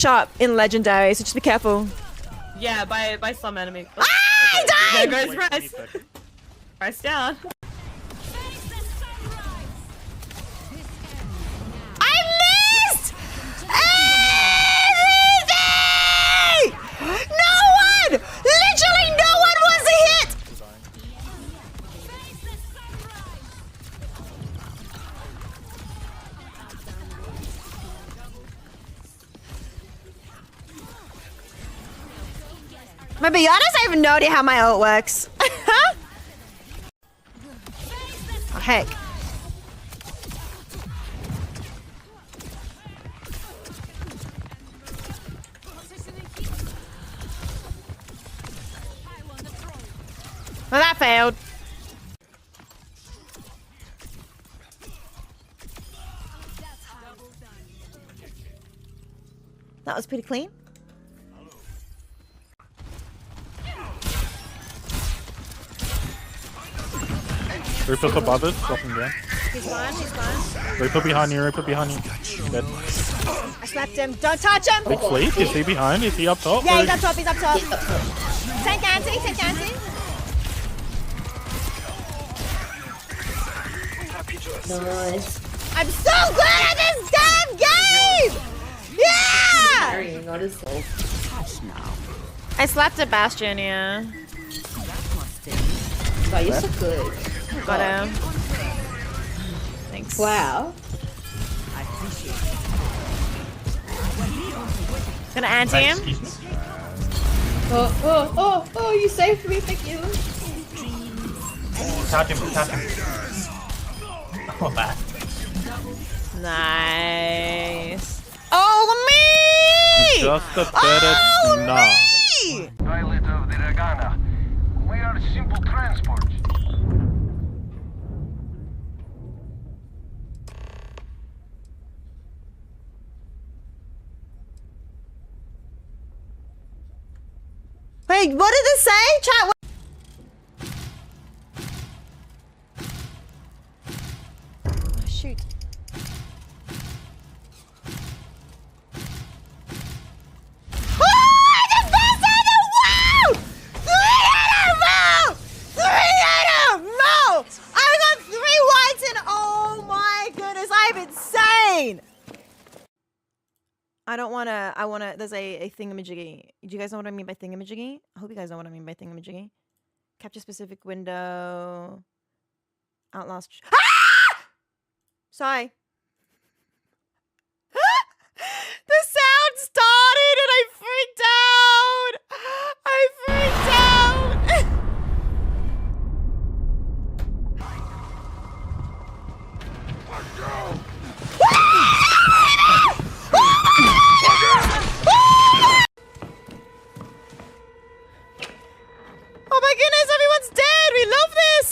Sharp in Legendary, so just be careful. Yeah, by some enemy. Ah, I died! There goes Price. Price down. I missed everything! No one! Literally no one was a hit! But be honest, I have no idea how my ult works. Oh, heck. Well, that failed. That was pretty clean. Reaper's above us, dropping down. He's fine, he's fine. Reaper behind you, Reaper behind you. Dead. I slapped him. Don't touch him! Big fleet, is he behind? Is he up top? Yeah, he's up top, he's up top. Take anti, take anti. Nice. I'm so good at this damn game! Yeah! Carrying on his soul. I slapped a Bastion, yeah. Wow, you're so good. Got him. Thanks. Wow. Gonna anti him. Oh, you saved me, thank you. Tap him, tap him. Oh, that. Nice. Oh, me! Just a better knob. Me! Pilot of the Regana. We are simple transport. Wait, what did it say? Chat. Oh, shoot. Oh, the best in the world! 3 I got 3 whites and oh my goodness, I'm insane! There's a thingamajiggy. Do you guys know what I mean by thingamajiggy? I hope you guys know what I mean by thingamajiggy. Capture specific window. Outlast. Ah! Sorry. The sound started and I freaked out! I freaked out! Oh my goodness, everyone's dead! We love this!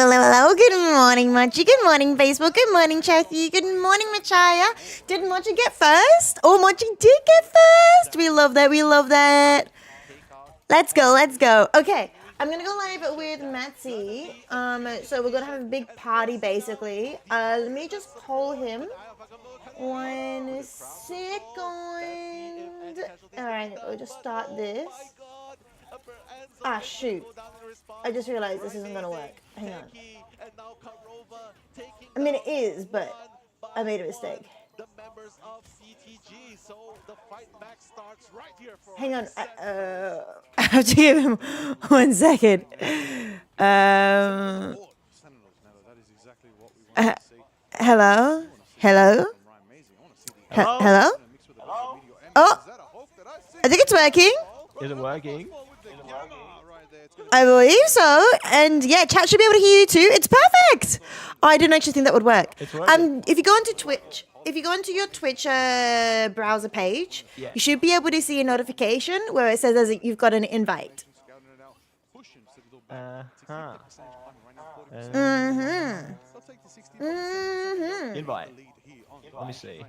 Hello. Good morning, Mochi. Good morning, Facebook. Good morning, Chathy. Good morning, Machaya. Did Mochi get first? Oh, Mochi did get first. We love that. Let's go. Okay, I'm gonna go live with Matsy. So we're gonna have a big party, basically. Let me just call him. 1 second. All right, we'll just start this. Ah, shoot. I just realized this isn't gonna work. Hang on. I mean, it is, but I made a mistake. Hang on. I have to give him 1 second. Hello? Hello? Hello? Oh, I think it's working. Is it working? I believe so. And yeah, chat should be able to hear you too. It's perfect. Oh, I didn't actually think that would work. It's working. If you go onto Twitch, if you go onto your Twitch browser page, Yeah. you should be able to see a notification where it says you've got an invite. Uh-huh. Invite. Let me see.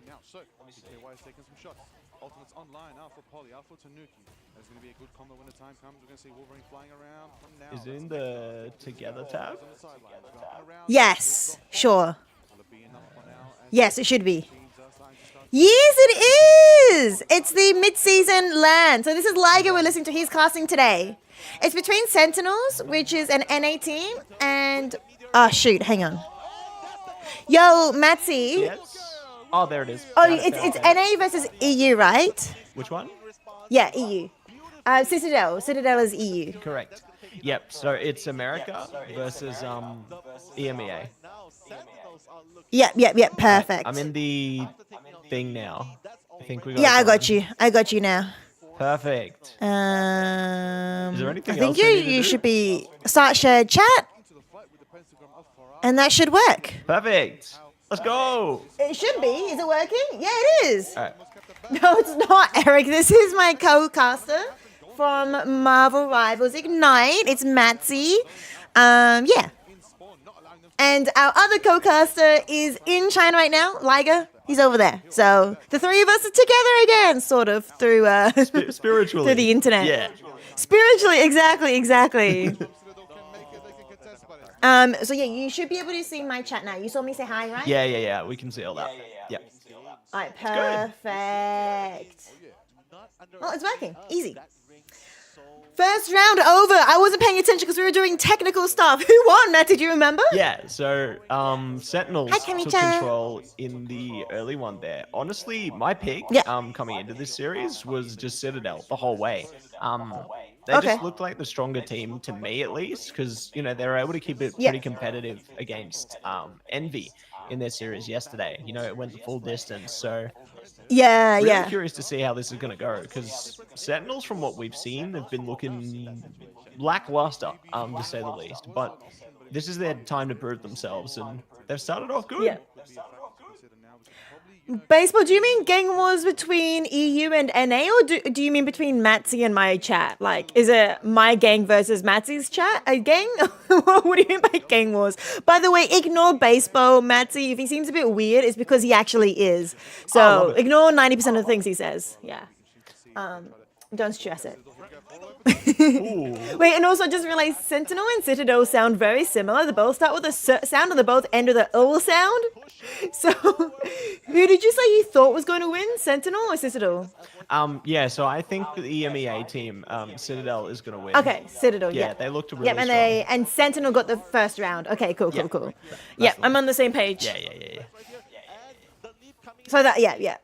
Ultimates online, Alpha Poly, Alpha Tanuki. There's going to be a good combo when the time comes. We're going to see Wolverine flying around from now. Is it in the together tab? Yes, sure. Yes, it should be. Yes, it is. It's the mid-season LAN. So this is Liger we're listening to. He's casting today. It's between Sentinels, which is an NA team, and... Oh, shoot. Hang on. Yo, Matsy. Yes. Oh, there it is. Oh, Found it, it's found it. NA versus EU, right? Which one? Yeah, EU. Citadel. Citadel is EU. Correct. Yep. So it's America versus EMEA. Yep. Perfect. I'm in the thing now. I think we got. Yeah, it I got going. you. I got you now. Perfect. Is there anything I think else I need to you do? should be start shared chat, and that should work. Perfect. Let's go. It should be. Is it working? Yeah, it is. All right. No, it's not, Eric. This is my co-caster from Marvel Rivals Ignite. It's Matsy. Yeah. And our other co-caster is in China right now, Liger. He's over there. So the three of us are together again, sort of, through Spiritually. through the internet. Yeah. Spiritually, exactly. So yeah, you should be able to see my chat now. You saw me say hi, right? Yeah. We can see all that. Yeah. All right, perfect. Oh, it's working. Easy. First round over. I wasn't paying attention because we were doing technical stuff. Who won, Matt? Did you remember? Yeah, so Sentinels Hi, took Kami-chan. control in the early one there. Honestly, my pick Yeah. coming into this series was just Citadel the whole way. They Okay. just looked like the stronger team to me at least because, you know, they were able to keep it Yeah. pretty competitive against Envy in their series yesterday. You know, it went the full distance. So Yeah, really yeah. curious to see how this is going to go because Sentinels, from what we've seen, have been looking lackluster, to say the least. But this is their time to prove themselves, and they've started off good. Yeah. Baseball, do you mean gang wars between EU and NA, or do you mean between Matsy and my chat? Like, is it my gang versus Matsy's chat? A gang? What do you mean by gang wars? By the way, ignore baseball, Matsy. If he seems a bit weird, it's because he actually is. So love it. ignore 90% of the things he says. Yeah. Don't stress it. Ooh. Wait, and also I just realized Sentinel and Citadel sound very similar. They both start with a sound and they both end with an ul sound. So, who did you say you thought was going to win, Sentinel or Citadel? Yeah, so I think the EMEA team, Citadel, is going to win. Okay, Citadel, yeah. Yeah, they looked really Yep, and strong. and Sentinel got the first round. Okay, cool. Yeah. Yeah, the I'm on the same page. Yeah. So that, yeah.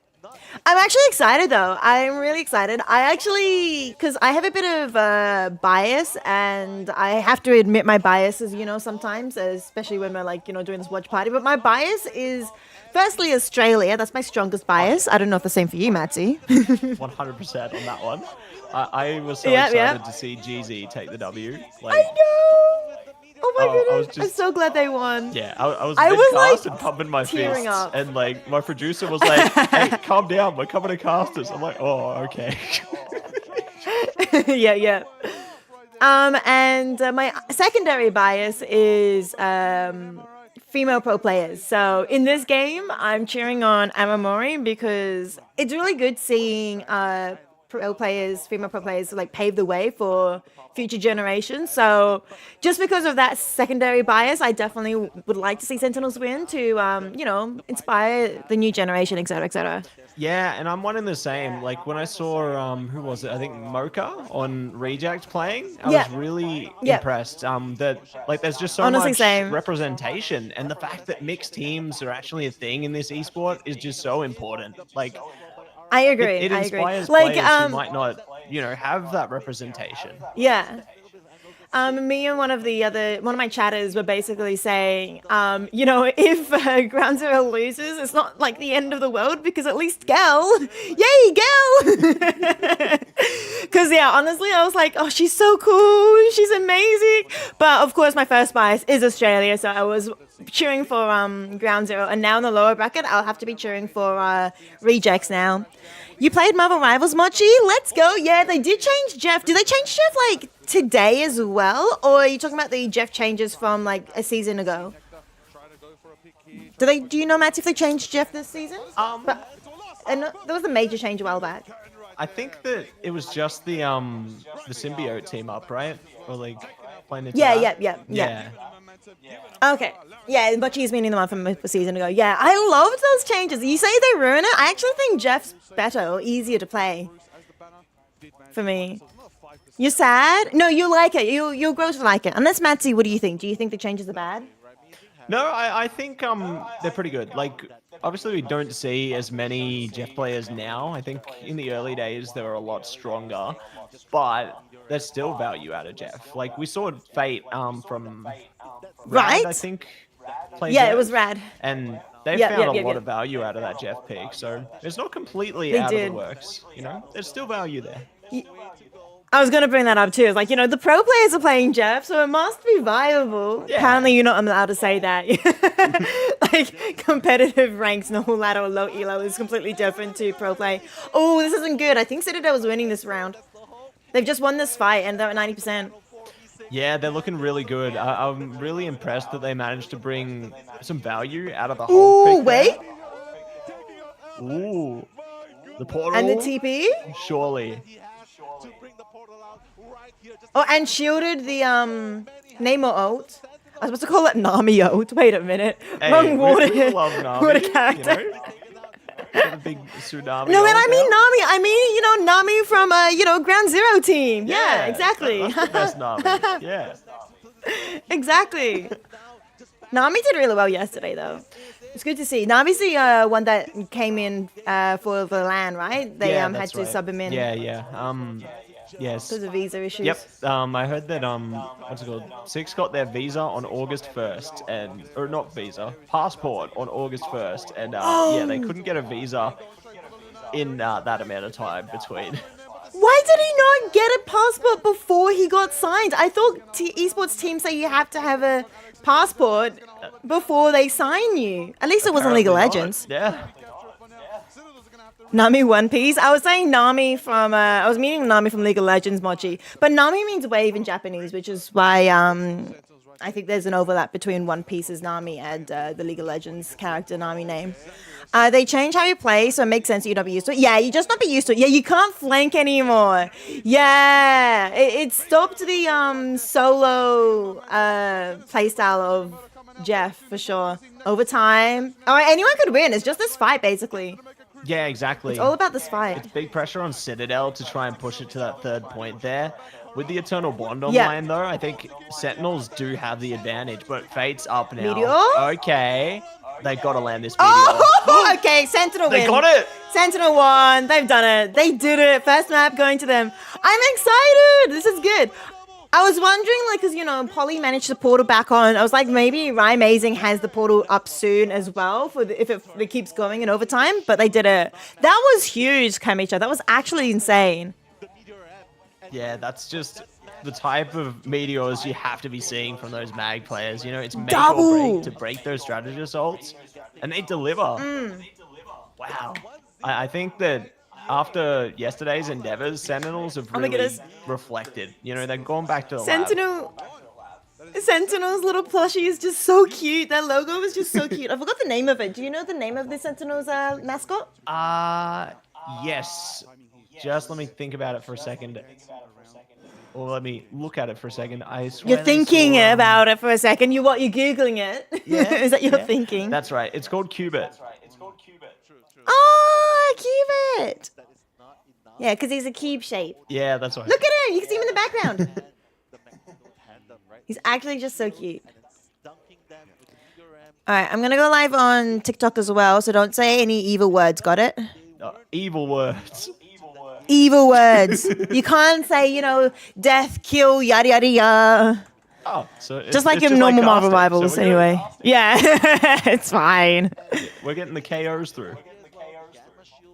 I'm actually excited though. I'm really excited. Because I have a bit of bias, and I have to admit my biases, sometimes, especially when we're doing this watch party. But my bias is, firstly, Australia. That's my strongest bias. I don't know if the same for you, Matsy. 100% on that one. I was so Yeah, excited yeah. to see GZ take the W. I know. Oh my Oh, I was goodness! I'm just- so glad they won. Yeah, I was I was, mid-cast like, and pumping my tearing fists, up. and my producer was like, "Hey, calm down, we're coming to casters." I'm like, "Oh, okay." yeah. And my secondary bias is female pro players. So in this game, I'm cheering on Amamori because it's really good seeing pro players, female pro players, like pave the way for future generations. So just because of that secondary bias, I definitely would like to see Sentinels win to, you know, inspire the new generation, etc., etc. Yeah, and I'm one in the same. Like when I saw who was it? I think Mocha on Reject playing. I was really impressed. That like there's just so Honestly, much same. representation, and the fact that mixed teams are actually a thing in this esport is just so important. Like I agree. it I agree. inspires Like, players who might not, you know, have that representation. yeah. Me and one of my chatters were basically saying, you know, if Ground Zero loses, it's not like the end of the world because at least Gel, yay, Gel! Because yeah, honestly, I was like, oh, she's so cool, she's amazing. But of course, my first bias is Australia, so I was cheering for Ground Zero, and now in the lower bracket, I'll have to be cheering for Rejects now. You played Marvel Rivals, Mochi? Let's go. Yeah, they did change Jeff. Did they change Jeff like today as well? Or are you talking about the Jeff changes from like a season ago? Do you know, Matt, if they changed Jeff this season? And there was a major change a while back. I think that it was just the symbiote team up, right? Or like playing into that? Yeah. Okay. Yeah, Butchie's meaning the one from a season ago. Yeah, I loved those changes. You say they ruin it? I actually think Jeff's better or easier to play. For me. You're sad? No, you like it. You'll grow to like it. Unless Matsy, what do you think? Do you think the changes are bad? No, I think they're pretty good. Like obviously we don't see as many Jeff players now. I think in the early days they were a lot stronger, but there's still value out of Jeff. Like we saw Fate from Rad, I think. Yeah, Jeff, it was Rad. And they found a lot of value out of that Jeff pick. So it's not completely out of the works. You know, there's still value there. I was going to bring that up too. It's like, you know, the pro players are playing Jeff, so it must be viable. Yeah. Apparently you're not allowed to say that. Like, competitive ranks, normal ladder or low elo is completely different to pro play. Oh, this isn't good. I think Citadel was winning this round. They've just won this fight and they're at 90%. Yeah, they're looking really good. I'm really impressed that they managed to bring some value out of the whole pick wait. there. Ooh. The portal. And the TP? Surely. Oh, and shielded the Namor ult. I was supposed to call it Nami ult. Wait a minute. Hey, Wrong water. we love Nami, water character. You know? The big tsunami. No, and I ult mean out. Nami. I mean, you know, Nami from, you know, Ground Zero team. Yeah, exactly. That's the best Nami. Yeah. Exactly. Nami did really well yesterday, though. It's good to see. Nami's the one that came in for the LAN, right? They had that's to right. sub him in. Yeah. Yes. Because of visa issues. Yep. I heard that what's it called? Six got their visa on August 1st, or not visa, passport on August 1st, and yeah, they couldn't get a visa in that amount of time between. Why did he not get a passport before he got signed? I thought esports teams say you have to have a passport before they sign you. At least it wasn't League of Apparently Legends. not. Yeah. Nami One Piece. I was saying Nami from. I was meaning Nami from League of Legends, Mochi. But Nami means wave in Japanese, which is why I think there's an overlap between One Piece's Nami and the League of Legends character Nami name. They change how you play, so it makes sense that you'd not be used to it. Yeah, you just not be used to it. Yeah, you can't flank anymore. Yeah, it stopped the solo playstyle of Jeff for sure. Over time, anyone could win. It's just this fight, basically. Yeah, exactly. It's all about this fight. It's big pressure on Citadel to try and push it to that third point there. With the Eternal Bond online, though, I think Sentinels do have the advantage, but Fate's up now. Meteor? Okay. They got to land this Meteor. Oh, okay. Sentinel win. They got it. Sentinel won. They've done it. They did it. First map going to them. I'm excited. This is good. I was wondering, like, because, you know, Polly managed the portal back on. I was like, maybe Amazing has the portal up soon as well for if it keeps going in overtime. But they did it. That was huge, Kamicha. That was actually insane. Yeah, that's just the type of meteors you have to be seeing from those mag players. You know, it's make Double. or break to break those strategy assaults, and they deliver. Wow. I think that after yesterday's endeavors, Sentinels have really reflected. You know, they've gone back to the lab. Sentinel's little plushie is just so cute. That logo is just so cute. I forgot the name of it. Do you know the name of the Sentinel's mascot? Yes. Just let me think about it for a second. Or let me look at it for a second. I swear. You're thinking about it for a second. You're googling it. Yeah. Is that you're Yeah. thinking? That's right. It's called Qubit. Oh, Cubit. Yeah, because he's a cube shape. Yeah, that's right. Look at him. You can see him in the background. He's actually just so cute. All right, I'm going to go live on TikTok as well, so don't say any evil words. Got it? Evil words. Evil words. You can't say, death, kill, yada, yada, yada. Oh, so it's, Just like it's your normal Marvel casting, so Bibles, we're good. anyway. Yeah, it's fine. We're getting the KOs through.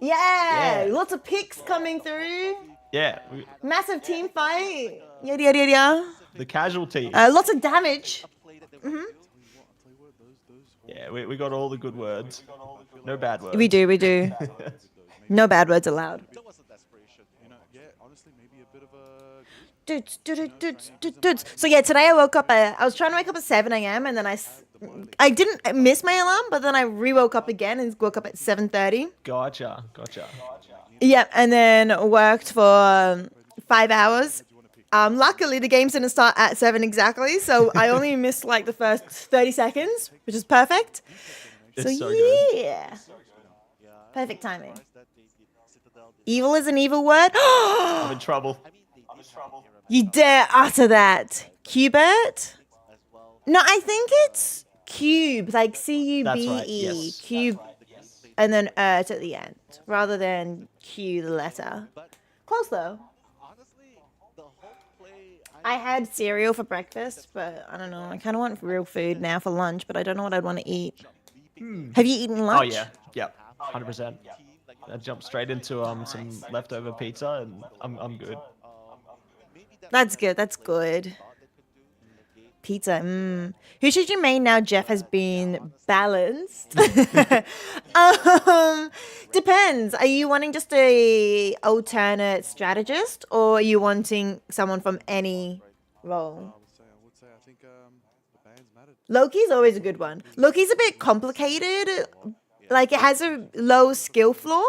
Yeah, Yeah. lots of picks coming through. Yeah, Massive team fight. Yada, yada, yada. the casualties. Lots of damage. Yeah, we got all the good words. No bad words. We do. No bad words allowed. There was a desperation. Yeah, honestly, maybe a bit of a. Dudes. So yeah, today I woke up I was trying to wake up at 7 a.m. and then I didn't miss my alarm, but then I re-woke up again and woke up at 7:30. Gotcha. Yeah, and then worked for 5 hours. Luckily, the games didn't start at 7 exactly, so I only missed like the first 30 seconds, which is perfect. It's so good. Yeah, perfect timing. Evil is an evil word. I'm in trouble. You dare utter that, Cubert? No, I think it's cube, like C-U-B-E, That's right, yes. cube, and then ert at the end, rather than Q the letter. Close though. I had cereal for breakfast, but I don't know. I kind of want real food now for lunch, but I don't know what I'd want to eat. Have you eaten Oh lunch? yeah, yep, 100%. I jumped straight into some leftover pizza, and I'm good. That's good. Pizza. Who should you main now? Jeff has been balanced. Depends. Are you wanting just a alternate strategist, or are you wanting someone from any role? I would say, I think the bands mattered. Loki's always a good one. Loki's a bit complicated. Like, it has a low skill floor.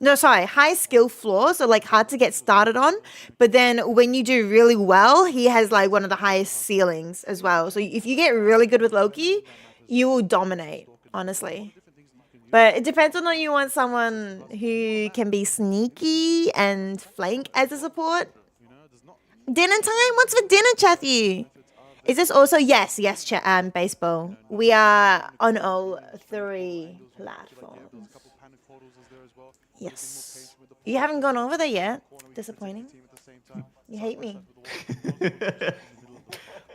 No, sorry, high skill floor, so like hard to get started on. But then when you do really well, he has like one of the highest ceilings as well. So if you get really good with Loki, you will dominate, honestly. But it depends on whether you want someone who can be sneaky and flank as a support. Dinner time? What's for dinner, Chathy? Is this also yes, baseball. We are on all three platforms. Yes. You haven't gone over there yet. Disappointing. You hate me.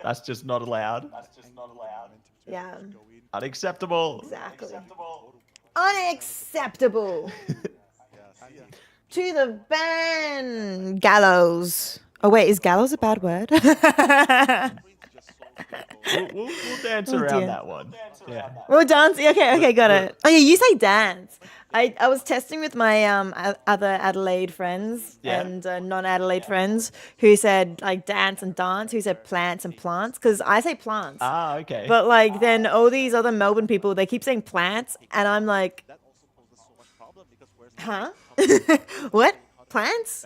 That's just not allowed. Yeah, Unacceptable. exactly. Unacceptable. To the ban gallows. Oh wait, is gallows a bad word? We'll dance Oh, around dear. that one. Yeah. We're dancing. Okay, got it. Oh yeah, you say dance. I was testing with my other Adelaide friends Yeah. and non-Adelaide friends who said like dance and dance, who said plants and plants, because I say plants. Ah, okay. But like then all these other Melbourne people, they keep saying plants, and I'm like, huh? What? Plants?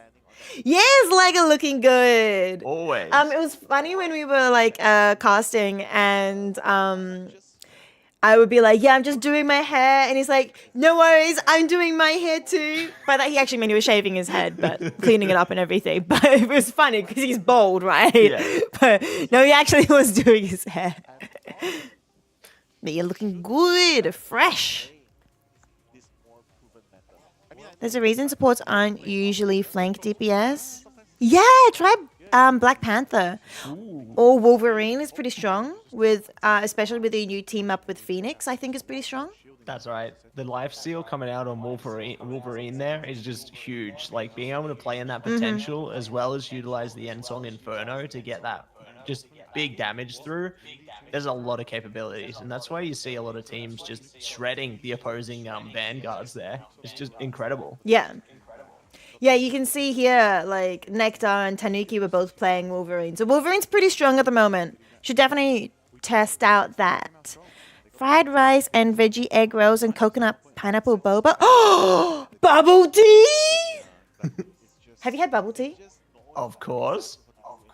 Yes, Lego looking good. Always. It was funny when we were like casting, and I would be like, yeah, I'm just doing my hair, and he's like, no worries, I'm doing my hair too. By that he actually meant he was shaving his head, but cleaning it up and everything. But it was funny because he's bald, right? Yeah. But no, he actually was doing his hair. But you're looking good, fresh. There's a reason supports aren't usually flank DPS. Yeah, try Black Panther. Or Wolverine is pretty strong, with especially with the new team up with Phoenix. I think is pretty strong. That's right. The life seal coming out on Wolverine there is just huge. Like being able to play in that potential as well as utilize the Ensong Inferno to get that just big damage through. There's a lot of capabilities, and that's why you see a lot of teams just shredding the opposing vanguards there. It's just incredible. Yeah. Yeah, you can see here, like, Nectar and Tanuki were both playing Wolverine. So Wolverine's pretty strong at the moment. Should definitely test out that. Fried rice and veggie egg rolls and coconut pineapple boba. Oh, bubble tea! Have you had bubble tea? Of course.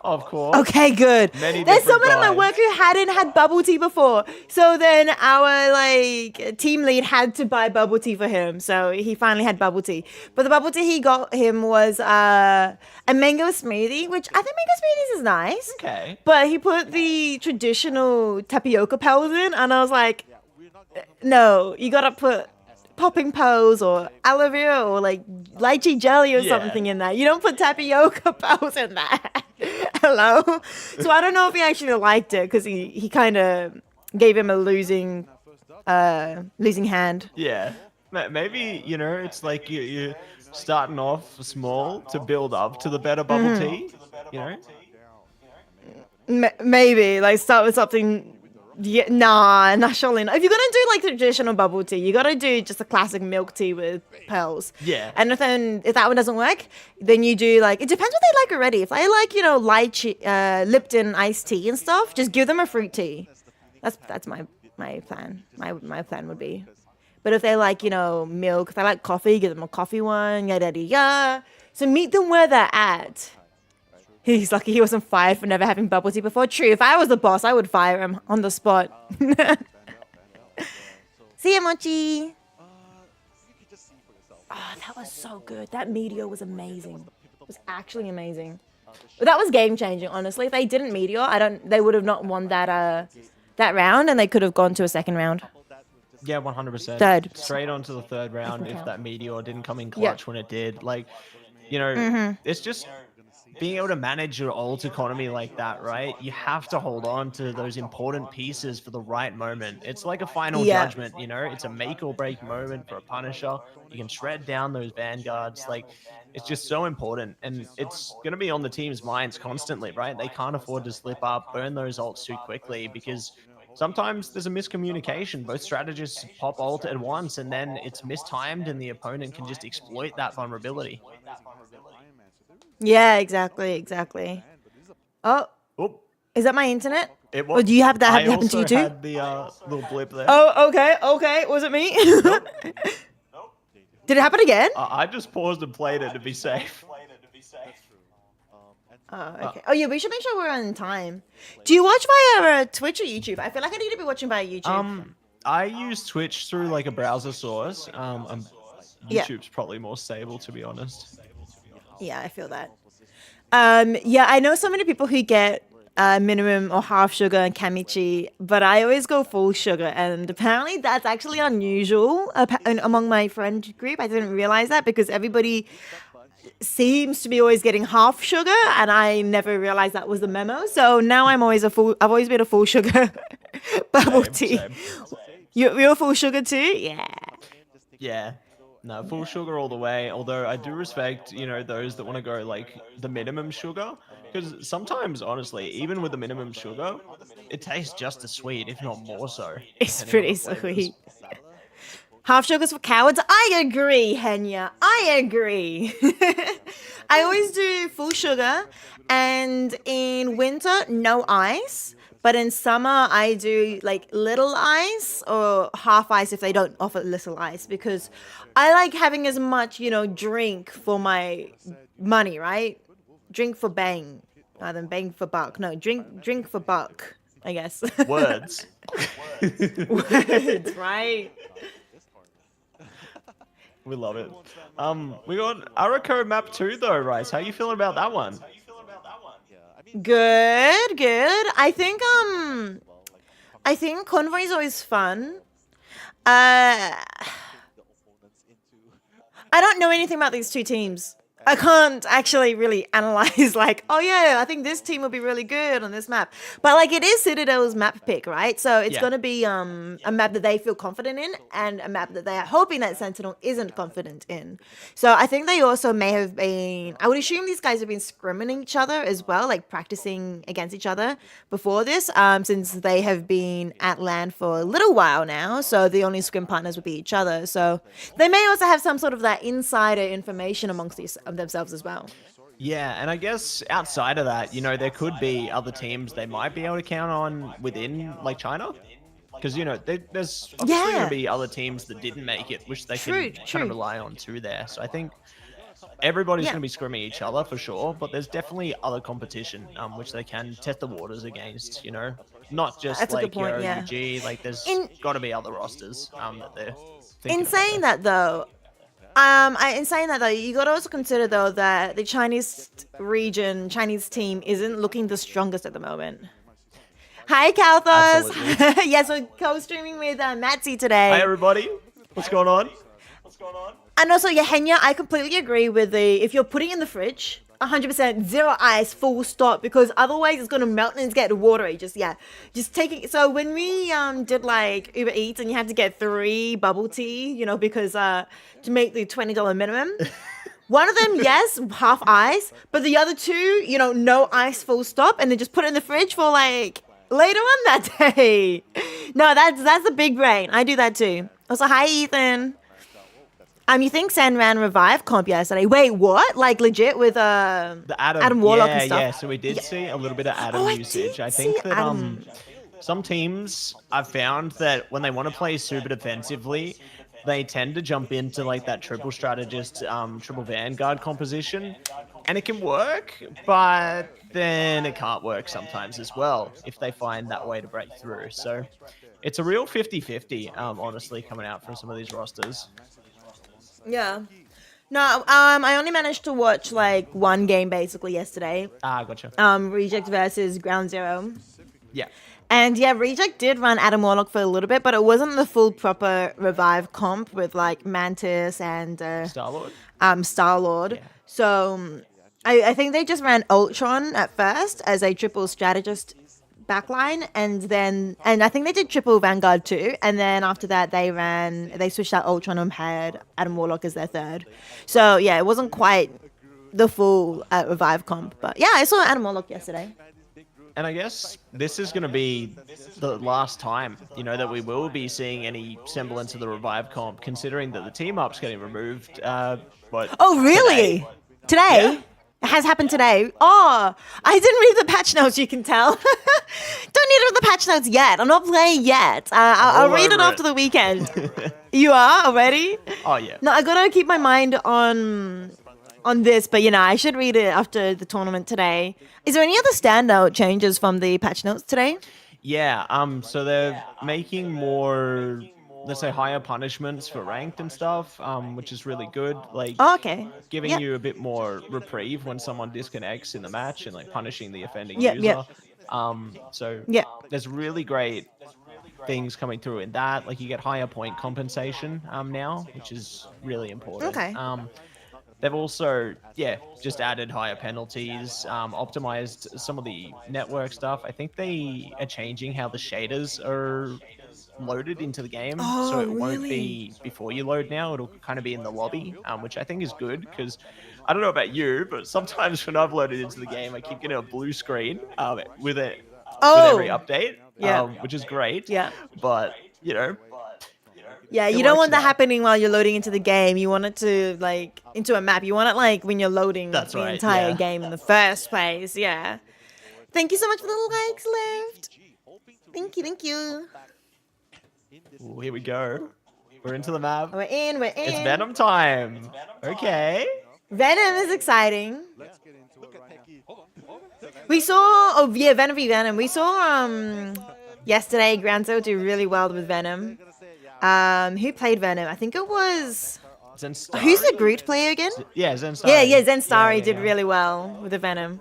Of course. Okay, good. Many There's different someone at my kinds. work who hadn't had bubble tea before. So then our like team lead had to buy bubble tea for him. So he finally had bubble tea. But the bubble tea he got him was a mango smoothie, which I think mango smoothies is nice. Okay. But he put the traditional tapioca pearls in, and I was like, no, you gotta put popping pearls or aloe vera or like lychee jelly or Yeah. something in that. You don't put tapioca pearls in that. Hello? So I don't know if he actually liked it because he kind of gave him a losing hand. Yeah. Maybe, you know, it's like you're starting off small to build up to the better bubble tea, you know? Maybe like start with something. Yeah, nah, surely not. If you're gonna do like traditional bubble tea, you gotta do just a classic milk tea with pearls. Yeah. And if that one doesn't work, then you do like, it depends what they like already. If they like, you know, Lipton iced tea and stuff, just give them a fruit tea. That's my plan. My plan would be. But if they like, you know, milk, if they like coffee, give them a coffee one. Yada yada yada. So meet them where they're at. He's lucky he wasn't fired for never having bubble tea before. True, if I was the boss, I would fire him on the spot. See ya, Mochi. Oh, that was so good. That meteor was amazing. It was actually amazing. But that was game changing, honestly. If they didn't meteor, they would have not won that round, and they could have gone to a second round. Yeah, 100%. Third. Straight on to the third round if count. that meteor didn't come in Yeah. clutch when it did. Like, you know, it's just being able to manage your ult economy like that, right? You have to hold on to those important pieces for the right moment. It's like a final Yeah. judgment, you know? It's a make or break moment for a Punisher. You can shred down those vanguards. Like, it's just so important. And it's going to be on the team's minds constantly, right? They can't afford to slip up, burn those ults too quickly because sometimes there's a miscommunication. Both strategists pop ult at once and then it's mistimed and the opponent can just exploit that vulnerability. Yeah, exactly. Oh, Oh, is that my internet? it Or do you have that I happen to you also too? had the little blip there. Oh, okay. Was it me? Did it happen again? I just paused and played it to be safe. Oh, okay. Oh, yeah, we should make sure we're on time. Do you watch via Twitch or YouTube? I feel like I need to be watching via YouTube. I use Twitch through like a browser source. Yeah. YouTube's probably more stable, to be honest. Yeah, I feel that. Yeah, I know so many people who get minimum or half sugar and Kamichi, but I always go full sugar, and apparently that's actually unusual among my friend group. I didn't realize that because everybody seems to be always getting half sugar, and I never realized that was the memo. So now I've always been a full sugar bubble tea. Same. You're full sugar too? Yeah. Yeah. No, full sugar all the way. Although I do respect, you know, those that want to go like the minimum sugar. Because sometimes, honestly, even with the minimum sugar, it tastes just as sweet, if not more so. It's depending on pretty the flavors. sweet. Half sugars for cowards? I agree, Henya. I agree. I always do full sugar, and in winter, no ice. But in summer, I do like little ice or half ice if they don't offer little ice, because I like having as much, you know, drink for my money, right? Drink for bang rather than bang for buck. No, drink for buck, I guess. Words. Words, right? We love it. We got Arako map 2 though, Rice. How you feeling about that one? Good. I think Convoy is always fun. I don't know anything about these two teams. I can't actually really analyze like, oh yeah, I think this team will be really good on this map. But like it is Citadel's map pick, right? So it's Yeah. going to be a map that they feel confident in and a map that they are hoping that Sentinel isn't confident in. So I think they also may have been, I would assume these guys have been scrimming each other as well, like practicing against each other before this, since they have been at LAN for a little while now. So the only scrim partners would be each other. So they may also have some sort of that insider information amongst themselves as well. Yeah, and I guess outside of that, you know, there could be other teams they might be able to count on within, like, China. Because, you know, there's obviously Yeah. going to be other teams that didn't make it, which they True, can kind true. of rely on too there. So I think everybody's Yeah. going to be scrimming each other for sure, but there's definitely other competition which they can test the waters against. You know, not just That's a good like point, your yeah. UG. Like there's In- got to be other rosters that they're In thinking about saying there. that though, in saying that though, you got to also consider though that the Chinese team isn't looking the strongest at the moment. Hi, Kalthos. Yes, we're co-streaming with Matsy today. Hi everybody, what's going on? And also, yeah, Henya, I completely agree with the if you're putting in the fridge, 100% zero ice, full stop, because otherwise it's gonna melt and it's get watery. Just taking. So when we did like Uber Eats and you had to get 3 bubble tea, you know, because to make the $20 minimum. One of them, yes, half ice, but the other 2, you know, no ice, full stop, and then just put it in the fridge for like later on that day. No, that's a big brain. I do that too. Also, hi Ethan. You think Sen ran revive comp yesterday? Wait, what? Like legit with The Adam Warlock yeah, and stuff. Yeah, so we did see a little bit of Adam I usage. did I think see that Adam. some teams I've found that when they want to play super defensively, they tend to jump into like that triple strategist, triple vanguard composition, and it can work, but then it can't work sometimes as well if they find that way to break through. So it's a real 50-50, honestly, coming out from some of these rosters. Yeah. No, I only managed to watch like one game basically yesterday. Ah, gotcha. Reject versus Ground Zero. Yeah. And yeah, Reject did run Adam Warlock for a little bit, but it wasn't the full proper revive comp with like Mantis and Star-Lord. Star-Lord. Yeah. So I think they just ran Ultron at first as a triple strategist backline, and I think they did triple Vanguard too, and then after that they switched out Ultron and had Adam Warlock as their third. So yeah, it wasn't quite the full revive comp, but yeah, I saw Adam Warlock yesterday. And I guess this is going to be the last time, you know, that we will be seeing any semblance of the revive comp, considering that the team up's getting removed. But Oh really? Today? Yeah. It has happened today. Oh, I didn't read the patch notes, you can tell. Don't need to read the patch notes yet. I'm not playing yet. I'll all read it over after it. the weekend. You are already? Oh yeah. No, I gotta keep my mind on this, but you know, I should read it after the tournament today. Is there any other standout changes from the patch notes today? Yeah. So they're making more, let's say, higher punishments for ranked and stuff, which is really good. Like Oh, okay. giving Yep. you a bit more reprieve when someone disconnects in the match and like punishing the offending Yep, user. yep. So Yep. there's really great things coming through in that. Like you get higher point compensation now, which is really important. Okay. They've also, just added higher penalties, optimized some of the network stuff. I think they are changing how the shaders are loaded into the game. Oh, So it won't really? be before you load now. It'll kind of be in the lobby, which I think is good because I don't know about you, but sometimes when I've loaded into the game, I keep getting a blue screen with every update, Yeah. which is great. Yeah. But, you know, Yeah, It you don't works want that now. happening while you're loading into the game. You want it to, like, into a map. You want it, like, when you're loading That's the right, entire yeah. game in the first place. Yeah. Thank you so much for the likes left. Thank you, thank you. ooh, here we go. We're into the map. We're in. It's Venom time. Okay. Venom is exciting. We saw, Venom v Venom. We saw, yesterday, Granzo do really well with Venom. Who played Venom? I think it was... Zenstar. Who's the Groot player again? Yeah, Zenstar. Yeah, Zenstari Yeah, did yeah. really well with the Venom.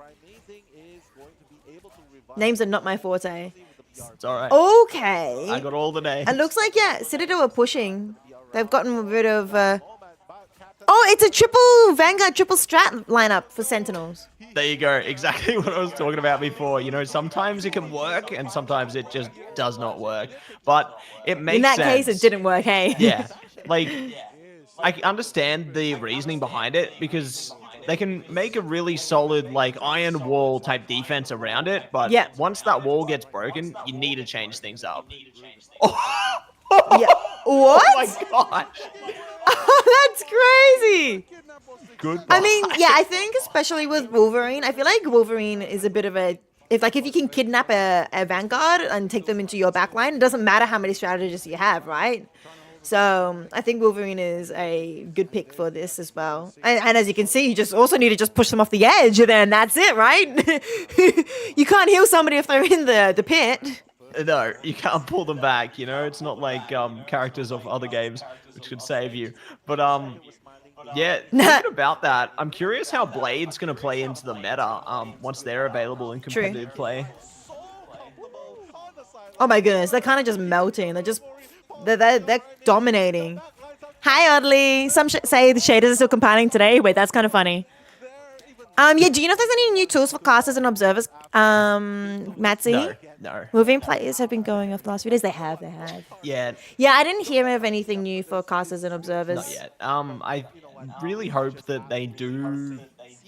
Names are not my forte. It's alright. Okay. I got all the names. It looks like, Citadel are pushing. They've gotten rid of... Oh, it's a triple Vanguard, triple strat lineup for Sentinels. There you go. Exactly what I was talking about before. You know, sometimes it can work and sometimes it just does not work. But it makes In that sense. case, it didn't work, hey? Yeah. Like, I understand the reasoning behind it because they can make a really solid, like, iron wall type defense around it. But Yeah. once that wall gets broken, you need to change things up. Yeah. What? Oh my gosh. That's crazy. Goodbye. I mean, yeah, I think especially with Wolverine, I feel like Wolverine is a bit of a... If you can kidnap a Vanguard and take them into your backline, it doesn't matter how many strategists you have, right? So I think Wolverine is a good pick for this as well. And as you can see, you just also need to just push them off the edge, and then that's it, right? You can't heal somebody if they're in the pit. No, you can't pull them back. You know, it's not like characters of other games which could save you. But yeah, thinking about that, I'm curious how Blade's gonna play into the meta once they're available in competitive play. Oh my goodness, they're kind of just melting. They're dominating. Hi, Oddly. Some say the shaders are still compiling today. Wait, that's kind of funny. Yeah, do you know if there's any new tools for casters and observers, Matsy? No. Moving players have been going off the last few days. They have. Yeah, Yeah, I didn't hear of anything new for casters and observers. not yet. I really hope that they do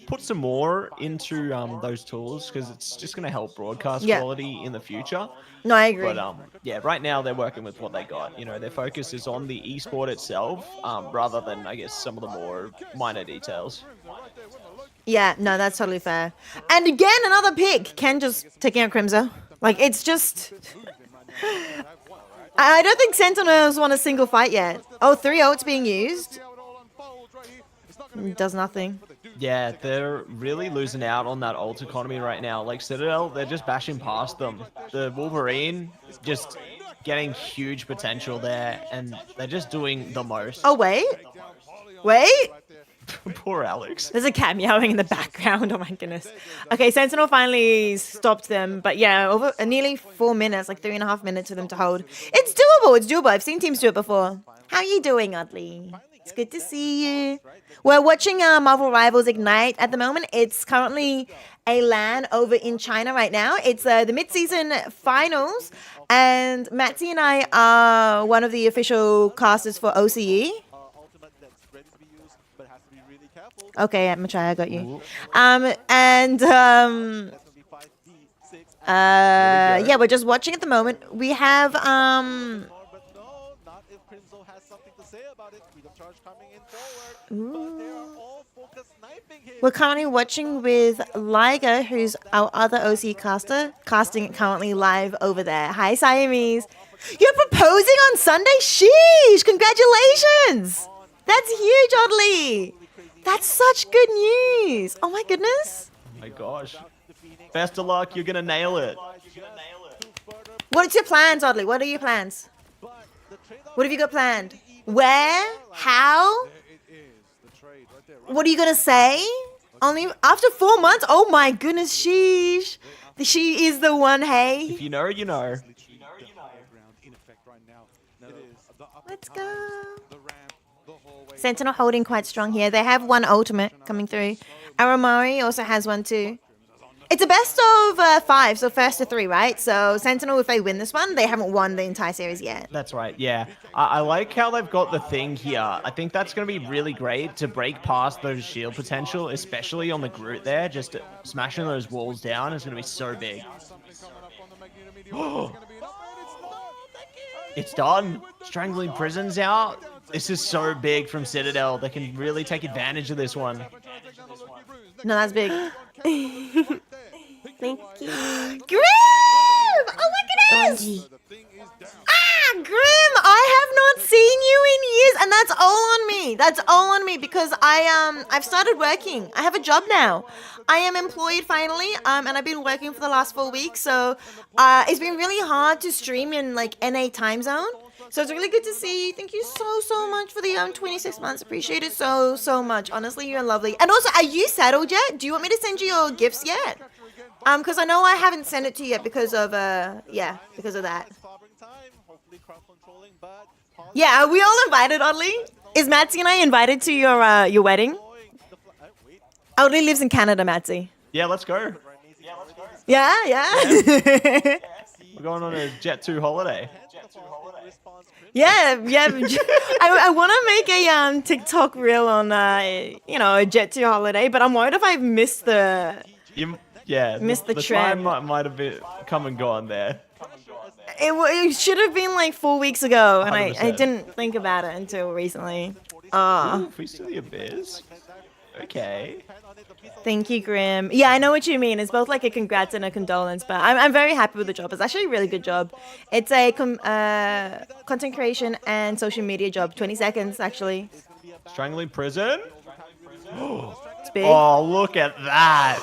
put some more into those tools because it's just going to help broadcast Yeah. quality in the future. No, I agree. But yeah, right now they're working with what they got. You know, their focus is on the esport itself, rather than I guess some of the more minor details. Yeah, no, that's totally fair. And again, another pick. Ken just taking out Crimzo. Like, it's just... I don't think Sentinels won a single fight yet. Oh, 3 ults being used. Does nothing. Yeah, they're really losing out on that ult economy right now. Like Citadel, they're just bashing past them. The Wolverine just getting huge potential there, and they're just doing the most. Oh, wait. Wait. Poor Alex. There's a cat meowing in the background. Oh my goodness. Okay, Sentinel finally stopped them. But yeah, over nearly 4 minutes, like 3.5 minutes for them to hold. It's doable. It's doable. I've seen teams do it before. How are you doing, Oddly? It's good to see you. We're watching Marvel Rivals Ignite at the moment. It's currently a LAN over in China right now. It's the mid-season finals. And Matsy and I are one of the official casters for OCE. Okay, Machai, I got you. Yeah, we're just watching at the moment. We have we're currently watching with Liger, who's our other OC caster, casting it currently live over there. Hi, Siamese. You're proposing on Sunday? Sheesh! Congratulations! That's huge, Oddly. That's such good news. Oh my goodness. Oh my gosh. Best of luck. You're gonna nail it. What's your plans, Oddly? What are your plans? What have you got planned? Where? How? What are you gonna say? Only after 4 months? Oh my goodness, sheesh. She is the one, hey. If you know, you know. Let's go. Sentinel holding quite strong here. They have one ultimate coming through. Aramari also has one too. It's a best of 5, so first to 3, right? So Sentinel, if they win this one, they haven't won the entire series yet. That's right, yeah. I like how they've got the thing here. I think that's going to be really great to break past those shield potential, especially on the Groot there. Just smashing those walls down is going to be so big. It's done. Strangling Prison's out. This is so big from Citadel. They can really take advantage of this one. No, that's big. Thank you. Grim! Oh my goodness! Grim, I have not seen you in years, and that's all on me. That's all on me because I've started working. I have a job now. I am employed finally, and I've been working for the last 4 weeks. So it's been really hard to stream in like NA time zone. So it's really good to see you. Thank you so much for the 26 months. Appreciate it so much. Honestly, you're lovely. And also, are you settled yet? Do you want me to send you your gifts yet? Because I know I haven't sent it to you yet because of because of that. Yeah, are we all invited, Oddly? Is Matsy and I invited to your wedding? Oddly lives in Canada, Matsy. Yeah, let's go. Yeah. We're going on a Jet 2 holiday. Yeah. I want to make a TikTok reel on a Jet 2 holiday, but I'm worried if I've missed the Missed the time trend. might have been come and gone there. It should have been like 4 weeks ago, and I 100%. didn't think about it until recently. Ooh, Feast of the Abyss. Okay. Thank you, Grim. Yeah, I know what you mean. It's both like a congrats and a condolence, but I'm very happy with the job. It's actually a really good job. It's a content creation and social media job. 20 seconds, actually. Strangling Prison. It's big. Oh, look at that.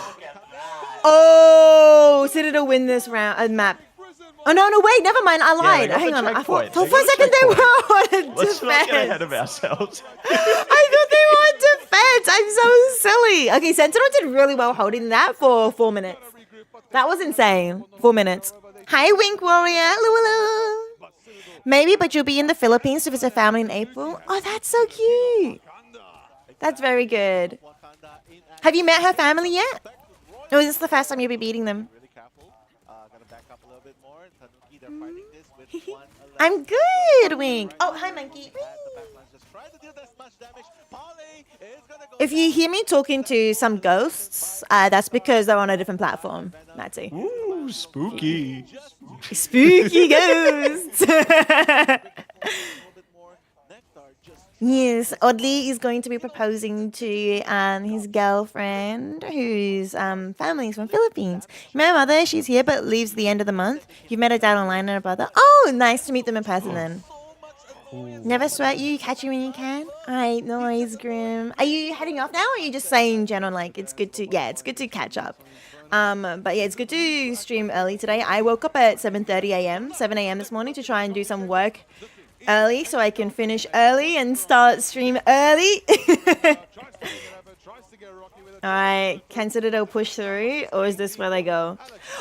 Oh, Citadel win this round map. Oh no, wait, never mind. I they lied. got Hang the on. I checkpoint. thought They for a got the second they were checkpoint. on Let's not get ahead defense. of ourselves. I thought they were on defense. I'm so silly. Okay, Sentinel did really well holding that for 4 minutes. That was insane. 4 minutes. Hi, Wink Warrior. Hello. Maybe, but you'll be in the Philippines to visit family in April. Oh, that's so cute. That's very good. Have you met her family yet? Or is this the first time you'll be beating them? I'm good, Wink. Oh, hi, Monkey. If you hear me talking to some ghosts, that's because they're on a different platform. That's it. Ooh, spooky. Spooky ghosts. Yes, Oddly is going to be proposing to his girlfriend, whose family is from Philippines. You met her mother, she's here but leaves the end of the month. You've met her dad online and her brother. Oh, nice to meet them in person then. Never sweat you, catch you when you can. Alright, no worries, Grim. Are you heading off now, or are you just saying general, like, it's good to catch up? But yeah, it's good to stream early today. I woke up at 7:30 a.m., 7 a.m. this morning to try and do some work early so I can finish early and start stream early. Alright, can Citadel push through, or is this where they go?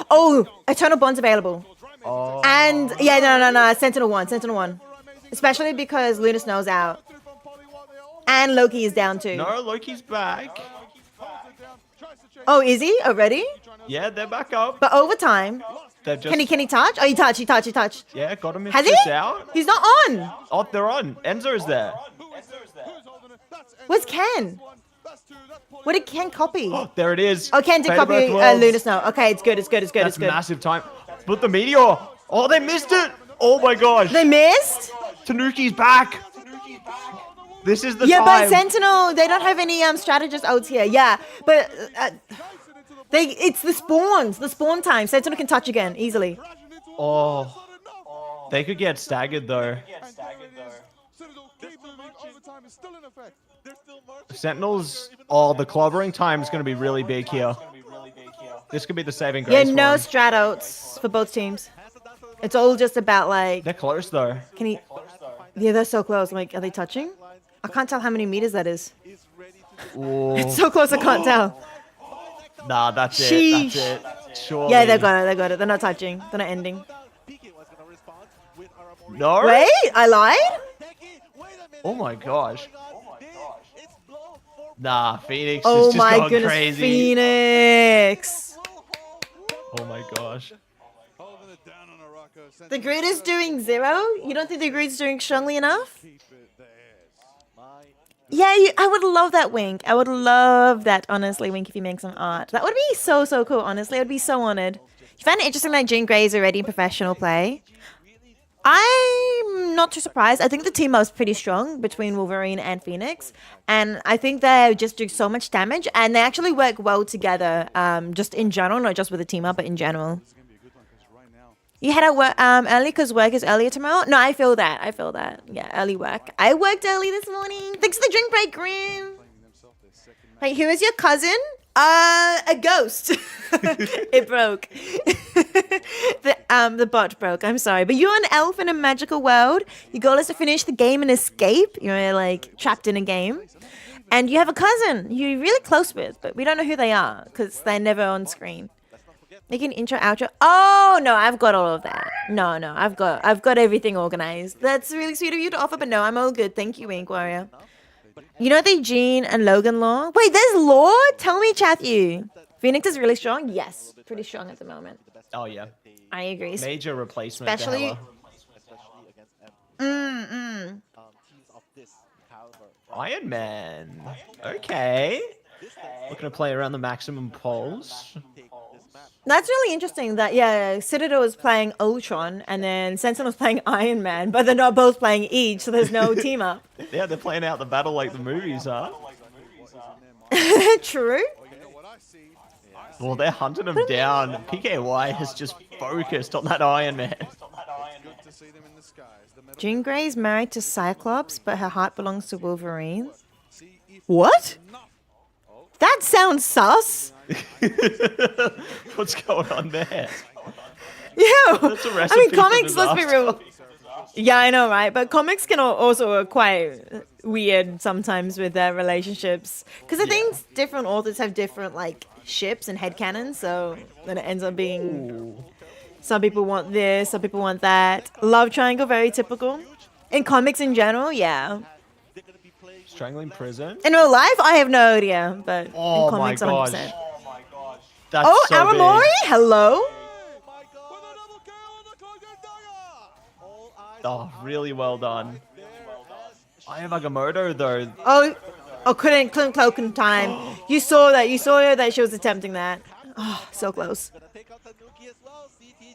Oh, Eternal Bond's available. Oh. And yeah, no, Sentinel 1. Especially because Luna Snow's out. And Loki is down too. No, Loki's back. Oh, is he already? Yeah, they're back up. But overtime. They've just... Can he touch? Oh, he touched. Yeah, got him. Has just he? out. He's not on. Oh, they're on. Enzo is there. Where's Ken? What did Ken copy? Oh, there it is. Oh, Ken did Fate of copy Earth Worlds. Luna Snow. Okay, it's good. That's massive time. But the meteor. Oh, they missed it. Oh my gosh. They missed? Tanuki's back. This is the Yeah, time. but Sentinel, they don't have any strategist ults here. Yeah, but it's the spawns. The spawn time. Sentinel can touch again easily. Oh. They could get staggered though. Sentinels. Oh, the clobbering time is going to be really big here. This could be the saving grace. Yeah, for no him. strat outs for both teams. It's all just about like, They're close though. can he? Yeah, they're so close. Like, are they touching? I can't tell how many meters that is. Ooh. It's so close, I can't tell. Nah, that's Sheesh. it. That's it. Surely. Yeah, they got it. They're not touching. They're not ending. No. Wait, I lied? Oh my gosh. Nah, Phoenix Oh is just my going goodness, crazy. Phoenix. Oh my gosh. The grid is doing 0? You don't think the grid's doing strongly enough? Yeah, I would love that, Wink. I would love that, honestly, Wink, if you make some art. That would be so cool, honestly. I'd be so honored. You find it interesting that Jean Grey is already in professional play? I'm not too surprised. I think the team up is pretty strong between Wolverine and Phoenix. And I think they just do so much damage. And they actually work well together, just in general, not just with the team up, but in general. You head out work early because work is earlier tomorrow? No, I feel that. Yeah, early work. I worked early this morning. Thanks for the drink break, Grim. Wait, who is your cousin? A ghost. It broke. The bot broke. I'm sorry. But you're an elf in a magical world. Your goal is to finish the game and escape. You're like trapped in a game. And you have a cousin you're really close with, but we don't know who they are because they're never on screen. Make an intro, outro. Oh no, I've got all of that. No, I've got everything organized. That's really sweet of you to offer, but no, I'm all good. Thank you, Wink Warrior. You know the Jean and Logan Law? Wait, there's Law? Tell me, Chathu. Phoenix is really strong? Yes, pretty strong at the moment. Oh yeah. I agree. Major replacement. Especially- to Hela. Iron Man. Okay. Looking to play around the maximum poles. That's really interesting that, yeah, Citadel is playing Ultron and then Sentinel's playing Iron Man, but they're not both playing each, so there's no team up. Yeah, they're playing out the battle like the movies, huh? True. Well, they're hunting him down. PKY has just focused on that Iron Man. Jean Grey is married to Cyclops, but her heart belongs to Wolverine. What? That sounds sus. What's going on there? Yeah. That's a I recipe mean, for comics, let's be disaster. real. Yeah, I know, right? But comics can also are quite weird sometimes with their relationships. Because I think different authors have different, like, ships and headcanons. So then it ends up being... Some people want this, some people want that. Love triangle, very typical. In comics in general, yeah. Strangling prison? In real life, I have no idea. But Oh in comics, my gosh. 100%. That's Oh, so Aramori? big. Hello? Oh, really well done. I have Agamotto though. Oh, couldn't cloak in time. You saw that she was attempting that. Oh, so close.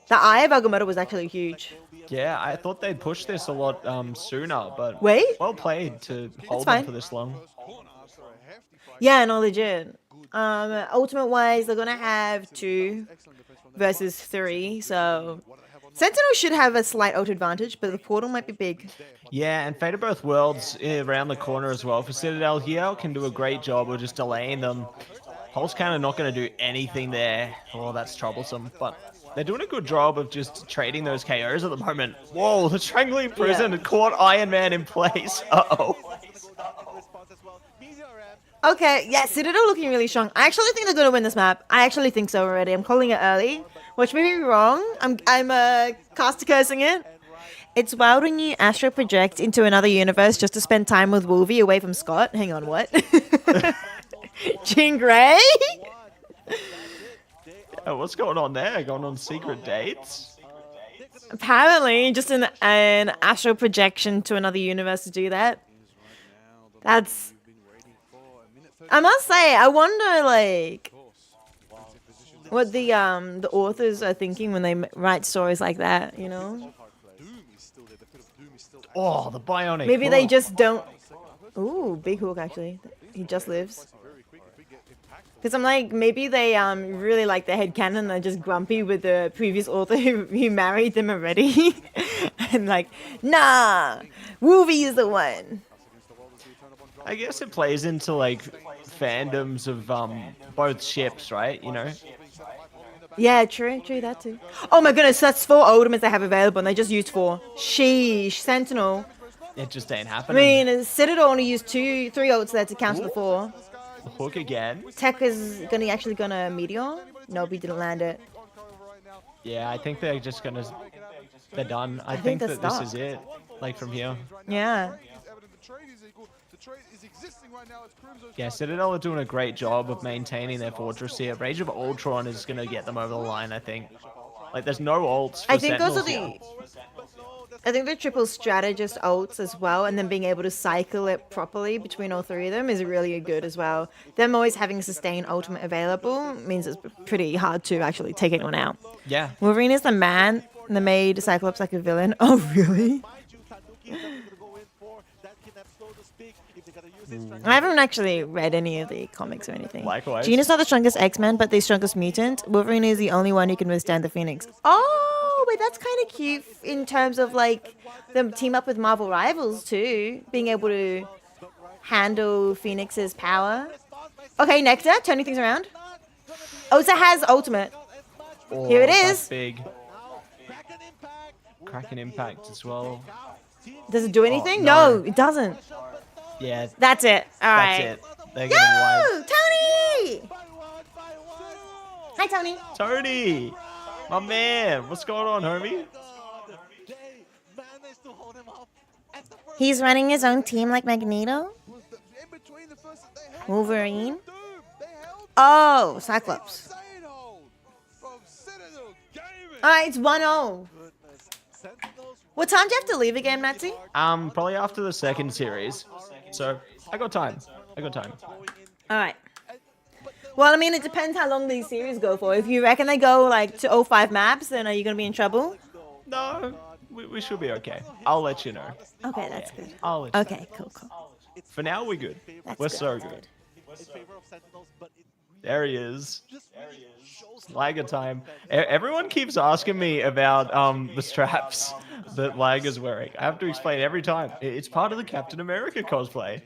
The eye of Agamotto was actually huge. Yeah, I thought they'd push this a lot sooner, but Wait. well played to hold fine. them for this long. Yeah, no, legit. Ultimate wise, they're gonna have 2 versus 3, so Sentinel should have a slight ult advantage, but the portal might be big. Yeah, and Fate of Both Worlds around the corner as well. For Citadel here, can do a great job of just delaying them. Pulse Cannon not going to do anything there. Oh, that's troublesome. But they're doing a good job of just trading those KOs at the moment. Whoa, the Strangling Prison caught Iron Man in place. Uh-oh. Okay, yeah, Citadel looking really strong. I actually think they're gonna win this map. I actually think so already. I'm calling it early. Which may be wrong. I'm caster cursing it. It's wild when you astro project into another universe just to spend time with Wolvie away from Scott. Hang on, what? Jean Grey? Yeah, what's going on there? Going on secret dates? Apparently, just an astral projection to another universe to do that. That's... I must say, I wonder, like, what the authors are thinking when they write stories like that, you know? Oh, the bionic. Maybe they hook. just don't... Ooh, big hook, actually. He just lives. Because I'm like, maybe they really like the headcanon and they're just grumpy with the previous author who married them already. And like, nah, Wolvie is the one. I guess it plays into like fandoms of both ships, right? You know? Yeah, true, that too. Oh my goodness, that's 4 ultimates they have available and they just used 4. Sheesh, Sentinel. It just ain't I happening. mean, Citadel only used 3 ults there to counter the 4. Hook again. Tech is actually gonna Meteor? Nope, he didn't land it. Yeah, I think they're just gonna... They're done. I think think they're that this stuck. is it. Like from here. Yeah. Yeah, Citadel are doing a great job of maintaining their fortress here. Rage of Ultron is going to get them over the line, I think. Like, there's no ults for I think those are Sentinels I think the triple strategist ults as well, and then being able to cycle it properly between all 3 of them is really good as well. Them always having sustained ultimate available means it's pretty hard to actually take anyone out. Yeah. Wolverine is the man that made Cyclops like a villain. Oh, really? I haven't actually read any of the comics or anything. Likewise. Jean is not the strongest X-Men, but the strongest mutant. Wolverine is the only one who can withstand the Phoenix. Oh, wait, that's kind of cute in terms of, like, them team up with Marvel Rivals, too. Being able to handle Phoenix's power. Okay, Nectar, turning things around. Osa has ultimate. Oh, Here it that's is. big. Kraken Impact as well. Does it do anything? no. No, it doesn't. Yeah, That's it. All right. that's it. They're getting wide. Yo, Tony! Hi, Tony. Tony! My man! What's going on, homie? He's running his own team like Magneto? Wolverine? Oh, Cyclops. Alright, it's 1-0. What time do you have to leave again, Matty? Probably after the second series. So, I got time. Alright. Well, I mean, it depends how long these series go for. If you reckon they go, like, to 05 maps, then are you going to be in trouble? No, we should be okay. I'll let you know. Okay, that's good. I'll let you Okay, cool. know. For now, we're good. That's We're good, so that's good. in favor of Sentinels, but it There he is. just really shows Liger time. Everyone keeps asking me about the straps that Liger's wearing. I have to explain every time. It's part of the Captain America cosplay.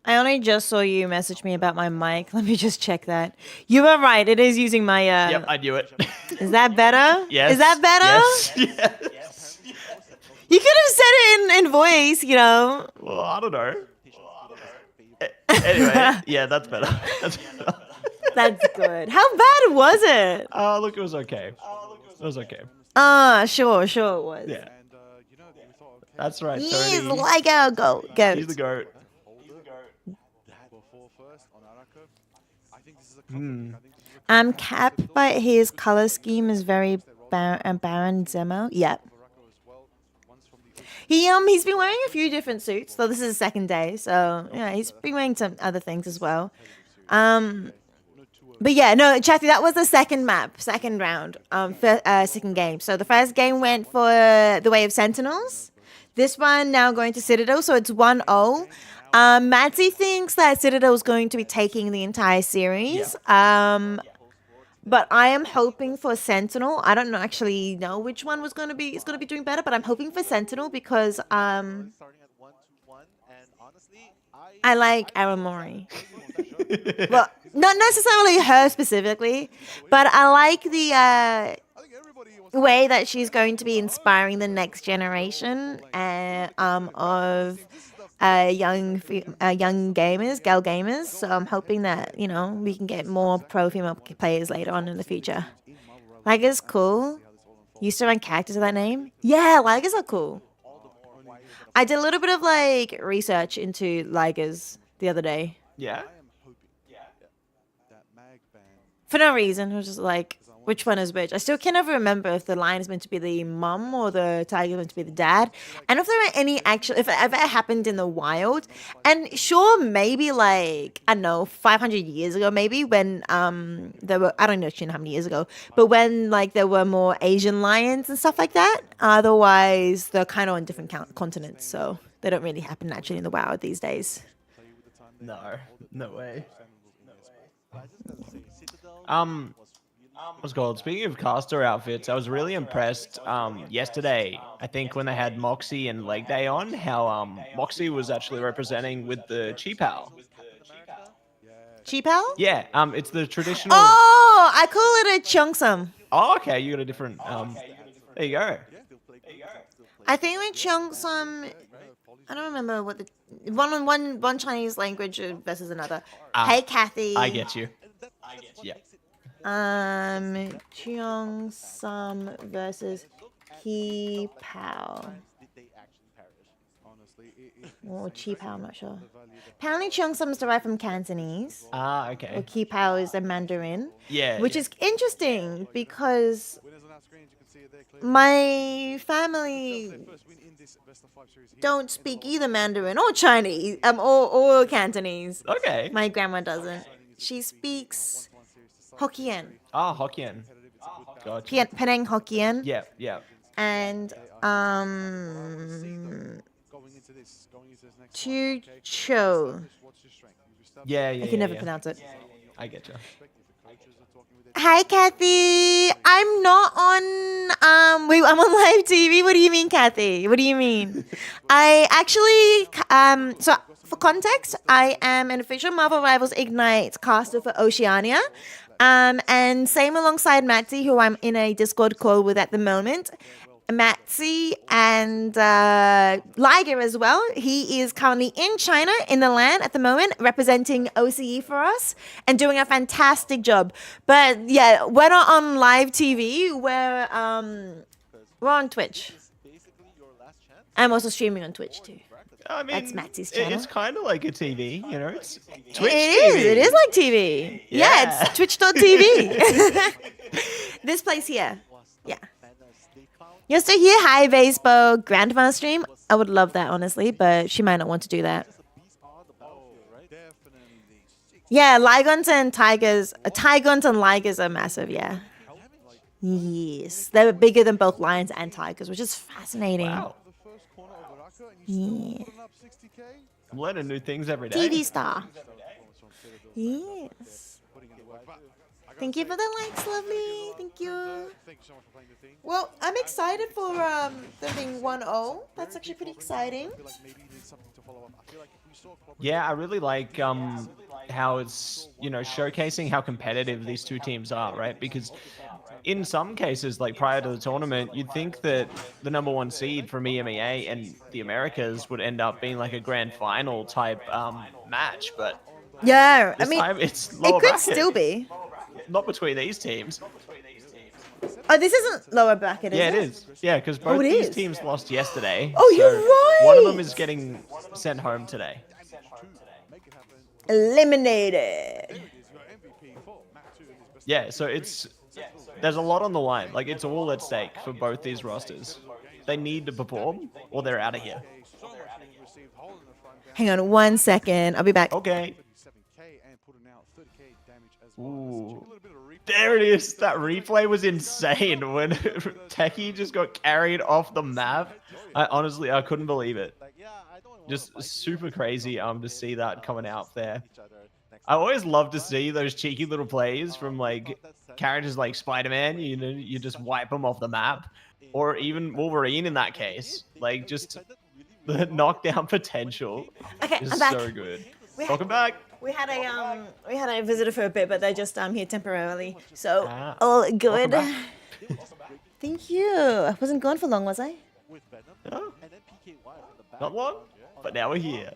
I only just saw you message me about my mic. Let me just check that. You were right. It is using my. Yep, I knew it. Is that better? Yes. Is that better? Yes. You could have said it in voice, you know. Well, I don't know. Anyway, yeah, that's better. That's better. That's good. How bad was it? Look, it was okay. It was okay. Sure it was. Yeah, and you know, we thought, okay, that's right, He's Tony. like a goat. He's the goat. that will fall first on Arako. I think this is a comfort. I think this is a Cap, but his color scheme is very Baron Zemo. Yep. Arako as well. One's from the He's been wearing a few different suits. So this is the second day. So yeah, he's been wearing some other things as well. But yeah, no, Chatty, that was the second map, second round, second game. So the first game went for the Way of Sentinels. This one now going to Citadel, so it's 1-0. Matsy thinks that Citadel is going to be taking the entire series. But I am hoping for Sentinel. I don't actually know which one is going to be doing better, but I'm hoping for Sentinel because starting at 1-1, and honestly, I like Aramori. Well, not necessarily her specifically, but I like the I think everybody wants way that she's going to be inspiring the next generation of young gamers, gal gamers. So I'm hoping that we can get more pro female players later on in the future. Ligers cool. Used to run characters with that name. Yeah, Ligers are cool. I did a little bit of research into Ligers the other day. Yeah. that mag ban. For no reason. It was just like, which one is which? I still can never remember if the lion is meant to be the mum or the tiger is meant to be the dad. And if there are any if it ever happened in the wild. And sure, maybe I don't know, 500 years ago, maybe when there were, I don't know how many years ago, but when there were more Asian lions and stuff like that. Otherwise, they're kind of on different continents. So they don't really happen naturally in the wild these days. No way. But I just gotta say, Citadel What's it called? Speaking of caster outfits, I was really impressed yesterday, I think when they had Moxie and Leg Day on, how Moxie was actually representing with the Chi-Pao. Chi-Pao? Yeah, it's the traditional... Oh, I call it a Cheongsam. Oh, okay, you got a different... there you go. I think with Cheongsam, I don't remember what the one Chinese language versus another. Hey, Kathy. I get you. Yeah. Cheongsam versus Chi-Pao. did they actually perish? Honestly, Or Chi-Pao, I'm not sure. Apparently Cheongsam is derived from Cantonese. Ah, Or okay. Chi-Pao is a Mandarin. Yeah. Which is interesting because winners on our screens, you can see it there clearly. my family Their first win in this best of 5 series here. don't speak either Mandarin or Chinese, or Cantonese. Okay. My grandma doesn't. She speaks Hokkien, Ah, Hokkien. Gotcha. Penang Hokkien, Yeah, yeah. and Going into this next Chucho. what's your strength? You start Yeah, yeah, I can never yeah. pronounce it. I get you. perspective. The coaches are talking with their Hi, Kathy. I'm not on. Wait, I'm on live TV. What do you mean, Kathy? What do you mean? I actually. So for context, I am an official Marvel Rivals Ignite caster for Oceania. And same alongside Matsy, who I'm in a Discord call with at the moment. Matsy and Liger as well. He is currently in China, in the LAN at the moment, representing OCE for us and doing a fantastic job. But yeah, we're not on live TV. We're on Twitch. basically your last chance. I'm also streaming on Twitch too. I mean, That's Matsy's It's channel. kind of like a TV, you know? It's Twitch It TV. is. It is like TV. Yeah, Yeah. it's twitch.tv. This place here. Yeah. You're still here. Hi, Baseball. Grandma stream. I would love that, honestly, but she might not want to do that. Definitely. Yeah, Ligons and Tigers. Tigons and Ligers are massive, yeah. Yes. They're bigger than both lions and tigers, which is fascinating. Wow. The first corner of Arako Yeah. I'm learning new things every day. TV star. Yes. Thank you for the likes, lovely. Thank you. Well, I'm excited for them being 1-0. That's actually pretty exciting. Yeah, I really like how it's, you know, showcasing how competitive these two teams are, right? Because in some cases, like prior to the tournament, you'd think that the #1 seed from EMEA and the Americas would end up being like a grand final type match, but Yeah, I this mean, time it's lower it could bracket. still be. Not between these teams. Oh, this isn't lower bracket, is Yeah, it? it is. Yeah, because both it these is? teams lost yesterday. Oh, so you're right. One of them is getting sent home today. Eliminated. Yeah, so there's a lot on the line. Like, it's all at stake for both these rosters. They need to perform or they're out of here. Hang on 1 second. I'll be back. Okay. Ooh. There it is. That replay was insane when Techie just got carried off the map. I couldn't believe it. Just super crazy to see that coming out there. I always love to see those cheeky little plays from like characters like Spider-Man. You know, you just wipe them off the map, or even Wolverine in that case. Like just the knockdown potential Okay, is I'm back. so good. We had- Welcome back. We had a visitor for a bit, but they're just here temporarily. So Ah, all good. back. Thank you. I wasn't gone for long, was I? Oh, not long, but now we're here.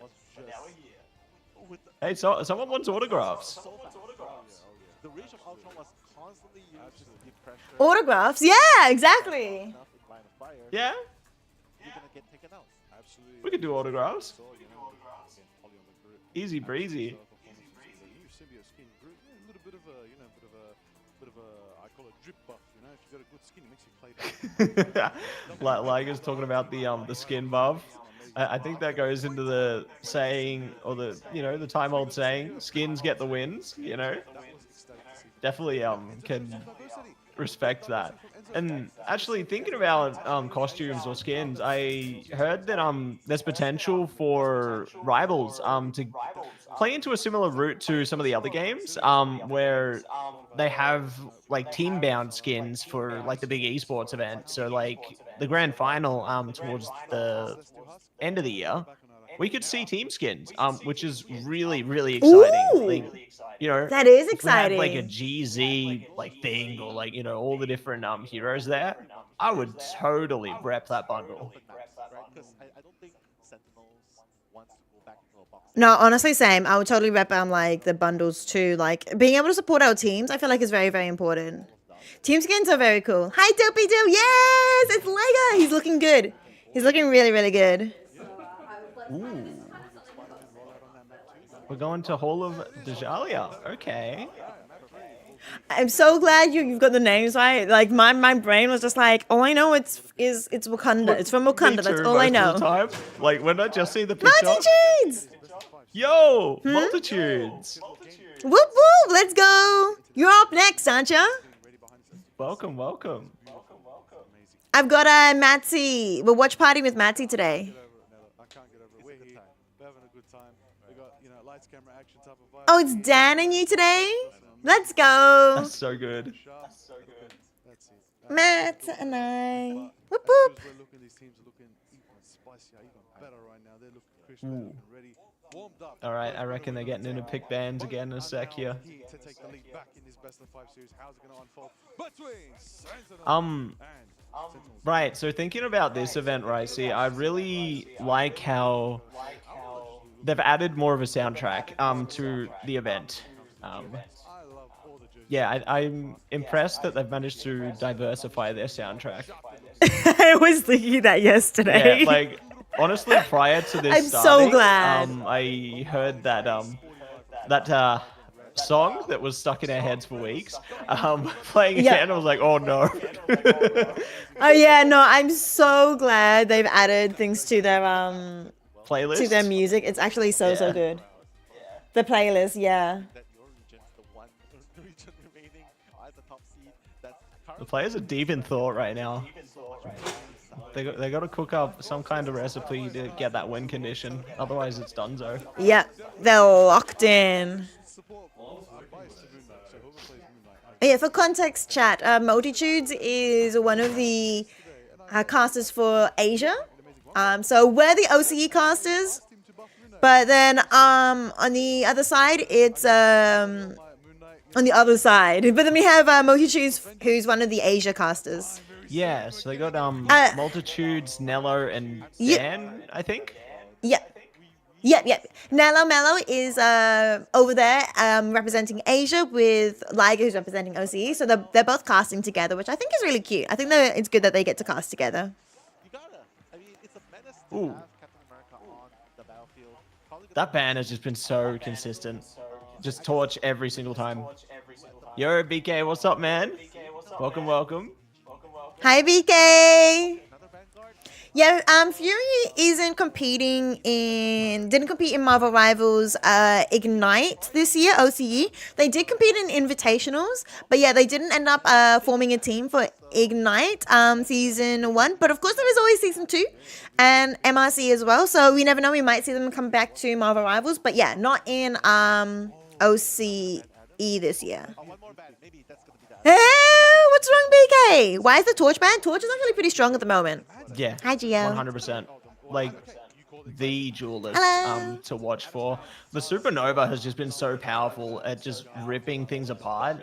Hey, so someone wants autographs. Autographs? Yeah, exactly. Yeah, we could do autographs. Easy breezy. Liger's talking about the skin buff. I think that goes into the saying, or the the time old saying, skins get the wins. You know, definitely can respect that. And actually thinking about costumes or skins, I heard that there's potential for Rivals to play into a similar route to some of the other games, where they have like team bound skins for like the big esports event. So like the grand final towards the end of the year, we could see team skins, which is really, really exciting. Ooh. Like, you know, That is if we had, exciting. like a GZ like thing, or like all the different heroes there, I would totally rep that bundle. No, honestly, same. I would totally rep like the bundles too. Like being able to support our teams, I feel like is very, very important. Team skins are very cool. Hi, Dopey Doo. Yes, it's Liger. He's looking good. He's looking really, really good. Ooh. We're going to Hall of Dajalia. Okay. I'm so glad you've got the names right. Like my brain was just like, all I know it's Wakanda. It's from Wakanda. Me That's too, all I most know. of the time. Like when I just see the picture. Multitudes. Yo, multitudes. Whoop whoop. Let's go. You're up next, aren't you? Welcome, welcome. I've got a Matsy. We're watch party with Matsy today. Oh, it's Dan and you today? Let's go. That's so good. Matt and I. Whoop whoop. Ooh. All right, I reckon they're getting into pick bands again in a sec here. Right, so thinking about this event, right, see, I really like how they've added more of a soundtrack to the event. Yeah, I'm impressed that they've managed to diversify their soundtrack. I was thinking that yesterday. Yeah, like, honestly, prior to this I'm so starting, glad. I heard that that song that was stuck in our heads for weeks, playing Yeah. again. I was like, oh no. Oh yeah, no, I'm so glad they've added things to their Playlist. music. It's actually so Yeah. good. The playlist, yeah. The players are deep in thought right now. They got to cook up some kind of recipe to get that win condition. Otherwise, it's donezo. Yep, they're locked in. Yeah, for context, chat, Multitudes is one of the casters for Asia. So we're the OCE casters, but then on the other side, it's on the other side. But then we have Multitudes, who's one of the Asia casters. Yeah, so they got Multitudes, Nello, and Yeah. Dan, I think. Yep. Nello Mello is over there representing Asia with Liger, who's representing OCE. So they're both casting together, which I think is really cute. I think that it's good that they get to cast together. Ooh. That ban has just been so consistent. Just torch every single time. Yo, BK, what's up, man? Welcome. Hi, BK. Yeah, Fury didn't compete in Marvel Rivals Ignite this year, OCE. They did compete in Invitationals, but yeah, they didn't end up forming a team for Ignite Season 1. But of course, there is always Season 2 and MRC as well, so we never know, we might see them come back to Marvel Rivals, but yeah, not in OCE this year. Hey, what's wrong, BK? Why is the Torch banned? Torch is actually pretty strong at the moment. Yeah. Hi, Gio. 100%. Like, the duelist Hello. to watch for. The Supernova has just been so powerful at just ripping things apart.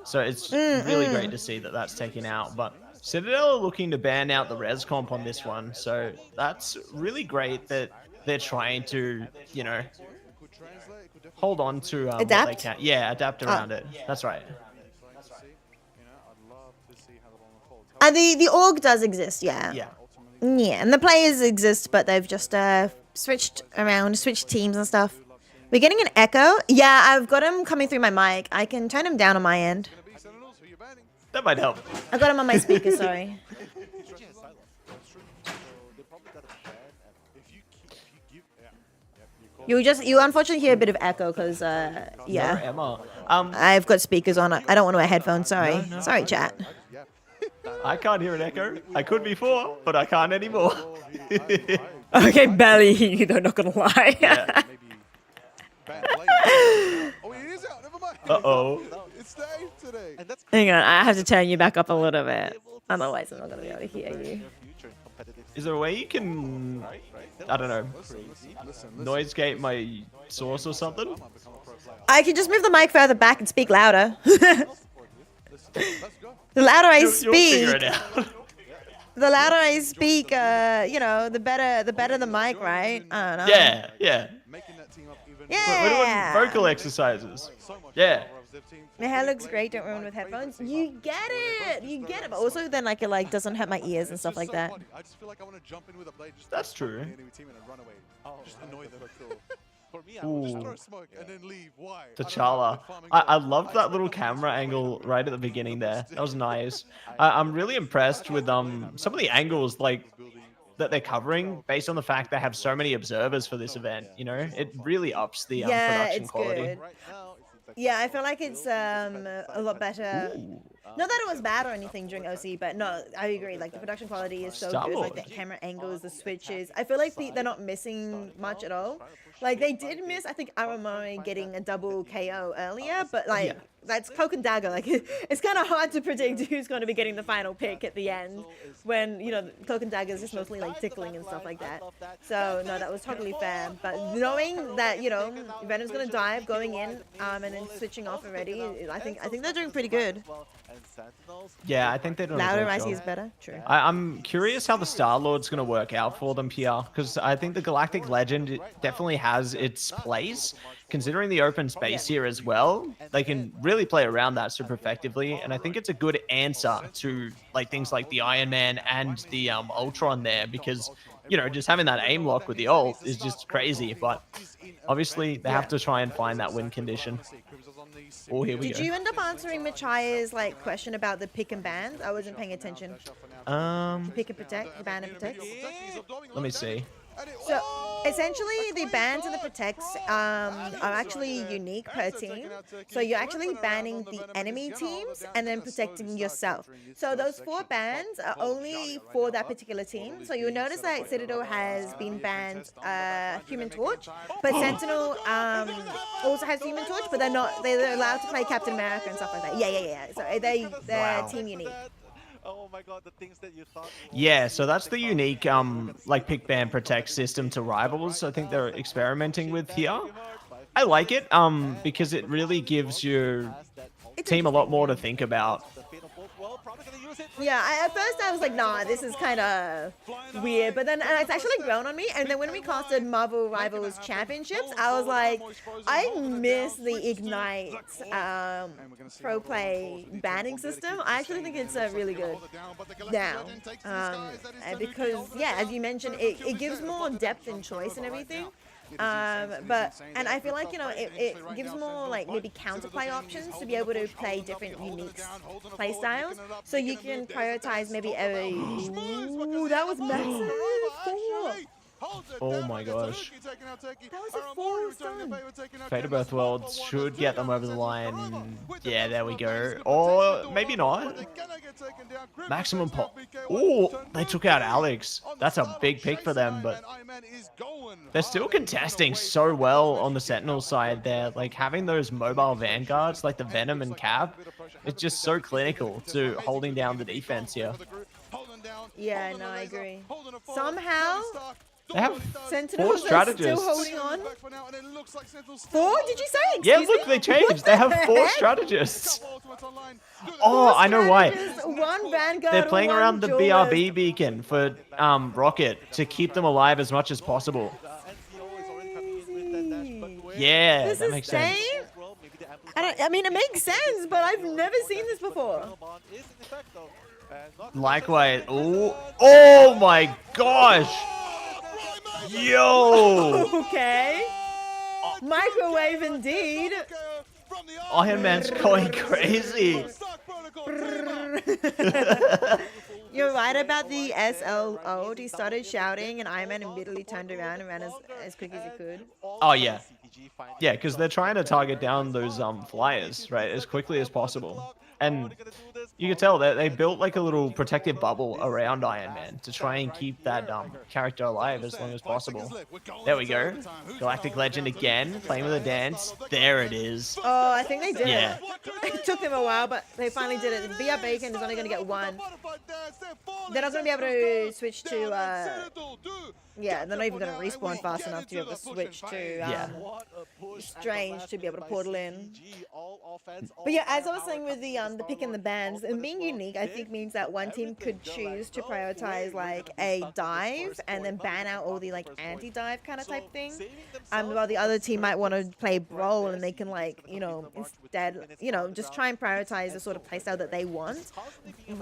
So it's really great to see that that's taken out. But Citadel are looking to ban out the res comp on this one. So that's really great that they're trying to, hold on to what they Adapt? can. Yeah, adapt around it. That's right. The org does exist, yeah. Yeah. Yeah, and the players exist, but they've just switched teams and stuff. We're getting an echo. Yeah, I've got him coming through my mic. I can turn him down on my end. That might help. I got him on my speaker, sorry. You unfortunately hear a bit of echo because No, yeah, Emma. I've got speakers on. I don't want to wear headphones. Sorry, sorry, chat. I can't hear an echo. I could before, but I can't anymore. Okay, barely. You know, not gonna lie. Yeah. Uh-oh. Hang on, I have to turn you back up a little bit. Otherwise, I'm not gonna be able to hear you. Is there a way you can, I don't know, noise gate my source or something? I can just move the mic further back and speak louder. The louder I You'll speak, figure it out. the louder I speak, the better the mic, right? I don't know. Yeah, yeah. We're Yeah. doing vocal exercises. Yeah. My hair looks great. Don't ruin with headphones. You get it. You get it. But also, then like it doesn't hurt my ears and stuff like that. I just feel like I want to jump in with a blade. Just That's true. the enemy team and then run away. Just annoy them. For me, I Ooh. just throw smoke and then leave. Why? T'Challa. I love that little camera angle right at the beginning there. That was nice. I'm really impressed with some of the angles that they're covering based on the fact they have so many observers for this event. It really ups the Yeah, production it's quality. good. Yeah, I feel like it's a lot better. Not that it was bad or anything during OC, but no, I agree. Like the production quality is so good. Like the camera angles, the switches. I feel like they're not missing much at all. Like they did miss, I think, Aramori getting a double KO earlier, but like that's cloak and dagger. Like it's kind of hard to predict who's going to be getting the final pick at the end when cloak and dagger is just mostly like tickling and stuff like that. So no, that was totally fair. But knowing that Venom's going to dive going in and then switching off already, I think they're doing pretty good. Yeah, I think they're doing a Louder great I job. see is better. True. I'm curious how the Star-Lord's going to work out for them, Pierre, because I think the Galactic Legend definitely has its place. Considering the open space here as well, they can really play around that super effectively, and I think it's a good answer to things like the Iron Man and the Ultron there, because just having that aim lock with the ult is just crazy. But obviously they have to try and find that win condition. Oh, here we Did go. you end up answering Machia's question about the pick and ban? I wasn't paying attention. Pick and protect, the ban and protect. Let me see. So Essentially, the bans and the protects are actually unique per team. So you're actually banning the enemy teams and then protecting yourself. So those 4 bans are only for that particular team. So you'll notice that Citadel has been banned Human Torch, but Sentinel also has Human Torch, but they're allowed to play Captain America and stuff like that. Yeah. So they're Wow. team unique. Oh my god, the things that you thought. Yeah, so that's the unique like pick ban protect system to rivals. I think they're experimenting with here. I like it because it really gives your team a lot more to think about. Yeah, at first I was like, nah, this is kind of weird. But then it's actually grown on me. And then when we casted Marvel Rivals Championships, I was like, I miss the Ignite pro play banning system. I actually think it's really good now. Because, yeah, as you mentioned, it gives more depth and choice and everything. And I feel like, you know, it gives more like maybe counterplay options to be able to play different unique play styles. So you can prioritize maybe a ooh, that was massive. 4. Oh my gosh. That was a 4 stun. Fate of Birth World should get them over the line. Yeah, there we go. Or maybe not. Maximum pop. Oh, they took out Alex. That's a big pick for them, but they're still contesting so well on the Sentinel side there. Like having those mobile vanguards like the Venom and Cap, it's just so clinical to holding down the defense here. Yeah, no, I agree. Somehow, They have Sentinels 4 are strategists. still holding on. 4? Did you say? Yeah, Excuse look, me? they changed. They have 4 heck? strategists. Oh, I know why. One Vanguard, They're playing one around the duelist. BRB beacon for Rocket to keep them alive as much as possible. Yeah, This that is makes sense. insane. I mean, it makes sense, but I've never seen this before. Likewise. Oh my gosh. Yo. Okay. Microwave indeed. Iron Man's going crazy. You're right about the SLO. He started shouting, and Iron Man immediately turned around and ran as quick as he could. Oh yeah. Yeah, because they're trying to target down those flyers, right, as quickly as possible. And you can tell that they built like a little protective bubble around Iron Man to try and keep that character alive as long as possible. There we go. Galactic Legend again, playing with a dance. There it is. Oh, I think they did Yeah. it. It took them a while, but they finally did it. VR Bacon is only going to get 1. They're not going to be able to switch to, yeah, they're not even going to respawn fast enough to be able to switch to Strange to be able to portal in. But yeah, as I was saying with the pick and the bans, and being unique, I think means that one team could choose to prioritize like a dive and then ban out all the like anti-dive kind of type thing. While the other team might want to play brawl and they can like, you know, instead, you know, just try and prioritize the sort of playstyle that they want.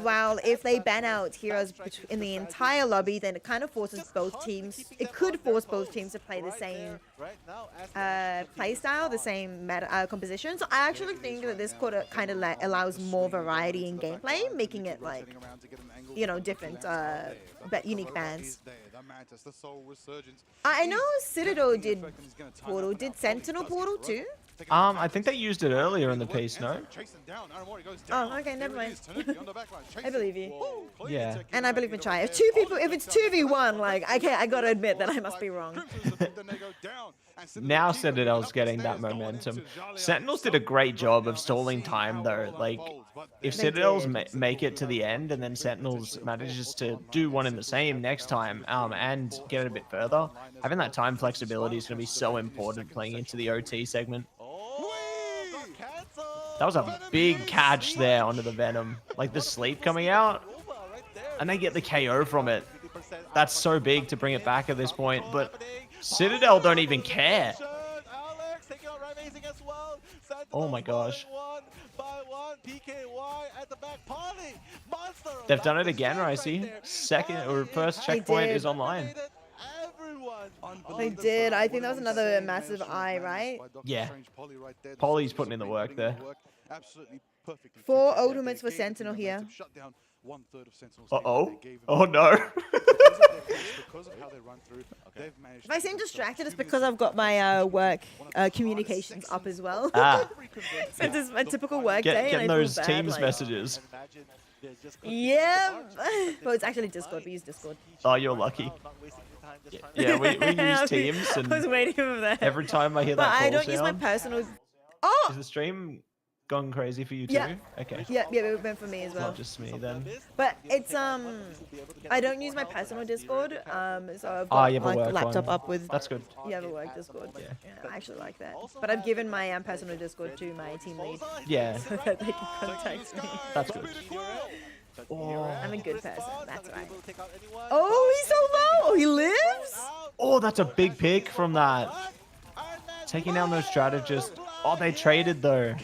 While if they ban out heroes in the entire lobby, then it kind of forces both teams. It could force both teams to play the same playstyle, the same meta composition. So I actually think that this quarter kind of allows more variety in gameplay, making it like, you know, different but unique bans. I know Citadel did Portal. Did Sentinel Portal too? I think they used it earlier in the piece, no? Oh, okay, never mind. I believe you. Yeah. And I believe in Chai. If 2 people, if it's 2v1, like, I gotta admit that I must be wrong. Now Citadel's getting that momentum. Sentinels did a great job of stalling time, though. Like, if Citadels make it to the end and then Sentinels manages to do one in the same next time and get it a bit further, having that time flexibility is going to be so important playing into the OT segment. That was a big catch there onto the Venom. Like the sleep coming out, and they get the KO from it. That's so big to bring it back at this point, but Citadel don't even care. Oh my gosh. They've done it again, Ricey. Second or first checkpoint is online. They did. I think that was another massive eye, right? Yeah. Polly's putting in the work there. 4 ultimates for Sentinel here. 1/3 of Sentinels. Uh-oh. Oh, no. Because of how they run through, they've managed If I to seem put themselves distracted, it's 2 because minutes I've got my ahead. work One of the communications hardest up as well. Ah, Since it's my typical work day, and I getting feel those bad, Teams like- messages. Yeah, but it's actually Discord. We use Discord. Oh, you're lucky. Yeah, we use Teams, I was and waiting for that. every time I hear But that call I don't use my sound, personal. Oh, is the stream gone crazy for you too? Yeah. Okay. yeah, it went for me as It's well. not just me then. But it's I don't use my personal Discord. So I've Ah, got you have a like work laptop one. up with. That's good. You have a work Discord. Yeah, I actually like that. But I've given my personal Discord to my team lead Yeah, so that they can contact me. that's good. I'm a good person. That's right. Oh, he's so low. He lives. Oh, that's a big pick from that. Taking down those strategists. Oh, they traded though.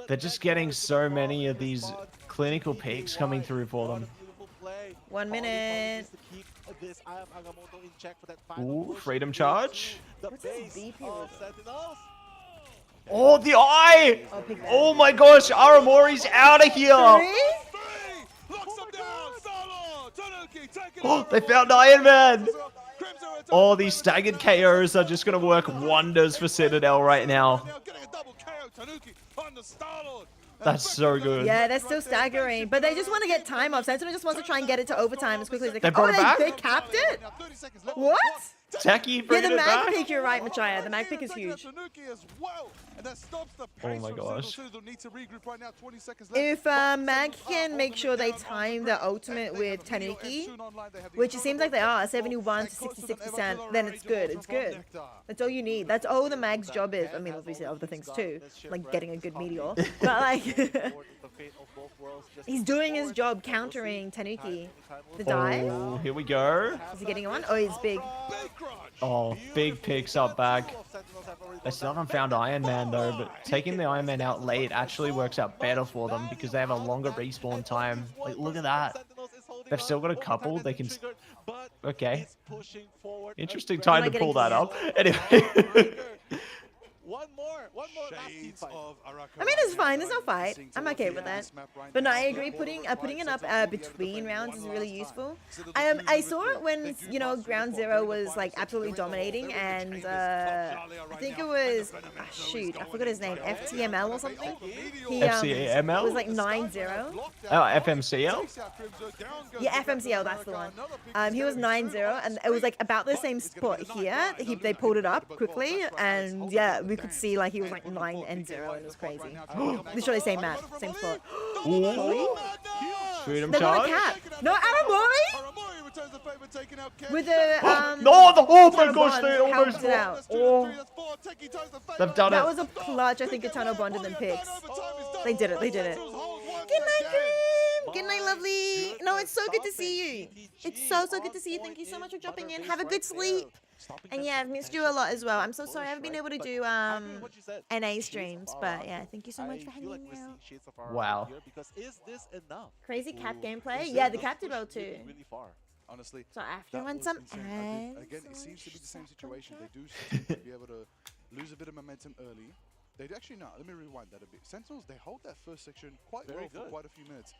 They're just getting so many of these clinical picks coming through for them. 1 minute. Ooh, freedom charge. What's his BP with it? Oh, the eye! Oh, pick that. Oh my gosh, Aramori's out of here! Oh, they found Iron Man! Oh, these staggered KOs are just gonna work wonders for Citadel right now. That's so good. Yeah, they're still staggering, but they just want to get time off. Sentinel just wants to try and get it to overtime as quickly as they can. brought it back? They capped it? What? Techie Yeah, bringing the it mag back? pick, you're right, Machaya. The mag pick is huge. Oh my gosh. If Mag can make sure they time the ultimate with Tanuki, which it seems like they are, 71 to 66%, then it's good. It's good. That's all you need. That's all the Mag's job is. I mean, obviously other things too, like getting a good meteor. But like, he's doing his job countering Tanuki. The dive. Oh, here we go. Is he getting one? Oh, he's big. Oh, big picks up back. They still haven't found Iron Man though, but taking the Iron Man out late actually works out better for them because they have a longer respawn time. Like, look at that. They've still got a couple. They can. Okay. Interesting time to pull that up. Anyway. One more Shades of I mean, it's fine. There's no fight. I'm okay with that. But no, I agree. Putting it up between rounds is really useful. I saw it when Ground Zero was like absolutely dominating, and I think it was shoot, I forgot his name, FTML or something. He FCML? was like 9-0. Oh, FMCL? Yeah, FMCL, that's the one. He was 9-0, and it was like about the same spot here. They pulled it up quickly, and yeah, we could see like he was like 9-0, and it was crazy. Literally same map, same spot. Ooh. Freedom They're gonna charge? cap. No, Aramori! With the Oh my Eternal gosh, they Bond almost helped it out. Oh, they've done That it. was a clutch, I think, Eternal Bond and then picks. They did it. Good night, Grim. Good night, lovely. No, it's so good to see you. It's so good to see you. Thank you so much for dropping in. Have a good sleep. And yeah, I've missed you a lot as well. I'm so sorry I haven't been able to do NA streams, but yeah, thank you so much for hanging out. Wow. Crazy cap gameplay. Yeah, the cap did well too. Honestly, So after you want some again, ads, it seems to be the same situation. They do seem to be able to lose a bit of momentum early. They actually not. Let me rewind that a bit. Sentinels, they hold that first section quite well for quite a few minutes.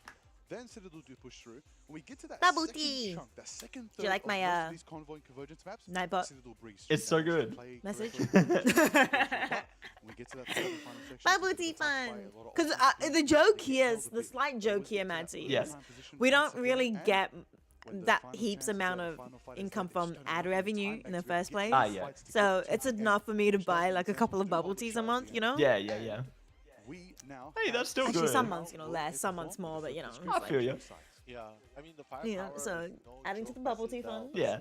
Then Citadel do push through. When we get to that Bubble second tea. chunk, that second Do you like third my, of most of these convoy and convergence maps, Nightbot Citadel breeze It's through so them, good. play message? correctly. When we get to that third and final section, Bubble Citadel tea gets outplayed fun. a lot of Because offensive the joke here, Citadel the big. slight joke here, Madsy, Yes. is we don't really get that heaps amount of income from ad revenue in the first place. Ah, yeah. So it's enough for me to buy like a couple of bubble teas a month, you know? Yeah, yeah, yeah. We now Hey, that's still Actually, good. some months, less, some months more, but it's I feel you. Yeah, I mean the so adding to the bubble tea fund. Yeah.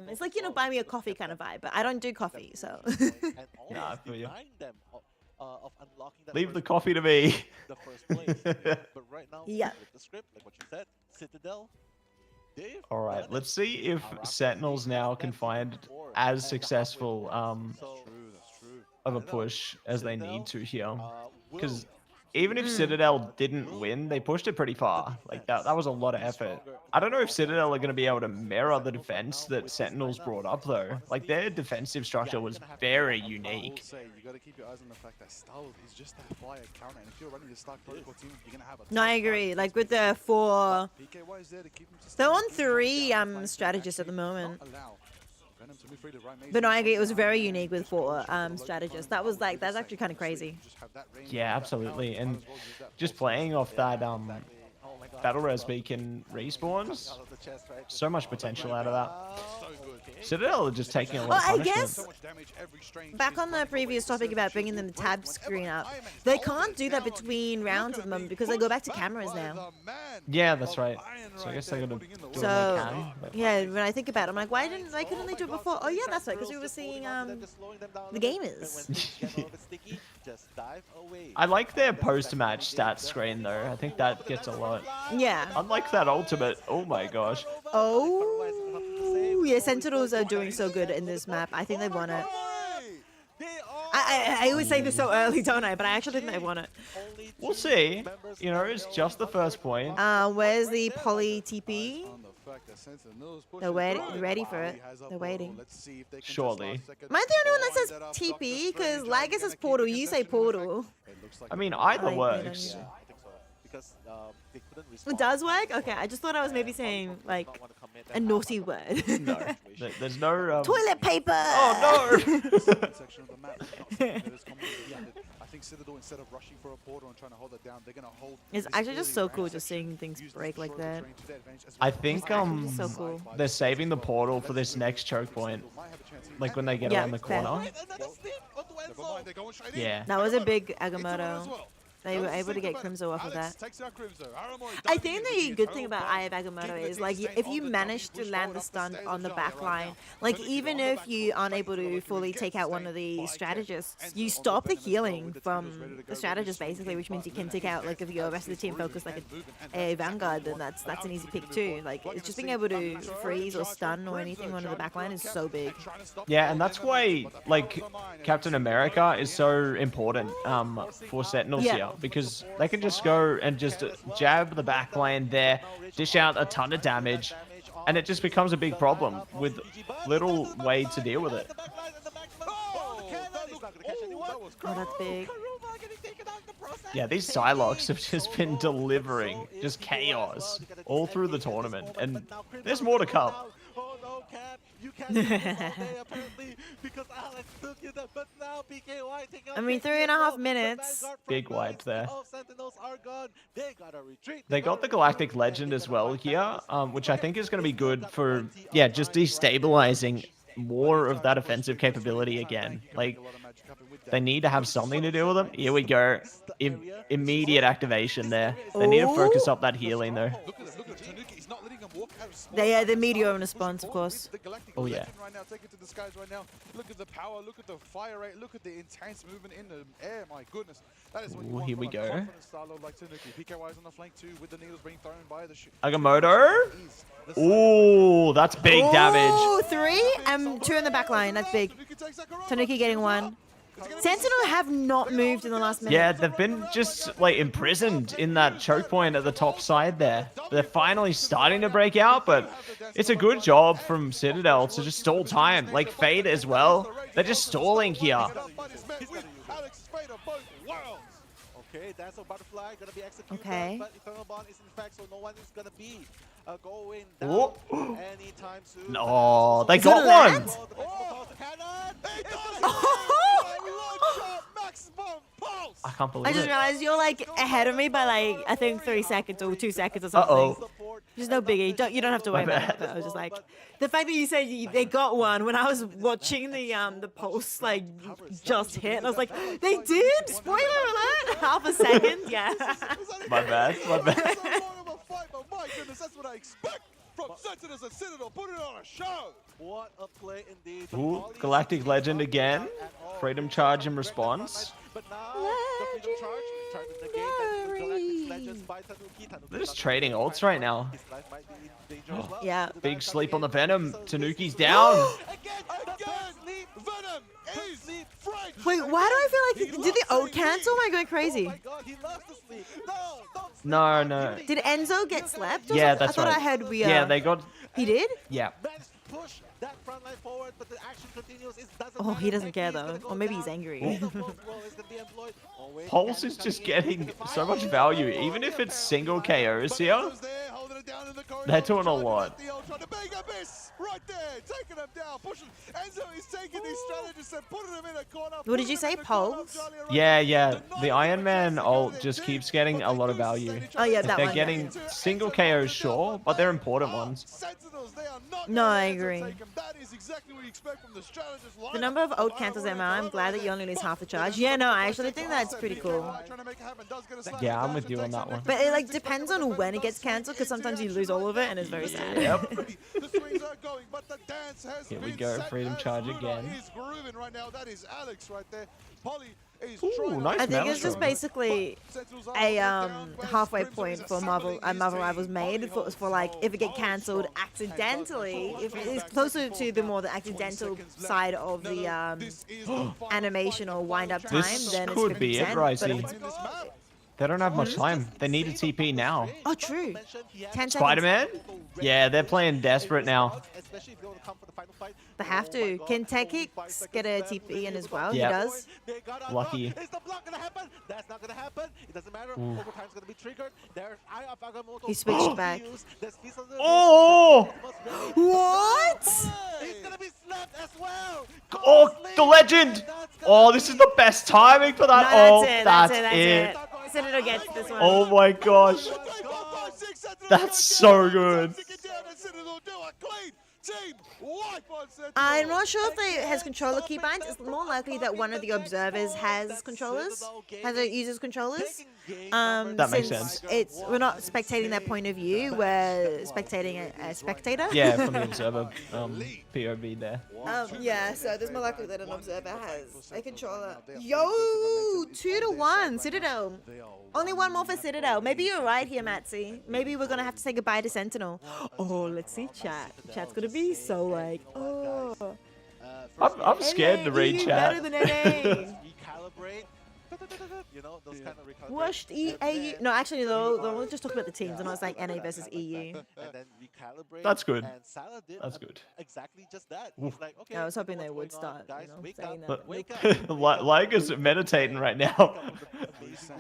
It's like, buy me a coffee kind of vibe, but I don't do coffee, so. Nah, I feel you. Of unlocking that Leave first the coffee to me. the first place. But right now, Yeah. with the script, like what you said, Citadel, Dave. All right, let's see if Sentinels now can find as successful So, that's true. of a push as they need to here. Because even if Citadel didn't win, they pushed it pretty far. Like that was a lot of effort. I don't know if Citadel are going to be able to mirror the defense that Sentinels brought up though. Like their defensive structure was very unique. You got to keep your eyes on the fact that Starlord is just that fire counter, and if you're running the Stark Protocol team, you're gonna have a. No, I agree. Like with the 4, PKY is there to keep him to they're on stay. 3 strategists at the moment. Allow Venom to move free to right maze. But no, I agree. It was very unique with 4 strategists. That was like that's actually kind of crazy. Yeah, absolutely. And just playing off that Battle Res Beacon respawns, so much potential out of that. Citadel are just taking a lot Well, of I punishment. guess back on the previous topic about bringing the tab screen up, they can't do that between rounds at the moment because they go back to cameras now. Yeah, that's right. So I guess they're gonna do what they So can. But yeah, when I think about it, I'm like, why couldn't they do it before? Oh yeah, that's right, because we were seeing the gamers. I like their post-match stats screen though. I think that gets a lot. Yeah. Unlike that ultimate, oh my gosh. Oh yeah, Sentinels are doing so good in this map. I think they won it. I always say this so early, don't I? But I actually think they won it. We'll see. You know, it's just the first point. Where's the poly TP? They're ready for it. They're waiting. Surely. Am I the only one that says TP? Because Lager says portal, you say portal. I mean, either Like, they don't works. use it. Because they couldn't It respond. does work? Okay, I just thought I was maybe saying, like, a naughty word. No, there's no. Toilet paper! Oh no! Section of the map. I think Citadel, instead of rushing for a portal and trying to hold it down, they're gonna hold. It's this actually just early so range cool just section, seeing things use the break like shorter that. terrain to their advantage, as I well. think actually so cool. they're saving the portal for this next choke point. Like when they get Yeah, around the fair. corner. Never mind, they're going straight in. Yeah. That was a big It's on as Agamotto. well. They were Don't able to think get about it. Crimzo off of Alex that. takes out Crimzo. Aramori I diving think in the with good the thing about eternal Eye of bomb. Agamotto Keeping is the like team if safe you on the manage top, to push land forward the up stun stairs on of the Jarl back right line, now. like Tanuki even on the if back you foot, aren't fighting able for the to life of fully him, take gets out one of stayed the by strategists, Ken. you Enter stop on the Venom as well, healing with the from Tina's ready to go the with strategist his basically, which means you can Luna take and out like if your rest of the team focus like a Vanguard, then that's an easy pick too. Like it's just being able to freeze or stun or anything on the back line is so big. Yeah, and that's why like Captain America is so important for Sentinels Yeah. here because they can just go and just jab the back lane there, dish out a ton of damage, and it just becomes a big problem with little way to deal with it. Oh, that's big. Yeah, these Psylocks have just been delivering just chaos all through the tournament, and there's more to come. Oh no, Cap, you can't do this all day apparently because Alex took you there, but now PKY taking out I mean, 3.5 Vicky as well. The minutes. Vanguard Big from wipe there. All Sentinels are gone. They gotta retreat. They got the Galactic Legend as well here, which I think is going to be good for, yeah, just destabilizing more of that offensive capability again. Like, they need to have something to do with them. Here we go. Immediate activation there. They need to focus up that healing though. Look at Tanuki. He's not letting him walk out of spawn. They are the meteor response, of course. The Galactic Oh, yeah. Legend right now, take it to the skies right now. Look at the power, look at the fire rate, look at the intense movement in the air. My goodness. That is what you Ooh, want here from we a go. confident Starlord like Tanuki. PKY is on the flank too, with the needles being thrown by the Agamotto? Ooh, that's big damage. Ooh, 3 2 in the back line. That's big. Tanuki getting 1. Sentinel have not moved in the last minute. Yeah, they've been just like imprisoned in that choke point at the top side there. They're finally starting to break out, but it's a good job from Citadel to just stall time. Like Fade as well. They're just stalling here. Okay, that's a butterfly gonna be executed. Okay. But Eternal Bond is in fact, so no one is gonna be going Oh. down anytime soon. No, they Is got it one. land? Oh, the maximum pulse, the cannon! I can't I believe just it. realized you're like ahead of me by like I think 3 seconds or 2 seconds or something. Uh-oh. There's no biggie. You don't have to worry My about bad. it. But I was just like the fact that you said they got one when I was watching the pulse like just hit. And I was like, they did. Spoiler alert! Half a second. Yeah. My bad, my bad. My goodness, that's what I expect from Sentinels and Citadel. Put it on a show. What a play indeed. Ooh, Galactic Legend again. Freedom Charge in response. But now, the Freedom Charge trying to negate that Galactic Legends by Tanuki. They're just trading ults right now. His life might be in danger as well. Yeah. Big sleep on the Venom. Tanuki's down. Again, Venom is fried. Wait, why do I feel like did the ult cancel? Am I going Oh crazy? my god, he loves to sleep. No, don't sleep. No, no. Did Enzo get slept? Or Yeah, something? that's I thought right. I heard we. Yeah, they got. He did? Yeah. Managed to push that front line forward, but the action continues. It doesn't Oh, matter. he doesn't care Technique is though, gonna or go maybe he's down. angry. The fourth roll is gonna be employed. Oh, wait, Pulse Cannon is just coming in. getting so much value, even if it's single KOs here. They're doing a lot. The big abyss right there, taking him down, pushing. Enzo is taking these strategists and putting them in a corner. What did you say, Pulse? Yeah. The Iron Man ult just keeps getting a lot of value. Oh yeah, If that they're one. getting single KOs, sure, but they're important ones. Sentinels, they are not No, gonna I let Enzo agree. take 'em. That is exactly what you expect from the strategist. The number of ult cancels, Emma. I'm glad that you only lose half the charge. Yeah, no, I actually think that's pretty cool. Yeah, I'm with you on that one. But it like depends on when it gets cancelled, because sometimes you lose all of it, and it's very sad. Yep. The swings are going, but the dance has Here we been go, set Freedom as Charge Luna again. is grooving right now. That is Alex right there. Polly is Ooh, trying to nice I think it's just Maelstrom. basically Sentinels are a holding down, but halfway Crimson point is for assembling Marvel his Rivals team. made Polly for like holds if it get strong, cancelled strong. accidentally, if it is closer to the more the accidental side of the This is the final animation fight or of wind up Polly. time, This then it's could be it, 50%. Ricey. But if it's, In this map. They don't have much time. They need a TP now. oh, true. 10 seconds. Spider-Man? Yeah, they're playing desperate now. Especially if you want to come for the final fight. They have Oh to. my God, Can only Tekix 5 seconds get a left. TP in as well? Yeah. He does. They got a Lucky. block. Is the block gonna happen? That's not gonna happen. It doesn't matter. Overtime's gonna be triggered. There's Eye of Agamotto. He switched back. There's piece of the Oh! What? He's gonna be slapped as well. Oh, the legend! Oh, this is the best timing for that. No, Oh, that's it. Citadel gets this one. Oh my gosh. That's so good. I'm not sure if they has controller keybinds. It's more likely that one of the observers has controllers, uses controllers. That makes Since sense. It's we're not spectating their point of view. We're spectating a spectator. Yeah, from the observer POV there. Yeah. So there's more likely that an observer has a controller. Yo, 2-1 Citadel. Only one more for Citadel. Maybe you're right here, Matsy. Maybe we're gonna have to say goodbye to Sentinel. Oh, let's see chat. Chat's gonna be so like, oh. I'm scared to read EU chat. better than NA. Recalibrate. You know, those kind of recalibrate. Washed EAU. No, actually, they'll just talk about the teams, and I was like NA versus EU. And then recalibrate. That's good. And Salah did That's good. exactly just that. He's like, okay, I was hoping what's they would going on? start, Guys, wake saying up, that. wake up. Liger's meditating right now.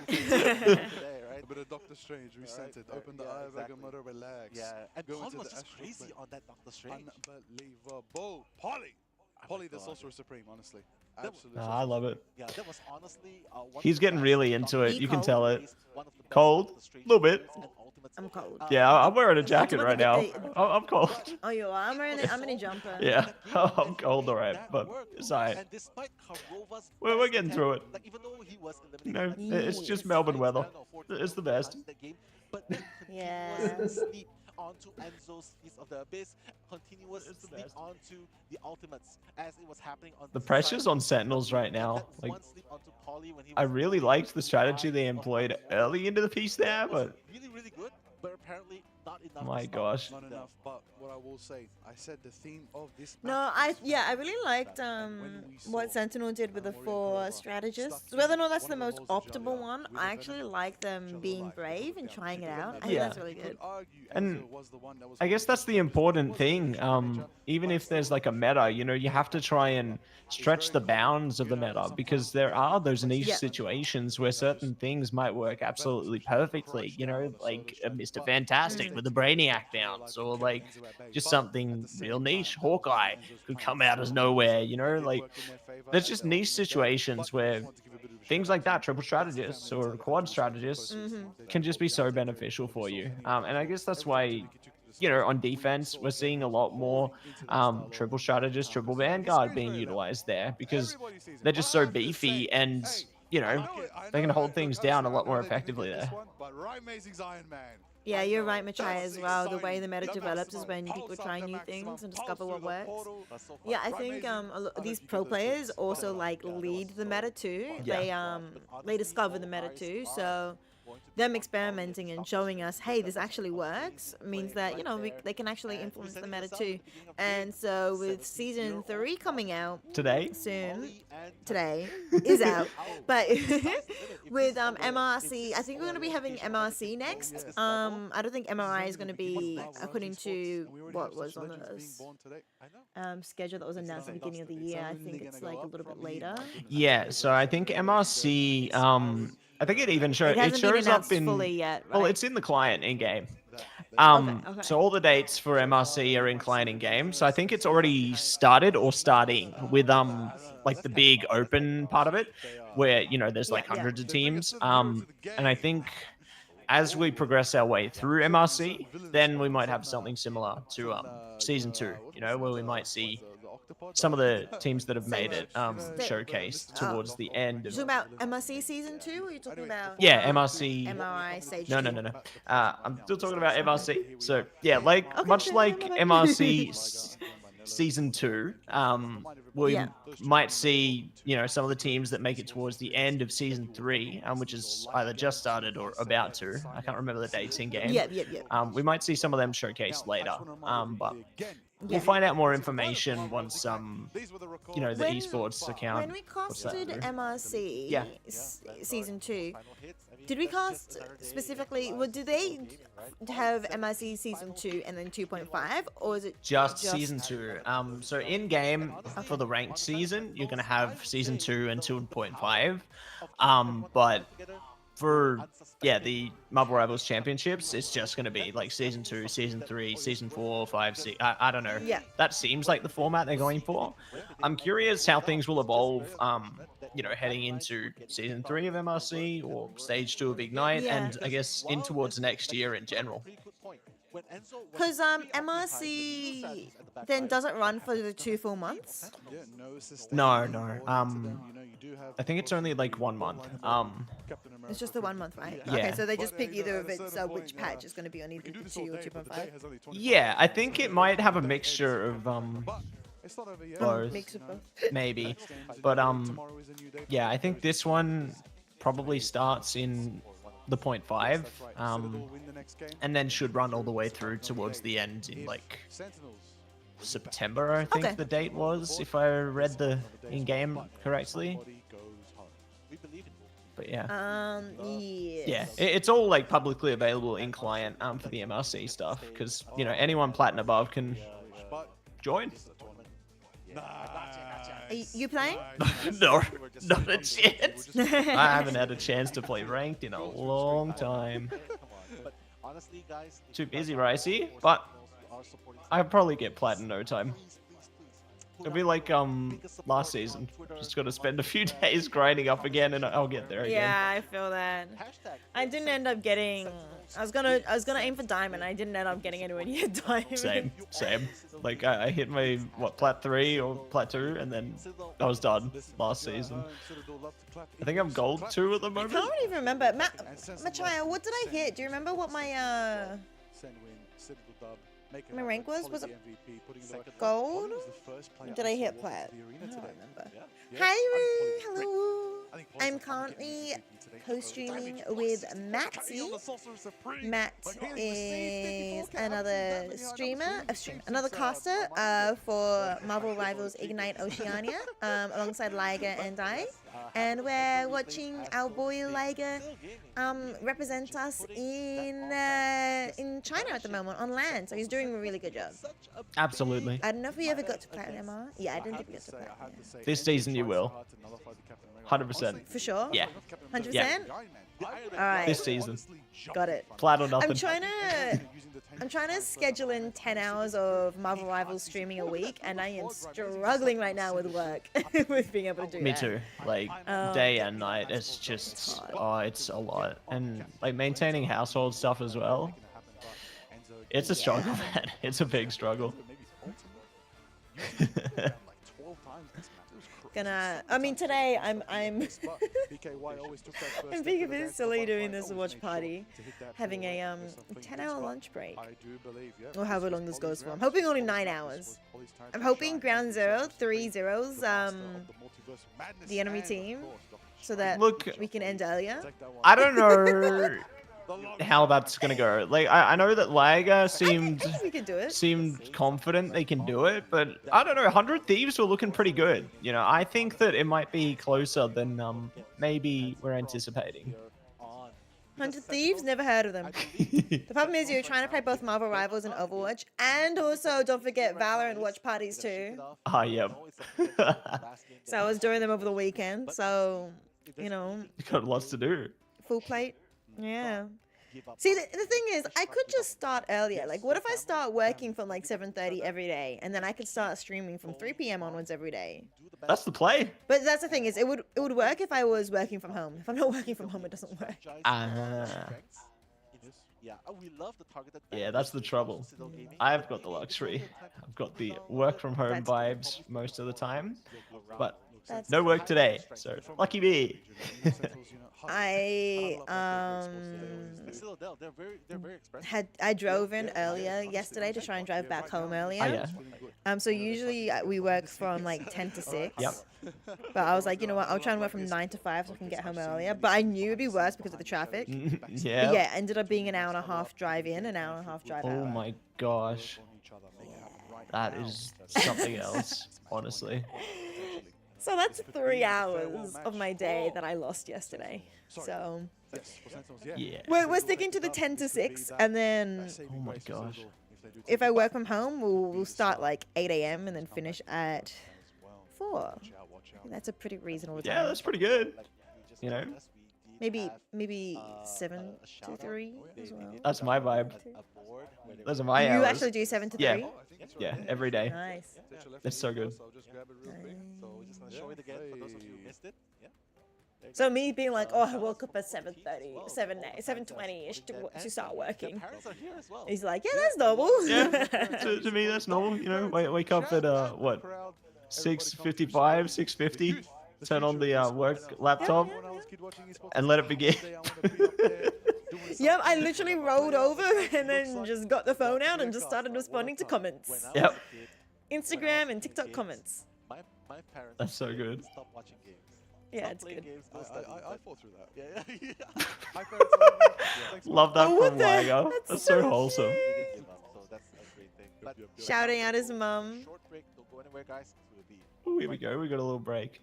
A bit of Doctor Strange, reset it, open the eye of Agamotto, relax. Yeah, and Go Polly into was the just astral crazy plane. on that Doctor Strange. Unbelievable. Polly, the Sorcerer Supreme, honestly. Absolutely. I love it. Yeah, that was honestly one He's of the getting best really into it. Be You can cold. tell it. one of the best Cold? Doctor Strange Little bit. and Ultimates. I'm cold. Yeah, I'm wearing a jacket right now. I'm cold. Oh, you are? I'm in a jumper. Yeah, I'm cold, alright, That but worked. it's alright. And despite Karova's We're best getting through it. attempt, like even though he was You know, eliminated, it's Yes. just Melbourne weather. It's the best. But then Yeah. continuous sleep onto Enzo's Feast of the Abyss, continuous It's the sleep best. onto the Ultimates as it was happening on The this pressure's side. on Sentinels right now. That Like, one sleep onto Polly when he I was really liked the strategy they employed early into the piece there, That was but really, really good, but apparently not enough. my to stop gosh. Not them. enough, but what I will say, I said the theme of this No, map I is really liked what Sentinel did with the Mori and 4 Kurova strategists. stuck to Whether or not that's one the of the most holes of optimal Jaliyah one, with I the actually Venom, like them Jaliyah being like, brave and down. trying it You could out. I argue- think Yeah. that's really you could good. argue And Enzo was the one that was I guess that's the important thing. Even if there's like a meta, you know, you have to try and stretch the bounds of the meta because there are those niche Yeah. situations where certain things might work absolutely perfectly. You know, like a Mr. Fantastic with the Brainiac bounce, or like just something real niche. Hawkeye could come out as nowhere. You know, like there's just niche situations where things like that, triple strategists or quad strategists, can just be so beneficial for you. And I guess that's why, you know, on defense, we're seeing a lot more triple strategist, triple vanguard being utilized there because they're just so beefy and, you know, they can hold things down a lot more effectively there. But Ryan Mazing's Iron Man. Yeah, you're right, Machai, as well. The way the meta develops is when people try new things and discover what works. Yeah, I think these pro players also like lead the meta too. Yeah. They discover the meta too. So them experimenting and showing us, hey, this actually works, means that, you know, they can actually influence the meta too. And so with season 3 coming out Today? soon, today is out, but with MRC, I think we're going to be having MRC next. I don't think MRI is going to be according to what was on the schedule that was announced at the beginning of the year. I think it's like a little bit later. Yeah, so I think MRC, I think it even shows, It hasn't been shows up announced in, fully yet, well, right? it's in the client in-game. Okay. So all the dates for MRC are in client in-game. So I think it's already started or starting with, like the big open part of it, where, you know, there's like hundreds of teams. And I think as we progress our way through MRC, then we might have something similar to season 2, you know, where we might see some of the teams that have made it showcased towards the end You of, talking about MRC season 2, or are you talking about yeah, MRC. MRI stage No, 2? no. I'm still talking about MRC. So yeah, like Okay, much okay, like my bad. MRC season 2, we Yeah. might see, you know, some of the teams that make it towards the end of season 3, which is either just started or about to. I can't remember the dates in game. Yep. We might see some of them showcased later. But we'll Yeah. find out more information once you know, the When- esports account. When we what's that casted do? MRC Yeah. season 2, did we cast specifically? Well, do they have MRC season 2 and then 2.5, or is it Just season 2. So in game for the ranked season, you're gonna have season 2 and 2.5. But for the Marvel Rivals Championships, it's just gonna be like season 2, season 3, season 4, 5, 6. I don't know. Yeah. That seems like the format they're going for. I'm curious how things will evolve. You know, heading into season 3 of MRC or stage 2 of Ignite, Yeah. and I guess in towards next year in general. Because MRC then doesn't run for the 2 full months? No. I think it's only like 1 month. It's just the 1 month, right? Yeah. Okay, so they just pick either of it's which patch is going to be on either 2 or 2.5. Yeah, I think it might have a mixture of both, Mix of both. maybe. But yeah, I think this one probably starts in the 0.5, and then should run all the way through towards the end in like September, I think Okay. the date was, if I read the in-game correctly. But yeah. Yeah, it's all like publicly available in client for the MRC stuff, because, you know, anyone plat and above can join. Are you playing? No, not a chance. I haven't had a chance to play ranked in a long time. Too busy, Ricey, but I'll probably get plat in no time. It'll be like last season. Just got to spend a few days grinding up again, and I'll get there again. Yeah, I feel that. I didn't end up getting. I was gonna aim for diamond. I didn't end up getting anywhere near diamond. Same. Like I hit my plat 3 or plat 2, and then I was done last season. I think I'm gold 2 at the I moment. can't even remember. Machaya, what did I hit? Do you remember what my my rank was? Was it gold? Did I hit plat? I don't remember. Hi, hello. I'm currently co-streaming with Matty. Matt is another another caster for Marvel Rivals Ignite Oceania, alongside Liger and I. And we're watching our boy Liger represent us in China at the moment on land. So he's doing a really good job. Absolutely. I don't know if we ever got to platinum. Yeah, I didn't think we got to platinum. This season you will. 100%. For sure? Yeah. 100%? Yeah. Alright. This season. Got it. Plat or nothing. I'm trying to schedule in 10 hours of Marvel Rivals streaming a week, and I am struggling right now with work, with being able to do Me that. too. Like day and night. It's just it's a lot. And like maintaining household stuff as well. It's a struggle, man. It's a big struggle. I mean, today I'm I'm being a bit silly doing this watch party, having a 10-hour lunch break, or however long this goes for. I'm hoping only 9 hours. I'm hoping Ground Zero 3-0s the enemy team so that Look, we can end earlier. I don't know how that's gonna go. Like, I know that Liger I seemed think we can do it. seemed confident they can do it, but I don't know. 100 Thieves were looking pretty good. You know, I think that it might be closer than maybe we're anticipating. 100 Thieves, never heard of them. The problem is you're trying to play both Marvel Rivals and Overwatch, and also don't forget Valorant watch parties too. Ah, yep. So I was doing them over the weekend. So, you know, Got lots to do. full plate. Yeah. See, the thing is, I could just start earlier. Like, what if I start working from like 7:30 every day, and then I could start streaming from 3 p.m. onwards every day? That's the play. But that's the thing is, it would work if I was working from home. If I'm not working from home, it doesn't work. Yeah, we love the targeted. Yeah, that's the trouble. I've got the luxury. I've got the work from home That's vibes most of the time, but That's no work today. So lucky me. I They're very expressive. I drove in earlier yesterday to try and drive back home earlier. Oh, yeah. So usually we work from like 10 to 6. Yep. But I was like, you know what? I'll try and work from 9 to 5 so I can get home earlier. But I knew it'd be worse because of the traffic. But Yeah. yeah, ended up being an hour and a half drive in, an hour and a half drive Oh out. my gosh. That is something else, honestly. So that's 3 hours of my day that I lost yesterday. So Yeah. we're sticking to the 10 to 6, and then Oh my gosh. if I work from home, we'll start like 8 a.m. and then finish at 4. I think that's a pretty reasonable time. Yeah, that's pretty good. You know, Maybe 7 to 3 as well. that's my vibe. Those are my You hours. actually do 7 to 3? Yeah. Yeah, every day. Nice. That's so good. Show it again for those of you who missed it. Yeah. So me being like, oh, I woke up at 7:30, 7:20ish to start working. Parents are here as well. He's like, yeah, that's normal. Yeah, to me that's normal. You know, wake up at what, 6:55, 6:50. Turn on the work laptop and let it begin. Yep, I literally rolled over and then just got the phone out and just started responding to comments. Yep. Instagram and TikTok comments. My parents. That's so good. Stop watching games. Yeah, Stop it's playing good. games, go study. I fought through that. Yeah. My parents are like, Love that Oh, what from the- Liger. that's That's so so wholesome. He didn't give up, so that's a great thing. But Shouting out his mum. short break, don't go anywhere, guys. We'll be Oh, here we go. We got a little break.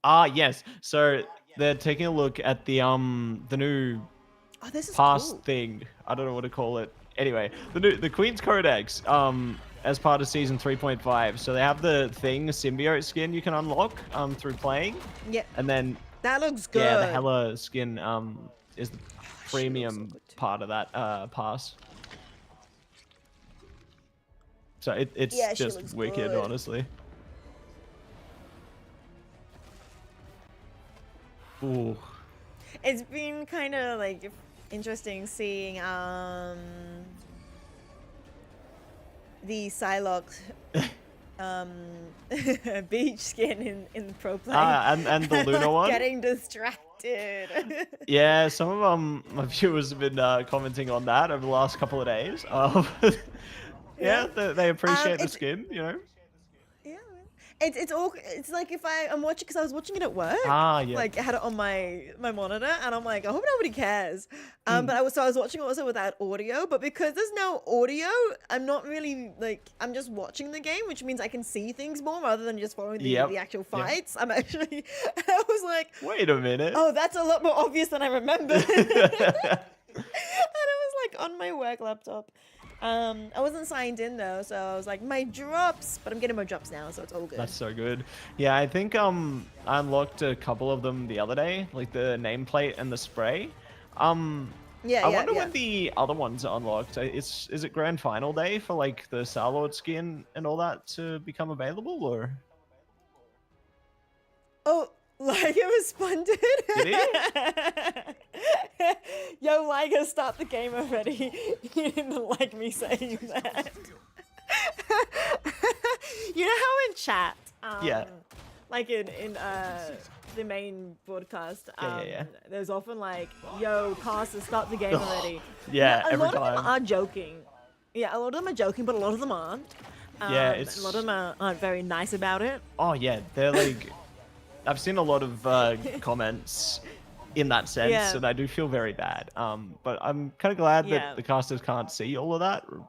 Ah, yes. So they're taking a look at the new Oh, this is pass cool. thing. I don't know what to call it. Anyway, the Queen's Codex as part of season 3.5. So they have the thing symbiote skin you can unlock through playing, Yeah, and then that looks good. yeah, the Hela skin is the premium part of that pass. So it's Yeah, she just looks wicked, good. honestly. Ooh. It's been kind of like interesting seeing the Psylocke beach skin in the pro play. And the Luna one. Getting distracted. Yeah, some of my viewers have been commenting on that over the last couple of days. Yeah, they appreciate the it's- skin, you know. Yeah, it's all. It's like if I'm watching, because I was watching it at work. Ah, yeah. Like I had it on my monitor, and I'm like, I hope nobody cares. But I was watching it also without audio. But because there's no audio, I'm not really like, I'm just watching the game, which means I can see things more rather than just following the actual fights. I'm actually. I was like, Wait a minute. oh, that's a lot more obvious than I remember. And it was like on my work laptop. I wasn't signed in though, so I was like, my drops, but I'm getting my drops now, so it's all good. That's so good. Yeah, I think I unlocked a couple of them the other day, like the nameplate and the spray. Yeah, I wonder when the other ones are unlocked. Is it grand final day for like the Star-Lord skin and all that to become available, or? Oh, Liger responded. Did Yo, Liger, start the game already. He didn't like me saying that. You know how in chat, Yeah. like in the main broadcast, Yeah. there's often like, yo, Caster, start the game already. Yeah, a every lot of them time. are joking. Yeah, a lot of them are joking, but a lot of them aren't. Yeah, it's- A lot of them aren't very nice about it. Oh yeah, they're like I've seen a lot of comments in that sense, Yeah. and I do feel very bad. But I'm kind of glad Yeah. that the casters can't see all of that. Or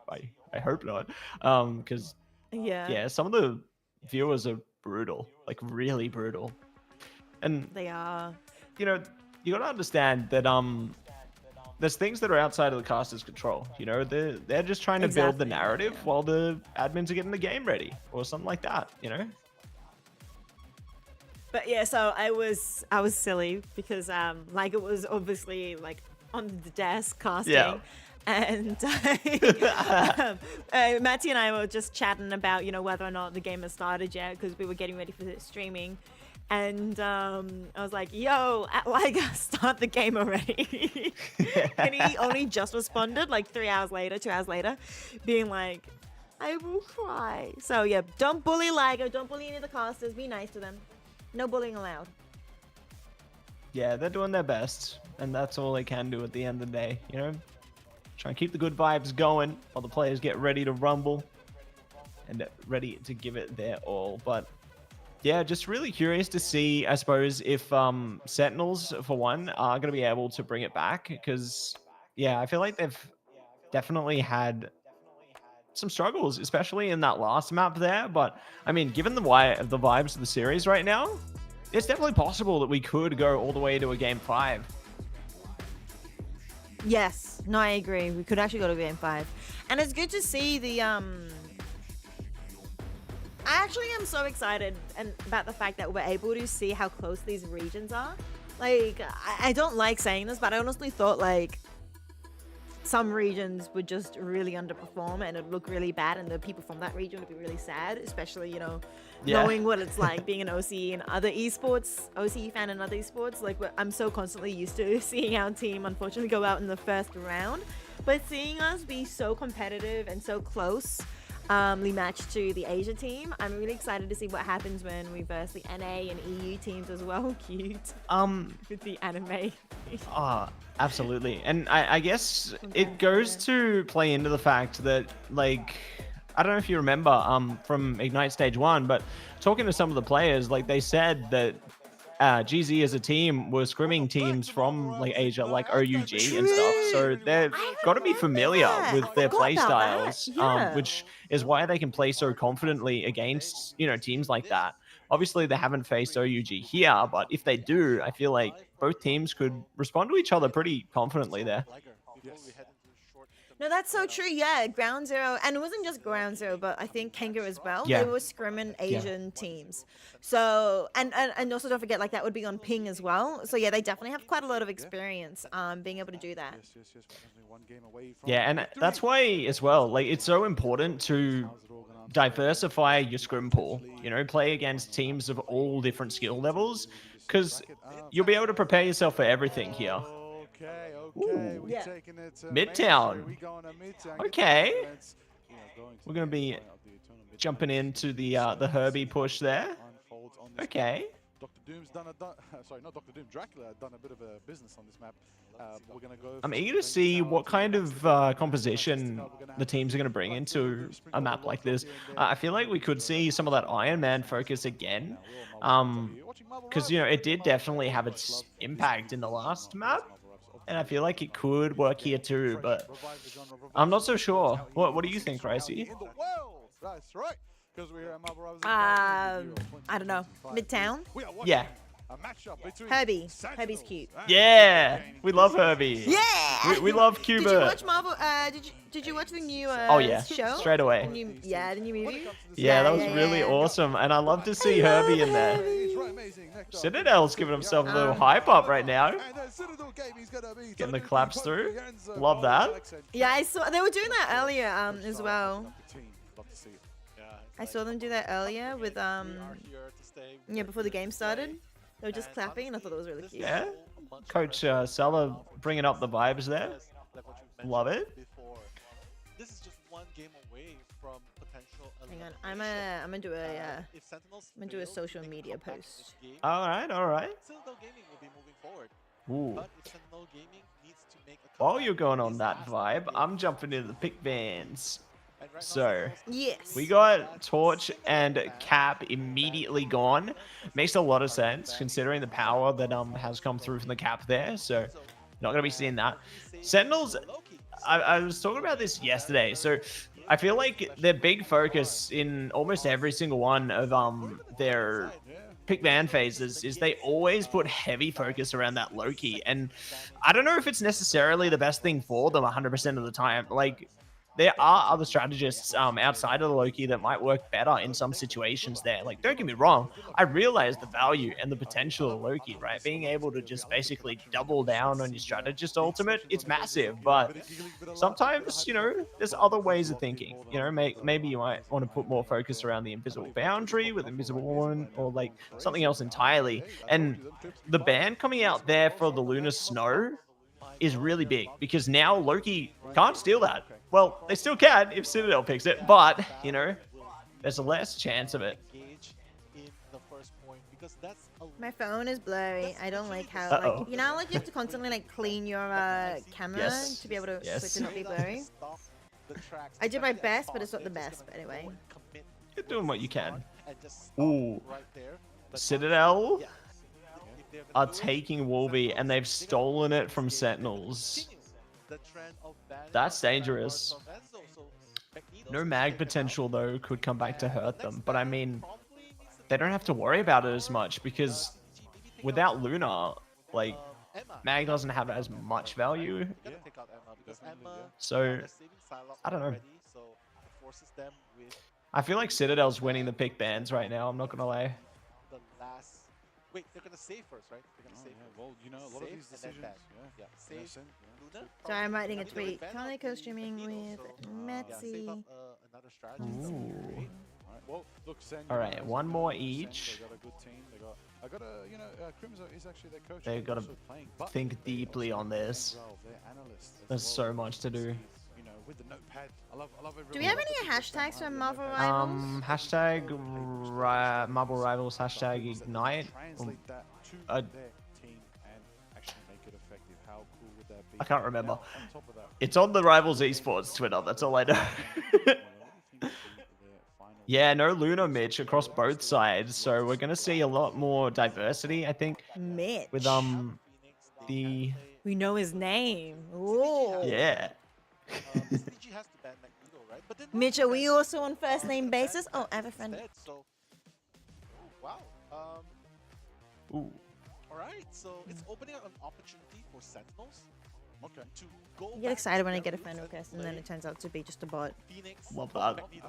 I hope not. Because yeah, some of the viewers are brutal, like really brutal. And They are. you know, you gotta understand that there's things that are outside of the caster's control. You know, they're just trying to build the Exactly, narrative while the admins are getting the game ready or something like that. You know. But yeah, so I was silly because like it was obviously like on the desk casting. Yeah. And Matty and I were just chatting about, whether or not the game has started yet because we were getting ready for the streaming. And I was like, yo, Liger, start the game already. And he only just responded like 2 hours later, being like, I will cry. So yeah, don't bully Liger, don't bully any of the casters, be nice to them. No bullying allowed. Yeah, they're doing their best, and that's all they can do at the end of the day, you know? Try and keep the good vibes going while the players get ready to rumble and ready to give it their all. But yeah, just really curious to see, I suppose, if Sentinels, for one, are going to be able to bring it back. Because, yeah, I feel like they've definitely had some struggles, especially in that last map there. But, I mean, given the vibes of the series right now, it's definitely possible that we could go all the way to a Game 5. Yes, no, I agree. We could actually go to Game 5. And it's good to see the I actually am so excited about the fact that we're able to see how close these regions are. Like, I don't like saying this, but I honestly thought, like, some regions would just really underperform and it'd look really bad, and the people from that region would be really sad, especially, knowing what it's like being an OC in other esports, OC fan in other esports. Like, I'm so constantly used to seeing our team unfortunately go out in the first round, but seeing us be so competitive and so close matched to the Asia team, I'm really excited to see what happens when we verse the NA and EU teams as well. Cute. With the anime. Absolutely. And I guess it goes to play into the fact that, like, I don't know if you remember from Ignite Stage 1, but talking to some of the players, like, they said that GZ as a team was scrimming teams from, like, Asia, like OUG and stuff. So they've got to be familiar with their play styles, which is why they can play so confidently against, teams like that. Obviously, they haven't faced OUG here, but if they do, I feel like both teams could respond to each other pretty confidently there. No, that's so true. Yeah, Ground Zero, and it wasn't just Ground Zero, but I think Kenga as well. Yeah. They were scrimming Asian teams. So, and also don't forget, like, that would be on ping as well. So yeah, they definitely have quite a lot of experience being able to do that. Yeah, and that's why as well, like, it's so important to diversify your scrim pool. Play against teams of all different skill levels, because you'll be able to prepare yourself for everything here. Ooh. Yeah. Midtown. Okay. We're gonna be jumping into the Herbie push there. Okay. Dr. Doom's done sorry, not Dr. Doom, Dracula had done a bit of a business on this map. We're gonna go. I'm eager to see what kind of composition the teams are going to bring into a map like this. I feel like we could see some of that Iron Man focus again, because it did definitely have its impact in the last map, and I feel like it could work here too. But I'm not so sure. What do you think, Ricey? That's right. I don't know. Midtown? Yeah. Herbie's cute. Yeah, we love Herbie. Yeah. We love Cuba. Did you watch Marvel? Did you watch the new show? Straight away. The new movie. Yeah, that was really awesome, and I love to see Herbie in there. Citadel's giving himself a little hype up right now. Getting the claps through. Love that. Yeah, I saw they were doing that earlier as well. I saw them do that earlier with before the game started. They were just clapping, and I thought that was really cute. Yeah, Coach Salah bringing up the vibes there. Love it. This is just one game away from potential. Hang on, I'm gonna do a social media post. All right. Citadel Gaming will be moving forward. Ooh. But if Citadel Gaming needs to make a While you're going on that vibe, I'm jumping into the pick vans. So Yes. we got Torch and Cap immediately gone. Makes a lot of sense considering the power that has come through from the Cap there. So not gonna be seeing that. Sentinels. I was talking about this yesterday. So I feel like their big focus in almost every single one of their pick ban phases is they always put heavy focus around that Loki, and I don't know if it's necessarily the best thing for them 100% of the time. Like, there are other strategists outside of the Loki that might work better in some situations there. Like, don't get me wrong, I realize the value and the potential of Loki, right? Being able to just basically double down on your strategist ultimate, it's massive. But sometimes, you know, there's other ways of thinking. You know, maybe you might want to put more focus around the invisible boundary with Invisible Woman, or like something else entirely. And the ban coming out there for the Lunar Snow is really big, because now Loki can't steal that. Well, they still can if Citadel picks it, but, you know, there's a less chance of it. My phone is blurry. I don't like how, Uh-oh. like, you know, like you have to constantly like clean your camera Yes. to be able to for it Yes. to not be blurry. I did my best, but it's not the best. But anyway, You're doing what you can. Ooh. Citadel are taking Wolby, and they've stolen it from Sentinels. That's dangerous. No mag potential, though, could come back to hurt them. But I mean, they don't have to worry about it as much, because without Luna, like, mag doesn't have as much value. So, I don't know. I feel like Citadel's winning the pick bans right now, I'm not gonna lie. Wait, they're gonna save first, right? They're gonna save first. Well, you know, a lot of Save these and then decisions. ban. Yeah. Save. Send, Luna. so I'm writing a Maybe they tweet. ban Currently out co-streaming Magneto, with so, yeah, save up Metzi. another strategy. That's Ooh. great. Alright, well, look, Sen, All you right, know, one Sen, more Sen, each. They got a good team. I got a, you know, Crimson is actually their coach. They've and gotta also playing, but think they deeply also on this. well, they're analysts as There's well. so much to do. You know, with the notepad. I love Do we have any hashtags for Marvel Rivals? Hashtag Marble Rivals, hashtag Ignite. Translate that to uh, their team and actually make it effective. How cool would that be? I can't remember. Now, on top of that, It's on the Rivals Esports Twitter, that's all I know. Yeah, no Luna Mitch across both sides, so we're gonna see a lot more diversity, I think, Mitch. with the We know his name. Ooh. yeah. SPG has to ban Magneto, right? But they're not Mitch, are we ban- also on first name basis? Oh, I have a friend. instead, so wow. Ooh. All right. So it's opening up an opportunity for Sentinels. Okay. To go. I get back excited to when I their get a roots friend and request, and then play it turns out to be just a bot. Phoenix. Love that. Magneto.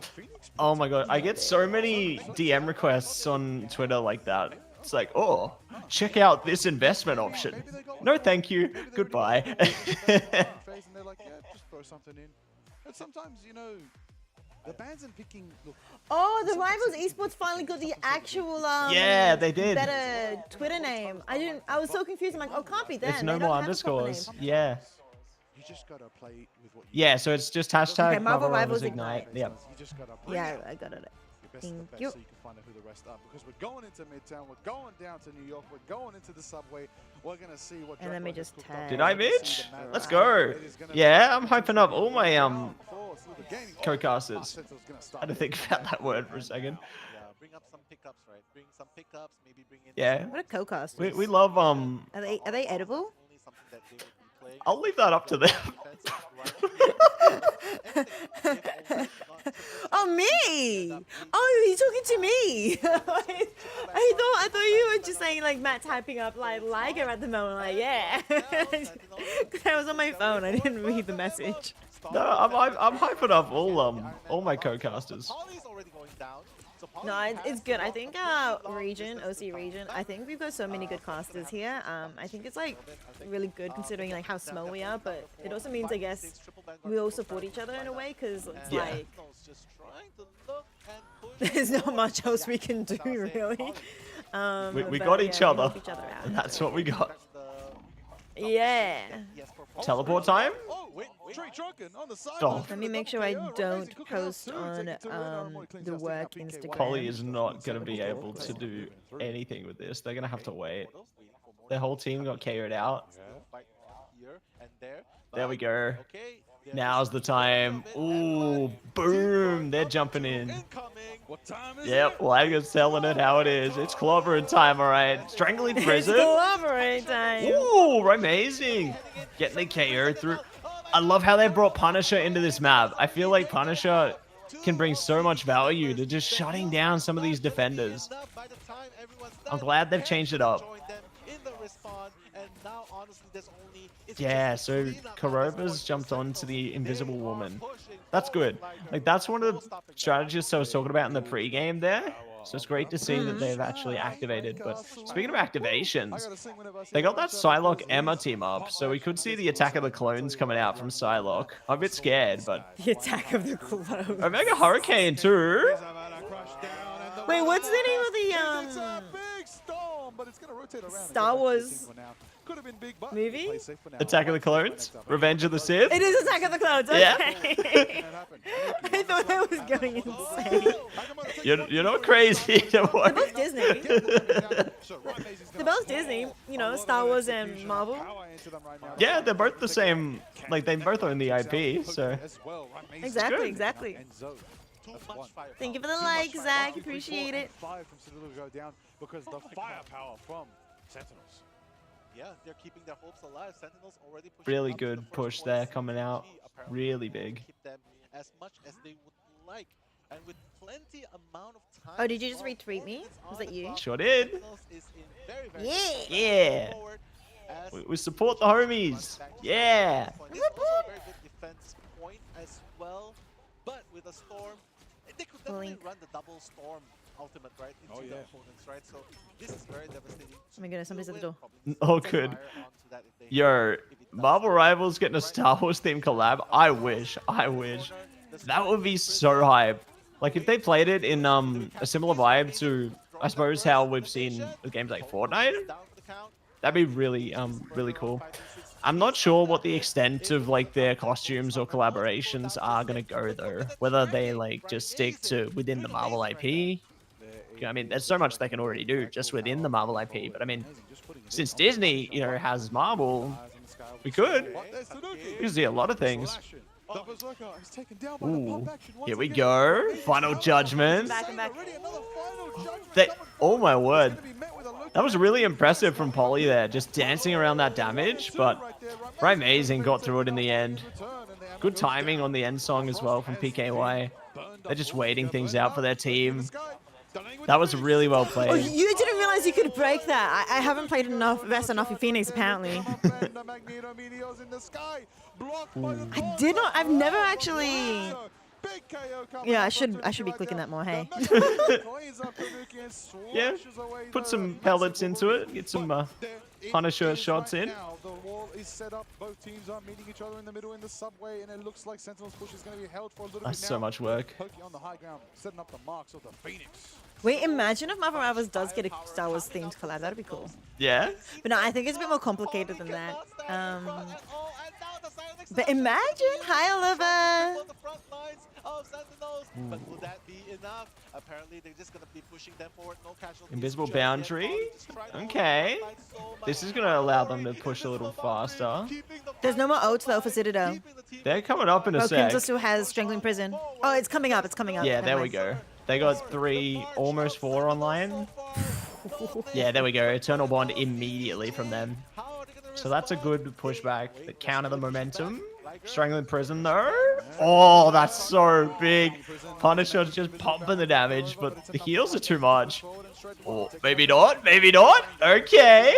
Oh my god, I get so many DM requests on Twitter like that. It's like, oh, check out this investment option. No, thank you. Goodbye. Phase and they're like, yeah, just throw something in. And sometimes, you know, the bans and picking. Look, Oh, the Rivals Esports finally got the actual Yeah, they did. better Twitter name. I was so confused. I'm like, oh, can't be them. It's no They don't more have a proper underscores. name. Yeah. you just gotta play with what you Yeah, so it's just hashtag Okay, Marvel Marvel Rivals Rivals Ignite. Ignite. Yep. You just gotta bring Yeah, out I got it. your best of the Thank best you. so you can find out who the rest are. Because we're going into Midtown, we're going down to New York, we're going into the subway. We're gonna see what. And let me Dropbox has just cooked up. tag. Did I, We're gonna see bitch? the mad Let's line. go. It is gonna be Yeah, I'm hyping up all my down force through the game. co-casters. Sentinel's gonna I start had to think about that word for a second. Yeah, bring up some pickups, right? Bring some pickups. Maybe bring in. Yeah. What a co-cast. We love Are they edible? Only something that they would be playing. I'll leave that up to them. Oh, me! Oh, he's talking to me. I thought you were just saying like Matt typing up like Liger at the moment. Like, yeah. Because I was on my phone. I didn't read the message. No, I'm hyping up all my co-casters. Polly's already going down. So Polly No, it's has good. I long think distance region, to OC region, I think we've got so many good casters here. I think it's like really good considering like how small we are, but it also means I guess we all support each other in a way because it's Yeah. like just trying to look and push. there's not much else we can do really. We But got yeah, each we other. help each other out. And that's what we got. Yeah. Teleport time? Oh, wait, Trey Trunken on the side. Oh. Let me make sure I don't post on the work Instagram. Polly is not going to be able to do anything with this. They're going to have to wait. Their whole team got KO'd out. There we go. Okay, Now's the time. Ooh, boom. They're jumping in. What time is Yep, Liger's telling it how it is. It's clobbering time, alright. Strangling It's prison. collaborate time. Ooh, amazing. Getting the KO through. I love how they brought Punisher into this map. I feel like Punisher can bring so much value to just shutting down some of these defenders. I'm glad they've changed it up. Yeah, so Kuroba's jumped onto the Invisible Woman. That's good. Like, that's one of the strategists I was talking about in the pregame there. So it's great to see that they've actually activated. But speaking of activations, they got that Psylocke Emma team up, so we could see the Attack of the Clones coming out from Psylocke. I'm a bit scared, but The Attack of the Clones. Omega Hurricane too. Wait, what's the name of the Star Wars movie? Attack of the Clones, Revenge of the Sith. It is Attack of the Clones. Yeah. Okay. I thought I was going insane. You're not crazy. Don't worry. They're both Disney. They're both Disney. You know, Star Wars and Marvel. Yeah, they're both the same. Like, they both own the IP, so. Exactly, good. exactly. Thank you for the like, Zach. Appreciate it. Because the firepower from Sentinels. Yeah, they're keeping their hopes alive. Sentinels already pushing Really up to good the first push four there seed. coming out. Apparently, Really they big. keep them as much as they would like. And with plenty amount of time. Oh, did you just from retweet me? Orchids Was on that the you? clock, Sure did. Sentinels is in very, very Yeah. good position Yeah. forward as We support the homies. Yeah. this is also a very good defense point as well. But with a storm, they could definitely Blink. run the double storm ultimate right into the opponents, right? So this is very devastating. Oh my goodness, somebody's at the door. Oh, good. Yo, Marvel Rivals getting a Star Wars themed collab. I wish. That would be so hype. Like, if they played it in a similar vibe to, I suppose, how we've seen with games like Fortnite, that'd be really really cool. I'm not sure what the extent of like their costumes or collaborations are gonna go though. Whether they like just stick to within the Marvel IP. I mean, there's so much they can already do just within the Marvel IP. But I mean, since Disney, you know, has Marvel, we could see a lot of things. Ooh, here we go. Final Judgment. Back and back. Oh my word. That was really impressive from Polly there, just dancing around that damage, but Amazing got through it in the end. Good timing on the end song as well from PKY. They're just waiting things out for their team. That was really well Oh, played. you didn't realize you could break that. I haven't played enough Vest enough in Phoenix apparently. I did not. I've never actually. Yeah, I should be clicking that more. Hey. Yeah, put some pellets into it, get some Punisher shots in. The wall is set up. Both teams are meeting each other in the middle in the subway, and it looks like Sentinel's push is going to be held for a little That's bit so now. much work. Pokey on the high ground, setting up the marks of the Phoenix. Wait, imagine if Marvel Rivals does get a Star Wars themed collab. That'd be cool. Yeah? But no, I think it's a bit more complicated than that. But imagine, hi Oliver. The front lines of Sentinels, but will that be enough? Apparently, they're just gonna be pushing them forward. No casualties. Invisible just yet. boundary? Just trying to hold Okay. the line so much. This is going to allow them to push a little faster. There's no more oats though for Citadel. They're coming up in a Oh, sec. Kinza still has Strangling Prison. Oh, it's coming up. It's coming up. Yeah, Never there we mind. go. They got 3, almost 4 online. Yeah, there we go. Eternal Bond immediately from them. So that's a good pushback that counter the momentum. Strangling Prison though. Oh, that's so big. Punisher's just pumping the damage, but the heals are too much. Oh, maybe not. Maybe not. Okay.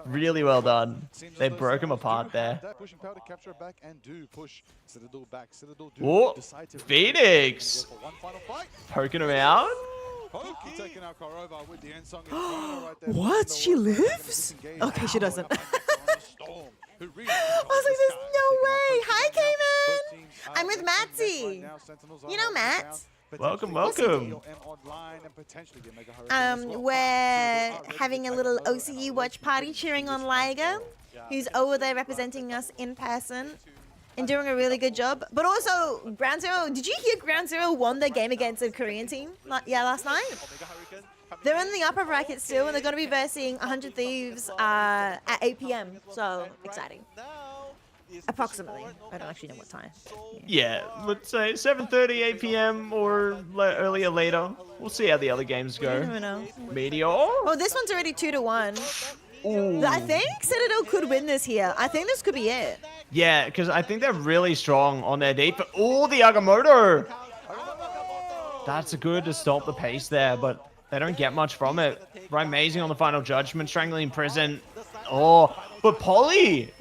Really well done. They broke him apart there. Pushing power to capture it back and do push Citadel back. Citadel do Oh, decide to Phoenix. go for one final fight. Poking him out. Pokey taking out Korova with the end song in front right there. What? Pushing She the wall, lives? disengage. Okay, she doesn't. Storm, who really I was like, there's no way. Hi, Cayman. I'm with Matsy. You know Matt. Welcome, welcome. We're having a little OCU watch party cheering on Liger, who's over there representing us in person and doing a really good job. But also, Ground Zero, did you hear Ground Zero won their game against a Korean team? Last night? They're in the upper bracket still, and they're going to be versing 100 Thieves at 8 p.m. So, exciting. Now, Approximately. I don't actually know what time. Yeah, let's say 7:30, 8 p.m. or earlier later. We'll see how the other games You go. never know. Meteor. Oh, this one's already 2-1. I think Citadel could win this here. I think this could be it. Yeah, because I think they're really strong on their deep. Oh, the Agamotto. That's good to stop the pace there, but they don't get much from it. Right, amazing on the final judgment, strangling prison. Oh, but Polly.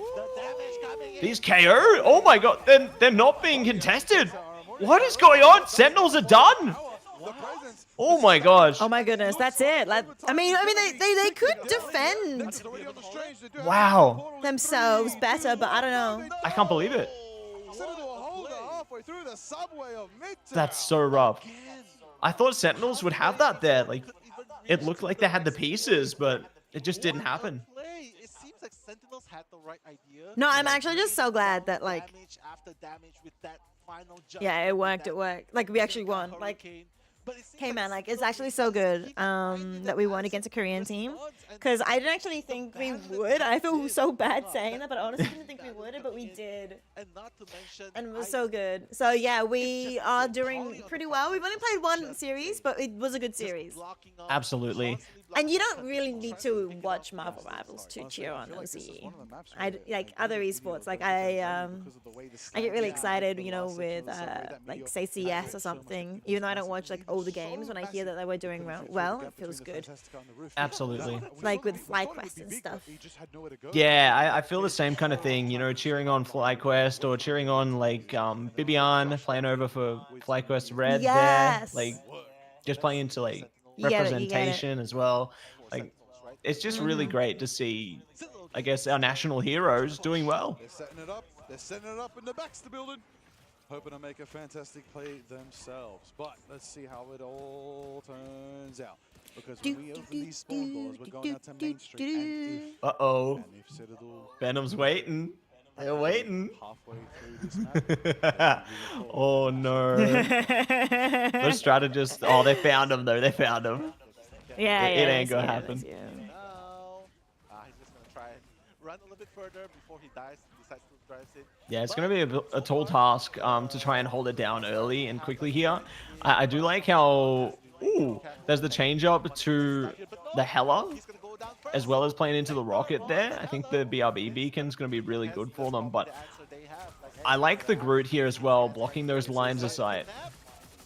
These KO. Oh my god, they're not being contested. What is going on? Sentinels are done. Oh my gosh. Oh my goodness, that's it. Like, I mean, they could defend Wow. themselves better, but I don't know. I can't believe it. That's so rough. I thought Sentinels would have that there. Like, it looked like they had the pieces, but it just didn't happen. It seems like Sentinels had the right idea. No, I'm actually just so glad that like, Damage after damage with that final jump yeah, it worked. that It worked. Like we actually won. Like, hurricane. But it seems hey like man, like it's actually so good that we won against a Korean team. Because I didn't actually think we would. I feel so bad saying that, but I honestly didn't think we would, but we did. And not to mention, And it was so good. So yeah, we are doing pretty well. We've only played one series, but it was a good series. Absolutely. And you don't really need to watch Marvel Rivals to cheer on OZE. Like other esports, like I get really excited, you know, with like say CS or something. Even though I don't watch like all the games, when I hear that they were doing well, it feels good. Absolutely. Like with FlyQuest and stuff. Yeah, I feel the same kind of thing, you know, cheering on FlyQuest or cheering on like Bibian playing over for FlyQuest Red Yes. there. Like just playing into like You get it, you get it. representation as well. Like it's just really great to see, I guess, our national heroes doing well. They're setting it up. They're setting it up in the back's the building. Hoping to make a fantastic play themselves. But let's see how it all turns out. Because when we open these spawn doors, we're going out to Main Street. And Uh-oh. if Citadel Venom's waiting. They're waiting. halfway through this map, Oh no. Those strategists, oh, they found him though. They found him. Yeah, It yeah, ain't gonna yeah, happen. yeah. now, he's just gonna try and run a little bit further before he dies. Decides to drive it. Yeah, it's going to be a tall task to try and hold it down early and quickly here. I do like how there's the change up to the Hela, He's gonna go down first. as well as playing into the Rocket there. I think the BRB beacon's going to be really good for them, but The answer they have, like, I like the Groot here as well, blocking those lines of sight.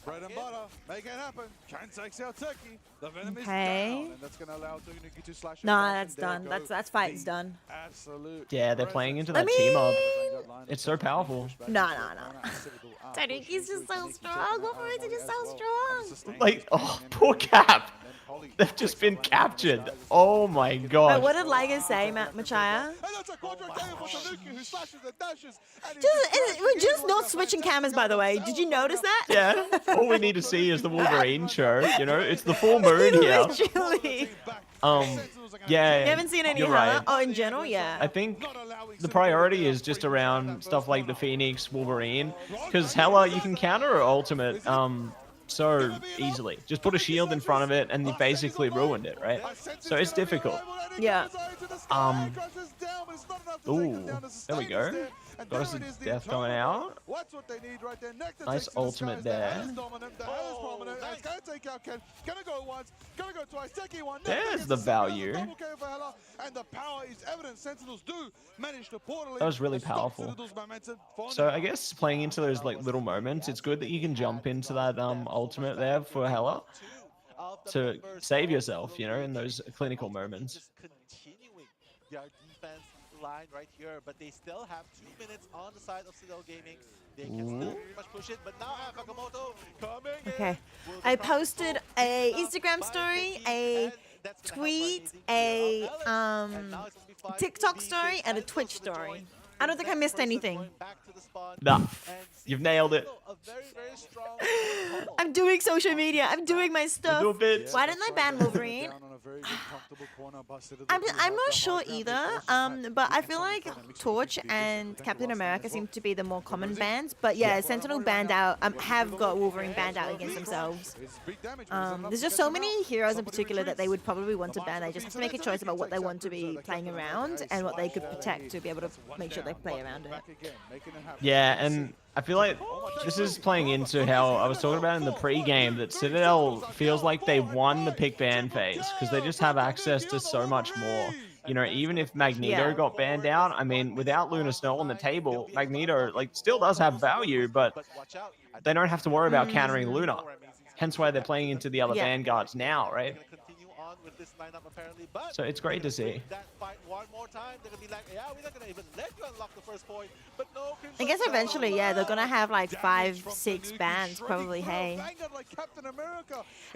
bread and butter, make it happen. Can takes out Turkey. The Venom is Okay. down, and that's going to allow Tunuki to slash it Nah, back, that's and there done. go. That's fight's The done. Absolute Yeah, they're playing into I that team up. presence. It's so powerful. No. Tanuki's just so strong. Wolverine's are just so strong. Like, oh, poor Cap. They've just been captured. Oh my Wait, god. what did Liger say, Machaya? And that's a quadra kill for Tanuki, who slashes and dashes. And We're just not switching cameras, by the way. Did you notice that? Yeah, all we need to see is the Wolverine show. You know, it's the full moon here. Literally. Yeah. You haven't seen any you're Hela? right. Oh, in general, yeah. I think the priority is just around stuff like the Phoenix, Wolverine, because Hela, you can counter her ultimate so easily. Just put a shield in front of it and you basically ruined it, right? So it's difficult. Yeah. Ooh, there we go. Got us a death going out. What's what they need right there? Nectar Nice takes to the ultimate skies. there. The Hela's dominant. The Hela's prominent. It's gonna take out Ken. Gonna go once. Gonna go twice. Taking one. Nectar There's gets the second. That's a value. double KO for Hela, and the power is evident. Sentinels do manage to portal in That was really to stop powerful. Citadel's momentum for So now. I guess playing into those like little moments, it's good that you can jump into that ultimate there for Hela to save yourself, you know, in those clinical moments. Just continuing their defense line right here, but they still have 2 minutes on the side of Citadel Gaming. They can still pretty much push it, but now Akamoto coming in. Okay. Will I the crowd posted go a down Instagram by story, 15, a and that's gonna help tweet, Rising a to the Alex, and now it's gonna be five TikTok DK story, and a and Twitch also the story. join. I don't think I Next missed person anything. going back to the spawn Nah, and you've seeing nailed it. a very, very strong I'm doing social media. I'm doing my stuff. Do a bit. Why didn't I ban Wolverine? Down on a a very good, comfortable corner, but Citadel I'm do I'm have not the sure high ground. They either. force impact. But I And feel something like kind of mixed Torch between and Big Captain Fish and America Last seem Stand to be the more common Rizzy. bans. But yeah, Yeah. Sentinel banned out. Have got Wolverine banned out against themselves. It's big damage, but is it enough There's to just get so them many out? heroes in Somebody particular that they retreats. would probably want to The ban. They Master just have to Beast make a and choice about what they takes out want to Crypto, be they playing kept them around out. and what they could Slice protect out to be able to That's make sure they one play down. around it. Back again, making it happen. Yeah, and I feel like this is playing into how I was talking about in the pre-game that Citadel feels like they won the pick ban phase because they just have access to so much more. You know, even if Magneto Yeah. got banned out, I mean, without Luna Snow on the table, Magneto like still does have value, but they don't have to worry about countering Luna. Hence why they're playing into the other Yeah. vanguards now, right? Continue on with this lineup apparently, but So it's great to see. that fight one more time. They're gonna be like, yeah, we're not gonna even let you unlock the first point, but no. I guess eventually, yeah, they're gonna have like 5, 6 bans probably. Hey,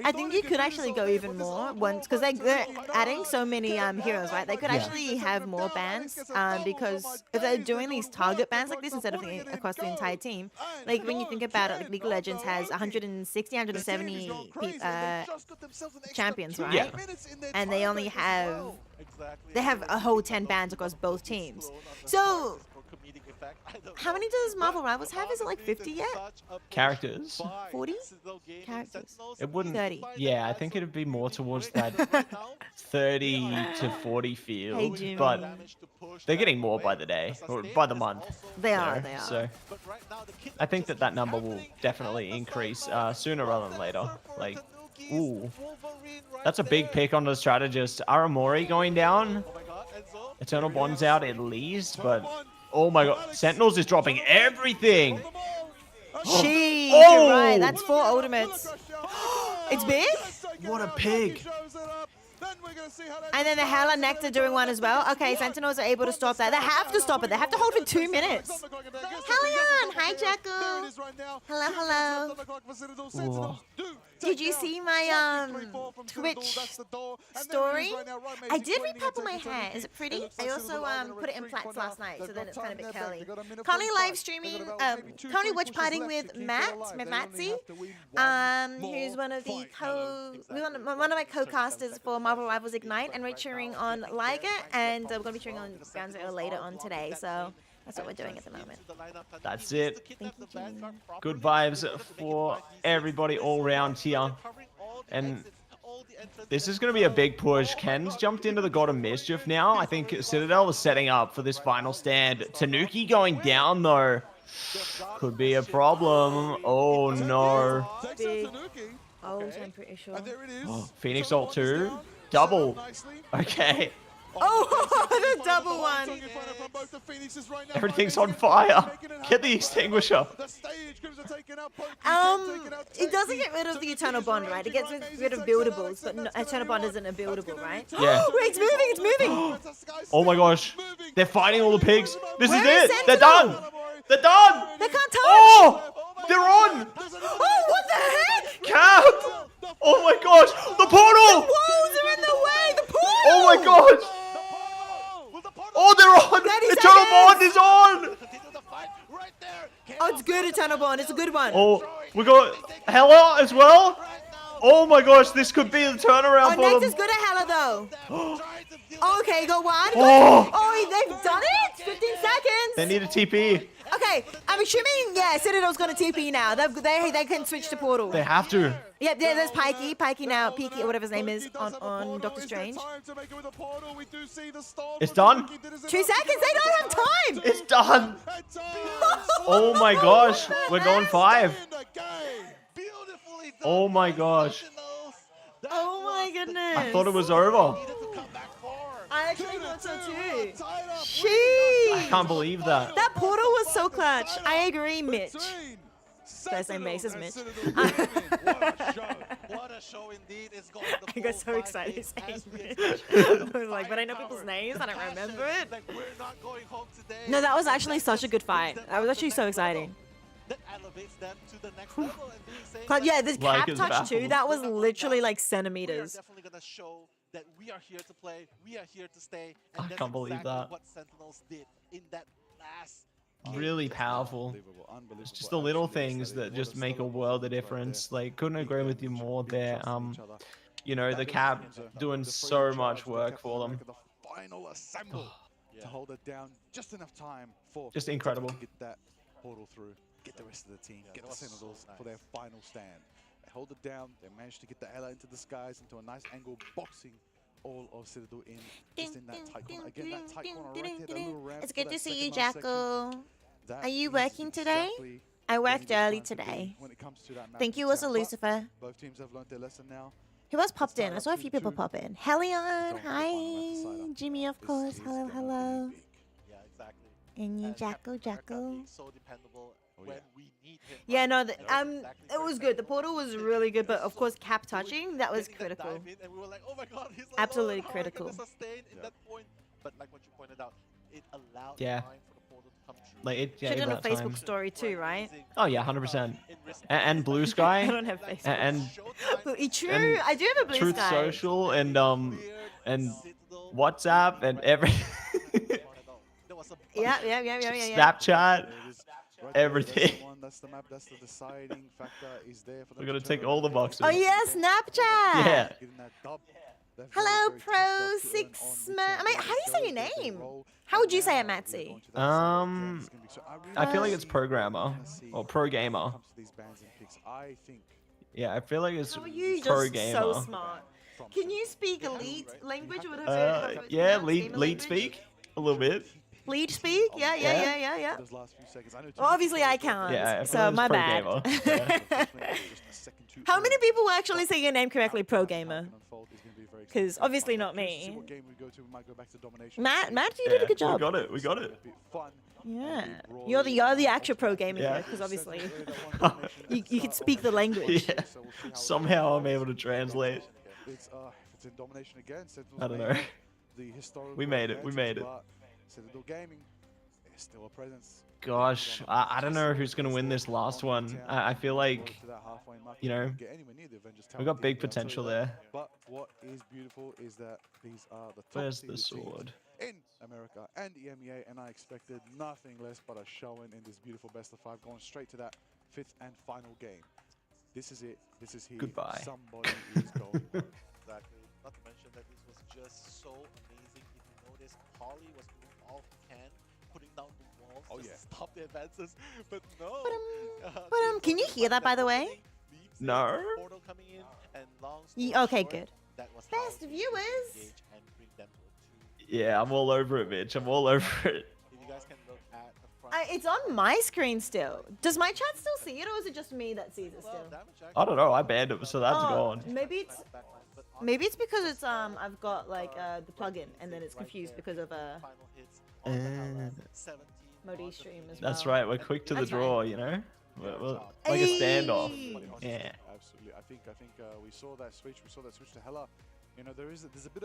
I think you could actually go even more once because they're adding so many heroes, right? They could Yeah. actually have more bans because if they're doing these target bans like this instead of across the entire team, like when you think about it, like League of Legends has 160, 170 champions, right? Yeah. And they only have a whole 10 bans across both teams. So how many does Marvel Rivals have? Is it like 50 yet? Characters. 40 characters? It wouldn't. 30. Yeah, I think it'd be more towards that 30 to 40 feel, Hey, Jimmy. but they're getting more by the day or by the month. They are, you know, they are. So I think that number will definitely increase sooner rather than later. Like, ooh, that's a big pick on the strategist. Aramori going down. Eternal Bond's out at least, but oh my god, Sentinels is dropping everything. Jeez, Oh! you're right. That's 4 ultimates. It's big? What a pig. And then the Hela Nectar doing one as well. Okay, Sentinels are able to stop that. They have to stop it. They have to hold for 2 minutes. Hellion! Hi, Jacko. Hello, hello. Did you see my Twitch story? I did repurple my hair. Is it pretty? I also put it in plaits last night, so then it's kind of a bit curly. Currently live streaming, currently watch partying with Matzy, who's one of my co-casters for Marvel Rivals Ignite, and we're cheering on Liger, and we're gonna be cheering on Ground Zero later on today. So that's what we're doing at the moment. That's it. Thank you, Jimmy. Good vibes for everybody all round here. And this is going to be a big push. Ken's jumped into the God of Mischief now. I think Citadel is setting up for this final stand. Tanuki going down, though. Could be a problem. Oh, no. Big. Oh, I'm pretty sure. Phoenix ult 2. Double. Okay. Oh, the double one. Everything's on fire. Get the extinguisher. It doesn't get rid of the Eternal Bond, right? It gets rid of buildables, but no, Eternal Bond isn't a buildable, right? Yeah. Wait, it's moving. Oh my gosh. They're fighting all the pigs. This is Where is it. They're Sentinel? done. They're done. They can't touch. Oh, they're on. Oh, what the heck? Cap. Oh my gosh. The portal. Walls are in the way. The portal. Oh my gosh. Oh, they're on. 30 Eternal Bond is on. Oh, it's good, Eternal Bond. It's a good one. Oh, we got Hela as well. Oh my gosh, this could be the turnaround Oh, for Nectar's them. good at Hela, though. Okay, got one. Oh. Oh, they've done it. 15 seconds. They need a TP. Okay, I'm assuming, yeah, Citadel's going to TP now. They can switch to Portal. They have to. Yep, there's Pikey. Pikey now, Peaky, or whatever his name is, on Doctor Strange. It's done. 2 seconds, they don't have time! It's done. Oh my gosh, we're going 5. Oh my gosh. Oh my goodness. I thought it was over. I actually thought so too. I Sheesh. can't believe that. That portal was so clutch. I agree, Mitch. First name basis, Mitch. What a show indeed. It's going I got so excited saying Mitch. I was like, but I know people's names, I don't remember it. Like, we're not going home today. No, that was actually such a good fight. That was actually so exciting. That elevates them to the next level and being saying But yeah, the Like cap it's touch too, baffled. that was literally like we are centimeters. definitely going to show that we are here to play, we are here to stay. I And that's can't believe exactly that. what Sentinels did in that last Really powerful. It's just the little things that just make a world of difference. Like, couldn't agree with you more there. you know, the cap doing so much work for them. The final assemble to hold it down just enough time for Just incredible. to get that portal through, get the rest of the team, get the Sentinels for their final stand. They hold it down. They managed to get the Hela into the skies, into a nice angle, boxing all of Citadel in, just in that tight corner. Again, that tight corner right there, that little ramp It's for good that to see you, second last section. Jacko. That Are you is working today? exactly I where worked you early need to be today. when it comes to that map Thank you, itself. also But Lucifer. both teams have learned their lesson now. Who else popped It's in? I not saw a up few to people two. pop in. Helion, Don't hi. find one Jimmy, of This course. is Hello, gonna be hello. big. Yeah, exactly. And you, And Jacko, Captain America Jacko. being so dependable Oh, when yeah. we need him. Yeah, right? no, That's exactly it was where good. The portal was really good, but of course, cap touching, that was getting that critical. dive in, and we were like, oh my god, he's alone. Absolutely How am I gonna critical. sustain in Yeah. that point? But like what you pointed out, it allowed Yeah. time for the portal to come true. Like it Should gave have done a that Facebook time. story too, right? Oh yeah, 100%. And Blue I Sky, don't have Facebook. and True, and I do have a blue Truth sky. Social, and WhatsApp, and Yeah. Snapchat. There it is. Right Everything. There, that's the one, that's the map, that's the deciding factor is there for them We're gonna to take turn all the around. boxes. Oh yeah, Snapchat. Yeah. Getting that dub. That Hello, very, very tough Pro dub to earn Six on Man. I mean, midterm. how do you say your They name? roll, How would and you say it, now we're Matsy? going to that second game. It's gonna be so- I feel like really it's programmer wanna see or pro when it gamer. comes to these bans and picks. I think Yeah, I feel like it's How are you pro just gamer. so smart? from Can you speak elite language or whatever? it's Yeah, pronounced, lead gamer lead language? speak a little bit. Lead speak? Yeah. those last few seconds. I know Well, obviously I can't. Yeah, I feel so like it's my pro bad. gamer. Yeah. How many people will actually say your name correctly, pro gamer? Because obviously not me. Matt, you did a good job. We got it. We got it. Yeah, you're the actual pro gamer Yeah. here, because obviously you can speak the language. Yeah. Somehow I'm able to translate. It's in domination again. I don't know. We made it, we made it. Citadel Gaming is still a presence. Gosh, I don't know who's gonna win this last one. I feel like, you know, we got big potential there. But what is beautiful is that these are the top Where's the seeded teams sword? in America and EMEA, and I expected nothing less but a showing in this beautiful best of 5, going straight to that 5th and final game. This is it. This is here. Goodbye. Somebody is going. Exactly. Not to mention that this was just so amazing. If you notice, Polly was doing all he can, putting down the walls Oh, just yeah. to stop the advances. But no. Can you hear that, by the way? No. Portal coming in, and long Okay, story short, good. that was how Best they viewers. engage and bring them to a 2. Yeah, I'm all over it, bitch. I'm all over it. If you guys can look at the front. It's on my screen still. Does my chat still see it, or is it just me that sees it well, still? damage actually I don't know. I banned it, so that's gone. Maybe it's backline, but because it's I've got like the plugin, and then it's confused because of final hits on the Hela, 17 Modi on the stream as That's well. right. We're quick to the That's fine. draw, you know. We're like a standoff. Ayy. Yeah. Absolutely. I think we saw that switch. We saw that switch to Hela. You know, there's a bit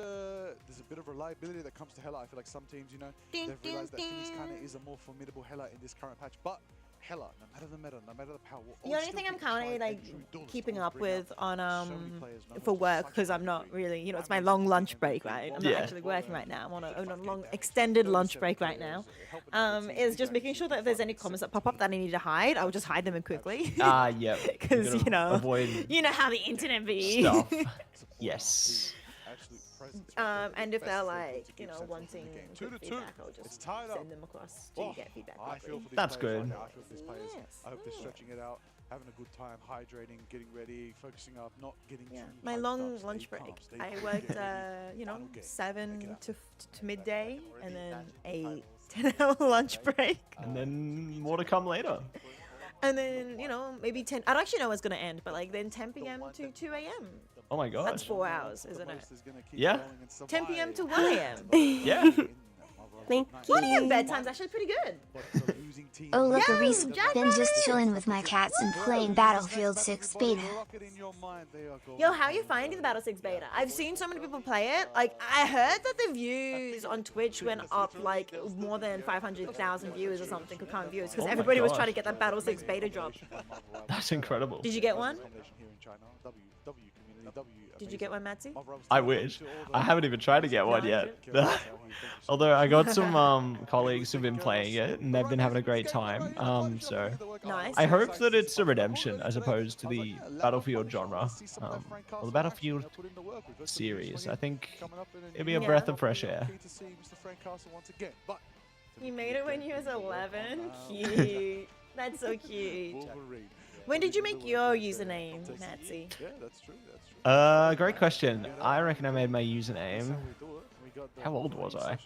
of reliability that comes to Hela. I feel like some teams, you know, Ding, they've realized that ding, Phoenix kind of ding. is a more formidable Hela in this current patch. But Hela, no matter the meta, no matter the power, will The only still thing I'm keep trying currently like and true duelist, keeping always up bring out with on so many players, no for matter work, such because a I'm not degree. really, it's my long lunch break, right? I'm not Yeah. actually working right now. I'm on a long extended lunch break right now. Is just making sure that if there's any comments that pop up that I need to hide, I'll just hide them in quickly. Yeah. 'Cause, you know, avoid You know how the internet be. stuff. Yes. Absolute presence. And if they're Best like, levels to you keep know, Sentinels in wanting the game. quick 2-2. feedback, I'll It's just tied up. send them across to Oh, get feedback. I feel properly. for these That's players right good. now. I feel for these players. Yes. I hope they're stretching it out, having a good time, hydrating, getting ready, focusing up, not getting Yeah, too my hyped long up. Stay lunch calm, break. stay I cool, worked, get ready. you know, Final game. 7 Take it out. to midday, and then a 10-hour lunch break, And then more to come later. and then you know maybe 10. I don't actually know when it's gonna end, but like then 10 p.m. to 2 a.m. Oh my gosh. That's 4 hours, isn't it? Most is gonna keep Yeah. going and 10 p.m. to survive. 1 a.m. Yeah. Thank 1 a.m. bedtime's actually pretty good. But the losing team Oh, look, Yo, a recent. Jack Been just Rabbit! chilling with my cats and playing Battlefield 6 beta. Yo, how are you finding the Battle 6 beta? I've seen so many people play it. Like, I heard that the views on Twitch went up like more than 500,000 viewers or something, concurrent viewers, because Oh my everybody was gosh. trying to get that Battle 6 beta drop. That's incredible. Did you get one? Did you get one, Matsy? I wish. I haven't even tried to get one yet. Although I got some colleagues who've been playing it, and they've been having a great time. So Nice. I hope that it's a redemption as opposed to the Battlefield genre, or the Battlefield series. I think it'd be a breath of fresh air. You made it when you was 11. Cute. That's so cute. When did you make your username, Nazi? Yeah, that's true. That's true. Great question. I reckon I made my username. How old was I?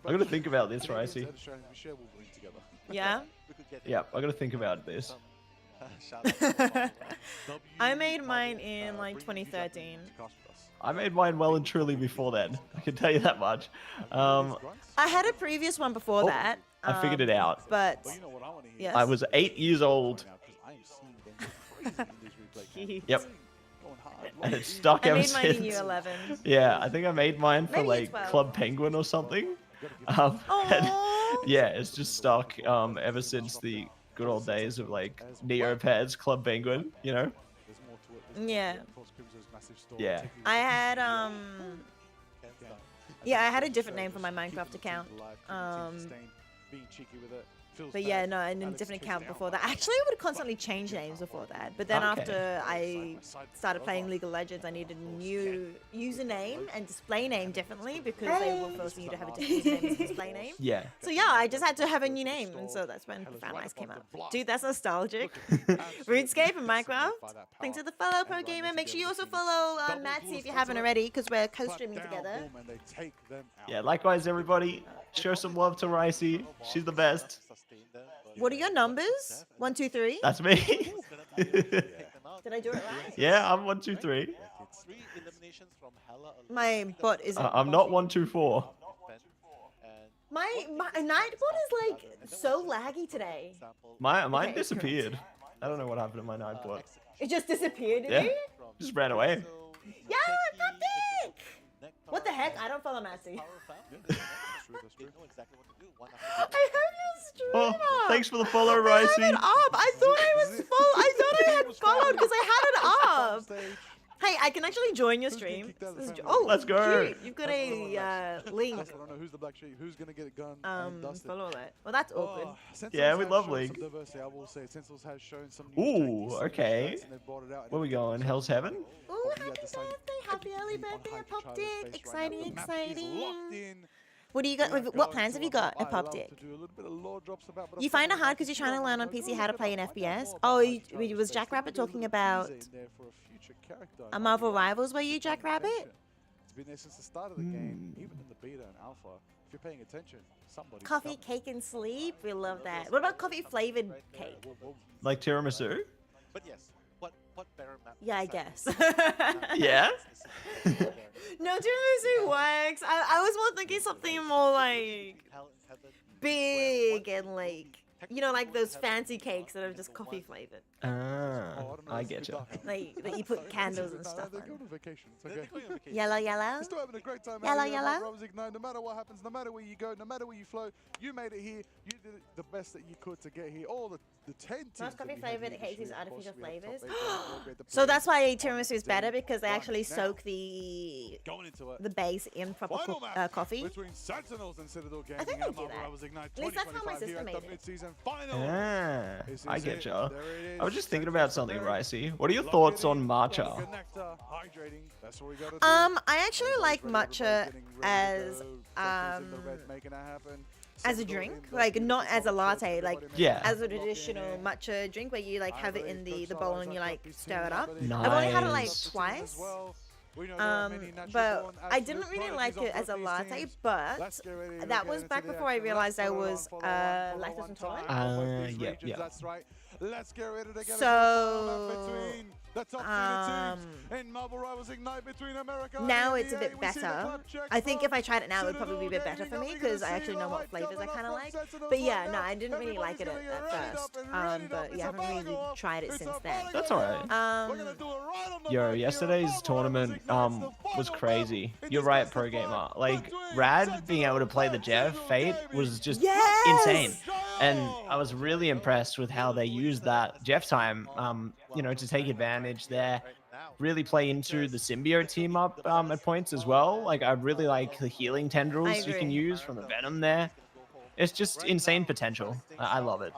I gotta think about this, Ricey. Yeah? Yeah, I gotta think about this. I made mine in like 2013. I made mine well and truly before then. I can tell you that much. I had a previous one before that. I figured it out. But yes. I was 8 years old. Yep. And it's stuck I ever made mine in since. year 11. Yeah, I think I made mine for Maybe like 12. Club Penguin or something. And Aww. yeah, it's just stuck ever since the good old days of like Neopets, Club Penguin, you know? Yeah. Yeah. I had yeah, I had a different name for my Minecraft account. But yeah, no, and a different account before that. Actually, I would constantly change names before that. But then Okay. after I started playing League of Legends, I needed a new username and display name differently because they were forcing you to have a different username and display name. Yeah. So yeah, I just had to have a new name, and so that's when Profound Eyes came up. Dude, that's nostalgic. RuneScape and Minecraft. Thanks for the follow, Pro Gamer. Make sure you also follow Matsy if you haven't already, because we're co-streaming together. Yeah, likewise, everybody. Show some love to Ricey. She's the best. What are your numbers? 1, 2, 3. That's me. Did I do it right? Yeah, I'm 1, 2, 3. My bot is. I'm not 1, 2, 4. My Nightbot is like so laggy today. Mine Okay. disappeared. I don't know what happened to my Nightbot. It just disappeared, did Yeah. it? Just ran away. Yo, Puppet! What the heck? I don't follow Matsy. I have your stream Oh, up. thanks for the follow, I have Ricey. it up. I thought I was I thought I had followed because I had it up. Hey, I can actually join your stream. Oh, Let's go. Cute. You've got a link. I don't know who's the black sheep, who's gonna get it gun and dusted. Follow that. Well, that's awkward. Yeah, we love League. Diversity, I will say. Sentinels has shown some new Ooh, strengths, okay. and they've brought it out. Where we going? Hell's Heaven? Ooh, happy birthday, happy early birthday, I popped it. Exciting, exciting. What do you got? What plans have you got at Pop Dick? You find it hard because you're trying to learn on PC how to play an FPS? Oh, was Jackrabbit talking about a Marvel Rivals, were you, Jackrabbit? It's been there since the start of the game, even in the beta and alpha. If you're paying attention, somebody. Coffee, cake, and sleep. We love that. What about coffee flavored cake? Like tiramisu? But yes, what better map? Yeah, I guess. Yeah? No, tiramisu works. I was more thinking something more like big and like, you know, like those fancy cakes that are just coffee flavored. I get you. Like that you put candles and stuff They're going on. on vacation. It's okay. Yellow, yellow. We're still having a great time. Yellow, out here at yellow. Rose Ignite. No matter what happens, no matter where you go, no matter where you flow, you made it here. You did it the best that you could to get here. All the 10 teams. Most coffee that we had flavored here cakes this use year. Of course, artificial we had top flavors. eight games, we had the So that's why playoffs. tiramisu is better because they Right actually now, soak the going into it. base in proper Final match coffee. between Sentinels and Citadel Gaming. think they and do Marvel that. Rivals Ignite At least that's how my 2025 here sister at made the it. mid-season final. This I is get it. you. There it I was is. just thinking about something, Sentinels Ricey. What are your lock thoughts it on in, matcha? good nectar, hydrating. That's what we gotta do. I actually like Everybody's matcha getting ready to as go. Sentinels in the red, making it happen. as a Sentinel drink, in the like blue, not as a top latte, first, like everybody Yeah. make as a it. traditional Lock in. matcha drink where you like have it in the bowl and you like stir it up. Nice. I've only had it like Nice. twice. We know there are many But natural-born I didn't absolute really like prodigies it as a of both latte, these teams. but Let's get ready to that get was into back the before I action. realized I Let's was follow one lactose intolerant. time. Both Ah, these yep, regions, yep. That's right. Let's get ready to get So, between the top two teams in Marvel Rivals Ignite between America now and it's a EA. bit We see the better. club check I think from if I tried it now, it would probably be a bit Citadel better for me Gaming. because Are I we actually gonna know see what the flavors I hype kind of coming like. up from But yeah, Sentinels no, right I didn't really like it Everybody's at gonna get ready first. up and ready But up. yeah, I haven't It's a really battle. tried it It's since a then. battle. That's alright. We're gonna do it right on the Yo, mic here at yesterday's Marvel tournament Rivals Ignite. It's the was final crazy. battle. You're It right, is Pro just the Gamer. fight Like between Rad being able to play the Sentinels Jeff and Fate Citadel was Gaming. just Yes! insane. And I was really impressed with how they used that Jeff time, you know, to take advantage there. Really play into the symbiote team up at points as well. Like, I really like the healing tendrils you can agree. use from the Venom there. It's just insane potential. I love it.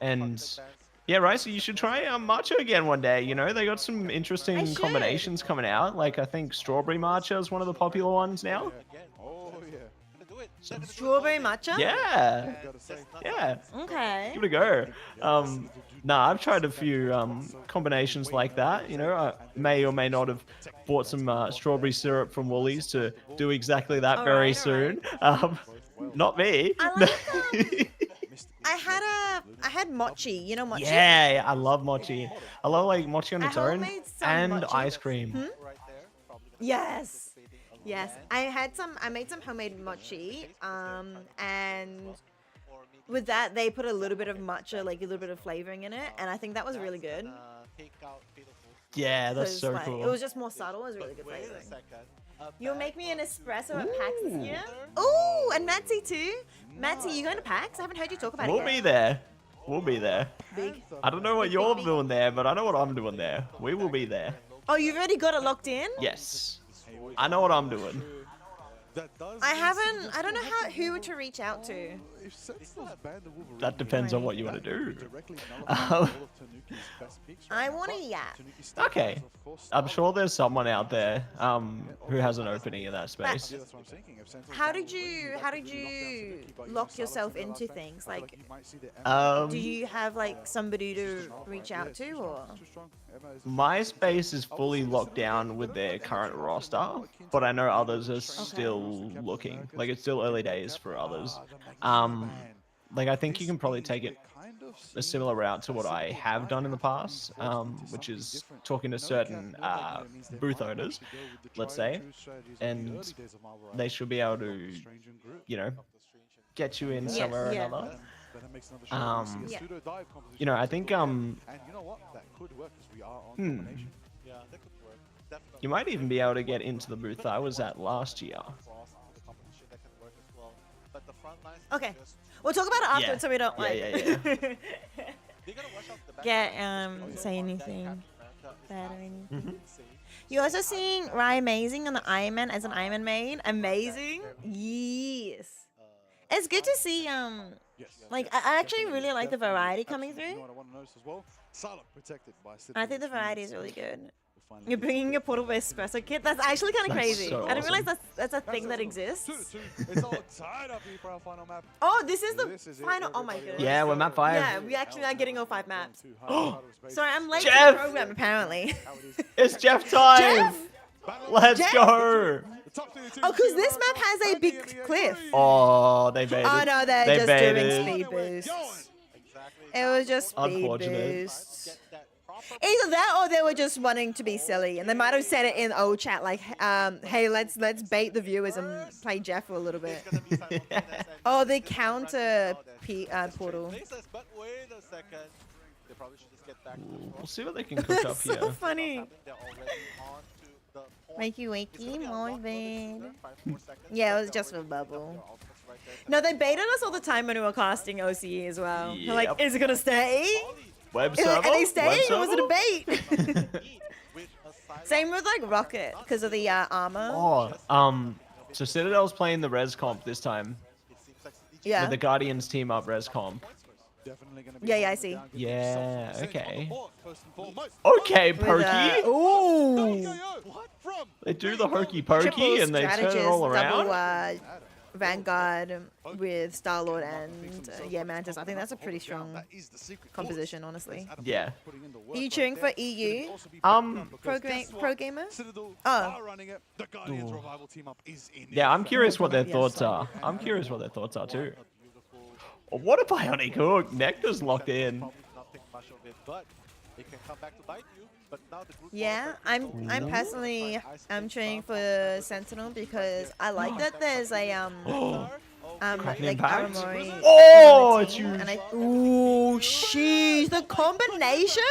And yeah, right. So you should try Matcha again one day. You know, they got some interesting should. combinations coming out. Like, I think Strawberry Matcha is one of the popular ones now. Oh yeah. Strawberry matcha? Yeah. Gotta say. Yeah. Okay. Give it a go. Nah, I've tried a few combinations like that. You know, I may or may not have bought some strawberry syrup from Woolies to do exactly that very soon. Not me. I like I had mochi. You know mochi? Yeah, I love mochi. I love like mochi on I its own homemade some and mochi. ice cream. Yes. Yes. I made some homemade mochi. And with that they put a little bit of matcha, like a little bit of flavoring in it, and I think that was really good. Yeah, that's 'Cause, so like, cool. It was just more subtle. It was really good flavoring. You'll make me an espresso at PAX this year? Ooh, and Matsy too. Matsy, you going to PAX? I haven't heard you talk about We'll it be yet. there. We'll be there. Big. I don't know what you're doing there, but I know what I'm doing there. We will be there. Oh, you've already got it locked in? Yes. I know what I'm doing. I don't know who to reach out to. If Sentinels ban the Wolverine, That depends on what you want to that do. would directly nullify all of Tanuki's best picks right I now. want a But yap. Tanuki still Okay. has, of course, I'm sure there's someone out there who has an opening in that space. Yeah, that's what I'm thinking. If Sentinels How ban did Wolverine, you that how could did be knockdown you Tanuki, but lock Salah yourself from the into last things? I feel Like, you might see the do you have like somebody to reach out to, or? too strong. Emma is a- My space is fully locked down with their current roster, but I know others are still looking. Like, it's still early days for others. Like, I think you can probably take it a similar route to what I have done in the past, which is talking to certain booth owners, let's say, and they should be able to, you know, get you in Yes, somewhere or yeah. another. Yeah. You know, I think And you know what? That could work because we are on domination. Yeah, that could work. Definitely. you might even be able to get into the booth I was at last year. But the front lines Okay. We'll talk about it afterwards, Yeah. so we don't Yeah, like yeah, they gotta watch out the back get line. say anything bad or anything. Mm-hmm. You're also seeing Rye Amazing on the Iron Man as an Iron Man main. Amazing. Yes. It's good to see like I actually really like the variety coming You know through. what I want to notice as well? Salah protected by I think the variety is really good. We'll finally You're get bringing your portable espresso kit. That's actually kind of That's crazy. so I didn't realize awesome. that's a thing that exists. 2-2. It's all tied up here for our final map. Oh, this is This the is it, final. Oh my everybody. goodness. Yeah, we're map 5. Yeah, we actually are getting all 5 maps. Too hard, harder space. Sorry, I'm late to Jeff! the program apparently. How it is. It's Jeff time! Jeff! Let's Jeff! go! The top 22 Oh, because this Shiro map has a and big the NBA cliff. three. Oh, they baited. Oh no, they're They just baited. doing speed boosts. It was just speed Unfortunate. boosts. Either that or they were just wanting to be silly, and they might have said it in old chat like, "Hey, let's bait the viewers and play Jeff for a little bit." Oh, the counter portal. But wait a second. They probably should just get back to the We'll front. see what they can cook up That's so here. funny. They're already on to the point. Wakey, It's gonna wakey, be a more lot bed. closer, 5-4 seconds. Yeah, it was They're just a already bubble. their ultimates right there. No, they baited us all the time when we were casting OCE as well. They're like, Yep. "Is it gonna stay? Web Are server? they staying, Web or was it a server? bait?" With a side Same with like Rocket because of the armor. Oh, so Citadel's playing the res comp this time. it seems like Yeah. With the Guardians team up res comp. Definitely gonna be Yeah, I one see. down, good Yeah, for yourself. okay. On the board, first and foremost. Okay, With, Pokey. Ooh. What from? They do the hokey pokey Triple and they turn it strategist, all double around. Vanguard with Star-Lord and yeah, Mantis. I think that's a pretty strong That is the secret composition, sauce. honestly. Adam Yeah. putting in the work Are you right cheering there. for EU? Could also be Um, backed up Pro, because guess what? pro gamer? Citadel Oh. are running it. The Guardians Ooh. revival team up is in Yeah, I'm it. curious what their Yes. thoughts are. I'm curious what their thoughts are too. Oh, what a bionic hook! Nectar's locked in. probably not think much of it, but it can come back to bite you. But now the group Yeah, I'm personally cheering for Sentinel because I like that there's a Cracking like impact. Aramori. Oh, on the it's team, huge. and ooh, sheesh, the combination,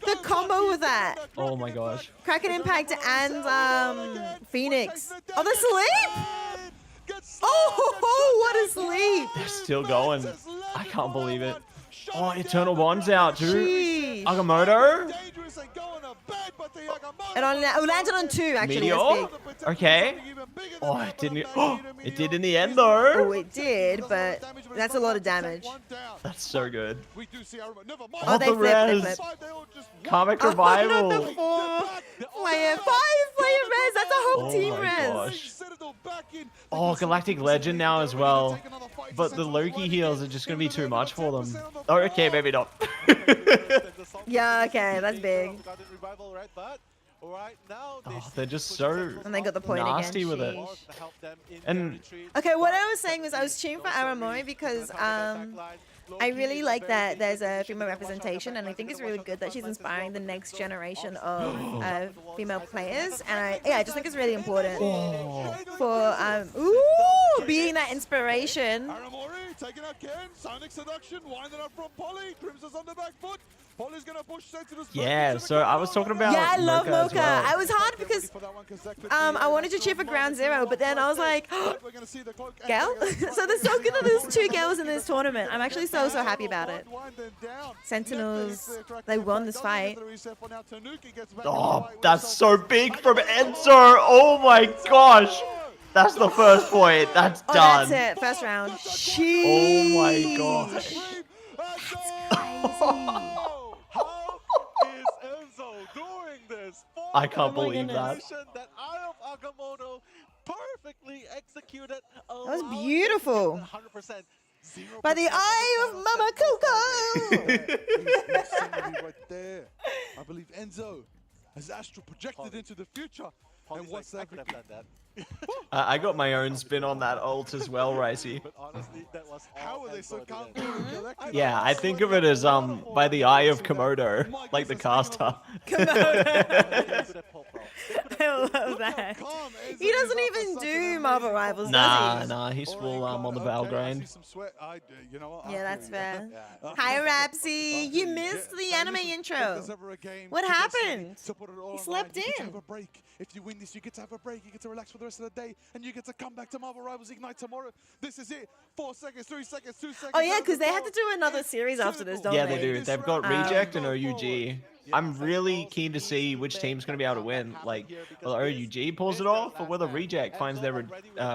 the combo with that, Oh my gosh. Kraken Impact and Phoenix. Oh, the sleep. Oh, what a sleep! They're still going. I can't believe it. Oh, Eternal Bond's out too. Jeez. Agamotto? It landed on 2 actually. Meteor? That's big. Okay. Oh, it didn't. Oh, it did in the end Oh, though. it did, but that's a lot of damage. That's so good. Oh, they the flipped. They res. flipped. Karmic Oh, Revival. not the 4-player, 5-player res. That's a whole Oh team my res. gosh. Oh, Galactic Legend now as well. But the Loki heals are just going to be too much for them. Oh, okay, maybe not. Yeah, okay, that's big. Oh, they're just so And they got the point nasty again. with it. Sheesh. And Okay, what I was saying was I was cheering for Aramori because I really like that there's a female representation, and I think it's really good that she's inspiring the next generation of female players. And I just think it's really important for being that inspiration. Aramori taking out Ken, Sonic Seduction, winding up from Polly, Crimson's on the back foot. Polly's gonna push Sentinel's back yeah, into the so I corner. was talking about Yeah, I love Mocha as Mocha. well. I was hard because I wanted to cheer for Ground Zero, but then I was like, We're gonna see the cloak and girl. we're gonna see So there's so good that there's 2 girls in this tournament. I'm actually so happy about it. winding down. Sentinels, they won this fight. Oh, that's so big from Enzo. Oh my gosh. That's the first point. That's Oh, done. that's it. First round. Oh Sheesh. my gosh. How is Enzo doing this? I can't Oh my believe that. Position that Eye of Agamotto perfectly executed. That was beautiful. 100%. By the eye of Mama Coco. right there. I believe Enzo has astral projected into the future. And what's I that? could have done that. I got my own spin on that ult as well, Ricey. But honestly, that was How all are they so Enzo did. calm, cool, and collected? Yeah, I think of it as by the eye of Komodo, like the caster. I love that. He doesn't even do Marvel Rivals, Nah, does he? nah, he's full on the Valgrind. Yeah, that's fair. Hi, Rapsy. You missed the anime intro. What happened? He slept in. If you win this, you get to have a break. You get to relax for the rest of the day, and you get to come back to Marvel Rivals Ignite tomorrow. This is it. 4 seconds, 3 seconds, 2 seconds. Oh, yeah, because they have to do another series after this, don't Yeah, they? they do. They've got Reject and OUG. I'm really keen to see which team's going to be able to win. Like, whether OUG pulls it off, or whether Reject finds their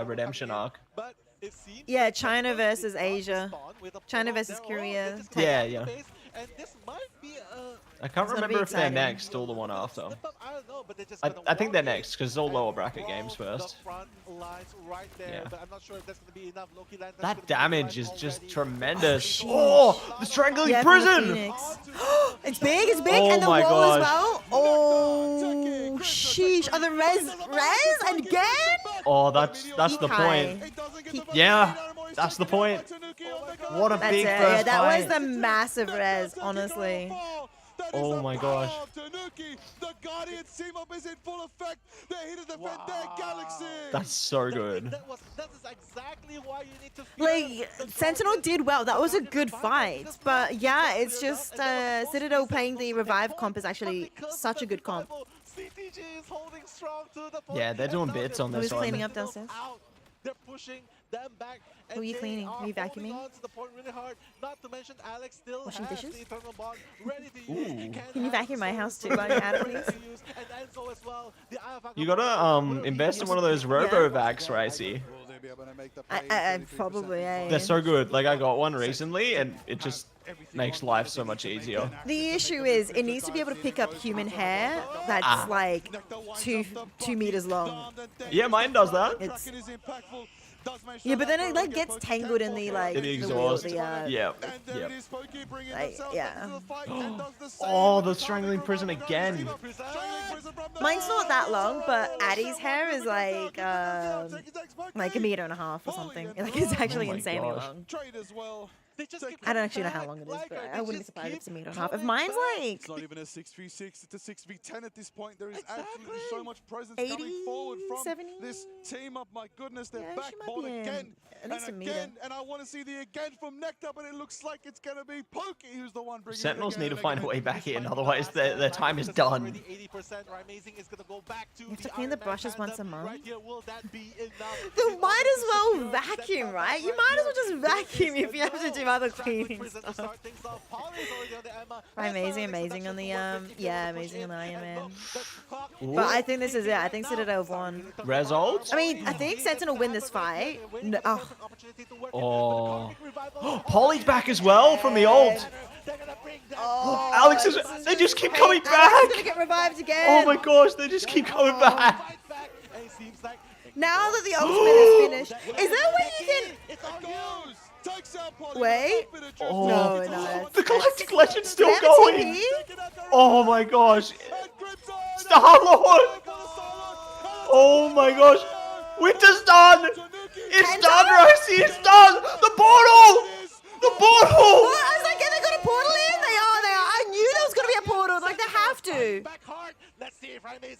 redemption arc. But it seems Yeah, like China Enzo versus Asia. spawned with a China pull-up. versus They're all Korea. getting Yeah, to yeah. face, and this might be a I can't It's gonna be remember if they're exciting. next or the one after. slip up. I don't know, but they're just I gonna think they're walk in next, because it's all and lower bracket roam games first. The front lines right there, Yeah. but I'm not sure if that's gonna be enough. Loki Lanterns That gonna be damage is alive just already. tremendous. Sheesh. Oh, the strangling Yeah, from the prison! Phoenix. It's big, it's big, Oh and the my wall as gosh. well. Oh, sheesh. Oh, the res again? Oh, that's the Hikai. point. Yeah, that's the point. What a That's big it. first Yeah, that fight. was the massive res, honestly. Oh my gosh. The Guardian team up is in full effect. They're here to defend their galaxy. That's so good. That is exactly why you need to Like, Sentinel did well. That was a good fight. But yeah, it's just Citadel playing the Revive comp is actually such a good comp. CTG is holding strong to the point. Yeah, they're doing bits on Who's this cleaning one. up downstairs? They're pushing them back. Who are you cleaning? Are you vacuuming? To the point really hard. Not to mention Alex still Washing has dishes? the Eternal Bond ready to use. Can you vacuum my house too while you're at it, please? And Enzo as well. The Eye of You gotta invest in one of those RoboVacs, Ricey. Will they be able to make the I play? probably, yeah. They're so good. Like, I got one recently, and it just makes life so much easier. The issue is it needs to be able to pick up human hair that's like two meters long. Yeah, mine does that. It's yeah, but then it like gets tangled in the like In the exhaust. the Yep. Yep. like, yeah. Oh, the strangling prison again. Mine's not that long, but Addie's hair is like a meter and a half or something. Like it's actually my insanely gosh. long. Trade as well. They just keep I don't coming actually know how back. long it is, Liger, but they I wouldn't be just surprised if keep it's a meter and a half. If coming mine's back. like It's not even a 6v6, it's a 6v10 at this point. There is absolutely so Exactly. much presence 80, coming forward from 70? this team up. My goodness, they're Yeah, back she might ball be in again at and least a meter. again. And I want to see the again from Nectar, but it looks like it's going to be Pokey who's the one bringing it Sentinels again need to and find a again. way back This in, time otherwise last their time, time is Because it's done. already 80%. Amazing is gonna go back to You have to the clean the Iron Man brushes once a tandem. month. Right here, will that be enough? You In might order as to well secure that vacuum, top right? back You might as well just here? vacuum There if you have to is do no other Trap cleaning Prison to stuff. start things off. Polly is already on the Emma. Right, amazing, That's amazing on the, Alex Seduction yeah, to push amazing on the in, Iron and Man. look, the clock But I is think this is it. I ticking think right Citadel have now. won. Res ult? I mean, I think Sentinel win this fight. No, oh. Oh. Polly's back as well from the ult. Oh, Alex is. They just keep coming back. Alex is gonna get revived again. Oh my gosh, they just keep coming back. Now that the ultimate is finished, is there a way you can? It goes! Takes out Polly. Wait. Oh. No, no. The Galactic Legend's still They have a going. TP? Oh my gosh. Star-Lord. Oh my gosh. Winter's done. It's done, Rosie. It's done. The portal. The portal. Oh, I was like, yeah, they got a portal in. They are. I knew there was gonna be a portal. Like they have to.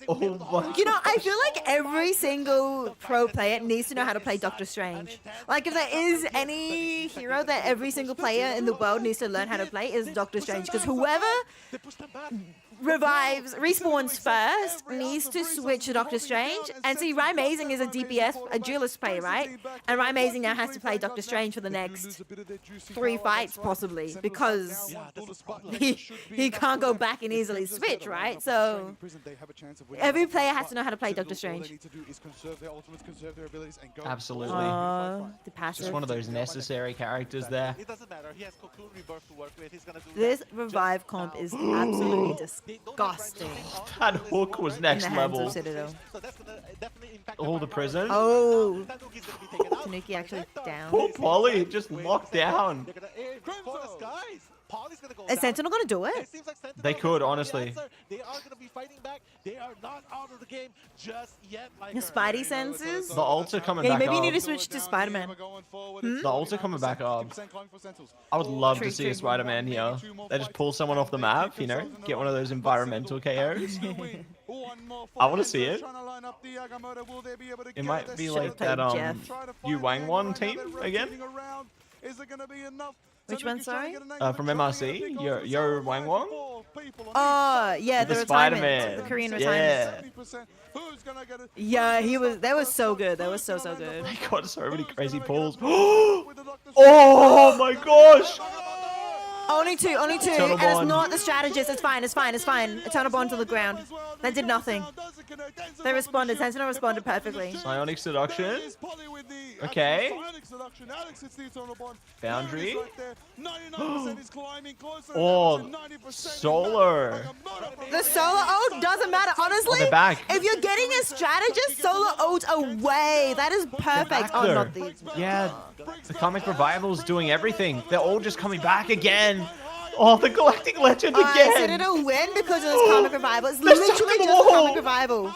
Oh my. You know, I feel like every single pro player needs to know how to play Doctor Strange. Like, if there is any hero that every single player in the world needs to learn how to play, is Doctor Strange. Because whoever respawns first needs to switch to Doctor Strange. And see, Ryan Amazing is a DPS, a duelist player, right? And Ryan Amazing now has to play Doctor Strange for the next 3 fights, possibly, because he can't go back and easily switch, right? So every player has to know how to play Doctor Strange. Absolutely. The passive. Just one of those necessary characters there. It doesn't matter. He has Cocoon Rebirth to work with. He's gonna do This that revive just comp now. is absolutely disgusting. That hook was In next the hands level. of Citadel. So that's gonna definitely impact Oh, the backline. prison. Oh, Tanuki's gonna be taken out. Tanuki actually down. Poor Polly, just locked down. They're gonna aim for the skies. Polly's gonna go Is down. Sentinel gonna do It it? seems like Sentinel They is could, the honestly. answer. They are gonna be fighting back. They are not out of the game just yet. Like Your Spidey senses? The ults are coming Yeah, back maybe you up. need to switch to Spider-Man. The ults are coming back up. I would love True, to see a true. Spider-Man here. They just pull someone off the map, you know, get one of those environmental KOs. I want to see it. It might be like played that Jeff. Yu Wang Won team again. Which one, sorry? From MRC, Yo Wang Wong. Oh, yeah, The the retirement, Spider-Man. the Korean Yeah. retirement. Yeah, he was. That was so good. That was so good. They got so many crazy pulls. Oh my gosh! Only two, Eternal and it's Bond. not the strategist. It's fine. Eternal Bond to the ground. That did nothing. They responded. Sentinel responded perfectly. Psionic Seduction. Okay. Foundry. Oh, Solar. The solo ult doesn't matter. Honestly, they're back. if you're getting a strategist, solo ult away. That is perfect. Oh, Actor. not these. Yeah, the comic revival's doing everything. They're all just coming back again. Oh, the Galactic Legend again. Citadel win because of this comic revival. It's They're stuck literally in the just a wall. comic revival.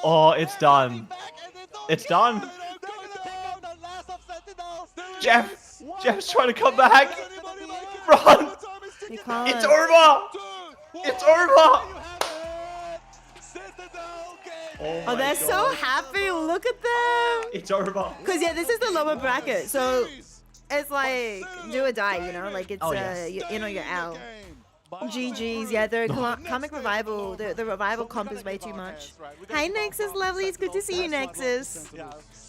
Oh, it's done. It's done. Jeff's trying to come back. Run. You can't. It's over. It's over. Oh, they're so happy. Look at them. It's over. Cause yeah, this is the lower bracket, so it's like do or die, you know. Like it's Oh, yes. you know, you're out. GG's, yeah, the comic revival, the revival comp is way too much. Hi Nexus, lovely, it's good to see you, Nexus.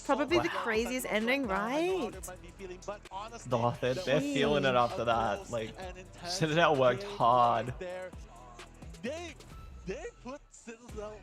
Probably the craziest ending, right? No, they're feeling it after that. Like, Citadel worked hard. They put Citadel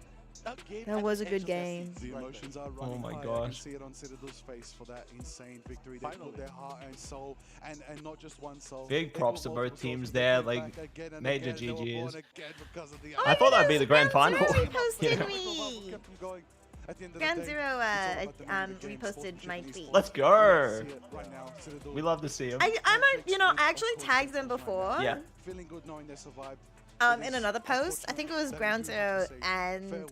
a game That at was the a good edge of their game. seats The right emotions are Oh running my high. I can gosh. see it on Citadel's face for that insane victory. They Finally. put their heart and soul, and not just one soul. Big They props put to multiple both souls, teams they there, came like, back again and major again. They were born GGs. again because of the I thought that'd be the grand final. Ground Zero You reposted know? me. Kept them going. At the end of the Ground day, Zero it's all about the minute games, reposted sportsmanship my and tweet. esports. Let's go. See it right now, Citadel We love to see him. I might, you know, I actually tagged them before. Yeah. feeling good knowing they survived. In another post, I think it was Ground Zero and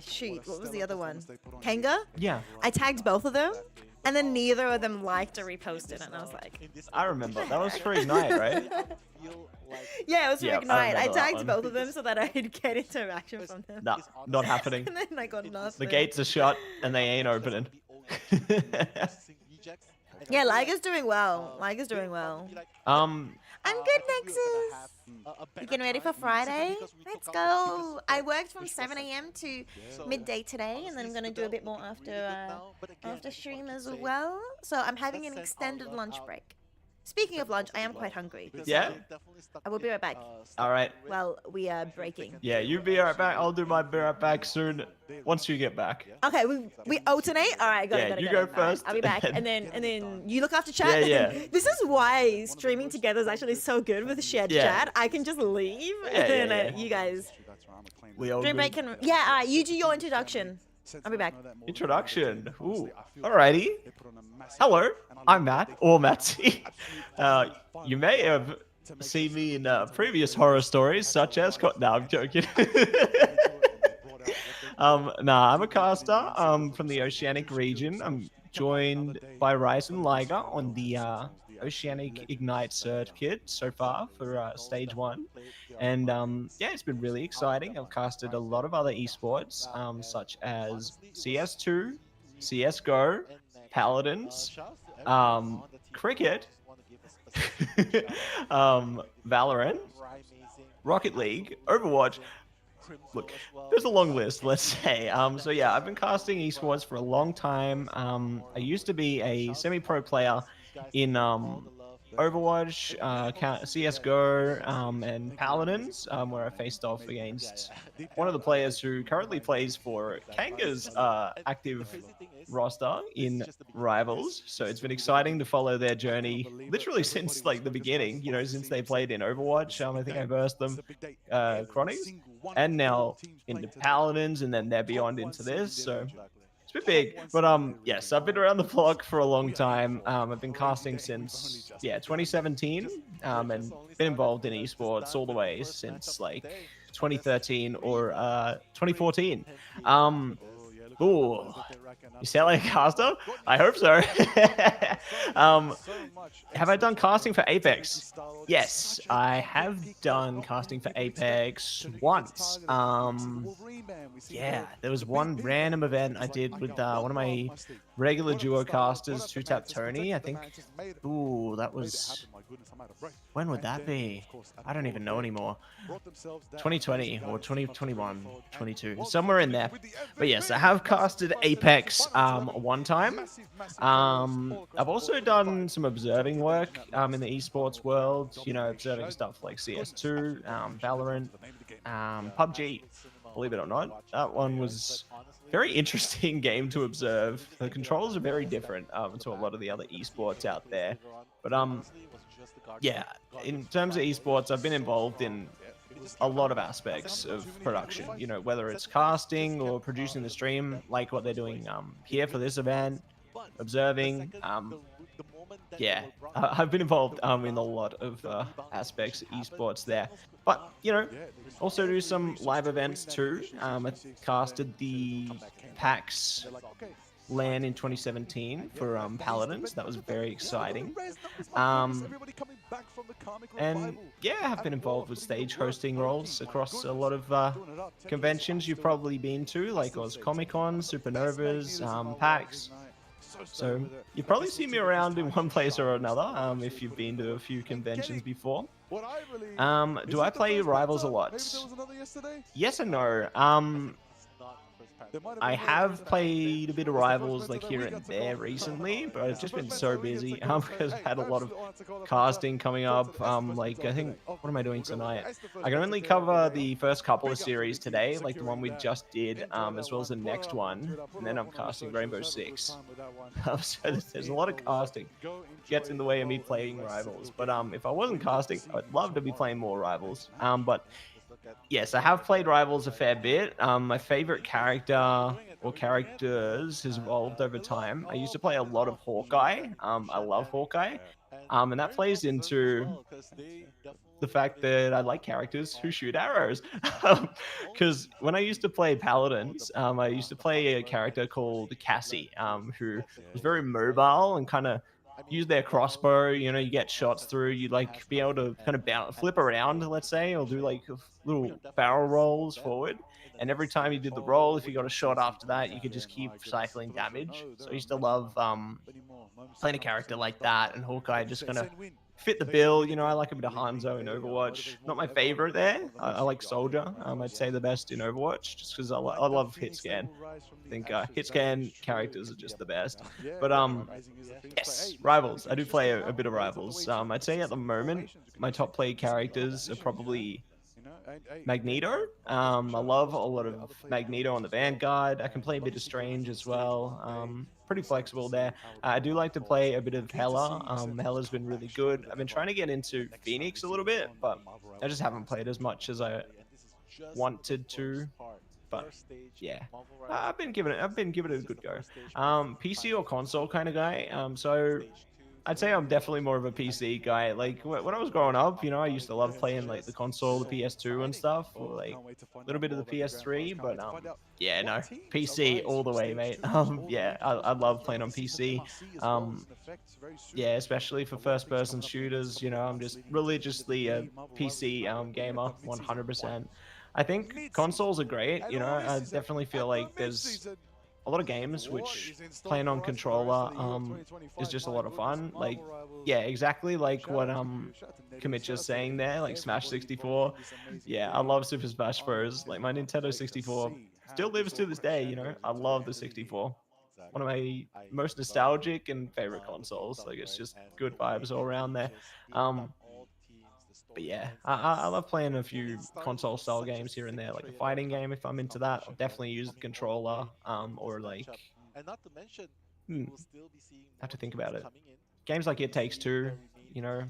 shoot, what was the other one? Kenga. Yeah. I tagged both of them, And then neither of them liked or reposted it, and I was like, I remember. That was for Ignite, right? yeah, it was for Yeah, I Ignite. I remember that tagged one. both of them so that I'd get interaction from them. Nah, not happening. And then I got nothing. The gates are shut and they ain't opening. Yeah, Liger's doing well. Liger's doing well. Um, I'm good, Nexus. You getting ready for Friday? Let's go. I worked from 7 a.m. to midday today, and then I'm gonna do a bit more after stream as well. So I'm having an extended lunch break. Speaking of lunch, I am quite hungry. Yeah? I will be right back. all right. Well, we are breaking. Yeah, you be right back. I'll do my be right back soon. Once you get back. Okay, we alternate. All right, got Yeah, it. Got it, you got go it. All right, first, I'll be back, and and then you look after chat. Yeah. This is why streaming together is actually so good with shared Yeah. chat. I can just leave, Yeah, and yeah, then you guys. We all Stream good. break can. Yeah, all right. You do your introduction. I'll be back. Introduction. Ooh. Alrighty. Hello, I'm Matt, or Matsy. You may have seen me in previous horror stories, such as... No, I'm joking. Nah, I'm a caster from the Oceanic region. I'm joined by Ryze and Liger on the Oceanic Ignite circuit so far for stage 1. And yeah, it's been really exciting. I've casted a lot of other esports, such as CS2, CSGO, Paladins, Cricket, Valorant, Rocket League, Overwatch. Look, there's a long list, let's say. So yeah, I've been casting esports for a long time. I used to be a semi-pro player in Overwatch, CSGO, and Paladins, where I faced off against one of the players who currently plays for Kanga's active roster in Rivals. So it's been exciting to follow their journey, literally since like the beginning. You know, since they played in Overwatch. I think I versed them, Chronies, and now into Paladins, and then they're beyond into this. So it's been big, but yes, I've been around the block for a long time. I've been casting since 2017, and been involved in esports all the way since like 2013 or 2014. Ooh, you sound like a caster? I hope so. Have I done casting for Apex? Yes, I have done casting for Apex once. Yeah, there was one random event I did with one of my regular duo casters, Two Tap Tony. I think. Ooh, that was. When would that be? I don't even know anymore. 2020 or 2021, 22, somewhere in there. But yes, I have casted Apex one time. I've also done some observing work in the esports world. You know, observing stuff like CS2, Valorant, PUBG. Believe it or not, that one was a very interesting game to observe. The controls are very different to a lot of the other esports out there. But yeah, in terms of esports, I've been involved in a lot of aspects of production. You know, whether it's casting or producing the stream, like what they're doing here for this event, observing. Yeah, I've been involved in a lot of aspects of esports there. But, you know, also do some live events too. I casted the PAX LAN in 2017 for Paladins. That was very exciting. And yeah, I have been involved with stage hosting roles across a lot of conventions you've probably been to, like Oz Comic Con, Supernovas, PAX. So you've probably seen me around in one place or another if you've been to a few conventions before. Do I play Rivals a lot? Yes and no. I have played a bit of Rivals like here and there recently, but I've just been so busy because I've had a lot of casting coming up. Like, I think, what am I doing tonight? I can only cover the first couple of series today, like the one we just did, as well as the next one, and then I'm casting Rainbow Six. So there's a lot of casting. Gets in the way of me playing Rivals, but if I wasn't casting, I'd love to be playing more Rivals. But yes, I have played Rivals a fair bit. My favorite character or characters has evolved over time. I used to play a lot of Hawkeye. I love Hawkeye. And that plays into the fact that I like characters who shoot arrows. Because when I used to play Paladins, I used to play a character called Cassie, who was very mobile and kind of use their crossbow. You know, you get shots through. You like be able to kind of flip around, let's say, or do like little barrel rolls forward. And every time you did the roll, if you got a shot after that, you could just keep cycling damage. So I used to love playing a character like that, and Hawkeye just kind of fit the bill. You know, I like a bit of Hanzo in Overwatch. Not my favorite there. I like Soldier. I'd say the best in Overwatch, just because I love hit scan. I think hit scan characters are just the best. But yes, Rivals. I do play a bit of Rivals. I'd say at the moment my top played characters are probably Magneto. I love a lot of Magneto on the Vanguard. I can play a bit of Strange as well. Pretty flexible there. I do like to play a bit of Hela. Hela's been really good. I've been trying to get into Phoenix a little bit, but I just haven't played as much as I wanted to. But yeah, I've been giving it a good go. PC or console kind of guy. So I'd say I'm definitely more of a PC guy. Like when I was growing up, you know, I used to love playing like the console, the PS2 and stuff, or like a little bit of the PS3. But yeah, no, PC all the way, mate. Yeah, I love playing on PC. Yeah, especially for first-person shooters. You know, I'm just religiously a PC gamer, 100%. I think consoles are great. You know, I definitely feel like there's a lot of games which playing on controller is just a lot of fun. Like, yeah, exactly like what Commit just saying there, like Smash 64. Yeah, I love Super Smash Bros. Like my Nintendo 64 still lives to this day. You know, I love the 64. One of my most nostalgic and favorite consoles. Like it's just good vibes all around there. But yeah, I love playing a few console style games here and there, like a fighting game. If I'm into that, I'll definitely use the controller. Or like, have to think about it. Games like It Takes Two, you know,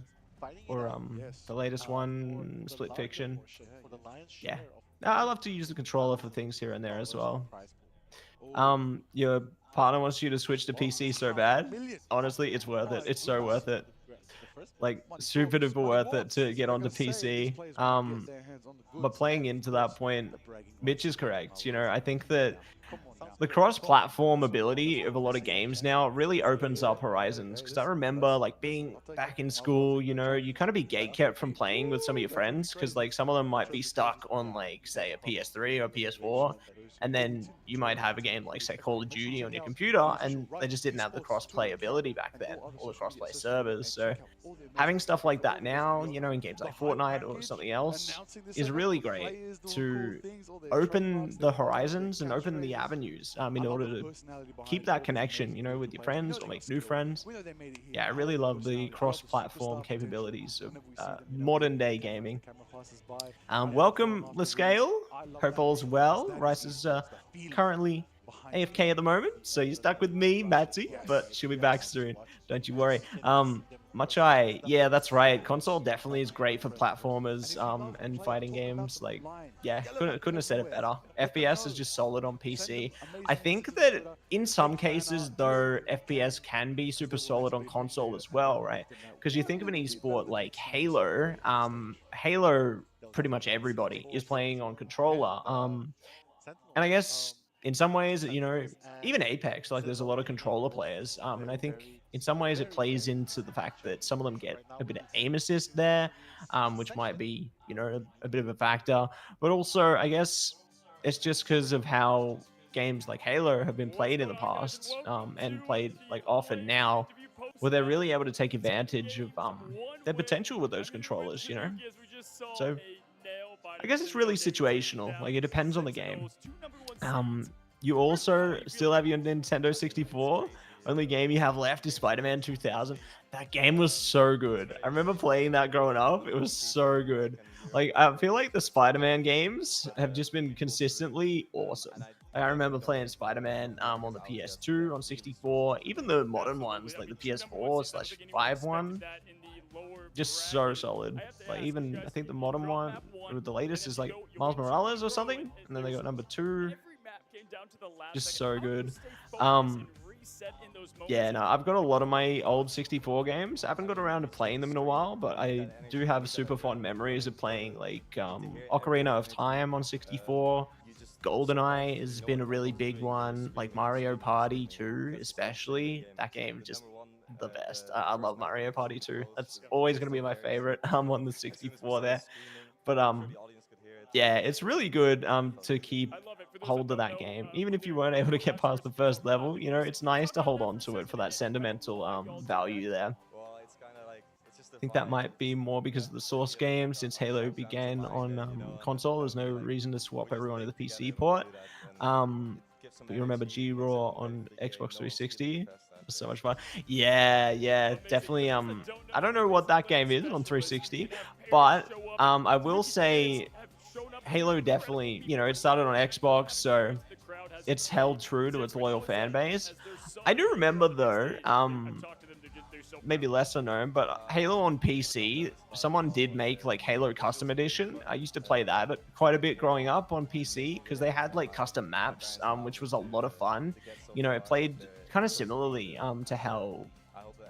or the latest one, Split Fiction. Yeah, I love to use the controller for things here and there as well. Your partner wants you to switch to PC so bad. Honestly, it's worth it. It's so worth it. Like super duper worth it to get onto PC. But playing into that point, Mitch is correct. You know, I think that the cross-platform ability of a lot of games now really opens up horizons. Because I remember like being back in school, you know, you kind of be gatekept from playing with some of your friends because like some of them might be stuck on like say a PS3 or PS4, and then you might have a game like say Call of Duty on your computer, and they just didn't have the cross-play ability back then, or the cross-play servers. So having stuff like that now, you know, in games like Fortnite or something else, is really great to open the horizons and open the avenues in order to keep that connection, you know, with your friends or make new friends. Yeah, I really love the cross-platform capabilities of modern day gaming. Welcome, Lescale. Hope all's well. Rice is currently AFK at the moment, so you're stuck with me, Matsy, but she'll be back soon. Don't you worry. Machai, yeah, that's right. Console definitely is great for platformers and fighting games. Like, yeah, couldn't have said it better. FPS is just solid on PC. I think that in some cases, though, FPS can be super solid on console as well, right? Because you think of an esport like Halo. Halo, pretty much everybody is playing on controller. And I guess in some ways, you know, even Apex, like there's a lot of controller players. And I think in some ways it plays into the fact that some of them get a bit of aim assist there, which might be, you know, a bit of a factor. But also, I guess it's just because of how games like Halo have been played in the past and played like often now, where they're really able to take advantage of their potential with those controllers, you know? So I guess it's really situational. Like it depends on the game. You also still have your Nintendo 64. Only game you have left is Spider-Man 2000. That game was so good. I remember playing that growing up. It was so good. Like I feel like the Spider-Man games have just been consistently awesome. I remember playing Spider-Man on the PS2, on 64, even the modern ones like the PS4/5 one. Just so solid. Like even I think the modern one, the latest is like Miles Morales or something, and then they got number 2. Just so good. Yeah, no, I've got a lot of my old 64 games. I haven't got around to playing them in a while, but I do have super fond memories of playing like Ocarina of Time on 64. GoldenEye has been a really big one, like Mario Party 2 especially. That game just the best. I love Mario Party 2. That's always going to be my favorite on the 64 there. But yeah, it's really good to keep hold of that game. Even if you weren't able to get past the first level, you know, it's nice to hold on to it for that sentimental value there. I think that might be more because of the source game. Since Halo began on console, there's no reason to swap everyone to the PC port. But you remember G-Raw on Xbox 360? It was so much fun. Yeah, definitely. I don't know what that game is on 360, but I will say Halo definitely, you know, it started on Xbox, so it's held true to its loyal fan base. I do remember though, maybe lesser known, but Halo on PC, someone did make like Halo Custom Edition. I used to play that quite a bit growing up on PC because they had like custom maps, which was a lot of fun. You know, it played kind of similarly to how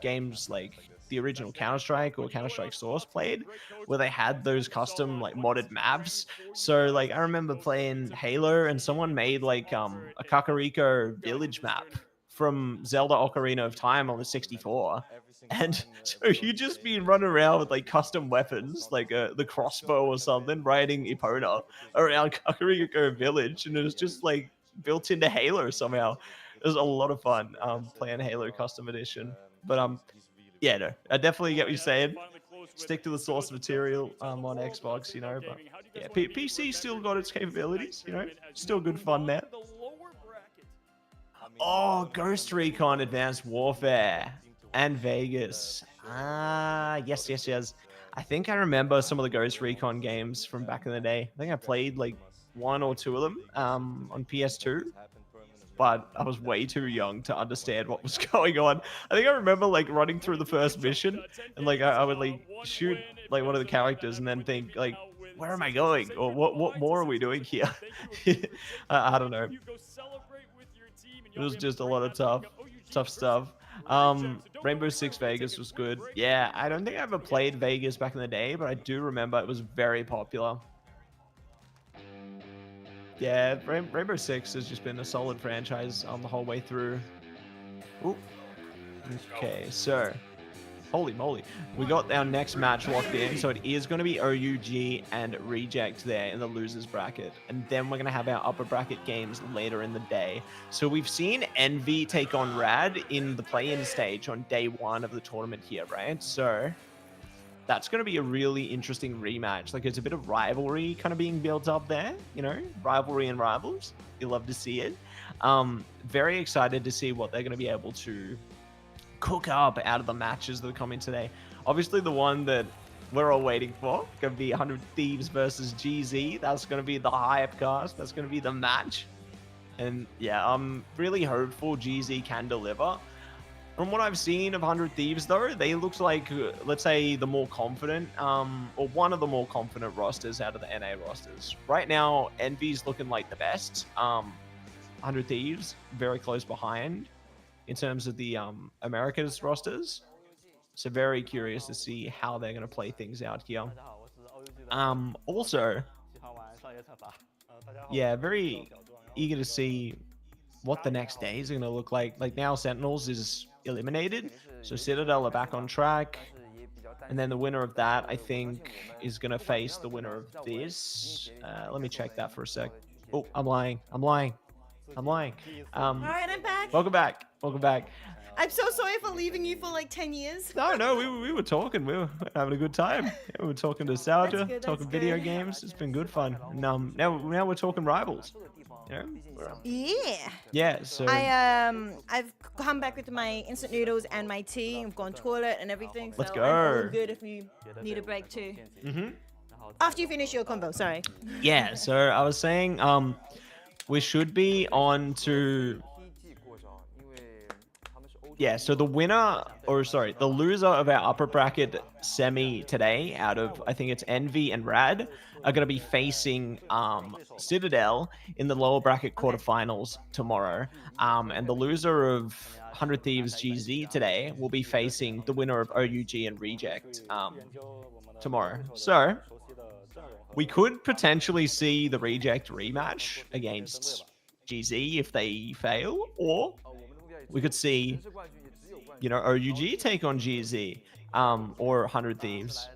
games like the original Counter-Strike or Counter-Strike Source played, where they had those custom like modded maps. So like I remember playing Halo and someone made like a Kakariko village map from Zelda Ocarina of Time on the 64. And so you just be running around with like custom weapons, like the crossbow or something, riding Epona around Kakariko Village, and it was just like built into Halo somehow. It was a lot of fun playing Halo Custom Edition. But yeah, no, I definitely get what you're saying. Stick to the source material on Xbox, you know. But yeah, PC still got its capabilities, you know. Still good fun there. Oh, Ghost Recon Advanced Warfare and Vegas. Yes. I think I remember some of the Ghost Recon games from back in the day. I think I played like 1 or 2 of them on PS2. But I was way too young to understand what was going on. I think I remember like running through the first mission and like I would like shoot like one of the characters and then think like, where am I going? Or what more are we doing here? I don't know. It was just a lot of tough stuff. Rainbow Six Vegas was good. Yeah, I don't think I ever played Vegas back in the day, but I do remember it was very popular. Yeah, Rainbow Six has just been a solid franchise the whole way through. Ooh. Okay, so holy moly, we got our next match locked in, so it is going to be OUG and Reject there in the losers bracket, and then we're going to have our upper bracket games later in the day. So we've seen Envy take on Rad in the play-in stage on day 1 of the tournament here, right? So that's going to be a really interesting rematch. Like, it's a bit of rivalry kind of being built up there, you know, rivalry and rivals. You love to see it. Very excited to see what they're going to be able to cook up out of the matches that are coming today. Obviously, the one that we're all waiting for going to be 100 Thieves versus GZ. That's going to be the hype cast. That's going to be the match. And yeah, I'm really hopeful GZ can deliver. From what I've seen of 100 Thieves, though, they look like, let's say, the more confident, or one of the more confident rosters out of the NA rosters. Right now, Envy's looking like the best. 100 Thieves, very close behind in terms of the Americas rosters. So very curious to see how they're going to play things out here. Also, yeah, very eager to see what the next days are going to look like. Like now, Sentinels is eliminated, so Citadel are back on track. And then the winner of that, I think, is going to face the winner of this. Let me check that for a sec. Oh, I'm lying. All right, I'm back. Welcome back. I'm so sorry for leaving you for like 10 years. No, we were talking. We were having a good time. We were talking nostalgia, That's talking good. video games. It's been good fun. And now we're talking rivals. You know? Yeah. Yeah. So I've come back with my instant noodles and my tea. I've gone toilet and everything. So Let's go. I'm all good if you need a break too. After you finish your combo, sorry. yeah. So I was saying, we should be on to Yeah, so the winner, or sorry, the loser of our upper bracket semi today, out of I think it's Envy and Rad, are going to be facing Citadel in the lower bracket quarterfinals tomorrow. And the loser of 100 Thieves GZ today will be facing the winner of OUG and Reject tomorrow. So we could potentially see the Reject rematch against GZ if they fail, or we could see, you know, OUG take on GZ or 100 Thieves.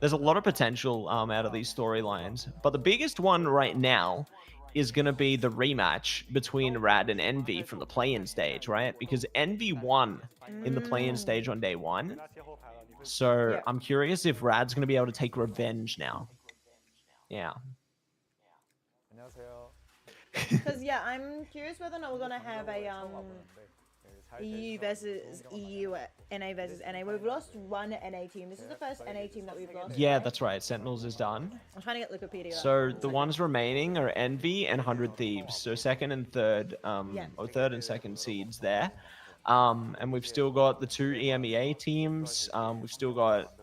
There's a lot of potential out of these storylines, but the biggest one right now is going to be the rematch between Rad and Envy from the play-in stage, right? Because Envy won in the play-in stage on day one. So I'm curious if Rad's going to be able to take revenge now. Yeah. Because yeah, I'm curious whether or not we're gonna have a EU versus EU, NA versus NA. We've lost one NA team. This is the first NA team that we've lost. Yeah, right? that's right. Sentinels is done. I'm trying to get Wikipedia. up. So the ones remaining are Envy and 100 Thieves. So second and third, or third and second seeds there. And we've still got the 2 EMEA teams. We've still got,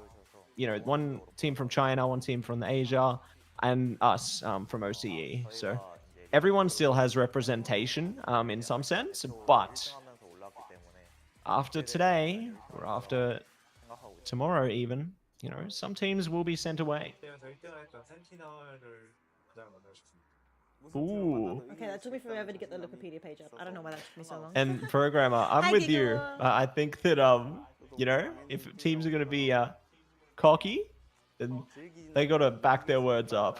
you know, one team from China, one team from Asia, and us from OCE. So everyone still has representation in some sense, but after today, or after tomorrow even, you know, some teams will be sent away. Ooh. Okay, that took me forever to get the Wikipedia page up. I don't know why that took me so long. And programmer, I'm Hi, with you. Giggle. I think that you know, if teams are going to be cocky, then they got to back their words up.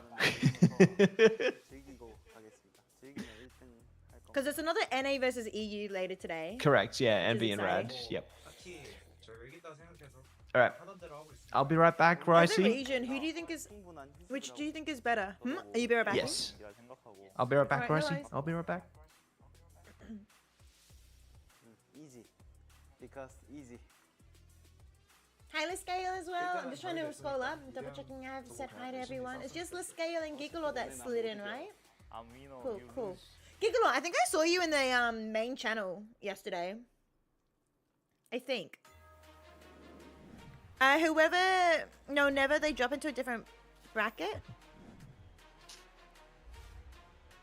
Because there's another NA versus EU later today. Correct. Yeah, Envy and Rad. Yep. All right. I'll be right back, As a Ricey. region, who do you think is, which do you think is better? Are you be right back? Yes. I'll be right back, Alright, no Ricey. worries. I'll be right back. Easy. Because easy. Hi, Liscale as well. I'm just trying to scroll up, double checking I've said hi to everyone. It's just Liscale and Gigolo that slid in, right? Cool, cool. Gigolo, I think I saw you in the main channel yesterday. I think. Never, they drop into a different bracket.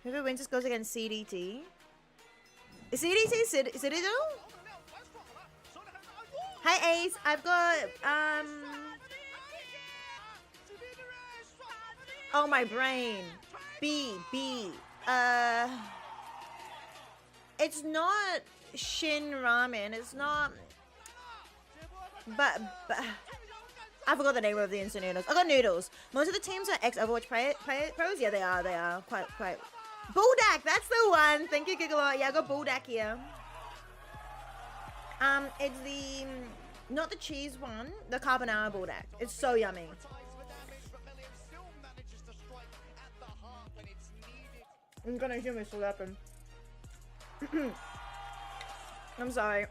Whoever wins this goes against CDT. Is CDT Citadel? Hi Ace, I've got oh my brain. B. It's not Shin Ramen. It's not. But I forgot the name of the instant noodles. I got noodles. Most of the teams are ex-Overwatch pros. Yeah, they are. Quite. Buldak, that's the one. Thank you, Gigalot. Yeah, I got Buldak here. It's the not the cheese one, the carbonara Buldak. It's so yummy. I'm gonna hear me slapping. I'm sorry.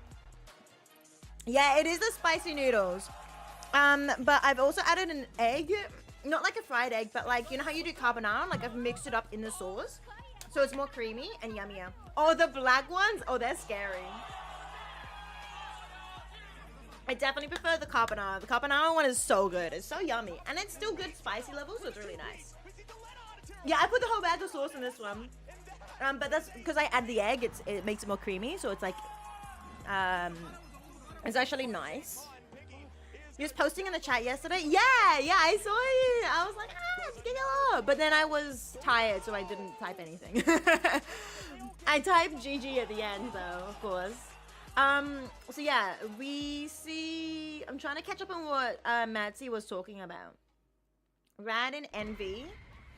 Yeah, it is the spicy noodles. But I've also added an egg. Not like a fried egg, but like, you know how you do carbonara? Like I've mixed it up in the sauce. So it's more creamy and yummier. Oh, the black ones? Oh, they're scary. I definitely prefer the carbonara. The carbonara one is so good. It's so yummy. And it's still good spicy level, so it's really nice. Yeah, I put the whole bag of sauce in this one. But that's because I add the egg. It makes it more creamy, so it's like, it's actually nice. You was posting in the chat yesterday? Yeah, I saw you. I was like, it's Gigolo. But then I was tired, so I didn't type anything. I typed GG at the end, though, of course. So yeah, we see. I'm trying to catch up on what Madsy was talking about. Rad and Envy,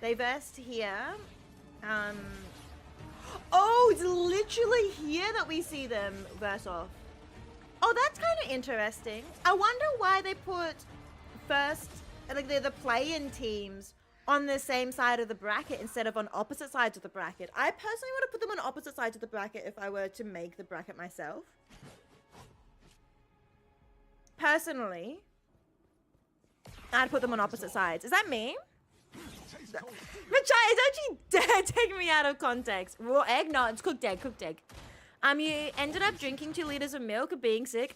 they versed here. Oh, it's literally here that we see them verse off. Oh, that's kind of interesting. I wonder why they put first, like the play-in teams on the same side of the bracket instead of on opposite sides of the bracket. I personally would have put them on opposite sides of the bracket if I were to make the bracket myself. Personally, I'd put them on opposite sides. Is that me? Machai, don't you dare take me out of context. Raw egg? No, it's cooked egg, You ended up drinking 2 liters of milk and being sick.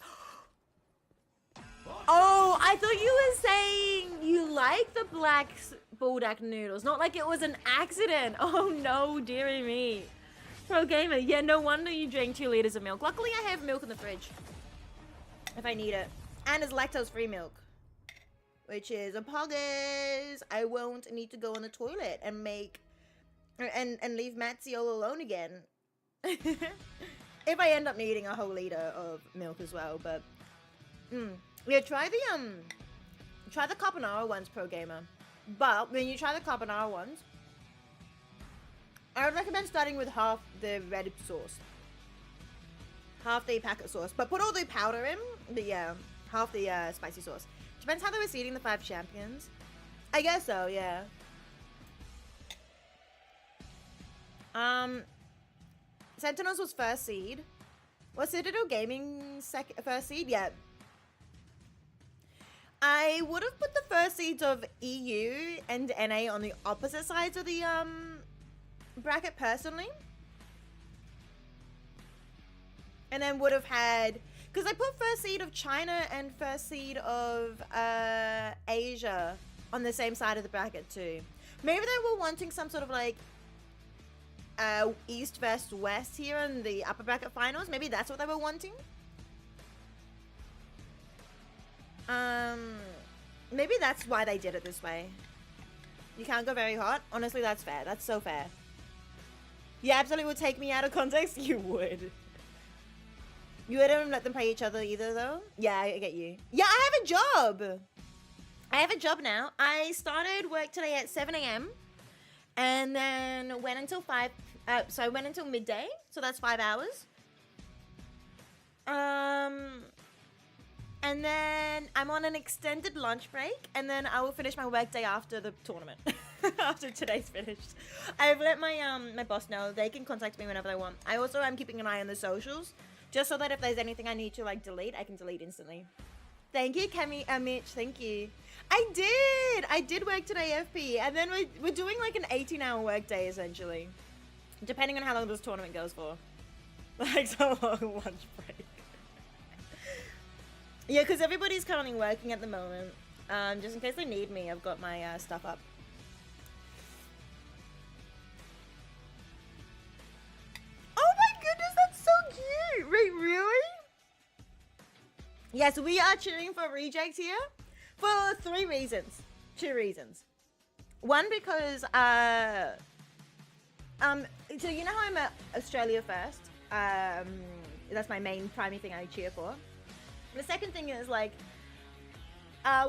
Oh, I thought you were saying you like the black buldak noodles, not like it was an accident. Oh no, dearie me. Pro gamer, yeah, no wonder you drank 2 liters of milk. Luckily, I have milk in the fridge if I need it, and it's lactose-free milk, which is a poggers. I won't need to go on the toilet and make and leave Matsy all alone again. If I end up needing a whole liter of milk as well, but yeah, try the carbonara ones, pro gamer. But when you try the carbonara ones, I would recommend starting with half the red sauce, half the packet sauce, but put all the powder in. But yeah, half the spicy sauce. Depends how they were seeding the 5 champions. I guess so, yeah. Sentinels was first seed. Was Citadel Gaming first seed? Yeah. I would have put the first seeds of EU and NA on the opposite sides of the bracket personally. And then would have had, because I put first seed of China and first seed of Asia on the same side of the bracket too. Maybe they were wanting some sort of like East vs West here in the upper bracket finals. Maybe that's what they were wanting. Maybe that's why they did it this way. You can't go very hot. Honestly, that's fair. That's so fair. You absolutely would take me out of context. You would. You wouldn't let them play each other either, though. Yeah, I get you. Yeah, I have a job. I have a job now. I started work today at 7 a.m. and then went until 5. So I went until midday. So that's 5 hours. And then I'm on an extended lunch break, and then I will finish my work day after the tournament. After today's finished. I've let my my boss know they can contact me whenever they want. I also am keeping an eye on the socials, just so that if there's anything I need to like delete, I can delete instantly. Thank you, Mitch. Thank you. I did work today, FP, and then we're doing like an 18-hour work day essentially, depending on how long this tournament goes for. Like so long lunch break. Yeah, because everybody's currently working at the moment. Just in case they need me, I've got my stuff up. Oh my goodness, that's so cute! Wait, really? Yes, we are cheering for Reject here for 3 reasons. 2 reasons. One, because so you know how I'm at Australia first. That's my main primary thing I cheer for. The second thing is like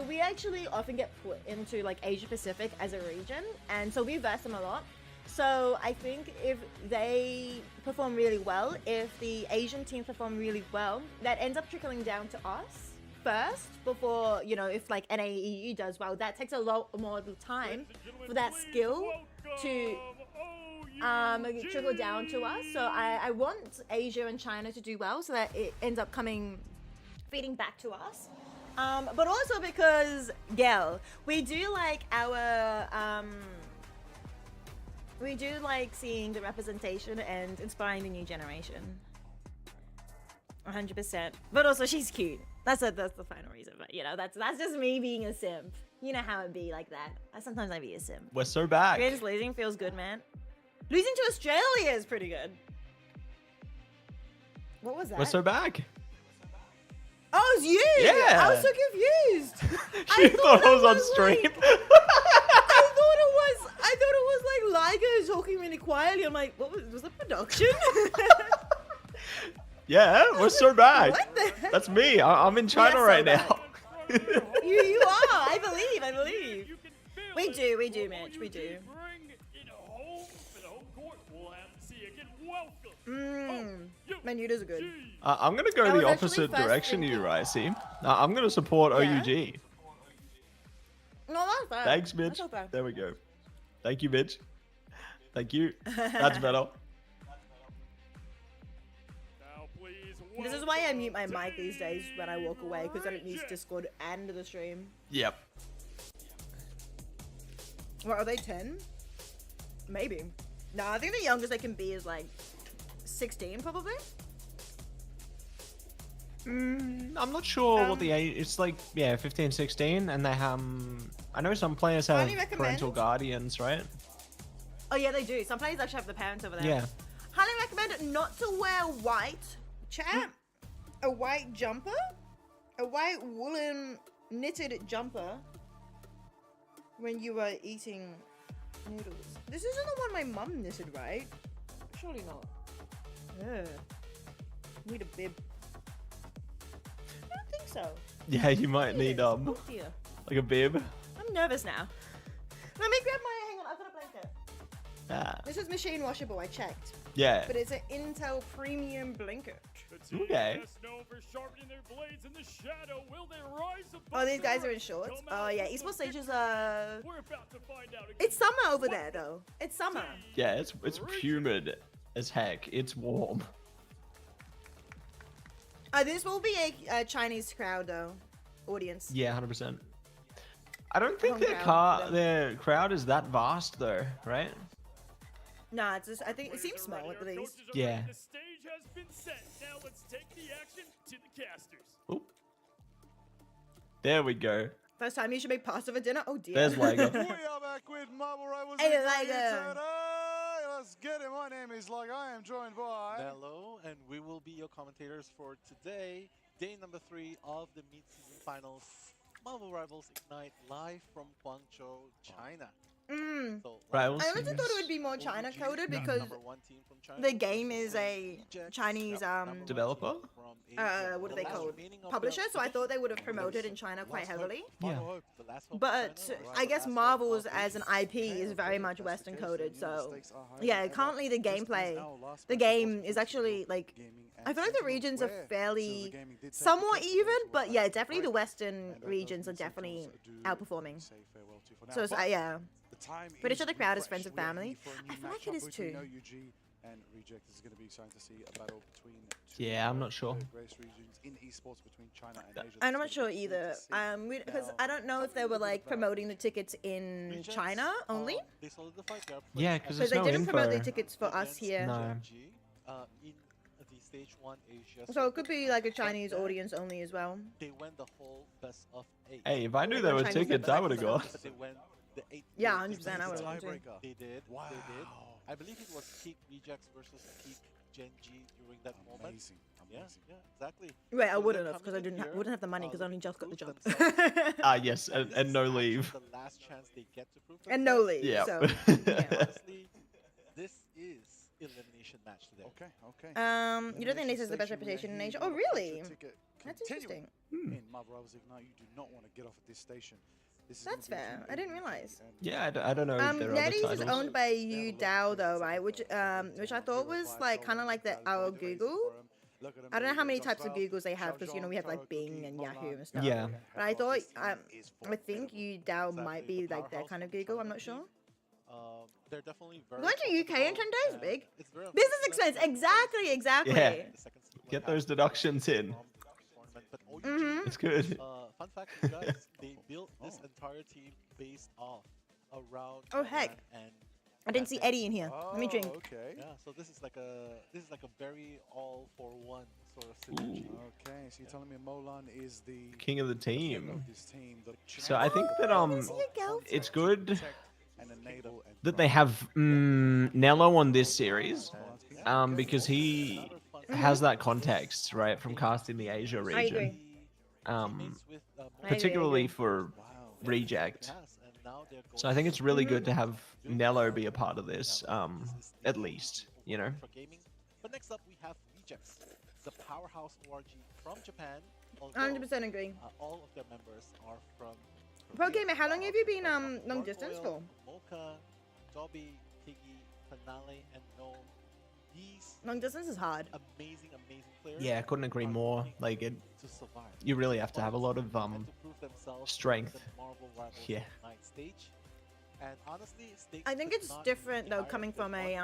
we actually often get put into like Asia Pacific as a region, and so we verse them a lot. So I think if they perform really well, if the Asian teams perform really well, that ends up trickling down to us first before, you know, if like NAEU does well, that takes a lot more time for that skill to trickle down to us. So I want Asia and China to do well so that it ends up feeding back to us, but also because we do like we do like seeing the representation and inspiring the new generation. 100%. But also she's cute. That's the final reason. But you know, that's just me being a simp. You know how it be like that. Sometimes I be a simp. We're so back. Greatest losing feels good, man. Losing to Australia is pretty good. What was that? We're so back. Oh, it's you! Yeah! I was so confused. She thought I was on stream. I thought it was like Liger talking really quietly. I'm like, what was that production? Yeah, we're so back. What the heck? That's me. I'm in China right now. You are. I believe. We do, Mitch. We do. My noodles are good. I'm gonna go the opposite direction to you, Ricey. I'm gonna support OUG. No, that's fine. Thanks, Mitch. Okay. There we go. Thank you, Mitch. Thank you. That's better. This is why I mute my mic these days when I walk away, because I don't use Discord and the stream. Yep. What, are they 10? Maybe. No, I think the youngest they can be is like 16 probably. I'm not sure what the age. It's like 15, 16, and they I know some players have Highly recommend. parental guardians, right? Oh yeah, they do. Some players actually have the parents over there. Yeah. Highly recommend not to wear white, chat. A white jumper, a white woolen knitted jumper when you are eating noodles. This isn't the one my mum knitted, right? Surely not. Ugh. Need a bib. I don't think so. Yeah, you might need Oh dear. like a bib. I'm nervous now. Let me grab my. Hang on, I've got a blanket. Ah, This is machine washable. I checked, yeah. but it's an Intel premium blanket. Okay. Oh, these guys are in shorts. Oh yeah, esports stages are. It's summer over there though. It's summer. Yeah, it's humid as heck. It's warm. This will be a Chinese crowd though, audience. Yeah, 100%. I don't think Home crowd for them. their crowd is that vast though, right? Nah, it's just, I think it seems small at least. Yeah. The stage has been set. Now let's take the action to the casters. Oop. There we go. First time you should make pasta for dinner. Oh dear. There's Liger. We are back with Marble Rivals. Hey, Ignite Liger. today. Let's get it. My name is Liger. I am joined by. Hello, and we will be your commentators for today, day number 3 of the mid-season finals. Marvel Rivals Ignite live from Guangzhou, China. So, Rivals I honestly series. thought it would be more China OG, coded the because number 1 team from China, the game is a Rejects, Chinese number one Developer? from Asia. what are The they last called? remaining of Publisher. the So I thought they would have official promoted in China quite Last hope. heavily. Yeah. Final hope. The last hope of But China, or I guess last hope Marvel's of as an Asia. IP is very much Western coded. So Stakes are higher yeah, than ever. currently the This is gameplay, our last the match game of is the actually like. Gaming I and feel like the Sentinel, regions are where fairly Silver Gaming did take the somewhat cake even, against but Wolf yeah, Pack, definitely the right? Western And regions are Sentinels definitely do outperforming. say farewell to for now. So it's, But yeah, the time pretty is sure the crowd is fresh. friends and We are family. here for a new I feel like it matchup is between too. OUG and Reject. This is going to be exciting to see a battle between two Yeah, I'm not sure. the greatest regions in esports between China and Asia. I'm This not is sure gonna be cool either. to see. Because Now, I don't know if they were like promoting the tickets in Rejects, China only. They solidified their Yeah, place 'cause Because there's they no didn't promote the info. tickets for us here. No. G, in the stage 1 Asia. So it could be like a Chinese audience only as well. They went the whole best of 8. Hey, if I knew Like there the were Chinese tickets, I would have gone. But they went the 8. Yeah, they 100%, I would've gone too. Tiebreaker. They did. Wow. They did. I believe it was Peak Rejects versus Peak Gen G during that moment. Amazing. Yeah, Amazing. yeah, exactly. Wait, I So wouldn't they're have because I coming in here, wouldn't have the money because I only just got the prove job. themselves. Ah, yes, This and is no actually leave. The last chance they get to prove And no themselves. leave. Yeah. So Honestly, this is elimination match today. Okay, okay. you don't think this is the best reputation in Asia? Oh really? That's interesting. In Marvel Rivals Ignite, you do not want to get off at this station. This is gonna That's be fair. between I didn't OUG realize. and Yeah, I don't know if there are other NetEase is titles. owned by Yu Dao though, right? Which I thought was like kind of like our Google. I don't know how many types of Googles they have because we have like Bing and Yahoo and stuff. Yeah. But I thought I think Yu Dao might be like their kind of Google. I'm not sure. They're definitely very. Going to UK in 10 days, and big. it's very Business unfortunate expense, that exactly. Yeah. the second seed Get will those happen deductions in. from tournament, but OUG, Mhm. It's good. Fun fact, you guys, they built this entire team based off around. Oh, heck. Japan And I didn't see Japan. Eddie in here. Let me drink. Oh, okay. Yeah, so this is like a very all for one sort of synergy. Okay, so you're telling me Molan is the King of the king team. of this team. The So I think that Is he a girl? it's good protect and enable and that they have Nello on this series, because he has that context, right, from casting the Asia I agree. region, Teammates with, I agree, I particularly agree. for wow. Reject. Yes, and now they're So I think it's really Mm-hmm. good to have Nello be a part of this, at least, you know. for gaming. But next up we have Rejects, the powerhouse ORG from Japan. although, 100% agree. all of their members are from Pro Gamer, how long have you been long distance for? Mocha, Dobby, Piggy, Finale, and Gnome. These Long distance is hard. amazing players. Yeah, I couldn't agree are more. going Like, to survive. you really have to have a lot of And to prove themselves strength. in the Marvel Rivals Yeah. Ignite stage. And honestly, stakes I think could it's not be different though, higher coming than from what a these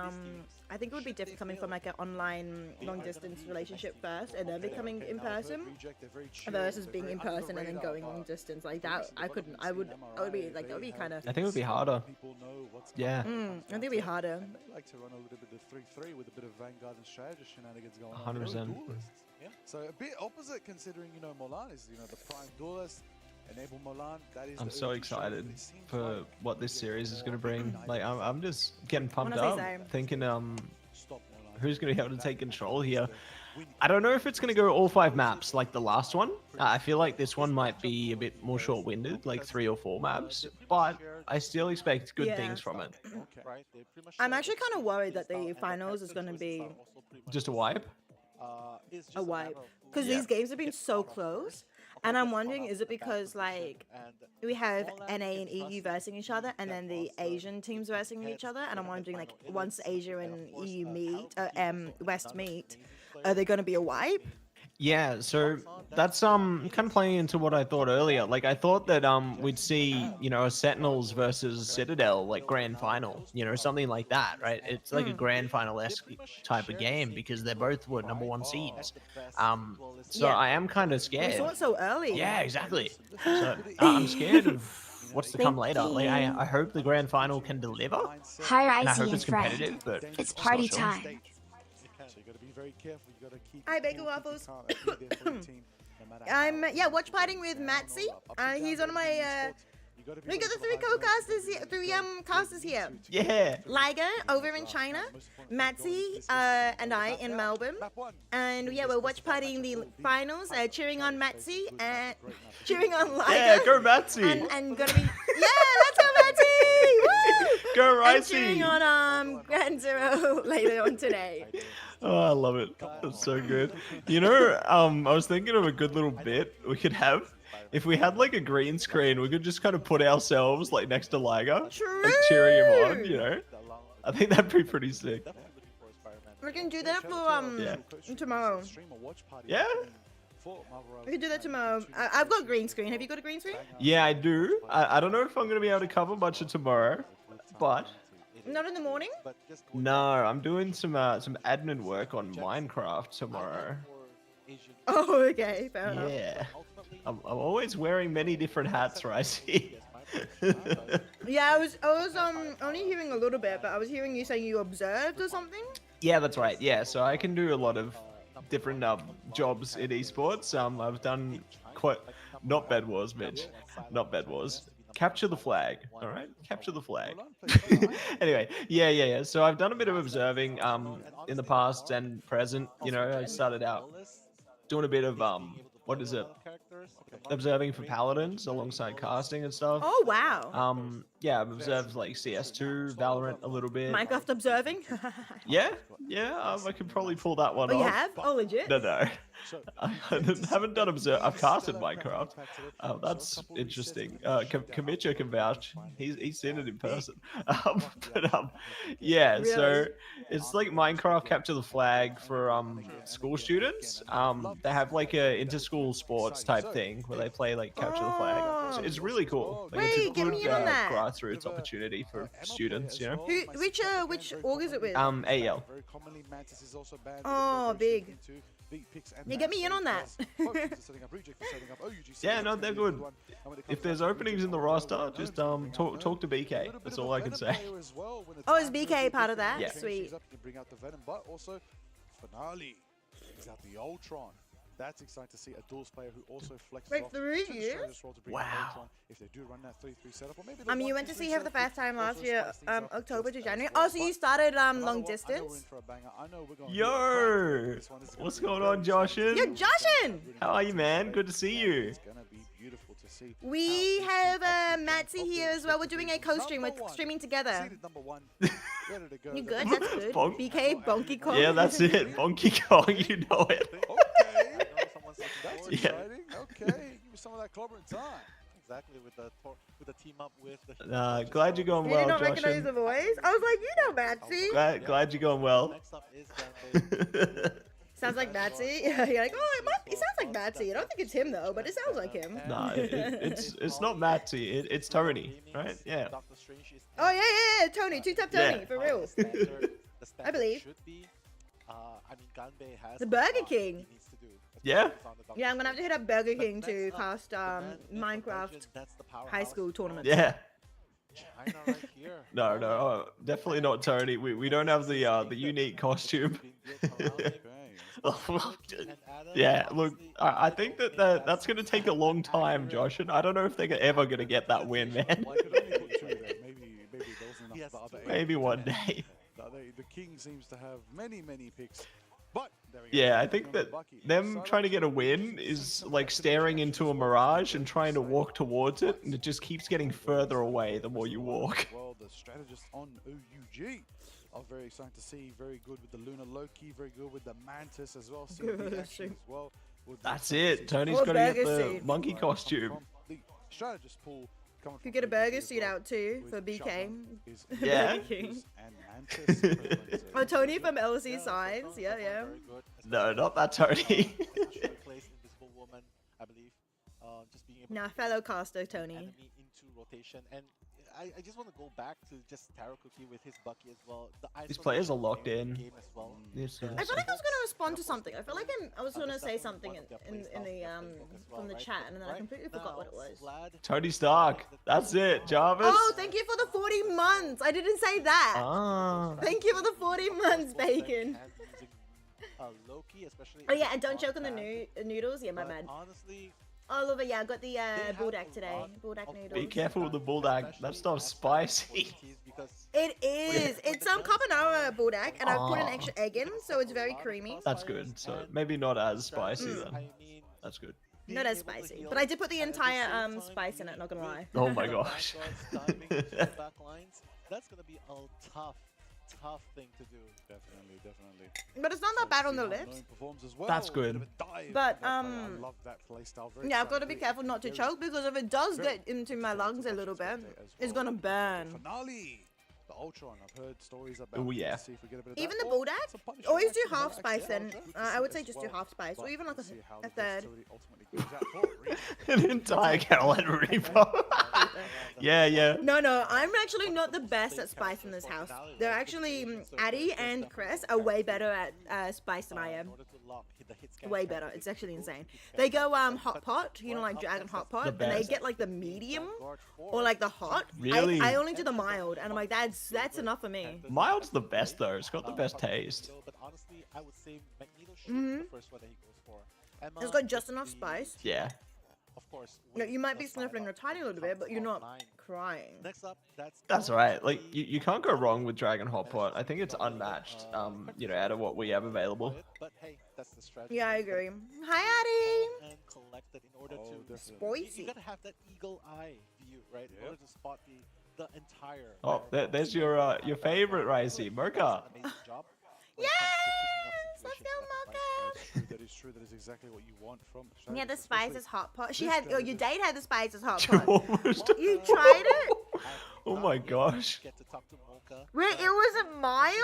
I teams think it would be should different they coming from fail. like an online They long are gonna distance be the relationship next team first, to and then go becoming there. in person, Reject, they're very chill, versus they're being very in under the person and then radar, going but long distance. Like the that, recent I couldn't. developments I would be in like that would be MRI, kind of. I think it would be harder. People know what's Yeah. coming. I think it'd be harder. And they like to run a little bit of 3-3 with a bit of Vanguard and strategy shenanigans going on. 100%. They're duelists. So a bit opposite considering, you know, Mulan is, you know, the prime duelist. Enable Mulan, that is I'm the so early shot, excited but it seems for like what this we get series is more going to bring. ignited Like, I'm just getting pumped Wanna up, say same. thinking Stop Mulan. who's going to be able to take control here. Win. I don't know if it's going to go all 5 maps like the last one. I feel like this one might be a bit more short-winded, like 3 or 4 maps, but I still expect good Yeah. things from it. Right? They pretty much I'm share actually the kind of same worried that playstyle, the and finals is character going to choices be are also pretty much Just a the wipe? It's just a matter wipe of who because Yeah. these games have been gets so caught off close, first, and who I'm gets caught wondering, off is it in a bad because position, like and we have all that NA you and can EU trust versing each other, and that then the also Asian teams versing heads each other, and I'm to the wondering like final. It once is, Asia and and of course, EU Harold meet, Keane is also West another meet, amazing player. are they going to be a wipe? Yeah, so that's kind of playing into what I thought earlier. Like I thought that we'd see, you know, a Sentinels versus Citadel like grand final, you know, something like that, right? It's like a grand final-esque type of game because they're both what #1 seeds. So Yeah. I am kind of We scared. saw it so early. Yeah, exactly. So I'm scared of what's to come later. Like I hope the grand final can deliver, Hi, and I hope Izzy it's and Fred. competitive. But It's just not party sure. time. So you got to be very careful. You got to keep. Hi, Bagel Waffles. I'm watch partying with Matsy. He's one of my we got the 3 co-casters here, 3 casters here. Yeah. Liger over in China, Matsy and I in Melbourne, and yeah, we're watch partying the finals, cheering on Matsy and cheering on Liger. Yeah, go Matsy. And gonna be let's go Matsy! Woo! Go And cheering Ricey. on Grand Zero later on today. Oh, I love it. That's so good. You know, I was thinking of a good little bit we could have. If we had like a green screen, we could just kind of put ourselves like next to Liger, like cheering him on, you know? I think that'd be pretty sick. We can do that for tomorrow. Yeah? We can do that tomorrow. I've got green screen. Have you got a green screen? Yeah, I do. I don't know if I'm going to be able to cover much of tomorrow, but Not in the morning? no, I'm doing some admin work on Minecraft tomorrow. Oh, okay, fair enough. Yeah. I'm always wearing many different hats, Ricey. Yeah, I was only hearing a little bit, but I was hearing you saying you observed or something. Yeah, that's right. Yeah, so I can do a lot of different jobs in esports. I've done quite not Bed Wars, Mitch, not Bed Wars. Capture the flag, all right? Capture the flag. Anyway, yeah. So I've done a bit of observing in the past and present. You know, I started out doing a bit of what is it? Observing for paladins alongside casting and stuff. Oh wow. Yeah, I've observed like CS2, Valorant a little bit. Minecraft observing. Yeah, I could probably pull that one Oh, off. you have? Oh, legit? No. I haven't done observe. I've casted Minecraft. That's interesting. Kamicha can vouch. He's seen it in person. Yeah. Really? So it's like Minecraft Capture the Flag for school students. They have like a inter-school sports type thing where they play like Capture the Flag. So it's really cool. Like, it's a Wait, get good me in on that. grassroots opportunity for students. You know. Which org is it with? AL. Oh, big. Yeah, get me in on that. Yeah, no, they're good. If there's openings in the roster, just talk to BK. That's all I can say. Oh, is BK part of that? Yeah. Sweet. Bring out the Venom, but also finale. Brings out the Ultron. That's exciting to see a duels player who also flexes Wait, off 3 to the years? strongest role to bring out Wow. Ultron if they do run that 3-3 setup, or maybe I mean, you went to see her for the first time last year, October to January. Oh, so you started long distance? Yo, what's going on, Joshin? You're Joshin! How are you, man? Good to see you. We have Matsy here as well. We're doing a co-stream. We're streaming together. You good? That's good. Bonk. BK, Bonky Kong. Yeah, that's it. Bonky Kong, you know it. That's Yeah. exciting. Okay, give me some of that clobbering time. Exactly, with the team up with the. Glad you're going You did well, not recognize Joshin. the voice? I was like, you know Matsy. Glad you're going well. Next up is Sounds like Matsy. Yeah, you're like, oh, it sounds like Matsy. I don't think it's him though, but it sounds like him. Nah, it's not Matsy. It's Tony, right? Yeah. Oh yeah, Tony, two-tap Tony, Yeah. for real. I believe. I mean, Ganbei has The a Burger lot King. he needs to do, Yeah? especially on the Doctor Yeah, I'm gonna have to hit up Burger King to next up, cast the man, myth, or Minecraft legend, that's the high powerhouse school of tournament. Yeah. China right here. No, definitely not Tony. We don't have the unique costume. Yeah, look, I think that's gonna take a long time, Josh, and I don't know if they're ever gonna get that win, man. Well, I could only put two there. Maybe there wasn't enough for the other eight. Maybe one day. The king seems to have many picks. But there we go. Yeah, I think that them trying to get a win is like staring into a mirage and trying to walk towards it, and it just keeps getting further away the more you walk. Well, the strategists on OUG are very excited to see. Very good with the Luna Loki. Very good with the Mantis as well. See the action as well. with the That's it. Tony's Or got to get burger the suit. monkey costume. From the strategist pool coming Could from get a OUG burger as suit well, out too with for BK. Chapman is Yeah. Burger King. and Mantis. Prevalent, Oh, Tony from LC Signs. Yeah, yeah. No, not that Tony. Replace Invisible Woman, I believe. Just being able Nah, to fellow get caster Tony. enemy into rotation. And I just want to go back to just Taro Cookie with his Bucky as well. The These players are locked in. game as well. Yes, I feel like I was gonna respond to something. I feel like I was gonna say something in the from the chat, and then I completely forgot what it was. Tony Stark. That's it, Jarvis. Oh, thank you for the 40 months. I didn't say that. Ah. Thank you for the 40 months, Bacon. Loki, especially Oh yeah, and don't choke on the noodles. Yeah, my bad. Honestly, Oh, love it. Yeah, I got the bulldog today. Bulldog noodles. Be careful with the bulldog. That stuff's spicy. It is. It's some carbonara bulldog, and I put an Ah. extra egg in, so it's very creamy. That's good. So maybe not as spicy then. That's good. Not as spicy, but I did put the entire spice in it. Not gonna lie. Oh my gosh. That's gonna be a tough thing to do. Definitely. But it's not that bad on the lips. That's good. But I love that playstyle. Very yeah, I've got to be excited. careful not to choke because if it does get into my lungs a little bit, it's gonna burn. Finale. The Ultron. I've heard stories about. Oh, yeah. See if we get a bit of Even that. the Well, bulldog, it's a punishment always do action, half actually. spice then. I would say As just do well. half spice, or But even like we'll see how a the third. versatility ultimately comes out for Reach. An entire Carolina Reaper. Yeah. No, I'm actually not the best at spice in this house. They're actually Addie and Chris are way better at spice than I am. Way better. It's actually insane. They go hot pot, you know, like dragon hot pot, and they best. get like the medium or like the hot. Really? I only do the mild, and I'm like, that's enough for me. Mild's the best though. It's got the best taste. But honestly, I would say Magneto should be the first one that he goes for. Emma It's got just with enough the- spice. Yeah. Of course. No, with you might the be sniffling a sidearm tiny little bit, but you're comes not online. crying. Next up, That's right. Like you can't go wrong with Dragon Hot Pot. I think it's unmatched. Out of what we have available. But hey, that's the strategy. Yeah, I agree. Hi, Addie. And collect it in order Oh, to. definitely. Spicy. You gotta have that eagle eye view, right? In order to spot the entire. Oh, there's your favorite Risey, Mocha. Amazing job. Yes! Let's go, Mocha. That is true. That is exactly what you want from. Yeah, the strategists, spices hot pot. She this had. Oh, your strategist. date had the spices hot You pot. almost. You tried it? Oh my gosh. Get to talk to Mocha. Wait, it wasn't mild?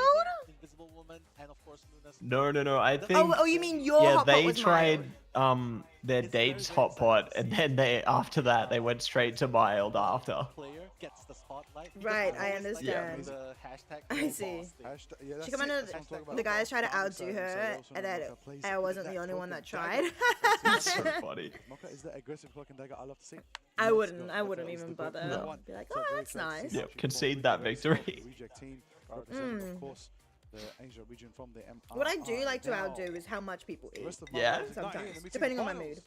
Invisible Woman and of course Luna's. No. I think. Oh, you mean your Yeah, hot pot they was tried mild? their date's hot pot, and then after that they went straight to mild after. Player gets the spotlight. Right, I Always like understand. the hashtag I no see. boss thing. Yeah, that's She come it, in, that's what I'm talking about. the guys try to Balance outdo zone, so her, also and then Mocha plays I a bit wasn't of the that only cloak one that and tried. dagger. That's so funny. Mocha is the aggressive cloak and dagger I love to see. I Let's wouldn't. go. I wouldn't That is even the goal. bother. No I'd one. be like, So oh, very that's excited to nice. see Yep, actually concede from that the victory. Reject team representing, of course, the Asia region from the MRI. What I do like to Now, outdo is how much people the eat. rest of Yeah? Marvel is not here in the Sometimes, mid-season depending on my finals. mood.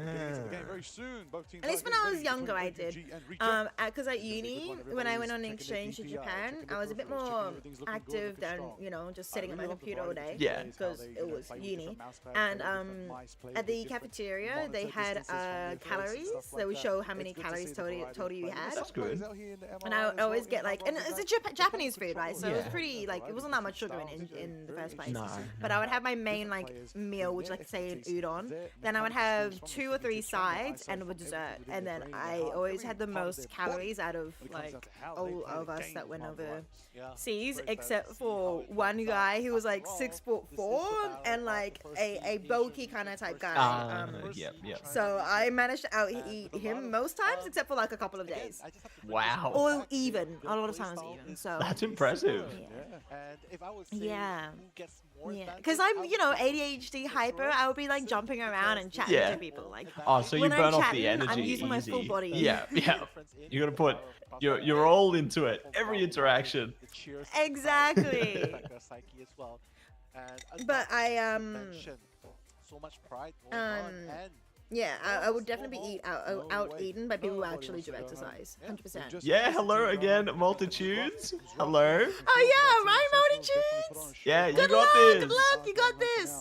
Getting into the game very soon. Both teams At least are when I getting was ready younger, I between did. OUG and Reject. Because at It's a big uni, one. when I went on Everybody's exchange to checking their Japan, DPI, I was a bit checking everything, more everything's looking good active with the than, strong. just I sitting at my really love the computer all day. variety Yeah. of plays, how Because they, it was play with uni. different mouse pads, And play with different mice, play at with the different cafeteria, they monitor had distances from the opponents and calories. stuff They would like show that. how many It's good to calories see the variety total of you plays. had. That's good. Plays out here in the And MRI I as well, always in get the like, Marvel and Rivals it's a back. Japanese food, right? So it was Yeah. pretty, like, it wasn't that much sugar. children in the first place. No. But I would have my main like meal, which like say an udon. Then I would have 2 or 3 sides and a dessert. And then I always had the most calories out of like all of us that went overseas, except for one guy who was like 6'4" and like a bulky kind of type guy. Yep. So I managed to out eat him most times, except for like a couple of days. Wow. Or even. A lot of times even. So That's impressive. And if I would say Yeah. who gets more yeah, advantage, because I'm, you know, ADHD hyper. I would be like jumping around and chatting Yeah. to people. Like, Oh, so you when I'm burn off chatting, the energy I'm using my full easy. body. Yeah. You gotta put you're all into it. Every interaction. the cheers Exactly. affect their psyche as well. And But I mention so much pride going on, and yeah, I would definitely be out eaten by people who actually do exercise. 100%. Yeah. Hello again, multitudes. Hello. Oh yeah, right, Multitudes. Yeah, you Good got luck, this. good luck, you got this.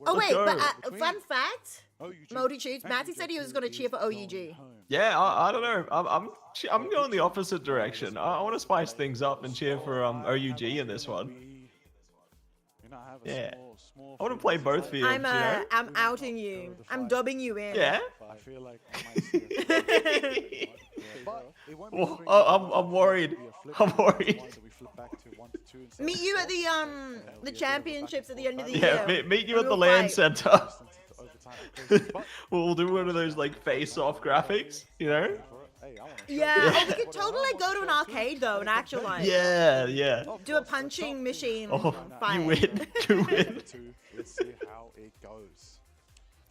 Oh Let's wait, but go. fun fact, Multitudes. Matty said he was gonna cheer for OUG. Yeah, I don't know. I'm going the opposite direction. I want to spice things up and cheer for OUG in this one. Yeah. I want to play both fields. I'm you know? I'm outing you. I'm dubbing you in. Yeah. I feel like I might see it. But it won't be Oh, three I'm games, worried. it'll be a flip. I'm worried. Ones that we flip back to 1 to 2 instead Meet of you at 4. the championships at the end of the Yeah, year. meet you and at the we'll land fight. center. But We'll do one of those like face-off graphics, you know? hey, I want Yeah, oh, we could totally go to an arcade though, an actual like. Yeah. Do a punching machine Oh, fight. you win. You win. Let's see how it goes.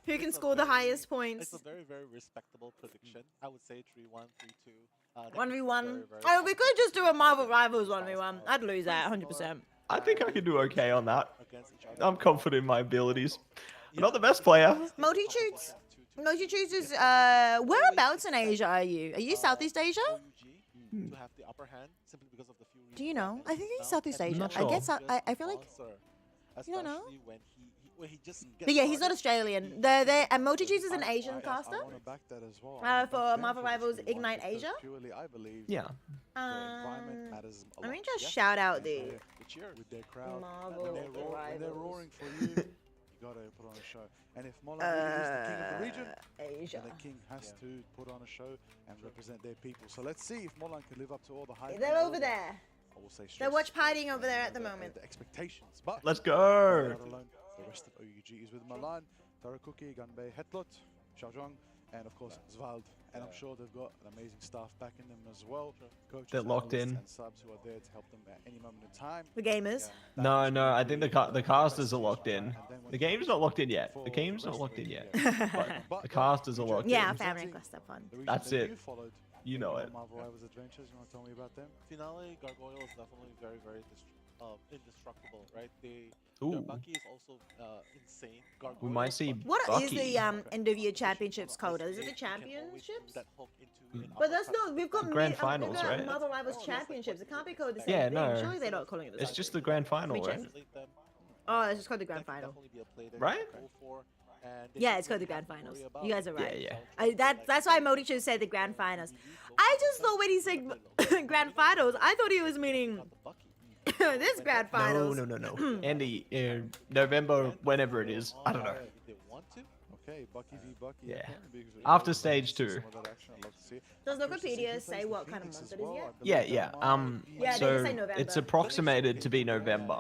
Who can score the highest points? it's a very, very respectable prediction. I would say 3-1, 3-2. 1v1. Oh, we could just do a Marvel Rivals 1v1. I'd lose that 100%. I think I can do okay on that. against each other. I'm confident in my abilities. I'm not the best player. Multitudes. Multitudes is whereabouts in Asia are you? Are you Southeast Asia? To have the upper hand simply because of the few Do you know? reasons I think he's now, Southeast and Asia. not I guess sure. I feel like. You don't know? When he just But yeah, he's not Australian. They're and Multitudes is an Asian caster. I want to back that as well. For Marvel Rivals Ignite Asia. Purely, I believe Yeah. the environment matters a Let lot. me just shout out the With their crowd, Marvel when they're Rivals. roaring for you, you gotta put on a show. And if Molan really is the king of the region, Asia. then the king has to put on a show and represent their people. So let's see if Molan can live up to all the hype. They're and all over the- there. I will say They're stress watch partying over there at the and moment. The expectations, but Let's not go. alone. The rest of OUG is with Milan, Tarakuki, Ganbei, Hetlot, Xiaozhuang, and of course Zvald. And I'm sure they've got an amazing staff backing them as well. Coaches, They're locked analysts, in. and subs who are there to help them at any moment in time. The gamers. No, I think the casters are locked in. The game's not locked in yet. The game's not locked in yet. But the casters are locked Yeah, in. fan request that fun. The region That's that it. You followed You know in it. Marvel Rivals Adventures. You want to tell me about them? Finale Gargoyle is definitely very, very indestructible, right? Their Ooh. Bucky is also insane. Gargoyle, We might see What is Bucky. the end of year championships called? Is it the championships? But that's not. We've got Grand we've finals, got right? Marvel Rivals championships. It can't be called the same Yeah, thing. no. Surely they're not calling it the It's same. just the grand final, Let me right? check. Oh, it's just called the grand final. Right? Yeah, it's called the grand finals. You guys are right. Yeah. That's why Modichu said the grand finals. I just thought when he said grand finals, I thought he was meaning this grand finals. No. Andy, November, whenever it is. I don't know. Okay, Bucky v Bucky. Yeah. okay, because we After really stage see 2. some of that action. I'd love to see it. Does Curious to see Wikipedia who say plays what the kind of Phoenix month as it is well. yet? I Yeah, believe yeah. that might be- Yeah, they So just say November. it's approximated to be November.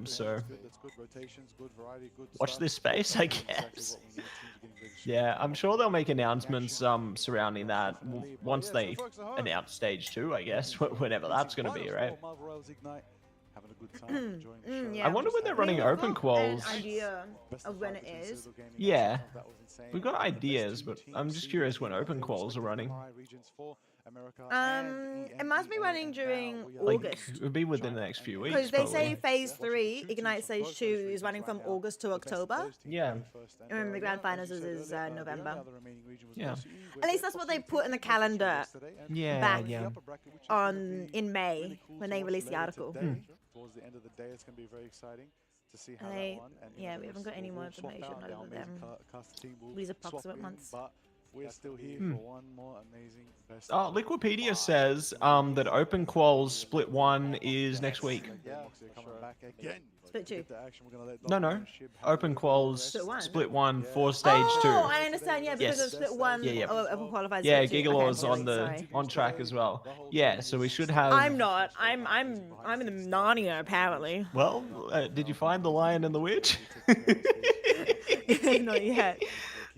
So That's good rotations, good variety, good watch stuff. this space, I That's exactly guess. what we need. Teams are getting really strong. Yeah, I'm sure they'll make announcements surrounding that once they announce stage 2, I guess, whenever that's going to be, right? Marvel Rivals Ignite, having a good time, enjoying the show. yeah. I wonder when they're running We've open got quals. An idea Best of when five it between is. Citadel Gaming and Yeah. Sentinel, that was insane. We've got The best ideas, two but teams I'm just seeded curious when in open the quals are running. High regions for America and It must be EMEA, running and during now we are Like, August. it'll be within the next few weeks, Because they say probably. phase 3, Ignite stage 2, is running from August to October. Yeah. And the grand finals is November. Yeah. At least that's what they put in the calendar Yeah, back yeah. in May when they released the article. Towards the end of the day, it's going to be very exciting to see how They- that one. And yeah, we the haven't got any we'll more swap information out. other Our than amazing cast team will these swap approximate in, months. But We're still here Hmm. for one more amazing best. Oh, Liquipedia says that Open Quals Split 1 is next week. Yeah, coming back again. Split 2. Get the action. We're gonna let No, no. Lockdown Ship have Open a little Quals rest. Split 1? Split 1 for Stage 2. Oh, I understand. Yeah, because Yes. of split 1. Yeah, yeah. Open qualified. Yeah, split 2. Gigalaw's Okay, on the sorry. on track as well. Yeah, so we should have. I'm not. I'm in the Narnia apparently. Well, did you find the Lion and the Witch? Not yet.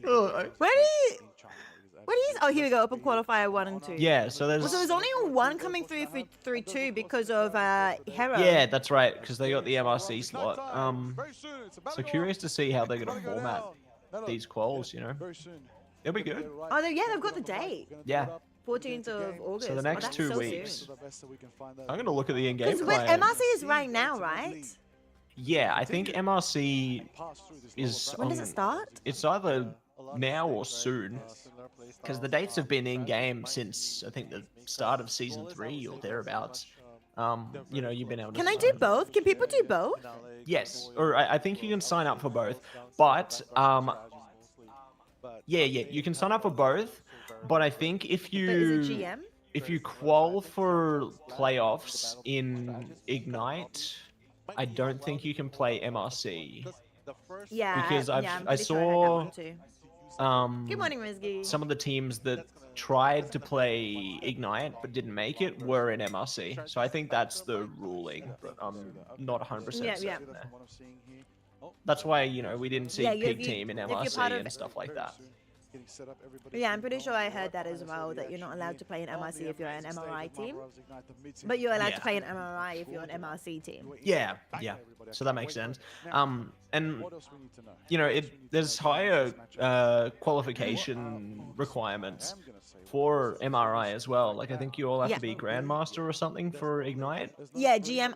Oh, Where do you? Oh, here we go. Open qualifier 1 and 2. yeah, so there's. Well, so there's only one coming through for 3-2 because of Hero. Yeah, that's right, because they got the MRC slot. Very soon. It's about So to go curious to see how they're About gonna to go format down. No, no, these quals. You know, very soon. it'll be good. Oh, yeah, they've got the date. Yeah. 14th of August. So the next oh, that's 2 so weeks. soon. I'm gonna look at the in-game Because client. MRC is right now, right? Yeah, I think MRC is. When does it on- start? It's either now or soon, because the dates have been in-game since I think the start of season 3 or thereabouts. You know, you've been able to. Can I do both? Can people do both? Yes, or I think you can sign up for both, but yeah, you can sign up for both, but I think if But is it you GM? if you qual for playoffs in Ignite, I don't think you can play MRC. Yeah. Because yeah, I've- I'm I pretty sure I had saw- one too. Good morning, Rizgy. Some of the teams that tried to play Ignite but didn't make it were in MRC. So I think that's the ruling, but I'm not 100% Yeah, certain yeah. there. That's why, you know, we didn't see Yeah, you- Pig you- Team in if you're MRC part of- and stuff like that. Yeah, I'm pretty sure I heard that as well, that you're not allowed to play an MRC if you're an MRI team. But you're allowed to Yeah. play an MRI if you're an MRC team. Yeah, yeah. So that makes sense. And you know, there's higher qualification requirements for MRI as well. Like I think you all have Yeah. to be Grandmaster or something for Ignite. Yeah, GM.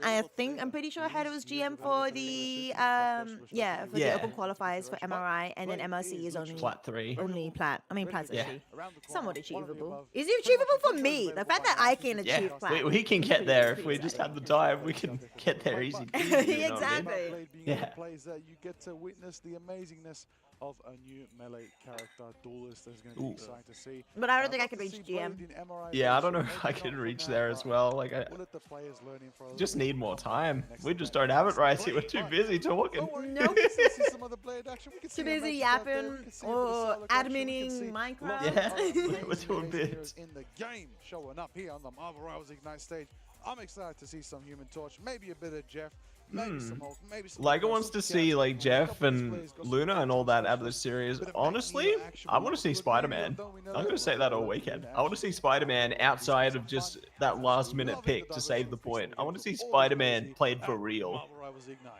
I'm pretty sure I heard it was GM for the the Yeah. open qualifiers for MRI, and then MRC is only Plat 3. plat. I mean, plat's Yeah. actually somewhat achievable. Is it achievable for me? The fact that I can Yeah, achieve plat. we can get there if we just have the time. We can get there easy. peasy, you know what I mean? Exactly. Yeah. Plays that you get to witness the amazingness of a new melee character duelist. That's going to be Ooh. exciting to see. But I don't I'd think I love could to reach see GM. Blade in MRI Yeah, I don't know version. if I Maybe can not for reach now, there as but well. Like I we'll let the players learn in for a just little need bit. more time. Next We time just we don't get have it, to Ricey. We're too Blade. busy talking. Don't worry, Nope. we can still see some of the Blade action. We can see Too the busy matches out there. We yapping can see a bit of or solo action. We can adminning see Minecraft. lots Yeah. of We're amazing doing players bits. in the game showing up here on the Marvel Rivals Ignite stage. I'm excited to see some Human Torch, maybe a bit of Jeff, maybe some Hulk, maybe some. Liger wants to see like Jeff and Luna and all that out of the series. Honestly, I want to see Spider-Man. I'm going to say that all weekend. I want to see Spider-Man outside of just that last-minute pick to save the point. I want to see Spider-Man played for real. Marvel Rivals Ignite.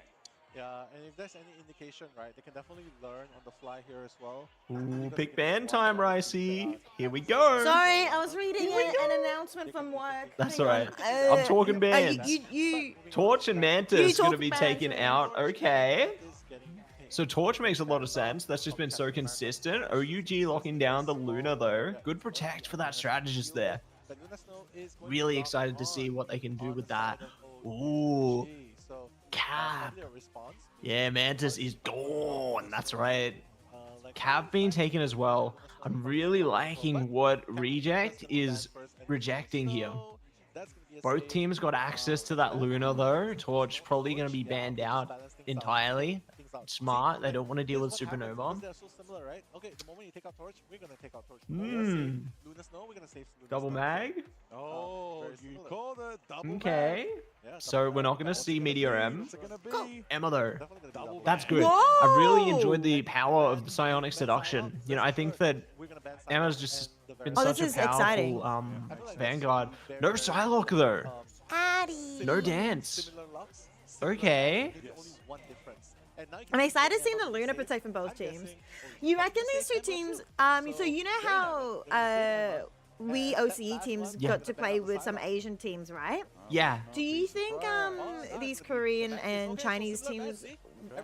Yeah, and if there's any indication, right, they can definitely learn on the fly here as well. Ooh, pick band time, Ricey. Here we go. Sorry, I was reading an announcement from work. That's Hang all on. right. I'm talking bands. You Torch and Mantis You going to talk be bands, taken man. out. Okay. Is getting picked. So Torch makes a lot of sense. That's just been so consistent. OUG locking down the Luna though. Good protect for that strategist there. But Luna Snow is going Really to excited rock to see on what they can do on with the that. side of Ooh. OG. So, Cap. definitely a response. Yeah, Mantis is gone. That's right. Like, Cap being taken as well. I'm really liking what Reject is rejecting here. that's gonna be a Both save. teams got access to that Luna though. Torch probably going to be banned out entirely. Smart. They don't want to deal with Supernova. They're so similar, right? Okay, the moment you take out Torch, we're gonna take out Torch. Hmm. Luna Snow, we're gonna save Luna Double Snow. mag. Oh, very you similar. called it double. Okay. Yeah, So double we're not mag. going to What's see it gonna Meteor be? M. What's it gonna be? Go. Emma though. Definitely gonna be double That's mag. good. I really Whoa! enjoyed the power of the Psionic Seduction. You know, I think that We're gonna ban Emma's Psylocke just at the been very Oh, such this a is exciting. powerful I feel like that's Vanguard. very, No very, Psylocke though. Addy. No dance. Similar locks, Okay. maybe only one difference. And now you I'm can excited see seeing the Emma Luna safe. protect from both I'm teams. guessing- You reckon Safe these two Emma teams? too. So you know how we OCE teams Yeah. got to play with some Asian teams, right? Yeah. Do you think these Korean and Chinese teams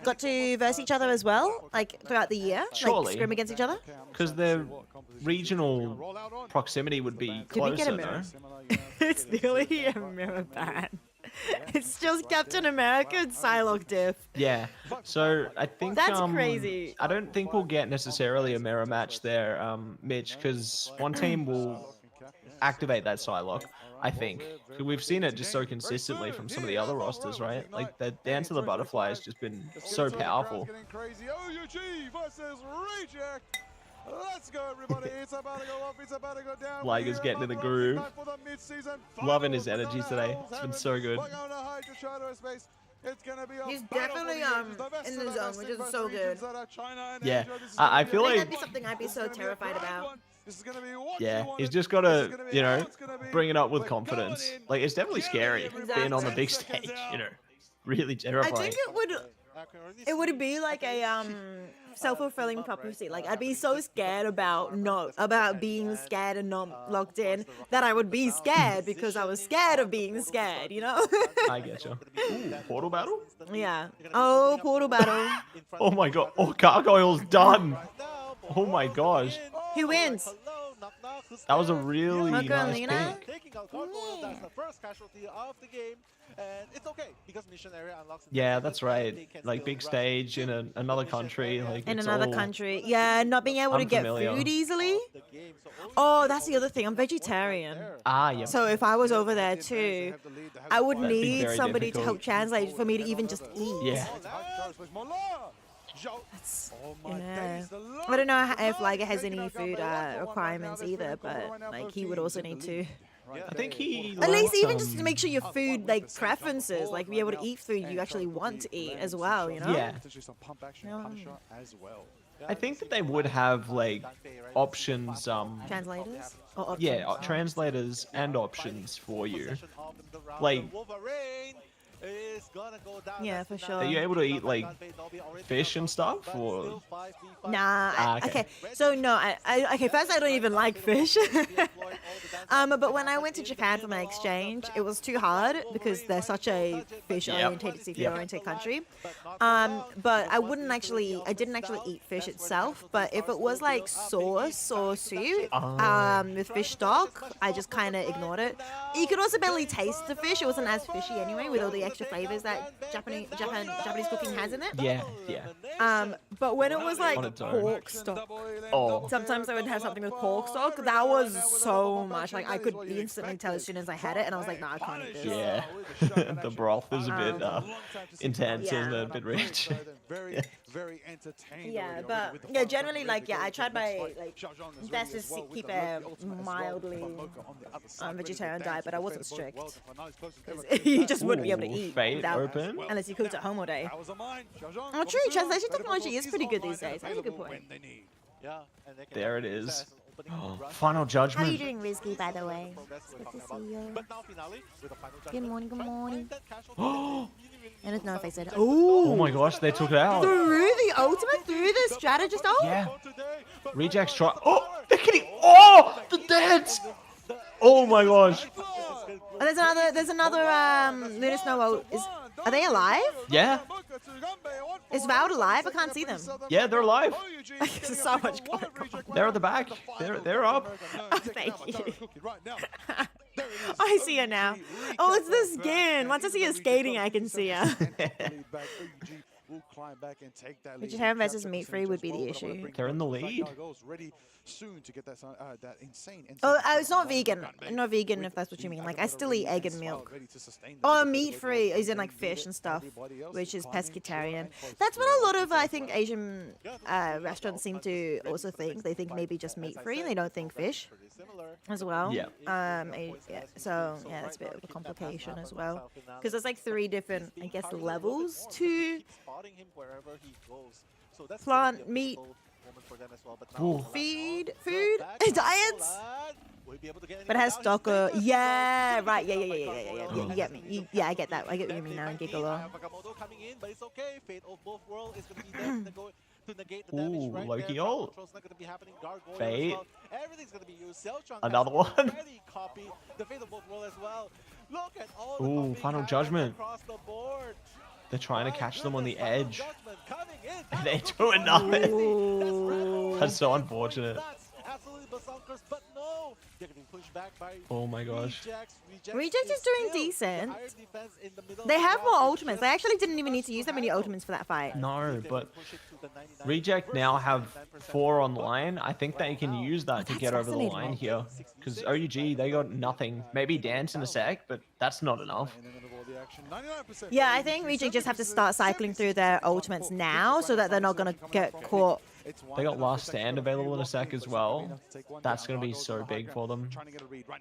got to verse each other as well, like throughout the year, Surely. like scrim against each other? Because their regional proximity would be Did we get a closer, mirror? no? It's nearly a mirror ban. It's just Captain America and Psylocke diff. Yeah. So I think That's crazy. I don't think we'll get necessarily a mirror match there, Mitch, because one team will activate that Psylocke. I think 'Cause we've seen it just so consistently from some of the other rosters, right? Like the Dance of the Butterfly has just been so powerful. Getting crazy. OUG versus Reject. Let's go, everybody. It's about to go up. It's about to go down. Liger's getting in the groove. Loving his energy today. It's been so good. He's definitely in the zone, which is so good. Yeah, I feel That'd like be something I'd be so terrified about. yeah, he's just got to, you know, bring it up with confidence. Like it's definitely scary being on the big stage, you know, really I terrifying. think it would be like a self-fulfilling prophecy. Like I'd be so scared about being scared and not locked in that I would be scared because I was scared of being scared, you know? I get you. Ooh, portal battle? Yeah. Oh, portal battle. Oh my god. Oh, Gargoyle's done. Oh my gosh. Who wins? That was a really Marco and nice Lena? pick. Taking out Gargoyle, that's the first casualty of the game. And it's okay because mission area unlocks. Yeah, that's right. Like big stage in another country. Like In it's another all country. Yeah, not being able to get unfamiliar. food easily. Oh, that's the other thing. I'm vegetarian. Ah, yeah. So if I was over there too, I would That'd be need very somebody to help difficult. translate for me to even just eat. Yeah. Yeah. I don't know if Liger has any food requirements either, but like he would also need to. I think he At least likes, even just to make sure your food like preferences, like be able to eat food you actually want to eat as well, you know? Yeah. I think that they would have like options. Translators or options? Yeah, translators and options for you. Like, Yeah, for sure. are you able to eat like fish and stuff, or? Nah. Ah, okay. Okay. So no, okay. First, I don't even like fish. But when I went to Japan for my exchange, it was too hard because they're such a fish-oriented, seafood-oriented country. But I didn't actually eat fish itself. But if it was like sauce or soup, with fish stock, I just kind of ignored it. You could also barely taste the fish. It wasn't as fishy anyway, with all the extra flavors that Japanese cooking has in it. Yeah, yeah. But when it was like On its own. pork stock, Oh, sometimes I would have something with pork stock. That was so much. Like I could instantly tell as soon as I had it, and I was like, nah, I can't eat this. yeah. The broth is a bit intense, isn't it? A bit rich. Yeah, but yeah, generally like I tried my like best to keep a mildly vegetarian diet, but I wasn't strict. 'Cause you just wouldn't be able to Ooh, eat Fate without, open. unless you cooked at home all day. Oh, true. Translation technology is pretty good these days. That's a good point. There it is. Final How are you judgment. doing, Rizky, by the way? It's good to see you. Good morning, good morning. And it's no face said, Oh my gosh, they took it out. through the ultimate, through the strategist ult? Yeah. Rejects try. Oh, they're kidding. Oh, the dance. Oh my gosh. Oh, there's another Lunar Snow ult. Are they alive? Yeah. Is Vowed alive? I can't see them. Yeah, they're alive. There's so much going on. They're at the back. They're up. Oh, thank you. I see her now. Oh, it's the skin. Once I see her skating, I can see her. Vegetarian versus meat free would be the issue. They're in the lead. Oh, it's not vegan. Not vegan, if that's what you mean. Like, I still eat egg and milk. Oh, meat free is in like fish and stuff, which is pescatarian. That's what a lot of, I think, Asian restaurants seem to also think. They think maybe just meat free. They don't think fish as well. Yeah. Yeah. So yeah, that's a bit of a complication as well, because there's like 3 different, I guess, levels to plant meat. Feed, food, diets. But it has stocker. Yeah, right. Yeah. You get me. Yeah, I get that. I get what you mean now in Gigolo. Ooh, Loki ult. Fate. Another one. Ooh, final judgment. They're trying to catch them on the edge. And they're doing nothing. That's so unfortunate. Oh my gosh. Reject is doing decent. They have more ultimates. They actually didn't even need to use that many ultimates for that fight. No, but Reject now have 4 online. I think they can use that to that's get over the fascinating. line here. Because OUG, they got nothing. Maybe dance in a sec, but that's not enough. Yeah, I think Reject just have to start cycling through their ultimates now so that they're not going to get caught. They got Last Stand available in a sec as well. That's going to be so big for them.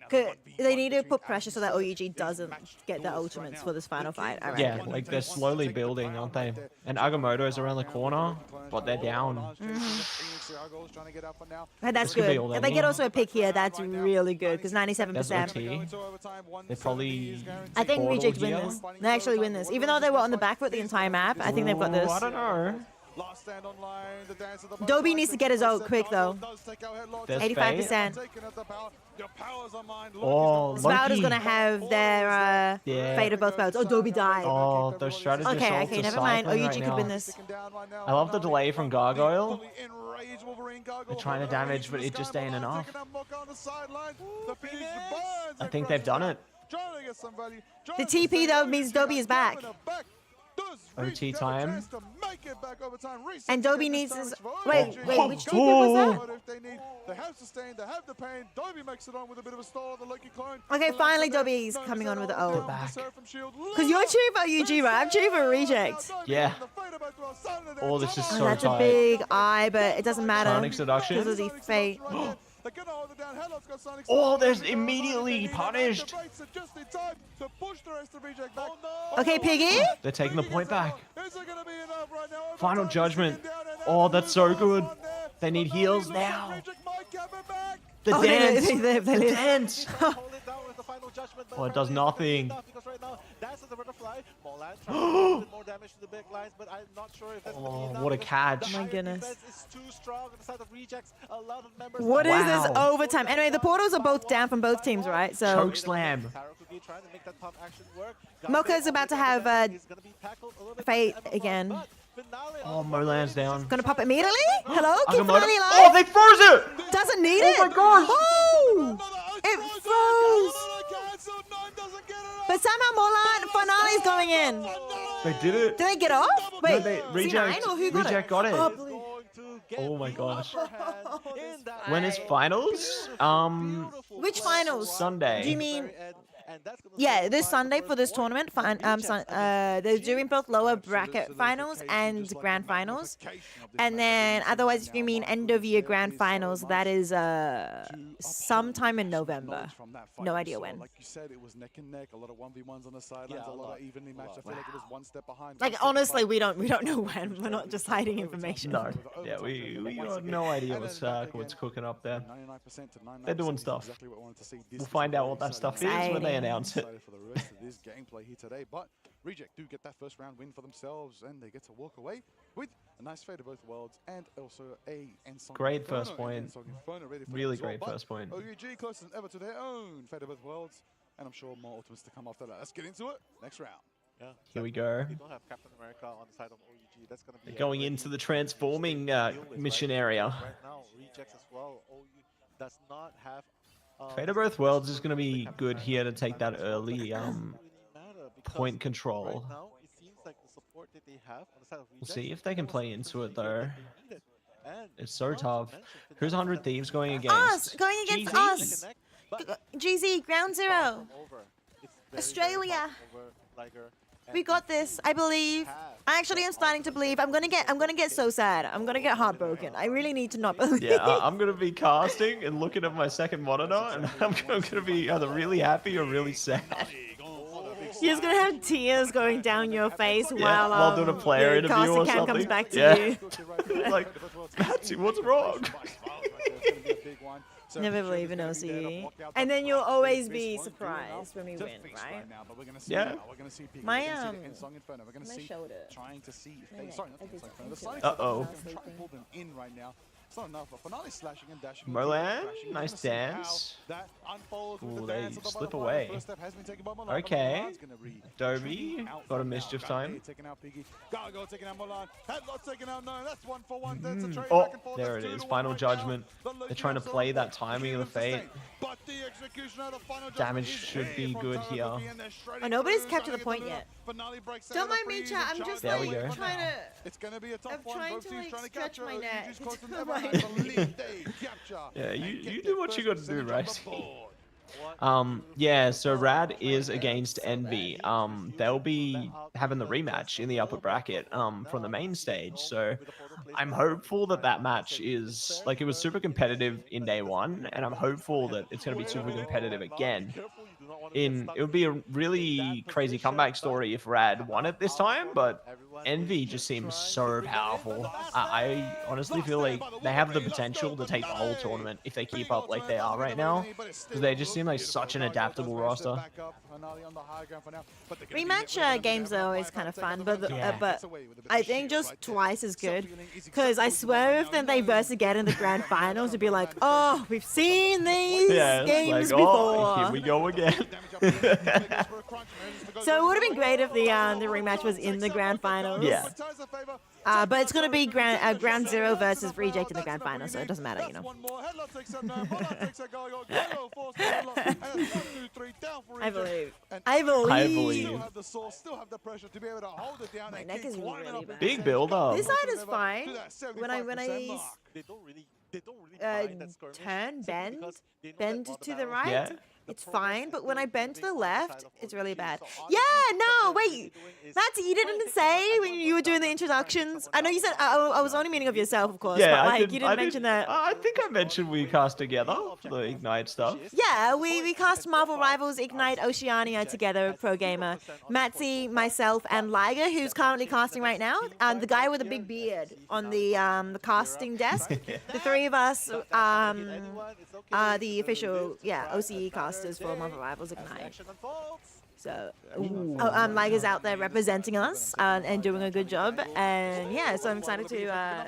They need to put pressure so that OUG doesn't get the ultimates for this final fight, I reckon. Yeah, like they're slowly building, aren't they? And Agamotto is around the corner, but they're down. But that's This could be good. all If they they get need. also a pick here, that's really good because There's 97%. OT. They probably. I think portal Reject win here. this. They actually win this. Even though they were on the back foot the entire map, I think they've got this. I don't know. Dobie needs to get his ult quick though. There's 85%. Oh, Spouter's Loki. gonna have their Yeah. fate of both boats. Oh, Dobie died. Oh, those strategists Okay, are okay, never mind. cycling OUG right could now. win this. I love the delay from Gargoyle. They're trying to damage, but it just ain't enough. I think they've done it. The TP though means Dobie is back. OT time. And Dobie needs his... Wait, which TP was They have sustained, they have the pain. Dobie makes it on with a bit of a stall on the Loki clone. that? Okay, finally Dobie's coming on with the ult. Back. Because you're cheering for OUG, right? I'm cheering for Reject. Yeah. Oh, this is Oh, so that's a tight. big eye, but it doesn't matter. Sonic seduction. Because of the fate. Oh, there's immediately punished. Okay, Piggy? They're taking the point back. Final judgment. Oh, that's so good. They need heals now. The Oh, they- dance. they- they- they The live. dance. Oh, it does nothing. Oh, what a catch. Oh my goodness. What What is this Wow. overtime? Anyway, the portals are both down from both teams, right? So Choke slam. Mocha is about to have fate again. Oh, Molan's down. Gonna pop immediately? Hello? Keep Agamotto. finally Oh, alive? they froze it! Doesn't need it. Oh my gosh! Oh! It froze. But somehow Molan Finale's going in. They did it. Did they get off? Wait, they- C9 Reject- or who got Reject it? got it. Oh, blue. Oh my gosh. When is finals? Which finals? Sunday. Do you mean? Yeah, this Sunday for this tournament. They're doing both lower bracket finals and grand finals, and then otherwise, if you mean end of year grand finals, that is sometime in November. No idea when. Like you said, it was neck and neck. A lot of 1v1s on the sidelines. A lot of evenly matched. I feel like it was one step behind. Like honestly, we don't know when. We're not just hiding information. No. Yeah, we got no idea what's cooking up there. They're doing stuff. We'll find out what that stuff is when they announce it. For the rest of this gameplay here today, but Reject do get that first round win for themselves, and they get to walk away with a nice fate of both worlds and also a Ensong Great Inferno. first point. Ensong Inferno ready for them Really as well, great but first point. OUG closer than ever to their own fate of both worlds, and I'm sure more ultimates to come after that. Let's get into it. Next round. Yeah. Here we go. We don't have Captain America on the side of OUG. That's gonna be They're going into the transforming mission area. right now. Rejects as well. OU does not have. Fate of Both Worlds is going to be good here to take that early really matter because point control. Right now, it seems like the support that they have on the side of We'll Rejects see if they can play into it though. And It's so tough. mention Who's Fnatic 100 Thieves going against? Us going against GZ. us. but GZ Ground Zero. over. It's very, Australia. Very over Liger. We got this, I believe. I actually am starting to believe. I'm gonna get so sad. I'm gonna get heartbroken. I really need to not believe. Yeah, I'm going to be casting and looking at my second monitor, and I'm going to be either really happy or really sad. You're just gonna have tears going down your face Yeah, while doing a player the interview or casting cam something. comes back to Yeah. you. Like, Patsy, what's wrong? Never believe in OCE. And then you'll always be surprised when we win, right? Yeah. My my shoulder. Trying to see if No, sorry, I not did Ensong Inferno. The something Sonic to it. Uh-oh. Trying to pull them in right now. It's not enough. Finale slashing and dashing. Merlan, nice dance. That unfolds with Ooh, the they dance at the slip bottom line. away. First step has been taken by Mulan, but Okay. Mulan's gonna retreat Dobie out got a for now. mischief Garnier time. taking out Piggy. Gargo taking out Mulan. Headlock taking out No. That's 1 for 1. That's a trade Oh, back and forth. there That's it 2 is. to 1 Final right judgment. now. The They're trying to Lucian play Silver that timing of the begins to fate. stay. But the execution of the final Damage judgment is should here be from good Taro here. Cookie, and they're shredding Oh, nobody's through, kept to trying the get point Luna. yet. Finale breaks out Don't of mind the me, freeze chat. and I'm charge just There we like go. trying to. It's going to be a tough I'm one. trying Both to, teams like, trying to stretch capture my it. neck. UG's close to It's never. like- I believe they capture. Yeah, and you get do their what you first gotta do, percentage on the right? board. Yeah, so Rad is against Envy. They'll be having the rematch in the upper bracket from the main stage. So I'm hopeful that that match is like it was super competitive in day one, and I'm hopeful that it's going to be super competitive again. It would be a really crazy comeback story if Rad won it this time, but Envy just seems so powerful. I honestly feel like they have the potential to take the whole tournament if they keep up like they are right now, because they just seem like such an adaptable roster. Rematch games are always kind of fun, but Yeah. but I think just twice as good. Because I swear, if then they verse again in the grand finals, it'd be like, oh, we've seen these Yeah, it's games like, oh, here before. we go again. So it would have been great if the rematch was in the grand finals. Yeah. But it's gonna be ground zero versus reject in the grand final, so it doesn't matter, you know. I believe. I believe. My neck is really bad. Big build up. This side is fine. When I They don't really grind that skirmish turn, simply bend, because they know bend that while the to the battle right, Yeah. it's fine. But when I bend to the left, it's really bad. So Yeah, honestly, no, what they're wait. really doing is Matt, you trying didn't to say take when someone you were down doing the and trying to take introductions. someone I know you down. said I was only meaning of yourself, of course. Yeah, but like I you did, didn't mention that. I think I mentioned we cast together for the Ignite stuff. Yeah, we cast Marvel Rivals Ignite Oceania together, Pro Gamer. Matzi, myself, and Liger, who's currently casting right now. The guy with a big beard on the casting desk. The three of us are the official, OCE casters for Marvel Rivals Ignite. So, Liger's out there representing us and doing a good job. And yeah, so I'm excited to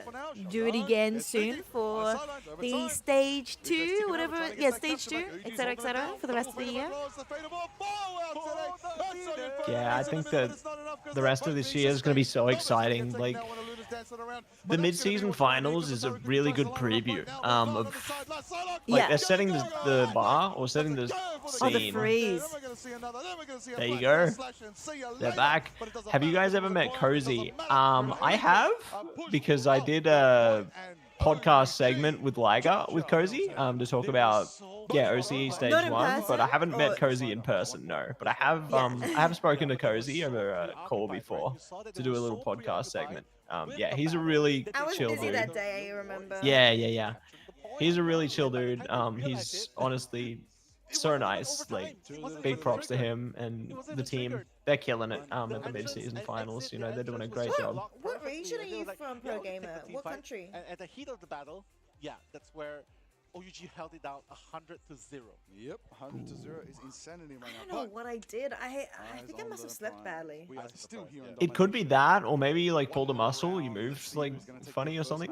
do it again soon for the stage 2, whatever. Yeah, stage 2, etc., for the rest of the year. Yeah, I think that the rest of this year is going to be so exciting. Like, the mid-season finals is a really good preview of, like, they're setting the bar or setting the Oh, the scene. freeze. There you go. They're back. Have you guys ever met Cozy? I have, because I did a podcast segment with Liger with Cozy to talk about OCE stage Not in 1, but I person, haven't met or- Cozy in person, no. But I have spoken to Cozy over a call before to do a little podcast segment. Yeah, he's a really I was chill busy dude. that day, I remember. Yeah. He's a really chill dude. He's honestly so nice. Like, big props to him and the team. They're killing it at the mid-season finals. You know, they're doing a great job. What region are you from, Pro Gamer? What country? And at the heat of the battle, that's where OUG held it down 100-0. Yep, 100-0 is insanity right I now. don't know what I did. I think I must have slept badly. We are still here. It could be that, or maybe you like pulled a muscle, you moved like funny or something.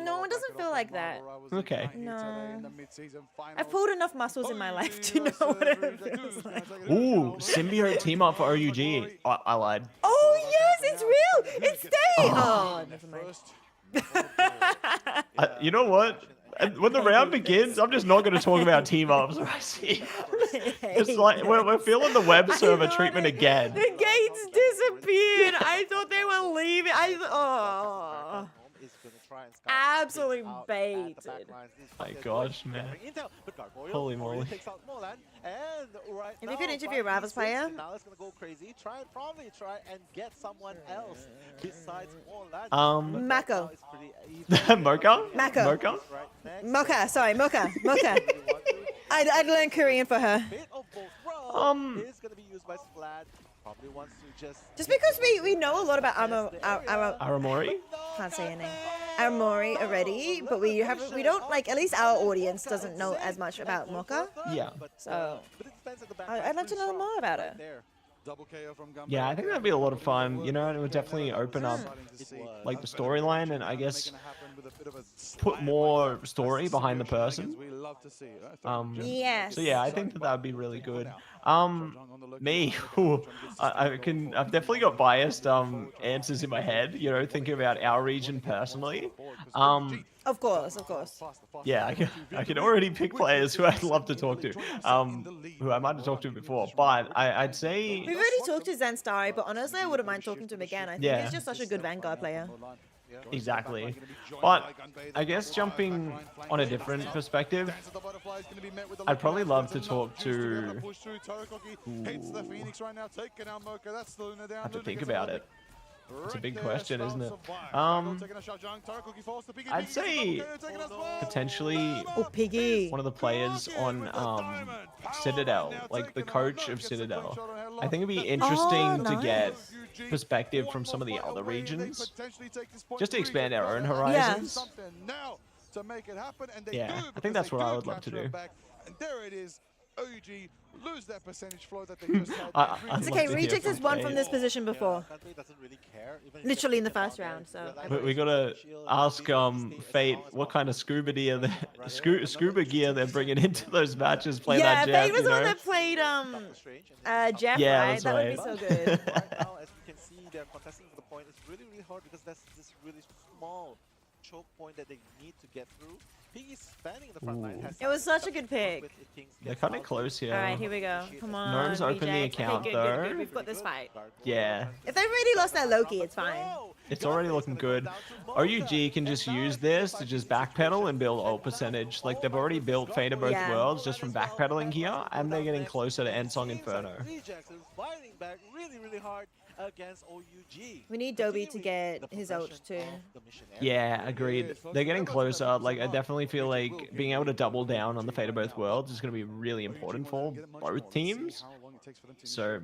No, it doesn't feel like that. Okay. No. I've pulled enough muscles in my life to know what it feels like. Ooh, symbiote team up for OUG. I lied. Oh yes, it's real. It's staying. Oh, never mind. You know what? When the round begins, I'm just not going to talk about team ups. It's like we're feeling the web server treatment again. The gates disappeared. I thought they were leaving. Absolutely baited. My gosh, man. Holy moly. If you could interview a Rivals player. Now it's gonna go crazy. Probably try and get someone else besides Morlan. Mako. Mocha? Mako. Mocha? Mocha, sorry, Mocha. I'd learn Korean for her. Bit of both. Is gonna be used by Splat. Probably wants to just because we know a lot about Aramori? Can't say her name. Aramori already, but we don't, like, at least our audience doesn't know as much about Mocha. Yeah. So I'd love to know more about her. Yeah, I think that'd be a lot of fun, you know, and it would definitely open up like the storyline, and I guess put more story behind the person. We love to see it. Yes. So yeah, I think that would be really good. Me, I've definitely got biased answers in my head. You know, thinking about our region personally. Of course, of course. Yeah, I can already pick players who I'd love to talk to, who I might have talked to before. But I'd say We've already talked to Zanstari, but honestly, I wouldn't mind talking to him again. I think Yeah. he's just such a good Vanguard player. exactly. But I guess jumping on a different perspective, I'd probably love to talk to. I have to think about it. It's a big question, isn't it? I'd say potentially Oh, Piggy. one of the players on Citadel, like the coach of Citadel. I think it'd be interesting to get perspective from some of the other regions, just to expand our own horizons. Yeah, I think that's what I would love to do. And there it is. OUG lose that percentage flow that they just had. I'd It's love okay, to hear Reject has won from Fate. this position before. doesn't really care. Even if Literally in the they get first down round, there, so. We gotta ask Fate what kind of scuba gear scuba gear they're bringing into those matches. Play Yeah, that Jeff, Fate was you the one know? that played Jeff, Yeah, right? that's That would be right. so good. Right now, as we can see, they're contesting for the point. It's really, really hard because that's this really small choke point that they need to get through. Piggy spanning the front line. Ooh. It was such a good pick. They're kind of close here. All right, here we go. Come on, Gnome's opened the Reject. account, Okay, good, though. good. We've got this fight. Yeah, If they've already lost their Loki, it's fine. it's already looking good. OUG can just use this to just backpedal and build ult percentage. Like they've already built Fate of Both Yeah. Worlds just from backpedaling here, and they're getting closer to Ensong Inferno. Rejects is fighting back really, really hard against OUG. We need Dobby to get his ult too. Yeah, agreed. They're getting closer. Like I definitely feel like being able to double down on the Fate of Both Worlds is going to be really important for both teams. So,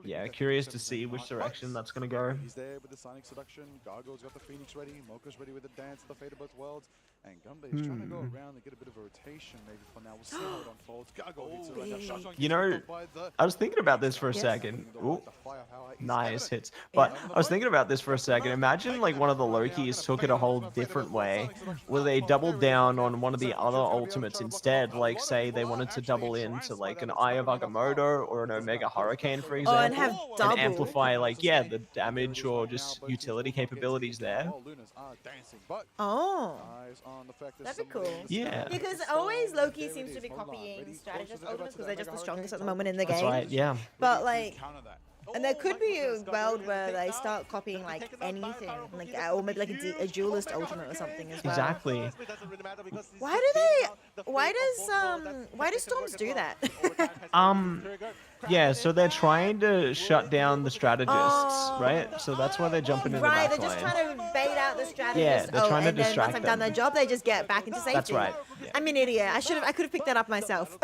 yeah, curious to see which direction that's going to go. He's there with the Sonic Seduction. Gargoyle's got the Phoenix ready. Mocha's ready with the dance, the Fate of Both Worlds. And Gumbe is trying to go around and get a bit of a rotation maybe for now. We'll see how it unfolds. Gargoyle hits it right now. Shashank You gets know, hit by the- I was thinking about this for a second. Ooh, nice hits. But I was thinking about this for a second. Imagine like one of the Lokis took it a whole different way, where they doubled down on one of the other ultimates instead. Like say they wanted to double into like an Eye of Agamotto or an Omega Hurricane, for example, and have double. and amplify like the damage or just utility capabilities there. Oh, that'd be cool. Yeah. Because always Loki seems to be copying strategist ultimates because they're just the strongest at the moment in the That's game. right. Yeah. But like, and there could be a world where they start copying like anything, like or maybe like a duelist ultimate or something as well. Exactly. Why do they? Why do Storms do that? Yeah, so they're trying to shut down the strategists, right? So that's why they're jumping in the Right, back they're just line. trying to bait out the strategist. Yeah, they're trying to and then distract once they've done them. their job, they just get back into safety. That's right. I'm an idiot. I could have picked that up myself.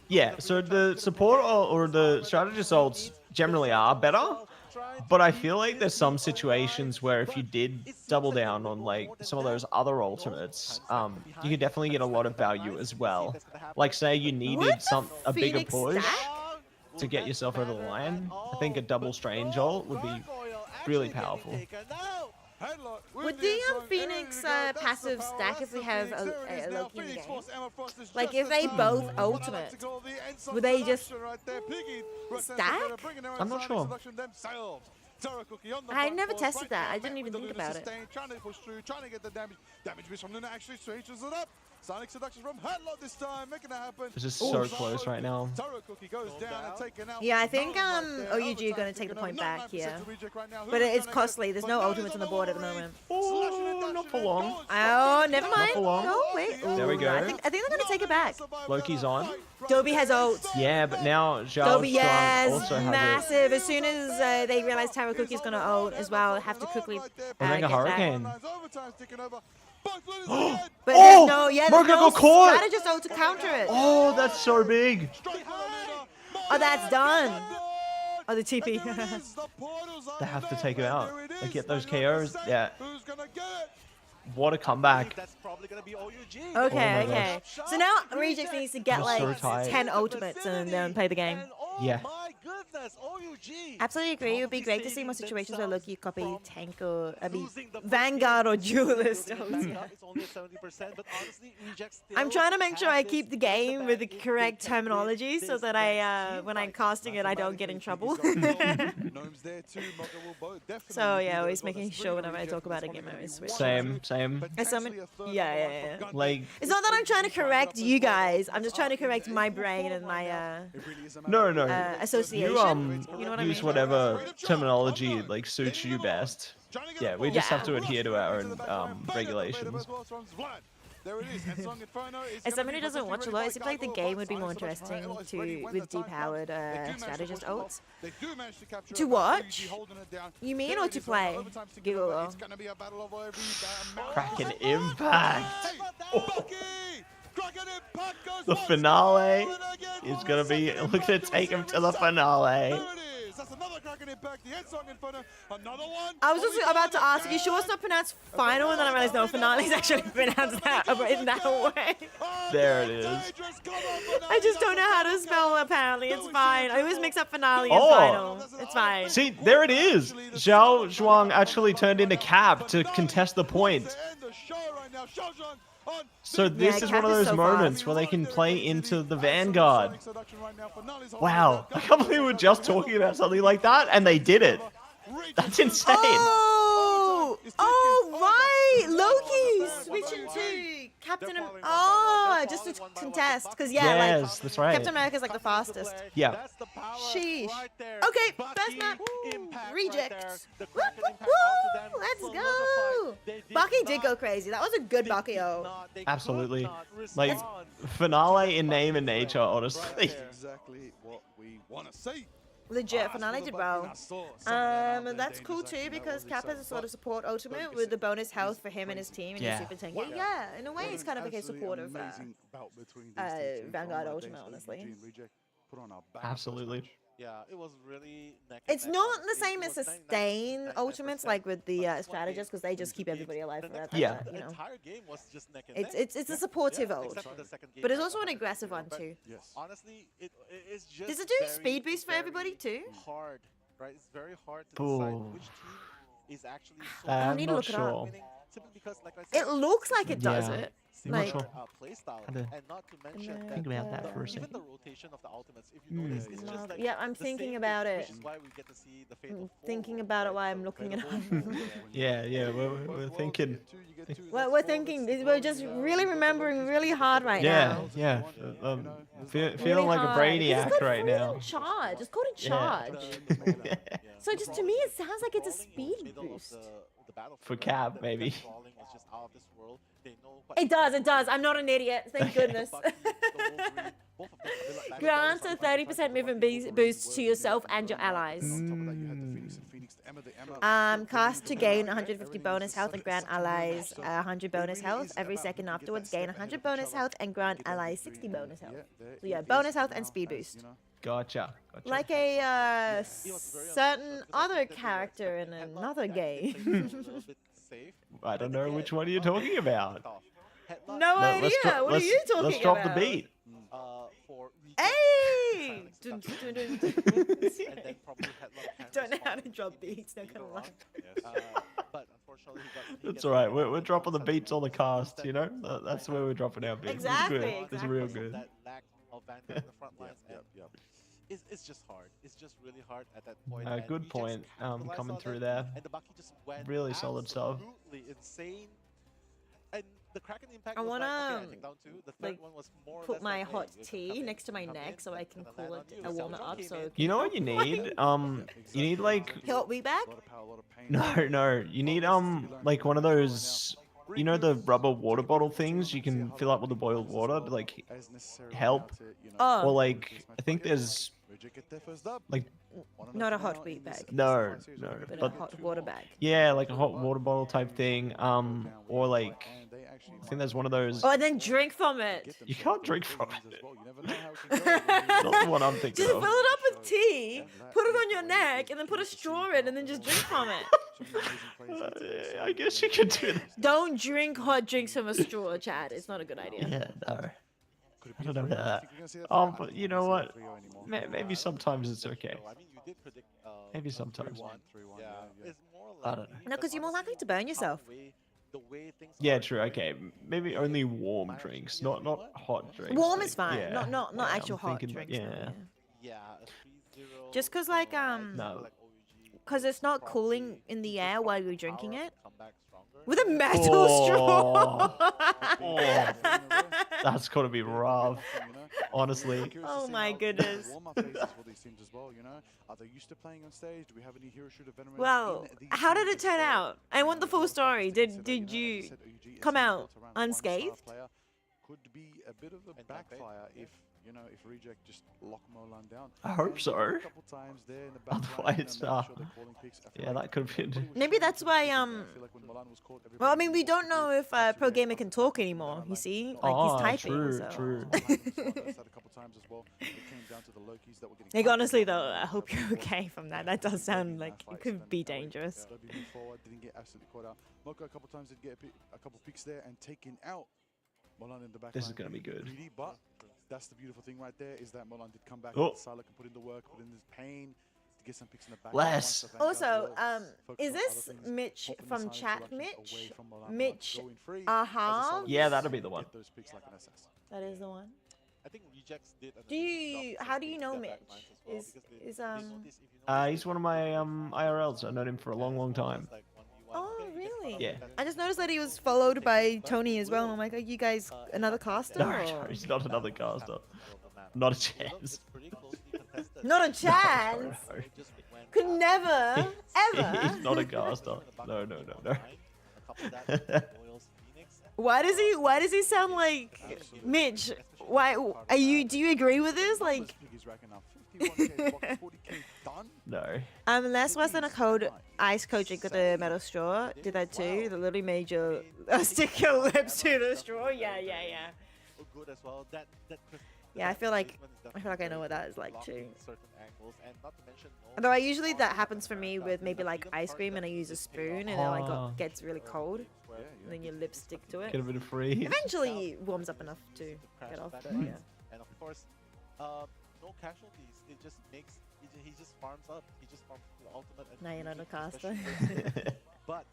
Yeah, so the support or the strategist ults generally are better, but I feel like there's some situations where if you did double down on like some of those other ultimates, you could definitely get a lot of value as well. Like say you needed a bigger Phoenix push stack? to get yourself over the line. I think a double strange ult would be really powerful. Would the Phoenix passive stack if we have a Loki in the game? Like if they both ultimate, would they just stack? I'm not sure. I never tested that. I didn't even think about it. Trying to push through, trying to get the damage. Damage miss from Luna actually straighten it up. Sonic Seduction from Headlock this time, making it happen. This is so close right now. Taro Cookie goes down and taken out. Yeah, I think OUG are going to take the point back here. But it's costly. There's no ultimates on the board at the moment. Oh, not for long. Oh, never mind. for long. Oh, wait. There we Ooh, go. I think they're going to take it back. Loki's on. Dobby has ult. Yeah, but now Zhao Dobby, Strong yes, also has it. massive. As soon as they realize Taro Cookie's going to ult as well, have to quickly Omega get Hurricane. that. But Oh! there's no, yeah, there's Morgan no got caught! strategist ult to counter it. Oh, that's so big. Oh, that's done. Oh, the TP. They have to take it out. Like get those KOs. Yeah. what a comeback. That's probably gonna be OUG. Okay, my okay. So now Reject needs to get I'm like so tired. 10 ultimates and then play the game. And oh Yeah. my goodness, OUG. Absolutely agree. It would be Probably great to see more saving situations where themselves Loki copy from tank or losing the first Vanguard or game. duelist. Building it back up, it's only at 70%, but honestly, Reject still I'm trying to make sure I have this keep the in the game with the bag if they correct can win terminology so this that next when I'm fight. casting it, I don't get in trouble. Gnomes there too. Mugger will both definitely So be yeah, there always as well. making There's sure three whenever I Reject talk about a that's game, I probably always gonna be switch. Same, same. As someone- potentially a third yeah, one yeah, for yeah. Gunner. Like, It's not that I'm trying to OUG find correct up as you well. guys. I'm just trying to Up in correct the my 8-4 brain and right my now. It really is a matter No, of no. association. You You know what I use mean? whatever terminology like suits you best. Yeah, we just have to Yeah. adhere to our own regulations. There it is. And Song Inferno is As gonna someone be who doesn't potentially watch a ready lot, by it seems like the Gargoyle, game but would be more Silence of interesting Trial is ready to when the with time depowered comes. They do manage to strategist push them off. ults. They do manage to capture To it, but watch? OUG holding it down. You mean There or it to is, right now, play? overtime ticking Google. away. It's gonna be a battle of every amount. Kraken Impact. Bucky! Kraken Impact goes The once finale more and again is for gonna the be. second Look at back take him series to the set. finale. There it is. That's another Kraken Impact. The Head Song Inferno. Another one. I was just Oh, we about got to it ask, you sure it's not pronounced final? And then I realized, no, finale is actually pronounced that in that way. Oh, There it the is. dangerous come on, I just don't know how to spell apparently. It's fine. I always mix up finale and Oh. final. It's fine. See, there it is. Zhao Zhuang actually turned into Cap to contest the point. End the show right now. Xiao Zhang on So this is Cap one of is those so moments fast. where they can play into the Vanguard. seduction right now. Finale's holding Wow, it I down. can't believe we're just talking about something like that, and they did it. That's insane. Oh, right. Loki switching to Captain. Just to contest, because Yes, like that's right. Captain America's like the fastest. Yeah. That's the power Sheesh. right there. Okay, Bucky, best map. Impact Reject. Right there. The Woo, Kraken woo, Impact onto them, woo. Let's solidified. go. They did Bucky did not- go crazy. That was a good they Bucky. did Oh. not- they could Absolutely. not Like, respond. finale in name and nature, honestly. That's exactly what we want to see. Legit, finale did well. And that's cool too because Cap has a sort of support ultimate with the bonus health for him and his team and Yeah. he's super tanky. Yeah, in a way, it's kind of like a supportive Vanguard ultimate, honestly. Absolutely. Yeah, it was really neck and It's neck not on the it. same It as was sustain 99%, ultimates like with the but this one strategists because they just keep everybody alive the forever. next Yeah. but, you know, entire game was just neck and it's neck. it's a supportive Yeah, ult, except for the second game but it's right also an behind. aggressive one But too. Yes. honestly, it's just Does it do very, speed boost for everybody very too? Hard, right? It's very hard to decide Ooh. which team is actually so I'm need to not look it up. sure. winning, simply because, like I said, It looks like it does Yeah. it. I'm not Like, sure. play style, Kinda and not to mention then- that Think about that for a even second. the rotation of the ultimates, if you notice, it's just like yeah, I'm the thinking same about thing, it. Which is why we get to see the Fatal I'm Four thinking world, about it right? while So I'm looking it up. Yeah, we're thinking. We're thinking. We're just really remembering really hard right Yeah, now. yeah. Feeling Really like a hard. Because brainiac it's got right now. freaking charge. It's called a Yeah. charge. So just to me, it sounds like it's a speed boost. For Cap, maybe. It does. It does. I'm not an idiot. Thank goodness. Grant a 30% movement boost to yourself and your allies. Cast to gain 150 bonus health and grant allies 100 bonus health. Every second afterwards, gain 100 bonus health and grant allies 60 bonus health. So yeah, bonus health and speed boost. Gotcha. Like a certain other character in another game. I don't know which one you're talking about. No idea. What are you talking about? Let's drop the beat. Hey! Dun, dun, dun, dun. Don't know how to drop beats, not gonna lie. That's all right. We're dropping the beats on the cast. You know, that's where we're dropping our beats. Exactly, It's good. It's real good. That lack of Vanguard in the front lines, it's just hard. It's just really hard at that point. and Good we just point. capitalized Coming on through it, there. And the Bucky just went Really solid stuff. absolutely insane. And the Kraken Impact I was wanna, like, okay, I take down two. The third like, one was more or put less my like, hot hey, you tea come in, next to my come neck in, so I it's can gonna cool land it, on you. warm it Someone up came so in, it You know what you need? You need like Hilt we back? no. You need like one of those. You know the rubber water bottle things you can fill up with the boiled water to like help. Oh. Or like I think there's like Not a hot wheat bag. no, But a but hot water bag. yeah, like a hot water bottle type thing. Or like I think there's one of those. Oh, and then drink from it. You can't drink from it. Not the one I'm thinking Just of. fill it up with tea, put it on your neck, and then put a straw in, and then just drink from it. I guess you could do that. Don't drink hot drinks from a straw, Chad. It's not a good idea. Yeah, no. I don't know that. But you know what? Maybe sometimes it's okay. I mean, you did predict. Maybe sometimes. 3-1. Yeah, it's more I like don't know. No, because you're more likely to burn yourself. the way things Yeah, are true. Okay, maybe only warm drinks, not hot drinks. Warm like- is fine. yeah. Not Yeah, actual I'm hot thinking, drinks. no, Yeah. Yeah, a 3-0. Just 'cause, like, No. Because it's not cooling in the air while you're drinking it. Come back stronger. With a metal straw. Oh, that's gotta be rough. Honestly. Oh my goodness. Are they used to playing on stage? Do we have any hero shooter veterans? Well, how did it turn out? I want the full story. Did you come out unscathed? Could be a bit of a backfire if if Reject just lock Molan down. I hope so. A couple times there in the back Otherwise, yeah, that could have been. Maybe that's why well, I mean, we don't know if Pro Gamer can talk anymore. You see, like he's typing. True, so. true. Like honestly though, I hope you're okay from that. That does sound like it could be dangerous. Didn't get absolutely caught out. Moko a couple times did get a couple picks there and taken out. Molan in the back. This is gonna be good. Greedy, but that's the beautiful thing right there is that Molan did come back. Oh. Sylar can put in the work, put in his pain to get some picks in the back. Less. Also, is this Mitch from chat? Mitch Aha? Yeah, that'll be the one. That is the one. I think Rejects did. Do you? How do you know Mitch? Is He's one of my IRLs. I've known him for a long, long time. Oh really? Yeah. I just noticed that he was followed by Tony as well. And I'm like, are you guys another caster? No, or- he's not another caster. Not a chance. Not a chance. No. Could never, ever. He's not a caster. No. Why does he sound like Mitch? Why are you? Do you agree with this? Like, No. Les was in a cold ice cold drink with a metal straw. Did that too. That literally made you stick your lips to the straw. Yeah. Good as well. That Yeah, I feel like I know what that is like too. certain angles, and not to mention Although I usually that happens for me with maybe like ice cream and I use a spoon and it like Oh. gets really cold and then your lips stick to it. Get a bit of freeze. Eventually it warms up enough to get off. But yeah. And of course, no casualties. It just makes he just farms up. He just farms the ultimate. Now you're not a caster. But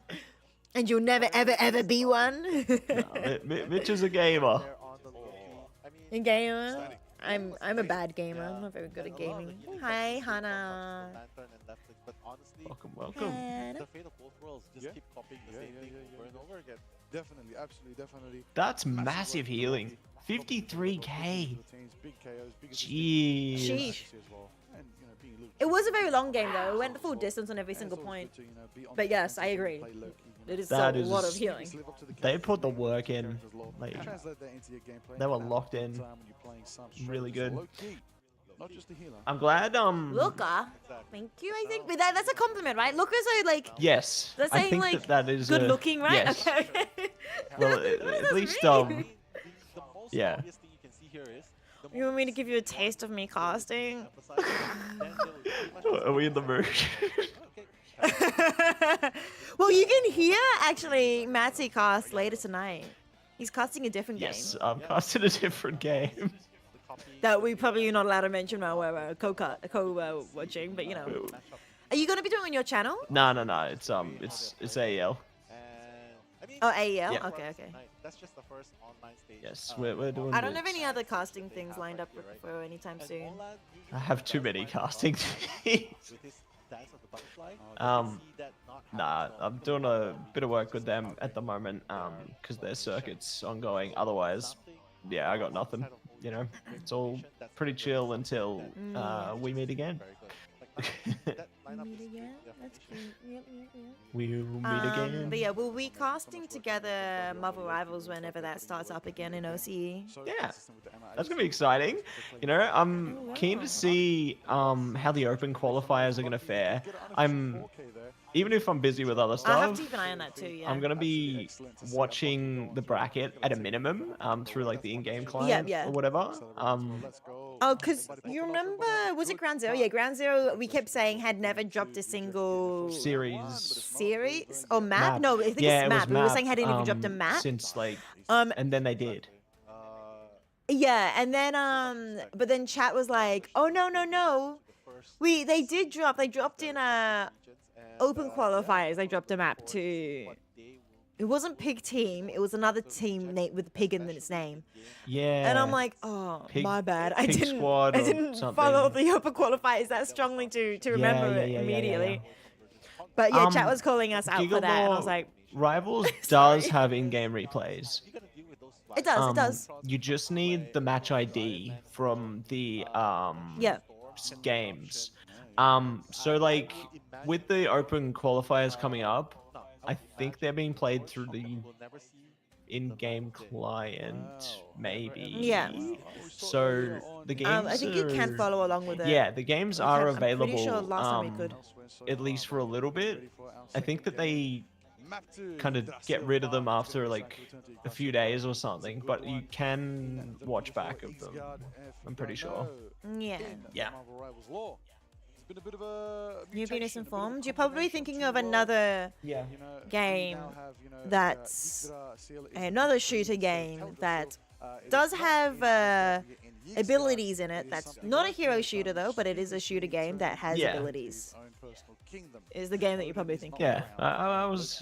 And you'll never ever be one. Mitch is a gamer. they're on the low key. A gamer. I'm a bad gamer. I'm not very good at gaming. Hi, Hana. Lantern and left click, but honestly, Welcome. the fate of both worlds. Just keep copying the same thing over and over again. Definitely, absolutely. That's massive healing. 53k. Big KOs, big Jeez. Sheesh. It was a very long game though. It went the full distance on every single point. But yes, I agree. It is That a is- lot of healing. They put the work in. Like, Translate that into your gameplay. they were locked in. Time when you're playing some Really straight good. low key, not just a healer. I'm glad. Luca. Thank you. I think but that's a compliment, right? Luca's are like Yes. they're I saying think like that is good a- looking, right? Yes. Okay. Well, What does at that least mean? The most Yeah. obvious thing you can see here is the You want me to give you a taste of me casting? Are we in the mood? Well, you can hear actually Matty cast later tonight. He's casting a different Yes, game I'm casting a different game. that we probably not allowed to mention while we're co-watching, but you know. Are you gonna be doing it on your channel? No. It's AEL. Oh, AEL. Yeah. Okay. That's just the first online stage. Yes, we're doing. I don't it. have any other casting things lined up for anytime soon. I have too many casting things. With his dance of the butterfly, Nah, I'm doing a bit of work with them at the moment, because their circuit's ongoing. Otherwise, yeah, I got nothing. You know, it's all pretty chill until we meet again. Meet again? That's cute. Yep. We'll meet again. But yeah, we'll be casting together Marvel Rivals whenever that starts up again in OCE. Yeah, that's gonna be exciting. You know, I'm keen to see how the open qualifiers are gonna fare. Even if I'm busy with other I'll stuff, have to keep an eye on that too, yeah. I'm gonna be watching the bracket at a minimum through like the in-game client yeah. or whatever. Oh, because you remember, was it Ground Zero? Yeah, Ground Zero, we kept saying had never dropped a single series or map. No, I think yeah, it's it map. was We were saying hadn't even map, dropped a map. since like Um, and then they did. Yeah, and then but then chat was like, oh no, they did drop. They dropped in open qualifiers. They dropped a map to. It wasn't Pig Team. It was another team with Pig in its name. Yeah. And I'm like, oh, my bad. I Pig didn't. Squad I or didn't something. follow the open qualifiers that strongly to remember it immediately. But yeah, chat was calling us out for that, and I was like, Rivals does have in-game replays. it does, it does. You just need the match ID from the Yeah. games. So like with the open qualifiers coming up, I think they're being played through the in-game client, maybe. Yeah. So the games. I think you can follow along with it. Yeah, the games are I'm available. pretty sure last time we could. At least for a little bit. I think that they kind of get rid of them after like a few days or something, but you can watch back of them. I'm pretty sure. Yeah. Yeah. Been a bit of a You've been misinformed. You're probably thinking of another game that's another shooter game that does have abilities in it. That's not a hero shooter though, but it is a shooter game that has abilities. Is the game that you're probably thinking. Yeah, I was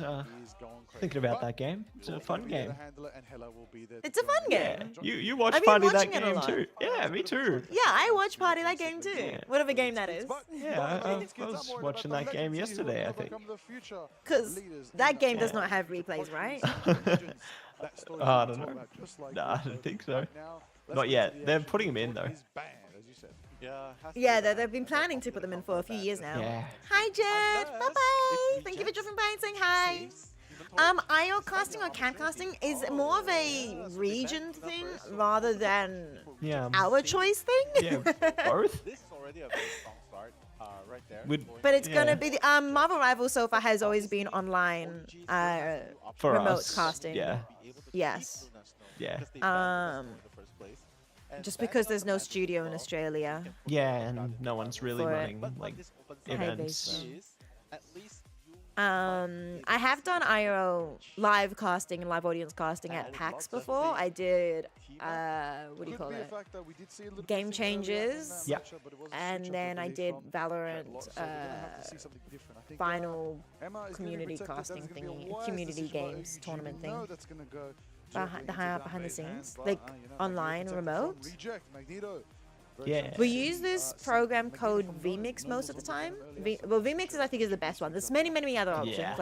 thinking about that game. It's a fun game. It's a fun game. You watch I've been Party that watching it a game lot. too. Yeah, me too. Yeah, I watch Party that game too. Whatever game that is. Yeah, I was watching that game yesterday, I think. Because that game does not have replays, right? I don't know. Nah, I don't think so. Not yet. They're putting them in though. Yeah, they've been planning to put them in for a few years now. Yeah. Hi, Jed. Bye-bye. Thank you for dropping by and saying hi. IO casting or CAD casting is more of a region thing rather than our choice thing. Yeah, both. But it's gonna be the Marvel Rivals so far has always been online For remote us, casting. yeah. Yes. Yeah. Just because there's no studio in Australia. Yeah, and no one's really For it. running like events. I have done IRO live casting and live audience casting at PAX before. I did what do you call it? Game Changers. Yeah. And then I did Valorant final community casting thingy, community games tournament thing. Behind the scenes, like online, remote. Yeah. We use this program called vMix most of the time. vMix I think is the best one. There's many other options. Yeah.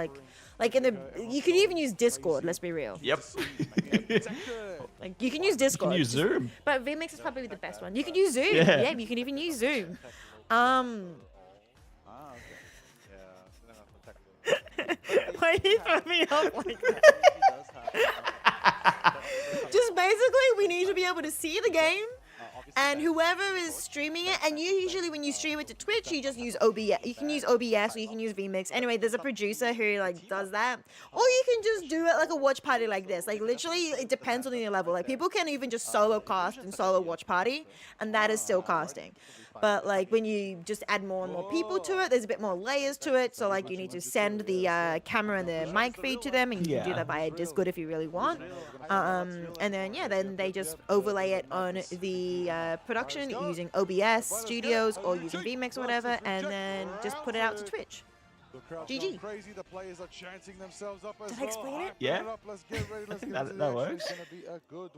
Like in the you can even use Discord. Let's be real. Yep. Like you can use Discord. You can use Zoom. But vMix is probably the best one. You can use Zoom. Yeah. Yeah, you can even use Zoom. Why do you throw me off like that? Just basically, we need to be able to see the game, and whoever is streaming it, and you usually when you stream it to Twitch, you just use OBS. You can use OBS or you can use vMix. Anyway, there's a producer who like does that, or you can just do it like a watch party like this. Like literally, it depends on your level. Like people can even just solo cast and solo watch party, and that is still casting. But like when you just add more and more people to it, there's a bit more layers to it. So like you need to send the camera and the mic feed to them, and you can do that via Discord if you really want. And then then they just overlay it on the production using OBS Studios or using vMix or whatever, and then just put it out to Twitch. GG. Did I explain it? Yeah. I think that works.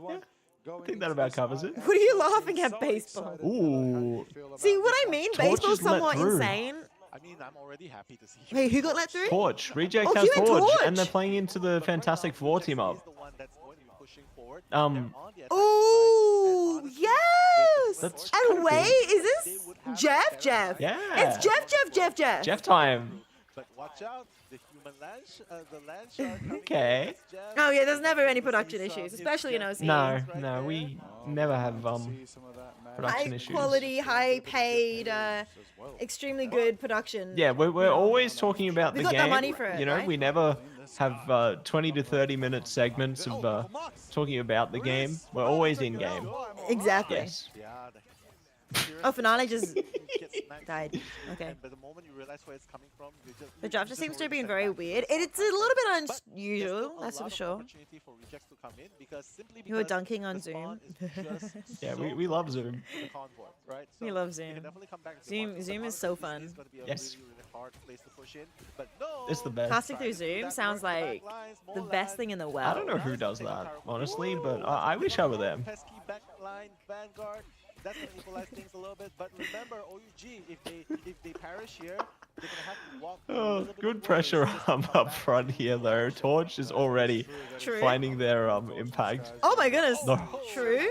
Yeah. I think that about covers it. What are you laughing at, baseball? Ooh. See what I mean? Torch Baseball's is let somewhat through. insane. I mean, I'm already happy to see. Wait, who got let through? Torch. Reject Oh, has you and Torch, Torch. and they're playing into the Fantastic Four team up. Oh, yes! That's And kinda wait, good. is this Jeff? Yeah. It's Jeff. Jeff time. But watch out, the human land shark. Okay. Oh yeah, there's never any production issues, especially in OC. No, we never have production High issues. quality, high paid, extremely good production. Yeah, we're always talking about We the got the game. money for it, you know, right? we never have 20 to 30 minute segments of talking about the game. We're always in game. Exactly. Yes. Oh, Finale just Gets sniped. died. Okay. And by the moment you realize where it's coming from, The draft just seems to have been very weird. weird. It's a little bit unusual, that's for sure. Opportunity for rejects to come in because simply You were because dunking on the spawn Zoom. is just Yeah, so we love Zoom. the convoy, right? We So love you Zoom. can definitely come back if you want to. Zoom But is so honestly, fun. this is gonna be a Yes. really, really hard place to push in. But no, It's the best. Casting through trying to do Zoom that sounds work the back like lines, the more best lads. thing in the I world. don't know who does that, honestly, but I wish I were them. Pesky backline Vanguard. That's gonna equalize things a little bit. But remember, OUG, if they perish here, they're gonna have to walk. a Oh, little bit good of ways pressure just to come up back. front here though. Torch is already True. finding their impact. Oh my goodness. No. True?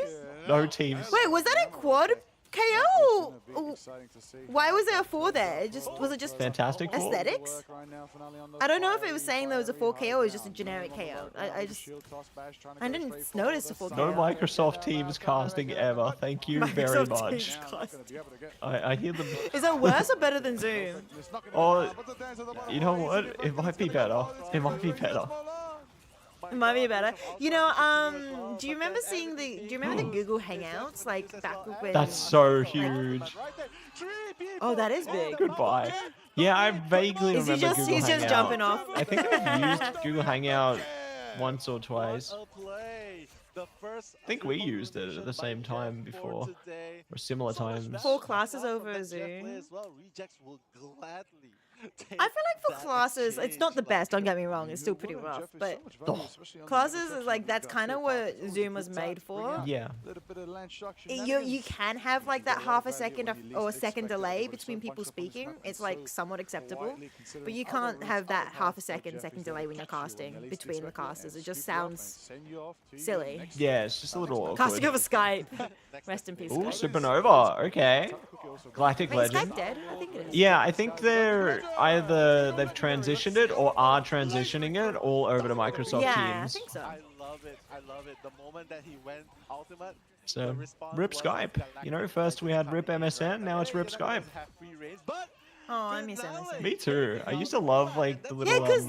No teams. Wait, was that a quad KO? Why was there a 4 there? Was it just Fantastic call. aesthetics? I don't know if it was saying there was a 4 KO or it was just a generic KO. I didn't notice a 4 KO. No Microsoft Teams casting ever. Thank you very Microsoft much. Teams casting. I hear them. Is that worse or better than Zoom? Oh, you know what? It might be better. It might be better. It might be better. You know, do you remember seeing the Google Hangouts like back when? That's so huge. Oh, that is big. Goodbye. Yeah, I vaguely Is he remember just Google he's just Hangout. jumping off? I think I've used Google Hangout once or twice. I think we used it at the same time before, or similar times. 4 classes over Zoom. Rejects will gladly I feel like for classes, it's not the best. Don't get me wrong; it's still pretty rough. But classes is like that's kind of what Zoom was made for. Yeah. You can have like that half a second or a second delay between people speaking. It's like somewhat acceptable, but you can't have that half a second delay when you're casting between the casters. It just sounds silly. Yeah, it's just a little awkward. Casting over Skype. Rest in peace. Ooh, Skype. Supernova. Okay. Galactic Wait, is Legend. Skype dead? I think it is. Yeah, I think they're either they've transitioned it or are transitioning it all over to Microsoft Yeah, I Teams. think so. I love it. I love it. The moment that he went ultimate. So, RIP Skype. You know, first we had RIP MSN, now it's RIP Skype. Oh, I miss MSN. Me too. I used to love like the little 'cause-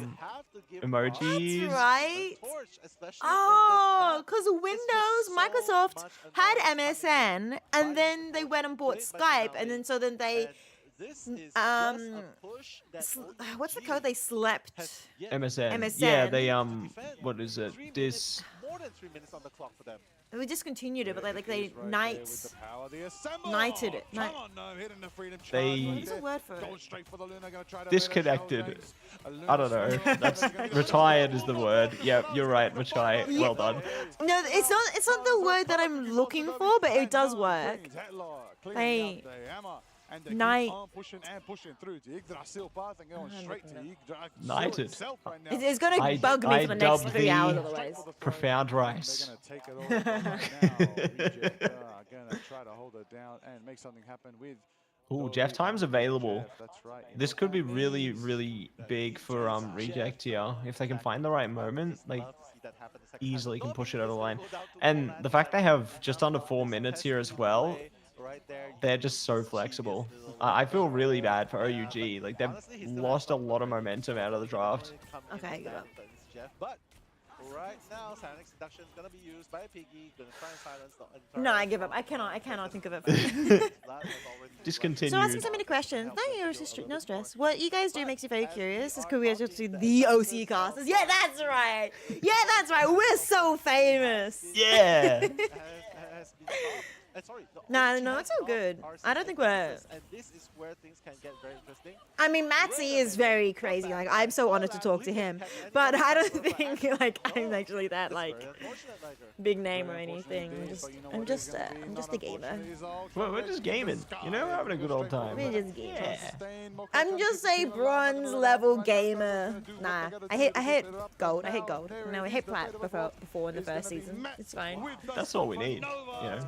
emojis. That's right. Oh, because Windows, Microsoft had MSN, and then they went and bought Skype, and then they what's the code? They slept. MSN. MSN. Yeah, they what is it? This More than 3 minutes on the clock for them. We discontinued it, but they nighted it. They What's the word for it? disconnected. I don't know. That's retired is the word. Yeah, you're right, Machai. Well done. No, it's not the word that I'm looking for, but it does work. They night. Knighted. It's gonna bug me for the next dubbed 3 hours otherwise. Profound Rice. Ooh, Jeff Time's available. This could be really, really big for Reject here. If they can find the right moment, like easily can push it over the line. And the fact they have just under 4 minutes here as well, they're just so flexible. I feel really bad for OUG. Like they've lost a lot of momentum out of the draft. Okay, good up. But right now, Silent Seduction is gonna be used by Piggy. Gonna try and silence the entire. No, I give up. I cannot think of it. Discontinued. So asking so many questions. No stress. What you guys do makes me very curious. Is curious to see the OC casters. Yeah, that's right. Yeah, that's right. We're so famous. Yeah. No, it's all good. I don't think we're. And this is where things can get very interesting. I mean, Matsy is very crazy. Like, I'm so honored to talk to him, but I don't think like I'm actually that like big name or anything. I'm just a gamer. Well, we're just gaming. You know, we're having a good old time. We're just gamers. I'm just a bronze level gamer. Nah, I hit gold. I hit gold. No, I hit plat before in the first season. It's fine. That's all we need. You know.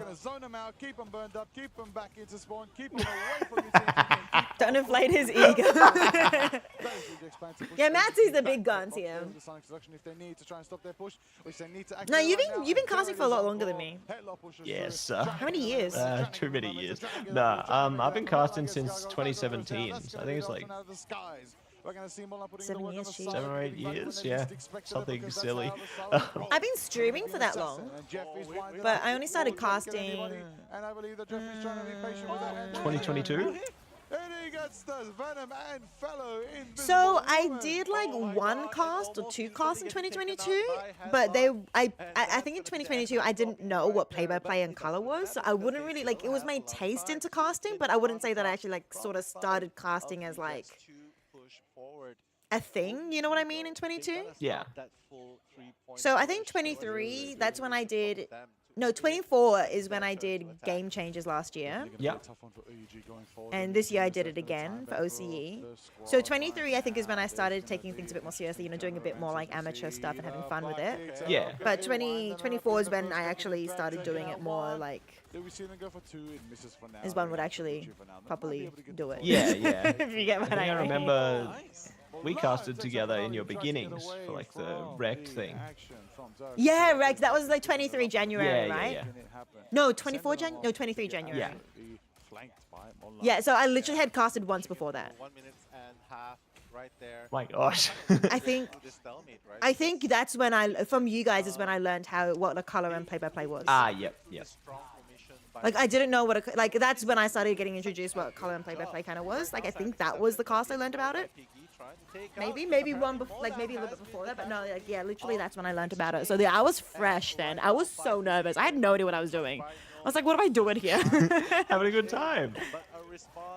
Don't inflate his ego. Yeah, Matsy's the big guns here. No, you've been casting for a lot longer than me. Yes. How many years? Too many years. Nah, I've been casting since 2017. So I think it's like We're going to see Molan putting 7 the work years, on the Chief. side. 7 or 8 Exactly when years, they yeah. least expected it, Something because that's silly. how the solid I've been streaming for that long, And Jeff is winding but up. I only started Won't get casting. anybody, and I believe that Jeff is trying to be patient with that. 2022? And he gets the Venom and fellow So Invisible I Woman. did like Oh my one God, cast it's or almost 2 feels like casts in it's getting taken 2022, out by but they Headlock. I think in 2022 I didn't know what play-by-play and color was, so I wouldn't really like. It was my taste into casting, but I wouldn't say that I actually like sort of started casting as like a thing. You know what I mean? In 22. Yeah. So I think 23. That's when I did. No, 24 is when I did Game Changers last year. Yeah. And this year I did it again for OCE. So 23 I think is when I started taking things a bit more seriously, you know, doing a bit more like amateur stuff and having fun with it. Yeah. But 24 is when I actually started doing it more like as one would actually properly do it. Yeah, yeah. If you get what I think I mean. remember we casted together in your beginnings for like the wrecked thing. Yeah, right. That was like 23 January, Yeah, yeah, right? yeah. No, 24 January. No, 23 January. Yeah. Yeah, so I literally had casted once before that. 1 minute and half right there. My gosh. I think that's when from you guys is when I learned what a color and play-by-play was. Yep, yep. Like I didn't know like that's when I started getting introduced what color and play-by-play kind of was. Like I think that was the cast I learned about it. Maybe one before, like maybe a little bit before that, but no, like yeah, literally that's when I learned about it. So I was fresh then. I was so nervous. I had no idea what I was doing. I was like, what am I doing here? Having a good time.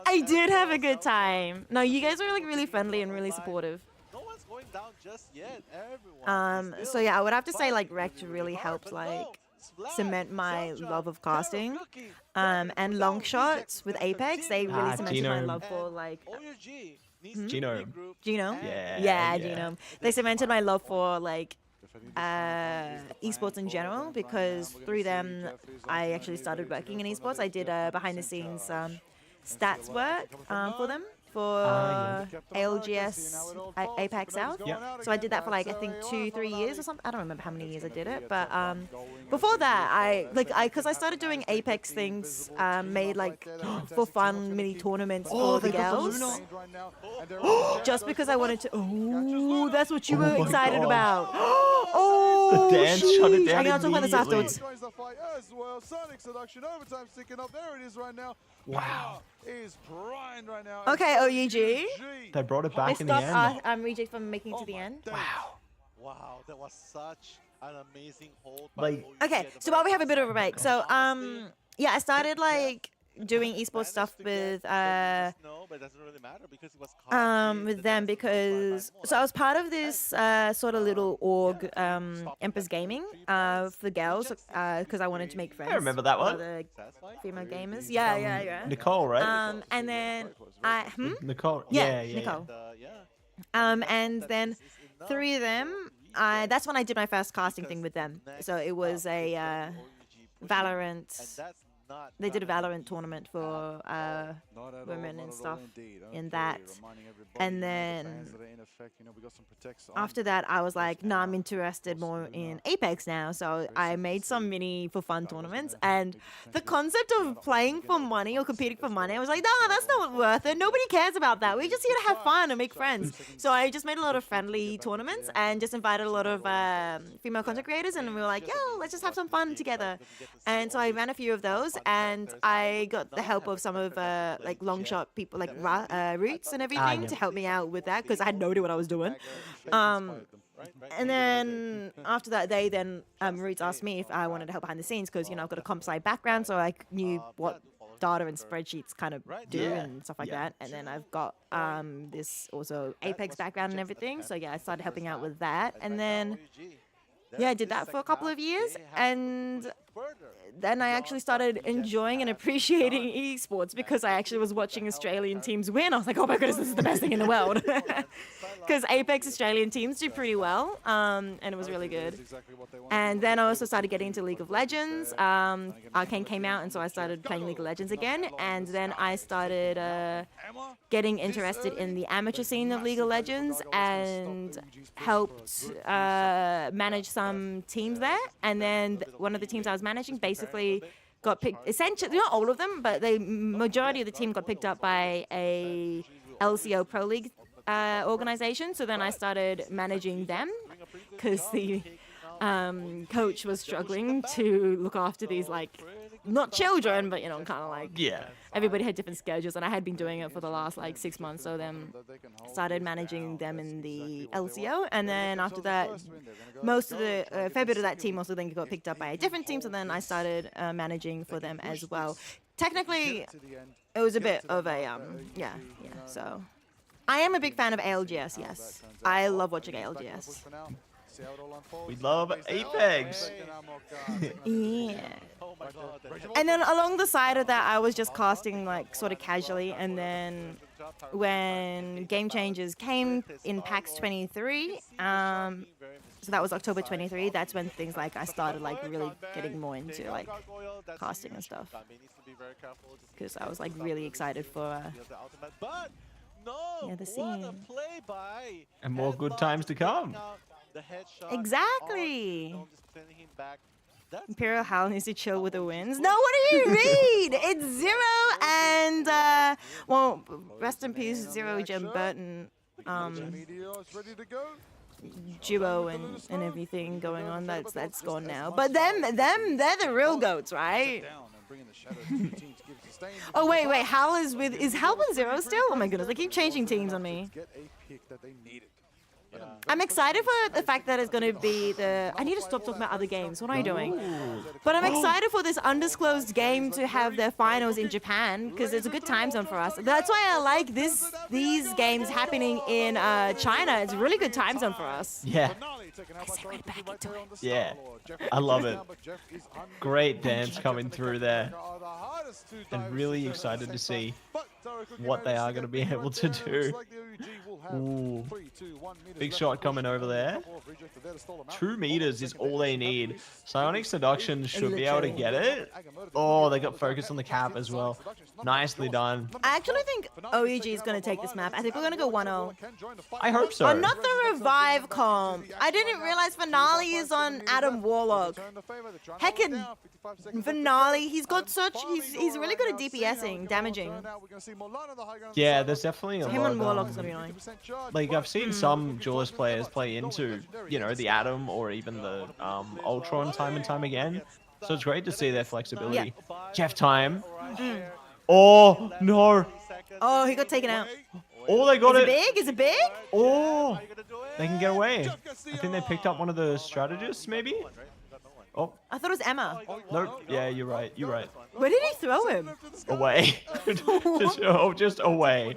I did have a good time. No, you guys were like really friendly and really supportive. No one's going down just yet. Everyone. So yeah, I would have to say like Rect really helped like cement my love of casting. And long shots with Apex, they really cemented my Genome. love for like Genome. Genome. Yeah, Yeah, yeah. Genome. They cemented my love for like esports in general because through them I actually started working in esports. I did behind the scenes stats work for them for ALGS Apex South. So I did that for like I think 2-3 years or something. I don't remember how many years I did it, but before that because I started doing Apex things, made like for fun mini tournaments for the girls. Just because I wanted to. Oh, that's what you were excited about. Oh, The dance shut it sheesh. down I'm gonna talk about this immediately. afterwards. Joins the fight as well. Sonic Seduction overtime sticking up. There it is right now. Wow. Is primed right now. Okay, OUG. They brought it They back in the stopped end. Reject from making it to the end. Wow, that was such an amazing hold. Like- Okay, so while we have a bit of a break, so yeah, I started like doing esports stuff with No, but it doesn't really matter because it was with them because so I was part of this sort of little org Empress Gaming for girls because I wanted to make friends. I remember that one. with other female gamers. Yeah. Nicole, right? And then Nicole. Yeah, Yeah, Nicole. yeah. And then through them, that's when I did my first casting thing with them. So it was a Valorant. They did a Valorant tournament for women and stuff in that. And then after that, I was like, no, I'm interested more in Apex now. So I made some mini for fun tournaments. And the concept of playing for money or competing for money, I was like, no, that's not worth it. Nobody cares about that. We're just here to have fun and make friends. So I just made a lot of friendly tournaments and just invited a lot of female content creators. And we were like, yo, let's just have some fun together. And so I ran a few of those. And I got the help of some of like long shot people like Roots and everything to help me out with that because I had no idea what I was doing. And then after that, they then Roots asked me if I wanted to help behind the scenes because I've got a comp sci background, so I knew what data and spreadsheets kind of do and stuff like that. And then I've got this also Apex background and everything, so yeah, I started helping out with that. And then I did that for a couple of years, and then I actually started enjoying and appreciating esports because I actually was watching Australian teams win. I was like, oh my goodness, this is the best thing in the world. Because Apex Australian teams do pretty well, and it was really good. And then I also started getting into League of Legends. Arcane came out, and so I started playing League of Legends again. And then I started getting interested in the amateur scene of League of Legends and helped manage some teams there. And then one of the teams I was managing basically got picked, essentially, not all of them, but the majority of the team got picked up by a LCO Pro League organization. So then I started managing them because the coach was struggling to look after these like not children, but you know, kind of like Yeah. everybody had different schedules, and I had been doing it for the last like 6 months. So then started managing them in the LCO, and then after that, most of the fair bit of that team also then got picked up by a different team. So then I started managing for them as well. Technically, it was a bit of a yeah. So I am a big fan of ALGS. Yes, I love watching ALGS. We love Apex. Yeah. And then along the side of that, I was just casting like sort of casually, and then when Game Changers came in PAX 23, so that was October 23. That's when things like I started like really getting more into like casting and stuff, because I was like really excited for yeah, the scene. And more good times to come. Exactly. Imperial Howl needs to chill with the wins. No, what do you read? It's Zero and well, rest in peace, Zero Jim Burton. Duo and everything going on. That's gone now. But them, they're the real goats, right? Oh wait, Hal is Hal with Zero still? Oh my goodness, they keep changing teams on me. I'm excited for the fact that it's going to be the... I need to stop talking about other games. What am I doing? But I'm excited for this undisclosed game to have their finals in Japan, because it's a good time zone for us. That's why I like these games happening in China. It's a really good time zone for us. Yeah. I segued back into it. Yeah. I love it. Great dance coming through there. And really excited to see what they are going to be able to do. Ooh. Big shot coming over there. 2 meters is all they need. Psionic Seduction should be able to get it. Oh, they got focused on the cap as well. Nicely done. I actually think OEG is going to take this map. I think we're going to go 1-0. I hope so. Oh, not the revive comp. I didn't realize Finale is on Adam Warlock. Heckin' Finale, he's got such... He's really good at DPSing, damaging. Yeah, there's definitely a So him lot on of, Warlock is going to be annoying. like, I've seen some duelist players play into, you know, the Atom or even the Ultron time and time again. So it's great to see their flexibility. Yeah. Jeff time. Oh, no. Oh, he got taken out. Oh, they got Is it. it big? Is it big? Oh, they can get away. I think they picked up one of the strategists, maybe? Oh, I thought it was Emma. no. Yeah, you're right. You're right. Where did he throw him? Away. just away.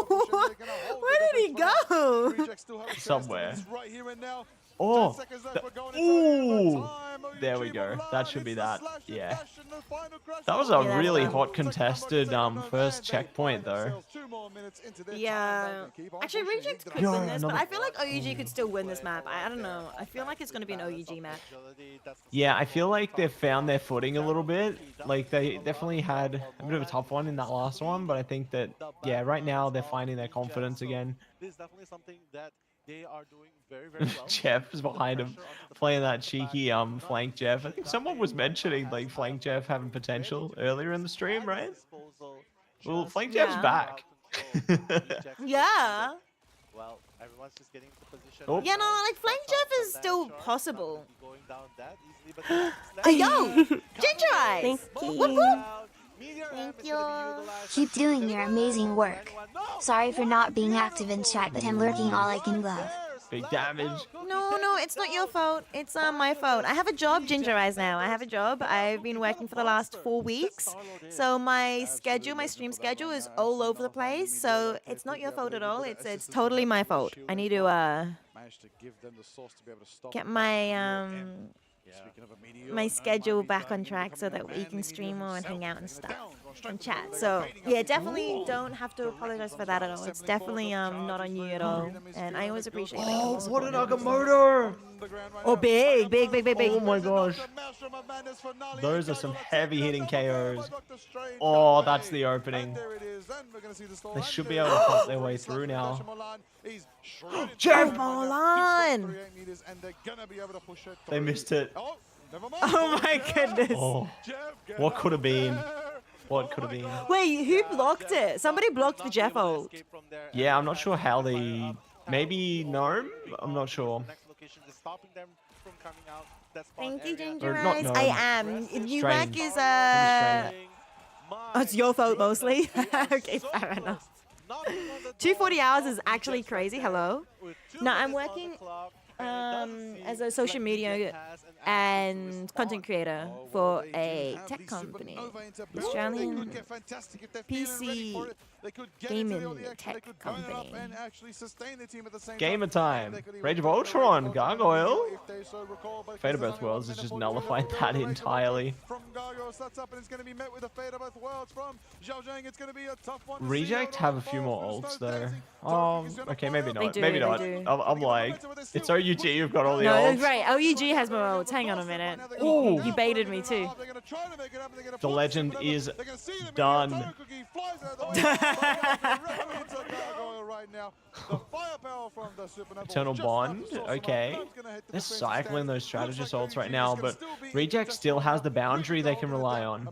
Where did he go? Somewhere. Oh. Ooh. There we go. That should be that. Yeah. That was a Yeah, really that's hot contested first checkpoint though. Yeah. Actually, Reject could win this, but I feel like OEG could still win this map. I don't know. I feel like it's going to be an OEG map. Yeah, I feel like they've found their footing a little bit. Like they definitely had a bit of a tough one in that last one, but I think that yeah, right now they're finding their confidence again. This is definitely something that they are doing very, very well. Jeff is behind him, playing that cheeky flank Jeff. I think someone was mentioning like flank Jeff having potential earlier in the stream, right? Well, flank Jeff's back. Yeah. Well, everyone's just getting into position. Oh. Yeah, no, like Flank Jeff is still possible. Going down that easily, but Yo! Ginger Eyes! Thank Whoop, whoop. Thank you. Keep doing your amazing work. Sorry for not being active in chat, but I'm lurking all I can love. Big damage. No, it's not your fault. It's my fault. I have a job, Ginger Eyes, now. I have a job. I've been working for the last 4 weeks. So my schedule, my stream schedule is all over the place. So it's not your fault at all. It's totally my fault. I need to get my my schedule back on track so that we can stream more and hang out and stuff and chat. So yeah, definitely don't have to apologize for that at all. It's definitely not on you at all, and I always appreciate it. Oh, what an Agamotto! Oh, big. Oh my gosh. Those are some heavy hitting KOs. Oh, that's the opening. They should be able to cut their way through now. Jeff Molan! They missed it. Oh my goodness. Oh, what could have been? what could have been. Wait, who blocked it? Somebody blocked the Jeff ult. Yeah, I'm not sure how they. Maybe Gnome? I'm not sure. Thank you, Or Ginger not Eyes. gnome. I am. New back Strange. is Strange. Oh, it's your fault mostly. Okay, fair enough. 240 hours is actually crazy. Hello. No, I'm working as a social media and content creator for a tech company, Australian PC gaming tech company. Gamer time. Rage of Ultron. Gargoyle. Fate of Both Worlds has just nullified that entirely. Reject have a few more ults though. Okay, maybe They not. do, Maybe they not. do. I'm like, it's OUG who've got all the No, ults. right. OUG has more ults. Hang on a minute. Ooh. You baited me too. The legend is done. Eternal Bond, okay. They're cycling those strategist ults right now, but Reject still has the boundary they can rely on.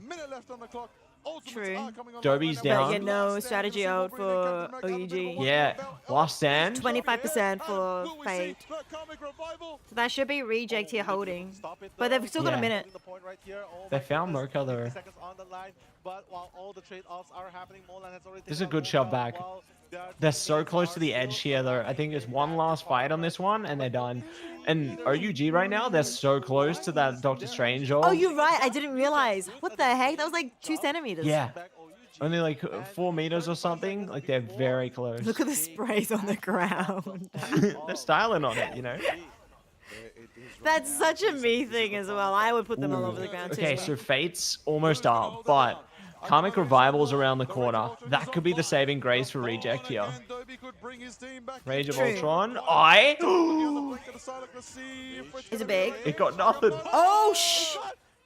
True. Dobby's But down. you know, strategy out for OUG. Yeah, last stand. 25% for Fate. So that should be Reject here holding. But they've still got Yeah. a minute. They found Mocha though. This is a good shove back. They're so close to the edge here though. I think there's one last fight on this one and they're done. And OUG right now, they're so close to that Doctor Strange ult. Oh, you're right. I didn't realize. What the heck? That was like 2 centimeters. Yeah. Only like 4 meters or something. Like they're very close. Look at the sprays on the ground. They're styling on it, you know? That's such a me thing as well. I would put them all over the ground too. Okay, so Fate's almost up, but Karmic Revival's around the corner. That could be the saving grace for Reject here. Rage of True. Ultron. Is it big? It got nothing. Oh,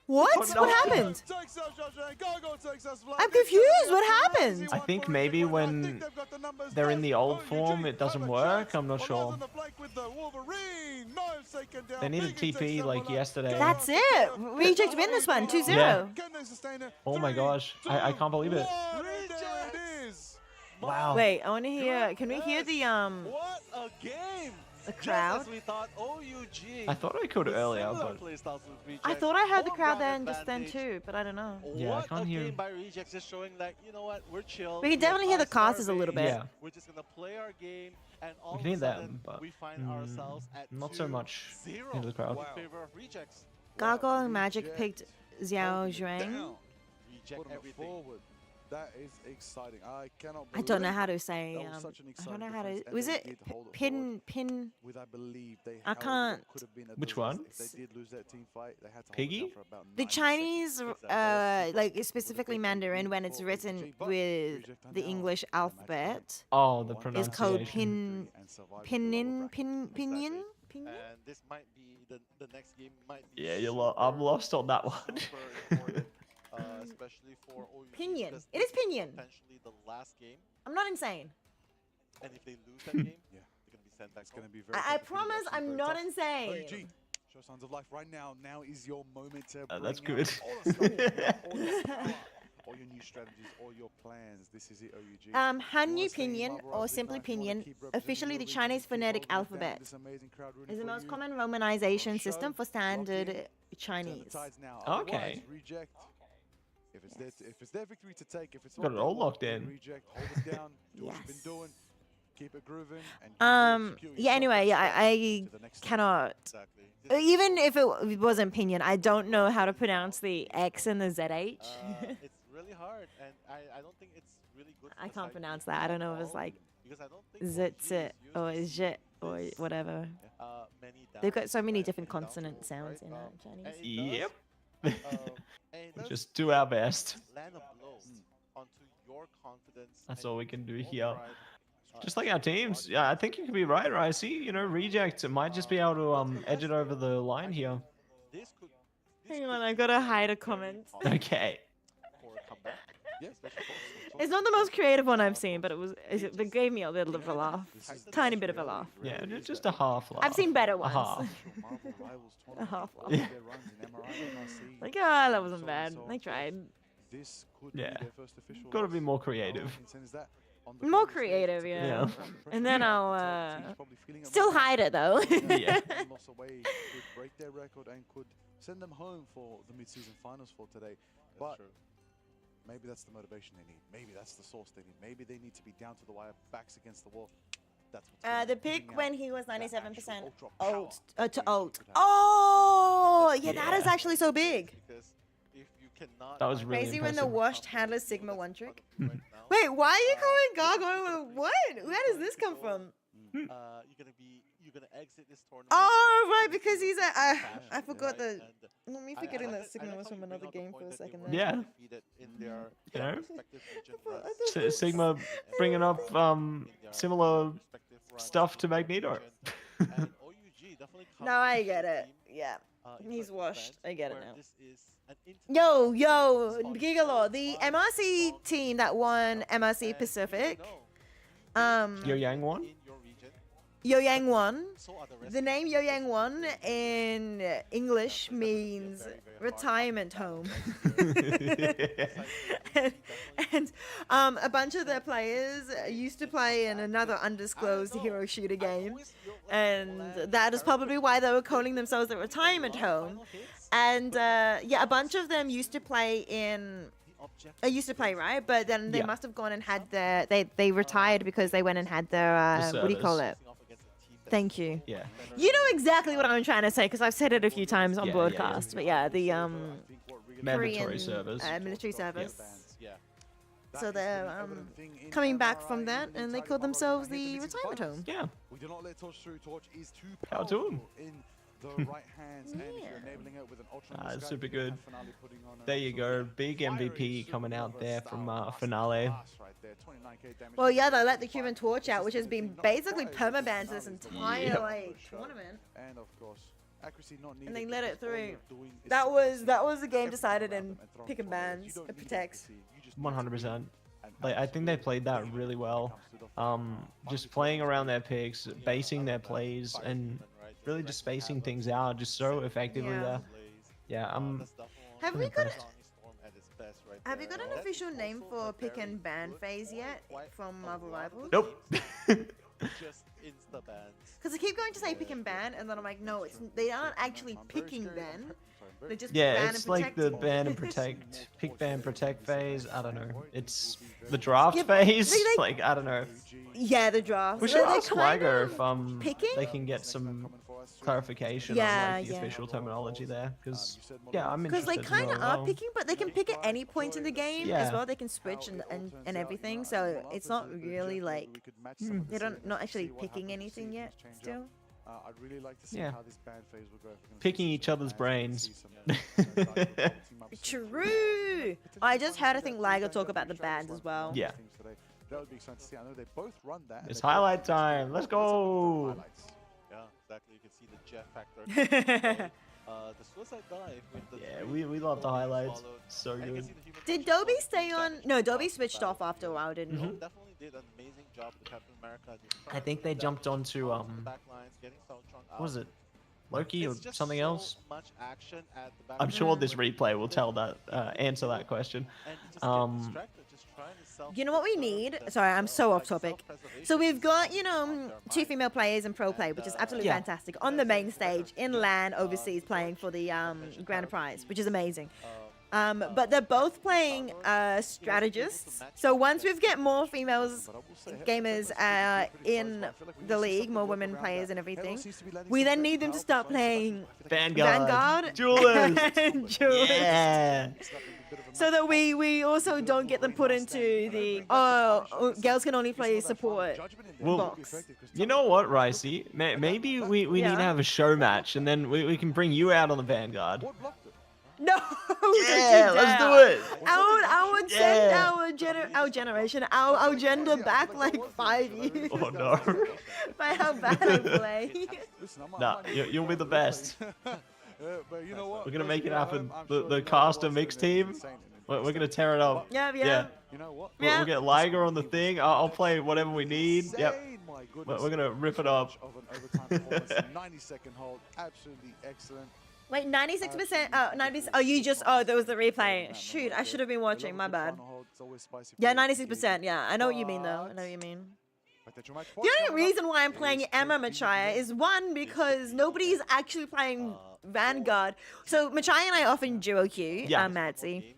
What? What happened? I'm confused. What happened? I think maybe when they're in the old form, it doesn't work. I'm not sure. They needed TP like yesterday. That's it. Reject win this one. 2-0. Yeah. Oh my gosh. I can't believe it. Wow. Wait, I want to hear. Can we hear the What a game! the crowd? Just as we thought, OUG I thought I could earlier, but I thought I heard the crowd then just then too, but I don't know. Yeah, I What can't a hear. game by Rejects, just showing like, you know what, we're chill. We can definitely hear the casters a little bit. Yeah. We're just gonna play our game, and all We of can hear a them, sudden, but we find ourselves at not so much 2-0 into the crowd. in favor of Rejects. Gargoyle and Magic picked Xiao Zhuang. Reject Put 'em everything. forward. That is exciting. I cannot I don't know believe how to say. that was such an I don't exciting know how to. defense, and Was they it did hold it pin? with, I believe, they I held what can't- could have been a Which business. one? If they did lose that team fight, they had to hold it Piggy? down for about The 9 Chinese, seconds. like specifically Mandarin, when it's written with the English alphabet, Oh, the is pronunciation. called pinyin. And this might be the next game might be Yeah, I'm lost on that one. super important, especially for OUG Pinyin. because It is this pinyin. Potentially the last game, I'm not insane. and if they lose that game, Yeah. they're gonna be sent back. It's going to be very I tough if you promise lose. I'm Very not tough. insane. OUG, show signs of life right now. Now is your moment to That's bring good. out all the stuff, all your power, all your new strategies, all your plans. This is it, OUG. Hanyu Pinyin, or simply Pinyin, officially the Chinese phonetic alphabet, is the most common romanization system for standard Chinese. Okay. Reject. If it's their victory to take, if it's Got it all their locked one, in. Reject, hold it down, do what you've Yes. been doing, keep it grooving, and secure Yeah, yourself anyway, yeah, I to the next step. cannot. Exactly. Even if it wasn't Pinyin, I don't know how to pronounce the X and the ZH. It's really hard, and I don't think it's really good. I for can't side pronounce games that. I don't at know if it's all, like because I don't think OUG Zit is or used to Zit or this, whatever. many They've got downs, so many right? different Many down consonant rolls, sounds right? in And Chinese. it Yep. does, and it does Just do our best. land a blow onto your confidence. That's and all we can do your here. pride, Just like our teams. Yeah, I think you could be right, Ricey. You know, Reject might just be able to edge it over the line here. This could. Hang on, I gotta hide a comment. Okay. For a comeback. Yeah, especially for It's not the most creative one I've seen, but it gave me a little bit of a laugh. Tiny bit of a laugh. Yeah, just a half laugh. I've seen better A ones. half. A half laugh. Yeah. Like, ah, that wasn't bad. They tried. this could Yeah. be their first official Gotta loss. be more Now, creative. Vincent, is that on the More global stage, creative, it's yeah. Yeah. under pressure. And then So I'll teams probably feeling it still right now. hide it though. Yeah. One loss away could break their record and could send them home for the mid-season finals for today. But maybe that's the motivation they need. Maybe that's the source they need. Maybe they need to be down to the wire, backs against the wall. That's what's gonna The bring pick out when he was that 97% actual ultra ult power to that ult. you could have. Oh, yeah, that is Yeah. actually so big. Because if you cannot That was really Crazy when the impressive. washed handler Sigma one trick. right now, Wait, why are you calling Gargoyle? What? Where does this come from? you're gonna exit this tournament. Oh, right, because he's a. passion, I forgot right? the. And Let me I forgetting like that I Sigma like was how from you bring another out the game point for a that they second were there. Yeah. defeated in their You know? respective region, I thought- I whereas thought- Sigma bringing up similar respective rounds stuff to in Magneto. region. And OUG definitely comes Now I to get a it. team, Yeah. in He's certain washed. events I get it where now. this is an intimate Yo, spot. Gigalore, the MRC team that won MRC And Pacific, you know, Yo Yang won? in your region, Yo Yang won. so are the rest The of name the Yo teams. Yang won in English means retirement home. and a bunch of their players used to play in another undisclosed hero shooter game. And that is probably why they were calling themselves the retirement home. And yeah, a bunch of them used to play in. I used to play, right? But then they Yeah. must have gone and had their. They retired because they went and had their. What do you call it? Thank you. Yeah. You know exactly what I'm trying to say because I've said it a few times on Yeah, yeah, broadcast. But yeah, the Mandatory Korean service. military service. Yeah. So they're coming back from that, and they call themselves the retirement home. Yeah. We do not let Torch through. Torch is too Power to powerful 'em. in the right hands, and if you're enabling it with an ultra Ah, Sky, super you can have good. Finale putting on an There you absolutely go. Big MVP coming out there from Finale. blast right there, 29K damage. Well, yeah, they let the Cuban torch out, which has been basically permabanned this entire Yep. like tournament. And of course, accuracy not needed. And they let it because all through. you're doing is That was a suppressing game decided everything in around them and pick and throwing tornadoes. bans. You don't It need protects. accuracy, you just need 100%. an Like I think they played that absolute really beast when it well. comes to the fight. Just playing around their picks, basing their plays, and really just spacing things out just so effectively Yeah. there. Yeah, I'm Have we got impressed. Have you got an official name for pick and ban phase yet from Marvel Rivals? Nope. Just insta bans. Because I keep going to say pick and ban, and then I'm like, no, they aren't actually picking ban. They just Yeah, ban it's and like the protect. ban and protect, pick ban protect phase. I don't know. It's the draft Yeah, phase. they- Like I don't know. Yeah, the draft. We So should they're ask kind Liger of if picking? they can get some clarification Yeah, on like the yeah. official terminology there, because yeah, I'm Because interested. they to kind know of as are well. picking, but they can pick at any point in the game Yeah. as well. They can switch and everything. So it's not really like they don't not actually picking anything yet. Still. I'd really like to see Yeah. how this ban phase will go. If we're gonna Picking see each some other's bans, see brains. some, dark team ups. True. I just heard I think Liger talk about the bans as well. Yeah. That would be exciting to see. I know they both run that. and It's they both highlight use time. Let's go. highlights. Yeah, exactly. You can see the Jeff factor. The suicide dive with the Yeah, three we love the Dobby highlights. followed. So And you can good. see the human Did touch Dobby was stay on? damage No, to Dobby the switched battle. off after a while, didn't he? Mhm. Definitely did an amazing job with Captain America. Just I think they jumped onto onto the back lines, getting Celtron what was out. it? Loki or It's just something so else? much action at the back I'm sure line. this replay will tell that answer that question. And you just get Um, distracted, just trying to You know what we need? Sorry, I'm so off topic. So we've got, you know, 2 female players in pro play, which is absolutely Yeah. fantastic, on the main stage, in LAN, overseas, playing for the grand prize, which is amazing. But they're both playing strategists. So once we get more females gamers in the league, more women players and everything, we then need them to start playing Vanguard, Duelist. and Duelist. Yeah. So that we also don't get them put into the girls can only play support Well, box. you know what, Ricey? Maybe we need Yeah. to have a show match, and then we can bring you out on the Vanguard. No, Yeah, let's do it. I would send Yeah. our generation, our gender back like 5 years Oh no. by how bad I play. Nah, you'll be the best. But you know what? We're gonna make it Those of you at happen. home, I'm The sure the you know caster what's mix gonna be team. insane in this We're match. gonna tear it up. Yeah. Yeah. You know what? Yeah. We'll get Liger on the thing. I'll play whatever we need. Yep. Insane, my goodness. We're gonna rip it up. Of an overtime performance, 90-second hold, absolutely excellent. Wait, 96%. Oh, 90. Oh, you just. Oh, there was the replay. Shoot, I should have been watching. My bad. Yeah, 96%. Yeah, I know what you mean though. I know what you mean. The only reason why I'm playing Emma Machaya is one, because nobody's actually playing Vanguard. So Machaya and I often duo queue, Madsy.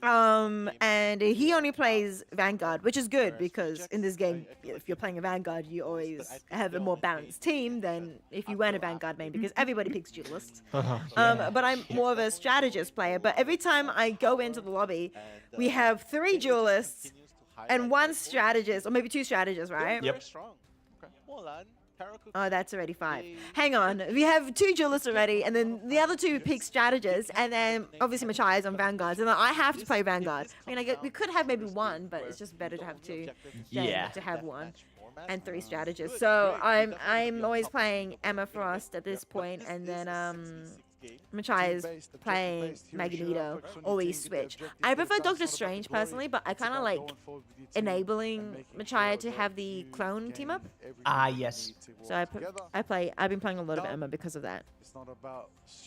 And he only plays Vanguard, which is good because in this game, if you're playing a Vanguard, you always have a more balanced team than if you weren't a Vanguard main, because everybody picks duelists. But I'm more of a strategist player. But every time I go into the lobby, we have 3 duelists and 1 strategist, or maybe 2 strategists, right? Yep. Oh, that's already 5. Hang on. We have 2 duelists already, and then the other 2 pick strategists, and then obviously Machia's on Vanguards, and then I have to play Vanguard. I mean, we could have maybe 1, but it's just better to have 2 than to have 1 and 3 strategists. So I'm always playing Emma Frost at this point, and then Machai is playing Magneto, always switch. I prefer Doctor Strange personally, but I kind of like enabling Machai to have the clone team up. Ah, yes. So I've been playing a lot of Emma because of that.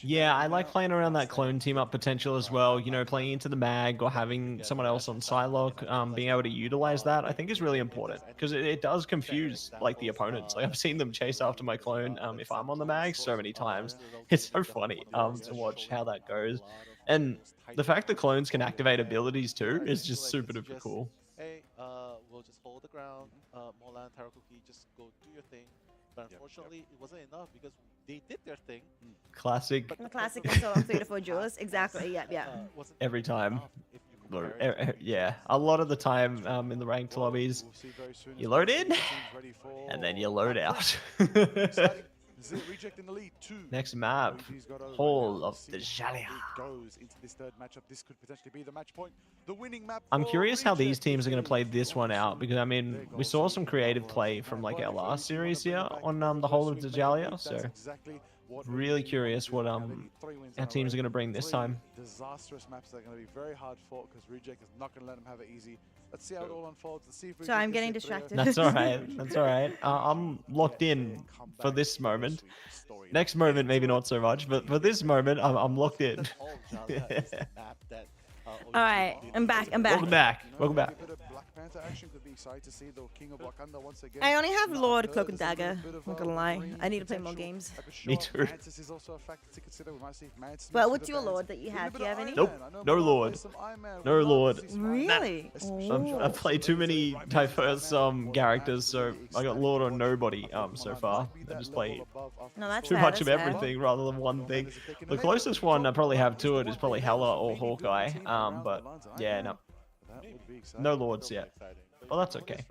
Yeah, I like playing around that clone team up potential as well. You know, playing into the mag or having someone else on Psylocke, being able to utilize that, I think is really important because it does confuse like the opponents. Like I've seen them chase after my clone if I'm on the mag so many times. It's so funny to watch how that goes, and the fact that clones can activate abilities too is just super duper cool. Hey, we'll just hold the ground. Molan, Tarakuki, just go do your thing. But unfortunately, it wasn't enough because they did their thing. Classic. The classic is on 3 to 4 duelists. Exactly. Yeah. Every time. Yeah, a lot of the time in the ranked lobbies, you load in and then you load out. Next map, Hall of the Jalia. I'm curious how these teams are going to play this one out because I mean we saw some creative play from like our last series here on the Hall of the Jalia, so really curious what our teams are going to bring this time. Disastrous maps that are going to be very hard fought because Reject is not going to let them have it easy. Let's see how it all unfolds. Let's see if So I'm getting distracted. That's all right. That's all right. I'm locked in for this moment. Next moment, maybe not so much, but for this moment, I'm locked in. All right, I'm back. Welcome back. Welcome back. I only have Lord Cloak and Dagger. Not gonna lie, I need to play more games. Me too. Well, what's your Lord that you have? Do you have any? Nope. No Lord. No Lord. Really? I've played too many diverse characters, so I got Lord or nobody so far. I just play too much of everything rather than one thing. The closest one I probably have to it is probably Hela or Hawkeye. But yeah, no. No Lords yet. Well, that's okay.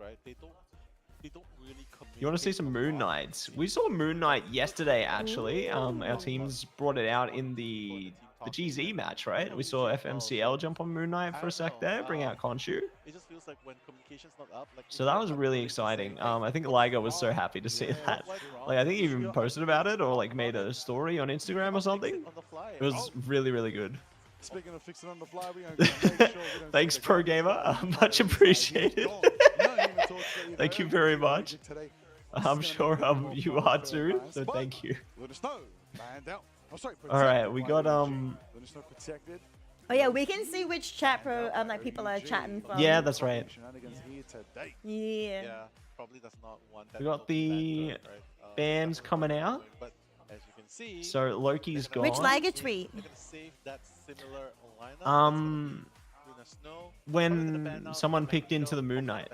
You want to see some Moon Knights? We saw Moon Knight yesterday, actually. Our teams brought it out in the GZ match, right? We saw FMCL jump on Moon Knight for a sec there, bring out Khonshu. So that was really exciting. I think Liger was so happy to see that. Like, I think he even posted about it or like made a story on Instagram or something. It was really, really good. Speaking of fixing on the fly, we're going to make sure we don't Thanks, Pro Gamer. Much appreciated. Thank you very much. I'm sure you are too, so thank you. All right, we got Oh yeah, we can see which chat like people are chatting from. Yeah, that's right. Yeah. Probably does not want that. We got the bands coming out. So Loki's gone. Which Liger tweet? When someone picked into the Moon Knight.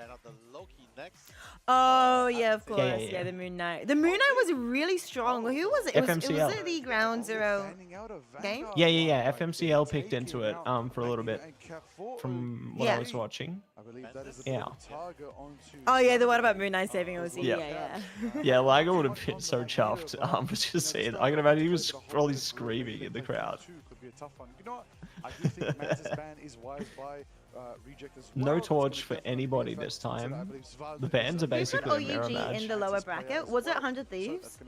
Oh yeah, of course. Yeah. The Moon Knight. The Moon Knight was really strong. Who was it? FMCL. Was it the Ground Zero game? Yeah. FMCL picked into it for a little bit from what I was watching. Yeah. Oh yeah, the one about Moon Knight saving OC. Yeah. Yeah, Liger would have been so chuffed. Just saying. I can imagine he was probably screaming in the crowd. I do think Mantis ban is wise by Reject as No well. torch for anybody this time. The bans are Who put basically a mirror OUG match. in the lower bracket? Was it 100 Thieves?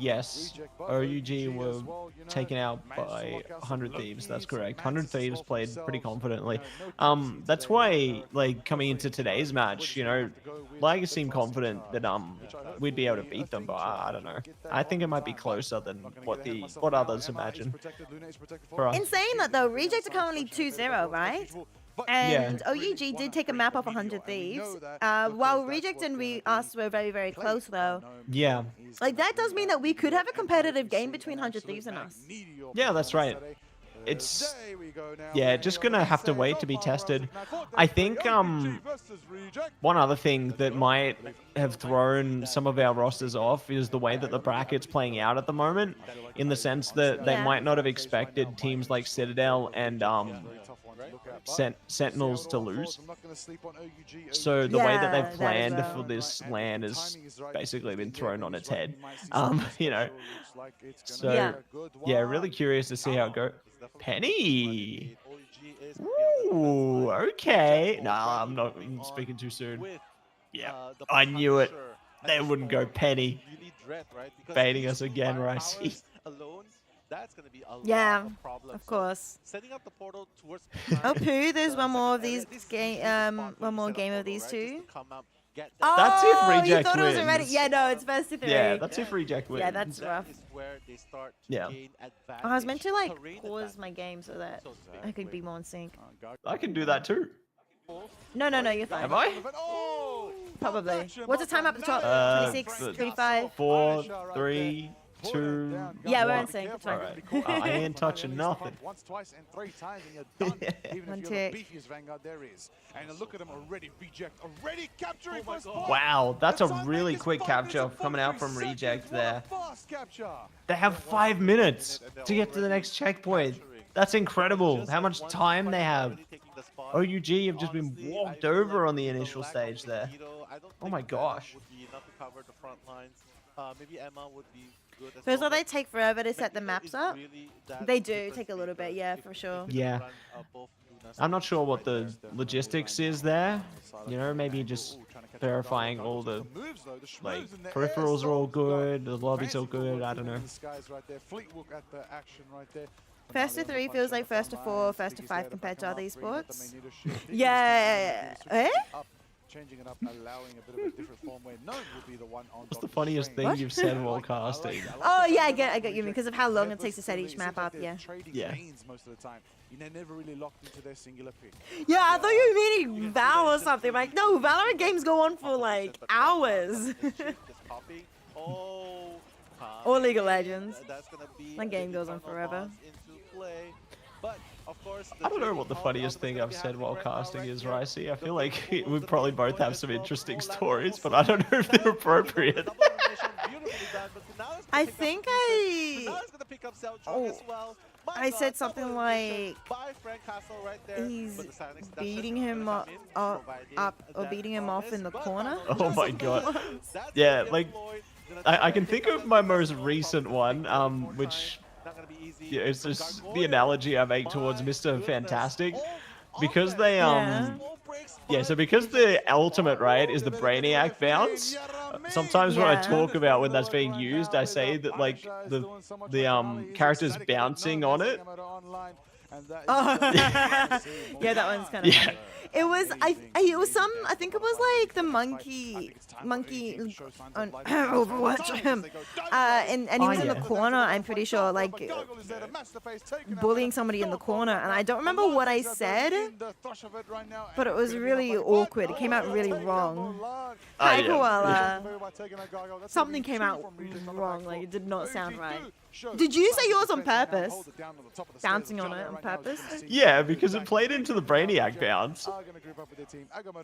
Yes. OUG were taken out by 100 Thieves, that's correct. 100 Thieves played pretty confidently. That's why, like, coming into today's match, you know, Liger seemed confident that we'd be able to beat them, but I don't know. I think it might be closer than what others imagine. For us. In saying that though, Reject are currently 2-0, right? And OUG did take a map off 100 Thieves. While Reject and us were very, very close though. Yeah. Like that does mean that we could have a competitive game between 100 Thieves and us. Yeah, that's right. It's just gonna have to wait to be tested. I think one other thing that might have thrown some of our rosters off is the way that the bracket's playing out at the moment, in the sense that they might not have expected teams like Citadel and Sentinels to lose. So the way that they've planned for this LAN has basically been thrown on its head. You know. So yeah, really curious to see how it goes. Penny. Ooh, okay. Nah, I'm not speaking too soon. Yeah, I knew it. They wouldn't go Penny. Baiting us again, Ricey. That's going to be a Yeah, lot of problems. of course. Setting up the portal towards Oh, poo, there's one more of these one more game of these two. Oh, that's if Reject you thought it was already? wins. Yeah, no, it's best of 3. Yeah, that's if Reject wins. Yeah, that's rough. Yeah. I was meant to like pause my game so that I could be more in sync. I can do that too. No, you're fine. Am I? Probably. What's the time up the top? 26, 25? 4, 3, 2. Yeah, we're in sync. It's fine. Alright. Cool. I ain't touching nothing. Once, twice, and 3 times, and you're done. Even if you're the beefiest Vanguard there is. And look at them already. Reject already capturing first point. Wow, that's a really quick capture coming out from Reject there. They have 5 minutes to get to the next checkpoint. That's incredible. How much time they have. OUG have just been walked over on the initial stage there. Oh my gosh. Maybe Emma would be good as First of all, well, they take forever to set the maps up. They do take a little bit, yeah, for sure. Yeah. I'm not sure what the logistics is there. You know, maybe just verifying all the like peripherals are all good, the lobby's all good. I don't know. First to 3 feels like first to 4, first to 5 compared to other esports. Yeah. Eh? Changing it up, allowing a bit of a different form where no will be the one on. What's the funniest thing you've said while casting? Oh yeah, I get you because of how long it takes to set each map up. Yeah. Yeah. Most of the time, they're never really locked into their singular pick. Yeah, I thought you were meaning Val or something. Like, no, Valorant games go on for like hours. Or League of Legends. That game goes on forever. I don't know what the funniest thing I've said while casting is, Ricey. I feel like we probably both have some interesting stories, but I don't know if they're appropriate. I think I said something like he's beating him up or beating him off in the corner. Oh my god. Yeah, like I can think of my most recent one, which yeah, it's just the analogy I make towards Mr. Fantastic, because they so because the ultimate, right, is the Brainiac bounce. Sometimes when I talk about when that's being used, I say that like the character's bouncing on it. Oh. Yeah, that one's kind of funny. It was I think it was like the monkey on Overwatch. And he was in the corner, I'm pretty sure, like bullying somebody in the corner, and I don't remember what I said, but it was really awkward. It came out really wrong. Hi, Koala. Something came out wrong, like it did not sound right. Did you say yours on purpose? Bouncing on it on purpose? Yeah, because it played into the Brainiac bounce.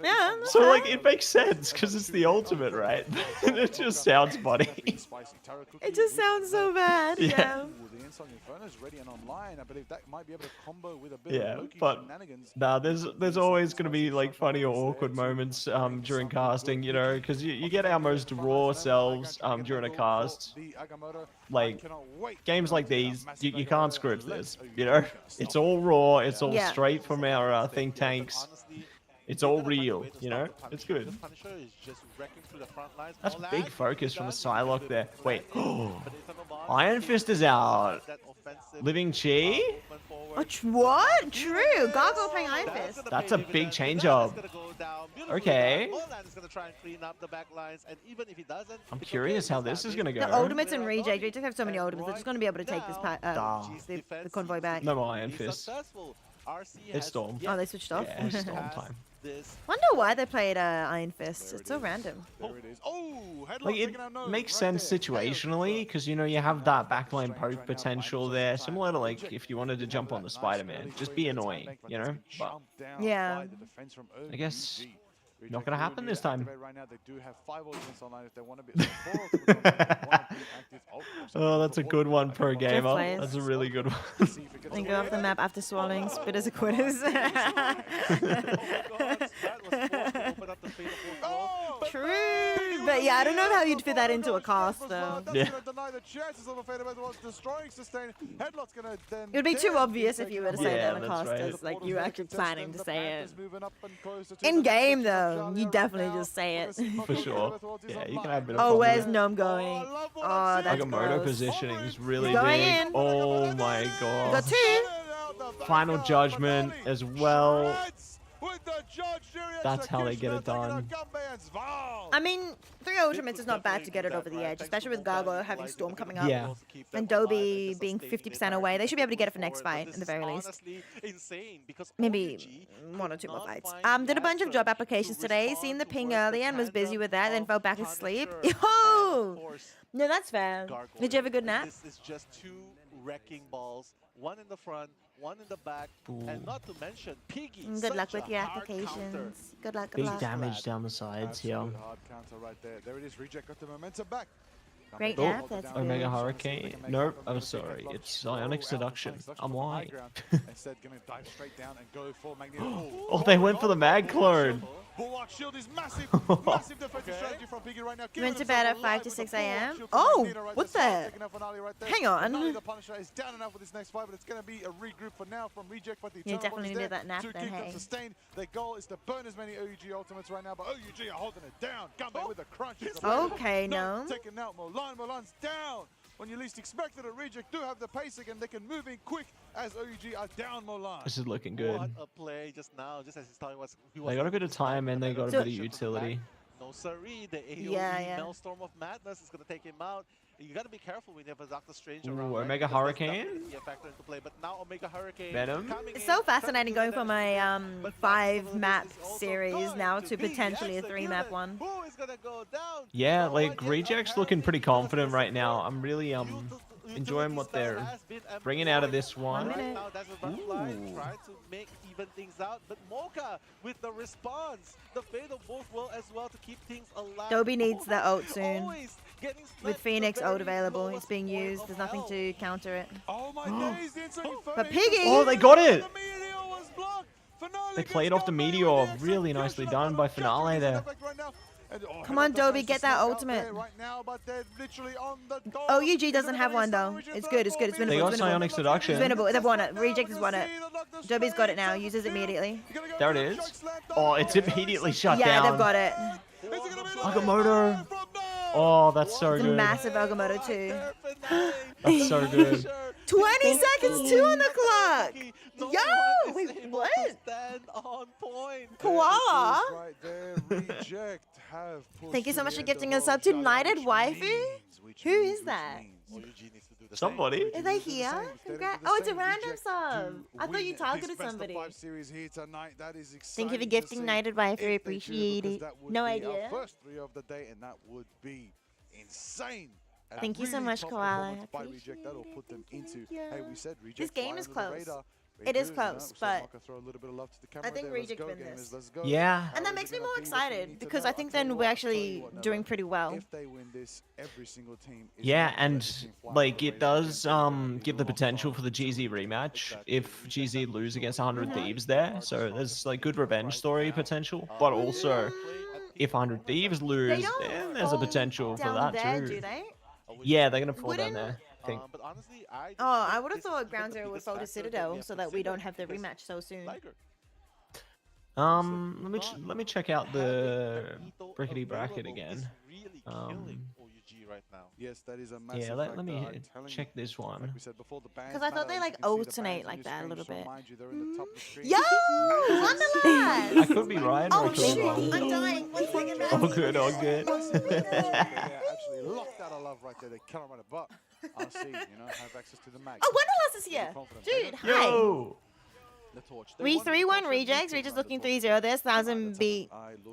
Yeah. So like it makes sense because it's the ultimate, right? It just sounds funny. It just sounds so bad. Yeah. Yeah, but nah, there's always gonna be like funny or awkward moments during casting, you know, because you get our most raw selves during a cast. Like games like these, you can't script this, you know. It's all raw. It's all Yeah. straight from our think tanks. It's all real, you know? It's good. That's big focus from the Psylocke there. Wait. Iron Fist is out. Living Chi? What? True. Gargoyle playing Iron Fist. That's a big change up. Okay. I'm curious how this is going to go. The ultimates and reject. We just have so many ultimates. They're just going to be able to take this the convoy back. No more Iron Fist. It's Storm. Oh, they switched off? Yeah, Storm time. Wonder why they played Iron Fist. It's so random. Like, it makes sense situationally, because, you know, you have that backline poke potential there, similar to, like, if you wanted to jump on the Spider-Man. Just be annoying, you know? But, yeah. I guess, not going to happen this time. Oh, that's a good one per gamer. players. That's a really good one. Then go off the map after swallowing spitters or quitters. True, but yeah, I don't know how you'd fit that into a cast though. Yeah. It would be too obvious if you were to say Yeah, that in a that's cast. right. As like you actually planning to say it. In game though, you definitely just say it. For sure. Yeah, you can have a bit of Oh, fun where's with it. Gnome going? Oh, that's Agamotto gross. positioning is really Going big. in. Oh my god. Got two. Final Judgment as well. That's how they get it done. I mean, 3 ultimates is not bad to get it over the edge, especially with Gargoyle having Storm coming up. Yeah. And Dobby being 50% away. They should be able to get it for next fight, at the very least. Maybe 1 or 2 more fights. Did a bunch of job applications today. Seen the ping earlier and was busy with that, then fell back asleep. Yo! No, that's fair. Did you have a good nap? This is just 2 wrecking balls, 1 in the front, 1 in the back, and not to mention Piggy. Good luck such with a your hard counter. applications. Good luck, good Big luck. damage down the sides here. Hard counter right there. There it is. Reject got the momentum back. Great Oh, nap, that's good. Omega Hurricane. Nope, I'm sorry. It's Psionic Seduction. I'm lying. Instead, gonna dive straight down and go for Magneto. Oh, they went for the Mag Clone. Bulwark shield is massive. Massive defensive strategy from Piggy right now. You went to bed at 5 to 6 a.m.? Oh, what's that? Hang on. The Punisher is down enough for this next fight, but it's going to be a regroup for now from Reject. But the You Eternal definitely One is need there that nap to then, keep them hey. sustained. Their goal is to burn as many OUG ultimates right now, but OUG are holding it down. Gunbait with a crunch. Okay, no. Taking out Mulan. Mulan's down. When you least expected it, Reject do have the pace again. They can move in quick as OUG are down Mulan. This is looking good. What a play just now, just as his target was. They got a bit of time and they got a bit of utility. No siree, the AoE Yeah. Maelstrom of Madness is going to take him out. You got to be careful when you have a Doctor Strange Ooh, around. right? Omega Because that's Hurricane? definitely a factor into play. But now Omega Hurricane Venom? coming It's in, so fascinating going from a but 5 map is also series going now to to be, potentially yes, a the 3 map villain. one. Who is going to go down? Yeah, No like one yet. Reject's looking pretty confident right now. I'm really enjoying what they're bringing out of this one. Right now, that's a butterfly Ooh. trying to make even things out. But Mocha with the response, the fate of both will as well to keep things alive. Dobby needs the ult soon. Always getting split With the Phoenix very ult available, lowest it's being point used. of There's nothing health. to counter it. Oh my days, the inside But Piggy! Oh, they got it! The meteor was blocked. Finale They gets played off the Gunbait meteor. with the Really nicely execution done of by the Finale Captain there. Effect right now. And, Come on, Headlock Dobby, managed get to that sneak out ultimate. there Right now, but they're literally on the door. OUG doesn't have one though. It's good, it's good, it's They winnable, got it's winnable. Psionic Seduction. It's winnable, they've won it. Reject has won it. Dobby's got it now, uses it immediately. There it is. Oh, it's immediately shut Yeah, down. they've got it. Agamotto. Oh, that's so It's a good. massive Agamotto too. That's so good. 20 seconds, 2 on the clock. No Yo, one is wait, able to what? stand on point. Koala. Right there, Reject have pushed Thank you so to much the for end gifting the us up whole to shot, Knighted which Waifu? means- which Who means- is that? OUG needs to do the Somebody. Is they here? Congrats. Oh, it's a random sub. I thought you targeted Best of somebody. 5 series here tonight. That is Thank you for exciting to gifting see Knighted if Waifu. they do, Appreciate because it. that would No be idea. Our first 3 of the day, and that would be insane. And Thank you so really much, top Koala. performance by Appreciate Reject. That'll it. put them Thank into. you. Hey, we said Reject. This game fly is under the close. radar. They It is do, close, so but Maka throw a little bit of love to the camera I think there. Let's Reject go, win gamers. this. Let's go. Yeah. And that makes me more excited because I think then I'll we're tell you actually what, doing Nova, pretty well. If they win this, every single team is Yeah, gonna let and the team fly like under the it radar does against give the potential for the GZ rematch if GZ lose against 100 Thieves there. So there's like good revenge story potential, but also if 100 Thieves They lose, don't then there's a fall potential for down that there, too. do they? Yeah, they're gonna fall down Wouldn't- there. think. But honestly, I don't Oh, I think would have this is thought even Ground the Zero would biggest fall to factor that we Citadel have so that we considered don't have the because rematch so soon. Liger Let me check out the Brickety Bracket available again. is really killing OUG right now. Yes, that is a massive Yeah, let factor, me I'm telling check you. this one. Like we said before, the bands 'Cause I thought matter, they, as like, you can see the alternate bands on like your that a screen, little so bit. mind you, they're in the top of the screen. Yo! I Wonderland! could be right, or I Oh could be shoot! wrong. I'm dying. One second, All Maxi. good, all good. Yeah, actually locked out of love right there. They cannot run it, but I'll see, have access to the mag. Oh, Wonderlust is here! Dude, hi! Yo! The torch. We 3-1 rejects. Rejects looking 3-0. This 1,000 beat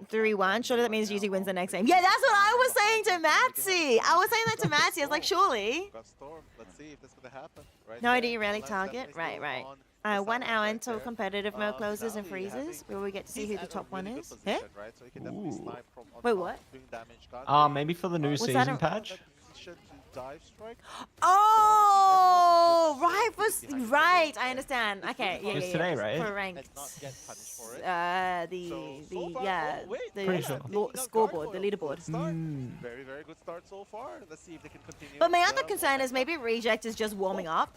3-1. Surely that means GG wins the next game. Yeah, that's what I was saying to Matsy. I was saying that to Matsy. I was like, surely. Got Storm. Let's see if that's gonna happen. Right No there. idea rally Lens target. definitely Right, still right. on the 1 side hour right until there. competitive mode closes and Finale freezes, having- where we get to see he's who the at a top one really good is. position, Huh? right? So he can definitely Ooh. snipe from on Wait, top, what? doing damage. Got Maybe for the new Was that season a- patch? position to dive strike. Oh, right. I understand. Okay, yeah, It's yeah, today, yeah. right? For ranked. And not get punished for it. The Pretty sure. scoreboard, the leaderboard. Very, very good start so far. Let's see if they can continue. But my the other concern is maybe Reject is just warming up.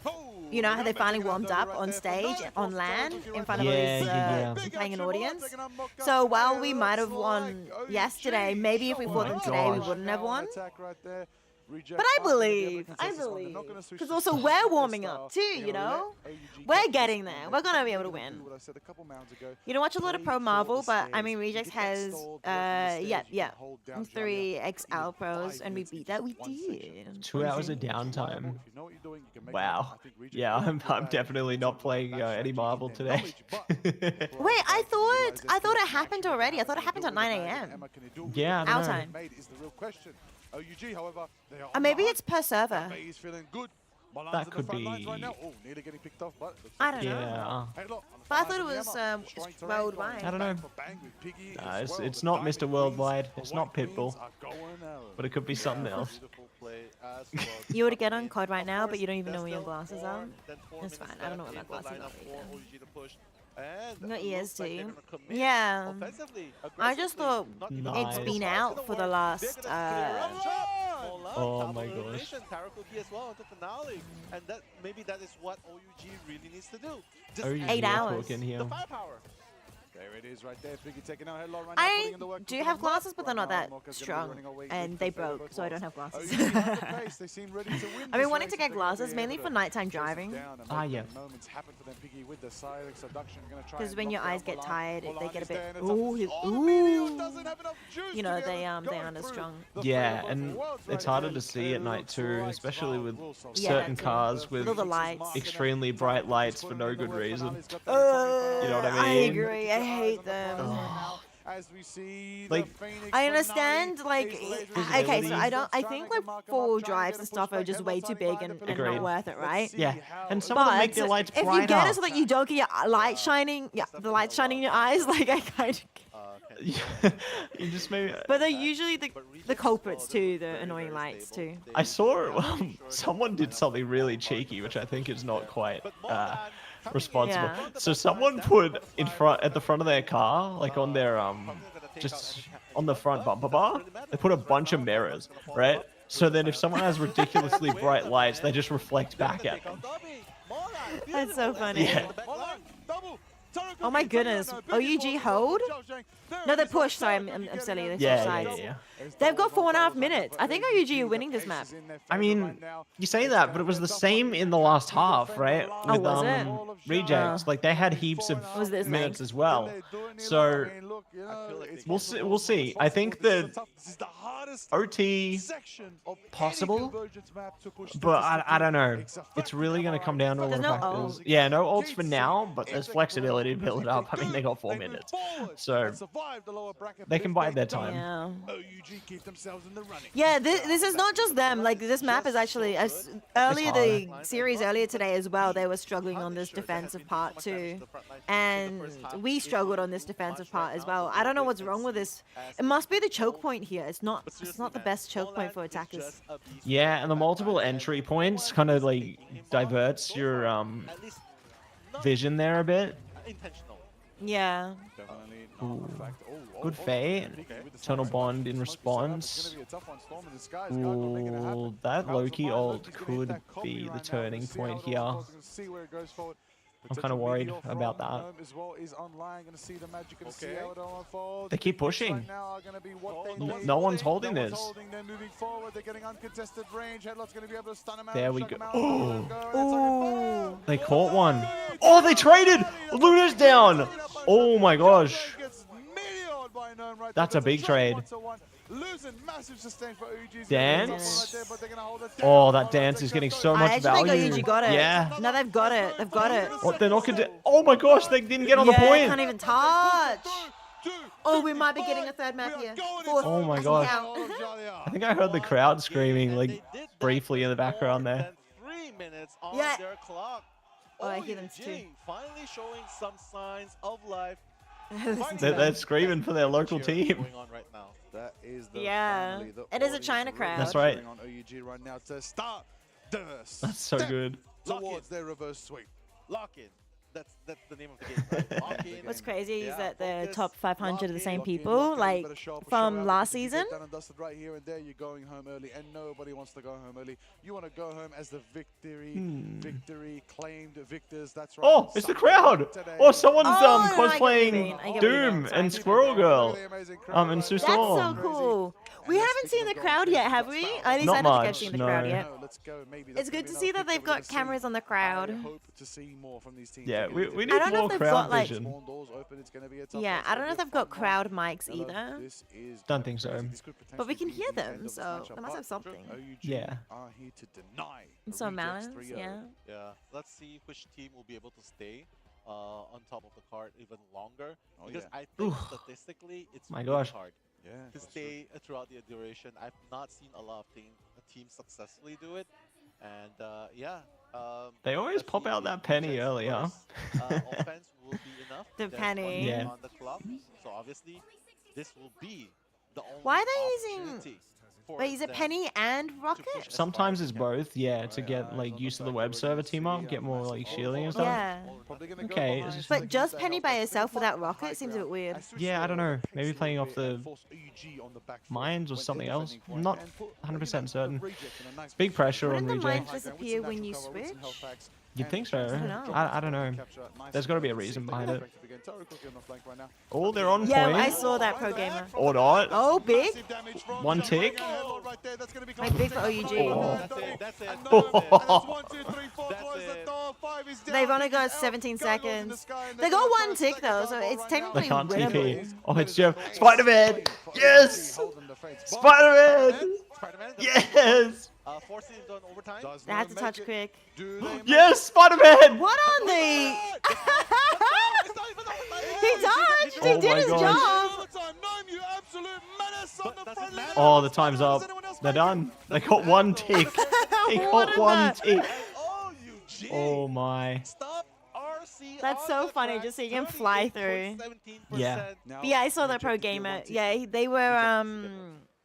You know how they finally warmed up on stage, on land, in front of all Yeah, these, yeah. paying an audience. So while we might have won yesterday, maybe if we fought them today, we gosh. wouldn't have won. But But I believe. Because also we're warming up too, you know? We're getting there. We're gonna be able to win. You don't watch a lot of Pro Marvel, but I mean, Rejects has, 3 XL pros, and we beat that. We did. 2 hours of downtime. Wow. Yeah, I'm definitely not playing any Marvel today. Wait, I thought it happened already. I thought it happened at 9 a.m. Yeah, I don't Our know. time. OUG, however, they are Or maybe on it's per server. the He's feeling good. Milan's That at the could front lines right be- now. Oh, nearly getting picked off, but looks I like don't he- know. Yeah. Hey, look, on the But I front thought it lines was of Yama, destroying terrain, worldwide. I don't know. for Bang with Piggy Nah, as well. it's The not Diamond Mr. Queens, Worldwide. the It's White not Queens Pitbull. are going out. But it could be something else. Beautiful play as well. You would get on COD right Of now, but course, you don't even there's know where your still glasses more are. than 4 That's minutes fine. I don't know left where my in the glasses lineup are for either. OUG to push. And Got it ears looks like they're too. gonna commit Yeah. offensively, I just aggressively, thought not even Nice. it's go been hard to out the for the work. last, They're gonna clear up shop. Mola, Oh double my gosh. elimination. Tara could be as well into finale. And maybe that is what OUG really needs to do. Just OUG 8 are hours. cooking here. the firepower. There it is right there. Piggy taking out headlock right now, putting I in the work, do cooking have them up. glasses, but they're Right not now, that Mocha's gonna be strong, running away and with they the favour broke, of so I don't both. have glasses. OUG have the pace. They seem ready to win I've this been wanting race to if get they're gonna glasses, be mainly able for to nighttime chase it driving. down and Ah, make yeah. the moments happen for them. Piggy with the silent seduction, gonna try Because and when your knock eyes down get Molan. tired, they Molan get a is bit. there in the Ooh, top- he's, Oh, the Meteor ooh. doesn't have enough juice You to know, be able they to aren't go as through strong. the Yeah, favour of and Worlds it's right harder now. to see at It night looks too, like especially with Smiles will solve Yeah, certain that too. cars with With all the lights. extremely bright lights for no good reason. You know You know what I I mean? agree. I hate them. As we see Like, the Phoenix I understand, finale, like, Ace Lasers okay, so Visibility. I don't. I trying think to like mark 'em up, four-wheel trying to drives get and 'em stuff pushed are back. just Headlock way too signing big behind and a bit of not Agreed. worth it, right? see Yeah, how and some of them But make their lights if brighter. you get it so that you don't get your light shining, yeah, the light shining in your eyes, like I kind of. You just maybe. But they're usually the culprits too, the annoying lights too. I saw someone did something really cheeky, which I think is not quite responsible. Yeah. So someone put at the front of their car, like on their just on the front bumper bar, they put a bunch of mirrors, right? So then if someone has ridiculously bright lights, they just reflect back at them. That's so funny. Yeah. Oh my goodness. OUG hold? No, they push. Sorry, I'm silly. They switch Yeah, sides. yeah. They've got 4.5 minutes. I think OUG are winning this map. I mean, you say that, but it was the same in the last half, right? Oh, With was it? Rejects, like they had heaps of Was this minutes nice? as well. So we'll see. We'll see. I think that OT possible, but I don't know. It's really going to come down to a lot There's of no factors. ult. Yeah, no ults for now, but there's flexibility to build it up. I mean, they got 4 minutes, so they can bide their time. Yeah. OUG keep themselves in the running. Yeah, this is not just them. Like, this map is actually, as earlier, the series earlier today as well, they were struggling on this defensive part too. And we struggled on this defensive part as well. I don't know what's wrong with this. It must be the choke point here. It's not the best choke point for attackers. Yeah, and the multiple entry points kind of like diverts your vision there a bit. Intentional. Yeah. Ooh. Good fade. Eternal Bond in response. Ooh, that that Loki ult could be the turning point here. I'm kind of worried about that. They keep pushing. No one's holding this. There we go. Oh, they caught one. Oh, they traded. Luna's down. Oh my gosh. That's a big trade. Dance. Oh, that dance is getting so much value. I think OUG got it. Yeah. No, they've got it. They've got it. What, they're not gonna. Oh my gosh, they didn't get on the Yeah, point. can't even touch. Oh, we might be getting a third map here. Fourth. Oh my gosh. Count. I think I heard the crowd screaming like briefly in the background there. 3 minutes on Yeah. their clock. Oh, I hear them too. OUG finally showing some signs of life. They're screaming for their local team. Going on right now. That is the Yeah. family that It is a already China really crowd. That's right. on OUG right now to start the That's so step good. towards their reverse sweep. Lock in. That's the name of the game. Right? Lock in. What's crazy is Yeah, that the focus, top 500 are the lock same in, people, like Better show up or from show out, last because if you season. get done and dusted right here and there, you're going home early, and nobody wants to go home early. You want to go home as the victory claimed victors. That's right. Oh, it's the crowd. Oh, someone's Oh, no, I get what you cosplaying mean. I get what you Doom mean. and Sorry. Squirrel Girl. And Sue That's so Storm. cool. We haven't seen the crowd yet, have we? At least Not I don't think I've much, seen the no. crowd yet. Let's go. Maybe It's good to see that they've got cameras on the crowd. I hope to see more from these teams. Yeah, we need I don't know more if they've crowd got, like- vision. Spawn doors open, it's gonna be a tough Yeah, one, I so don't know if it'll they've be a got fun crowd one. mics either. This is Don't think so. this could But we can potentially hear be the them, end of this so matchup, they must have but something. OUG Yeah. are here to deny And a so rejects Malins, 3-0. yeah. Yeah, let's see which team will be able to stay on top of the card even longer. Oh, Because yeah. I think Oof. statistically, it's My really gosh. hard Yeah, to for sure. stay throughout the duration. I've not seen a lot of teams successfully do it, and yeah. They always let's pop see out if that penny defense early, huh? first, offense will be enough. The There's penny. 1 minute Yeah. on the clock, so obviously this will be the only Why are they using- opportunity for Wait, is it them Penny and to push Rocket? as far Sometimes as it's they can. both, yeah, to get like used to the web server team up, get more like shielding and stuff. Yeah. Probably gonna go Okay, behind, it's just- But use just that Penny help, by but herself still without fight on the Rocket high seems a bit ground weird. and switch Yeah, I don't the know. picks Maybe a playing little off bit and the force OUG on the back foot Mines or when something they're else. defending I'm point not and put, 100% certain. Reject in a nice Big position. pressure on Wouldn't the Reject. mines High ground with disappear some when natural you cover, with some switch? health packs, You'd and think so. just I don't know. I don't know. capture nice There's gotta be a and reason see. behind They it. get effective again. Toro cooking on the flank right now. Oh, they're on Yeah, point. I saw that pro gamer. Or not. Oh, big. Massive damage from One John tick. Wayne, headlock right there. That's gonna be Like big for compensated. OUG. Oh. That's it. That's it. And That's no, it. and that's 1, 2, 3, 4, That's close the it. door. 5 is down. They've only Big got is out. 17 Gun goes in the seconds. sky, and They they're got gonna one first tick second though, gun so goal it's right now. technically They can't winnable. TP. Oh, it's Jeff. Spider-Man. Yes. Spider-Man. Spider-Man. Yes. Forcing it on overtime. Does They had not to touch make it. quick. Do they make Yes, Spider-Man. What on the? It's not even overtime. He dodged. Oh He did my his gosh. job. Overtime. Nine, you absolute menace on But the does it front matter? line. Oh, the time's up. Does anyone else They're make it? done. They got one tick. They What got in one the- tick. OUG. Oh my. Stop RC. That's on so the funny track, just seeing him fly 38.17%. Yeah. Now, But yeah, I saw that Reject pro to get gamer. one tick. Yeah, they were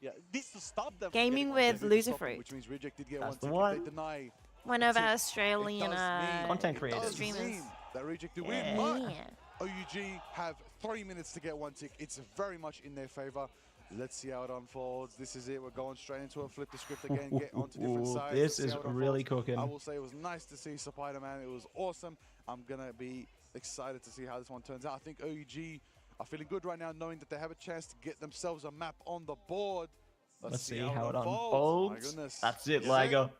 Yeah, this to stop them. from gaming getting one with tick. Maybe stop them, Lucifer, which means Reject did get That's one the tick. If one. they deny, one of our it does Australian mean- Content it creators. does streamers. mean that Reject do win, but Yeah. OUG have 3 minutes to get one tick. It's very much in their favor. Let's see how it unfolds. This is it. We're going straight into a flip the script again. Get onto different Ooh, sides. this Let's see is how it really unfolds. cooking. I will say it was nice to see Spider-Man. It was awesome. I'm gonna be excited to see how this one turns out. I think OUG are feeling good right now, knowing that they have a chance to get themselves a map on the board. Let's see how it My unfolds. goodness. That's it, Is Liger.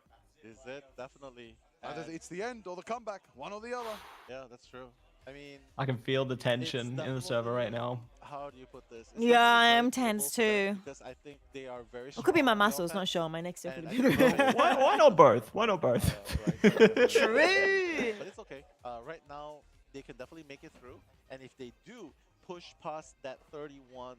Is it? Definitely. Either And it's the end or the comeback, one or the other. yeah, that's true. I mean, I can feel the tension in the server right now. how do you put this? It's Yeah, I definitely am very tense difficult for them too. Because I think they are very It could be my strong on the muscles, not offense. sure. My neck's And I definitely. think Why not both? Why not both? True. But it's okay. Right now, they can definitely make it through. And if they do push past that 31%,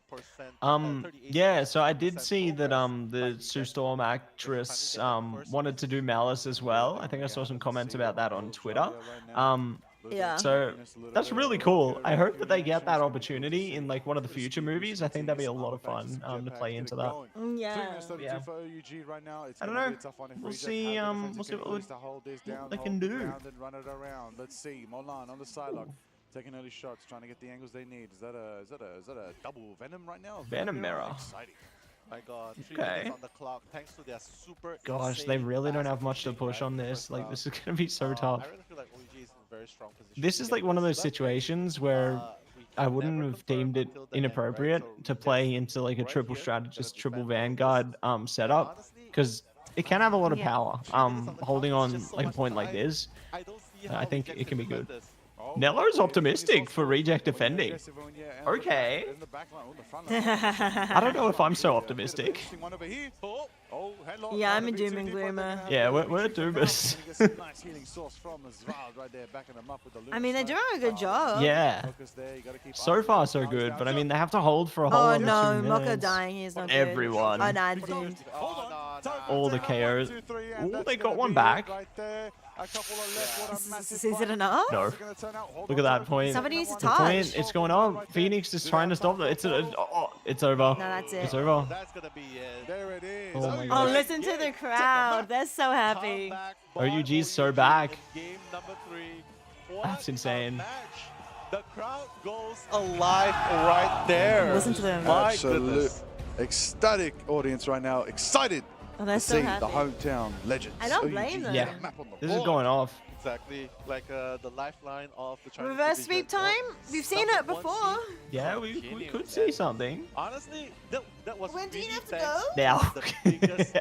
38% Yeah, so I did see that progress, the might be Sue better. Storm actress wanted to do Malice as well. I think I saw some comments about that on Twitter. Yeah. So that's really cool. I hope that they get that opportunity in like one of the future movies. I think that'd be a lot of fun to play into that. Yeah. Yeah. For OUG right now. It's I don't gonna know. be a tough one if We'll Reject see, have the we'll see defensive what capabilities to hold this down, they hold can it do. down and run it around. Let's see. Molan on the sidelock. Taking early shots, trying to get the angles they need. Is that a double Venom right now? Venom Mirror? mirror. Exciting. My God, 3 Okay. minutes on the clock thanks to their super. Gosh, they insane really don't fast have much to pushing, push right, on in the this. first Like, round. this is gonna be so tough. I really feel like OEG is in a very strong position. This to is get like one of this those done. situations where We I can wouldn't never have confirm deemed it until the end, right? inappropriate So to Reject's play into like a right triple here, strategist, gonna triple defend all vanguard this. setup, Honestly, because it can have a lot of Yeah. power. 3 minutes on the Holding clock on is just so like a much point like time. this, I don't see I how think Reject it can be defend good. this. Nello's optimistic for Reject defending. Okay. I don't know if I'm so optimistic. Yeah, I'm a doom and gloomer. Yeah, we're doomers. I mean, they're doing a good job. Yeah. So far, so good. But I mean, they have to hold for a whole Oh other no, 2 Mokka minutes. dying is not good. Everyone. Oh, nah, doomed. All the KOs. Ooh, they got one back. Is it enough? No. Look at that point. Somebody needs to The touch. point, it's going on. Phoenix is trying to stop it. It's over. No, that's it. It's over. That's gonna be it. There it is. Oh my Oh, gosh. listen to the crowd. They're so happy. OUG's so back. Game number 3. That's insane. Match. The crowd goes alive right there. Listen to them. My Absolute goodness. ecstatic audience right now. Excited Oh, they're to so see happy. the hometown legends. I don't OUG blame them. Yeah. map on the This is board. going off. Exactly, like the lifeline of the Chinese Reverse division. sweep time? We've seen it Number one before. seed. Yeah, we could see something. Honestly, that was When do you really have to thanks go? Now. to the biggest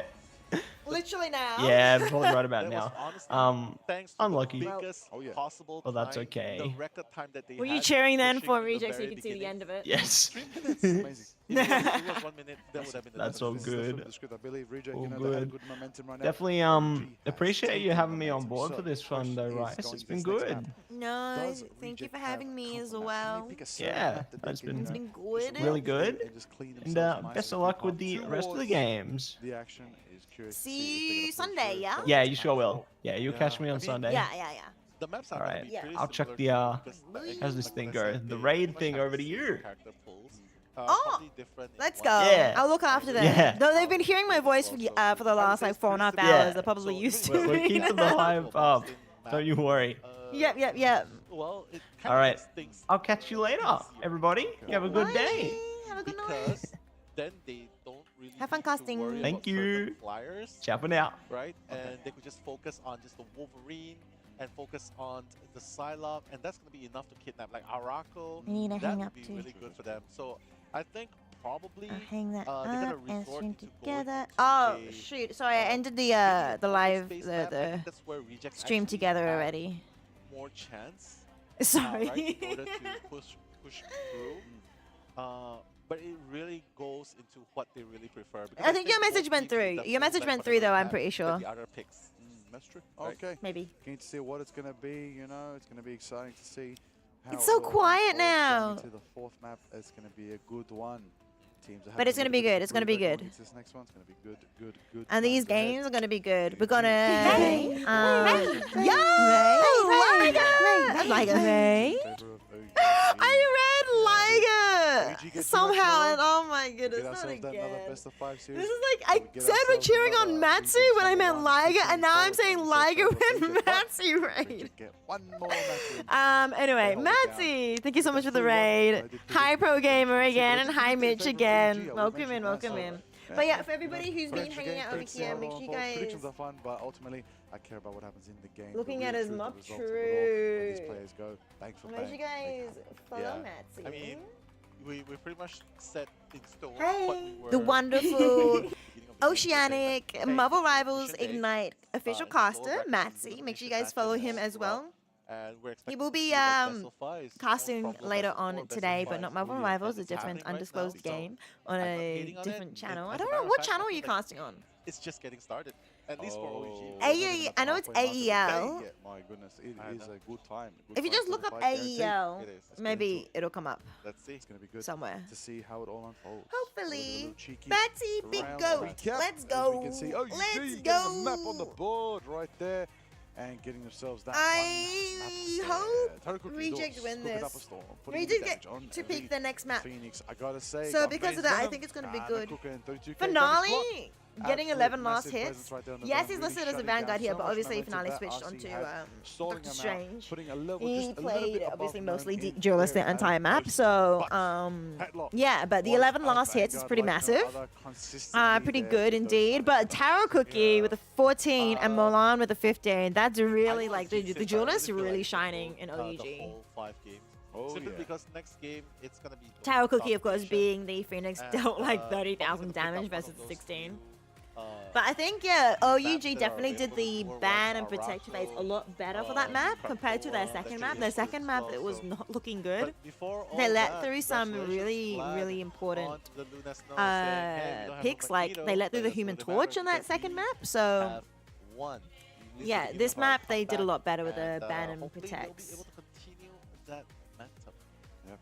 Literally now. Yeah, probably right about That now. was honestly thanks to Unlucky. the biggest Oh, yeah. possible Well, that's time, okay. The record time that they Were you had cheering then pushing for in the Reject so you very could see the beginning. end of it? Yes. 3 minutes. Amazing. If it was 1 minute, that would have been the That's best. all This is the good. film script, I believe. Reject, All you know, they had good. good momentum right now. Definitely OUG has appreciate you taken having me on momentum, board so for this fun push though, is Rice. going It's to been this next good. map. No, Does thank you Reject for have having me as compromise? Can they well. pick a certain Yeah, map that they that's can, been It's you know, been just good. really run good. through and just clean And themselves nice best of and luck keep with on the rest of the towards games. The action is curious to See if you they're gonna push Sunday, through. yeah? But Yeah, you sure will. Yeah, you'll catch me I on mean, Sunday. Yeah, yeah, yeah. The maps are All gonna right. be Yeah. pretty I'll check similar the, to because How's like this like thing I go? said, The they raid pretty much thing have over the to same you. character pools. Oh, Probably different in Let's one go. way. Yeah. I'll look after them. Yeah. Though they've been hearing my voice for the last like 4.5 hours. Yeah. They're probably used to We're it. keeping the hype up. Don't you worry. Yep, yep, yep. Well, it All kinda right. makes things I'll catch you later, everybody. You have a good day. Bye. Have a good night. because then they don't really Have fun need to casting. worry Thank about certain you. flyers, Ciao for now. right? And they could just focus on just the Wolverine and focus on the Psylocke, and that's going to be enough to kidnap. Like Arako, I need to that hang would up be too. really good for them. So I think probably I'll hang that they're gonna up and resort string to going together. to Oh a, shoot! Sorry, I ended the live space map. I the think that's where Reject stream actually together have already. more chance. Sorry. Right, in order to push through. But it really goes into what they really prefer. because I think your both message went teams will through. definitely Your message like went whatever through though. I'm map pretty that sure. The other picks. That's true. Right. Okay. Maybe. Keen to see what it's going to be, you know. It's going to be exciting to see how It's it so all quiet unfolds now. going into the fourth map. It's going to be a good one. Teams are But it's having gonna a be bit of good. It's gonna be feedback good. going into This next one's going to be good. And times these ahead. games are gonna be good. We're gonna Ray. yo Liger. Ray. In favor of OUG. I read OUG Liger gets somehow, much and oh my Get goodness, not ourselves that another again. best of 5 series. This is like We I get said we're ourselves cheering on another Matsu region's when I number meant one, Liger, and now I'm 224, saying and Liger so when Reject Matsu raid. Reject get one more match in. Anyway, Hold it down. Matsu, thank you so much for the 3-1. raid. I did predict Hi Pro Gamer it. again, and But hi it's Mitch in favor of again. OUG, I will Welcome mention in, that, welcome so, in. yeah, But yeah, for you everybody know, who's been extra hanging game, out over great to see here, how it make all sure you unfolds. guys Predictions are fun, but ultimately, I care about what happens in the game. Looking the at real his truth, mock the results of it all, where these true. players go bang for Make bang. sure you they guys happen. follow Yeah. Matsu. I mean, we pretty much set in stone what Hey, we were the wonderful at the beginning of the game, Oceanic saying, like, Marvel hey, Rivals Ocean Day, Ignite official in caster, Seoul, Matsu. Make sure you guys follow him as well. And we're He expecting will to be see, like, best of fives, casting from the later best of on four, best of today, but fives. not Marvel We Rivals, a it's different happening right now, undisclosed so game on I'm not a hating on it. different channel. I As a don't matter know of what fact, channel I are you feel like casting on. It's just getting started, at least for OEG. I know it's AEL. My goodness, it I is know. a good time. If you just look up AEL, It is. Let's maybe it'll come up Let's see. It's going to be good somewhere. to see how it all unfolds. Hopefully. Cheeky Batsy, big round goat. recap, Let's as go. we can see, OUG Let's getting go. the map on the board right there and getting themselves that I one map hope there. Totally Reject Doors, win cooking up this. a storm, putting Reject the get damage on to pick the the next map. Phoenix, I gotta say. So Gunblade because of that, I Venom, think it's gonna be and good. Cooker and 32K damage block. Finale. getting Absolute 11 last massive hits. presence right there on the Yes, zone, he's really listed as a shutting Vanguard down here, so but much obviously momentum Finale that switched RC onto has, stalling Doctor them out, Strange. putting a level He just a little played bit obviously above mostly known in duelist the very entire map, most so Headlock yeah, but the was 11 a last hits is Vanguard pretty like no massive. other, consistently Pretty there good with those indeed. kind But of Taro Cookie with a 14 and Mulan with a 15, that's really I like honestly the think I duelists really feel really like shining in the OUG. whole 5 games. Oh, Simply yeah. because next game it's gonna be Taro Cookie, of course, domination, being the Phoenix, and, dealt like probably 30,000 gonna pick up damage one versus of those 16. few, But I think, yeah, maps OUG that are definitely did available the to War ban One, and protect phase a Arauco, lot better for that map compared to their Krakoa, second that map. you Their used second as map, well, it was so- not looking good. But before They all let that, through some congratulations, Vlad, really important on the Luna Snow saying, "Hey, we don't have picks. a Like, Magneto, they let through but the it Human doesn't really Torch in matter that because second we map, so have won. We yeah, need to this give our map they did a comeback, lot better with the and, ban and hopefully they'll be protects. able to continue that momentum.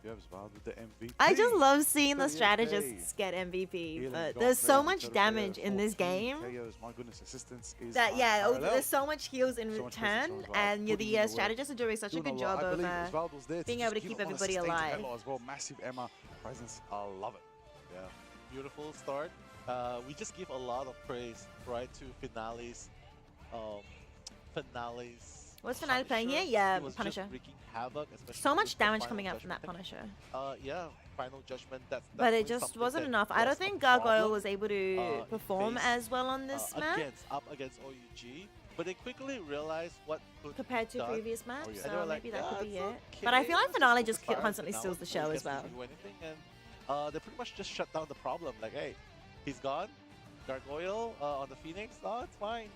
Yep, Val with the MVP. I just love seeing the 38K. strategists get MVP. Healing But got there's so crazy much total damage there, in this 14 game KOs. My goodness, assistance is that yeah, unparalleled. there's so much heals in So much presence return, as well. and yeah, Putting the in the work. strategists are doing such a Doing good a lot. job I of believe Osvaldo was there to being just able to keep keep them on a everybody sustained alive. headlock as well. Massive Emma presence. I love it. Yeah, beautiful start. We just give a lot of praise, right, to Finale's. What's Finale playing Punisher. here? Yeah, He was Punisher. Just wreaking havoc, especially So with much the damage Final coming out from that Judgment. Punisher. Yeah, Final Judgment. That's But it definitely just something wasn't that enough. I don't was a think Gargoyle problem, was able to in perform phase, as well on this map against OUG, but they quickly realized what could compared to be done. previous maps, yeah. so And they were like, maybe that could be "Yeah, it. it's But I okay, feel like let's Finale just just focus constantly Finale. steals the Nobody show gets as to well. do anything, and they pretty much just shut down the problem. Like, hey, he's gone. Gargoyle on the Phoenix, oh, it's fine.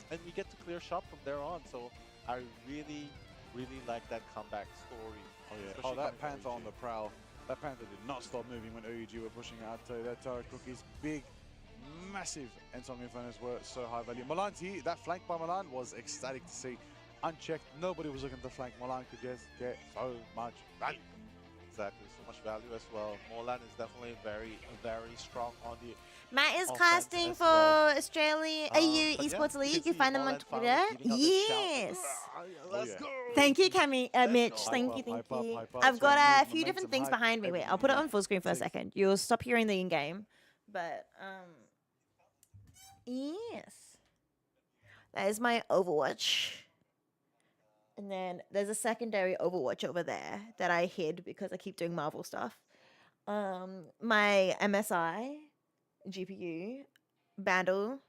And we get to clear shop from there on. So I really like that comeback story. Oh yeah. especially Oh, that coming from Panther on OUG. the prowl. That Panther did not stop moving when OUG were pushing out. That Taro Cookie's big, massive Ensong Infernos were so high value. Milan's here. That flank by Milan was ecstatic to see. Unchecked. Nobody was looking to flank. Milan could just get so much value. Exactly, so much value as well. Molan is definitely very strong on the. Matt is Offense casting as for well. Australia But AU yeah, Esports you League. can You see find them on Molan finally Twitter. giving out the shout, Yes. Let's yeah. go. Thank you, Cami, Mitch. go. Thank Hype you, up, thank hype up, you. hype up. I've So got a momentum few different things hype, behind me. Wait, I'll put it on full screen for a second. You'll stop hearing the in-game. But, yes. That is my Overwatch. And then there's a secondary Overwatch over there that I hid because I keep doing Marvel stuff. My MSI GPU Bandle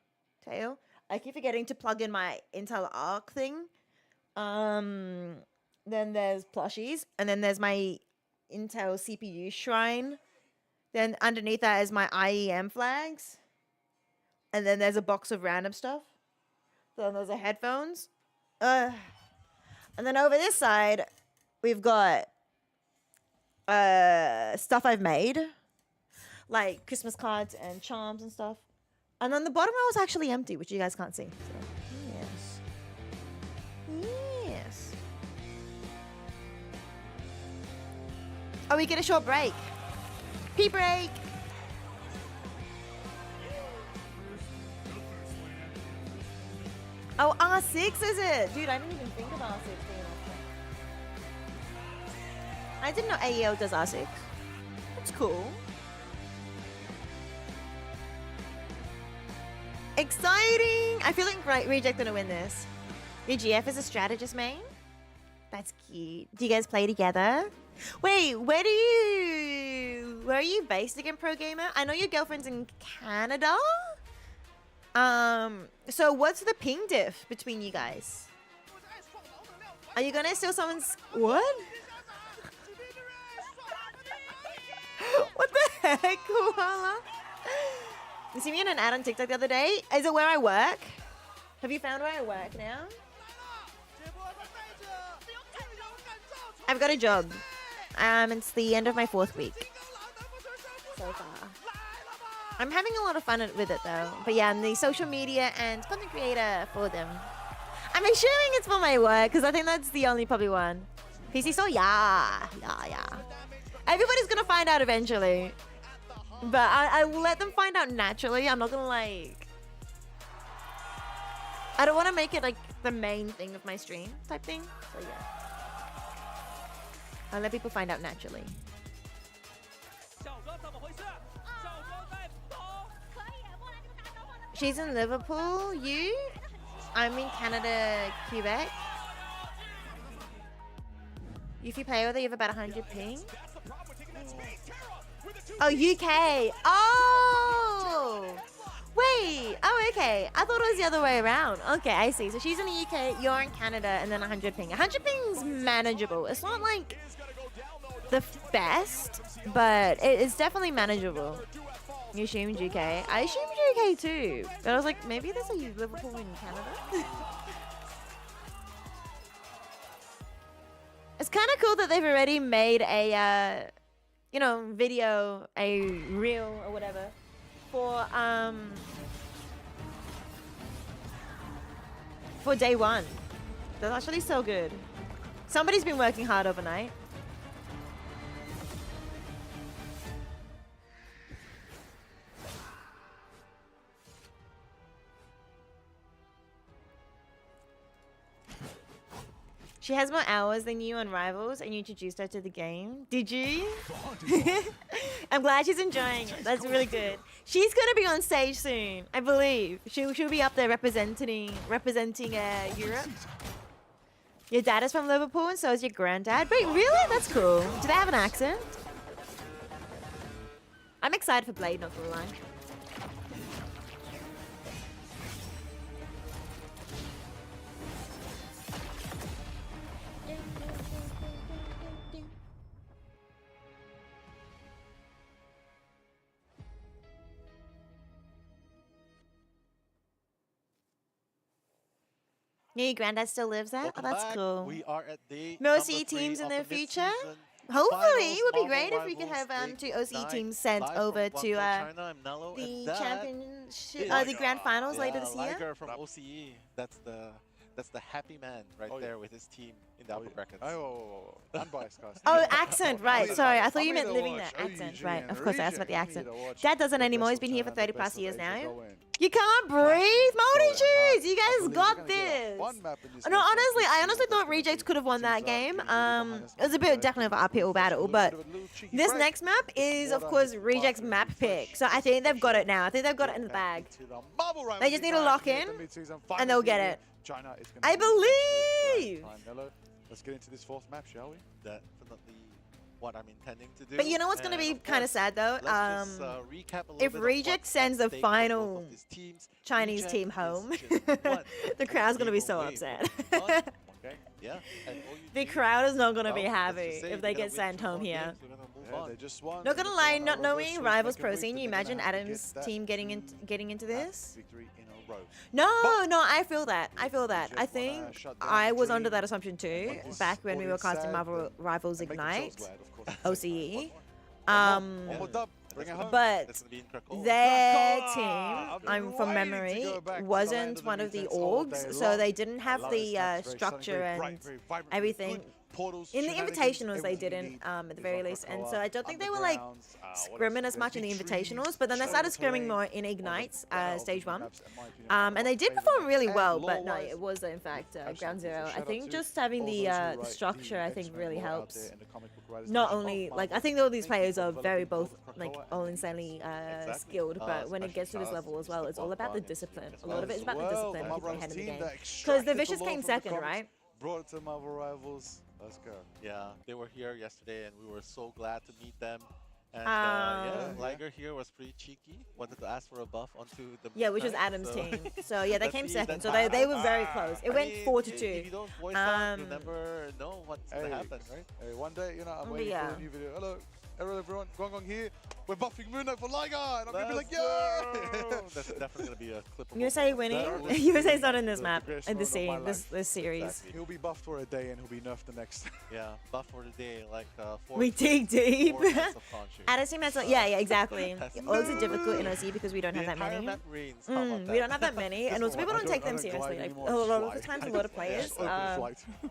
tail. I keep forgetting to plug in my Intel Arc thing. Then there's plushies, and then there's my Intel CPU shrine. Then underneath that is my IEM flags. And then there's a box of random stuff. Then there's the headphones. And then over this side, we've got stuff I've made. Like Christmas cards and charms and stuff. And then the bottom row is actually empty, which you guys can't see. So, yes. Yes. Oh, we get a short break. Pee break. Oh, R6 is it? Dude, I didn't even think of R6 being option. I didn't know AEL does R6. That's cool. Exciting! I feel like Reject gonna win this. Your GF is a strategist main? That's cute. Do you guys play together? Wait, where are you based again, Pro Gamer? I know your girlfriend's in Canada. So what's the ping diff between you guys? Are you gonna steal someone's what? What the heck, Koala? You see me in an ad on TikTok the other day? Is it where I work? Have you found where I work now? I've got a job. It's the end of my 4th week so far. I'm having a lot of fun with it though. But yeah, I'm the social media and content creator for them. I'm assuming it's for my work because I think that's the only probably one. PC store? Yeah. Everybody's gonna find out eventually. But I will let them find out naturally. I'm not gonna like... I don't want to make it like the main thing of my stream type thing. So yeah. I'll let people find out naturally. She's in Liverpool. You? I'm in Canada, Quebec. If you play with her, you have about 100 ping. Oh, UK. Oh! Wait. Oh, okay. I thought it was the other way around. Okay, I see. So she's in the UK, you're in Canada, and then 100 ping. 100 ping's manageable. It's not like the best, but it's definitely manageable. You assumed UK. I assumed UK too. But I was like, maybe there's a Liverpool in Canada. It's kind of cool that they've already made a, you know, video, a reel or whatever, for day one. That's actually so good. Somebody's been working hard overnight. She has more hours than you on Rivals, and you introduced her to the game. Did you? I'm glad she's enjoying it. That's really good. She's gonna be on stage soon, I believe. She'll be up there representing Europe. Your dad is from Liverpool, and so is your granddad. Wait, really? That's cool. Do they have an accent? I'm excited for Blade, not gonna lie. Yeah, your granddad still lives there? Welcome Oh, that's back. cool. We are at day More number OCE 3 teams in of the the future? mid-season Hopefully, finals, it would be Marvel great if we could Rivals have Day 2 OCE 9, teams sent live over from to Guangzhou, China. I'm Nello, the and that championship, is- the grand finals later this year. Liger from OCE. That's the happy man right there with his team in the upper brackets. Oh, unbiased cast. Oh, accent, right. Sorry, I thought you I'm meant here to living watch there. Accent, OUG right. and Of course, I asked about the Reject. I'm accent. here to watch Dad doesn't the anymore. best He's been of here for China, 30 the plus best of years Asia now. go in. You can't breathe, Multi Cheese. You guys got this. One map in this No, match, honestly, I see honestly what thought that's gonna Rejects be. could have won that Teams game. up, getting behind us. It was a bit definitely of an uphill battle, but A little cheeky this break. next map is, of course, Rejects map pick. So I think they've got it now. I think they've got it in the bag. They just need to lock in, and they'll get it. China is gonna I be the believe. prime time. Nello, let's get into this fourth map, shall we? Definitely what I'm intending to do. But you know what's going to And be of kind of course, sad, though? let's just, recap a little If bit of Reject what's sends at the stake for both final of these teams. Chinese Reject team is home, just one the crowd's going to be game so away upset. from one, okay? Yeah. And The OUG, crowd is not going to be well, let's happy just say if we're they gonna get win sent 2 home more here. games, we're gonna move Yeah, on. they just won. Not gonna They lie, just not won a knowing reverse Rivals sweep Pro back in Scene, you week, they're imagine gonna have to Adam's get that team getting into that this? victory in a row. No, I feel that. I feel that. I Reject think wanna shut down I was Dream. under that assumption too, But this back when we were audience casting sad, Marvel but Rivals and make themselves Ignite, glad, of course. OCE. One more dub. Bring it home. But That's gonna be in Krakow. their Krakow! team, I've been I'm from waiting to memory, go back to the land wasn't of one the of the mutants all orgs, day so long. they didn't have love the this map. It's very sunny, structure very and bright, very vibrant, everything. good portals, In the shenanigans, invitationals, they everything you didn't, need at the is very on least, and Krakoa. so I don't think they were like Undergrounds, what scrimming else? as much in the There's invitationals, but then they trees, started scrimming terrain, more in one of Ignites, the better stage opening 1. maps, in my opinion. And they did Favourite perform maps. really And well, but no, lore-wise, it was in fact Ground absolutely. Zero. So I shout out think to just having all the those who write the structure, I think X-Men really lore out helps. there and the comic book writers. Not Thank you only for like I Marvel. think all these Thank you players for are very developing both both like Krakoa all and insanely Exactly. skilled, but when it Special gets to this shout out level to as well, Mr. it's all about the Barney discipline. as A lot of it is As about the well, discipline the to keep Marvel ahead in the team game. that Because the extracted Vicious lore came from the second, comics, right? Brought it to Marvel Rivals. Let's go. Yeah, they were here yesterday, and we were so glad to meet them. And Yeah. Liger here was pretty cheeky. Wanted to ask for a buff onto the Yeah, which was Midnight, Adam's so team. So yeah, they let's came see second. that So they were very happens. close. It I went mean, 4-2. If you don't voice out, you'll Um, never know what's gonna happen, right? Hey, one day, you know, I'm Oh, waiting yeah. for a new video. Hello everyone, Gong here. We're buffing Moon Knight for Liger, and I'm gonna be like, Let's yeah! go! That's definitely gonna be a clip. USA winning. That was USA's not in this the map, greatest in this moment of scene, my this life. series. Exactly. He'll be buffed for a day and he'll be nerfed the next. Yeah, buff for the day, like We dig deep. Adam's Adam's team has yeah, exactly. That's Orgs are difficult in OC because we don't have that many. We don't have that many, and also people don't take them seriously. Like a lot of the times, a lot of players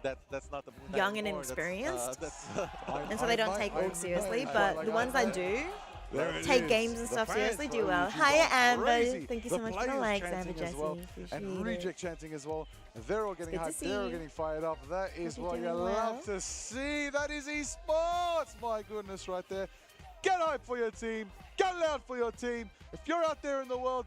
That's not the Moon Knight young and anymore, that's, inexperienced, that's and so they don't take orgs seriously. But the ones that do take games and stuff seriously do well. Hiya, Amber. Thank you so much for the likes, Amber Jesse. And Appreciate Reject chanting as well. They're all getting good to hyped. see They're all you. getting fired up. That is Hope what you're you doing love well. to see. That is esports. My goodness, right there. Get hyped for your team. Get loud for your team. If you're out there in the world,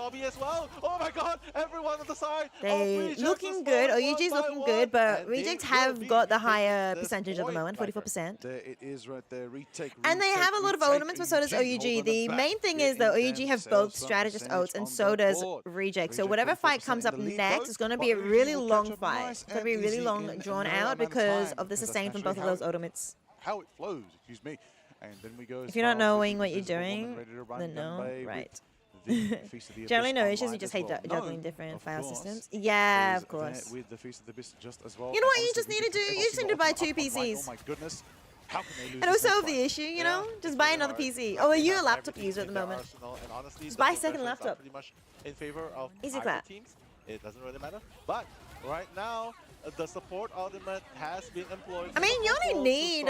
Dobby as well. Oh my god, everyone on the side. They looking good. OUG's looking good, but Rejects have got the higher percentage at the moment, 44%. There it is right there. Retake, And they have a lot of ultimates, but so does OUG. The main thing is that OUG have both strategist ults, and so does Reject. So whatever fight comes up next is going to be a really long fight. It's going to be really long, drawn out because of the sustain from both of those ultimates. How it flows, excuse me. And then we go If you're not knowing what you're doing, then no, right. the Feast of the Generally, Abyss no issues. online You just as hate well. juggling No, different of file course, systems. there Yeah, is of course. With the Feast of the Abyss just as well. You know what And you just honestly, need to do? Reject You just Ultimate need to buy Ultimate two up online. PCs. Oh my goodness. How can they lose And it'll this solve fight? the issue, you know? Yeah, Just it's buy really another hard. PC. Like, Oh, they you're a have laptop everything user at in the their moment. arsenal, and honestly, Just the buy a second progressions are laptop. pretty much in favor of Easy either clap. teams. It doesn't really matter. But right now, the support ultimate has been employed. I mean, you only need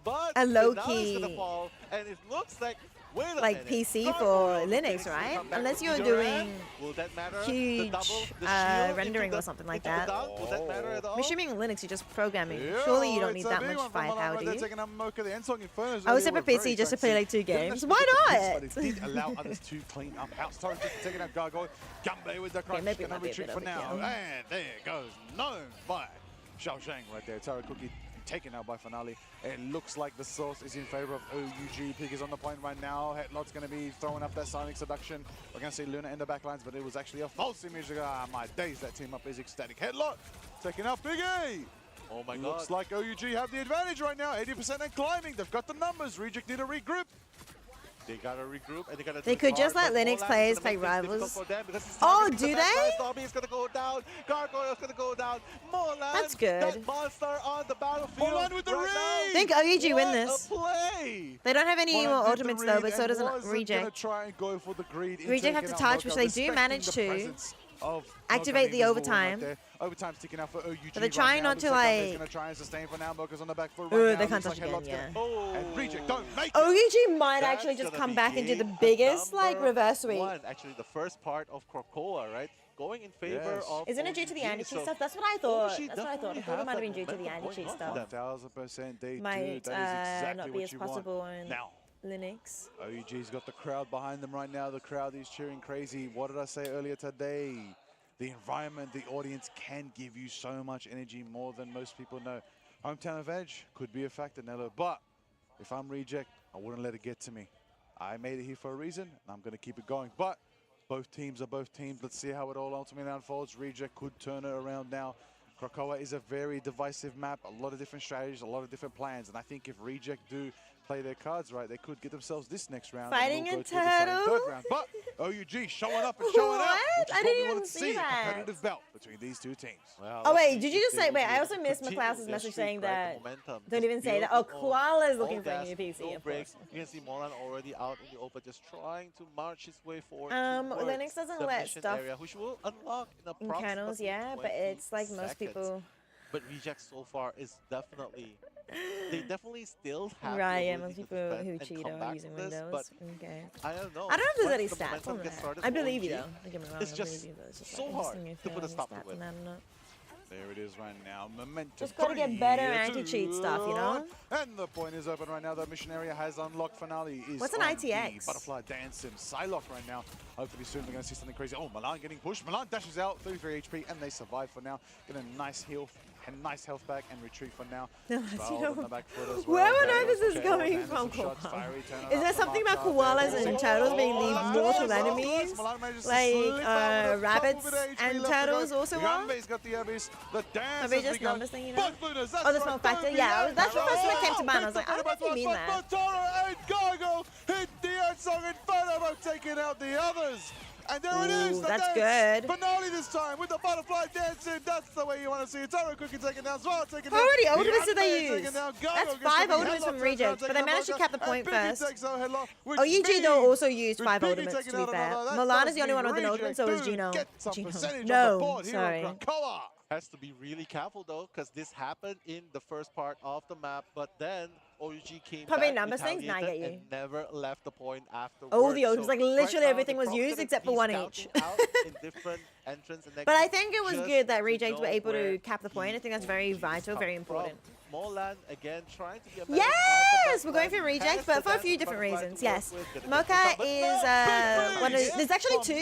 but a low Finale is gonna key fall, and it looks like wait a like minute, PC Gargoyle for and Linux, Phoenix will right? come back Unless with you're either doing end. Will that matter? The huge double, the shield rendering into or the- something like into the that. dunk? Will that matter at all? I'm assuming Linux, you're just programming. Surely you don't need that much firepower, do you? I would set up a PC just to play like 2 games. Why But it not? did allow others to clean up house. Torres just taking out Gargoyle. Gumbe with the crush. maybe it Gonna might be a retreat bit for of a now. kill. And there goes known by Xiao Zhang right there. Taro Cookie taken out by Finale. It looks like the source is in favor of OUG. Pig is on the point right now. Headlock's going to be throwing up that Sonic Seduction. We're going to see Luna in the backlines, but it was actually a false image. Ah, my days, that team up is ecstatic. Headlock taking out Big A. Oh my god. Looks like OUG have the advantage right now. 80% and climbing. They've got the numbers. Reject need a regroup. They gotta regroup and they gotta. They could just let Linux players play Rivals. Oh, do they? Zombie is gonna go down. Gargoyle is gonna go down. Molan, That's good. That monster on the battlefield. Molan with the right now. I think OUG win What this. a play! They don't have any Molan more did the ultimates though, read but so and doesn't wasn't gonna Reject. try and go for the greed in Reject have taking to out touch, which Mocha, they do respecting manage the to presence of activate Mocha the being visible overtime. right there. Overtime's ticking out for OUG. But they're trying not to, like- Gonna try and sustain for now. Mocha's on the back foot Ooh, right now. they can't Looks touch like again, Headlock's yeah. gonna- And Reject don't make it. OUG might That's actually just gonna come be back and do the game biggest like number reverse sweep. 1. Actually, the first part of Krakoa, right? Going in favor Yes. of. Isn't it due to the OUG, anti-cheat so stuff? That's what I thought. OUG That's what I thought. I definitely thought it have might have that been due to the momentum anti-cheat going stuff. on. 1000% they do. Might That is exactly not be what as you want. possible on Now, Linux. OUG's got the crowd behind them right now. The crowd is cheering crazy. What did I say earlier today? The environment, the audience can give you so much energy, more than most people know. Hometown advantage could be a factor, Nello, but if I'm Reject, I wouldn't let it get to me. I made it here for a reason, and I'm going to keep it going. But both teams are both teams. Let's see how it all ultimately unfolds. Reject could turn it around now. Krakoa is a very divisive map, a lot of different strategies, a lot of different plans, and I think if Reject do play their cards right, they could get themselves this next round. and Fighting we'll a go to the exciting turtle? third round. But OUG showing up and showing out, What? which is I what didn't we even wanted to see see, a that. competitive belt between these two teams. Well, Oh let's wait, see did you if just they say? will Wait, be I able also to missed continue McClaus's their message streak, saying right? that. The momentum Don't just even say that. building Oh, on Koala's no looking for a gas, new PC. no Of breaks. course. You can see Molan already out in the open, just trying to march his way forward. towards Linux doesn't the let mission stuff area, which will unlock in in approximately kernels, yeah, but 20 it's like most seconds. people. But Reject so far is definitely, they definitely still have Right, the yeah, ability most to people defend who and cheat come are back using from this, Windows. but Okay. I don't know. I don't know if there's Once any the stats momentum on gets that. started I for believe you OG, though. Don't get me wrong. it's I just believe you, but it's just so like, hard interesting if to put a there's stop stats to it. on that or not. There it is right now. Momentum. Just gotta get better 3, anti-cheat 2, stuff, you know? 1. And the point is open right now. The mission area has unlocked. Finale is What's an on ITX? the Butterfly Dance and Psylocke right now. Hopefully soon we're going to see something crazy. Oh, Milan getting pushed. Milan dashes out, 33 HP, and they survive for now. Get a nice heal and nice health back and retreat for now. No, Valve you on the know, back foot as where well. would I know There this goes is Tails, coming and from some shots, Koala? fiery turn Is up there for something about Mark out there. koalas and turtles being the Oh, mortal nice. enemies? Milan manages to Like slip out with a couple rabbits bit of HP and left to go. turtles also are? Gambe's got the Abyss. The dance Are they has just begun. numbers thing, you know? Both Lunas, that's Oh, the right, small factor? don't be Yeah, late. that's the first one that came to mind. I was Hit like, the I don't know if you mean butterfly, that. but Toro and Gargo hit the Ansong Inferno, taking out the others. And there it is, Ooh, the that's dance. good. Finale this time with the butterfly dancing. That's the way you want to see it. Toro Cookie taking down Zwar, taking How down. many the ultimates did they Undead use? taking down Gargo, That's gets 5 the ultimates Headlock from takedown, Reject, but taking they down managed to Mocha, cap the and point Biggie first. takes out Headlock, which OUG though means- also used with 5 Biggie ultimates, taking to be out fair. another, that Milan does is the only mean one with an ultimate, Reject so is do Gino. get some Gino. percentage on the No, board here sorry. on Krakoa. Has to be really careful though, because this happened in the first part of the map, but then OUG came Probably back, numbers things? Nah, I get retaliated, you. and never left the point afterwards. Oh, the ultimates, So like right literally now, everything they're was probably used gonna except be for one scouting each. out in different entrance and But I exits think it was just good that to Reject were know able to where cap the point. I he think that's very will vital, come very from. important. Molan again trying to be a Yes, we're going for Reject, but for a few different reasons. Yes, Mocha is one of. There's actually 2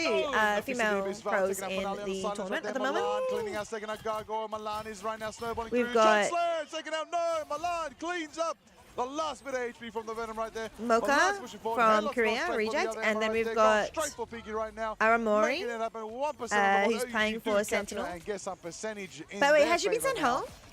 female pros in the tournament at the moment. Cleaning out, second out Gargoyle. Milan is right now snowballing We've through. got- Chancellor, second out, no. Milan cleans up the last bit of HP from the Venom right there. Mocha Milan's pushing forward. from Headlock's Korea, gone straight for the Reject, other and end then right we've there. got Going straight for Piggy right now. Aramori, Making it happen 1% who's of the playing OUG for do capture Sentinel. And get some percentage in But wait, their has she been favor sent now. home?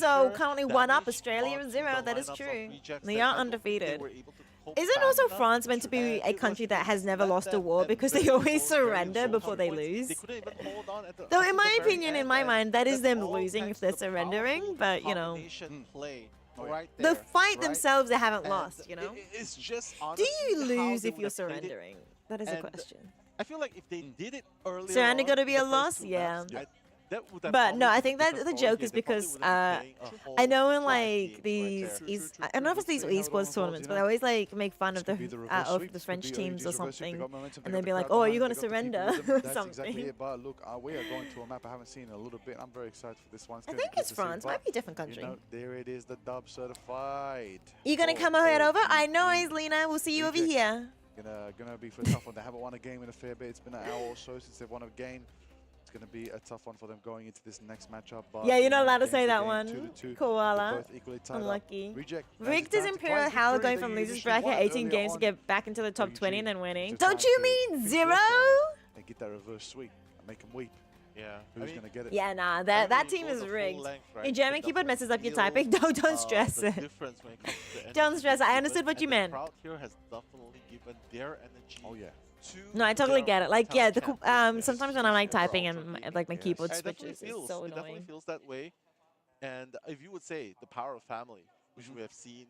Guangzhou currently one up Australia and 0. That is true. They are undefeated. hope Isn't fast also enough, France meant to be and a it was country that has just never let lost a them war and because they very always close, very surrender close before they points. lose? They couldn't even hold on at the, Though up in to my the very opinion, in end, my and mind, that is that's them all losing thanks if they're to the surrendering. powerful But you know, combination play Oh, yeah. right the there, fight right? themselves they haven't And lost. You know, it's just do honestly you how lose they if would you're have played it. surrendering? That is a And question. I feel like if they did it earlier Surrender on, gotta be the a first loss? two Yeah. maps, that would have But no, probably I been think a that different the story joke here. is They probably because would have been getting a I know whole in five like games right these there. East, I don't know if it's these esports tournaments, but I always like make fun of the of the French teams or something, and they'd be like, "Oh, are you gonna surrender?" or That's something. exactly it. But look, we are going to a map I haven't seen in a little bit. I'm very excited for this one. I think it's France. Might be a different country. You know, there it is, the dub certified. You gonna come head over? I know, Aislina. We'll see you over Rejects. here. Gonna be for a tough one. They haven't won a game in a fair bit. It's been an hour or so since they've won a game. It's gonna be a tough one for them going into this next matchup. But Yeah, you're not you know, allowed to games say are that game, one. 2-2. They're Koala. both equally tied up. Unlucky. Reject. Rigged is Imperial Howler going from losers bracket 18 games to get back into the top 20 and then winning. Don't you mean zero? And get that reverse sweep and make them weep. Yeah. Who's gonna get it? Yeah, nah, that team is rigged. In German keyboard messes up your typing. Don't stress it. Don't stress. I understood what you meant. The crowd here has definitely given their energy. Oh yeah. No, I totally get it. Like, yeah, sometimes when I'm like typing and like my keyboard It definitely switches, it's feels, so it definitely annoying. feels that way. And if you would say the power of family, which we have seen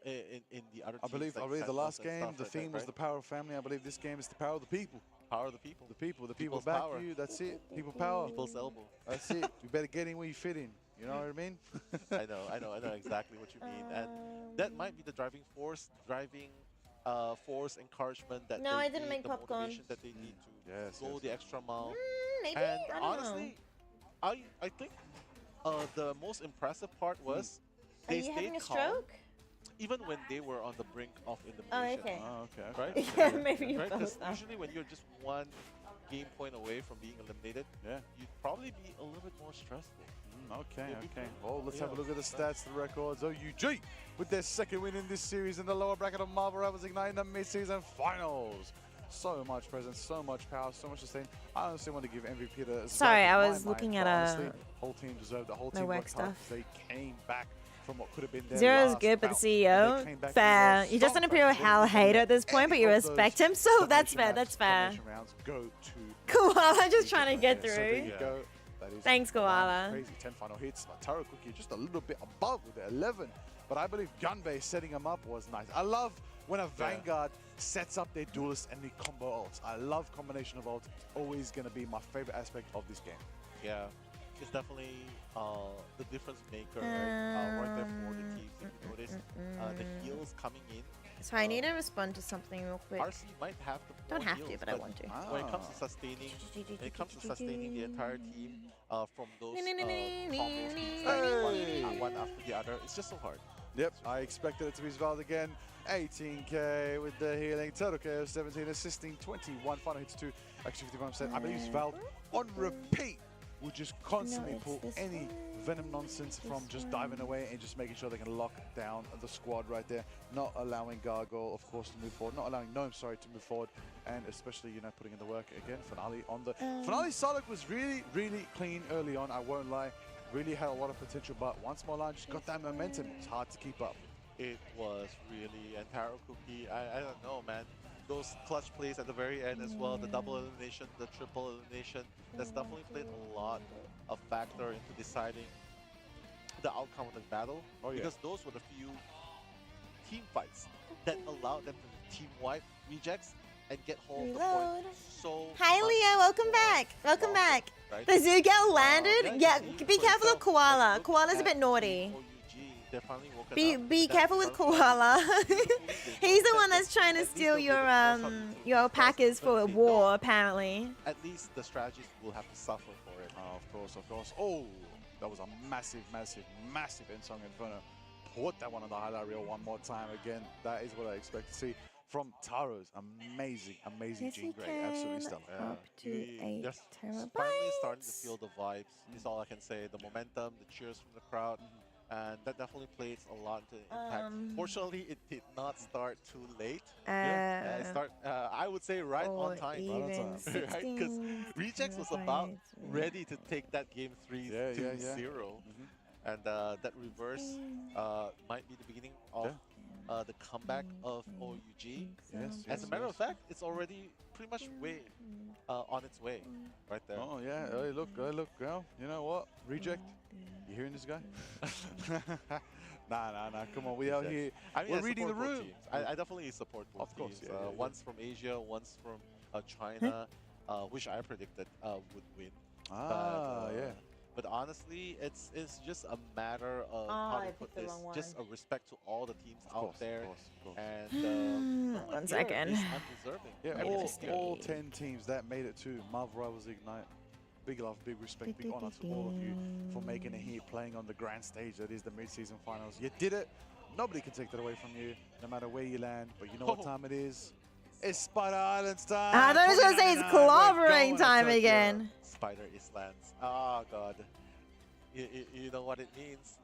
in the other I teams, believe like the last Sentinels and game, stuff the like theme that, was right? the power of family. I believe this game is the power of the people. Power of the people. The people People's back power. you. That's it. People power. People's elbow. That's it. You better get in where you fit in. You know what I mean? I know exactly what you mean, and that might be the driving force, encouragement that No, they I didn't need, make the popcorn. motivation that they need to Yes, go yes. the extra mile. Maybe, And I don't know. honestly, I think the most impressive part was Are they you stayed having a calm, stroke? even when they were on the brink of Oh, elimination. okay. Oh, okay. Right? Yeah, maybe you right? both 'Cause are. usually when you're just one game point away from being eliminated, Yeah. you'd probably be a little bit more stressful. Okay, Maybe okay. two. Well, let's Yeah. have a look at the stats, the records. OUG with their second win in this series in the lower bracket of Marvel Rivals Ignite in the mid-season finals. So much presence, so much power, so much sustain. I honestly want to give MVP to Zwerg Sorry, in I my was looking mind, at but honestly, whole team deserved the whole my team work worked hard stuff. 'cause they came back from what could have been their Zero's last good, but the bout. CEO, They came back fair. with You're just an Imperial Hell hater at this point, but you Any of respect those him, so that's combination fair. maps, That's fair. combination rounds go to Koala just trying to get So there through. you go. That is Thanks, Koala. Crazy 10 final hits. Taro Cookie just a little bit above with the 11. But I believe Gunbay setting him up was nice. I love when a Vanguard sets up their duelist and the combo ults. I love combination of ults. It's always going to be my favorite aspect of this game. Yeah, it's definitely the difference maker, right? Right there for the teams. If you notice, the heals coming in. So I need to respond to something real quick. RC might have the Don't more have to, heals, but I want to. When it comes to sustaining, the entire team from those combos being starting one after the other, it's just so hard. Yep, I expected it to be Svald again. 18k with the healing. Total KO 17, assisting 21. Final hits 2, actually 51%. I believe Svald on repeat will just constantly pull any Venom nonsense from just diving away and just making sure they can lock down the squad right there. Not allowing Gargoyle, of course, to move forward. Not allowing Gnome, sorry, to move forward. And especially, you know, putting in the work again. Finale on the... Finale Solid was really, really clean early on, I won't lie. Really had a lot of potential, but once Molan just got that momentum, it's hard to keep up. It was really, and Taro Cookie, I don't know, man. Those clutch plays at the very end as well, the double elimination, the triple elimination, that's definitely played a lot of factor into deciding the outcome of the battle. Oh, yeah. Because those were the few team fights that allowed them to team wipe rejects and get hold of the point so Hi, much Leo. Welcome back. Welcome faster, back. right? The Zugel landed. you Yeah, see, be for careful of example, Koala. look Koala's a at bit naughty. OUG, they're finally woken Be up. be That careful with Taro Cookie Koala. beautifully did He's the that one they- that's trying to at least steal they'll be able to force out the team. your alpacas for But if they war, don't, apparently. at least the strategists will have to suffer for it. Of course, of course. Oh, that was a massive, massive, massive Ensong Inferno. Put that one on the highlight reel one more time again. That is what I expect to see from Taro's amazing, amazing Yes, Jean he Grey. Absolutely stellar. can. Up to We 8 just terabytes. finally starting to feel the vibes. Is all I can say. The momentum, the cheers from the crowd, and that definitely plays a lot to impact. Fortunately, it did not start too late. It start, I would say, right or on time. even Right? Because 16 Rejects was about terabytes. ready to take that game 3 Yeah, to yeah, yeah. 0. And that reverse might be the beginning of the comeback of OUG. Yes, As a matter of fact, it's already pretty much way on its way right there. Oh yeah, hey look, well, you know what? Reject. You hearing this guy? Nah, come on, we out here. I mean, We're I reading the support both room. teams. I definitely support both Of course, teams. yeah, yeah. One's from Asia, one's from China, which I predicted would win. Yeah. But honestly, it's just a matter of Oh, how I to put picked the this, wrong just one. a respect to all the teams Of out course, there, of course. and no 1 here second. is undeserving. Yeah, I mean, all, it's good. all 10 teams that made it to Marvel Rivals Ignite. Big love, big respect, big honor to all of you for making it here, playing on the grand stage that is the mid-season finals. You did it. Nobody can take that away from you, no matter where you land. But you know what time it is? It's Spider Islands time. I thought I was gonna say it's 2099. We're clobbering going to time Tokyo. again. Spider Islands. Oh god. You know what it means.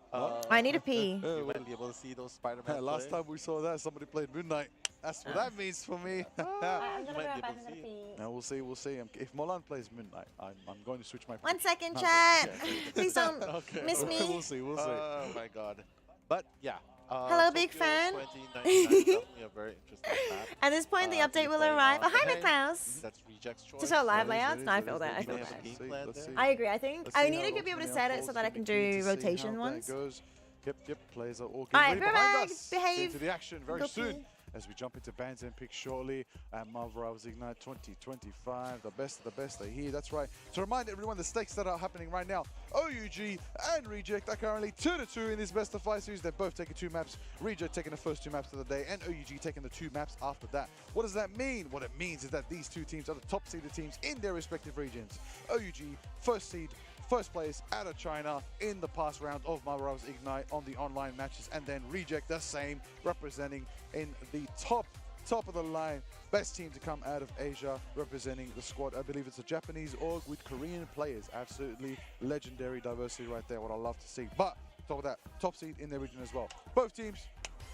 I need a pee. You might be able to see those Spider-Man. Last time we saw that, somebody played Moon Knight. That's what that means for me. I'm You gonna might go be back able in to the see feed. Now we'll see. If Molan plays Moon Knight, I'm going to switch my. 1 second, No, chat. yeah. Please don't Okay. miss me. We'll see. Oh my god. But yeah. Hello, big Tokyo fan. 2099 is definitely a very interesting map. At this point, the to update be will playing arrive. on. Oh, hi, Hey, McClouse. That's Reject's choice. Just our live It is, layouts? it No, I is, feel it that. I is. feel Let's that. see, Let's see, plan let's there. see. I agree. I think Let's I see need how to it be able to ultimately set it unfolds. so that I can Be keen do to see rotation how ones. that goes. Yep. Players are all Alright, getting ready behind Bromag, us. behave. Into the action very Go soon. pee. As we jump into bands and picks shortly, and Marvel Rivals Ignite 2025, the best of the best are here. That's right. To remind everyone, the stakes that are happening right now, OUG and Reject are currently 2-2 in this best of 5 series. They're both taking 2 maps. Reject taking the first 2 maps of the day, and OUG taking the 2 maps after that. What does that mean? What it means is that these 2 teams are the top seeded teams in their respective regions. OUG, first seed, first place out of China in the past round of Marvel Rivals Ignite on the online matches, and then Reject the same, representing in the top of the line best team to come out of Asia, representing the squad. I believe it's a Japanese org with Korean players. Absolutely legendary diversity right there, what I love to see. But top of that, top seed in their region as well. Both teams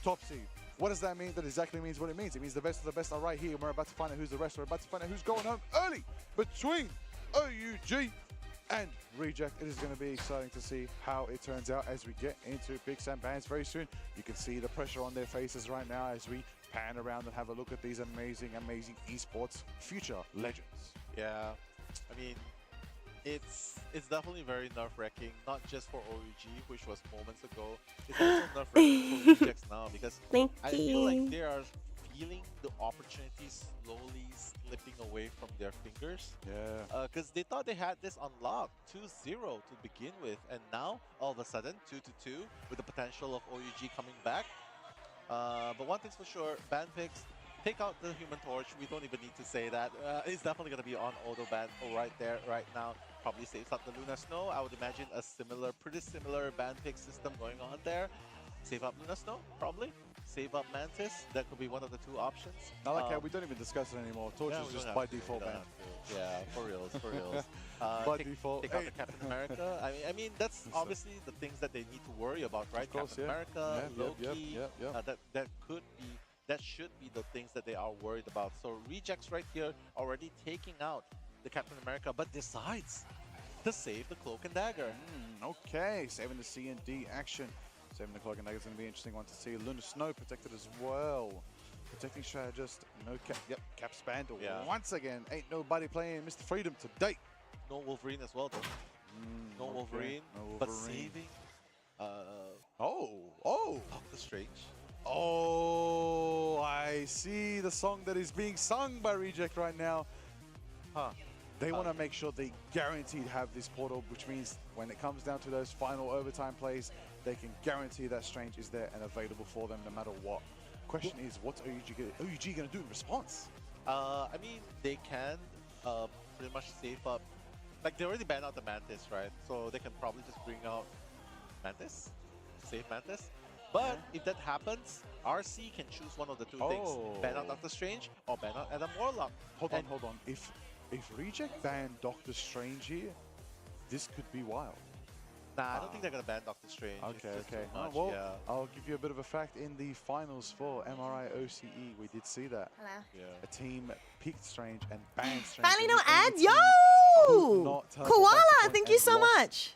top seed. What does that mean? That exactly means what it means. It means the best of the best are right here. We're about to find out who's the rest. We're about to find out who's going home early between OUG and Reject. It is going to be exciting to see how it turns out as we get into picks and bans very soon. You can see the pressure on their faces right now as we pan around and have a look at these amazing esports future legends. Yeah, I mean, it's definitely very nerve-wracking, not just for OUG, which was moments ago. It's also nerve-wracking for Rejects now because Thank I feel like they are feeling the opportunity slowly slipping away from their fingers. Yeah. Because they thought they had this unlocked 2-0 to begin with, and now all of a sudden 2-2 with the potential of OUG coming back. But one thing's for sure, Banfix, take out the Human Torch. We don't even need to say that. It's definitely going to be on auto ban right there, right now. Probably saves up the Luna Snow. I would imagine a pretty similar Banfix system going on there. Save up Luna Snow, probably. Save up Mantis. That could be one of the 2 options. I like how we don't even discuss it anymore. Torch Yeah, is we just don't by have to, we default don't banned. have to. Yeah, for reals, for reals. By take, default. Take out the Captain America. I mean, that's obviously the things that they need to worry about, right? Of course, Captain yeah. America, Yeah, Loki. yep. That should be the things that they are worried about. So Rejects right here already taking out the Captain America, but decides to save the Cloak and Dagger. Okay, saving the C&D action. Saving the Cloak and Dagger is going to be an interesting one to see. Luna Snow protected as well. Protecting strategist, no cap. Yep, cap spanned once again. Ain't nobody playing Mr. Freedom to date. No Wolverine as well, though. No okay. Wolverine, No but Wolverine. saving Oh. Doctor Strange. Oh, I see the song that is being sung by Reject right now. They want to make sure they guaranteed have this portal, which means when it comes down to those final overtime plays, they can guarantee that Strange is there and available for them no matter what. Question is, what's OUG going to do in response? I mean, they can pretty much save up. Like, they already banned out the Mantis, right? So they can probably just bring out Mantis, save Mantis. But if that happens, RC can choose one of the 2 things. Ban out Doctor Strange or ban out Adam Warlock. Hold on. If Reject ban Doctor Strange here, this could be wild. Nah, I don't think they're going to ban Doctor Strange. It's Okay. just too much, Well, yeah. I'll give you a bit of a fact. In the finals for MRI OCE, we did see that. Hello. Yeah. A team picked Strange and banned Strange. Finally, and no the only ads. team could Yo! not teleport back Koala, to point thank you and so lost. much.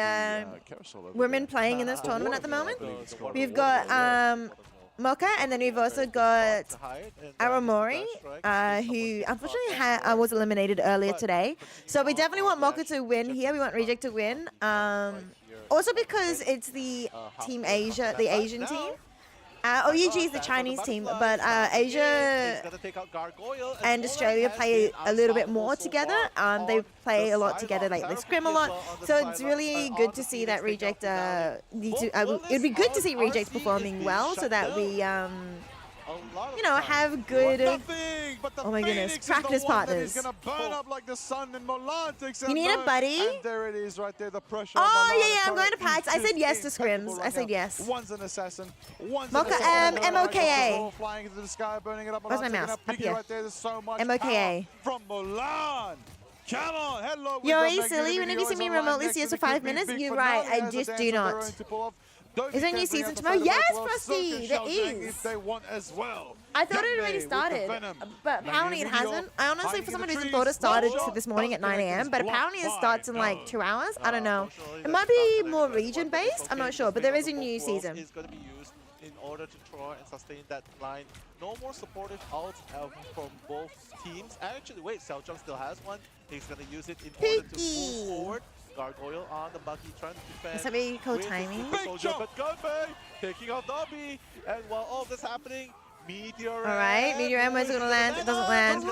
women playing in this tournament at the moment. We've got Mocha, and then we've also got Aramori, who unfortunately was eliminated earlier today. So we definitely want Mocha to win here. We want Reject to win. Also because it's the Team Asia, the Asian team. OUG is the Chinese team, but Asia and Australia play a little bit more together. They play a lot together, like they scrim a lot. So it's really good to see that Reject. It'd be good to see Reject performing well, so that we, you know, have good. Oh my goodness, practice partners. You need a buddy? And there it is right there, the pressure. Oh yeah, I'm going to PAX. I said yes to scrims. I said yes. One's an assassin. One's Mocha, an assassin. MOKA. Flying into the sky, burning it up. Where's my mouse? Up here. Right there. There's so much MOKA. power from Mulan. Come on, hello. Yo, are you silly? Whenever you see me remotely see us for 5 minutes, you're right. I just do not. Is there a new season tomorrow? Yes, Frosty, there is. If they want as well. I thought it already started, but apparently it hasn't. I honestly, for some reason, thought it started this morning at 9 a.m., but apparently it starts in like 2 hours. I don't know. It might be more region-based. I'm not sure, but there is a new season. Is going to be used in order to try and sustain that line. No more supportive ults from both teams. Actually, wait, Xiaozhong still has one. He's going to use it in order to move forward. Gargoyle on the Bucky trying to defend. Is that what you call timing? But Gunbei taking out Dobby. And while all this happening, Meteor. Alright, Meteor M, where's it gonna land? It doesn't land.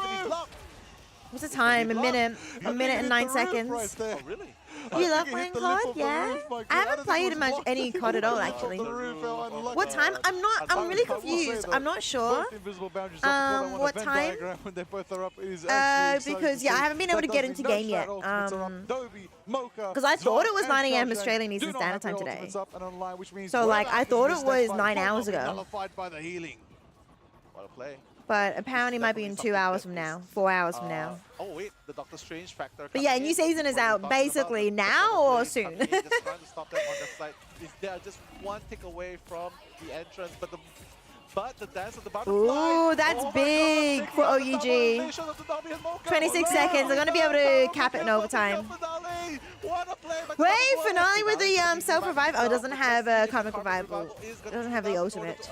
What's the time? A minute and 9 seconds. Oh, really? You love playing COD? Yeah. I haven't played much any COD at all, actually. What time? I'm really confused. I'm not sure. What time? Because yeah, I haven't been able to get into game yet. Because I thought it was 9 a.m. Australian Eastern Standard Time today. So like, I thought it was 9 hours ago. But apparently it might be in 2 hours from now, 4 hours from now. Oh wait, the Doctor Strange factor. But yeah, new season is out basically now or soon. Just trying to stop them on the side. They are just one tick away from the entrance, but the dance of the butterfly. Ooh, that's big for OUG. 26 seconds. They're gonna be able to cap it in overtime. Wait, finale with the self-revive. Oh, it doesn't have a comic revival. It doesn't have the ultimate.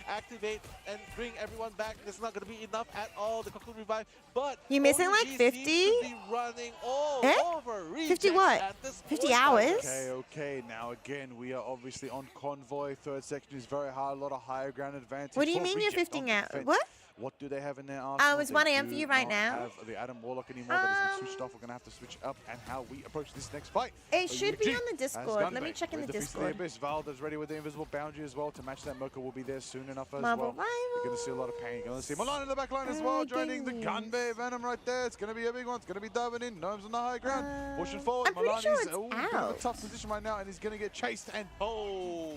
Activate and bring everyone back. It's not going to be enough at all. The Cocoon Revive, but you missing like 50? Running all over 50 what? 50 hours? Okay. Now again, we are obviously on convoy. Third section is very hard. A lot of higher ground advantage. What do you mean you're 50 hours? What? What do they have in their arsenal? It's 1 a.m. for you right now. Have the Adam Warlock anymore that has been switched off. We're going to have to switch up and how we approach this next fight. It should be on the Discord. Let me check in the Discord. Valda's ready with the invisible boundary as well to match that. Mocha will be there soon enough as well. You're going to see a lot of pain. You're going to see Mulan in the back line as well, joining the Gunbei Venom right there. It's going to be a big one. It's going to be diving in. Gnomes on the high ground. Pushing forward. I'm pretty sure it's in a tough position right now, and he's going to get chased and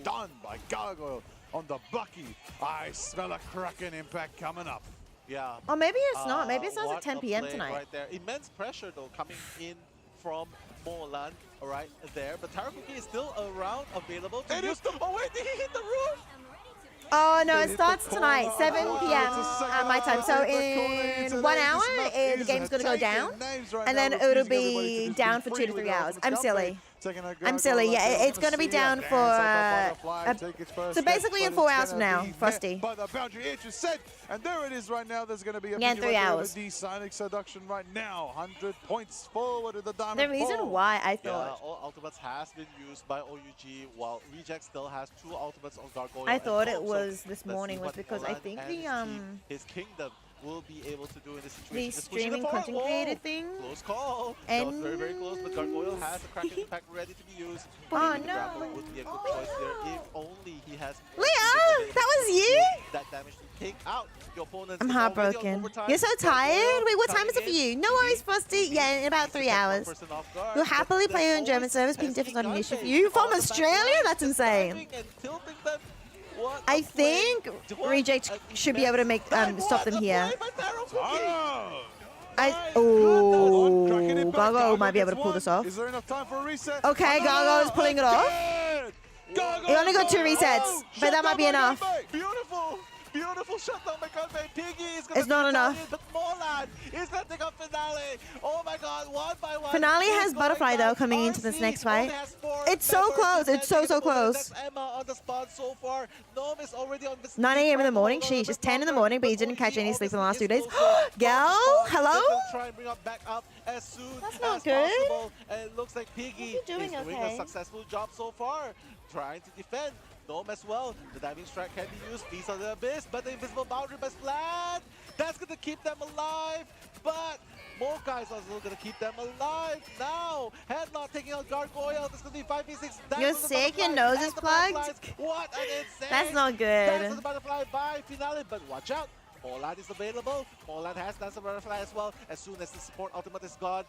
done by Gargoyle on the Bucky. I smell a cracking impact coming up. Yeah. Or maybe it's not. Maybe it starts at 10 p.m. tonight. Right there. Immense pressure though coming in from Molan, right there. But Tarafuki is still around, available to use. Oh wait, did he hit the roof? Oh no, it starts tonight, 7 p.m. My time. So in 1 hour, the game's gonna go down, and then it'll be down for 2 to 3 hours. I'm silly. I'm silly. Yeah, it's gonna be down for so basically in 4 hours from now, Frosty. But the boundary itch is set, and there it is right now. There's gonna be a in 3 hours. The Sonic Seduction right now, 100 points forward to the diamond. The reason why I thought all ultimates has been used by OUG, while Reject still has 2 ultimates on Gargoyle. I thought it was this morning was because I think his kingdom will be able to do in this situation. The streaming content creator thing. Close call. And that was very, very close, but Gargoyle has a cracking impact ready to be used. Oh no. Would be a good choice there if only he has Leo, that was you? That damage to take out your opponent. I'm heartbroken. You're so tired? Wait, what time is it for you? No worries, Frosty. Yeah, in about 3 hours. You'll happily play on German service. Being different is not an issue for you. From Australia? That's insane. I think Reject should be able to make stop them here. Gargoyle might be able to pull this off. Okay, Gargoyle is pulling it off. He only got 2 resets, but that might be enough. Beautiful shutdown by Convey. Piggy is gonna It's not be enough. down, but Molan is gonna take up Finale. Oh my god, one by one. Finale it's has going Butterfly though down. coming into this RC next only fight. has 4 It's so members close. It's so defending at the moment. close. That's Emma on the spot so far. Gnome is already on this 9 a.m. in the morning. Sheesh, it's 10 in the morning, but you didn't catch any sleep in the last 2 days. Gal, hello? Try and bring up back up as soon That's not as good. possible. And it looks like Piggy Hope you're doing is doing okay. a successful job so far, trying to defend. Gnome as well. The diving strike can be used. Beast of the Abyss, but the invisible boundary by Splat. That's gonna keep them alive. But more guys are also gonna keep them alive now. Headlock taking out Gargoyle. This is gonna be 5v6. You're sick, your nose is plugged? What an insane. That's not Dance of good. the Butterfly by Finale, but watch out. Molan is available. Molan has Dance of the Butterfly as well. As soon as the support ultimate is gone,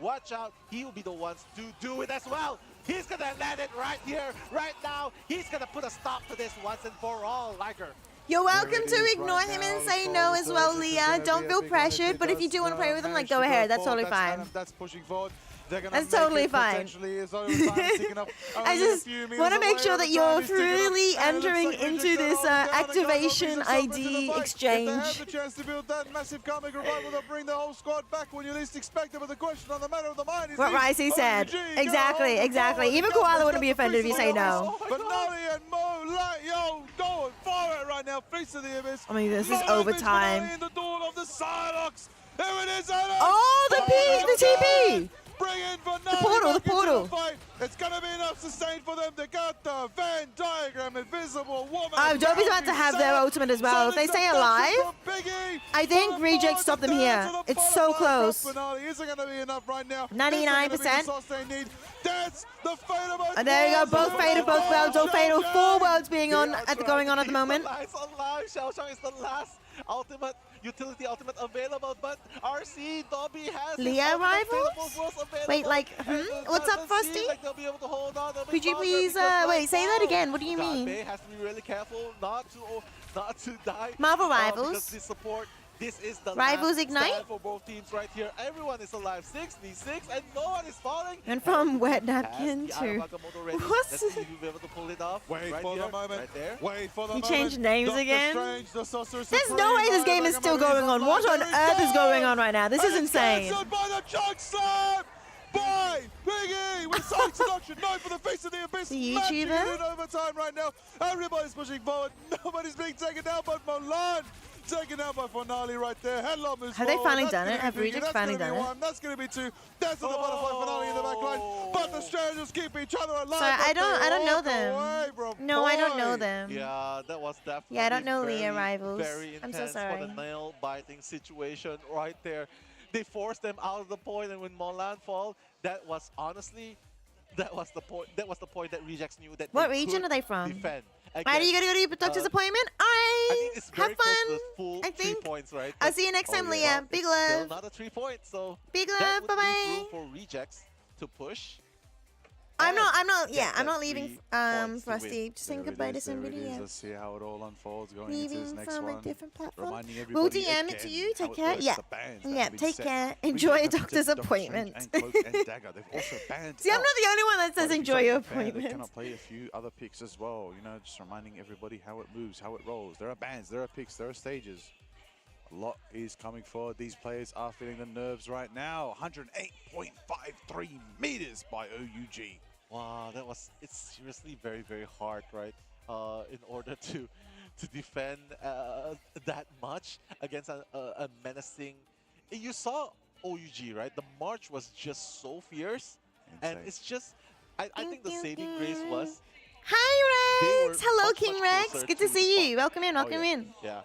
watch out, he will be the ones to do it as well. He's gonna land it right here, right now. He's gonna put a stop to this once and for all, Liger. You're welcome There it to is ignore right him now. and say The no ball as well, surges. This is Leah. gonna be Don't a feel big one if pressured, it but if you does, do want to play with him, like, manage go to ahead. That's forward. totally fine. Adam that's pushing forward. They're gonna That's make totally it fine. potentially as overtime ticking up. I Only a just few meters want to make away. sure that Overtime you're is ticking up. truly And it looks entering like into Rejects this are all down. The activation Guardians are stuck into ID the fight. If they have exchange. the chance to build that massive comic revival, they'll bring the whole squad back when you least expect it. But the question on the matter of the mind is What this Ricey said. OG gonna Exactly, hold the exactly. forward? Even The Gumbo's Koala got wouldn't be the offended if you Feast say of the no. Abyss. Finale and Mo, like, yo, going for it right now. Feast of the Abyss. I mean, this is Mo overtime. Finale in the dawn of the Psylocke. There it is, Adam. Oh, the TP! Bring in Finale. The portal, the back into portal. fight. It's gonna be enough sustain for them to get the Venn diagram, Invisible Woman. Dobby's about to have their ultimate as well. If they stay alive, I think Reject stop them here. It's so close. Isn't gonna be enough right now. 99%. That's the fate of And there you go, both fatal, both worlds, all fatal. 4 worlds being on going on at the moment. It's alive. Xiao Shang is the last ultimate utility ultimate available, but RC Dobby has his Leah ultimate rivals? fatal was available. Wait, like, And it what's up, doesn't Frosty? seem like they'll be able to hold on. They'll be Could you longer please, because wait, right say that now, again. What do you mean? Ganbei has to be really careful not to die. Marvel Because Rivals. the support. This is the Rivals last Ignite? stand for both teams right here. Everyone is alive. 6v6 and no one is falling. And from wet Has napkin the to... Aramaga ready. What's Let's see if you'll be able to pull it off. Wait right for here, the moment. Right there. Wait for the He moment. changed names Doctor again? Strange, the Sorcerer There's Supreme, no way this Lion game is Dragon still Marie going on. What on There it earth is going on right now? This is And it's insane. cancelled by the chug slam by Big E with side seduction. No for the Feast of the Abyss. The Matching it YouTuber? in overtime right now. Everybody's pushing forward. Nobody's being taken down, but Milan taken out by Finale right there. Headlock moves Have they forward. finally That's done gonna it? be Have three. Reject That's finally gonna be done it? one. That's going to be 2. That's the Butterfly Finale in the back line. But the strangers keep each other alive. Sorry, but I don't they know walk them. away from No, I don't know point. them. Yeah, that was definitely Yeah, I don't know very, Leah Rivals. very I'm intense so for sorry. the nail-biting situation right there. They forced them out of the point, and when Molan fall, that was honestly, that was the point. That was the point that Rejects knew that. What they region could are they from? Defend. Are you gonna go to your doctor's appointment? I think it's very have close fun. to the full I 3 think. points, right? I'll But- see you next time, yeah. Leah. Well, Big it's still love. another 3 points, so Big that love. would Bye leave room bye. for Rejects to push. I'm not. Yeah, I'm not that's leaving. 3 points to win. Frosty. Just saying There it goodbye to is, there it somebody. is. Yeah. Let's see how it all unfolds going into this Leaving next from one. a different platform. Reminding We'll everybody DM it to again you. how Take it care. works, Yeah. the bans that Yeah. have been Take set. care. Reject Enjoy your have doctor's protected Doctor appointment. Strange and Cloak and Dagger. They've also banned See, I'm not the only one that says But if enjoy you're your a fan, They appointment. cannot play a few other picks as well. You know, just reminding everybody how it moves, how it rolls. There are bans, there are picks, there are stages. A lot is coming forward. These players are feeling the nerves right now. 108.53 meters by OUG. Wow, it's seriously very, very hard, right? In order to defend that much against a menacing. You saw OUG, right? The march was just so fierce, and Insane. it's just. I think the saving grace was. Hi, They Rex. were Hello, much, King much Rex. closer Good to to the see spot. you. Welcome in. Oh, Welcome yeah. in. Yeah.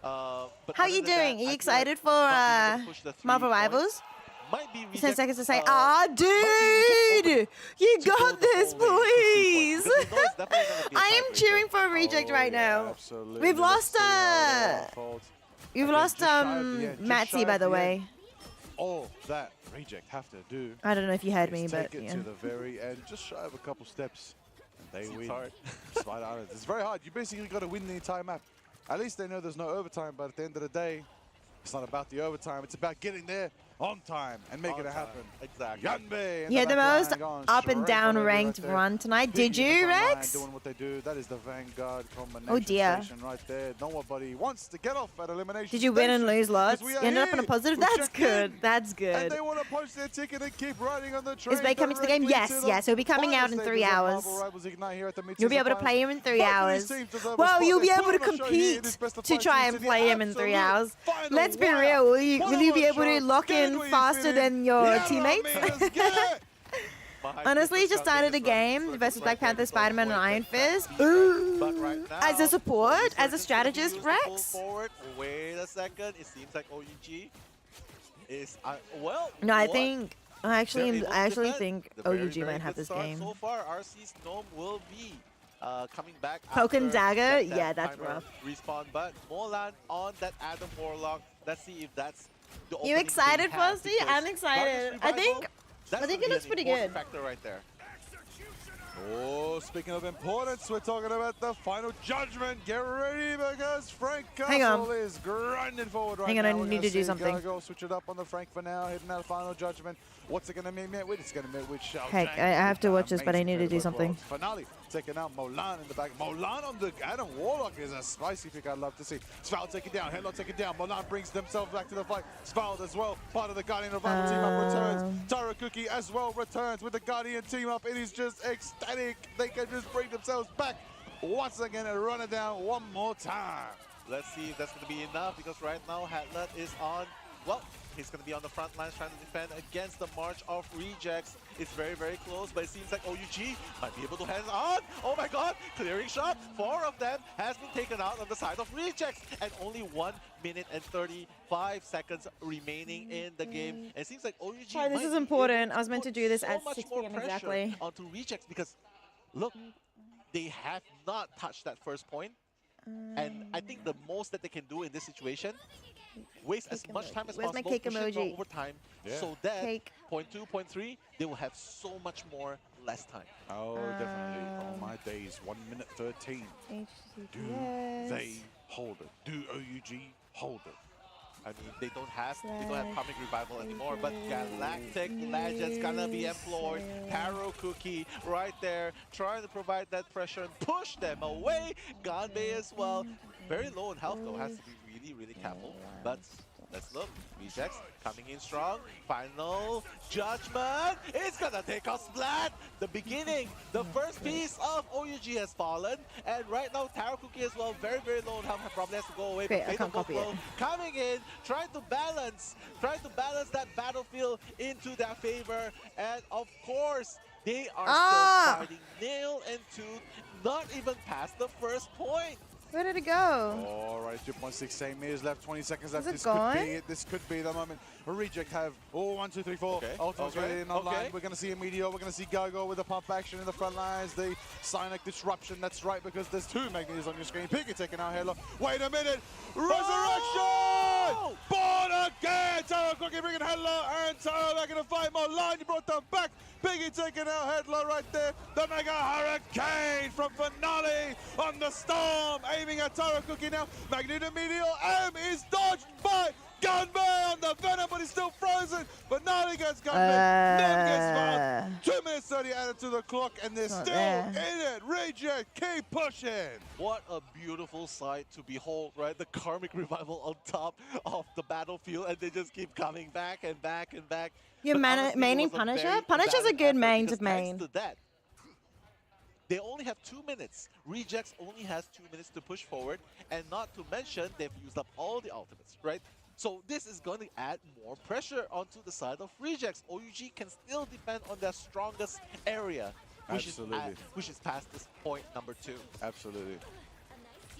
But How other you than that, doing? Are I you feel excited for not being able to push the 3 Marvel points Rivals? might be 10 Rejects, seconds to say, might be dude, Rejects you to go got the this, whole way to 3 please. points, because we know it's definitely gonna be a I am tiebreaker. cheering for a reject Oh, right yeah, now. absolutely. We've Let's lost, see how it all unfolds. We've Okay, lost just shy of the end, just shy Matsy, by of the the way. end. All that Reject have to do I don't know if you heard is me, but take it yeah. to the very end, just shy of a couple steps, and they Seems win. hard. Spider Islands. It's very hard. You basically got to win the entire map. At least they know there's no overtime, but at the end of the day, it's not about the overtime. It's about getting there. on time and making it happen. Exactly. Yanbei. You had the most up and down ranked run tonight. Did you, Rex? Doing what they do. That is the Vanguard combination Oh dear. right there. Nobody wants to get off at elimination. Did you win and station lose lots? because we You are ended up on a here. positive? We That's checked good. in. That's And good. they want to post their ticket and keep riding on the train. Is Bay coming to the game? directly Yes, to the yes. He'll be coming final out in 3 stages of hours. Marvel Rivals Ignite here at the You'll be mid-season able to finals. play him in 3 Both of hours. these teams deserve a Well, spot. you'll be There's able to two of them show here. It compete is best of to five try teams and to the play him in 3 absolute hours. final Let's be wire. real. Will you One be of able to us lock get it in where you faster fit than in. your Yeah, teammates? man, let's get it. Honestly, just started a game versus Black Panther, Spider-Man, and Iron Fist. Ooh. But right now, As a support, OUG as a is gonna use strategist, the pull Rex. Forward. Wait a second. It seems like OUG is well. No, I what? think I They're actually able to think defend. The very, OUG very might have good this start game. So far, RC's Gnome will be coming back. Cloak and after Dagger? that Yeah, that's timer rough. Respawn, but Molan on that Adam Warlock. Let's see if that's the You opening excited, they have, Frosty? because I'm excited. Darkness I think Revival, that's it gonna be looks an pretty important good. Factor right there. Oh, speaking of importance, we're talking about the final judgment. Get ready because Frank Hang on. Castle is grinding forward right Hang on, now. I We're need gonna to do see something. Gargo switch it up on the Frank for now, hitting that final judgment. What's it going to be met with? It's going to be met with Shao Heck, Zhang I have to with watch this, but I amazing need to do critical something. as well. Finale taking out Molan in the back. Molan on the Adam Warlock is a spicy pick I'd love to see. Sval taken down, Headlock taken down. Molan brings themselves back to the fight. Sval as well, part of the Guardian Revival team up returns. Tara Cookie as well returns with the Guardian team up. It is just ecstatic. They can just bring themselves back once again and run it down one more time. Let's see if that's going to be enough, because right now Hatlet is on, well, he's going to be on the front lines trying to defend against the March of Rejects. It's very, very close, but it seems like OUG might be able to hands on. Oh my god, clearing shot. 4 of them has been taken out on the side of Rejects, and only 1 minute and 35 seconds remaining in the game. And it seems like OUG Sorry, this might is be important. able I was meant to put do this so at much 6 more p.m. pressure exactly. onto Rejects, because look, they have not touched that first point. And I think the most that they can do in this situation, waste as much time as Where's my possible, cake push it emoji? for overtime, Yeah. so that Cake. point 2, point 3, they will have so much more less time. Oh, definitely. Oh my days, 1 minute 13. Do they hold it? Do OUG hold it? I mean, they don't have Comic Revival anymore, but Galactic Legends gonna be employed. Taro Cookie right there, trying to provide that pressure and push them away. Ganbei as well. Very low in health though, has to be really, really careful. But let's look. Rejects coming in strong. Final judgment. It's gonna take us flat. The beginning, the first piece of OUG has fallen. And right now, Taro Cookie as well, very, very low in health, probably has to go away. Great, But I can't Fatal copy it. Buffalo coming in, trying to balance that battlefield into their favor. And of course, they are still fighting nail and tooth, not even past the first point. Where did it go? All right, 2.6 same meters left, 20 seconds left. Is it This gone? could be it. This could be the moment. Reject have 1, 2, 3, 4. Okay, Ultimate's okay, ready and online. okay. We're going to see a Meteor. We're going to see Gargo with the pump action in the front lines. The Cynic disruption. That's right, because there's 2 Magnetos on your screen. Piggy taking out Halo. Wait a minute. Resurrection! Born again! Taro Cookie bringing Halo and Taro back in the fight. Molan, you brought them back. Piggy taking out Headlock right there. The Mega Hurricane from Finale on the Storm. Aiming at Taro Cookie now. Magneto Meteor M is dodged by Gunbay on the Venom, but he's still frozen. Finale gets Gunbay. None gets found. 2 minutes 30 added to the clock, and they're still in it. Reject, keep pushing. What a beautiful sight to behold, right? The Karmic Revival on top of the battlefield, and they just keep coming back and back and back. You're But honestly, it maining was a Punisher? very Punisher's a valiant good effort, main because to main. thanks to that, they only have 2 minutes. Rejects only has 2 minutes to push forward, and not to mention they've used up all the ultimates, right? So this is going to add more pressure onto the side of Rejects. OUG can still defend on their strongest area, which is past this point number 2. Absolutely.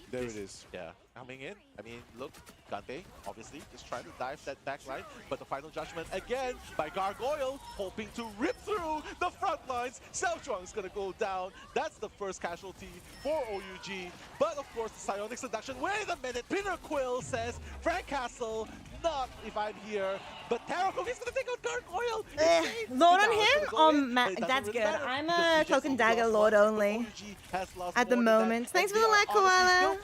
There it is. Yeah, coming in. I mean, look, Ganbei, obviously, just trying to dive that back line, but the final judgment again by Gargoyle, hoping to rip through the front lines. Seltron is going to go down. That's the first casualty for OUG. But of course, the Psionic Seduction. Wait a minute, Peter Quill says, Frank Castle, not if I'm here. But Taro Cookie's going to take out Gargoyle. Lord on him? That's good. I'm a Cloak and Dagger Lord only at the moment. Thanks for the like, Koala.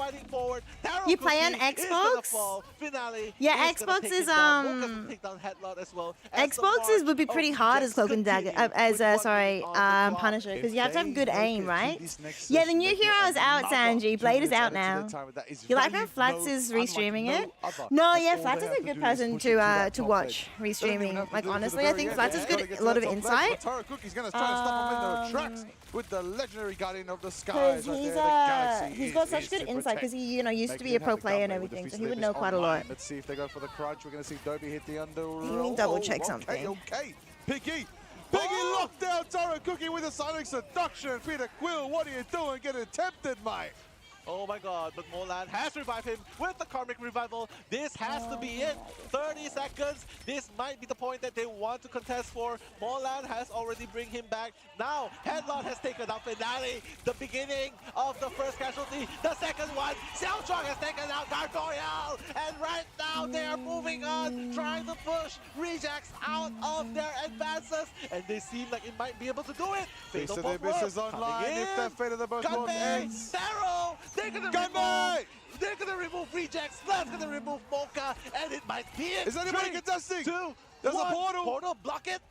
Taro You play on Cookie is gonna Xbox? fall. Finale Yeah, is gonna Xbox take is, him down. Mocha's gonna take down Headlock as well. As the Xboxes would be march pretty of hard as Rejects Cloak and Dagger, continue as with 1 sorry, minute on the clock. Punisher, because you have to have If good they make aim, it to right? this next Yeah, the session, new they get hero's out, another Sanji. 2 Blade is minutes out added to their now. time. That is You like value when Flats no- is unlike restreaming no it? other. No, That's yeah, all Flats they is have a good do person push it to that to top watch edge. Don't even restreaming. have to Like do it to the honestly, I very think end. Flats has Gotta good get a to lot that of top ledge, insight. but Taro Cookie's gonna try to stop him in the tracks with the legendary Guardian of the Because Skies. Right there. The Galaxy he's is got such his good to insight because protect. he used to Make be a him pro have the player and gunplay with the everything, so Feast he of would Limits know quite a lot. online. Let's see if they go for the crunch. We're gonna see Dobby hit the under roll. Let me double check Okay, something. Okay, Piggy. Piggy locked down Taro Cookie with a Sonic Seduction. Peter Quill, what are you doing? Getting tempted, mate. Oh my god, but Molan has revived him with the Karmic Revival. This has to be it. 30 seconds. This might be the point that they want to contest for. Molan has already bring him back. Now, Headlock has taken out Finale. The beginning of the first casualty. The second one, Xiao Chong has taken out Gargoyle. And right now, they are moving on, trying to push Rejects out of their advances. And they seem like it might be able to do it. Face Fatal of the Bolt Abyss is Worm online. coming If that in. fate of the both Gunmei, worlds ends. Taro, they're gonna Gunmei! they're gonna remove Rejects, Flats gonna remove Mocha, and it might be it. Is anybody 3, contesting? 2, There's a 1. portal. Portal, block it.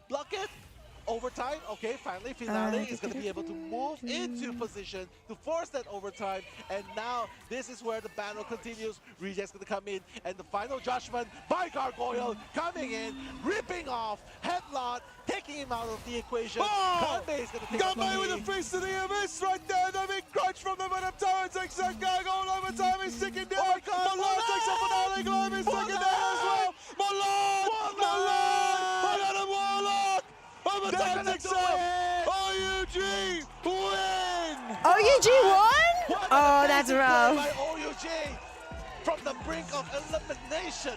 Overtime, okay, finally Finale is gonna be able to move into position to force that overtime, and now this is where the battle continues. Reject's gonna come in, and the final judgment by Gargoyle coming in, ripping off Headlock, taking him out of the equation. Oh! Gunmei is gonna take Gunmei with a Feast of the Abyss right there. The big crunch from the bottom tower takes that Gargoyle overtime. He's sticking down. Oh my God, Milan takes a Finale Globe. He's taking down as well. Milan! I got a Warlock! Overtime takes out. OUG win! OUG won? Oh, that's rough. By OUG from the brink of elimination,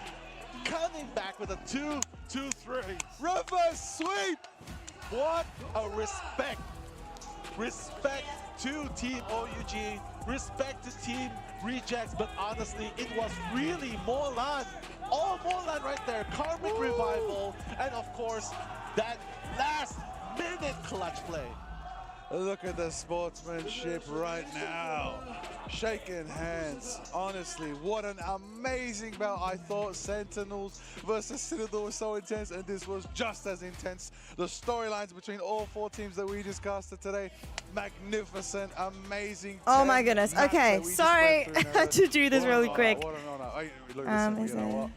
coming back with a 2-2-3. Reverse sweep! What a respect. Respect to Team OUG. Respect to Team Rejects. But honestly, it was really Molan. All Molan right there. Karmic Revival. And of course, that last minute clutch play. Look at the sportsmanship right now. Shaking hands. Honestly, what an amazing bout. I thought Sentinels versus Citadel was so intense, and this was just as intense. The storylines between all 4 teams that we discussed today, magnificent, amazing. Oh my 10 goodness. maps Okay, that we just sorry. went through I had to do this really quick. No. Hey, look, listen, you know what?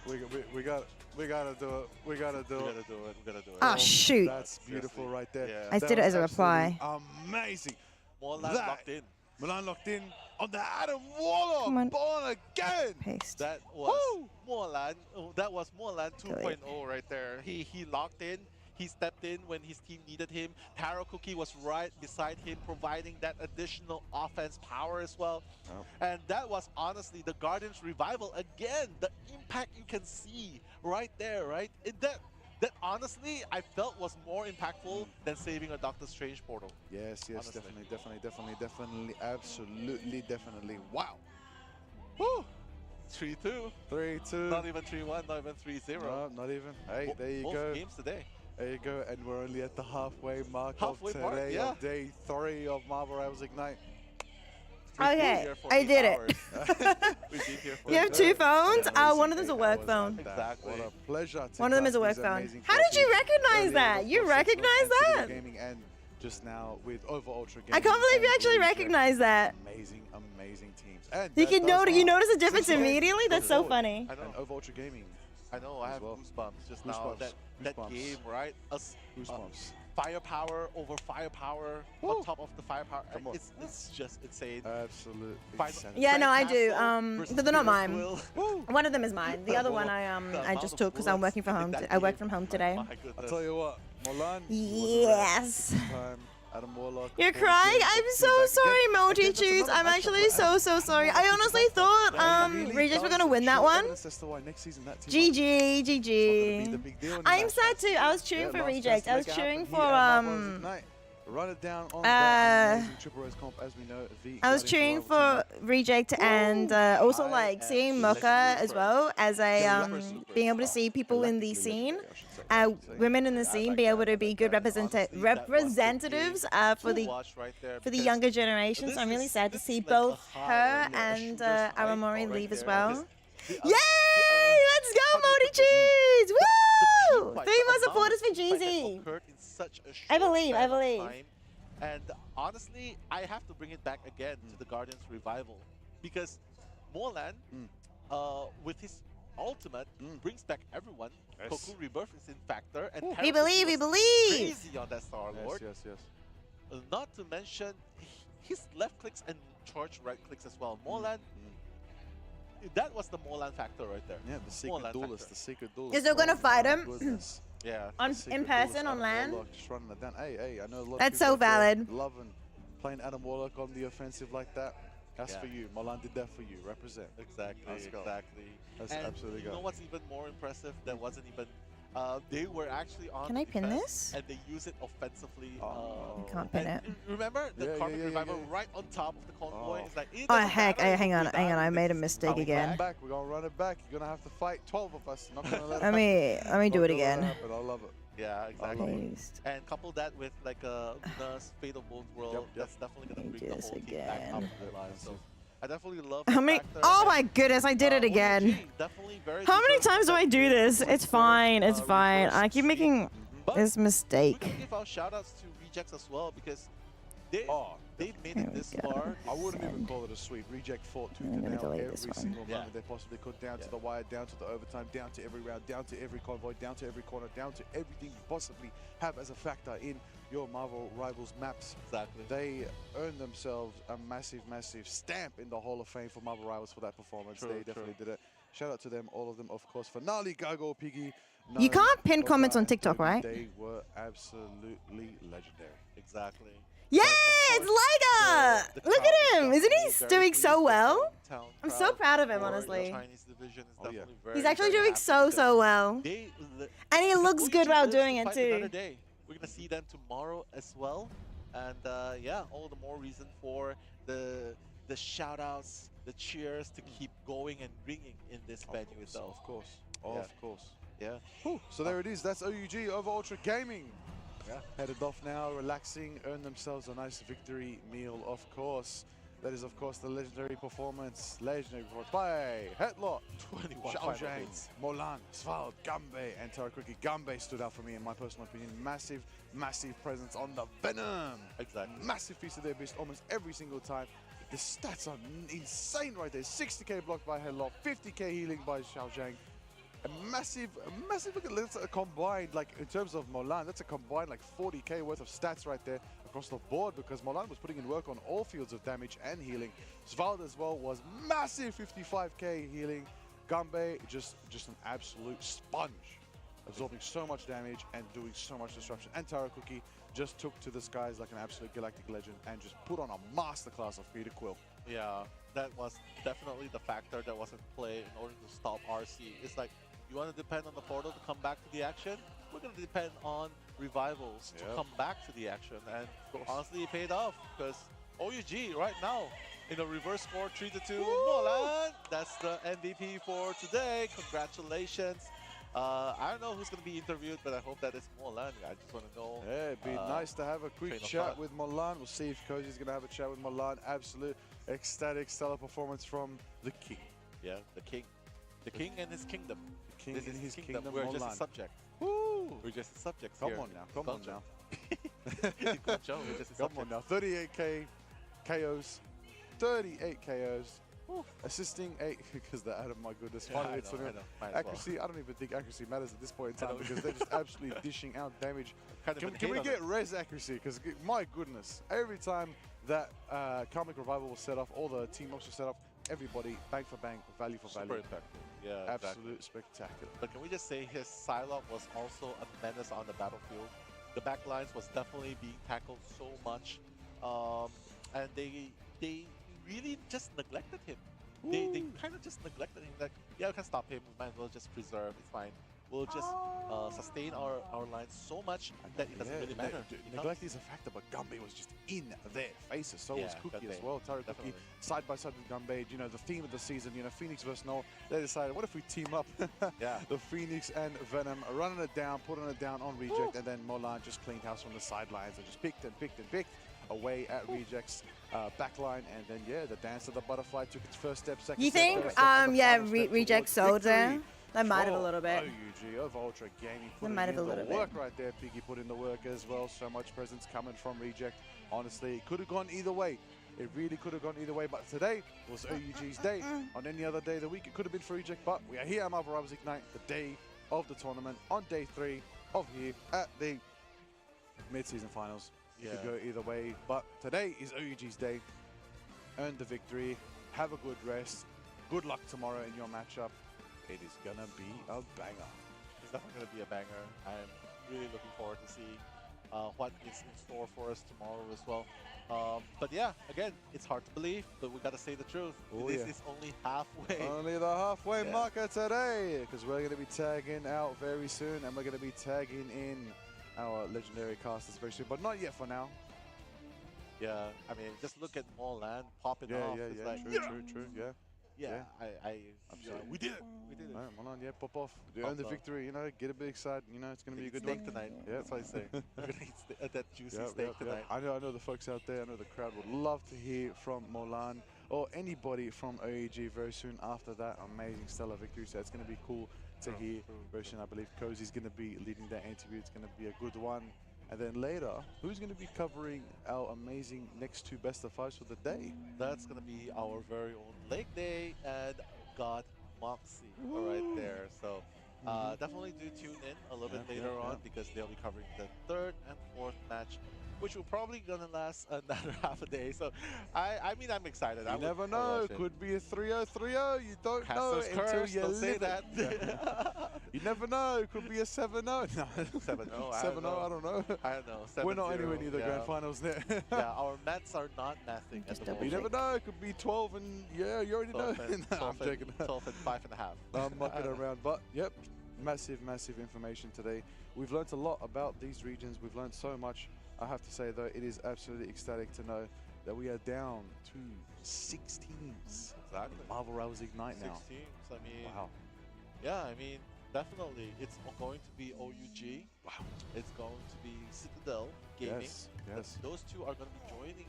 We gotta do it. We gotta do it. We gotta do it. Oh, shoot. That's beautiful right there. Yeah. I That did it was as a reply. absolutely amazing. Molan That- locked in. Milan locked in on the Adam Warlock. Come on. Born again. Paste. That was Woo! Molan. That was Molan Delete. 2.0 right there. He locked in. He stepped in when his team needed him. Taro Cookie was right beside him, providing that additional offense power as well. Oh. And that was honestly the Guardians revival again. The impact you can see right there, right? That honestly I felt was more impactful than saving a Doctor Strange portal. Yes, Honestly. definitely, absolutely, definitely. Wow. Woo! 3-2. 3-2. Not even 3-1, not even 3-0. No, not even. Hey, there you Both go. games today. There you go. And we're only at the halfway mark Halfway of mark, today, yeah. of day 3 of Marvel Rivals Ignite. Okay, Here for I 8 did it. hours. We've been here for You have 2 phones? One of them's a work phone. Exactly. What a pleasure. to One of them is a cast work these phone. amazing How did you trophies. recognize Earlier, that? of You course, recognize Signal and that? Citadel Gaming, and just now with Over Ultra Gaming. I can't believe you and actually Blue Jet. recognize that. Amazing teams. And You that can does notice. You mark notice the difference 6 games immediately. That's so forward. funny. I know. And Over Ultra Gaming. I know, I as have well. goosebumps just now. Goosebumps. That Goosebumps. game, right? Goosebumps. Firepower over firepower Woo. on top of the firepower. Come on. It's just insane. Absolutely. Final- insanity. Yeah, no, I Frank do. Castle versus But they're not Peter mine. Quill. Woo. One of them is mine. The other one The I amount just of took because I'm bullets working from in home. that I work game. from home today. My I'll goodness. tell you what, Molan. Yes. Adam Warlock. You're Born crying? again, I'm came so back sorry, again. Emoji Again, that's Chews. another I'm matchup actually where so sorry. I honestly thought really Rejects were does gonna win that show one. evidence as to why next season that team GG, the GG. big deal in the I'm match. sad too. I was cheering Yeah, for last chance Rejects. to I was make it cheering happen for here at Marvel Ignite. Run it down on that amazing Triple Rose comp, as we know. I was cheering for Reject and also like seeing Mocha as well as a being able to see people in the scene. women in the scene be able to be good representatives for the younger generation. So I'm really sad to see both her and Aramori leave as well. Yay! Let's go, Modi Cheese! Woo! 3 more supporters for Jeezy. I believe. And honestly, I have to bring it back again to the Guardians revival because Molan, with his ultimate, brings back everyone. Yes. Koku Rebirth is in factor, and We believe. crazy on that Star Lord. Yes. Not to mention his left clicks and charge right clicks as well. Molan. That was the Molan factor right there. Yeah, the secret Molan duelist. factor. The secret duelist. Is they gonna fight him? Goodness. Yeah. In Secret person, duelist, on Adam land? Warlock just running it down. Hey, I know a lot of That's people so out there valid. loving playing Adam Warlock on the offensive like that. That's Yeah. for you. Molan did that for you. Represent. Exactly. Let's go. Exactly. Let's And absolutely you go. know what's even more impressive? That wasn't even. They were actually on. Can I pin defense, this? And they use it offensively. Oh. I can't pin it. Remember the Yeah, Karmic yeah, Revival yeah. right on top of the convoy? Oh. It's like, it Oh doesn't heck! matter if Hang we on. die, I made a this is mistake how we again. back. Back. We're gonna run it back. You're gonna have to fight 12 of us. Not gonna let it Let me do Not it gonna let again. happen. I love it. Yeah, exactly. Paste. And couple that with like a Luna's Fatal Bolt World, Yep. that's definitely gonna Let me bring do the this whole team back up again. to their lives. So I definitely love How the many? factor. Oh And, my goodness! I did it again. OUG, definitely very How many deserving times do of I that do great this? It's fine. It's reverse fine. I keep streak. making But this we mistake. can give our shout outs to Rejects as well because they Oh, they've made Here it we this go. far. I wouldn't even Send. call it a sweep. Reject fought tooth I'm and gonna nail delete every this one. single Yeah. moment they possibly could, down Yeah. to the wire, down to the overtime, down to every round, down to every convoy, down to every corner, down to everything you possibly have as a factor in your Marvel Rivals maps. Exactly. They earned themselves a massive, massive stamp in the Hall of Fame for Marvel Rivals for that performance. True, They definitely did it. Shout out to them, all of them, of course. Finale, Gago, Piggy. You Gnome, can't pin Boba, comments on and TikTok, Toby. right? They were absolutely legendary. Exactly. Yeah, But of it's course, Liga! the Look crowd is at him! Isn't definitely he very doing pleased so with well? the town I'm so crowd proud of him, for the honestly. Chinese division is Oh, yeah. definitely very, He's actually very doing happy so because well. they And he because looks good OUG while lives doing to it fight too. another day. We're gonna see them tomorrow as well, and yeah, all the more reason for the shout outs, the cheers to keep going and ringing in this venue itself. Of course. Yeah. Of course. Yeah. So there it is. That's OUG over Ultra Gaming. Yeah. Headed off now, relaxing, earn themselves a nice victory meal, of course. That is, of course, the legendary performance by Headlock, 21 Xiao final Zhang, hits. Molan, Svald, Gambe, and Tarakuki. Gambe stood out for me, in my personal opinion. Massive, massive presence on the Venom. Exactly. Massive piece of their beast almost every single time. The stats are insane right there. 60k blocked by Headlock, 50k healing by Xiao Zhang. A massive, look at that's a combined, like in terms of Molan, that's a combined like 40k worth of stats right there across the board because Molan was putting in work on all fields of damage and healing. Svald as well was massive 55k healing. Gambe, just an absolute sponge, absorbing so much damage and doing so much disruption. And Tarakuki just took to the skies like an absolute galactic legend and just put on a masterclass of Peter Quill. Yeah, that was definitely the factor that was in play in order to stop RC. It's like, you want to depend on the portal to come back to the action? We're going to depend on revivals to come back to the action. And honestly, it paid off because OUG right now in a reverse score 3-2. Molan, that's the MVP for today. Congratulations. I don't know who's going to be interviewed, but I hope that it's Molan. I just want to know. Yeah, it'd be nice to have a quick train of chat thought. with Molan. We'll see if Koji's going to have a chat with Molan. Absolute ecstatic, stellar performance from the king. Yeah, the king. The king and his kingdom. The king This and is his kingdom, We're just a Molan. subject. Woo! We're just a subject Come here. on now, come on now. In Guangzhou, we're just a Come subject. on now, 38k KOs, 38 KOs, assisting 8, because they're out of my goodness. Yeah, Finally, I it's know, on I know. Might as well. accuracy. I don't even think accuracy matters at this point in I time know. because they're just absolutely dishing out damage. Kind of Can been we hate on get it. res accuracy? Because my goodness, every time that Karmic Revival was set off, all the team ups were set off, everybody bang for bang, value for Super value. impactful. Yeah, Absolute exactly. spectacular. But can we just say his Psylocke was also a menace on the battlefield? The backlines was definitely being tackled so much, and they really just neglected him. They kind of just neglected him. Like, yeah, we can stop him. We might as well just preserve. It's fine. will just sustain our lines so much that it doesn't really matter. Neglect is a factor, but Gumby was just in their faces. So was Cookie as Gumby, well. Taro Cookie side by side with Gumby. You know, the theme of the season, you know, Phoenix versus Null. They decided, what if we team up? The Phoenix and Venom running it down, putting it down on Reject, and then Molan just cleaned house from the sidelines and just picked and picked and picked away at Reject's backline. And then, yeah, the dance of the butterfly took its first step, second You step, think, third step, and the yeah, final step Reject towards sold victory. there? They might have a Sure, little bit. OUG of Ultra Gaming They put might in have a little the bit. work right there. Piggy put in the work as well. So much presence coming from Reject. Honestly, it could have gone either way. It really could have gone either way. But today was OUG's day. On any other day of the week, it could have been for Reject. But we are here at Marvel Rivals Ignite, the day of the tournament, on day 3 of here at the mid-season finals. It could go either way. But today is OUG's day. Earn the victory. Have a good rest. Good luck tomorrow in your matchup. It is gonna be a banger. It's definitely going to be a banger. I'm really looking forward to see what is in store for us tomorrow as well. But yeah, again, it's hard to believe, but we got to say the truth. This is only halfway. Only the halfway marker today, because we're going to be tagging out very soon, and we're going to be tagging in our legendary casters very soon, but not yet for now. Yeah, I mean, just look at Molan popping off. It's like, True, yeah. We did it. We did it. Right, Molan, yeah, pop off. Earn the victory, you know, get a bit excited. You know, it's going to be a good steak one. tonight. Yeah, That's what I say. We're going to eat that juicy steak tonight. I know the folks out there, I know the crowd would love to hear from Molan or anybody from OEG very soon after that amazing stellar victory. So it's going to be cool to hear very soon. I believe Cozy's going to be leading that interview. It's going to be a good one. And then later, who's going to be covering our amazing next 2 best of 5s for the day? That's going to be our very own leg day and God Moxie right there. So definitely do tune in a little bit later on because they'll be covering the 3rd and 4th match, which will probably gonna last another half a day. So I mean, I'm excited. You never know. Could be a 3-0, 3-0. You don't know until you don't say live that. You never know. Could be a 7-0. No, 7-0. 7-0. I don't know. I don't know. We're not anywhere near the grand finals there. Yeah, our Mets are not mathing at the moment. You never know. It could be 12 and yeah, you already know. I'm joking. 12 and 5.5. I'm mucking around, but yep, massive information today. We've learned a lot about these regions. We've learned so much. I have to say though, it is absolutely ecstatic to know that we are down to 6 teams. Exactly. Marvel Rivals Ignite now. 6 teams. I mean, wow. Yeah, I mean, definitely. It's going to be OUG. Wow. It's going to be Citadel Gaming. Yes. Those two are going to be joining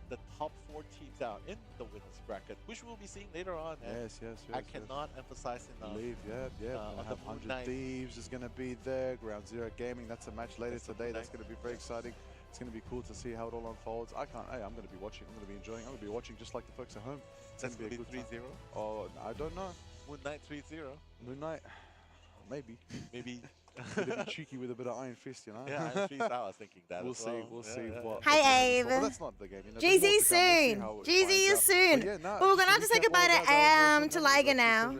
the top 4 teams out in the winners bracket, which we'll be seeing later on. Yes. I cannot emphasize enough. Yeah. On the 100 Thieves is going to be there. Ground Zero Gaming, that's a match later today. That's going to be very exciting. It's going to be cool to see how it all unfolds. I'm going to be watching. I'm going to be enjoying. I'm going to be watching just like the folks at home. It's That's going to be a good 3-0. Oh, I don't know. Moon Knight 3-0. Moon Knight, maybe. Maybe. A bit cheeky with a bit of Iron Fist, you know? Yeah, Iron Fist. I was thinking that. We'll as see. well. We'll see Yeah. what. Hi, Abe. But that's not the game. You know, GZ there's more to come. We'll see soon. how it GZ finds is out. soon. But yeah, no, But we're gonna have to say goodbye to Liga now.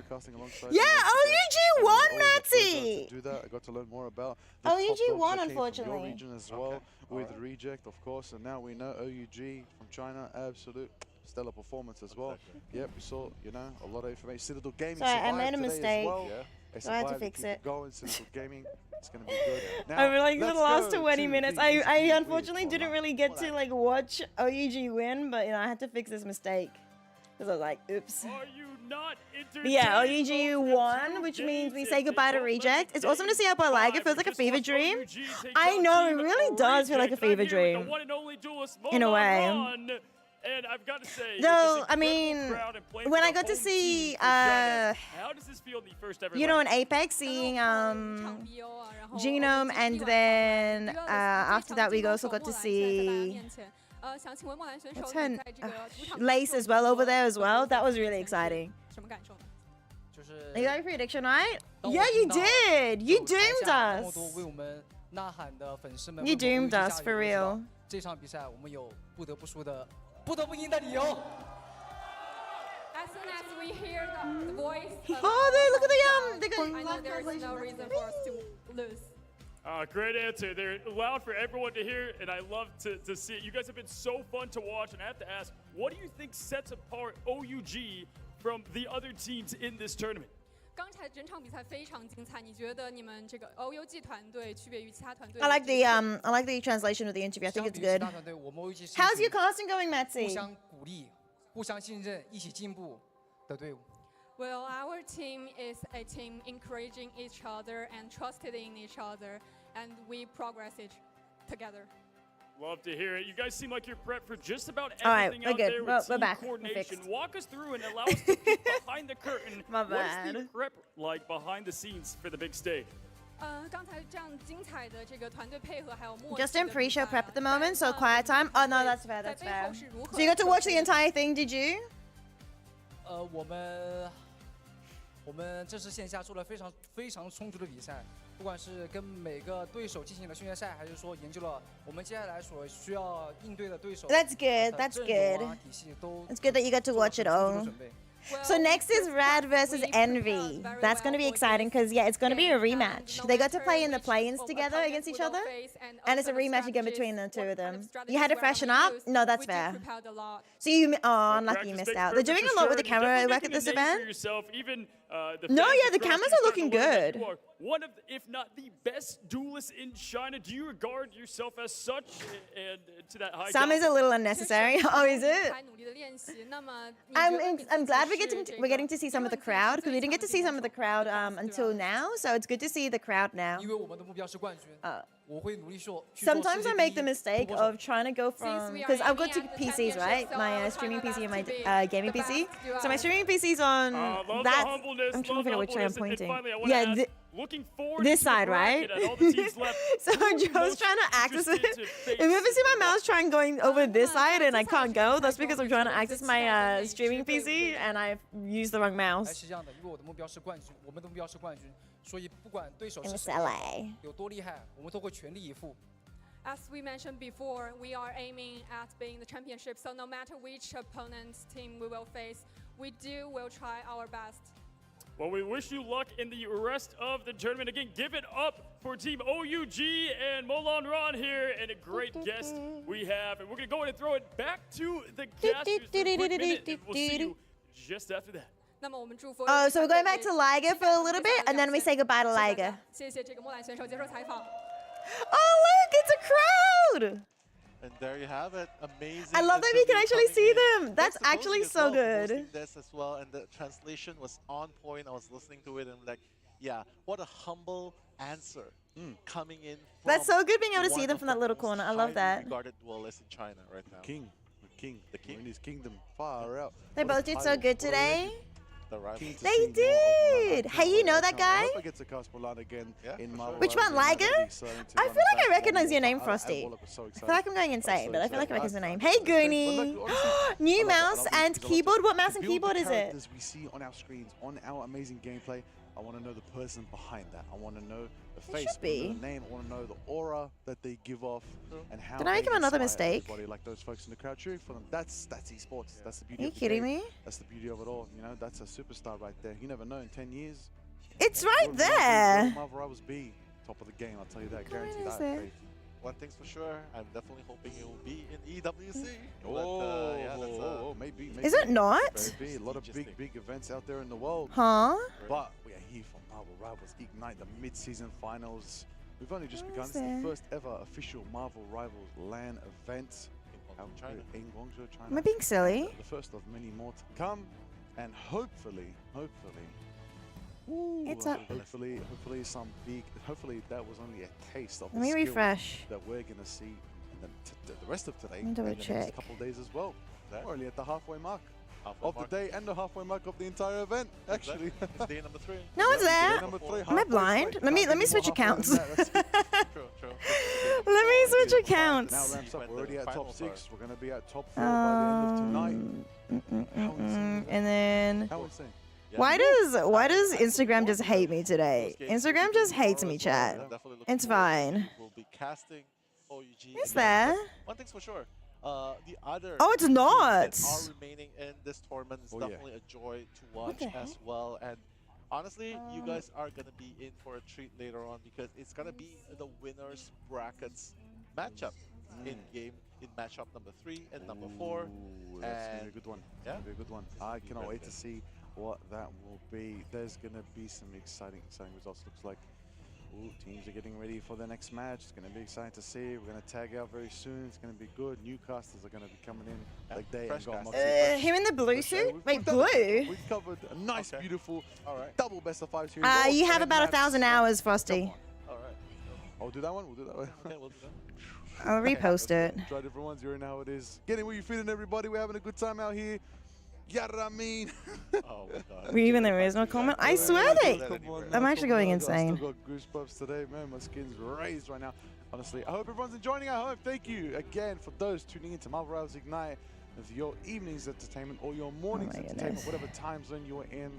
Yeah, OUG won, Nazi. Do that. I got to learn more about OUG top dogs won, that came from unfortunately. your region as well, with Reject, of course, and now we know OUG from China. Absolute stellar performance as well. Yep, we saw, you know, a lot of information. Citadel Gaming. Sorry, I survived made a today as mistake. well. They So I had to survived, they fix keep it. Going, Citadel Gaming. It's gonna be good. Now, I mean, like the let's last go 20 to minutes, the I interview unfortunately with didn't Molan. really get to like watch OUG win, but you know I had to fix this mistake because I was like, oops. Are you not But yeah, entertained, OUG folks? won, which Two means we games say in goodbye to both Reject. It's awesome to see how five. Liga. It feels like a Just fever watched dream. OUG take I down know, it Team really does feel like a Reject. I'm fever here with the dream. one and only duelist, In a Molan way. Ron. And I've got to say, Though, with this I mean, incredible crowd and playing when for I the got to home see, team for Giants, how does this feel in the first ever you know, in leg? Apex, seeing Genome, and then after that we also got to see what's her Lace as well over there as well. That was really exciting. You got a prediction, right? Yeah, you did. You doomed us. You doomed us for real. 这场比赛我们有不得不输的、不得不赢的理由。 As soon as we hear the voice Oh, look at the I know there is no reason for us to lose. Great answer. They're loud for everyone to hear, and I love to see it. You guys have been so fun to watch, and I have to ask, what do you think sets apart OUG from the other teams in this tournament? 刚才整场比赛非常精彩，你觉得你们这个 OUG 团队区别于其他团队？ I like the translation of the interview. I think it's good. 团队，我们 OUG 是 How's your casting going, 互 Matzy? 相鼓励、互相信任、一起进步的队伍。 Well, our team is a team encouraging each other and trusted in each other, and we progress it together. Love to hear it. You guys seem like you're prepped for just about All right, everything we're out good. there We're with team back. We're coordination. fixed. Walk us through and allow us to peek behind the curtain. My What is the bad. prep like behind the scenes for the big stage? 刚才这样精彩的这个团队配合还有默契 Just 的 in 比 pre-show 赛 prep at the moment, so quiet time. Oh no, that's fair. 在 That's 背 fair. 后是如何 So you got to watch the entire thing, did you? 我们这次线下做了非常充足的比赛，不管是跟每个对手进行了训练赛，还是说研究了我们接下来所需要应对的对手。 That's good. That's good. 体系都 It's good that you got to watch it all. So next is Rad versus Envy. That's going to be exciting because, yeah, it's going to be a rematch. They got to play in the play-ins together against each other, and it's a rematch again between the two of them. You had to freshen up? No, that's fair. So you, oh, unlucky you missed out. They're doing a lot with the camera work at this event. No, yeah, the cameras are looking good. One of, if not the best duelist in China. Do you regard yourself as such and to that high? Some is a little unnecessary. Oh, is it? 努力的练习，那么 I'm glad we're getting to see some of the crowd because we didn't get to see some of the crowd until now, so it's good to see the crowd now. 因为我们的目标是冠军，我会努力去做 Sometimes 世 I 界 make 第 the 一 mistake 突破手 of trying to go from because I've got two PCs, right? My streaming PC and my gaming PC. So my streaming PC's on love that. the humbleness, I'm trying to love figure out which way I'm humbleness, and pointing. finally, I wanna Yeah, ask, looking forward this to the side, right? bracket and all the teams left. So Who Joe's most trying to access it. interested to face If you ever see my mouse trying going over this side and I can't go, that's because I'm trying to access my streaming PC and I've used the wrong 还 mouse. 是这样的，因为我的目标是冠军，我们的目标是冠军，所以不管对手 In 是 this 谁 LA. 有多厉害，我们都会全力以赴。 As we mentioned before, we are aiming at being the championship. So no matter which opponent's team we will face, we will try our best. Well, we wish you luck in the rest of the tournament. Again, give it up for Team OUG and Molan Ron here, and a great guest we have. And we're going to go in and throw it back to the casters for a quick minute, and we'll see you just after that. 那么我们祝福 Oh, so we're going back to Liger for a little bit and then we say goodbye to Liger. 谢谢这个莫兰选手接受采访。 Oh, look, it's a crowd. And there you have it. Amazing. I love that we can interview actually coming see in. them. That's Thanks to actually Tony as so well for good. hosting this as well, and the translation was on point. I was listening to it and like, yeah, what a humble answer coming in. That's from so good being able to see one them of from that the little most corner. I love highly that. regarded duelists in China right now. King. The king in his kingdom. Far out. They What a both did so title. good What a today. legend. The rival. Keen to They see more of Molan. did. Hey, you know that I guy? hope I get to cast Molan again in Marvel Which one, Rivals. Liger? That'd be exciting to I run feel like back I recognize one your more. name, Frosty. Warlock was so I excited. feel like I'm going I was insane, so but I feel like I excited. recognize the name. I Hey, love that. Goonie. But look, honestly, New I love mouse it. and Because I love keyboard. it. What mouse To and build keyboard the is it? characters we see on our screens, on our amazing gameplay, I want to know the person behind that. I want to know the face, should I wanna know be. the name, I want to know the aura that they give off, and how Did I make they him another inspire mistake? everybody, like those folks in the crowd cheering for them. That's esports. That's the beauty Are you of the kidding game. me? That's the beauty of it all. You know, that's a superstar right there. You never know, in 10 years. It's what right will there. Marvel Rivals be top of the game, I'll tell you that. Where Guarantee is that. it? Faith. One thing's for sure, I'm definitely hoping it will be in EWC. But, Oh, yeah, that's maybe. Is it not? Maybe. A lot of big events out there in the world. Huh? But we are here for Marvel Rivals Ignite, the mid-season finals. We've only just Where begun. is This is the it? first ever official Marvel Rivals LAN event China. in Guangzhou, China. Am I being silly? The first of many more to come, and hopefully, It's a- hopefully hopefully that was only a taste of Let the me skills refresh. that we're gonna see in the rest of today Let me and double the next check. couple of days as well. That- We're only at the halfway mark Halfway of mark. the day and the halfway mark of the entire event, actually. Exactly. It's day number 3. No one's Day there. number 3, Am I halfway blind? point. Let me Can't be switch more halfway accounts. than that. That's- True. Let me switch Now accounts. ramps up. We're already at Final top 6. part. We're going to be at top 4 by the end of tonight. How insane. And then How insane. why does Instagram just hate me today? Instagram just hates me, chat. It's fine. We'll be casting OUG. It's again. there. But one thing's for sure. The other Oh, it's teams not. that are remaining in this tournament is Oh, yeah. definitely a joy to watch the as well. And honestly, you guys are gonna be in for a treat later on because it's gonna be the winners brackets matchup in matchup number 3 and number 4. Ooh, that's going to be a good one. Yeah. That's gonna be a good one. I cannot wait to see what that will be. There's going to be some exciting results. Looks like teams are getting ready for the next match. It's going to be exciting to see. We're going to tag out very soon. It's going to be good. Newcasters are going to be coming in like they ain't got Moxie. Him in the blue suit? Wait, blue? We've covered a nice, beautiful double best of 5 series. You have about 1,000 hours, Frosty. All right. I'll do that one. We'll do that one. Okay, we'll do that. I'll repost it. Try different ones. You already know how it is. Getting where you feeling, everybody. We're having a good time out here. Yaramin. Oh my God. Were you even there is no comment? I swear they. I'm actually going insane. I've still got goosebumps today, man. My skin's raised right now. Honestly, I hope everyone's enjoying it. I hope. Thank you again for those tuning in to Marvel Rivals Ignite with your evening's entertainment or your morning's entertainment, whatever time zone you are in.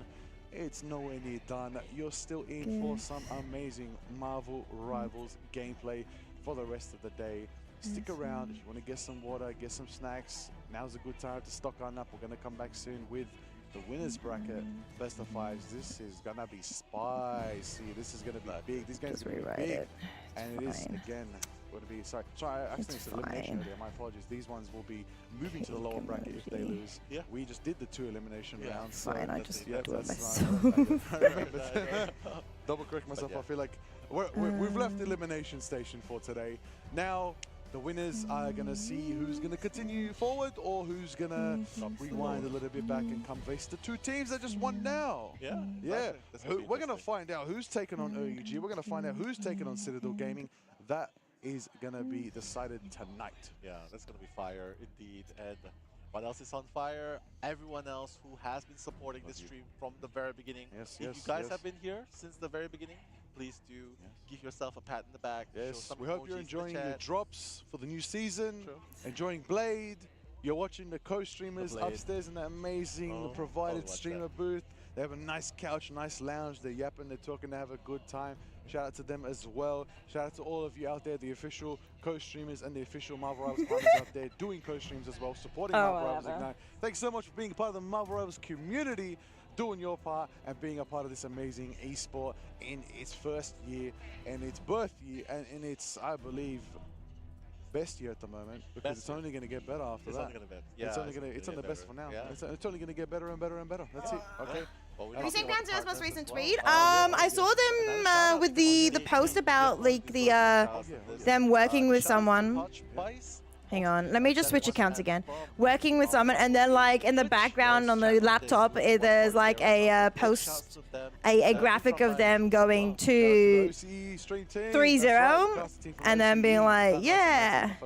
It's nowhere near done. You're still in for some amazing Marvel Rivals gameplay for the rest of the day. Stick around if you want to get some water, get some snacks. Now's a good time to stock on up. We're going to come back soon with the winners bracket, best of 5s. This is going to be spicy. This is going to be big. These games are going to be big. And it is, again, going to be, sorry, I accidentally said elimination earlier. My apologies. These ones will be moving to the lower bracket if they lose. Yeah. We just did the 2 elimination rounds. So fine, I just yeah, do it that's double correct myself. I feel like we've left the elimination station for today. Now, the winners are going to see who's going to continue forward or who's going to rewind a little bit back and come face the 2 teams that just won now. Yeah. Yeah. We're going to find out who's taking on OUG. We're going to find out who's taking on Citadel Gaming. That is going to be decided tonight. Yeah, that's going to be fire indeed. And what else is on fire? Everyone else who has been supporting this stream from the very beginning. Yes, if you guys have been here since the very beginning, please do give yourself a pat in the back. Yes, we hope you're enjoying the drops for the new season, enjoying Blade. You're watching the co-streamers upstairs in that amazing provided streamer booth. They have a nice couch, nice lounge. They're yapping, they're talking, they have a good time. Shout out to them as well. Shout out to all of you out there, the official co-streamers and the official Marvel Rivals partners out there doing co-streams as well, supporting Marvel Rivals Ignite. Thanks so much for being a part of the Marvel Rivals community, doing your part and being a part of this amazing esport in its first year and its birth year and in its, I believe, best year at the moment, because it's only going to get better after that. It's on the best for now. Yeah. It's only going to get better and better and better. That's it. Okay. Have you seen Ground Zero's most recent tweet? I saw them with the post about like the them working with someone. Hang on, let me just switch accounts again. Working with someone, and then like in the background on the laptop, there's like a post, a graphic of them going to 3-0, and then being like, yeah.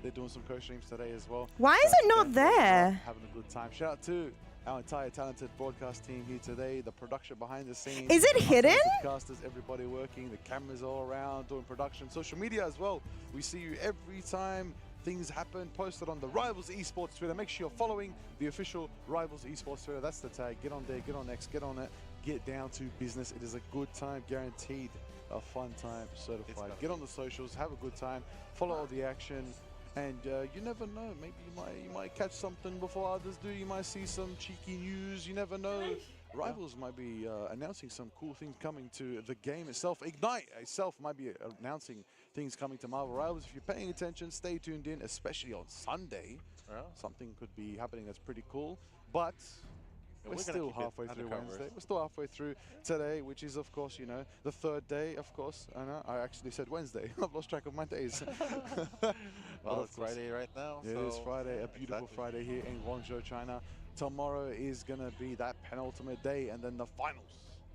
They're doing some co-streams today as well. Why is it not there? Having a good time. Shout out to our entire talented broadcast team here today, the production behind the scenes. Is it hidden? Broadcasters, everybody working, the cameras all around, doing production, social media as well. We see you every time things happen, posted on the Rivals Esports Twitter. Make sure you're following the official Rivals Esports Twitter. That's the tag. Get on there, get on X, get on it, get down to business. It is a good time, guaranteed. A fun time, certified. Get on the socials, have a good time, follow all the action. And you never know, maybe you might catch something before others do. You might see some cheeky news. You never know. Rivals might be announcing some cool things coming to the game itself. Ignite itself might be announcing things coming to Marvel Rivals. If you're paying attention, stay tuned in, especially on Sunday. Something could be happening that's pretty cool. But we're still halfway through Wednesday. We're still halfway through today, which is, of course, you know, the 3rd day, of course. I know, I actually said Wednesday. I've lost track of my days. Well, it's Friday right now. Yeah, it is Friday, a beautiful Friday here in Guangzhou, China. Tomorrow is going to be that penultimate day, and then the finals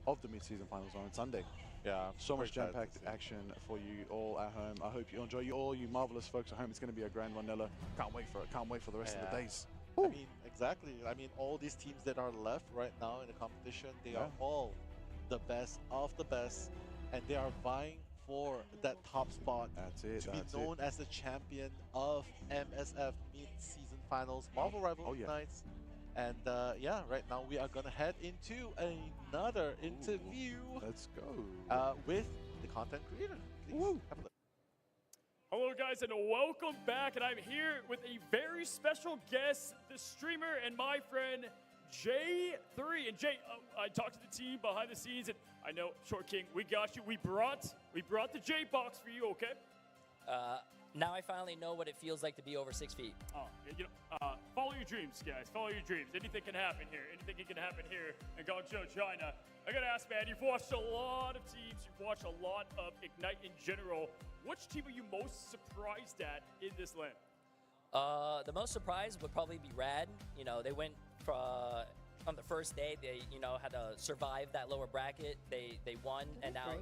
of the mid-season finals are on Sunday. Yeah, so much jam-packed action for you all at home. I hope you enjoy all you marvelous folks at home. It's going to be a grand one, Nella. Can't wait for it. Can't wait for the rest of the days. I mean, exactly. I mean, all these teams that are left right now in the competition, they are all the best of the best, and they are vying for that top spot. That's it. To be known as the champion of MSF mid-season finals, Marvel Rivals Nights. And yeah, right now we are gonna head into another interview. Let's go. With the content creator. Please have a look. Hello guys and welcome back, and I'm here with a very special guest, the streamer and my friend J3. And Jay, I talked to the team behind the scenes, and I know, Short King, we got you. We brought the J box for you, okay? Now I finally know what it feels like to be over 6 feet. Follow your dreams, guys. Follow your dreams. Anything can happen here. Anything can happen here in Guangzhou, China. I gotta ask, man, you've watched a lot of teams. You've watched a lot of Ignite in general. Which team are you most surprised at in this land? The most surprised would probably be Rad. You know, they went on the first day. They, had to survive that lower bracket. They won, and now,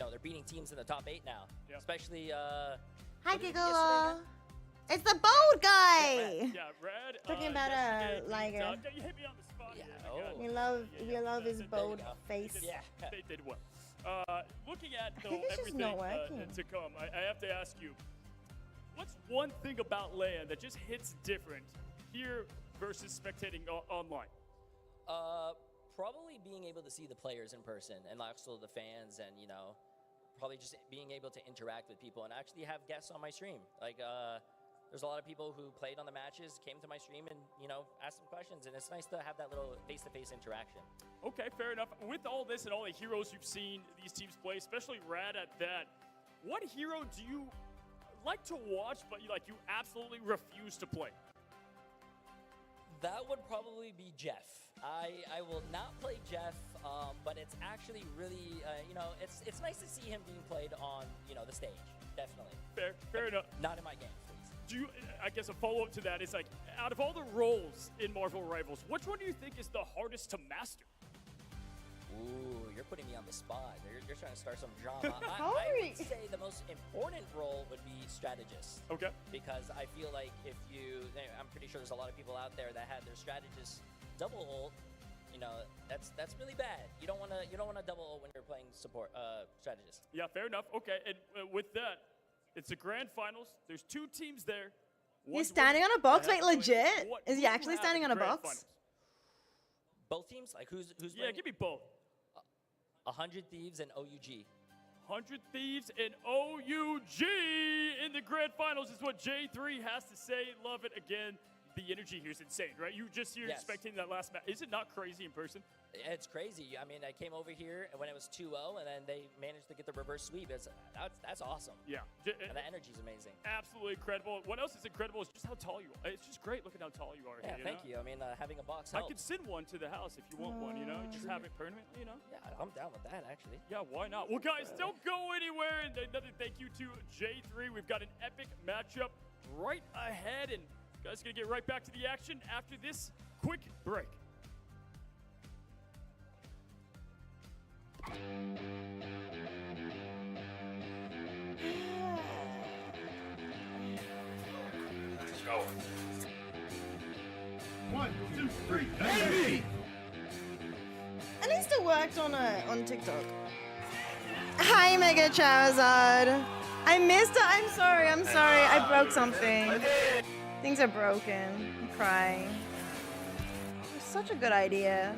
they're beating teams in the top 8 now. Yeah. Especially, Hi, Gigolo. It's the bold guy. Yeah, Rad. Talking about Liger. You hit me on the spot. Yeah, We love his bold face. Yeah. They did well. Looking at I think it's just everything not working. to come, I have to ask you, what's one thing about LAN that just hits different here versus spectating online? Probably being able to see the players in person and also the fans, and probably just being able to interact with people and actually have guests on my stream. Like, there's a lot of people who played on the matches, came to my stream, and asked some questions, and it's nice to have that little face-to-face interaction. Okay, fair enough. With all this and all the heroes you've seen these teams play, especially Rad at that, what hero do you like to watch, but you absolutely refuse to play? That would probably be Jeff. I will not play Jeff, but it's actually really, it's nice to see him being played on, the stage. Definitely. Fair enough. Not in my game, please. I guess a follow-up to that is out of all the roles in Marvel Rivals, which one do you think is the hardest to master? Ooh, you're putting me on the spot. You're trying to start some drama. I would say the most important role would be strategist. Okay. Because I feel like I'm pretty sure there's a lot of people out there that had their strategist double ult. That's really bad. You don't want to double ult when you're playing support strategist. Yeah, fair enough. Okay, and with that, it's the grand finals. There's 2 teams there. He's standing on a box? Wait, legit? Is he actually standing on a box? Finals? Both teams? Like who's Yeah, playing? give me both. 100 Thieves and OUG. 100 Thieves and OUG in the grand finals is what J3 has to say. Love it again. The energy here is insane, right? You just here expecting that last match. Is it not crazy in person? It's crazy. I mean, I came over here when it was 2-0, and then they managed to get the reverse sweep. That's awesome. Yeah. And the energy is amazing. Absolutely incredible. What else is incredible is just how tall you are. It's just great looking how tall you are. Yeah, here, thank you. I mean, having a box I helps. could send one to the house if you want one, just have it permanently, Yeah, I'm down with that, actually. Yeah, why not? Well, guys, don't go anywhere. And another thank you to J3. We've got an epic matchup right ahead, and guys, gonna get right back to the action after this quick break. Let's go. 1, 2, 3, enemy! At least it worked on TikTok. Hi, Mega Charizard. I missed it. I'm sorry. I broke something. Things are broken. I'm crying. It's such a good idea.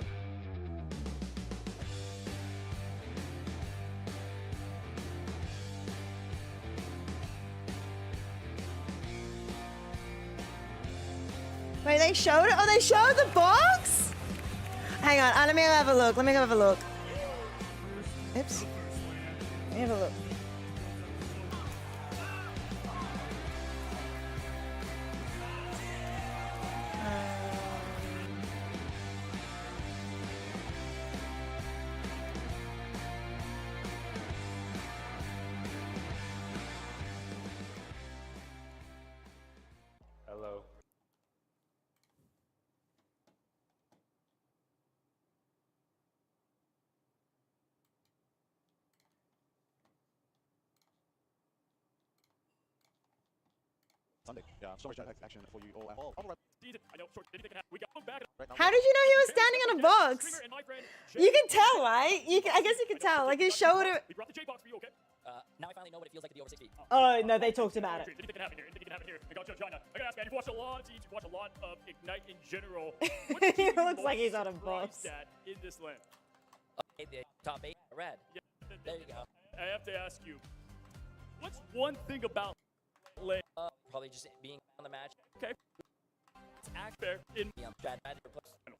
Wait, they showed it? Oh, they showed the box? Hang on, let me have a look. Oops. Let me have a look. Hello. Sunday. Yeah, so much action for you all. All right. How did you know he was standing on a box? You can tell, right? I guess you can tell. Like, he showed it. Now I finally know what it feels like to be over 6 feet. Oh, no, they talked about it. Anything can happen here. Anything can happen here. I gotta ask, man, you've watched a lot of teams. You've watched a lot of Ignite in general. He looks like he's on a box. In this land. Okay, the top 8, Red. Yeah, there you go. I have to ask you, what's one thing about LAN? Probably just being on the match. Okay. It's act there in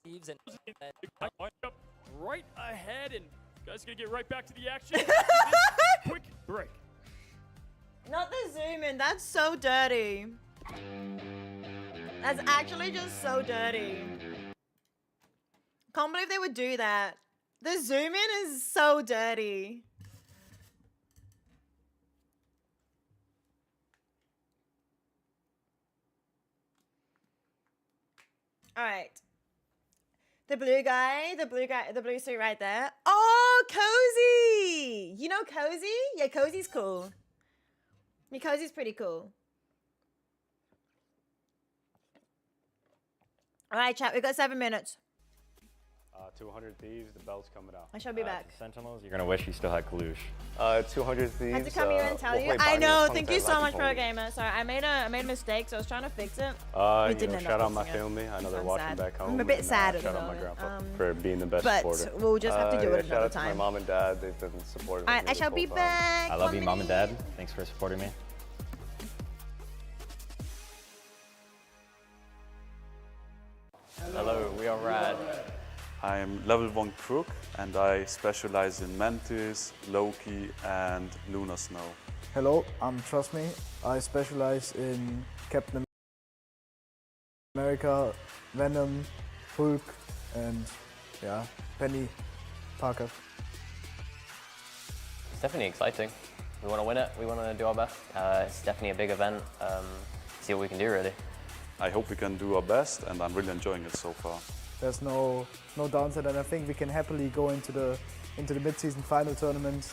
Thieves and right ahead, and guys gonna get right back to the action. Quick break. Not the zoom in. That's so dirty. That's actually just so dirty. Can't believe they would do that. The zoom in is so dirty. All right. The blue suit right there. Oh, Cozy! You know Cozy? Yeah, Cozy's cool. Yeah, Cozy's pretty cool. All right, chat, we've got 7 minutes. 200 Thieves, the bell's coming out. I shall be back. Sentinels, you're gonna wish you still had Kalush. 200 Thieves. I have to come here and tell you. I know. Thank you so much, Pro Gamer. Sorry, I made a mistake, so I was trying to fix it. You know, shout out my family. I know they're watching back home. I'm a bit sad Shout out my about grandpa it. for being the best But supporter. we'll just have to do it Shout another out to time. my mom and dad. They've been supportive. All right, I shall be back. I love you, Mom and Dad. Thanks for supporting me. Hello, we are Rad. I'm level 1 Crook and I specialize in Mantis, Loki and Lunar Snow. Hello, I'm Trust Me. I specialize in Captain America, Venom, Hulk and yeah, Penny Parker. It's definitely exciting. We want to win it. We want to do our best. It's definitely a big event. See what we can do, really. I hope we can do our best and I'm really enjoying it so far. There's no downside, and I think we can happily go into the mid-season final tournament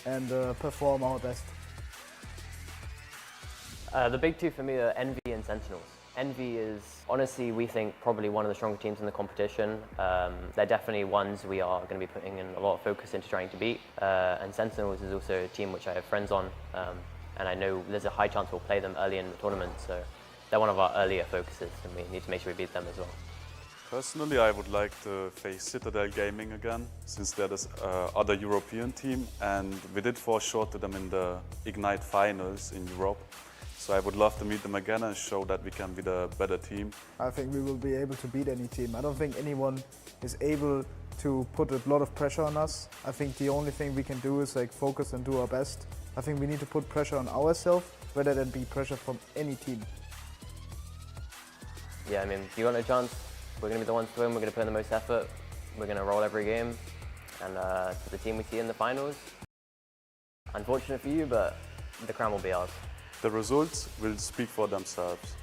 and perform our best. The big two for me are Envy and Sentinels. Envy is, honestly, we think probably one of the stronger teams in the competition. They're definitely ones we are going to be putting in a lot of focus into trying to beat. And Sentinels is also a team which I have friends on, and I know there's a high chance we'll play them early in the tournament, so they're one of our earlier focuses, and we need to make sure we beat them as well. Personally, I would like to face Citadel Gaming again, since they're this other European team, and we did fall short to them in the Ignite finals in Europe. So I would love to meet them again and show that we can be the better team. I think we will be able to beat any team. I don't think anyone is able to put a lot of pressure on us. I think the only thing we can do is like focus and do our best. I think we need to put pressure on ourselves rather than be pressure from any team. Yeah, I mean, if you want a chance, we're going to be the ones to win. We're going to put in the most effort. We're going to roll every game. And to the team we see in the finals, unfortunate for you, but the crown will be ours. The results will speak for themselves.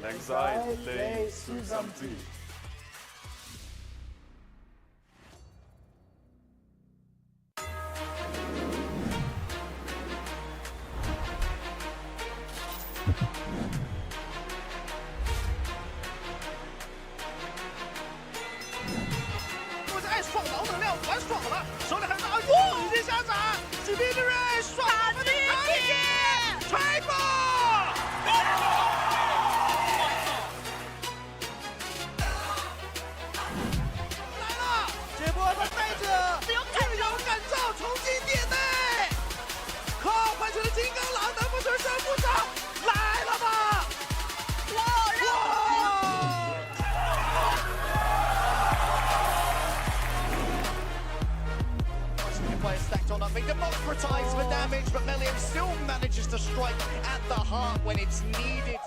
L'exile lay Suzanti. Stacked on, I think, democratized the damage, but Melium still manages to strike at the heart when it's needed.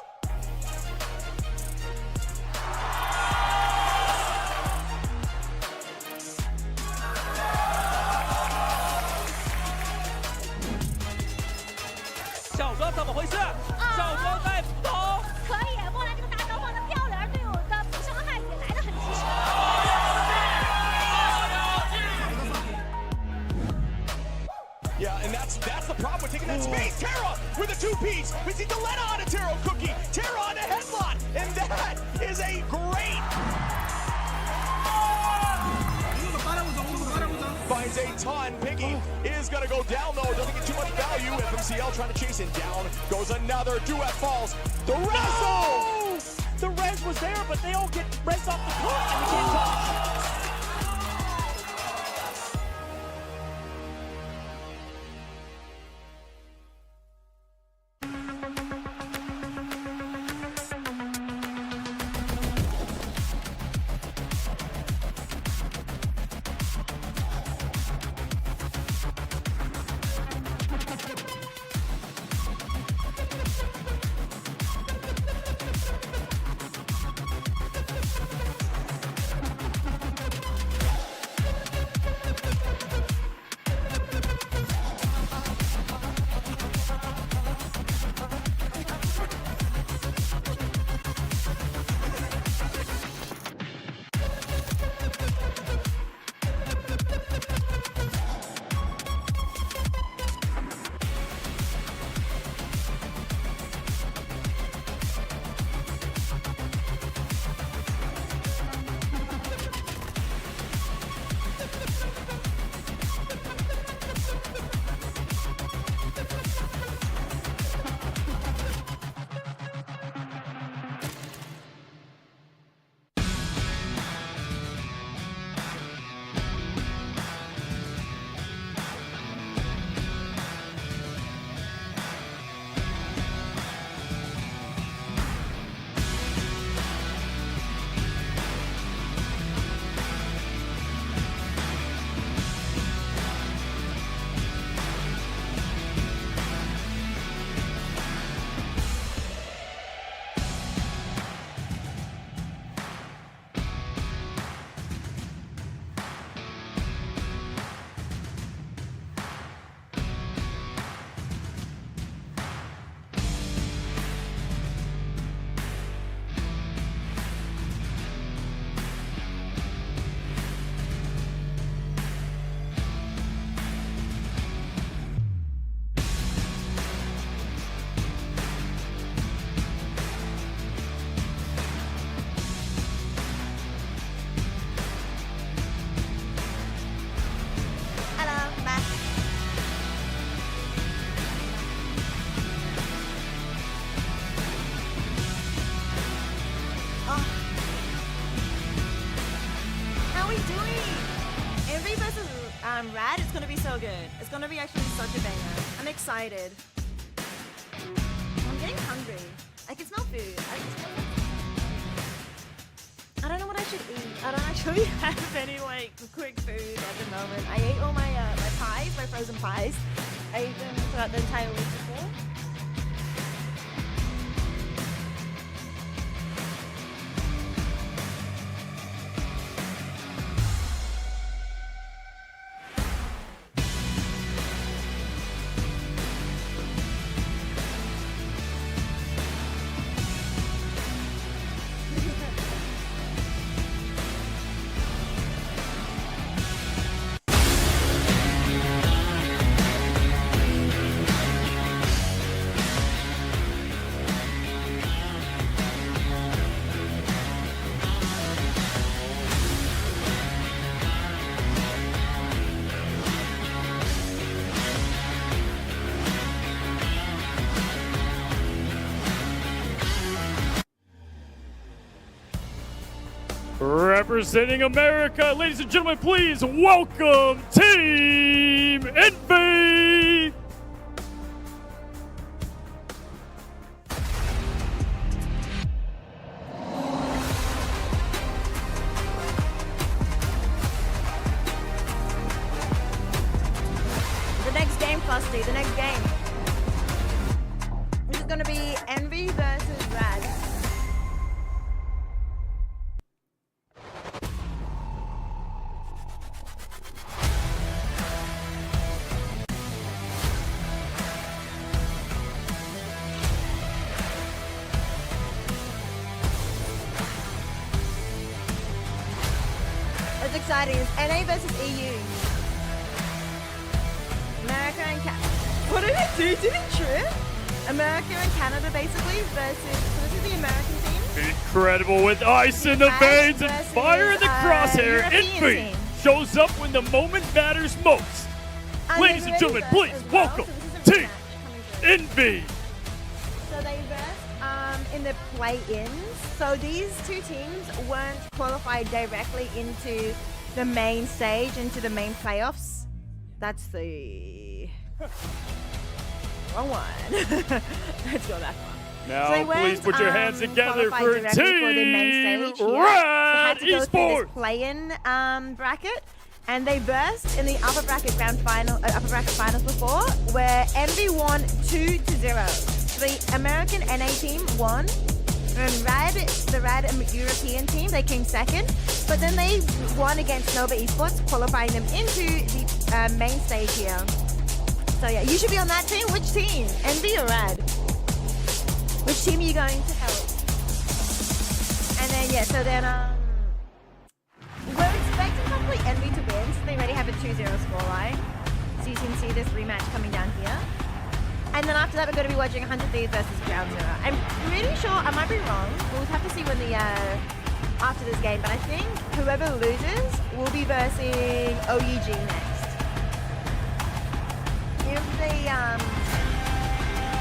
Yeah, and that's the problem with taking that space. Terra with a two-piece. We see Deletta on a Taro cookie. Terra on a headlock. And that is a great... Finds a ton. Piggy is going to go down, though. Doesn't get too much value. FMCL trying to chase him down. Goes another. Duet falls. The res! No! The res was there, but they all get res off the clock, and we can't touch. we doing? Envy versus Rad is gonna be so good. It's gonna be actually such a banger. I'm excited. I'm getting hungry. I can smell food. I don't know what I should eat. I don't actually have any like quick food at the moment. I ate all my my pies, my frozen pies. I ate them throughout the entire week before. Representing America, ladies and gentlemen, please welcome Team Envy! The next game, Fusty, the next game. This is gonna be Envy versus Rad. What's exciting is NA versus EU. America and Canada. What did it do? Did it trip? America and Canada basically versus, so this is the American team. Incredible with ice in the veins and fire in the crosshair. European Envy team. shows up when the moment matters most. And Ladies they and gentlemen, really please versed as well, welcome so this is a Team Envy. So they versed in the play-ins. So these two teams weren't qualified directly into the main stage, into the main playoffs. That's the wrong one. Let's go back one. Now, So they please weren't, put your hands together qualified for directly for the main Team stage here. Rad They had to go through Esports. this play-in bracket, and they burst in the upper bracket upper bracket finals before, where Envy won 2-0. The American NA team won, and the Rad European team, they came second, but then they won against Nova Esports, qualifying them into the main stage here. So yeah, you should be on that team. Which team? Envy or Rad? Which team are you going to help? And then yeah, so then we're expecting probably Envy to win, so they already have a 2-0 scoreline. So you can see this rematch coming down here. And then after that, we're going to be watching 100 Thieves versus Ground Zero. I'm pretty sure, I might be wrong, we'll have to see when the after this game, but I think whoever loses will be versing OUG next. If the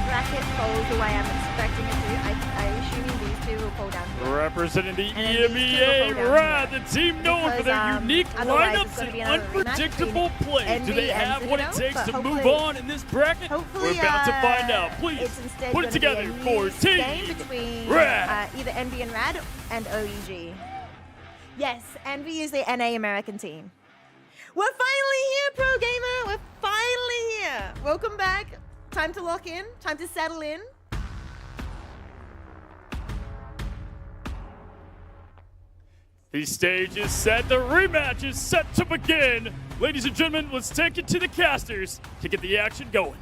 bracket falls the way I'm expecting it to, I'm assuming these two will fall down here. Representing the And then these two will EMEA fall down Rad, here. the team known for Because, their unique otherwise it's lineups gonna and be another rematch unpredictable play. Do Envy they and have what it Citadel, takes but to move hopefully- on in this bracket? Hopefully, We're about to find out. Please it's instead put it gonna together be a for new game Team between Rad. either Envy and Rad and OEG. Yes, Envy is the NA American team. We're finally here, Pro Gamer. We're finally here. Welcome back. Time to lock in. Time to settle in. The stage is set. The rematch is set to begin. Ladies and gentlemen, let's take it to the casters to get the action going.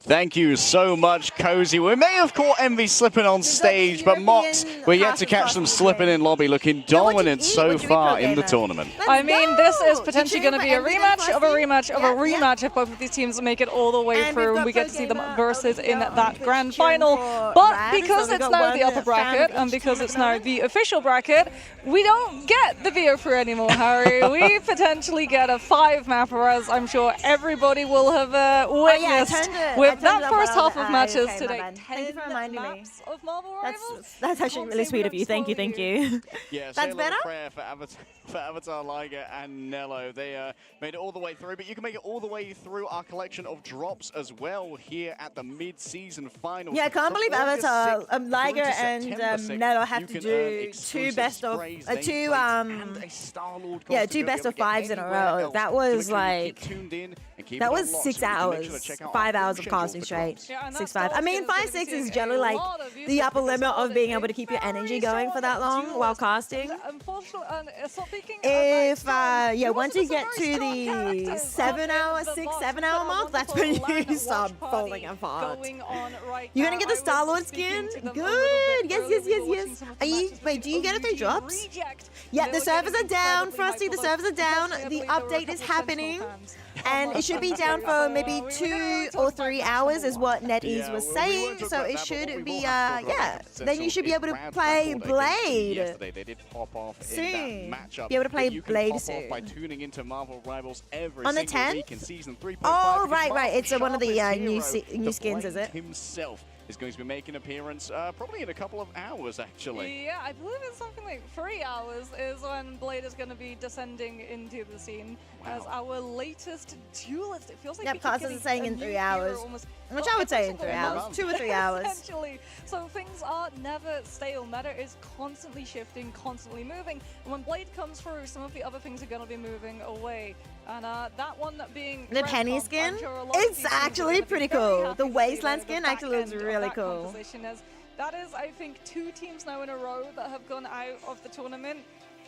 Thank you so much, Cozy. We may have caught Envy slipping on stage, but Mox, we're yet to catch them slipping in lobby, looking dominant so far in the tournament. I mean, this is potentially going to be a rematch of a rematch of a rematch if both of these teams make it all the way through and we get to see them versus in that grand final. But because it's now the upper bracket and because it's now the official bracket, we don't get the VO3 anymore, Harry. We potentially get a 5-mapper, as I'm sure everybody will have witnessed with that first half of matches okay, my today. bad. Thank you for 10 reminding me. maps of Marvel Rivals. That's actually really sweet of you. Thank you, thank you. Yeah, That's better? Prayer for Avatar, Liger, and Nello. They made it all the way through, but you can make it all the way through our collection of drops as well here at the mid-season finals. Yeah, I can't From believe August Avatar, 6th through Liger, to and September 6th, Nello have you to can do earn two exclusive best of sprays, two nameplates, and a Star-Lord yeah, costume. two You'll be best able of to get fives in a anywhere row. else. That So was make sure you like keep tuned in and keep that it was unlocked 6 so you can make hours, sure to check out 5 our hours of schedule casting for straight. drops. Yeah, and 6 that 5. I mean, Star 5 Skin 6 is is gonna be generally seeing like a lot of use the of upper because limit all of the being able big to keep your energy very going for that long solid while duelists. casting. Unfortunately, so thinking If about yeah, Duels once are you some get very to strong the characters 7 hour, in the 6, box. 7 We've got hour a mark, that's wonderful when you LAN start watch party falling apart. going on right You're now. gonna get the I was Star-Lord speaking skin? to them a Good. little bit Yes, earlier. yes, We yes, were watching yes. some of Are the you matches wait, with do you get it through OUG drops? Reject. Yeah, They the were servers getting are down, incredibly Frosty, hyped, the although servers are down. unfortunately, I The believe there were a update couple is of happening. Sentinel fans And it should be down for maybe 2 or 3 hours is what NetEase was saying. So it should be yeah. Then you should be able to play Blade Yesterday they did pop off in soon. that matchup. Be able to play that you can Blade pop soon. off by tuning into Marvel Rivals every On the single 10th? week in season 3.5. Oh, because right, Mark right. It's one of the Sharp is new hero, new the skins, is Blade it? himself is going to be making an appearance probably in a couple of hours, actually. Yeah, I believe it's something like 3 hours is when Blade is going to be descending into the scene as our latest duelist. It feels like Yep, we keep Carson getting is saying a in new 3 hero hours. almost- Which well, I would say every in 3 single hours. month, 2 or 3 hours. Essentially. So things are never stale. Meta is constantly shifting, constantly moving. And when Blade comes through, some of the other things are going to be moving away. And that one being The Red Penny Pump, skin? I'm sure a lot of It's these teams are actually gonna be pretty very cool. happy The to see Wasteland the skin back actually looks end of really that cool. composition as that is, I think, 2 teams now in a row that have gone out of the tournament.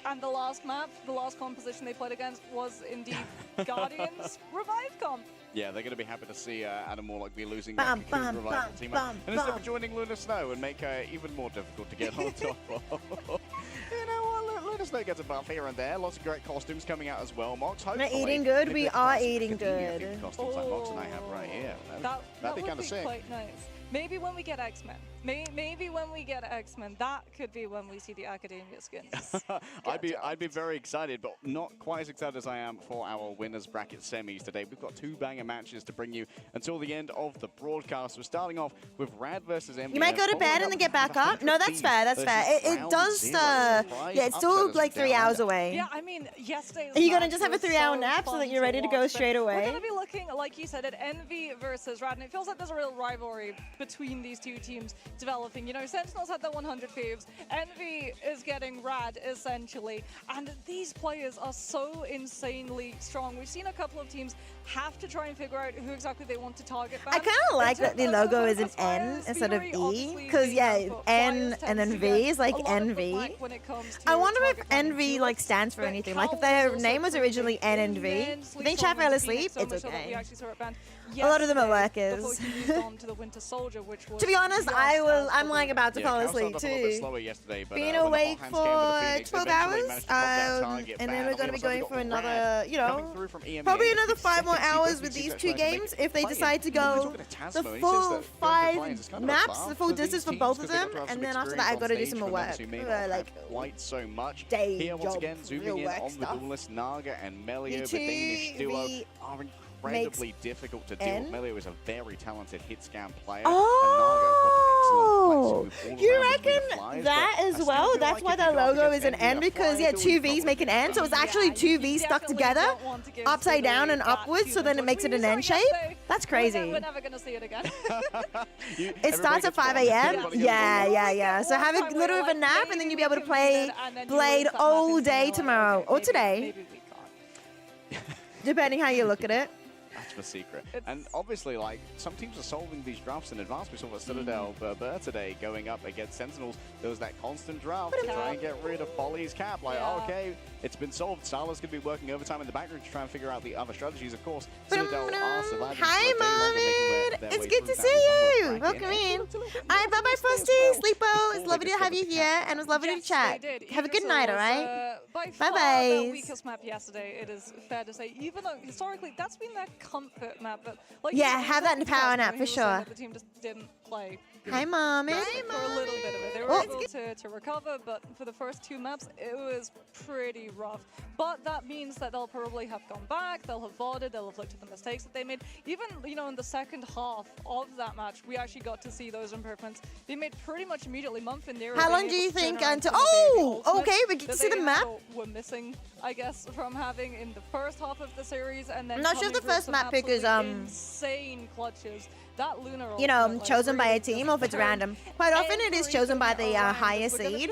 And the last map, the last composition they played against was indeed Guardians Revive Comp. Yeah, they're going to be happy to see Adam Warlock be losing Bum, that bum, Revival bum, team bum, up. And instead bum. of joining Lunar Snow and make even more difficult to get on top of. You know what, Lunar Snow gets a buff here and there. Lots of great costumes coming out as well. Mox, We're hopefully. eating good. if We they are find some eating academia-themed good. Costumes like Mox and I have right here. That That'd be would kind of be sick. quite nice. Maybe when we get X-Men. Maybe when we get X-Men, that could be when we see the Academia skins. I'd be very excited, but not quite as excited as I am for our winners bracket semis today. We've got 2 banger matches to bring you until the end of the broadcast. We're starting off with Rad versus MVS. You might go to bed and then get back up. No, that's fair. That's fair. It does. Yeah, it's still like 3 hours away. Yeah, I mean, yesterday. Are you gonna just have a 3-hour nap so that you're ready to go straight We're away? gonna be looking, like you said, at Envy versus Rad, and it feels like there's a real rivalry between these 2 teams developing. You know, Sentinels had their 100 thieves. Envy is getting Rad essentially, and these players are so insanely strong. We've seen a couple of teams have to try and figure out who exactly they want to target. I kind of like that the logo is an N instead of E, because yeah, N and then V is like NV. I wonder if NV like stands for anything. Like if their name was originally NNV, then chat fell asleep, it's okay. A lot of them are workers. To be honest, I'm like about to fall asleep too. Being awake for 12 hours, and then we're going to be going for another, you know, probably another 5 more hours with these 2 games if they decide to go the full 5 maps, the full distance for both of them, and then after that I've got to do some more work. Like quite so much. Day Here once job, again, zooming real in work on the stuff. duelist Naga and Melio, the 2 Danish duo, V are incredibly difficult to deal N. with. Melio is a very talented hit scam player. Oh, you reckon that as well? That's why the logo is an N, because yeah, 2 V's make an N, so it's actually 2 V's stuck together, upside down and upwards, so then it makes it an N shape. That's crazy. We're never gonna see it again. It starts at 5 a.m. Yeah. So have a little bit of a nap, and then you'll be able to play Blade all day tomorrow or today, depending how you look at it. That's the secret. And obviously, like, some teams are solving these drafts in advance. We saw that Citadel Berber today going up against Sentinels. There was that constant draft to try and get rid of Polly's cap. Like, okay, it's been solved. Sala's going to be working overtime in the background to try and figure out the other strategies. Of course, Citadel are surviving. Hi, Mohammed. It's good to see you. Welcome in. Alright, bye-bye, Frosty. Sleep well. It's lovely to have you here, and it was lovely to chat. Have a good night, alright? By far Bye-bye. the weakest map yesterday, it is fair to say, even though historically that's been their comfort map, but like Yeah, have that in the power nap for sure. The team just didn't play. Hi, Mommy. For a little bit of it. They were able to recover, but for the first 2 maps, it was pretty rough. But that means that they'll probably have gone back, they'll have voted, they'll have looked at the mistakes that they made. Even, you know, in the second half of that match, we actually got to see those improvements. They made pretty much immediately. Mumph and Nero. How long do you think until... Oh, okay, we get to see the map. Were missing, I guess, from having in the first half of the series, and then I'm not sure if the first map pick is insane clutches. That Luna, you know, chosen by a team or if it's random. Quite often it is chosen by the highest seed,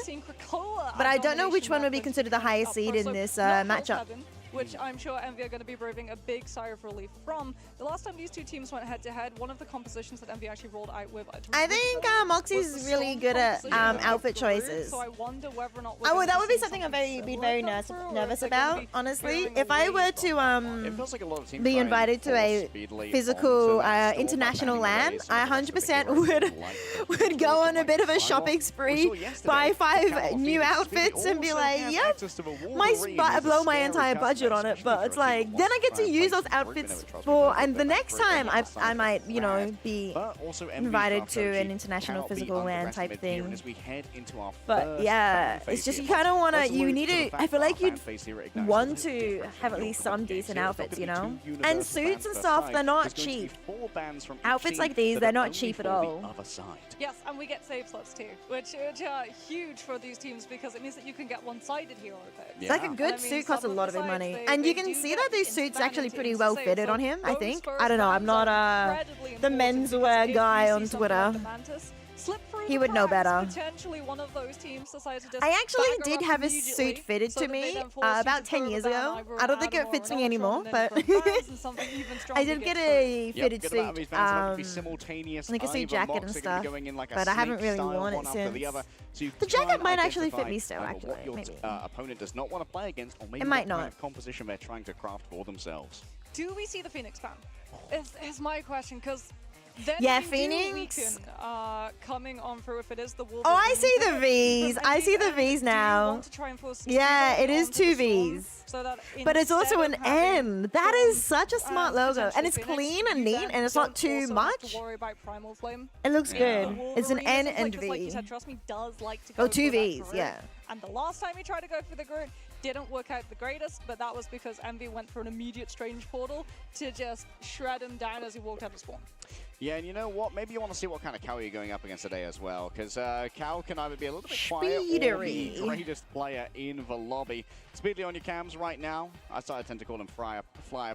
but I don't know which one would be considered the highest seed in this matchup. Which I'm sure Envy are going to be breathing a big sigh of relief from. The last time these two teams went head-to-head, one of the compositions that Envy actually rolled out with... I think Moxie's really good at outfit choices. So I wonder whether or not that would be something I'd be very nervous about, honestly. If I were to be invited to a physical international LAN, I 100% would go on a bit of a shopping spree, buy 5 new outfits and be like, yep, might blow my entire budget on it, but it's like then I get to use those outfits for, and the next time I might, you know, be invited to an international physical LAN type thing. But yeah, it's just you kind of want to, you need to, I feel like you'd want to have at least some decent outfits, you know, and suits and stuff, they're not cheap. Outfits like these, they're not cheap at all. Yes, and we get save slots too, which are huge for these teams because it means that you can get one-sided hero picks. It's like a good suit costs a lot of money, and you can see that these suits actually pretty well fitted on him, I think. I don't know, I'm not the menswear guy on Twitter. He would know better. I actually did have a suit fitted to me about 10 years ago. I don't think it fits me anymore, but I did get a fitted suit, like a suit jacket and stuff, but I haven't really worn it since. The jacket might actually fit me still, actually, maybe. Opponent does not want to play against, or maybe it might what kind not. of composition they're trying to craft for themselves. Do we see the Phoenix ban? Is my question, because then yeah, we Phoenix. Weaken, coming on through if it is the Wolverine. Oh, I see the Vs. I see the Vs now. Yeah, it is 2 Vs. But it's also an N. That is such a smart logo. And it's clean and neat, and it's not too much. It looks good. It's an N and V. Like you said, Trust Me does like to Oh, go 2 for that Vs, Groot. yeah. And the last time he tried to go for the Groot, didn't work out the greatest, but that was because Envy went for an immediate Strange Portal to just shred him down as he walked out of spawn. Yeah, and you know what? Maybe you want to see what kind of Cal you're going up against today as well, because Cal can either be a little bit quiet or the greatest player in the lobby. Speedly on your cams right now. I tend to call him Flyer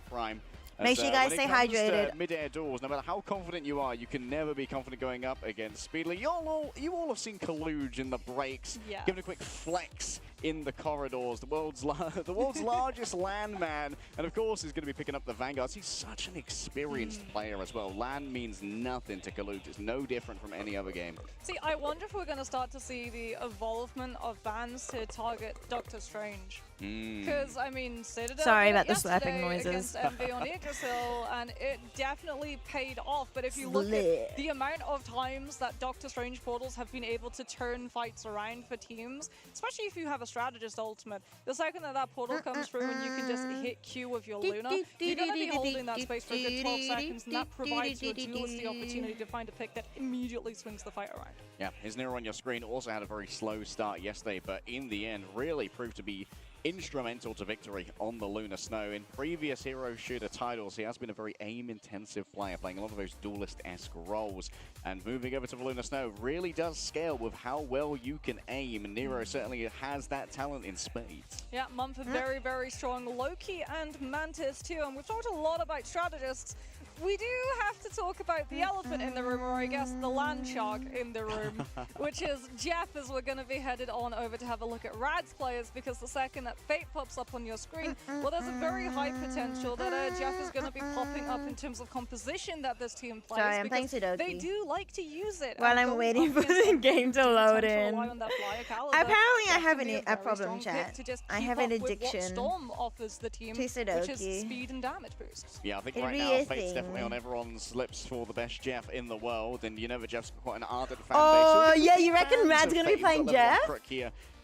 Prime. Make sure you guys stay hydrated. Mid-air duels, no matter how confident you are, you can never be confident going up against Speedly. You all have seen Kaluge in the breaks, giving a quick flex in the corridors. The world's largest landman, and of course he's going to be picking up the Vanguards. He's such an experienced player as well. Land means nothing to Kaluge. It's no different from any other game. See, I wonder if we're going to start to see the evolvement of bans to target Doctor Strange. Because, I mean, Citadel Sorry about the yesterday slapping noises. against Envy on Yggdrasil, and it definitely paid off. But if you look at the amount of times that Doctor Strange portals have been able to turn fights around for teams, especially if you have a strategist ultimate, the second that portal comes through and you can just hit Q with your Luna, you're going to be holding that space for a good 12 seconds, and that provides your duelist the opportunity to find a pick that immediately swings the fight around. Yeah, his Nero on your screen also had a very slow start yesterday, but in the end really proved to be instrumental to victory on the Lunar Snow. In previous hero shooter titles, he has been a very aim-intensive player, playing a lot of those duelist-esque roles. And moving over to the Lunar Snow really does scale with how well you can aim. And Nero certainly has that talent in spades. Yeah, Mumph very, very strong. Loki and Mantis too. And we've talked a lot about strategists. We do have to talk about the elephant in the room, or I guess the land shark in the room, which is Jeff, as we're going to be headed on over to have a look at Rad's players, because the second that Fate pops up on your screen, well, there's a very high potential that Jeff is going to be popping up in terms of composition that this team plays. Sorry, I'm playing Sudoku. They do like to use it. While I'm waiting for the game to load in. Apparently I have a problem, chat. I have an addiction Storm offers the team, to Sudoku. which is speed and damage boosts. Yeah, I think right now Fate's definitely on everyone's lips for the best Jeff in the world, and you know that Jeff's quite an ardent fan base. Oh, yeah, you reckon Rad's going to be playing Jeff? Here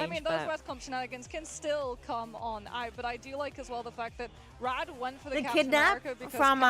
I mean, those but- West Comp shenanigans can still come on out, but I do like as well the fact that Rad went for the The Captain kidnap America because from Captain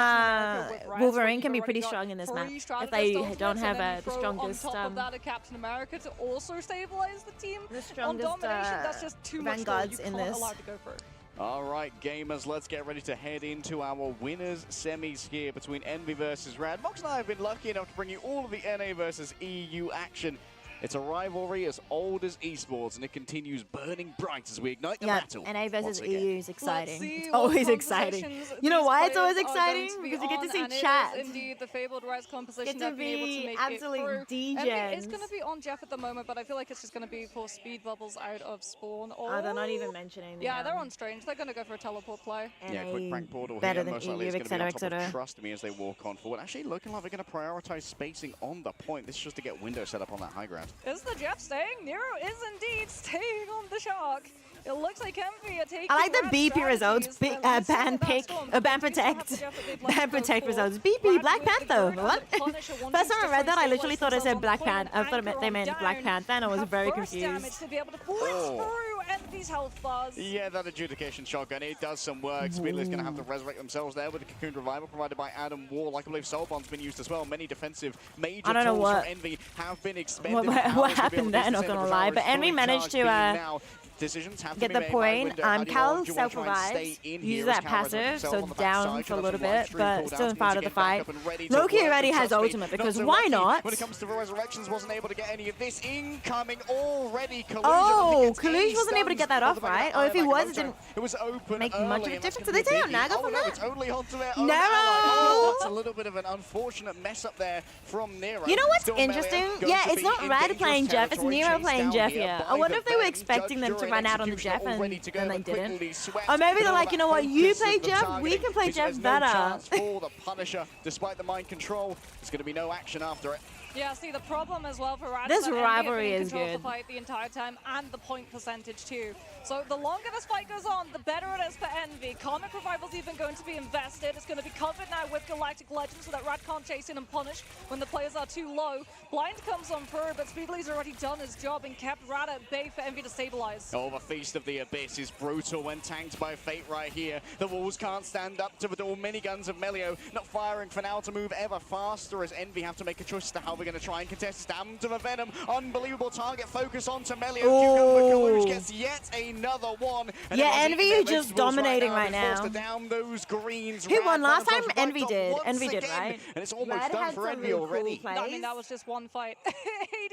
Wolverine can be pretty strong in this map if they don't have the strongest. On top of that, a Captain America to also stabilize the team. The strongest on domination, that's just too much vanguards you in can't this. allow to go for. All right, gamers, let's get ready to head into our winners semis here between Envy versus Rad. Mox and I have been lucky enough to bring you all of the NA versus EU action. It's a rivalry as old as esports, and it continues burning bright as we ignite the battle. NA versus EU is exciting. See It's what always exciting. You know these why it's always players are going exciting? to be Because you get to on, see and chat. It is indeed the fabled Rise composition Get to that be able to be make absolute it through. degens. It's going to be on Jeff at the moment, but I feel like it's just going to be for speed bubbles out of spawn. Oh, they're not even mentioning the, Yeah, they're on Strange. They're going to go for a teleport play. Yeah, quick prank portal better here. than Most likely EU, it's going to be on top etc. of Trust Me as they walk on forward. Actually looking like they're going to prioritize spacing on the point. This is just to get window set up on that high ground. Is the Jeff staying? Nero is indeed staying on the Shark. It looks like Envy are taking I like the Rad's BP results. strategies. Ban pick, ban protect, ban protect results. BP, Black Panther. What? First time I read that, I literally thought it said Black Panther. I thought they meant Black Panther, and I was very confused. To be able to blitz through Envy's health bars. Yeah, that adjudication shotgun, it does some work. Speedless going to have to resurrect themselves there with the Cocoon Revival provided by Adam Wall. I believe Soulbond's been used as well. Many defensive major I don't know tools what- from Envy have been expended. What happened there? Not gonna lie, but Envy managed to Decisions have to get be the made by point. Window. How do you Cal want? Do you want to try and self-revives, stay in uses here that as Cal resurrects passive, himself so on the down backside? for a Should little have some live bit, stream but cooldowns, still in needs part to of the get back fight. up and ready to Loki work, already but has trust me, ultimate, not because so why lucky not? When it comes to resurrections, wasn't able to get any of this incoming already. Kaluja, Oh, Kaluj wasn't able to get that off, right? Or if he was, it didn't it was open make early, much of a and that's difference. Did gonna they be take out biggie. Naga Oh, from no, that? it's only onto their own No! ally. Oh, that's a little bit of an unfortunate mess up there from Nero. You know what's Still Melee interesting? going Yeah, to it's be not in Rad dangerous playing Jeff, it's territory, Nero chased playing down Jeff here here. I by wonder the if they were Ven. expecting them to Judge run out on the execution Jeff already to go, and they but didn't. quickly swept Or maybe they're all like, the you know what, you focus play of the Jeff, we targeting. can play Because Jeff there's no better. chance for the Punisher, despite the mind control. There's going to be no action after it. Yeah, see, the problem as well for Rad This is that Envy rivalry have been in is control of good. the fight the entire time and the point percentage too. So the longer this fight goes on, the better it is for Envy. Karmic Revival's even going to be invested. It's going to be covered now with Galactic Legend so that Rad can't chase in and punish when the players are too low. Blind comes on through, but Speedley's already done his job and kept Rad at bay for Envy to stabilize. Oh, the Feast of the Abyss is brutal when tanked by Fate right here. The walls can't stand up to the dual miniguns of Melio. Not firing for now to move ever faster as Envy have to make a choice as to how we're going to try and contest. Down to the Venom. Unbelievable target focus onto Melio. Kaluj gets yet another one. And Yeah, everyone's Envy eating is their just vegetables dominating right They're forced now. to down those greens. Who Rad won last find time? themselves Envy wiped did. off Envy once did, again. right? And it's almost Rad done had for some Envy really cool already. plays. I mean, that was just one fight.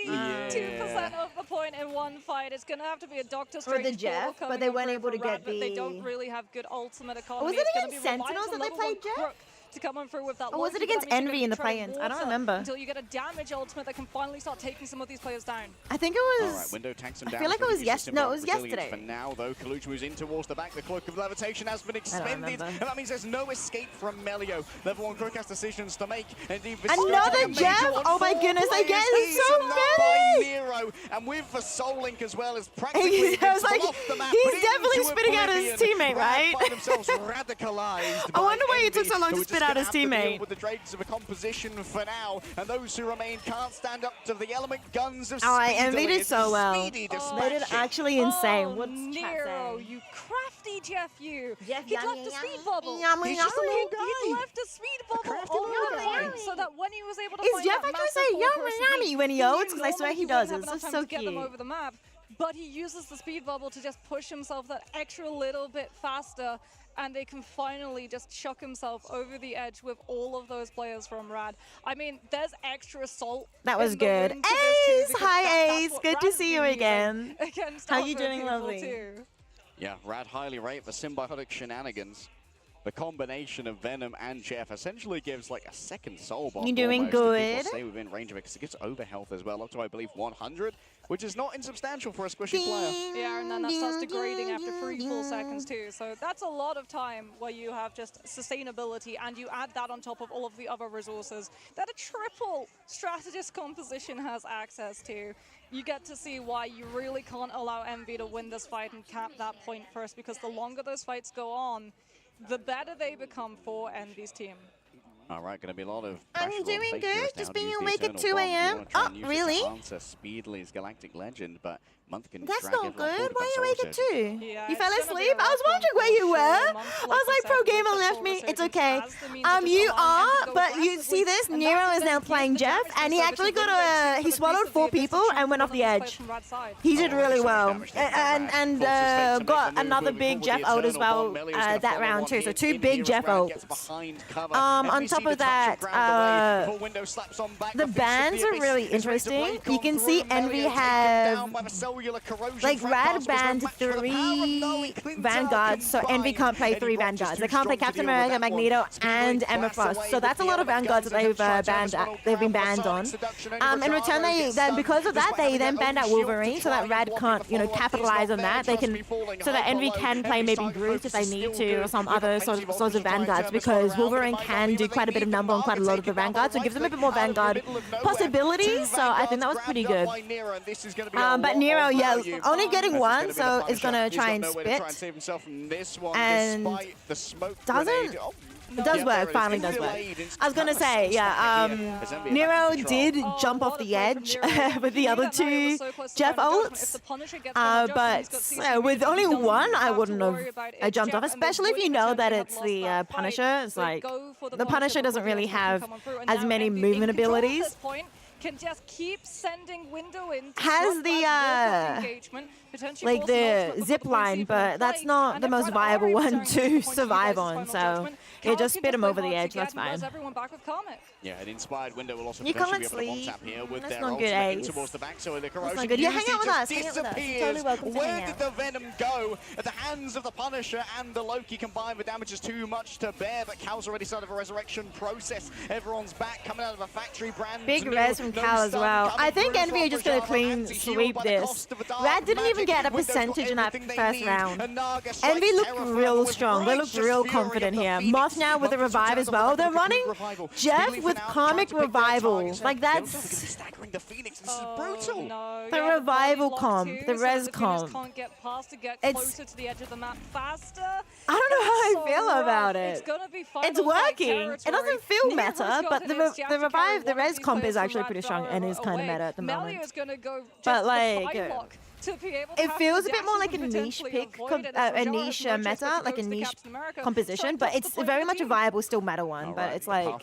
82% of the point in one fight. It's going to have to be a Doctor For the Strange Jeff, portal but coming they on weren't through able to for get Rad, but they the- don't really have good ultimate Or economy. was it It's gonna against be reliant Sentinels on that they level played one Jeff? Crook to come on through with that Or was Loki, it against but that means Envy you're in the gonna tread play-ins? I don't water remember. Until you get a damage ultimate that can finally start taking some of these players down. I think it was. All right, Window tanks him I down. feel like so it was he uses no, it was Symbiotic Resilience yesterday. For now, though, Kaluj moves in towards the back. The Cloak of Levitation has been expended, remember. and that means there's no escape from Melio. Level 1 Crook has decisions to make. And indeed, Another Jeff? Oh my goodness, they get so by many! Nero, and with the Soul Link as well as practically I was like, off the map, he's but definitely into spitting out his oblivion. teammate, right? Find themselves radicalized. I wonder by why it took Envy, so long who to are spit just out gonna his have to deal teammate. with the dregs of a composition for now, and those who remain can't stand up to the element guns of Alright, Speedily. Envy did It's so well. Speedy They did dispatching. actually insane. Oh, What's chat Nero, saying? you crafty Jeff, you. Jeff, He yummy, left a yummy, speed bubble. yummy, He's just a yummy. little guy. He left a speed bubble on the line so that when he was able to Is find Jeff that actually massive say yummy, four-person yummy lead, when he knew ults? 'Cause I swear normally he does. wouldn't It's have just enough so time to get them cute. over the map, but he uses the speed bubble to just push himself that extra little bit faster, and they can finally just chuck himself over the edge with all of those players from Rad. I mean, there's extra salt. That was in the good. win to this too, Ace! because Hi, that's Ace. what Good to Rad's see you been using again. against How you other doing, people lovely? too. Yeah, Rad highly rate the symbiotic shenanigans. The combination of Venom and Jeff essentially gives like a second soul bomb. You doing almost, if people good? Stay within range of it because it gives over health as well, up to I believe 100, which is not insubstantial for a squishy player. Yeah, and then that starts degrading after 3 full seconds too. So that's a lot of time where you have just sustainability, and you add that on top of all of the other resources that a triple strategist composition has access to. You get to see why you really can't allow Envy to win this fight and cap that point first, because the longer those fights go on, the better they become for Envy's team. All right, going to be a lot of I'm pressure on doing Fate here good, as to just how to being use the awake at Eternal 2 Bomb. You a.m. wanna try and Oh, use it to really? answer Speedley's Galactic Legend, but Munchkin That's drag not everyone forward good. with Why that are you awake solo at surge. 2? Yeah, You fell it's gonna be asleep? a I was rough wondering where you one were. for I Monk, was like like, you Pro said, Gamer with the left me. solo It's surge okay. as the means of just You allowing him are, to go but you aggressively, see this? and Nero that is can now then playing give the Jeff, damage and he to actually Win got Race a. He for the swallowed piece 4 of the people abyss to and went off the trample on edge. those players from Rad's side. He did really well. damage taken by Rad. And Forces Fate to make got the move, another moving big forward Jeff with the out as Eternal well Bond. Melios gonna that follow round on too. So in 2 here big as Jeff Rad ults. gets behind cover. On NBC top the of that, touch and ground away before Window slaps on back. the bands are really interesting. You can see Envy have like Rad banned 3 Vanguards, so Envy can't play 3 Vanguards. They can't play Captain America, Magneto, and Emma Frost. So that's a lot of Vanguards that they've banned. They've been banned on. In return, then because of that, they then banned out Wolverine, so that Rad can't, capitalize on that. They can, so that Envy can play maybe Groot if they need to, or some other sorts of Vanguards, because Wolverine can do quite a bit of number on quite a lot of the Vanguards, so it gives them a bit more Vanguard possibilities. So I think that was pretty good. But Nero, yeah, only getting 1, so is gonna try and spit, and doesn't. It does work, finally does work. I was gonna say, Nero did jump off the edge with the other 2 Jeff ults, but with only 1, I wouldn't have jumped off, especially if you know that it's the Punisher. It's like, the Punisher doesn't really have as many movement abilities. Can just keep sending Window in. Has the like the zip line, but that's not the most viable one to survive on. So yeah, just spit him over the edge. That's fine. Yeah, an inspired Window will also You potentially can't be able to sleep. one-tap here with That's their not good, ultimate in Ace. towards the back. So the That's corrosion not good. Yeah, hang out with us. just Hang out with us. You're disappears. totally welcome to Where hang did out. the Venom go? At the hands of the Punisher and the Loki combined, the damage is too much to bear. But Cal's already started a resurrection process. Everyone's back, coming out of a factory brand. Big res from Cal as well. I think Envy are just going to clean sweep this. Rad didn't even get a percentage in that first round. Envy looked real strong. They looked real confident here. Moth now with a revive as well. They're running Jeff with Karmic Revival. Like that's the Phoenix. This is brutal. No, the revival comp, the res comp. Can't get past to get It's closer to the edge of the map faster. I don't know how I feel rough. about it. It's gonna be It's working. It doesn't feel meta, but the revive, the res comp is actually pretty strong and is kind of meta at the moment. But like, it feels a bit more like a niche pick, a niche meta, like a niche composition. But it's very much a viable still meta one. But it's like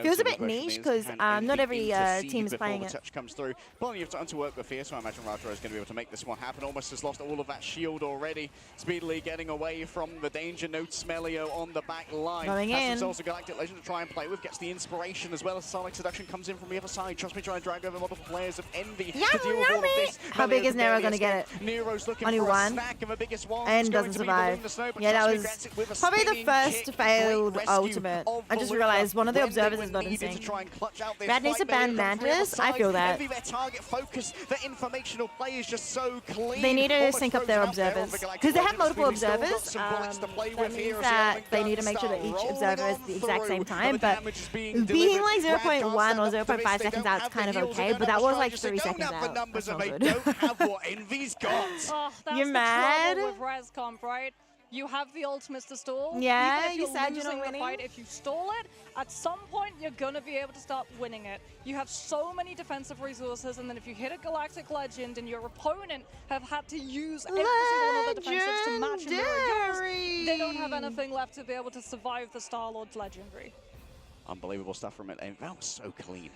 feels a bit niche because not every team is playing it. Touch comes through. Plenty of time to work with here, so I imagine Rattro is going to be able to make this one happen. Almost has lost all of that shield already. Speedily getting away from the danger. No Smelio on the back line. Going Has in. also Galactic Legend to try and play with. Gets the inspiration as well as Sonic Seduction comes in from the other side. Trust me, try and drag over multiple players of Envy to deal with all of this. How big is Nero going to get it? Nero's looking Only for a one. snack of the biggest ones. And Going doesn't to be the survive. Balloon the Snow, but Yeah, that Trust me, was gets it with a probably the spinning first kick. failed Great rescue ultimate. of I just Valuka realized one of the when they observers is not in needed to sync. try and clutch out this Rad needs to fight, but ban they come from the Mantis. other I feel side. that. Envy, their target focus, their informational play is just so clean. They need to Almost sync up their frozen out there on the observers Galactic because they have Legends. multiple Speedily still got observers. some bullets to play That with here means as the that Element they need to guns make sure that start each rolling observer is on the exact same through. time. The But damage is being being delivered. like Rad can't 0.1 stand or up to this. 0.5 They seconds don't out is have kind of the heals. okay, They're but gonna that was try like just 3 they don't seconds have the out. numbers That's and not they good. don't have what Envy's got. Oh, that's You're the mad? trouble with res comp, right? You have the ultimates to stall. Yeah, Even if you you're said you're not losing the winning. fight, if you stall it, at some point you're gonna be able to start winning it. You have so many defensive resources, and then if you hit a Galactic Legend and your opponent have had to use every single one of the defensives to match and mirror yours, they don't have anything left to be able to survive the Star-Lord's Legendary. Unbelievable stuff from it. And that was so clean.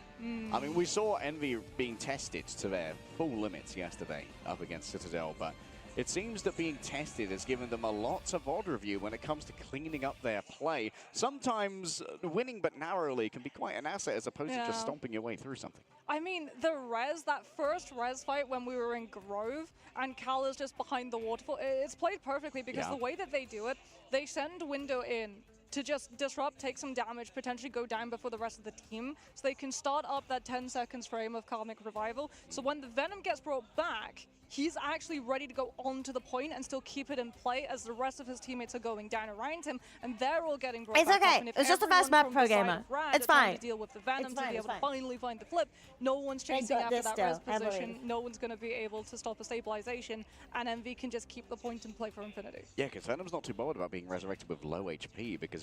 I mean, we saw Envy being tested to their full limits yesterday up against Citadel, but it seems that being tested has given them a lot of odd review when it comes to cleaning up their play. Sometimes winning but narrowly can be quite an asset as opposed to just stomping your way through something. I mean, that first res fight when we were in Grove and Cal is just behind the waterfall, it's played perfectly because the way that they do it, they send Window in to just disrupt, take some damage, potentially go down before the rest of the team, so they can start up that 10 seconds frame of Karmic Revival. So when the Venom gets brought back, he's actually ready to go on to the point and still keep it in play as the rest of his teammates are going down around him, and they're all getting brought It's back okay. up. And if It's just a everyone fast map, from Pro the side Gamer. of Rad It's are trying fine. to deal with the Venom It's to fine, be it's able to fine. finally find the flip, no one's chasing got after this that still. res I position, believe. no one's going to be able to stop a stabilization, and Envy can just keep the point and play for infinity. Yeah, because Venom's not too bothered about being resurrected with low HP because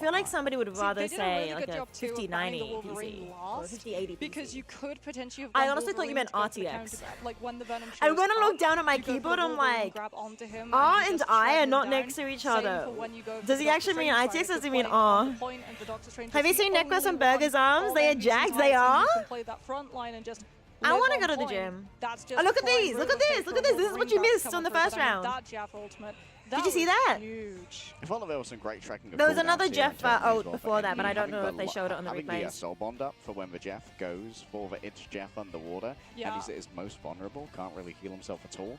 feel like somebody would See, rather they did a say really like good a job too of 50-90 banning the PC Wolverine or last 50-80 because you could potentially have I gone honestly thought you Wolverine meant to go for the RTX. counter grab. Like when the Venom And shows when I look up, down at my you go for the keyboard, I'm Wolverine, like, grab onto him, R you and just I shred are him not down. next to each Same other. for when you go for Does he Doctor actually mean Strange, ITX right? or does he If mean you're playing on R? the point and the Doctor Strange Have is you the seen Nick only West and one Burger's arms? all They are enemies Jags, entire they team are. who can play that front line and just I live want to on go to the point. gym. That's just Oh, look at prime these, look real at this, estate look for at this. This is what you Wolverine missed that's on the coming first through. But I mean, round. that Jeff ultimate, Did you see that? huge. I felt like there was some great tracking of There was cooldowns another here in Jeff Germany as ult well for before that, but Envy, I don't having know if they showed it on the having replays. the soul bond up for when the Jeff goes for the It's Jeff underwater, Yeah. and he's at his most vulnerable, can't really heal himself at all.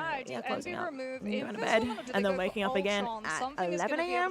AI, do yeah, Envy closing out. remove Going if to this bed, woman, do and they then go waking for up again Ultron? at Something is 11 gonna be a.m.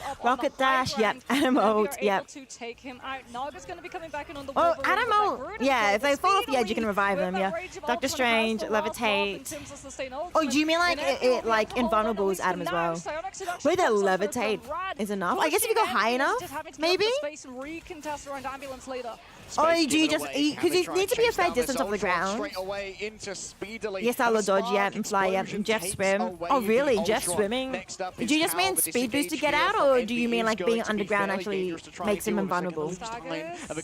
was up Rocket on the high dash, yep. ground, Adam and we ult, are yep. able to take him out. Naga's going to be coming back in on the Oh, Wolverine Adam with that ult. Gruul Yeah, control, if they the fall off speed the edge, you can lead revive with them, that yeah. Rage Evolve Doctor for the Strange, first lap in levitate. terms of sustained Oh, ultimate. do you mean like And everyone it like will have to hold on, at invulnerables least for Adam as now. well? Psyonix, it actually Wait, that comes over levitate from Rad, is enough? I guess if you go pushing high Envy and enough, just having to get maybe? up the space and recontest around ambulance later. Oh, do you just because you need to be a fair distance off the ground? Straight away into speedily. Yes, I'll dodge, yeah, and fly, yeah, and Jeff swim. Oh, really? Jeff swimming? Do you just mean speed boost to get out, or do you mean like being underground actually makes him invulnerable?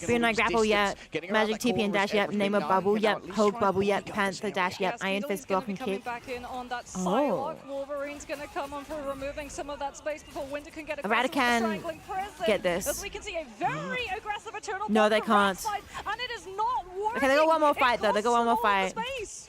Green Knight grapple, yeah. Magic TP and dash, yep. Name a bubble, yep. Hulk bubble, yep. Panther dash, yep. Iron Fist block and kick. Back in on that Oh. Psylocke. Wolverine's going to come on for removing some of that space before Winter can get Errata aggressive with the can strangling prison. get this. As we can see a very aggressive Eternal No, Block they from Red can't. side, and it is not working. Okay, they got one more It fight though. They got one more costs all of fight. the space.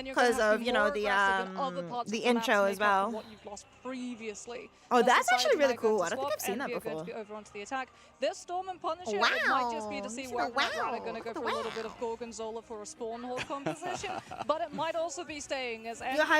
then you're going to have to of, be you know, more aggressive in other parts the of the map intro to as make up for well. what you've lost previously. Oh, That's that's the actually side really Knight going cool. to I don't think swap, I've seen that Envy are going to before. be over onto the attack. There's Storm and Punisher. Wow. It might just be to see Look where at the Red wow. are going to Look go at for the a little bit of Gorgonzola for a spawn hole composition, but it might also be staying as You're hyping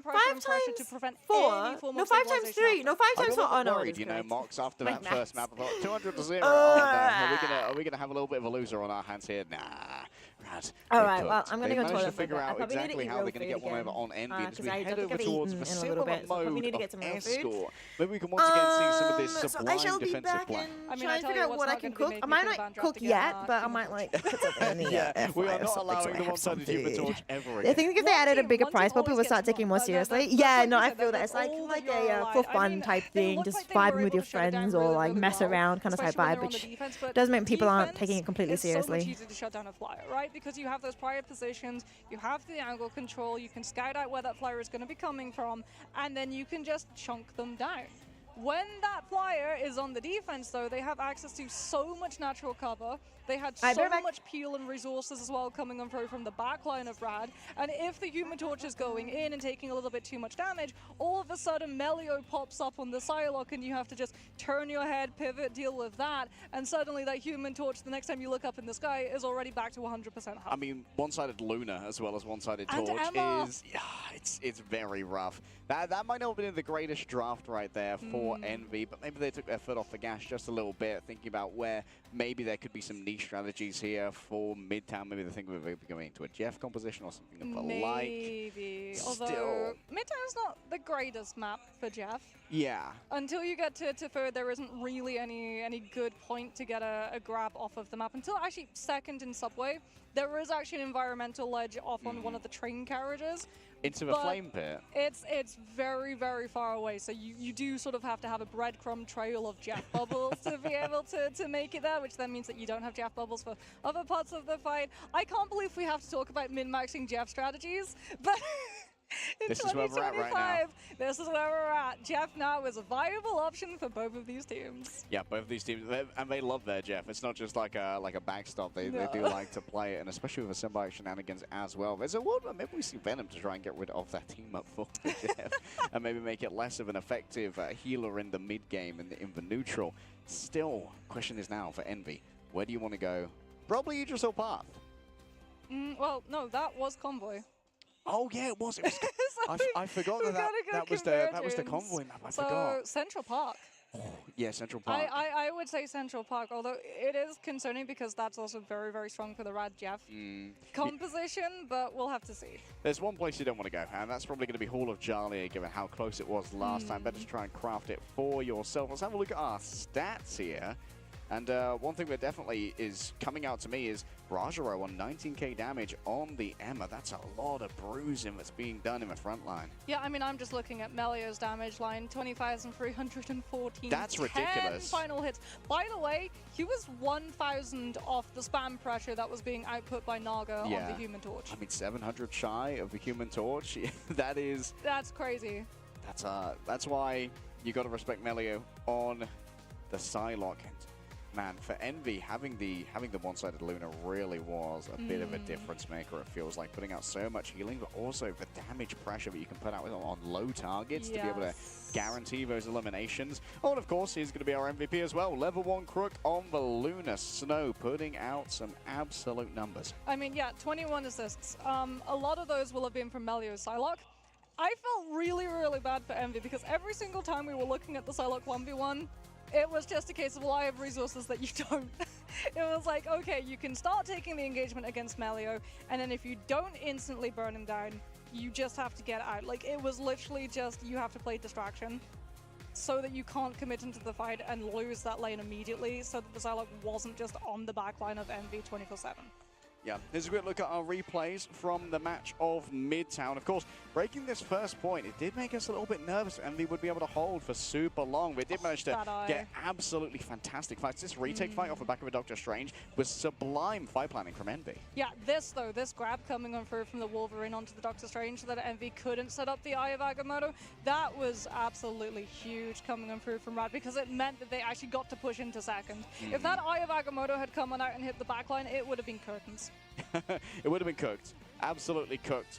and pressure and pressure to prevent any form No, of 5 times 3. No, 5 I'm times a 4. little Oh no, worried, it is you know, correct. Mox after My that first map. maths. I thought 200 to 0. Oh, no. Are we gonna have a little bit of a loser on our hands here? Nah. bad. All they right, well, cooked. I'm gonna They go managed toilet to for a figure bit. I out probably need to exactly eat how real they're going to food get one over again, on Envy. As 'cause we I head don't think over I've towards eaten the in a little similar bit, so I probably mode need to get of some real food. Escort. Maybe we can once again see some of this So I sublime shall be defensive back play. and I mean, try I and tell figure you out what's what I not can gonna be cook. making I me might put a not van draft cook again, yet, but I Human might like put something in the Yeah, we are air not fryer allowing so I the have some one-sided Human food. Torch ever I again. think if they added a bigger prize, people would start taking more That- seriously. that's Yeah, like no, you I said, feel that. that's It's like all like that you're a alive. for I fun mean, type they thing, look just like they were vibing with able your to shut it down friends or really, like really mess well, around kind of type especially when vibe, they're on the which defense, but does make people aren't defense taking it completely is so much seriously. easier to shut down a flyer, right? Because you have those prior positions, you have the angle control, you can scout out where that flyer is going to be coming from, and then you can just chunk them down. When that flyer is on the defense, though, they have access to so much natural cover. They had so much peel and resources as well coming on through from the back line of Rad. And if the Human Torch is going in and taking a little bit too much damage, all of a sudden Melio pops up on the Psylocke and you have to just turn your head, pivot, deal with that. And suddenly that Human Torch, the next time you look up in the sky, is already back to 100% health. I mean, one-sided Luna as well as one-sided And Torch Emma. is, it's very rough. That might not have been the greatest draft right there for Envy, but maybe they took their foot off the gas just a little bit, thinking about where maybe there could be some niche strategies here for Midtown. Maybe they think we're going into a Jeff composition or something of the like. Maybe. Still. Although Midtown's not the greatest map for Jeff. Yeah. Until you get to third, there isn't really any good point to get a grab off of the map. Until actually second in Subway, there is actually an environmental ledge off on one of the train carriages. Into the but flame pit. It's very, very far away, so you do sort of have to have a breadcrumb trail of Jeff bubbles to be able to make it there, which then means that you don't have Jeff bubbles for other parts of the fight. I can't believe we have to talk about min-maxing Jeff strategies, but in This is where we're at right now. 2025, this is where we're at. Jeff now is a viable option for both of these teams. Yeah, both of these teams, and they love their Jeff. It's not just like a backstop. They do like to play it, and especially with the Symbiote shenanigans as well. There's a world where maybe we see Venom to try and get rid of that team up for Jeff, and maybe make it less of an effective healer in the mid game and in the neutral. Still, question is now for Envy, where do you want to go? Probably Idris Path. Well, no, that was Convoy. Oh yeah, it was. It was I forgot We that gotta go that was the Convergence. convoy map. I So forgot. Central Park. Yeah, Central Park. I would say Central Park, although it is concerning because that's also very, very strong for the Rad Jeff composition, but we'll have to see. There's one place you don't want to go, and that's probably going to be Hall of Jarlia, given how close it was last time. Better to try and craft it for yourself. Let's have a look at our stats here. And one thing that definitely is coming out to me is Rajaro on 19k damage on the Emma. That's a lot of bruising that's being done in the front line. Yeah, I mean, I'm just looking at Melio's damage line, 20,314. That's 10 ridiculous. final hits. By the way, he was 1,000 off the spam pressure that was being output by Naga on the Human Torch. I mean, 700 shy of the Human Torch. That is... That's crazy. That's why you got to respect Melio on the Psylocke. Man, for Envy, having the one-sided Luna really was a bit of a difference maker. It feels like putting out so much healing, but also the damage pressure that you can put out on low targets to be able to guarantee those eliminations. Oh, and of course, he's going to be our MVP as well. Level 1 Crook on the Luna. Snow putting out some absolute numbers. I mean, yeah, 21 assists. A lot of those will have been from Melio's Psylocke. I felt really, really bad for Envy because every single time we were looking at the Psylocke 1v1, it was just a case of, well, I have resources that you don't. It was like, okay, you can start taking the engagement against Melio, and then if you don't instantly burn him down, you just have to get out. Like, it was literally just, you have to play distraction so that you can't commit into the fight and lose that lane immediately, so that the Psylocke wasn't just on the back line of Envy 24/7. Yeah, here's a quick look at our replays from the match of Midtown. Of course, breaking this first point, it did make us a little bit nervous. Envy would be able to hold for super long. We did manage to get absolutely fantastic fights. This retake fight off the back of a Doctor Strange was sublime fight planning from Envy. Yeah, this grab coming on through from the Wolverine onto the Doctor Strange so that Envy couldn't set up the Eye of Agamotto, that was absolutely huge coming on through from Rad because it meant that they actually got to push into second. If that Eye of Agamotto had come on out and hit the backline, it would have been curtains. It would have been cooked. Absolutely cooked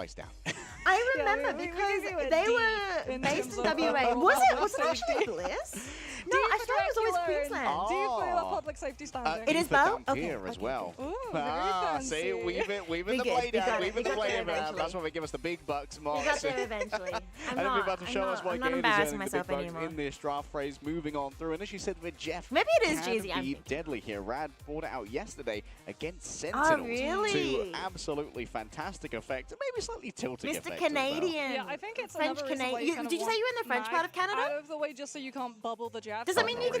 twice down. I remember we because give you a they D were in based in terms of, WA. Was it actually safety. Bliss? No, I thought it was always Queensland. Do you play the public safety standing? It is for Bo? Dampier Okay, as well. Ooh, See, very weaving We the good, blade we out, got it, weaving we the got blade there out. That's eventually. when we give us the big bucks, We Mark. got there eventually. I'm And if you're not, about to show us what I'm not game is embarrassing earning the myself big bucks anymore. in this draft phrase, moving on through. And as you said with Jeff, Maybe it is can Jeezy, I'm be thinking. deadly here. Rad brought it out yesterday against Sentinels. really? To absolutely fantastic effect. Maybe slightly tilting Mr. effect as well. Canadian. Yeah, I think it's French another reason why Canadian. kind of Did you say want you were in the French Mag part of Canada? Out of the way just so you can't bubble the Jeff. Does that mean you can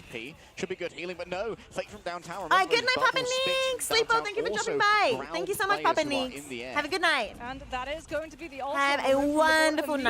HP. Should be good healing, but no. Fake from down tower. Good Remember, night, those Papa bubble sticks Nix. from Sleepo, downtown thank you for also dropping by. ground Thank you so much, players Papa who are Nix. in the air. Have a good night. And that is going to be the Have a wonderful night.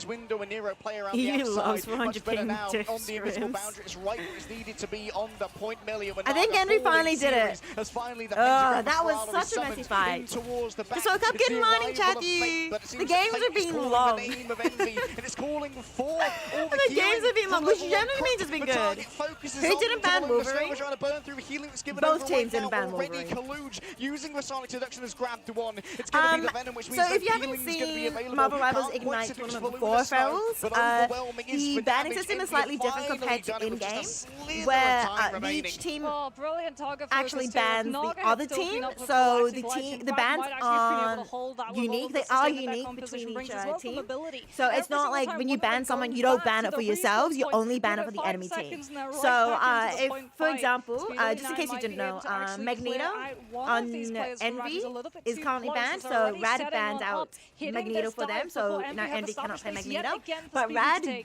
There's Window and Nero play around He the loves outside. Much better ping now on the invisible scrims. boundary. It's right where it's needed to be on the point. Melia. I think Henry finally did it. That was such a messy fight. Just woke up, good morning, chatty. The games are being long. The games have been long, which generally means it's been good. Who didn't ban Wolverine? Both teams didn't ban Wolverine. Using the Sonic Seduction has grabbed one. It's So if you haven't seen Marvel Rivals Ignite tournament before, Ferals, the banning system is slightly different compared to in-game, where each team actually bans the other team. So the bans aren't unique. They are unique between each team. So it's not like when you ban someone, you don't ban it for yourselves. You only ban it for the enemy team. So if, for example, just in case you didn't know, Magneto on Envy is currently banned. So Rad bans out Magneto for them. So now Envy cannot play Magneto. But Rad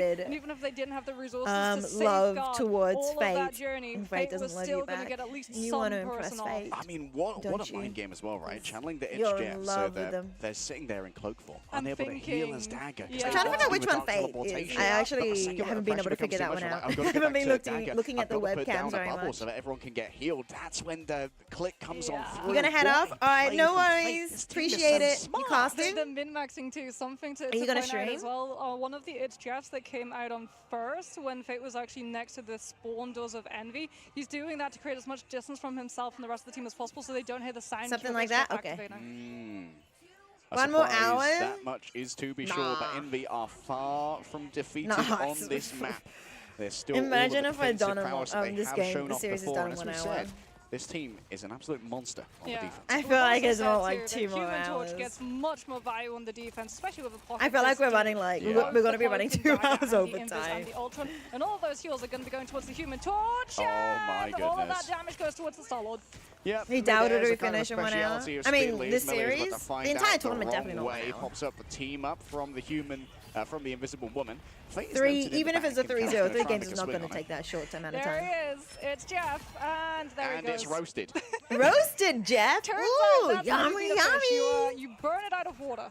one-sided and even if they didn't have the resources to love safeguard towards all of Fate, that journey, and Fate Fate was doesn't love still you going to back. get at least You some want to impress person off. Fate. I mean, what Don't a you? mind game as well, right? Channeling the You're Edge in Jeff, so love with them. they're sitting there in cloak form, I'm unable to heal his thinking, dagger. yeah. I'm trying to figure out which one Dark Fate is. teleportation. I But the actually second haven't been able pressure to figure that becomes one too out. much, I like, haven't been I've got to get back to looking dagger. at the I've got to put down webcams a very bubble much. so that everyone can get healed. That's when the click comes on through. You're gonna head Why off? All right, play no from Fate? worries. This team is so Appreciate it. You smart. casting? The min-maxing too, something to, Are you to gonna point out stream? as well. One of the Edge Jeffs that came out on first when Fate was actually next to the spawn doors of Envy, he's doing that to create as much distance from himself and the rest of the team as possible so they don't hear the sound. Something of like Edge Jeff that? Okay. activating. A One more surprise, hour? That much is to be sure, but Nah. Envy are far from defeated Nah. on this map. There's still Imagine all if the I'd done defensive prowess that they this have game, shown the off series is before, done and in as 1 we hour. said, this team is an absolute monster on the defense. I We've feel like also it's said more too like that 2 more Human Torch hours. gets much more value on the defense, especially with the pocket. I feel like this we're running deep. like Yeah. we're gonna be Both the running Cloak 2 and Dagger hours and the Invis overtime. And the Ultron, and all of those heals are going to be going towards the Human Torch. Oh my and all of goodness. that damage goes towards the Star-Lord. Yep, He doubted there's we a kind of finish in 1 hour. speciality of I mean, Speedley's. this Melee is about series, to find the entire out tournament wrong definitely not 1 way. hour. Pops up the team up from the human, from the Invisible Woman. Fate is 3, noted in even the if it's a back, and 3-0, Cal's 3 gonna try and games make is a not swing going to on it. take that short amount of There time. he is. It's Jeff, and there And he goes. it's roasted. Roasted, Jeff. Turns Ooh, out that's how you yummy, beat a fish. yummy. You burn it out of water.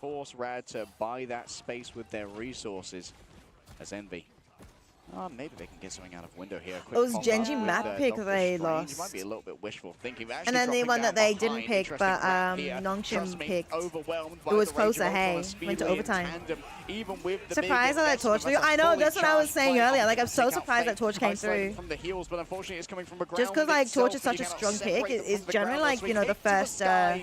force Rad to buy that space with their resources as Envy. Maybe they can get something out of window here. It was Genji map pick they lost. You might be a little bit wishful thinking. And then the one that they didn't pick, but Nongshim picked. It was closer, hey. Went to overtime. Surprised that Torch threw. I know, that's what I was saying earlier. Like, I'm so surprised that Torch came through. From the heels, but unfortunately it's coming from a Just because, like, Torch is such a strong pick, is generally, like, you know, the first ban.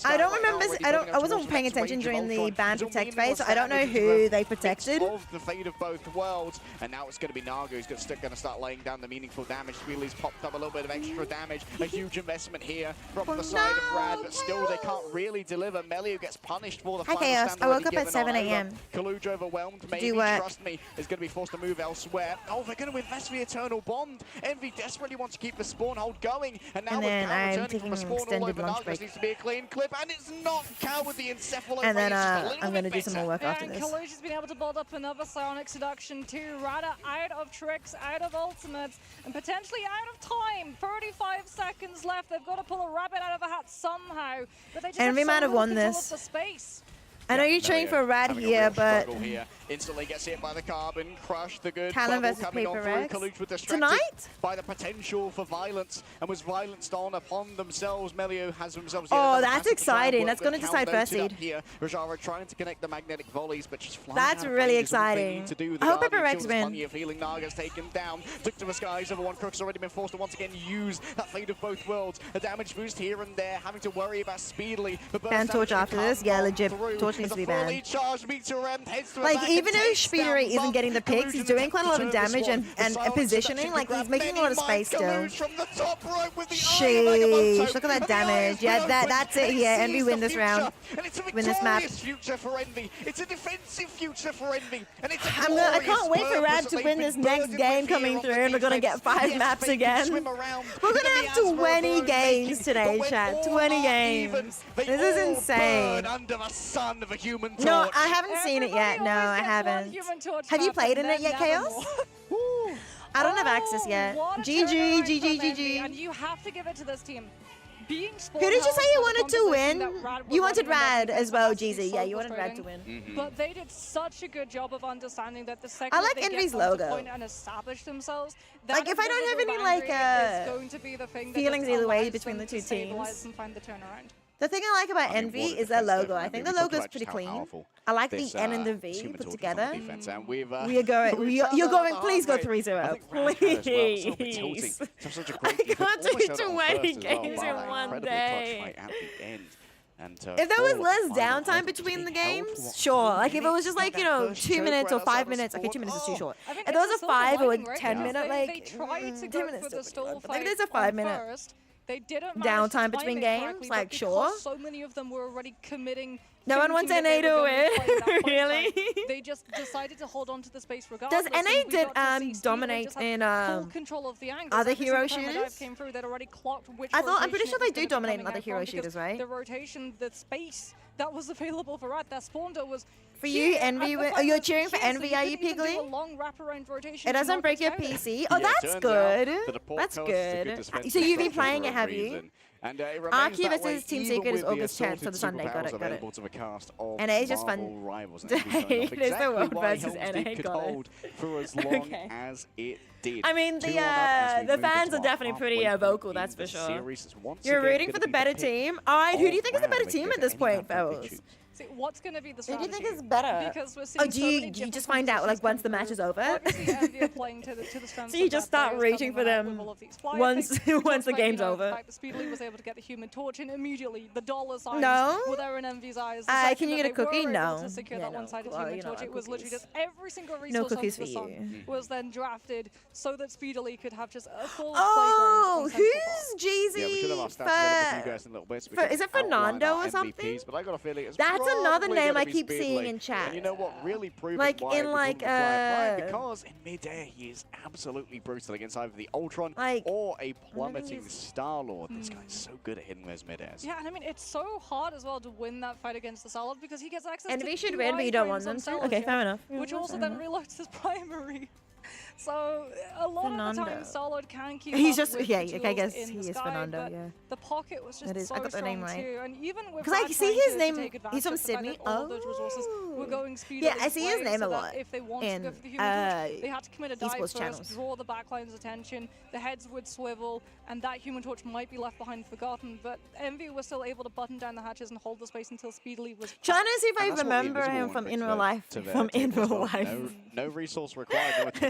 I don't remember, I wasn't paying attention during the ban protect phase, so I don't know who they protected. both worlds. And now it's going to be Naga who's going to start laying down the meaningful damage. Speedly's popped up a little bit of extra damage. A huge investment here from the side of Rad, but still they can't really deliver. Melio gets punished for the final Chaos. stand I woke already up at given 7 on over. a.m. Kaluj overwhelmed, maybe, trust me, is going to be forced to move elsewhere. Oh, they're going to invest the Eternal Bond. Envy desperately wants to keep the spawn hold going, and now And then with Cal I'm returning from a taking spawn all extended over, lunch Naga break. needs to be a clean clip, and it's not Cal with the Encephalo. And then It's just a little I'm bit gonna do some more work Yeah, after and this. Kaluj has been able to build up another Psionic Seduction too. Rada out of tricks, out of ultimates, and potentially out of time. 35 seconds left. They've got to pull a rabbit out of a hat somehow. But they just Envy have might so have little won control this. of the space. I know you're cheering for Rad having a here, real but struggle here. Instantly gets hit by the carbon, crush the good. Talon bubble versus coming on Paper through. Rex. Kaluj was distracted Tonight? by the potential for violence and was violenced on upon themselves. Melio has themselves. Oh, that's exciting. That's going to decide first seed. Here, Rajara trying to connect the magnetic volleys, but she's flying That's out of really range, is what they exciting. need to do. I hope Paper Guardian Rex kills win. plenty of healing. Naga's taken down. Took to the skies. Over one Crook's already been forced to once again use that fate of both worlds. A damage boost here and there, having to worry about Speedily. Ban Torch after this? Yeah, legit. Torch needs to be banned. Like, even though Speedery isn't getting the picks, he's doing quite a lot of damage and positioning. Like, he's making a lot of space still. Sheesh, look at that damage. Yeah, that's it here. Envy win this round. Win this map. Future for Envy. It's a defensive future for Envy. And it's I can't wait for Rad to win this next game coming through, and we're gonna get 5 maps again. We're gonna have 20 games today, chat. 20 games. This is insane. Under the sun of a Human Torch. No, I haven't seen it yet. No, I haven't. Have you played in it yet, Chaos? I don't have access yet. GG, GG, GG. And you have to give it to this team. Being Who did you say you wanted to win? You wanted Rad as well, Jeezy. Yeah, you wanted Rad to win. But they did such a good job of understanding that the second I like they Envy's get onto logo. point and establish themselves, Like, if I don't have any, like, is going to be the thing that feelings just either way allows between them the two to stabilize teams. And find the turnaround. The thing I like about Envy is their logo. I think the logo is pretty clean. I like the N and the V put together. We are going. You're going. Please go 3-0. Please. I can't do 20 games in one day. If there was less downtime between the games, sure. Like if it was just like, 2 minutes or 5 minutes. Okay, 2 minutes is too short. If there was a 5 or a 10 minute, like 10 minutes, maybe there's a 5 minute. They didn't downtime between games, like sure. So many of them were already committing. No one wants thinking that NA they were to going play that win, point, really. like, they just decided to hold on to the space regardless. Does NA and we did got to see Speedly dominate just have in full control of the angles. other Every hero single time a dive shooters? came through, they'd already clocked which I'm pretty rotation sure it was they do gonna be dominate in coming other out hero from, because shooters, right? The rotation, the space that was available for Rad, their spawn door was For you, huge, and Envy. the Oh, fact you're that cheering for here, so Envy, are you, couldn't even do Pigly? a long wraparound rotation It to doesn't knock break this your down. PC. Oh, Yeah, it that's turns good. out that a port That's coast is a good. defensive So you've been structure playing for it, a have you? reason. And it remains Arceus that way versus Team even Secret is with the August 10th, so assorted the Sunday. Got superpowers it, got it. available to the cast of NA is just fun. Marvel Rivals. It is the World versus NA, Helm's Deep could got it. hold for as long Okay. as it did. I mean, 2-1 up as we the move fans into are our definitely pretty halfway point vocal, in that's for the sure. series. It's once You're again rooting gonna for the be better pick team. All right, who do you think is the all better round. team They at this get point, any bad fellas? choose. See, what's going to be the Who do strategy? you think is better? Because we're Oh, seeing do so you many just different find out like compositions once the come match is through. over? Obviously, Envy are playing to the strengths So you of just their start players, rooting coming for out them with all of these fly once picks, once the just like, game's The over. fact that Speedily was able to get the Human Torch in immediately, the dollar signs No? were there in Envy's eyes. The Can second you that get a they were cookie? able No. To secure Yeah, that no. one-sided Well, Human you know, Torch, it was literally cookies. just every single No resource cookies under the for sun you. was then drafted so that Speedily could have just a full Oh, playground. who's Yeah, we should have Jeezy? our stats available for you guys in a little bit. So we For- can is it outline Fernando our or MVPs, something? But I got a feeling it's That's another probably name gonna I be keep Speedly. seeing in chat. And you know what? Really proving Like, why in, we like, wouldn't fly Prime, because in midair he is absolutely brutal against either the Ultron or a plummeting Star-Lord. This guy's so good at hitting those mid-airs. Yeah, and I mean, it's so hard as well to win that fight against the Salad because he gets access Envy to should two win, but you don't want iframes on them to? Salad, Okay, yeah, fair enough. Which Yeah, also fair then enough. reloads his primary. So a lot of the Fernando. time, Salad can keep He's up just with yeah. the Okay, I duels guess in he the is sky, Fernando. but Yeah. the pocket was just That is- so I got the name strong right. too, and even with Because I Rad see trying his to name. take He's advantage from of the fact Sydney. that all of those resources were going speed Yeah, I see his name a so that lot if they wanted to go in for the human torch, they had to commit a dive esports first, channels. draw the backline's attention, the heads would swivel, and that human torch might be left behind forgotten. But Envy was still able to button down the hatches and hold the space until Speedily was Trying to see if I And that's what the remember Invisible him one from brings in to real the- life. to their From in table as real well. life. No resource required. No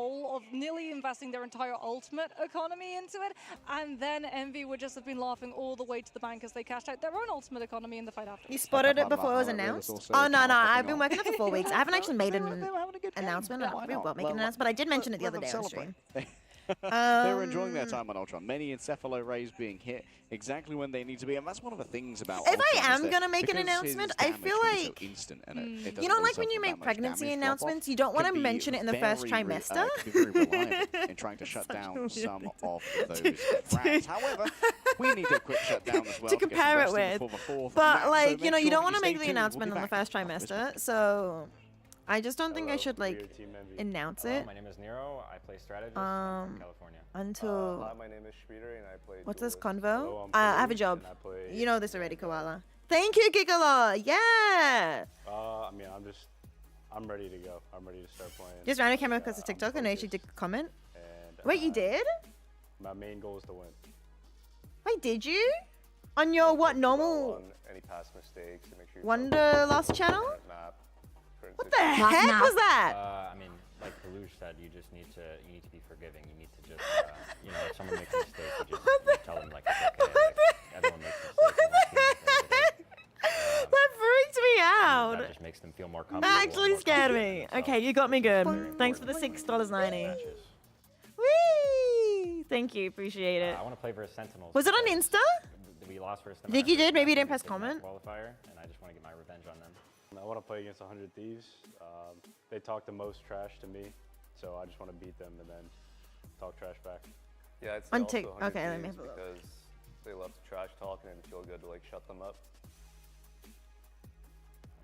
whole of nearly investing their entire ultimate economy into it, and then Envy would just have been laughing all the way to the bank as they cashed out their own ultimate economy in the fight after. You spotted it before it was announced? Oh, no, I've been working on it for 4 weeks. I haven't actually made an announcement. Well, making an announcement, but I did mention it the other day on stream. They're enjoying their time on Ultron. Many Encephalo Rays being hit exactly when they need to be, and that's one of the things about If Ultron I is am that gonna make an because announcement, his I damage feel can be so like instant and it doesn't you know, really like when suffer you that make much pregnancy damage announcements, drop-off, you don't want to can be mention it in the first very trimester. can be very reliable in trying to shut down some of those rats. However, we need a quick shutdown as well To compare it with, but but like you know, you don't want to make the announcement on the first trimester, so I just don't think I should like announce it. My name is Nero. I play strategist from California. Until Hi, my name is Shpeeder and I play. what's this duelist. convo? I'm I have a Farouk job. and I play- You know this already, Koala. Thank you, Gigolo. Yeah. I mean, I'm ready to go. I'm ready to start playing. Just random camera because of TikTok, and I actually did comment. And, Wait, you did? My main goal is to win. Wait, did you? On your what normal On any past mistakes and make sure. Wanderlust channel? Map. What the heck was that? I mean, like Kalush said, you need to be forgiving. You need to just, you know, if someone makes a mistake, you just tell them like it's okay. Like, everyone makes mistakes. That freaked me out. That just makes them feel more comfortable. That actually scared me. Okay, you got me good. Thanks for the $6.90. Whee! Thank you, appreciate it. I want to play versus Sentinels. Was it on Insta? We lost versus them. Think you did? Maybe you didn't press comment. Qualifier, and I just want to get my revenge on them. I want to play against 100 Thieves. They talk the most trash to me, so I just want to beat them and then talk trash back. Yeah, it's On also Tik- 100 okay, let me Thieves have a look. because they love to trash talk and it feel good to like shut them up.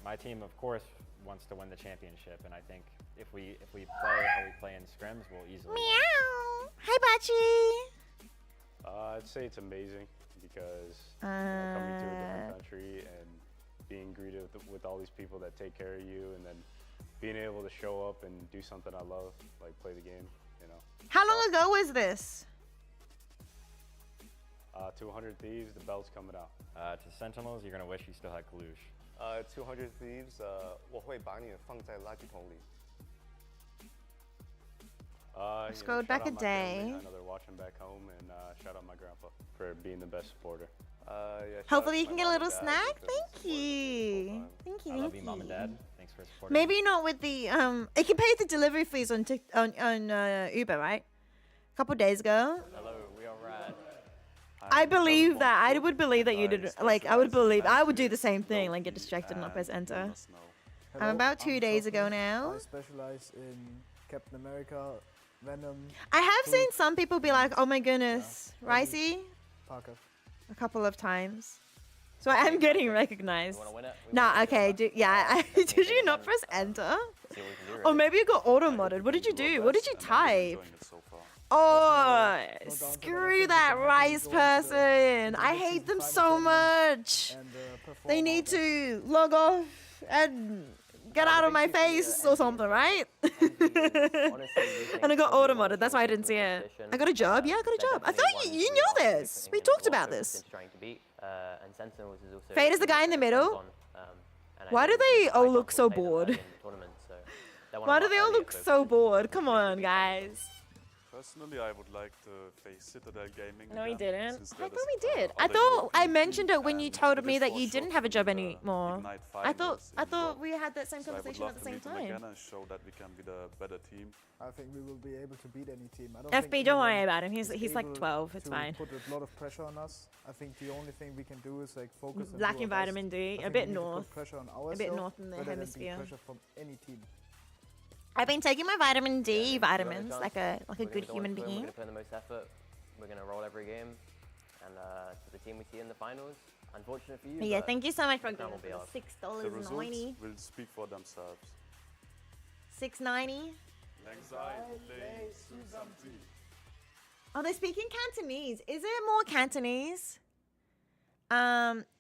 My team, of course, wants to win the championship, and I think if we play how we play in scrims, we'll easily. Meow. Hi, Bachi. I'd say it's amazing because you know, coming to a different country and being greeted with all these people that take care of you, and then being able to show up and do something I love, like play the game, you know. How long ago was this? 200 Thieves, the belt's coming out. To Sentinels, you're gonna wish you still had Kalush. 200 Thieves, 我会把你放在垃圾桶里。 Scrolled back a day. I know they're watching back home, and shout out my grandpa for being the best supporter. Yeah, Hopefully you can get a little snack. Thank you. Thank you. I love Thank you, Mom and you. Dad. Thanks for supporting. Maybe not with the It can pay the delivery fees on Uber, right? A couple days ago. Hello, we are rad. I believe that. I would believe that you did. Like, I would do the same thing. Like, get distracted and not press enter. Hello, About 2 days ago Sophie. now. I specialize in Captain America, Venom. I have Hulk, seen some people be like, "Oh my goodness, Ricey," Parker. a couple of times. So I am getting recognized. Nah, okay. Yeah, did you not press enter? Or maybe you got auto modded. What did you do? What did you type? Oh, screw that Rice person. I hate them so much. They need to log off and get out of my face or something, right? And I got auto modded. That's why I didn't see it. I got a job. Yeah, I got a job. I thought you know this. We talked about this. Fade is the guy in the middle. Why do they all look so bored? Why do they all look so bored? Come on, guys. Personally, I would like to face Citadel Gaming. No, he again, didn't. since I that thought is, we did. I other thought I European mentioned team, it when you and told we me did that for you a didn't short have a job in the anymore. Ignite I thought Finals in we had that same So I would conversation love at the to same meet them time. again and show that we can be the better team. I think we will be able to beat any team. I don't FB, think don't worry anyone about him. He's is like able 12. It's to fine. Put a lot of pressure on us. I think the only thing we can do is like focus. and Lacking do our best. vitamin D, I a think bit we need to put north. pressure on A ourselves bit north in the rather than be hemisphere. pressure from any team. I've been taking my vitamin D vitamins chance. like a We're good gonna go human into it, We're being. going to put in the most effort. We're going to roll every game. And to the team we see in the finals, unfortunate for you. Yeah, but thank you so much for that giving will be ours. The results $6.90. will speak for themselves. $6.90. Oh, they're speaking Cantonese. Is there more Cantonese?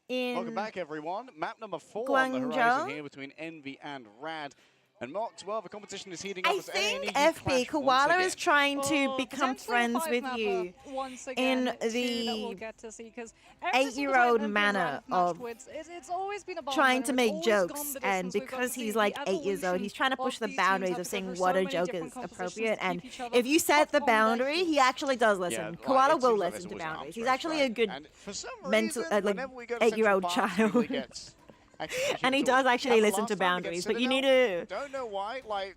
In Welcome back, everyone. Map number 4 on the Guangzhou. horizon here between Envy and Rad. And Mark 12, the competition is heating up I as think A&E FB clash once Koala again. is trying to Oh, become potentially friends five with mapper you once again, in two that we'll the get to see, 'cause every single 8-year-old time MP manner have matched of with, it's always been about trying winner, to it's make always jokes, gone the and distance. We've got because to see he's the like 8 years old, he's trying to evolution push the of these boundaries teams of seeing have what so a many joke different is compositions appropriate. to And keep each other if you set the up on their boundary, he actually does listen. Yeah, Koala it will seems like listen there's to always an boundaries. arms He's race, actually right? a good And for some mental, reason, like whenever we go to 8-year-old Central Park, he really child. gets And he does actually listen to boundaries, but you need to. Don't know why. Like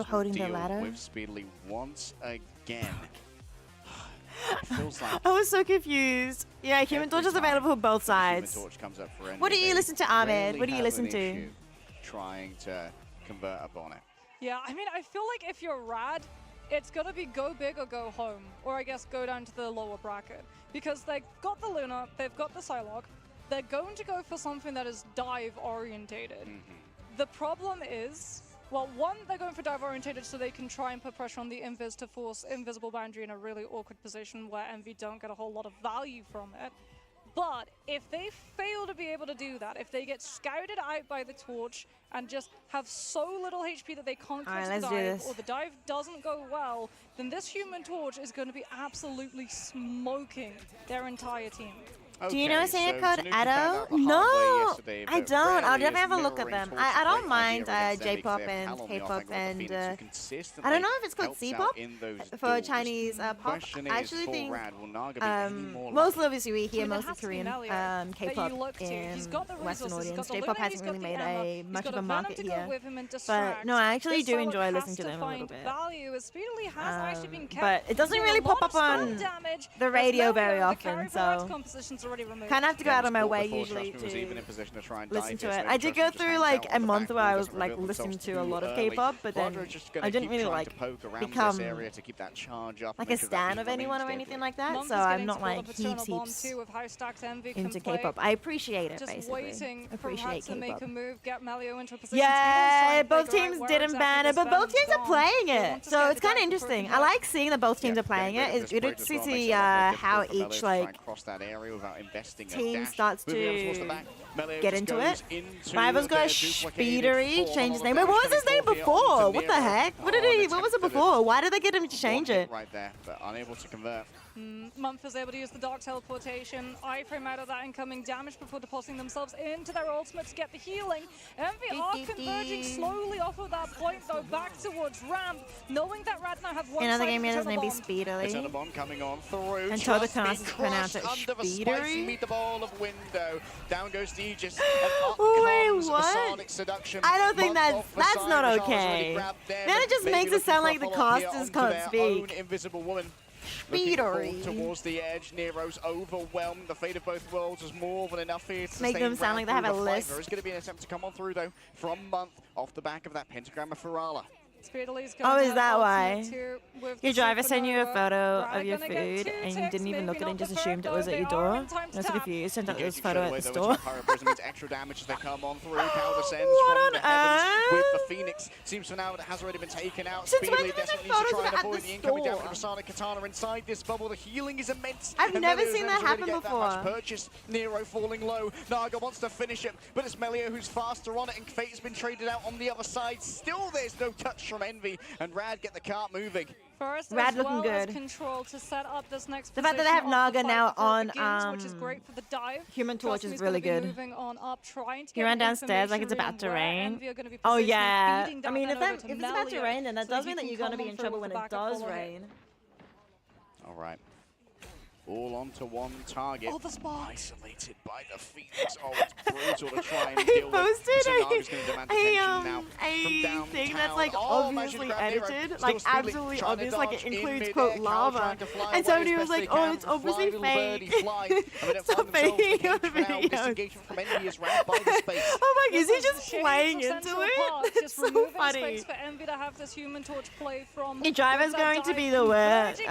still holding the deal ladder. with Speedly once again. It feels like I was so confused. Yeah, Human Torch is available for both Human sides. Torch comes up for Envy, What do you they listen to, Ahmed? rarely What do you have listen an to? issue trying to convert upon it. Yeah, I mean, I feel like if you're Rad, it's gonna be go big or go home, or I guess go down to the lower bracket. Because they've got the Luna, they've got the Psylocke, they're going to go for something that is dive orientated. The problem is, well, one, they're going for dive orientated so they can try and put pressure on the Invis to force Invisible Boundary in a really awkward position where Envy don't get a whole lot of value from it. But if they fail to be able to do that, if they get scouted out by the Torch and just have so little HP that they can't catch the dive, or the dive doesn't go well, then this Human Torch is going to be absolutely smoking their entire team. Do you know a singer called Edo? No, I don't. I'll definitely have a look at them. I don't mind J-pop and K-pop and I don't know if it's called C-pop for Chinese pop. I actually think mostly obviously we hear mostly Korean K-pop in Western audience. J-pop hasn't really made much of a market here, but no, I actually do enjoy listening to them a little bit. But it doesn't really pop up on the radio very often, so kind of have to go out of my way usually to listen to it. I did go through like a month where I was like listening to a lot of K-pop, but then I didn't really like become like a stan of anyone or anything like that. So I'm not like heaps into K-pop. I appreciate it basically. Appreciate K-pop. Yeah, both teams didn't ban it, but both teams are playing it, so it's kind of interesting. I like seeing that both teams are playing it. It's good to see how each like team starts to get into it. Rivals got Speedery, change his name. Wait, what was his name before? What the heck? What was it before? Why did they get him to change it? Right there, but unable to convert. Mumph is able to use the Dark Teleportation, iframe out of that incoming damage before depositing themselves into their ultimate to get the healing. Envy are converging slowly off of that point though, back towards ramp, knowing that Rad now have one another side game to his name be bomb. Speedery. Bomb coming on through. And Toda Canas pronounce it under the spicy Speedery. meatball of window. Down goes the Aegis. Wait, what? I don't think that's not okay. Then it just makes it sound like the casters can't speak. Invisible woman. Speedery. Towards the edge, Nero's overwhelmed. The fate of both worlds is more than enough here to make them sound like they have a list. There is going to be an attempt to come on through though from Month off the back of that pentagram of Ferala. Oh, is that why? Your driver sent you a photo of your food and you didn't even look at it and just assumed it was at your door? I was so confused. Sent out this photo at the store. Extra damage as they come on through. Powder sends what from on the heavens earth? with the Phoenix. Seems for now that has already been taken out. Since when Speedily did the desperately needs to photos try and at avoid the the incoming store? damage from Rasana Katana inside this bubble. The healing is immense. I've and never Melio's seen able that to really happen get that much before. purchase. Nero falling low. Naga wants to finish it, but it's Melio who's faster on it, and Fate's been traded out on the other side. Still, there's no touch from Envy, and Rad get the cart moving. First, Rad as looking well as good. Control to set up this next The fact that they have position of the Naga fight now before it on begins, which is great for the dive. Human Torch Trust me, is it's gonna really be good. moving on up, trying to He get ran the downstairs like information it's about to where rain. Envy are gonna be Oh positioned, yeah. feeding I down mean, that if over to it's about to Melio, rain, then that so does he mean that can you're going to come be on in trouble through when with it the backup does following. rain. All right. All onto one target. Oh, the spot. Isolated by the Phoenix. Oh, it's brutal to try and I deal with. posted Naga's going to demand attention now a thing that's like Oh, obviously Magic Grab Nero. edited, Still like Speedly absolutely trying to obvious, like it dodge in includes midair. quote Cal lava, trying to fly and away somebody as was best like, they oh, can. it's Fly, obviously little birdie, fly. And they don't Stop find themselves faking engaged your for now. videos. Disengagement from Envy is round by the space. Oh my god, is he This just shades playing of into Central it? Park, That's just so removing funny. space for Envy to have this Human Torch play from. Your driver's going to be the worst.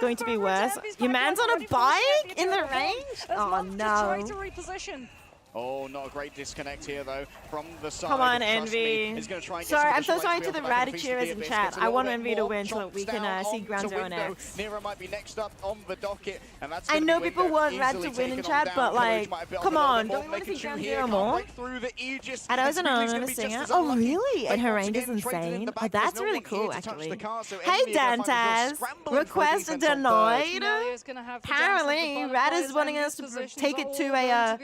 Going to be worse. Your man's on a bike in the range. Oh Try no. to reposition. Oh, not a great disconnect here, though, from the side. Come on, Trust me, Envy. he's gonna try and get Sorry, some I'm so additional sorry XP to off the back of Feast of Radicures the in Abyss. chat. Gets a I little want bit Envy to more win so that chomps we can down see onto Ground Zero Window. next. Nero might be next up on the docket, and that's I gonna know be people Window want Rad easily to win in taken chat, on but down. like, Courage might be come a on, little don't more. we want to see Making Ground here, Zero can't more? break through the Aegis, And I was and an Speedly's gonna anonymous be just singer. as Oh unlucky. really? And her Once range is again, traded in insane. the Oh, back. that's There's no really one here cool to touch the actually. car, so Hey Envy are gonna find themselves Dantas, scrambling for a request defense on denied. Melio's gonna have to Apparently, Rad is wanting us to take it to a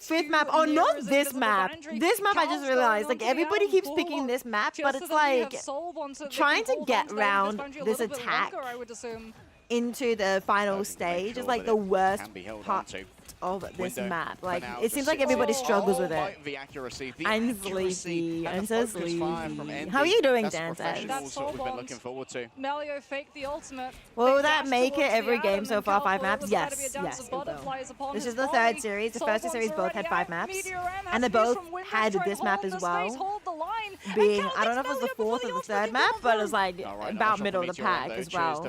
fifth map. Oh, not this map. This map I just realized. Like everybody keeps picking this map, but it's like trying to get around this attack into the final stage is like the worst part of this map. Like it seems like everybody struggles with it. I'm sleepy. I'm so sleepy. How are you doing, Dantas? That's what we've been looking forward to. Melio faked the ultimate. Will that make it every game so far? 5 maps? Yes, yes, it will. This is the third series. The first two series both had 5 maps, and they both had this map as well. Being, I don't know if it was the fourth or the third map, but it was like about middle of the pack as well.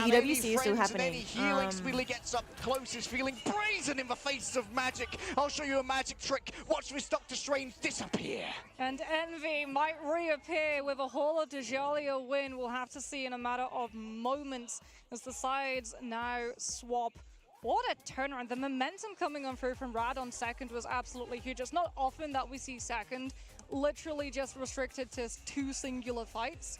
the Any EWC is still friends and happening. any healing Speedly gets up close, is feeling brazen in the face of magic. I'll show you a magic trick. Watch this Dr. Strange disappear. And Envy might reappear with a Hall of Djalia win. We'll have to see in a matter of moments as the sides now swap. What a turnaround. The momentum coming on through from Rad on second was absolutely huge. It's not often that we see second literally just restricted to 2 singular fights.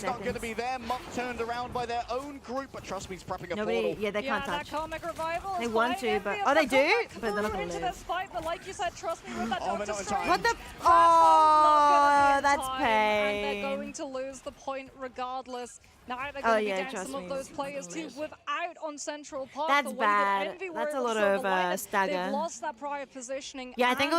It's not going to be there. Muck turned around by their own group, but trust me, he's prepping a Nobody, portal. yeah, they can't that touch. Karmic Revival They is want quite to, but envious. oh, they They've do, got but they're not Kavura gonna into live. this fight, but like you said, trust me with that Oh, they're Doctor not in Strange. time. What the? That one's not gonna be in That's time, and they're pain. going to lose the point regardless. Now they're Oh, going to yeah, be down trust some of me. those players too without on Central Park. That's the way bad. That Envy were That's a able to lot silver of, line it, stagger. They've lost that prior positioning. Yeah, I think it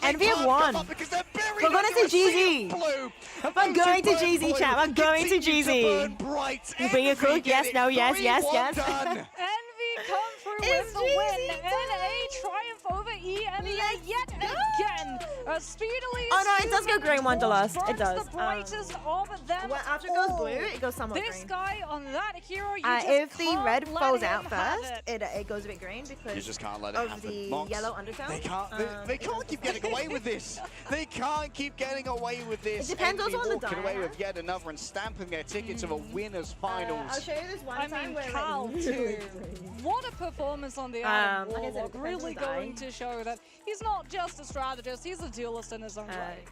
god, Envy have won. We're going to GZ. I'm going to GZ, chat. I'm going to GZ. You bring a cook? Yes, no, yes, yes, yes. Envy come through with the win and a triumph over EMEA yet again. Speedily. Oh no, it does go green Wanderlust. It does. The brightest of them. Well, after it goes blue, it goes somewhat this green. guy on that hero, you just if the can't red let falls him out have first, it goes a bit green because You just can't let it of happen. the Mox, yellow undertone. They can't keep getting away with this. They can't keep getting away with this. It depends Envy also on the walking die, away with yet another and stamping their ticket to the winners finals. I'll show you this one I time mean, where Cal it too. What a performance on the Adam like I said, Warlock. it depends on Really the die. going to show that he's not just a strategist, he's a duelist in his own right.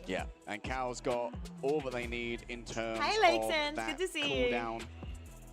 Yeah, and Cal's got all that they need in terms Hi, of Lakesons. that Good to see you. cooldown.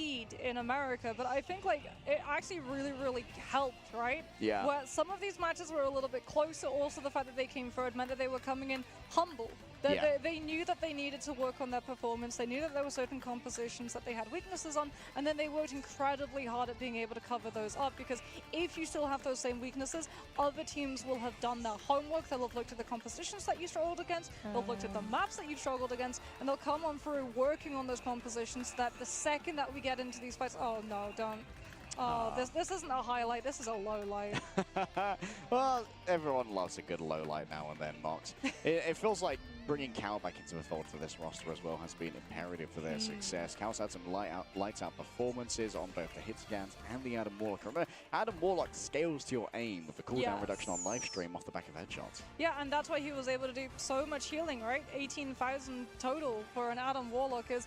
lead in America, but I think like it actually really helped, right? Yeah. Where some of these matches were a little bit closer. Also, the fact that they came third meant that they were coming in humble. They knew that they needed to work on their performance. They knew that there were certain compositions that they had weaknesses on, and then they worked incredibly hard at being able to cover those up, because if you still have those same weaknesses, other teams will have done their homework. They'll have looked at the compositions that you struggled against, they'll have looked at the maps that you've struggled against, and they'll come on through working on those compositions so that the second that we get into these fights, oh no, don't. Oh, this isn't a highlight, this is a low light. Well, everyone loves a good low light now and then, Mox. It feels like bringing Cal back into the fold for this roster as well has been imperative for their success. Cal's had some lights out performances on both the hit scans and the Adam Warlock. Remember, Adam Warlock scales to your aim with the cooldown reduction on live stream off the back of headshots. Yeah, and that's why he was able to do so much healing, right? 18,000 total for an Adam Warlock is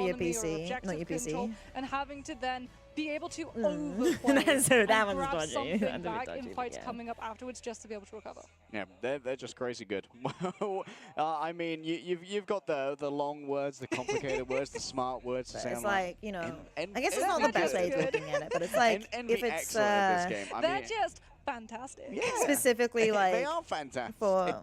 for your autonomy or PC, objective not your PC. control, and having to then be able to overplay So that and one's grab dodgy. something That's a bit back dodgy, in but fights yeah. coming up afterwards just to be able to recover. Yeah, they're just crazy good. I mean, you've got the long words, the complicated words, the smart words to But say. it's I'm like, you know, en- I guess it's not the best way of good. looking at it, but it's like envy if it's excellent at this game. I They're mean, just fantastic. specifically like they are fantastic. for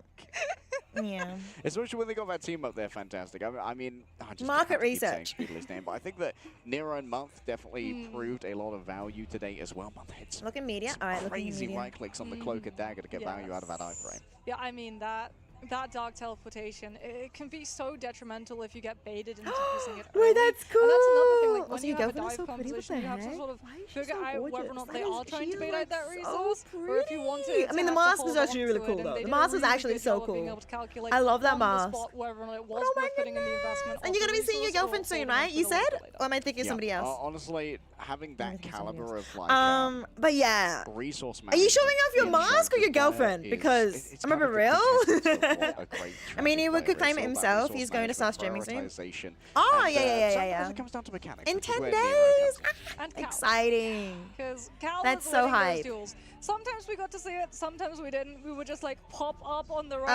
yeah. Especially when they got that team up there, fantastic. I mean, I just Market have to keep saying research. Speedless name, but I think that Nero and Month definitely proved a lot of value today as well. Month hits Look at media. All right, look at crazy media. right clicks on the cloak and dagger to get value out of that iframe. Yeah, I mean that that dark teleportation, it can be so detrimental if you get baited into using it. Wait, early. that's cool. And that's another thing. Like when Also, you your have a girlfriend is dive so pretty. What composition, the you have to heck? sort of Why is she figure so out whether or gorgeous? not That they is- are trying to she bait out that looks so resource, or if you want to. I mean, the have to mask is hold actually on really to cool it, and though. they The did a mask is really actually good so job of being cool. able to calculate I love that on the mask. spot whether or not it was Oh my worth putting in the investment. And of you're the gonna be seeing your resource girlfriend or soon, holding on right? to You the later. said? Or am I thinking somebody else? Honestly, having that caliber of like But yeah. resource Are you showing management off your in mask or your Showcase Player girlfriend? is- Because it's I'm a bit kind of the real. quintessence of what a great I mean, he champion could player claim is. it It's all himself. about He's going to start resource streaming soon. prioritization. Oh, And, yeah. sometimes it comes down to mechanics. In which is 10 where Nero days. comes in. And Cal. Exciting. Because Cal That's was so winning those hype. duels. Sometimes we got to see it, sometimes we didn't. We would just like pop up on the right side.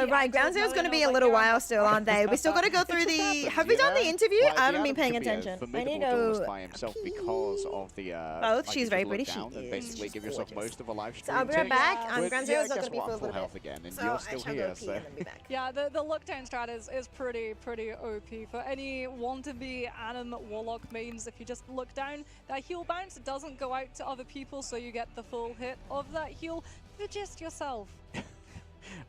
that he Right, entered, Ground Zero's and going to I be was a like, little yeah, I'm while not- still, aren't they? We still got to go through the. Have we done the interview? Like, I haven't the been paying Adam could be a attention. I formidable need to duelist go. by himself because of the Both. like, She's you very just look pretty. She down and is. basically She's give yourself gorgeous. most of a life So stream I'll be right tick. back. But Ground yeah, Zero's not guess going to be what? for a I'm full little health bit. again, and So you're I still shall here. go pee So and then be back. Yeah, the look down strat is pretty OP for any want-to-be Anim Warlock mains. If you just look down, that heal bounce doesn't go out to other people, so you get the full hit of that heal for just yourself.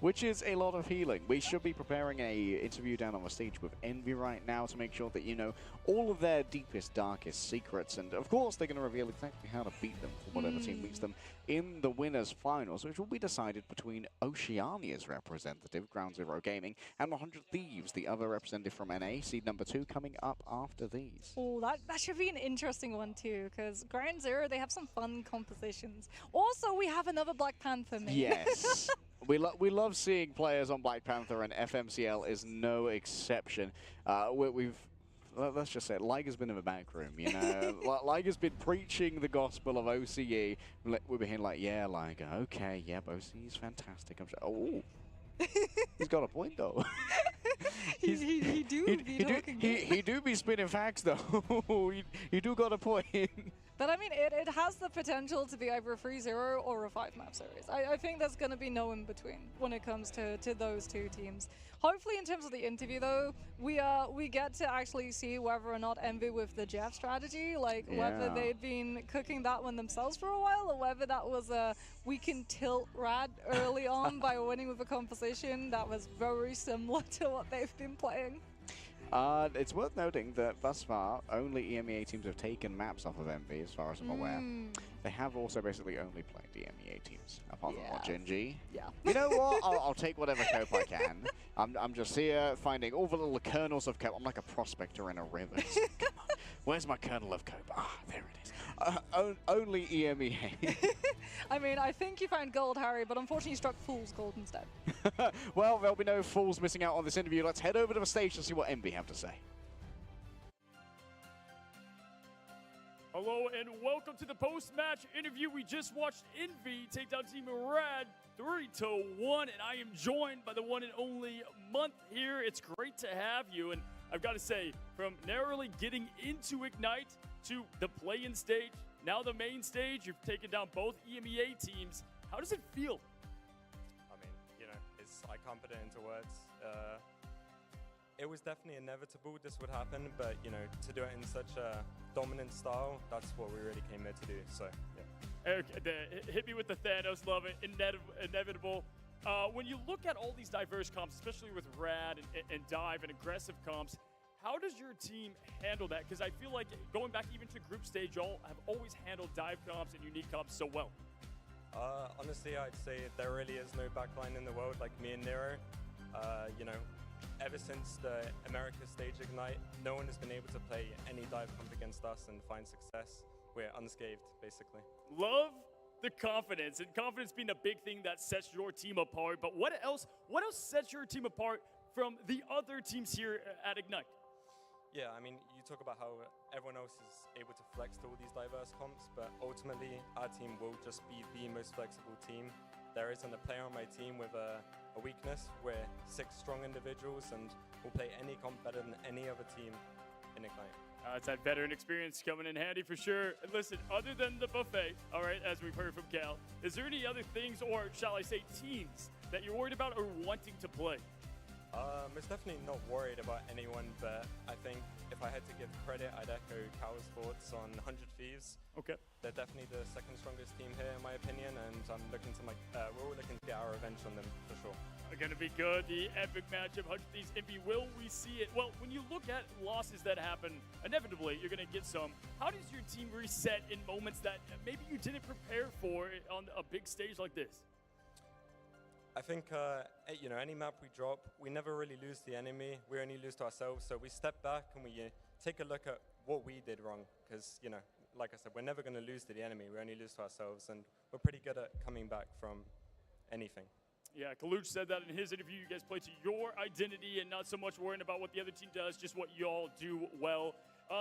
which is a lot of healing. We should be preparing a interview down on the stage with Envy right now to make sure that you know all of their deepest, darkest secrets, and of course they're going to reveal exactly how to beat them for whatever team beats them in the winners finals, which will be decided between Oceania's representative, Ground Zero Gaming, and 100 Thieves, the other representative from NA, seed number 2, coming up after these. Oh, that should be an interesting one too, because Ground Zero, they have some fun compositions. Also, we have another Black Panther main. Yes. We love seeing players on Black Panther, and FMCL is no exception. Let's just say it, Liger's been in the back room, you know. Liger's been preaching the gospel of OCE. We've been here like, yeah, Liger, okay, yep, OCE is fantastic. I'm sure. Oh, he's got a point though. he do be spinning facts though. he do got a point. But I mean, it has the potential to be either a 3-0 or a 5-map series. I think there's going to be no in between when it comes to those two teams. Hopefully, in terms of the interview, though, we get to actually see whether or not Envy with the Jeff strategy, like whether they'd been cooking that one themselves for a while, or whether that was a we can tilt Rad early on by winning with a composition that was very similar to what they've been playing. It's worth noting that thus far, only EMEA teams have taken maps off of Envy, as far as I'm aware. They have also basically only played the EMEA teams, apart from what, Genji. Yeah. You know what? I'll take whatever cope I can. I'm just here finding all the little kernels of cope. I'm like a prospector in a river. Come on, where's my kernel of cope? Ah, there it is. Only EMEA. I mean, I think you found gold, Harry, but unfortunately you struck fool's gold instead. Well, there'll be no fools missing out on this interview. Let's head over to the stage to see what Envy have to say. Hello and welcome to the post-match interview. We just watched Envy take down Team Rad 3-1, and I am joined by the one and only Month here. It's great to have you, and I've got to say, from narrowly getting into Ignite to the play-in stage, now the main stage, you've taken down both EMEA teams. How does it feel? I mean, you know, I can't put it into words. It was definitely inevitable this would happen, but, you know, to do it in such a dominant style, that's what we really came here to do, so, yeah. Okay, hit me with the Thanos love, inevitable. When you look at all these diverse comps, especially with Rad and Dive and aggressive comps, how does your team handle that? Because I feel like going back even to group stage, y'all have always handled dive comps and unique comps so well. Honestly, I'd say there really is no backline in the world like me and Nero. You know, ever since the America stage Ignite, no one has been able to play any dive comp against us and find success. We're unscathed, basically. Love the confidence, and confidence being a big thing that sets your team apart. But what else sets your team apart from the other teams here at Ignite? Yeah, I mean, you talk about how everyone else is able to flex to all these diverse comps, but ultimately our team will just be the most flexible team. There isn't a player on my team with a weakness. We're 6 strong individuals and we'll play any comp better than any other team in Ignite. It's that veteran experience coming in handy for sure. And listen, other than the buffet, all right, as we've heard from Cal, is there any other things, or shall I say teams, that you're worried about or wanting to play? Most definitely not worried about anyone, but I think if I had to give credit, I'd echo Cal's thoughts on 100 Thieves. Okay. They're definitely the second strongest team here, in my opinion, and I'm looking to we're all looking to get our revenge on them for sure. Going to be good. The epic matchup, 100 Thieves Envy. Will we see it? Well, when you look at losses that happen, inevitably you're going to get some. How does your team reset in moments that maybe you didn't prepare for on a big stage like this? I think, any map we drop, we never really lose the enemy. We only lose to ourselves. So we step back and we take a look at what we did wrong. Because, like I said, we're never going to lose to the enemy. We only lose to ourselves. And we're pretty good at coming back from anything. Yeah, Kaluch said that in his interview. You guys play to your identity and not so much worrying about what the other team does, just what y'all do well.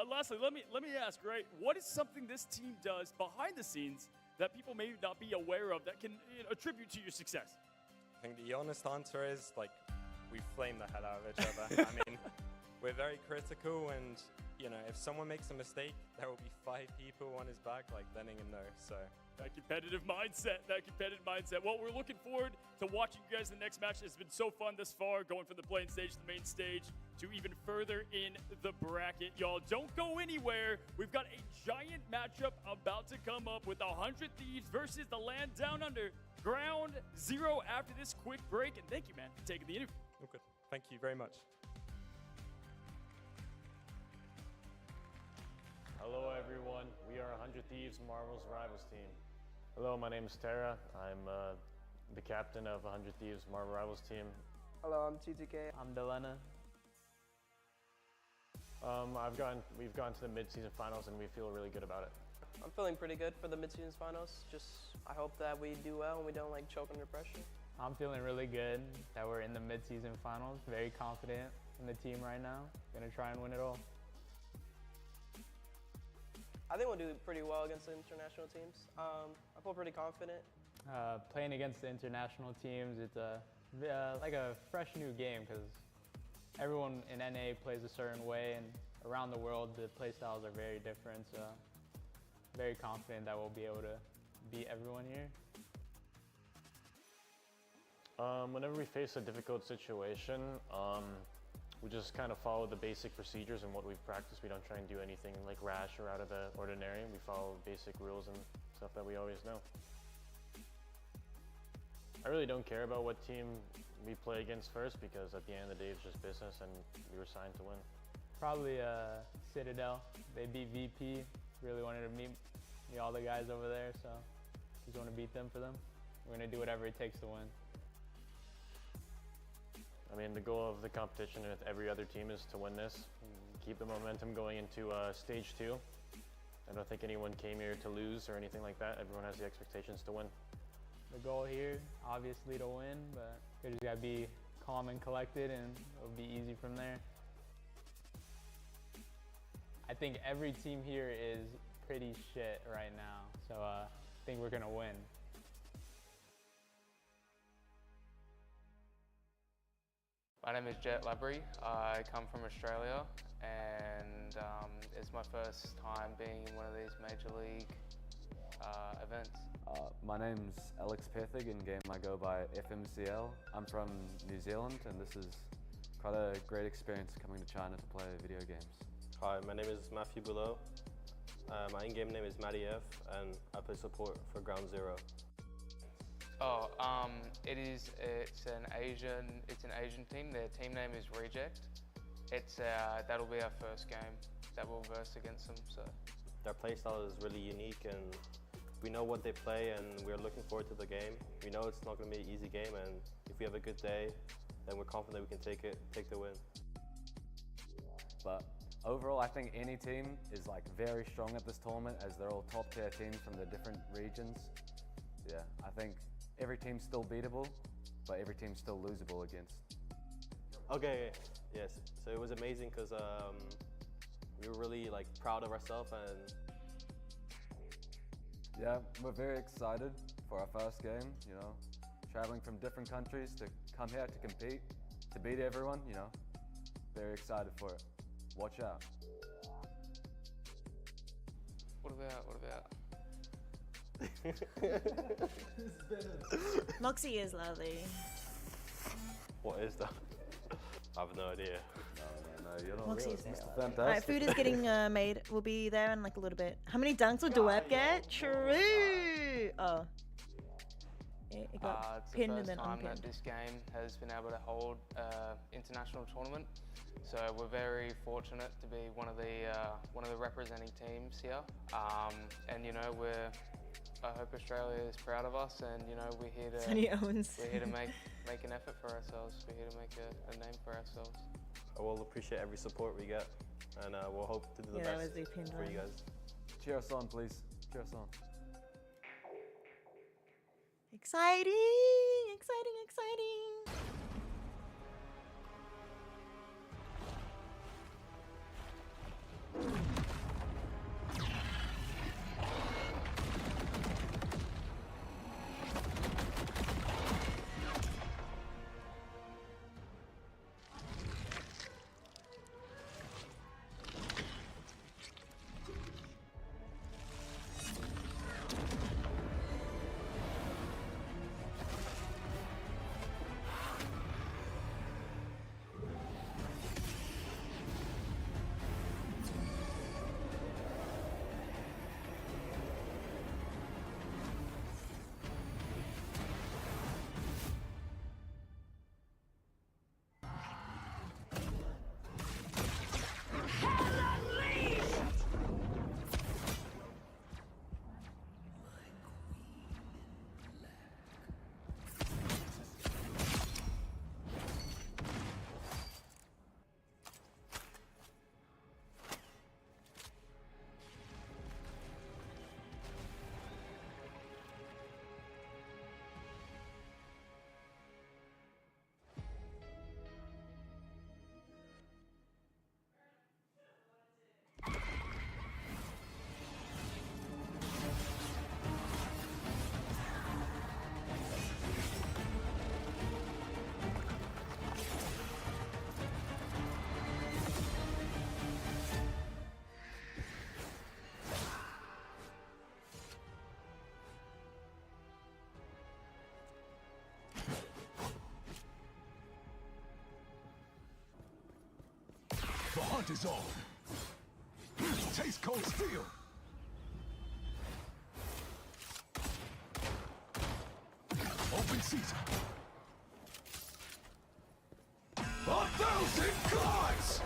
Lastly, let me ask, right? What is something this team does behind the scenes that people may not be aware of that can attribute to your success? I think the honest answer is, we flame the hell out of each other. I mean, we're very critical, and, if someone makes a mistake, there will be 5 people on his back, letting him know, so. That competitive mindset. Well, we're looking forward to watching you guys in the next match. It's been so fun thus far, going from the playing stage to the main stage to even further in the bracket. Y'all, don't go anywhere. We've got a giant matchup about to come up with 100 Thieves versus the Land Down Under. Ground zero after this quick break. And thank you, man, for taking the interview. Okay. Thank you very much. Hello, everyone. We are 100 Thieves Marvel's Rivals team. Hello, my name is Tara. I'm the captain of 100 Thieves Marvel Rivals team. Hello, I'm TTK. I'm Delena. We've gone to the mid-season finals, and we feel really good about it. I'm feeling pretty good for the mid-season finals. I hope that we do well and we don't choke under pressure. I'm feeling really good that we're in the mid-season finals. Very confident in the team right now. Gonna try and win it all. I think we'll do pretty well against the international teams. I feel pretty confident. Playing against the international teams, it's like a fresh new game because everyone in NA plays a certain way, and around the world the play styles are very different. So very confident that we'll be able to beat everyone here. Whenever we face a difficult situation, we just kind of follow the basic procedures and what we've practiced. We don't try and do anything rash or out of the ordinary. We follow basic rules and stuff that we always know. I really don't care about what team we play against first, because at the end of the day it's just business and we were signed to win. Probably Citadel. They beat VP. Really wanted to meet all the guys over there, so just want to beat them for them. We're going to do whatever it takes to win. I mean, the goal of the competition with every other team is to win this, keep the momentum going into stage 2. I don't think anyone came here to lose or anything like that. Everyone has the expectations to win. The goal here, obviously, to win, but we just gotta be calm and collected, and it'll be easy from there. I think every team here is pretty shit right now, so I think we're gonna win. My name is Jet Labrie. I come from Australia, and it's my first time being in one of these major league events. My name's Alex Pethig. In game I go by FMCL. I'm from New Zealand, and this is quite a great experience coming to China to play video games. Hi, my name is Matthew Boulot. My in-game name is Matty F, and I play support for Ground Zero. Oh, it's an Asian team. Their team name is Reject. That'll be our first game that we'll verse against them. So their playstyle is really unique, and we know what they play, and we're looking forward to the game. We know it's not going to be an easy game, and if we have a good day, then we're confident we can take the win. But overall, I think any team is very strong at this tournament, as they're all top tier teams from the different regions. Yeah, I think every team's still beatable, but every team's still losable against. Okay, yes. So it was amazing because we were really proud of ourselves, and yeah, we're very excited for our first game. Traveling from different countries to come here to compete, to beat everyone. Very excited for it. Watch out. What about? Moxie is lovely. What is that? I have no idea. No, you're not Moxie real. is It's there. Mr. Fantastic. Alright, food is getting made. We'll be there in like a little bit. How many dunks will Dweb get? True. Oh. It got It's the pinned and first then time that unpinned. this game has been able to hold international tournament, so we're very fortunate to be one of the representing teams here. And you know, I hope Australia is proud of us, and you know, we're here to Sonny Owens. we're here to make an effort for ourselves. We're here to make a name for ourselves. I will appreciate every support we get, and we'll hope to do the Yeah, that was best the pinned for one. you guys. Cheer us on, please. Cheer us on. Exciting! Exciting! Exciting! The hunt is on. Taste cold steel. Open season. 1,000 gods!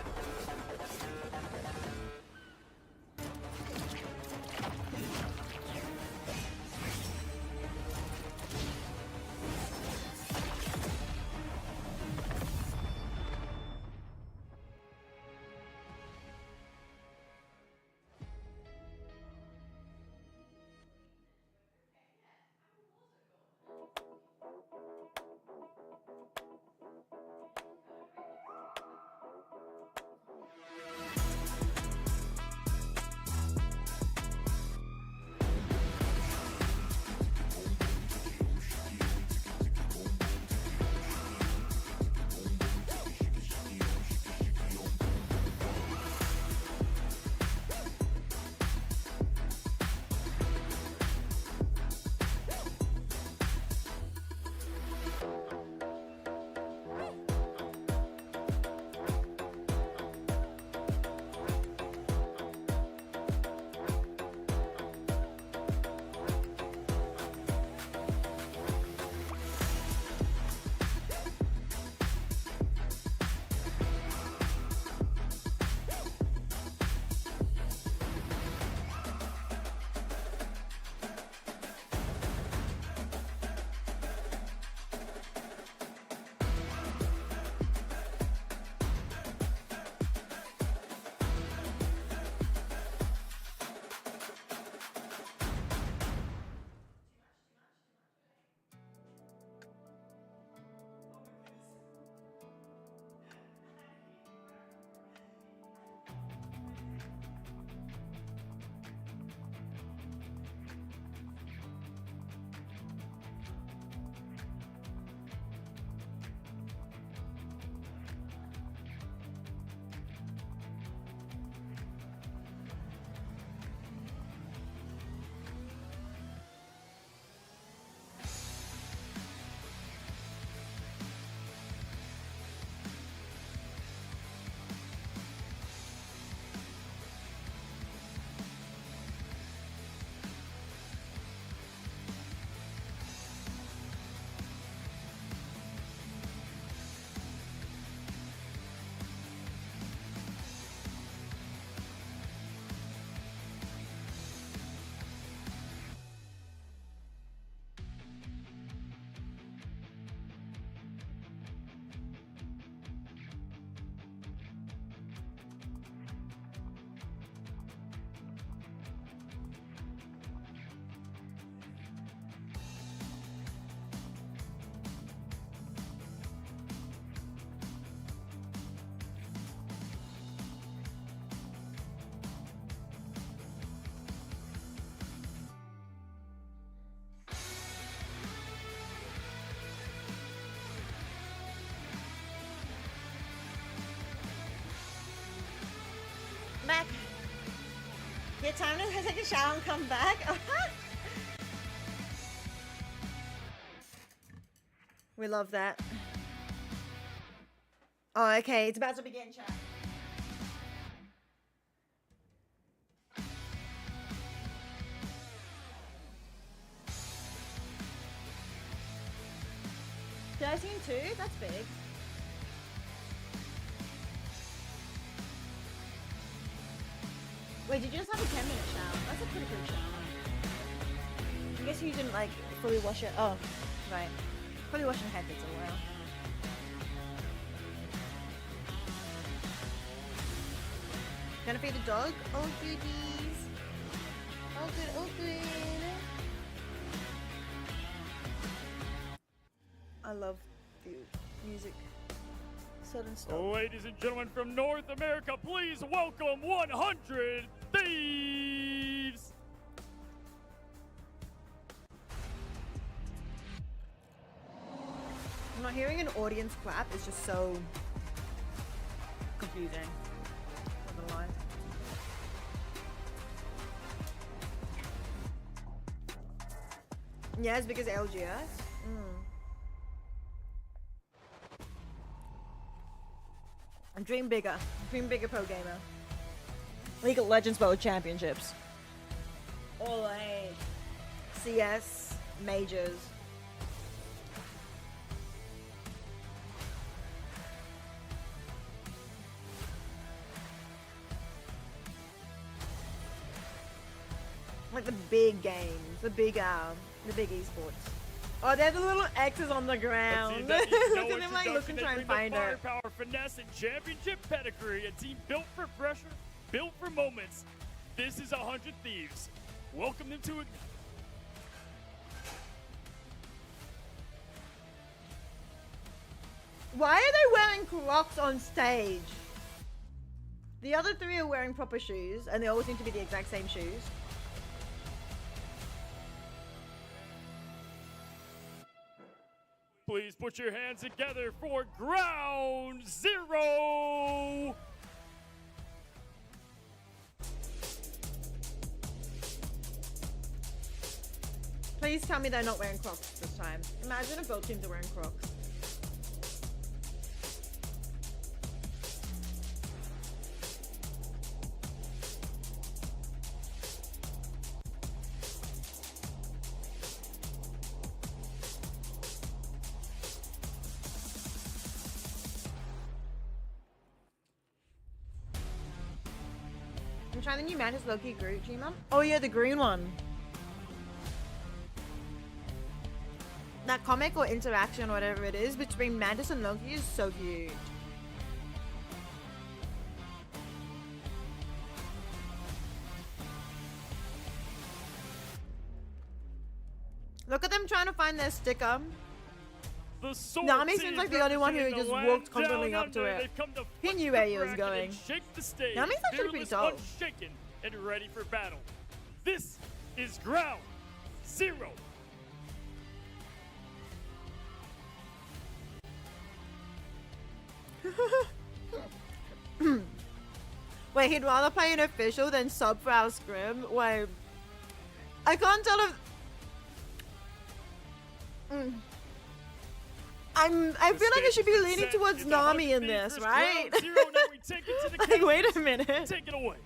Yeah, time to take a shower and come back. We love that. Oh, okay. It's about to begin, chat. Did I see 2? That's big. Wait, did you just have a 10-minute shower? That's a pretty good shower. I guess you didn't like fully wash it. Oh, right. Fully washing your head takes a while. Gonna feed the dog? Oh, goodies. Oh, good, oh, good. I love the music. Sudden stop. Ladies and gentlemen from North America, please welcome 100 Thieves! Not hearing an audience clap is just so confusing. Not gonna lie. Yeah, it's because LGS. Dream bigger. Dream bigger, pro gamer. League of Legends World Championships. All A. CS. Majors. Like the big games. The big esports. Oh, there's the little X's on the ground. Look at them like looking, trying to find her. Firepower, finesse, and championship pedigree. A team built for pressure, built for moments. This is 100 Thieves. Welcome them to it. Why are they wearing Crocs on stage? The other 3 are wearing proper shoes, and they all seem to be the exact same shoes. Please put your hands together for Ground Zero! Please tell me they're not wearing Crocs this time. Imagine if both teams are wearing Crocs. I'm trying the new Mantis Loki Groot G-Mon. Oh yeah, the green one. That comic or interaction or whatever it is between Mantis and Loki is so cute. Look at them trying to find their sticker. Nami seems like the only one who just walked confidently up to it. He knew where he was going. Nami's actually pretty tall. Unshaken and ready for battle. This is Ground Zero. Wait, he'd rather play an official than sub for our scrim? Wait, I can't tell if... I feel like I should be leaning towards Nami in this, right? Like, wait a minute. Take it away.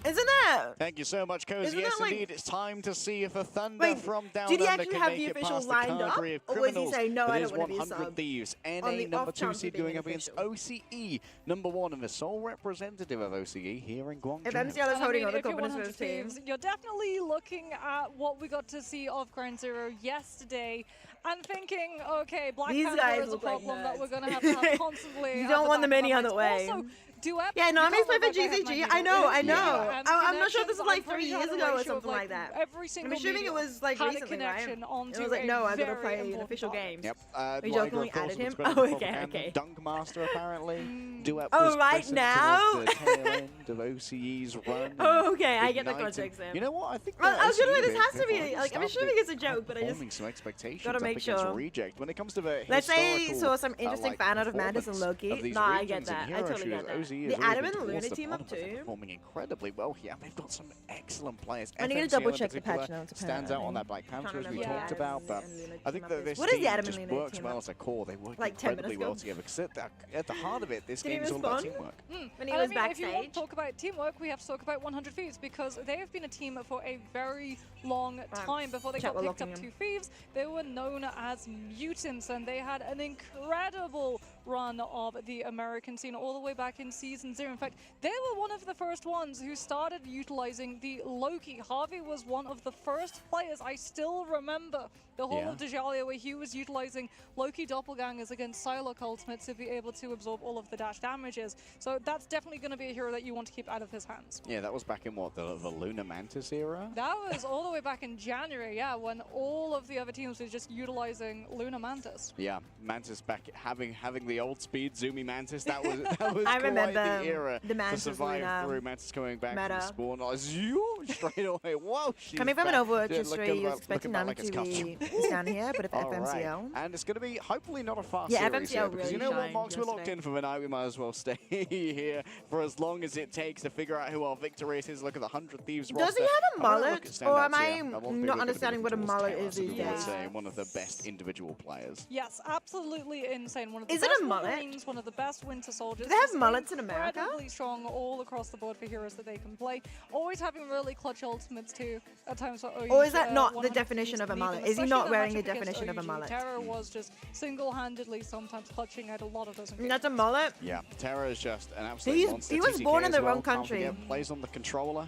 Isn't that? Thank you so much, Cozy. Isn't Yes, that, like- indeed, it's time to see if a Thunder Wait, from Down did he Under actually can have make the it official past the lined up? cadre of Or was he criminals. saying, no, It I is don't want to be a 100 sub? Thieves, On NA the number off 2 chance seed of being going an up against official. OCE number 1 and the sole representative of OCE here in Guangzhou. If MCL is holding all the if you're confidence for 100 his teams. Thieves, you're definitely looking at what we got to see of Ground Zero yesterday and thinking, okay, Black These Panther guys is a look like problem that nerds. we're going to have constantly. You at don't the want them back of any our other minds. way. Also, Duet, Yeah, you Nami's can't played for live by GCG. Magneto. I know, I It is know. you. And I'm not sure if this connections, is like I'm 3 pretty years sure the ago or ratio of, something like that. Every I'm single assuming it media was like had a recently, right? connection It onto was like, a no, I gotta very play an important official target. game. Yep. We Liger, jokingly of course, added was him. spreading Oh, the okay, propaganda. okay. Dunkmaster, apparently. Duet Oh, was right present now? towards the tail end of OCE's run. Oh, okay, I get the igniting- context then. You know what? I think Well, I was gonna OCE say this has to they've be already like I'm started assuming it's a joke, but I just outperforming some expectations. gotta I make make against sure. Reject. When it comes to the Let's say you historical, saw some interesting like, fan out of Mantis and performance Loki. of these Nah, I regions get and that. I hero totally get shooters, that. OZ The is Adam really and towards Luna the team up bottom, but they're too. performing incredibly well here. They've got some excellent players. I need to FMCL double in check the particular patch notes, stands out on that apparently. Black Panther as we remember talked the about, Adam but and Luna I think team that up this What is the team Adam and just Luna works team well up? as a core. They work Like 10 minutes incredibly well ago. together. Because at the heart of it, this Did he game is all about respond? teamwork. When he And was I mean, if you want backstage. to talk about teamwork, we have to talk about 100 Thieves because they have been a team for a very long time. Before they Chat, got we're picked up locking to him. Thieves, they were known as Mutants, and they had an incredible run of the American scene all the way back in Season 0. In fact, they were one of the first ones who started utilizing the Loki. Harvey was one of the first players. I still remember the whole of Djalia where he was utilizing Loki doppelgangers against Psylocke ultimate to be able to absorb all of the dash damages. So that's definitely going to be a hero that you want to keep out of his hands. Yeah, that was back in what, the Luna Mantis era? That was all the way back in January, yeah, when all of the other teams were just utilizing Luna Mantis. Yeah, Mantis back having the old speed Zoomy Mantis. That was I quite remember the era the Mantis to survive Luna through Mantis coming back meta. from spawn. Like, zoom, straight away. Whoa, she's Coming from an back. Overwatch Yeah, history, looking you was about- expecting looking them back like to it's be custom. down here, but if All right. FMCL. And it's going to be hopefully not a fast Yeah, series FMCL here, because really you know what, shined Mox, we're locked yesterday. in for the night. We might as well stay here for as long as it takes to figure out who our victorious is. Look at the 100 Thieves Does roster. he have a I'm gonna mullet? look at Or standouts am I here. A lot of people are not gonna be understanding what a looking towards mullet Taylor, is so these I would days? say one of the best individual players. Yes, absolutely insane. One of the Is it best a mullet? Wolverines, one of the best Winter Soldiers. Do they have Just mullets in America? Incredibly strong all across the board for heroes that they can play. Always having really clutch ultimates too at times for OUG. Or is that not the 100 definition Thieves of a need mullet? them, Is he especially not that wearing the matchup against definition of a OUG. mullet? Terra was just single-handedly sometimes clutching out a lot of those engagements. That's a mullet? Yeah, Terra is just an absolute He's- monster. he was TTK born in as the well, wrong can't country. forget, plays on the controller.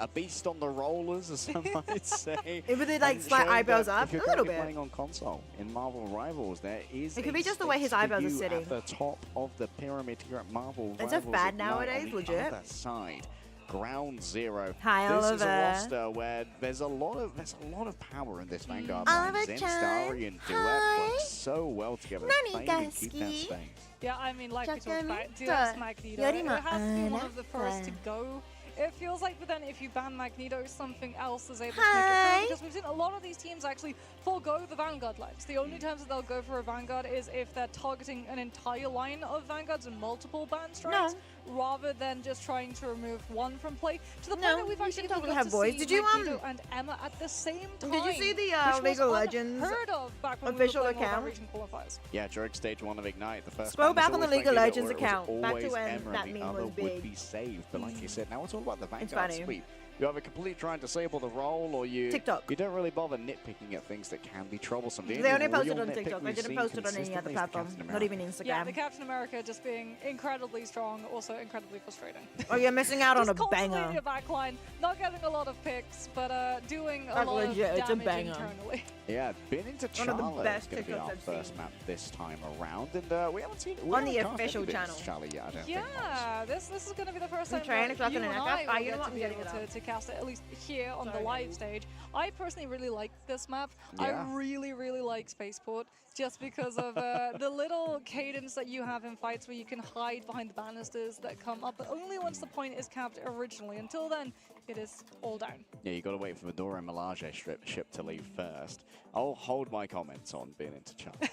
A beast on the rollers, as some might say. With it, like, And slight showing eyebrows that up, if you're a little currently bit. playing on console in Marvel Rivals, there is It could a be just the way his space for eyebrows are you sitting. at the top of the pyramid here at Marvel Is Rivals. it bad Ignite nowadays, on the legit? other side. Ground zero. Hi, this is a Oliver. roster where there's a lot of power in this Vanguard Oliver line. Zen, Chan. Starry, and Duet Hi. work so well together. Nani They even keep that Gaski. space. Yeah, I mean, like we talked about, Chakamita. DS Magneto, it Yorima has to be one of the first to Anata. go. It feels like, but then if you ban Magneto, something else is able to make it Hi. through, because we've seen a lot of these teams actually forego the Vanguard lines. The only times that they'll go for a Vanguard is if they're targeting an entire line of Vanguards and multiple ban strikes, rather than just trying to remove one from play. To the point No, that we've you actually can totally got have to voice. see Did you, Magneto and Emma at the same time. Did you see the which was League of Legends unheard of back when official we were playing all of our account? region qualifiers. Yeah, during stage 1 of Ignite, the first Scroll ban was back on the always League of Magneto, Legends or it was account, back to always when Emma, that and the meme other was would big. be saved. But like you said, now it's all about the It's Vanguard funny. sweep. You either completely try and disable the role, or you TikTok. you don't really bother nitpicking at things that can be troublesome. The They only real posted on nitpick TikTok. They we've didn't seen post it on any other consistently is the platform. Captain Not even America. Yeah, Instagram. the Captain America just being incredibly strong, also incredibly frustrating. Oh, you're missing out on Just a constantly banger. in your backline, not getting a lot of picks, but doing a Like, lot legit, of it's a damage banger. internally. Yeah, been into One of the Charlotte best is going to be TikToks our I've first seen. map this time around, and we haven't seen it. We On the haven't cast official any bits channel. Charlie yet, I don't think. Yeah, this is going to be the first I'm time trying that to clock you in and an I echo. will You know get what? to I'm be getting able it up. to cast it, at least here on the Sorry, live guys. stage. I personally really like this map. Yeah. I really like Spaceport, just because of the little cadence that you have in fights where you can hide behind the banisters that come up, but only once the point is capped originally. Until then, it is all down. Yeah, you got to wait for the Dora and Melage ship to leave first. I'll hold my comments on being into Charlie.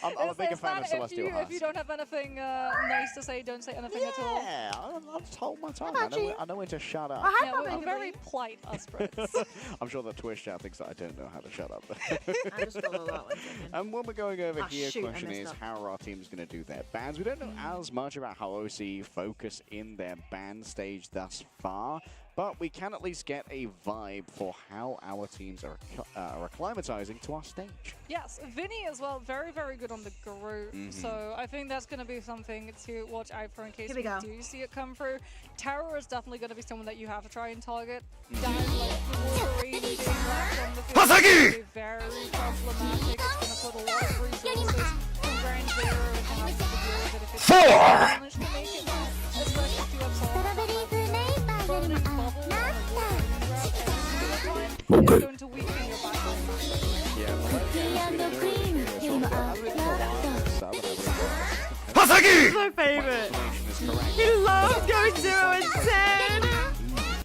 I'm a Is bigger fan that of Celestial if Hearts. you don't have anything nice to say, don't say anything at all. Yeah, I'll just hold my tongue. about you? I know when to shut up. Yeah, we're very polite, us Brits. I'm sure that Twitch chat thinks that I don't know how to shut up. I just got a lot. And when we're going over Ah, here, shoot, I question messed is up. how are our teams going to do their bans? We don't know as much about how OC focus in their ban stage thus far, but we can at least get a vibe for how our teams are acclimatizing to our stage. Yes, Vinny as well, very good on the group. So I think that's going to be something to watch out for in case Here we go. do see it come through. Terror is definitely going to be someone that you have to try and target. Down like the Wolverine being left on the field is gonna be very problematic. It's going to put a lot of resources from Ground Zero and have to deal with it if it's managed to make it back, especially to absorb burning bubble on a Wolverine route every single time. It's going to weaken your backline. Yeah, This is my favorite. He loves going 0 and 10.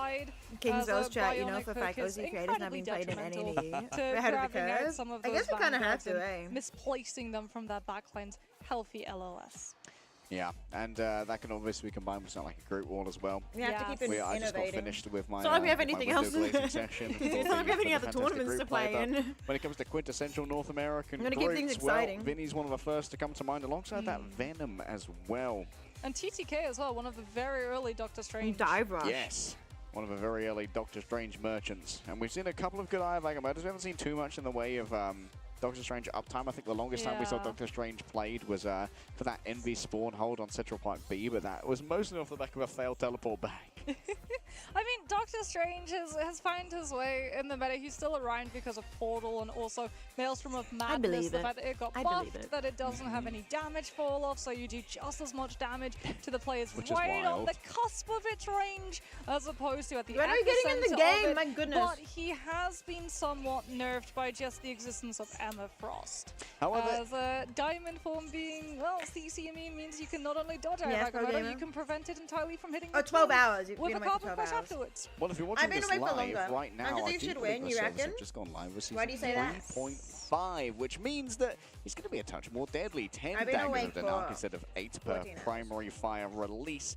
tried. King's as a O's chat, you know bionic for a fact hook is OZ creators not being played in incredibly any detrimental We're to ahead of the grabbing out curve. some of I those guess we kind of have vanguards to, and misplacing them from that backline's healthy LOS. Yeah, and that can obviously be combined with something like a group wall as well. We have to keep I just got innovating. finished with my. It's not like we have my anything window else. glazing session. It's not like we have any other tournaments to play in. When it comes to quintessential North American I'm gonna keep things groups, well, exciting. Vinny's one of the first to come to mind, alongside that Venom as well. And TTK as well, one of the very early Doctor Strange. Dive Rush. Yes. one of the very early Doctor Strange merchants. And we've seen a couple of good Ivag murders. We haven't seen too much in the way of Doctor Strange uptime. I think the longest time we saw Doctor Strange played was for that Envy spawn hold on Central Park B, but that was mostly off the back of a failed teleport back. I mean, Doctor Strange has found his way in the meta. He's still around because of Portal and also Maelstrom of Madness. The fact that it got buffed, that it doesn't have any damage fall off, so you do just as much damage to the players right on the cusp of its range, as opposed to at the When are we getting in the game? My goodness. But he has been somewhat nerfed by just the existence of Emma Frost. However, as Diamond form being, well, CC immune means you can not only dodge you can prevent it entirely from hitting the 12 hours. with a carbon crush afterwards. Well, if you're watching this live right now, I do believe the servers have just gone live with season 3.5, which means that it's going to be a touch more deadly. 10 daggers of the Narc instead of 8 per primary fire release,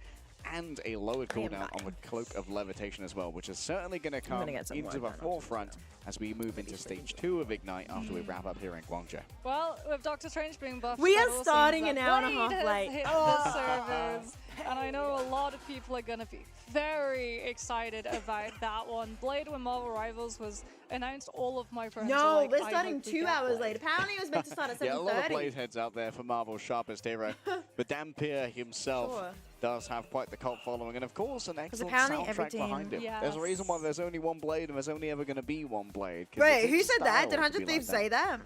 and a lowered cooldown on the Cloak of Levitation as well, which is certainly going to come into the forefront as we move into stage 2 of Ignite after we wrap up here in Guangzhou. Well, with Doctor Strange being buffed, we are starting an hour and a half late. Hit the servers, and I know a lot of people are going to be very excited about that one. Blade when Marvel Rivals was announced, all of my friends No, like, we're starting 2 hours late. Apparently it was meant to start at 7:30. Yeah, a lot of Blade heads out there for Marvel's sharpest hero. But Dampier himself does have quite the cult following, and of course an excellent soundtrack behind him. There's a reason why there's only one Blade, and there's only ever going to be one Blade. Wait, who said that? Did 100 Thieves say that?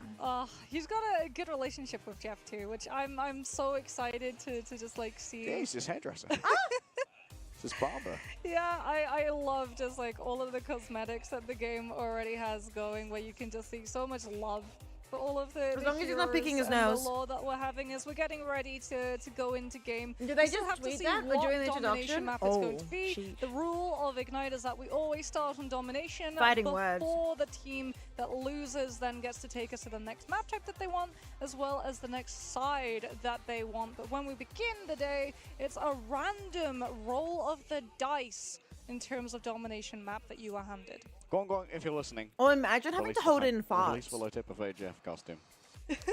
He's got a good relationship with Jeff too, which I'm so excited to just like see. Yeah, he's his hairdresser. It's his barber. Yeah, I love just like all of the cosmetics that the game already has going, where you can just see so much love for all of the As long as he's not picking his and nose. the lore that we're having as we're getting ready to go into game. Did they We still just have to tweet see that what during the domination introduction? map it's going to be. The rule of Ignite is that we always start on domination Fighting before the team that loses then gets to take us to the next map type that they want, as well as the next side that they want. But when we begin the day, it's a random roll of the dice in terms of domination map that you are handed. Gong, if you're listening. Oh, imagine having to hold it in fast. Release the low tip of a Jeff costume.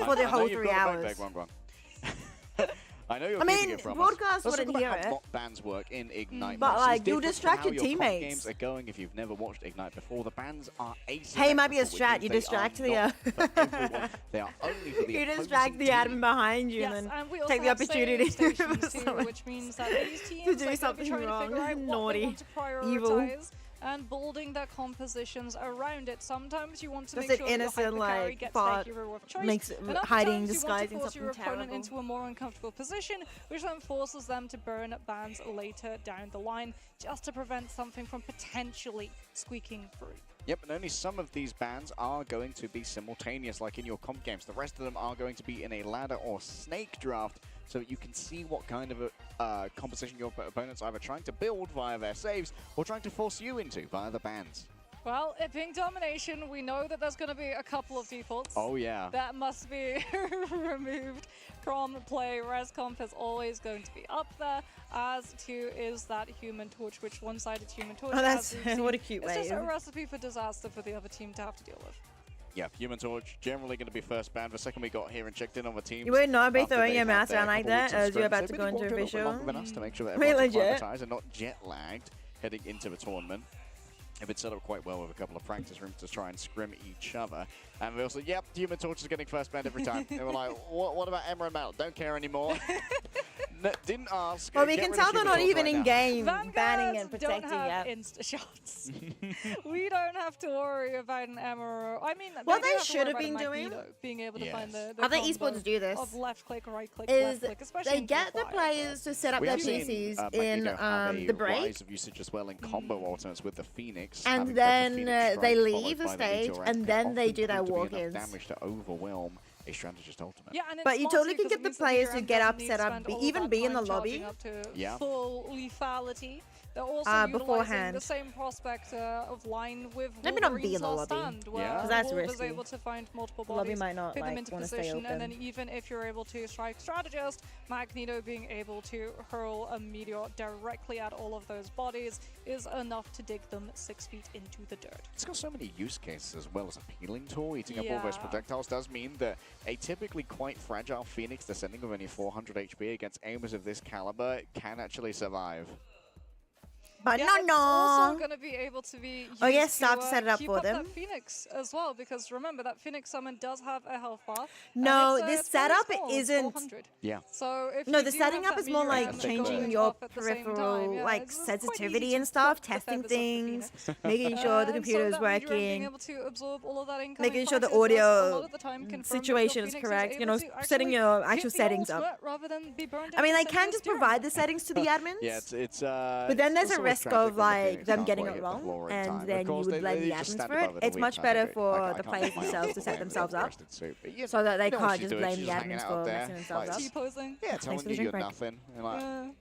For the whole 3 hours. I know you're I keeping mean, it from broadcast us. Let's wouldn't talk hear about how it. mock bans work in Ignite. But, Mods. like, It's you'll different distract from your how comp teammates. games are going if you've never watched Ignite before. The bans are asymmetrical. Hey, it might be a which strat. means You they distract are the. not for everyone. They are only for the You opposing distract the team. admin behind you Yes, and then we also take the have opportunity save stations too, which means that these teams do are something trying wrong. to figure out what they Naughty. want to Evil. prioritize and building their compositions around it. Sometimes you want to Just make an sure innocent, that the hyper carry like, gets bot their hero of choice. makes and other hiding, times you want to disguising force your something opponent terrible. into a more uncomfortable position, which then forces them to burn bans later down the line, just to prevent something from potentially squeaking through. Yep, and only some of these bans are going to be simultaneous, like in your comp games. The rest of them are going to be in a ladder or snake draft, so that you can see what kind of a composition your opponent's either trying to build via their saves or trying to force you into via the bans. Well, it being domination, we know that there's going to be a couple of defaults. Oh, yeah. That must be removed from play. Rescomp is always going to be up there, as too is that Human Torch, which one-sided Human Torch. Oh, that's as we've what a seen, cute It's just a wave. recipe for disaster for the other team to have to deal with. Yeah, Human Torch generally going to be first banned. The second we got here and checked in on the team. You would not be throwing your mouse around like that as you're about to go into official. Than us to make sure that Wait, everyone's legit? acclimatized and not jet lagged heading into the tournament. If it's set up quite well with a couple of practice rooms to try and scrim each other. And we also, yep, Human Torch is getting first banned every time. They were like, what about Emma and Metal? Don't care anymore. Didn't ask. Well, we Get can rid of tell they're Human not Torch even right in now. game Vanguards banning and don't protecting have yet. insta shots. We don't have to worry about an Emerald. I mean, What do they have to should worry have about a been doing Magneto being able to find the Other combo esports do this. of left click, right click, Is left click, especially they in get the Fire. players to set up We their have seen, PCs Magneto in have a the break, rise of usage as well in combo alternates with the Phoenix. and having both the then Phoenix they Strike leave followed the by stage, Meteor and can then they often do their prove to be enough walk-ins. damage to overwhelm a strategist ultimate. Yeah, and it's But you smart totally too, can 'cause get it the means that players Meteor to get doesn't up, need set to up, spend all even that be in the time lobby. charging up to Yeah. full lethality. They're also utilizing beforehand. the same prospect of line with Maybe not be in Wolverine's the last lobby. stand, where Yeah. 'Cause that's Wolf is risky. able to find multiple The lobby bodies, might not, put them like, into wanna stay position, and then open. even if you're able to strike strategist, Magneto being able to hurl a meteor directly at all of those bodies is enough to dig them 6 feet into the dirt. It's got so many use cases as well as appealing tool. Eating up all those Yeah. projectiles does mean that a typically quite fragile Phoenix descending with only 400 HP against aimers of this caliber can actually survive. But yeah, no, it's no. also going to be able to be used Oh, yes, start to set it up keep for up them. That Phoenix as well, because remember that Phoenix Summon does have a health bar. No, and this it's very setup small, it's isn't. 400. Yeah. So if No, you the do setting have up that is more like Miriam changing going your off at the same peripheral time, yeah, like it's quite easy sensitivity to and stuff, block the testing feathers of the things, Phoenix. making sure the And computer so is that Miriam being working, able to absorb all of that incoming making sure the pressure does a lot audio of the time confirm that your situation is Phoenix correct, you able know, to setting actually your hit actual the settings up. ultimate rather than be burned I mean, out I and can sent just to zero. provide the settings to the admins. Yeah, it's But then there's it's a always risk tragic of when the like Phoenix them can't getting quite it hit the wrong, floor in and time. Of then you course, would blame they the just admins stand for it. above it a It's week much time. better I for can't the make players my themselves own to way set with themselves the up, rested suit. But you so that they know what can't she's just doing, blame she's the hanging admins out for there, messing themselves like, up. T-posing. Yeah, Thanks telling for you the you're drink break. nothing. And like,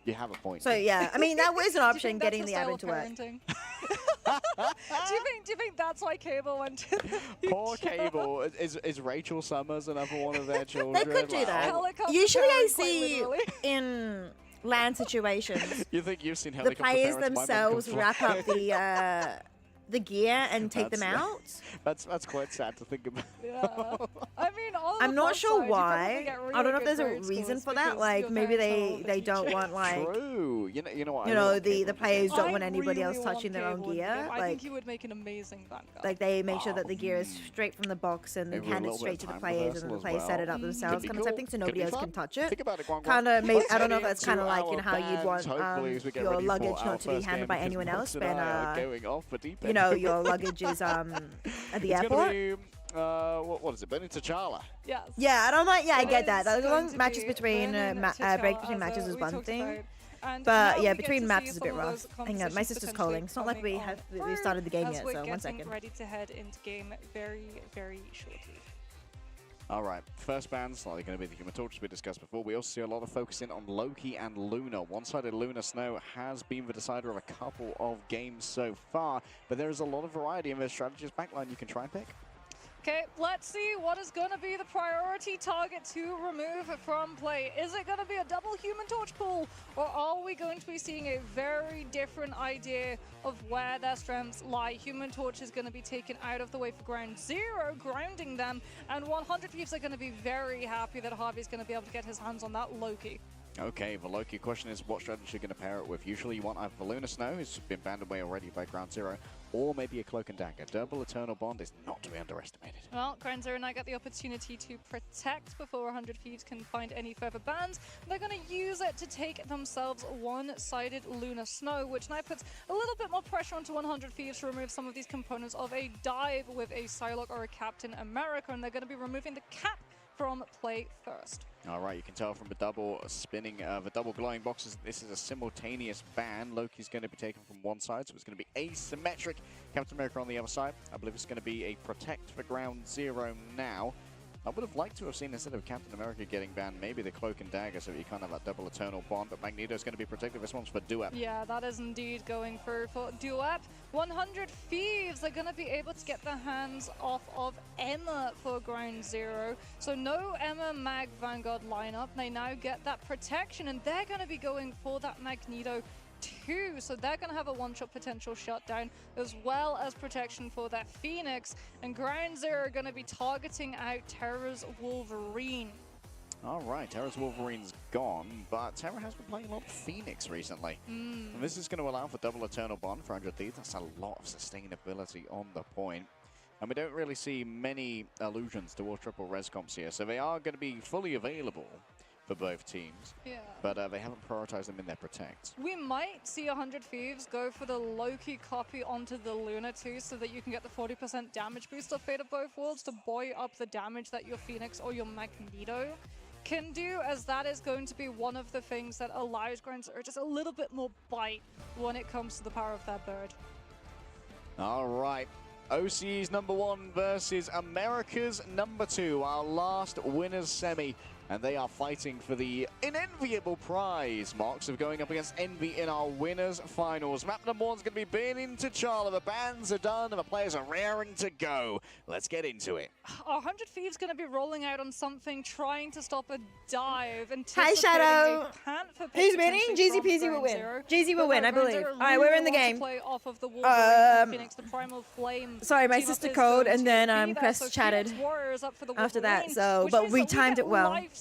you have a point. So yeah, I mean that was an option, think getting that's the her admin to style work. of parenting? do you think that's why Cable went to the Poor Cable. Is Rachel Summers another one of their children? They could do Like, that. oh, Helicopter Usually I parent, quite see literally. in LAN situations, You think you've seen the helicopter players parents? My mum can themselves fly. wrap up the gear and take them out. That's quite sad to think about. Yeah. I mean, on I'm the not plus sure side, you probably why. get really I don't know if good there's a grade reason scores for that. because Like your maybe parents are they the don't teachers. want like True. You know what? you I know love the Cable players design. don't want anybody else really touching their own Cable in the gear. game. I Like think he would make an amazing Vanguard. like they make sure that the gear is straight from the box and Maybe a hand it little straight bit to the of time players, and then the reversal as players set well. it up Could themselves, be kind of cool. thing, so Could nobody be else fun. can touch it. Think about it, Guang Guang. Kind of maybe Let's I don't know head if that's into kind of like our how you'd want bands. Hopefully, as we get your ready luggage for our not to be first handled game, by because anyone else Mox and when I are going off for deep you know your luggage is at the It's airport. gonna be, what is it? Burning T'Challa. Yes. Yeah, I don't like. Yeah, I It get that. is The going long to matches be between Vernon break T'Challa, between as, matches is we one talked thing. about. And But now yeah, we get between to maps see is a bit some of rough. those Hang on, my compositions sister's calling. It's not like we potentially have we started the game as yet, we're so one getting second. ready to head into game very, very shortly. All right, first band's likely going to be the Human Torch, as we discussed before. We also see a lot of focusing on Loki and Luna. One-sided Luna Snow has been the decider of a couple of games so far, but there is a lot of variety in their strategies backline you can try and pick. Okay, let's see what is going to be the priority target to remove from play. Is it going to be a double Human Torch pool, or are we going to be seeing a very different idea of where their strengths lie? Human Torch is going to be taken out of the way for Ground Zero, grounding them, and 100 Thieves are going to be very happy that Harvey's going to be able to get his hands on that Loki. Okay, the Loki question is what strategy you're going to pair it with. Usually you want either the Luna Snow, who's been banned away already by Ground Zero, or maybe a Cloak and Dagger. Double Eternal Bond is not to be underestimated. Well, Ground Zero now get the opportunity to protect before 100 Thieves can find any further bans. They're going to use it to take themselves one-sided Luna Snow, which now puts a little bit more pressure onto 100 Thieves to remove some of these components of a dive with a Psylocke or a Captain America, and they're going to be removing the cap from play first. All right, you can tell from the double spinning, the double glowing boxes, this is a simultaneous ban. Loki's going to be taken from one side, so it's going to be asymmetric. Captain America on the other side. I believe it's going to be a protect for Ground Zero now. I would have liked to have seen, instead of Captain America getting banned, maybe the Cloak and Dagger, so you kind of have that double Eternal Bond, but Magneto's going to be protected. This one's for Duep. Yeah, that is indeed going for Duep. 100 Thieves are going to be able to get their hands off of Emma for Ground Zero. So no Emma Mag Vanguard lineup. They now get that protection, and they're going to be going for that Magneto too. So they're going to have a one-shot potential shutdown, as well as protection for that Phoenix. And Ground Zero are going to be targeting out Terra's Wolverine. All right, Terra's Wolverine's gone, but Terra has been playing a lot of Phoenix recently. And this is going to allow for double Eternal Bond for 100 Thieves. That's a lot of sustainability on the point. And we don't really see many allusions towards triple res comps here, so they are going to be fully available for both teams. Yeah. But they haven't prioritized them in their protects. We might see 100 Thieves go for the Loki copy onto the Luna too, so that you can get the 40% damage boost of Fate of Both Worlds to buoy up the damage that your Phoenix or your Magneto can do, as that is going to be one of the things that allows Ground Zero just a little bit more bite when it comes to the power of that bird. All right. OCE's #1 versus America's #2, our last winners semi. And they are fighting for the unenviable prize, Mox, of going up against Envy in our winners finals. Map #1's going to be Burning T'Challa. The bans are done and the players are raring to go. Let's get into it. 100 Thieves going to be rolling out on something, trying to stop a dive. Hi, Shadow. Panther Who's winning? Jeezy Peasy will win. Jeezy will win, I believe. All right, we're in the game. Play off of the Wolverine Phoenix, the Primal Flame. Sorry, my team up sister is called going and then to be there. Crest So chatted Phoenix Warriors up for the after that. Wolverine, So, which but means we that timed get it well. life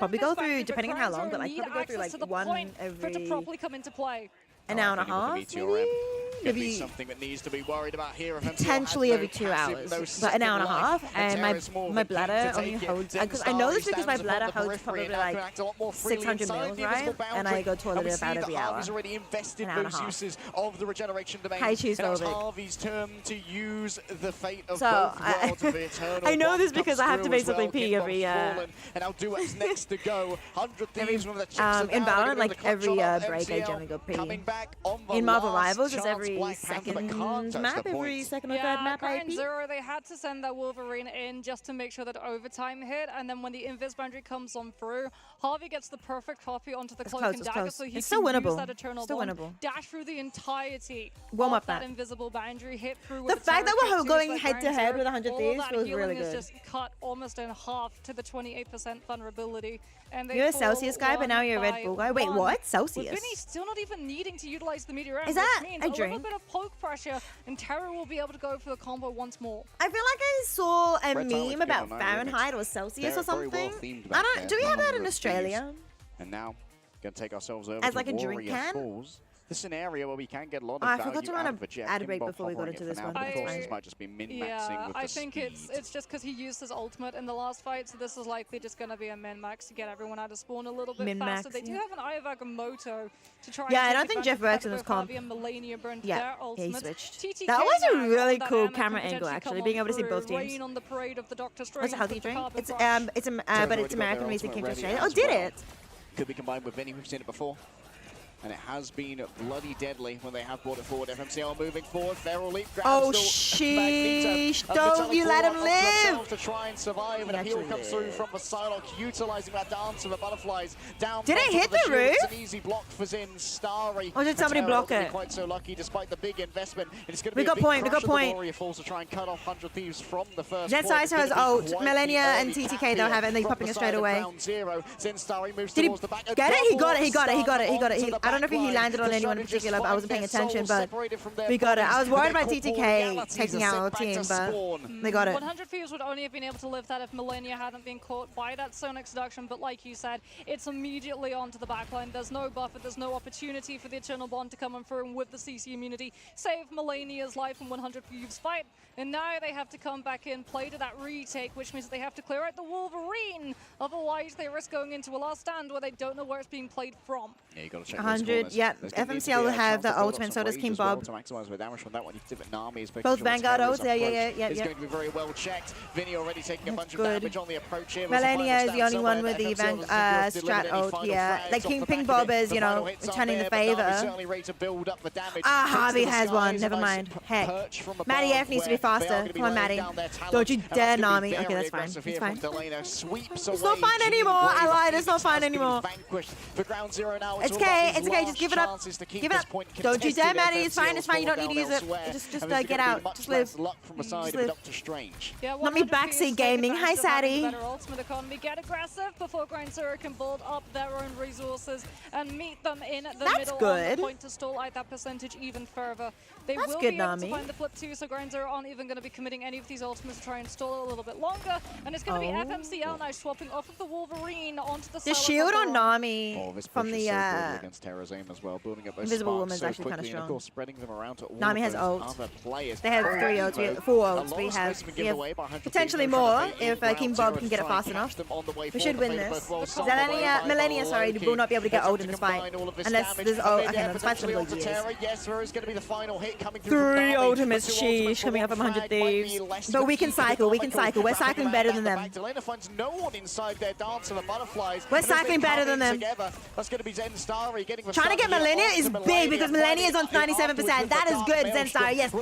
probably go through, perspective, depending on how long, Crowns but are like need probably go through access like to the one point for it to every properly come into play. an hour and a half, maybe? Could be something that needs to be worried about here. Potentially every 2 hours, but an hour and a half, and my bladder only holds, because I know this because my bladder holds probably like 600 mils, right? And I go toilet about every hour. Already invested an hour and a those half. uses of the regeneration domain. Hi, Cheese And it's Phobic. Harvey's turn to use the fate of So, both worlds of the Eternal I know Bomb this because I have to comes through as basically well. pee Kid every, Bob's fallen, and now Duet's next to go. 100 Thieves when the chips are in down, Valorant, like they're gonna every clutch on break, I MCL generally go pee. coming back on the In Marvel last Rivals, it's chance. every Black Panther, but can't second touch map, the every points. second or third map I Grind pee. Zero, they had to send that Wolverine in just to make sure that overtime hit, and then when the Invis boundary comes on through, Harvey gets the perfect copy onto the cloak close, and it's dagger, close. so he It's can still use winnable. that Eternal Still Bond, winnable. dash through the entirety Warm of up that that. invisible boundary, hit through The with fact that Terror we're Kick going too, so head to Grind head Zero, with 100 all Thieves that feels healing really is good. just cut almost in half to the 28% vulnerability. And they You're a fall Celsius guy, but now you're a Red by Bull guy. Wait, one, what? With Celsius? Vinny still not even needing to utilize the Meteor Is that which means a little drink? bit of poke pressure, and Terror will be able to go for the combo once more. I feel like I saw a Red Tower meme with about Killer Knight Fahrenheit or remix. Celsius They're or very well something. themed I back don't. there, Do we have that 100 in Australia? Thieves. And now, gonna take ourselves over As to like a drink Warrior can? Falls. The scenario where we can get a lot of Oh, I value forgot to run out a of a Jet. ad break Kimball before we got hovering into it this for now, one, but but of it's course fine. this might just be min-maxing Yeah, with I the think speed. it's just because he used his ultimate in the last fight, so this is likely just going to be a min-max to get everyone out of spawn a little bit Min-max, faster. They do yeah. have an Ayavaga to try Yeah, I and don't take think Jeff advantage works in of this the fact that comp. both Harvey and Melania burned Yeah, their yeah, he ultimates. switched. TTK That was a now really on that cool ammo can camera angle, potentially actually, come being on able to see through. both teams. Rain on the parade of the Doctor What's Strange a healthy with the drink? carbon It's brush. but it's American releasing came to Australia. Oh, did it? Could be combined with Vinny, we've seen it before. And it has been bloody deadly when they have brought it forward. FMCL moving forward. Feral Leap grabs Oh, still sheesh. Magneto. Don't you let him live. To try and survive. And a heal comes through from the Psylocke, utilizing that dance of the butterflies down. Did it bottom hit of the shield. It's roof? an easy block for Zin. Starry. Or did somebody Terror block not it? Quite so lucky despite the big investment. And it's going to We be got a big point, we crush got of the point. Warrior Falls to try and cut off 100 Thieves from the first Zed point. It's Size has gonna be ult. quite Millennia the and early TTK cap don't have it, and they're here popping from it the straight side of away. Ground Zero. Zin Starry moves Did he towards the back. A get it? He got it. He got it. He double got it. He got it. onto He, the I don't know if he back landed on line. anyone in The particular, but I wasn't paying strategists attention. find But their souls separated from their we got it. I was bodies. worried Their about TTK corporealities taking are out sent our back team, to but spawn. they got it. 100 Thieves would only have been able to live that if Millennia hadn't been caught by that Sonic seduction, but like you said, it's immediately onto the backline. There's no buffer, there's no opportunity for the Eternal Bond to come on through and with the CC immunity, save Millennia's life in 100 Thieves fight. And now they have to come back in, play to that retake, which means they have to clear out the Wolverine. Otherwise, they risk going into a last stand where they don't know where it's being played from. Yeah, you got to check 100, yeah. FMCL will have the ultimate, so does King Bob. To maximize the damage from that one. Nami is Both Vanguard ults, yeah. It's going to be very well checked. Vinny already taking a bunch of good. damage on the approach here. Millennia is the only one with the strat ult, yeah. Like King Bob is, you know, returning the favor. Harvey has one, never mind. Heck. Maddie F needs to be faster. Come on, Maddie. Don't you dare Nami. Okay, that's fine. It's fine. It's not fine anymore. I lied. It's not fine anymore. It's okay. It's okay. Just give it up. Give it up. Don't you dare, Maddie. It's fine. It's fine. You don't need to use it. Just get out. Just live. Just live. Yeah, Not me backseat gaming. Hi, Sadie. Better ultimate economy. Get aggressive before Grind Zero can build up their own resources and meet them in the middle on good. the point to stall out that percentage even further. They That's will good, be able Nami. to find the flip too, so Grind Zero aren't even going to be committing any of these ultimates to try and stall it a little bit longer. And it's going to be FMCL now swapping off of the Wolverine onto the The shield on Nami from the against Terra's aim as well, building up those Invisible sparks Woman's so actually kinda quickly, and of strong. course spreading them around to all Nami of has those ult. other players. They have 3 ults. We have 4 ults. We have potentially more if King Bob can get it fast enough. We should win this. Millennia, sorry, will not be able to get ult in this fight unless there's ult. Okay, no, this fight's gonna go years. Yes, there is going to be the final hit coming through. 3 ultimates, sheesh, coming up from 100 Thieves. But we can cycle. We're cycling better than them. We're cycling better than them. That's going to be Zen Starry getting the Trying to get Millennia is big because Millennia is on 97%. That is good, Zen Starry. Yes.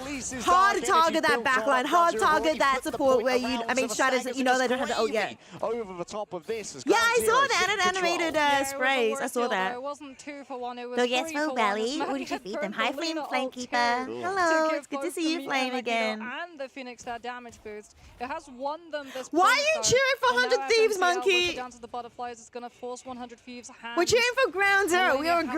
Hard to target that backline. Hard to target that support where you, Stratus, you know they don't have the ult yet. Over the top of this. Yeah, I saw the animated sprays. I saw that. It wasn't 2 for 1. It was So 3 yes, for for 1. Rally, As who did you Maddie beat had them? burned Hi, the Flame Luna Flame ult Keeper. too Hello, to it's give good to both see you, the Flame Magneto again. and the Phoenix that damage boost. It has won them this Why point, are you though. cheering for And now 100 Thieves, FMCL with Monkey? it down to the butterflies. It's going to force 100 Thieves' hands. We're cheering for Ground Zero. We are Millennia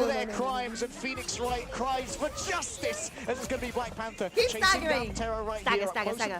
for their crimes, and Phoenix Wright cries for justice, as it's going to be Black Panther Keep chasing staggering. down Terror right Stagger, here. stagger, Up close and stagger.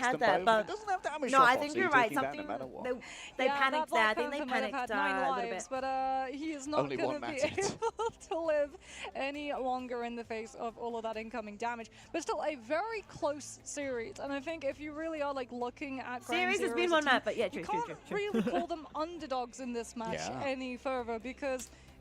takes had them that, both. but It doesn't have damage no, drop I off, think so you're you're right. taking that Something no matter what. they Yeah, panicked that there. I Black think they Panther might have panicked had 9 a little lives, bit. but he is not Only going one to be mattered. able to live any longer in the face of all of that incoming damage. But still, a very close series, and I think if you really are like looking at Ground Series has Zero been as a one team, map, but yeah, you true. can't really call them underdogs in this match Yeah. any further because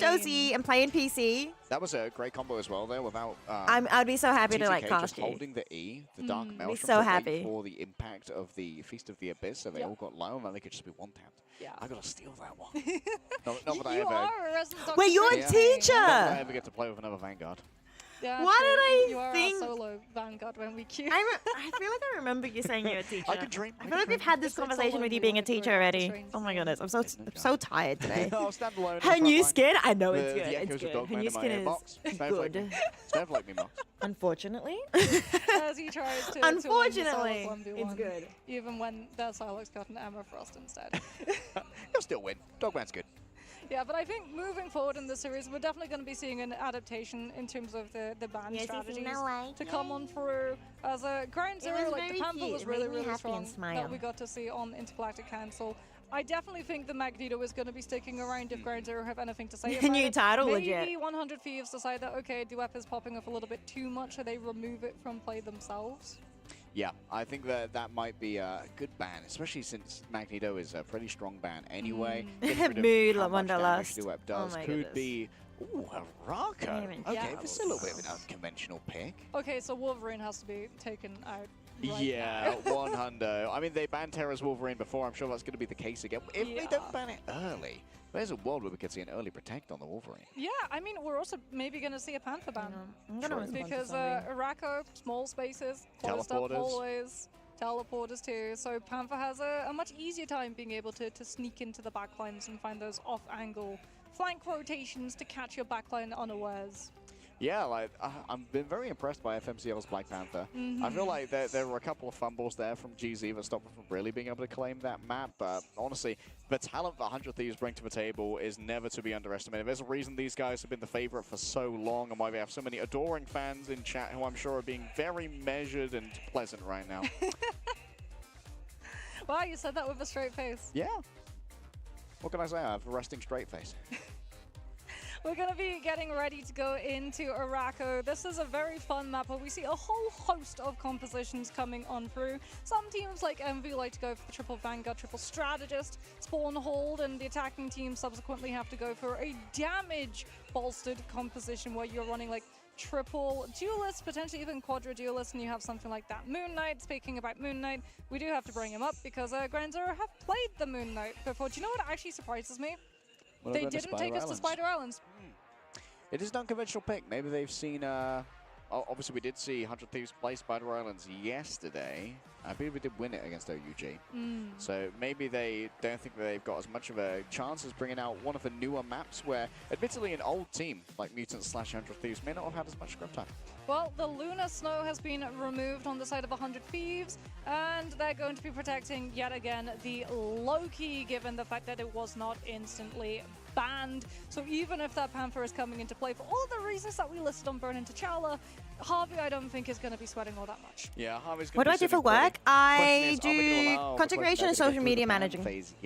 shift OC and play in PC, That was a great combo as well there without... I'd be so happy to like TTK cast just you. holding the E, the Dark Be Maelstrom, so to wait happy. for the impact of the Feast of the Abyss, so they all got low, and then they could just be one-tapped. Yeah. I gotta steal that one. not that I You ever... are a resident Wait, you're a Yeah. teacher! Not that I ever get to play with another Vanguard. Yeah, Why true. did I You are think- our solo Vanguard when we queue. I feel like I remember you saying you're a teacher. I can dream. I feel like we've had this It's all conversation with you lonely being a life, teacher right? already. Strange Oh my thing. goodness, I'm so tired today. Oh, standalone. Her new skin? I know it's The good. It's echoes of good. Dogman Her new in my skin is inbox. Snowflake me. good. Snowflake me, Mox. Unfortunately. As he tries to Unfortunately, win the Sylas 1v1, it's good. Even when their Sylas got an Emma Frost instead. He'll still win. Dogman's good. Yeah, but I think moving forward in the series, we're definitely going to be seeing an adaptation in terms of the ban Yes, strategies no way. to come on through. As a Ground Zero, was like the very Panther cute. was It really, made me really happy strong and smile. that we got to see on Intergalactic Council. I definitely think the Magneto is going to be sticking around if Ground Zero have anything to say about New it. title, Maybe legit. 100 Thieves decide that, okay, Duep is popping off a little bit too much, so they remove it from play themselves. Yeah, I think that might be a good ban, especially since Magneto is a pretty strong ban anyway. Getting rid of Mood, how much damage Wanderlust. Duep Oh does my could goodness. be. Ooh, a Rocco. Even Okay, Yeah. this is a little bit of an unconventional pick. Okay, so Wolverine has to be taken out. Right Yeah, now. 100. I mean, they banned Terra's Wolverine before. I'm sure that's going to be the case again. If they don't ban it early, there's a world where we could see an early protect on the Wolverine. Yeah, I mean, we're also maybe going to see a Panther ban. I'm gonna respond to Because something. Araco, small spaces, closed up Teleporters. hallways, teleporters too. So Panther has a much easier time being able to sneak into the backlines and find those off-angle flank rotations to catch your backline unawares. Yeah, like I've been very impressed by FMCL's Black Panther. I feel like there were a couple of fumbles there from GZ that stopped them from really being able to claim that map. But honestly, the talent that 100 Thieves bring to the table is never to be underestimated. There's a reason these guys have been the favorite for so long, and why we have so many adoring fans in chat who I'm sure are being very measured and pleasant right now. Wow, you said that with a straight face. Yeah. What can I say? I have a resting straight face. We're going to be getting ready to go into Araco. This is a very fun map where we see a whole host of compositions coming on through. Some teams like Envy like to go for the triple Vanguard, triple Strategist, spawn hold, and the attacking team subsequently have to go for a damage bolstered composition where you're running like triple duelist, potentially even quadra duelist, and you have something like that. Moon Knight, speaking about Moon Knight, we do have to bring him up because Ground Zero have played the Moon Knight before. Do you know what actually surprises me? Well, They they're going to didn't take Spider us to Islands. Spider Islands. It is an unconventional pick. Maybe they've seen. Obviously, we did see 100 Thieves play Spider Islands yesterday. I believe we did win it against OUG. So maybe they don't think that they've got as much of a chance as bringing out one of the newer maps where, admittedly, an old team like Mutants / 100 Thieves may not have had as much scrub time. Well, the Lunar Snow has been removed on the side of 100 Thieves, and they're going to be protecting yet again the Loki, given the fact that it was not instantly banned. So even if that Panther is coming into play for all the reasons that we listed on Burn into T'Challa, Harvey I don't think is going to be sweating all that much. Yeah, Harvey's What do I do for work? I do content creation and social media managing.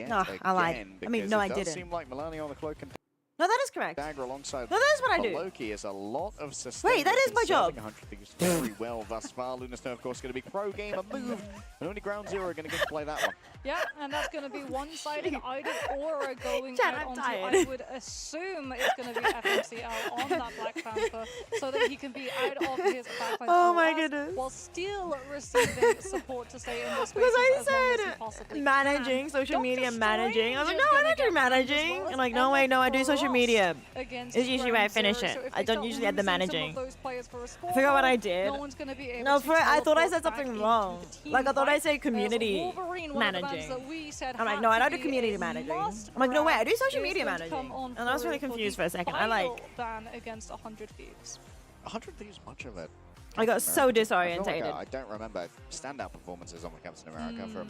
No, I lied. I mean, no, I It didn't. seem like Melania on the cloak and No, that is correct. dagger alongside No, that is what I do. Loki is a lot of sustain. Wait, that is my job. 100 Thieves very well thus far. Lunar Snow, of course, going to be pro gamer move, and only Ground Zero are going to get to play that one. Yeah, and that's going to be one-sided either Aura going Chad, out I'm onto, tired. I would assume it's going to be FMCL on that Black Panther so that he can be out of his backline Oh my OS goodness. while still receiving support to stay in those Because spaces I as long as he said possibly managing, social media managing. I was like, Strange no, is I don't do gonna get managing. I'm like, no, wait, no, I do social media. against It's usually where I Ground finish Zero, it. so if I they don't start usually add the losing some of managing. those players for a I forgot what I score, did. No one's going to be able No, to I thought I teleport said back something into wrong. the team Like, I thought I fight, said as community Wolverine, one of the bans managing. that we said I'm like, had no, I to don't do be community a managing. must I'm like, no, wait, I do grab social is media going to come managing. on And I was really through confused the for a second. I final like, ban against 100 Thieves. 100 Thieves, much of it. I got Captain so America. disorientated. I don't remember standout performances on the Captain America from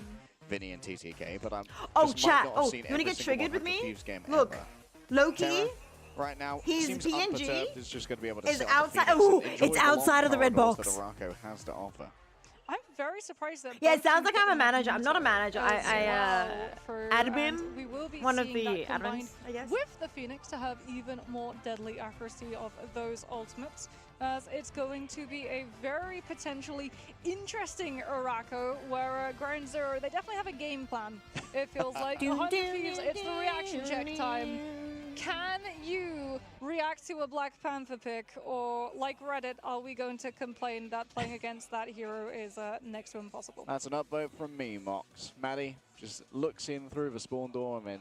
Vinny and TTK, but I'm. oh, just might chat. not have Oh, seen you want to every get single triggered with 100 me? Thieves game Look, ever. Loki Terra, right now, He's seems PNG, unperturbed, is just going to be able to is sit on the outside- Phoenix oh, and enjoy it's the long outside of the red corridors box. that Araco has to offer. I'm very surprised that Yeah, it both sounds teams like I'm a get manager. I'm not a manager. as I well through, admin, and we will be one of seeing the that combined admins, I guess. with the Phoenix to have even more deadly accuracy of those ultimates, as it's going to be a very potentially interesting Araco where Ground Zero, they definitely have a game plan. It feels like 100 Thieves, it's the reaction check time. Can you react to a Black Panther pick, or like Reddit, are we going to complain that playing against that hero is next to impossible? That's an upvote from me, Mox. Maddie just looks in through the spawn door and then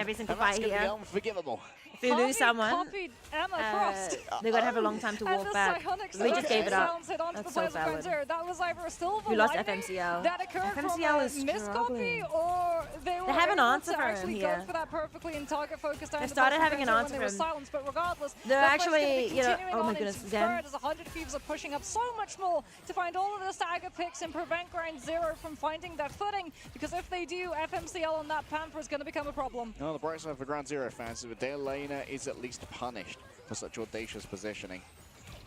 every single And that's fight going to be here. unforgivable. If you lose someone, Copied Emma Frost. they're gonna have a long time to And walk the back. Psionics We just gave it up. sounds hit onto That's the so players of Ground valid. Zero. That was either a silver We lost lining FMCL. that occurred FMCL from is a miscopy, struggling. or they were have an able answer to for him actually here. go for that perfectly and target focus down They the started bottom having an center answer when they for were him. silenced, but regardless, They're that fight's gonna be actually, you know, continuing oh my on goodness, its Zen. third as 100 Thieves are pushing up so much more to find all of the stagger picks and prevent Ground Zero from finding that footing, because if they do, FMCL on that Panther is going to become a problem. On the bright side for Ground Zero fans, Dale Lena is at least punished for such audacious positioning.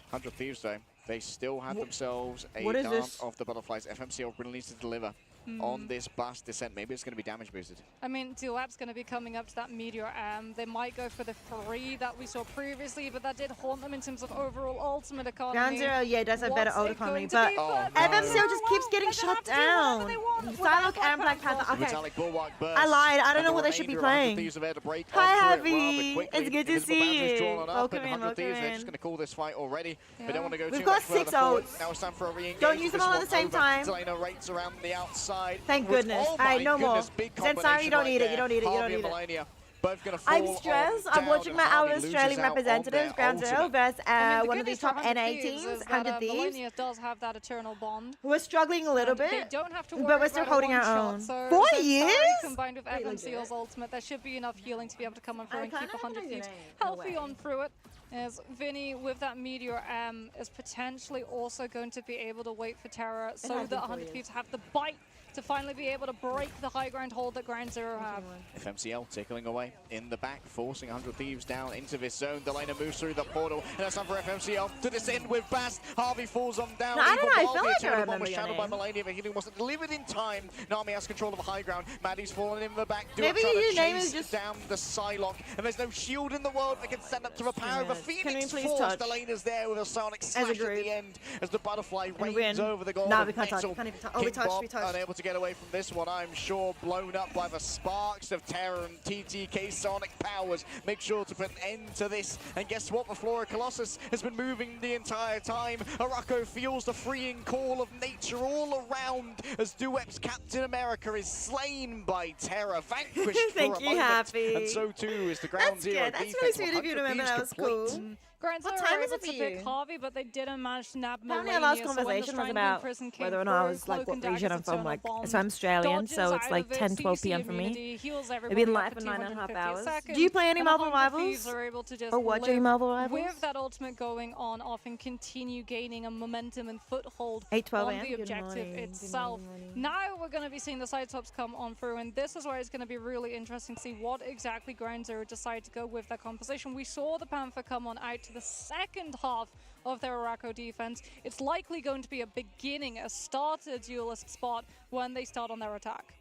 100 Thieves though, they still have themselves a What is dance this? of the butterflies. FMCL really needs to deliver. on this bust descent. Maybe it's going to be damage boosted. I mean, Duap's going to be coming up to that Meteor M. They might go for the 3 that we saw previously, but that did haunt them in terms of overall ultimate economy. Ground Zero, yeah, does have better What's ult it economy, going to but be? FMCL just keeps getting shut down. Psylocke and Black Panther. Okay. Metallic Bulwark burst. I lied. I don't And know the what they should be remainder of 100 playing. Thieves are there to break Hi, onto it rather Javi. quickly. It's good to Invisible see boundaries you. drawn on up, Welcome and in, 100 Thieves, welcome they're in. just going to call this fight already. Yeah. They don't want to go We've too got much further 6 forward. ults. Now it's time for a re-engage. Don't use them This all at one's the same over. time. Delano rates around the outside. Thank With- goodness. oh All right, my no more. goodness, big Zensari, you combination don't right need it. You there. don't need it. You don't Harvey need and it. Melania both going to fall I'm stressed. I'm down, watching and my Harvey our loses Australian out on representatives, their Ground Zero, ultimate. versus I mean, the one of good these news for top 100 NA Thieves teams, is that, 100 Thieves. Melania does have that eternal bond. We're struggling a little And bit, They don't have to but worry we're still about a holding our one-shot, own. So 4 Zensari years? combined with Pretty FMCL's legit. ultimate, there should be enough healing to be able to come on through I and kinda keep 100 know Thieves your name. No healthy way. on through it. As Vinny, with that Meteor M, is potentially also going to be able to wait for Terra so has that been 100 4 Thieves have the bite to finally be able to break the high ground hold that Ground Zero have. FMCL tickling away in the back, forcing 100 Thieves down into this zone. Delana moves through the portal, and it's time for FMCL to descend with Bast. Harvey falls on down. No, I don't Evil know, I Ball, feel the like I Eternal Bomb remember was your shadowed by name. Melania, but healing wasn't delivered in time. Nami has control of the high ground. Maddie's fallen in the back. Maybe trying your to name chase is just- down the Psylocke, and there's no shield in the world that can stand up to the power of a Can we Phoenix please Force. touch? Delena's there with a Sonic As a slash at group. the end as the butterfly And reigns win. over the goal. Nah, of we can't touch. Nexel. We can't even touch. Oh, we King touched, Bob we touched. unable to get away from this one, I'm sure, blown up by the sparks of terror and TTK Sonic powers. Make sure to put an end to this. And guess what? The Flora Colossus has been moving the entire time. Arako feels the freeing call of nature all around as Duep's Captain America is slain by terror, vanquished Thank for a you, moment. Happy. And so too is the Ground That's Zero good. That's defense. really sweet of you to 100 remember. Thieves That was complete. cool. Grand What Zero time were is able it to for pick you? Harvey, but they didn't manage to nab Apparently Melania. our last So when the conversation was Strangling about Prison came whether or not I through, was like Cloak what and Daggers region I'm from. Eternal Like, Bomb so I'm Australian, dodges so it's out like of it, 10, so you 12 see p.m. for me. immunity, heals We've everybody been up live for for 9.5 250 hours. seconds, Do you play any and Marvel 100 Thieves Rivals? are able to just Or watch any live Marvel Rivals? with that ultimate going on off and continue gaining a momentum and foothold 8:12 on a.m. the Good objective morning, good itself. morning. Now we're going to be seeing the side swaps come on through, and this is where it's going to be really interesting to see what exactly Ground Zero decide to go with that composition. We saw the Panther come on out to the second half of their Arako defense. It's likely going to be a beginning, a starter duelist spot when they start on their attack.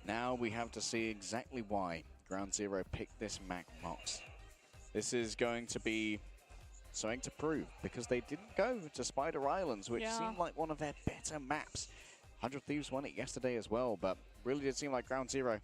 Now we have to see exactly why Ground Zero picked this map Mox. This is going to be something to prove because they didn't go to Spider Islands, which seemed like one of their better maps. 100 Thieves won it yesterday as well, but really did seem like Ground Zero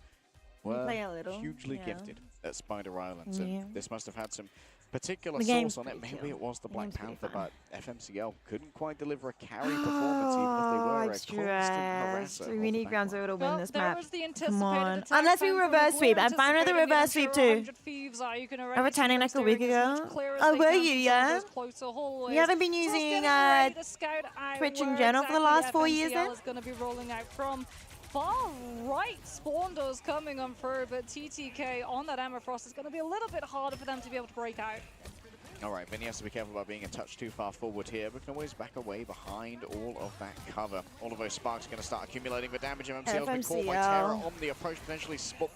were play a little, hugely yeah. gifted at Spider Islands, Yeah. and this must have had some particular The game's source on it. pretty Maybe chill. it was the The Black game's pretty Panther, fun. but FMCL couldn't quite deliver a carry performance, even if they were I'm a constant harasser. stressed. of We the need back Ground line. Zero to Well, win this there map. was the Come anticipated on. attack Unless we time from reverse sweep. We're I'm fine with the anticipating reverse sweep too. 100 Thieves are. You can already I were see turning them like a week steering as ago. much clear as Oh, they were can you? from Yeah. those closer hallways. We haven't been Just using getting ready to scout out Twitch in where general for the exactly last 4 years FMCL then? is going to be rolling out from. Far right spawn doors coming on through, but TTK on that Amorphos is going to be a little bit harder for them to be able to break out. All right, Vinny has to be careful about being a touch too far forward here, but can always back away behind all of that cover. All of those sparks are going to start accumulating the damage. MMCL has been caught by Terra on the approach, potentially stunned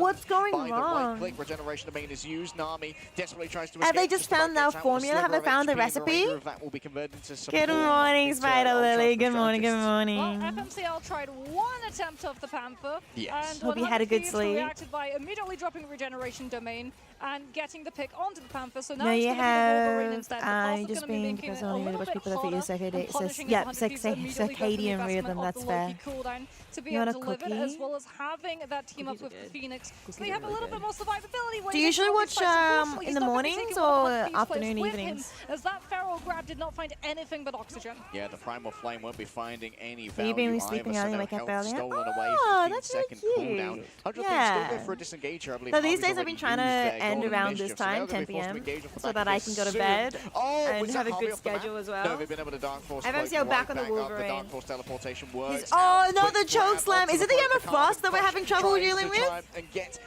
what's going by the wrong? right click. Regeneration domain is used. Nami desperately tries to Have escape. they just found their formula? Have they found the recipe? That will be converted into support. Good morning, It's, Spider Ultra Lily. Good morning, good Well, morning. FMCL tried one attempt of the Panther, Yes. and Hope you had a 100 good Thieves sleep. reacted by immediately dropping Regeneration Domain and getting the pick onto the Panther. So now No, it's you going to be the Wolverine have instead. The cost is just gonna be being making because it a only a little bunch of bit people that harder feel and punishing yeah, 100 Thieves immediately go for the circadian investment rhythm. of That's the fair. Loki cooldown to be You able want to a live it, cookie? as well as having that team up with the Phoenix. So they have a little bit more survivability. Do you usually watch in the mornings or afternoon, evenings? evenings? As that feral grab did not find anything but oxygen. Yeah, the Primal Flame won't be finding any So value you've been either, sleeping so early, no wake up health earlier? stolen away, Oh, 15 that's really second cute. cooldown. 100 Yeah. still go for a disengage. I believe So these Harvey's days I've already been trying to used their end golden around this mischief, so time, they'll 10 be forced to p.m., engage off the so back that of I this can go to soon. bed Oh, and was have a Harvey good off the map? schedule as well. No, they've been able to Dark Force FMCL float back right on the back up. The Wolverine. Dark Force teleportation works. Oh out. no, Quick the choke grab slam! onto Is it the the boat. Emma Can't Frost that we're push, having trouble tries dealing to with? try and get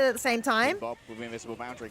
said at the same time. Bob with invisible boundary.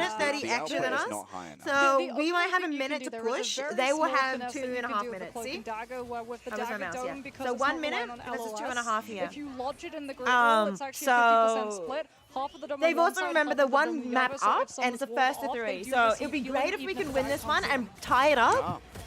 minute 30 The extra than output us. is not high enough. So The we only might have a thing you can minute do to there is a push. very They will small have finesse that you 2.5 can do with the minutes. cloak See? and dagger, where with the That was my dagger mouse, dome, yeah. because So it's 1 not minute relying on versus LOS, 2.5 here. if you lodge it in the great wall, it's actually a 50% so split. Half of the dome they've on one also side, remembered half the of the dome one on the map other, so up, if and it's someone's the wall first of off, they 3. do So receive it'd be healing great if we even can if win the this guy one comes in. and tie it up.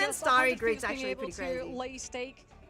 just Starry 100 Grid's Thieves being actually able pretty to crazy. lay stake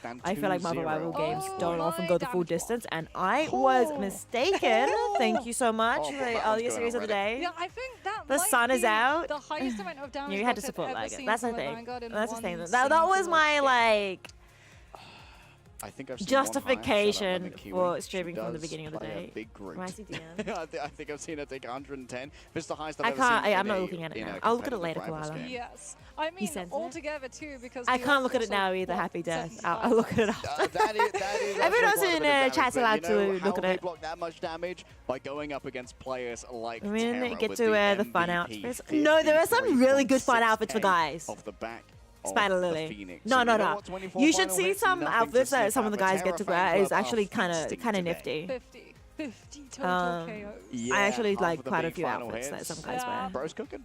stand I feel like Marvel 2-0. Rival games don't often go the full distance, and I was mistaken. Thank you so much for the earlier series of the day. Yeah, I think that The might sun is be out. the highest amount of damage You had to I've support ever Liger. seen That's the from a thing. Vanguard in That's the one thing. That single was my game. like I think I've seen justification one higher. Shout out Lemon for Kiwi. streaming She from the does beginning of the play a day. Big group. When I see DM. I think I've seen her take 110. This is the highest I've I ever can't. seen I'm in not a- looking at it in a now. I'll look at it competitive later, Rivals Koala. game. Yes. I mean, sends it? altogether too, because I the can't look at outputs it now of either. what, Happy Death. 75? I'll look at it after. That is Everyone actually else quite a in bit of damage, chat's but allowed you know to look at how they it. block that much damage? By going up against players like We didn't Terra get with to the fun MVP, outfits. No, there are some really good fun outfits for 53.6K guys. Off the back of Spider the Lily. Phoenix. No, And no, you know no. what? 24 You should final see hits, some nothing to outfits that sniff some of at, the but guys Terra get to fan wear is club are actually feasting kind of today. nifty. 50 total KOs. Yeah, I actually half like of the quite a big few final outfits that hits. some guys wear. Bro's cooking.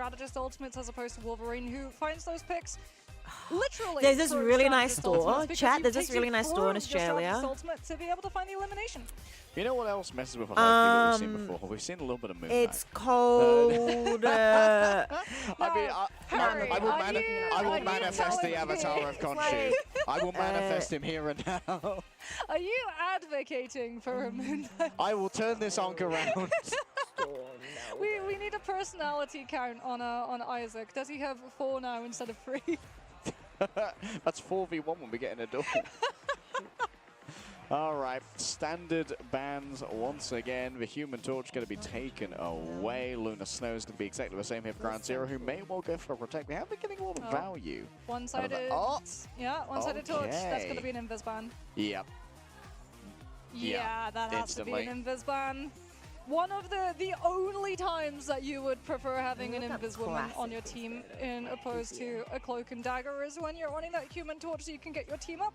strategist ultimates as opposed to Wolverine, who finds those picks. Literally, There's this through really nice strategist store. ultimates, because Chat, you there's this take really you nice store in through your strategist Australia. ultimate to be able to find the elimination. You know what else messes with a Loki that we've seen before? We've seen a little bit of Moon It's Knight. cold. I mean, Harry, I will, are you manifest the telling avatar me- of Khonshu. I will manifest him here and now. Are you advocating for a Moon Knight? I will turn this onk around. We need a personality count on Isaac. Does he have 4 now instead of 3? That's 4v1 when we get in a duel. All right, standard bans once again. The Human Torch going to be taken away. Lunar Snow is going to be exactly the same here for Ground Zero, who may well go for a Protect. We have been getting a lot of value. One-sided. Yeah, one-sided torch. That's going to be an invis ban. Yep. Yeah, that has instantly. to be an invis ban. One of the only times that you would prefer having an invis woman on your team in opposed to a cloak and dagger is when you're running that Human Torch so you can get your team up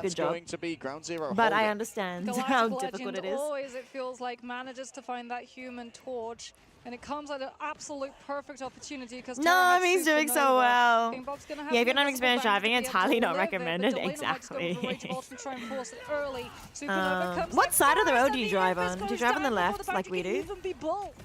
a good job. going to be Ground Zero. But I holding. understand Galactic how Legend difficult it is. always, it feels like, manages to find that human torch. And it comes at an absolute perfect opportunity because No, he's doing so well. Yeah, if you don't have experience driving, it's highly not recommended. Exactly. What side of the road do you drive on? Do you drive on the left like we do?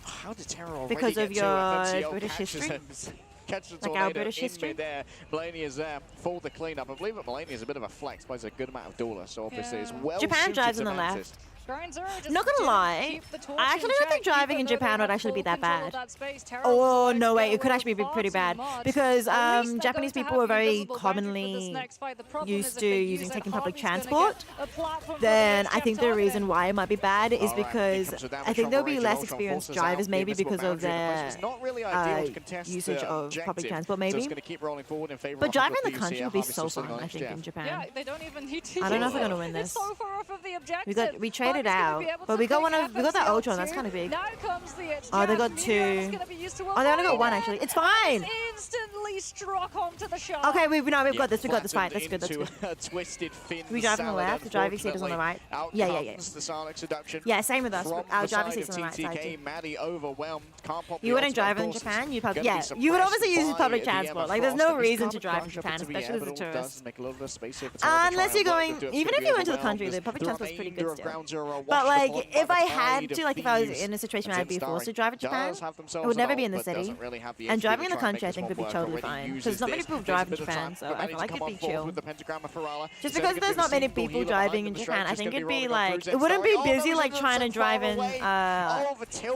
How did Terra already Because get of to your FMCL British catches history? him? Catches the Like our tornado British in history? midair. Blaney is there for the cleanup. I believe that Blaney is a bit of a flex, plays a good amount of dueler, so obviously it's well Japan suited drives to on the Mantis. left. Not gonna lie, I actually don't think driving in Japan would actually be that bad. Oh, no way, it could actually be pretty bad. Because Japanese people are very commonly used to taking public transport. Then I think the reason why it might be bad is because I think there'll be less experienced drivers, maybe because of their usage of public transport, maybe. But driving in the country would be so fun, I think, in Japan. Yeah, they don't even need to. I don't know if we're gonna win this. It's so far off of the objective. We traded out, but we got that Ultron. That's kind of big. Now comes the Oh, they got two. Oh, they only got one actually. It's fine. Instantly struck onto the shot. Okay, we've got this. We got this fight. That's good. That's good. Twisted fin. We drive on the left. The driving seat is on the right. Yeah. The Sonic seduction. Yeah, same with us. Our driving seat's on the right side too. Maddie overwhelmed. Can't pop you wouldn't drive in Japan. You'd probably you would obviously use public transport. Like there's no reason to drive in Japan, especially as a tourist. Unless you're going, even if you went to the country, the public transport is pretty good still. But like, if I had to, like, if I was in a situation where I'd be forced to drive in Japan, it would never be in the city. And driving in the country, I think, would be totally fine. Because not many people drive in Japan, so I feel like it'd be chill. Just because there's not many people driving in Japan, I think it'd be like, it wouldn't be busy like trying to drive in,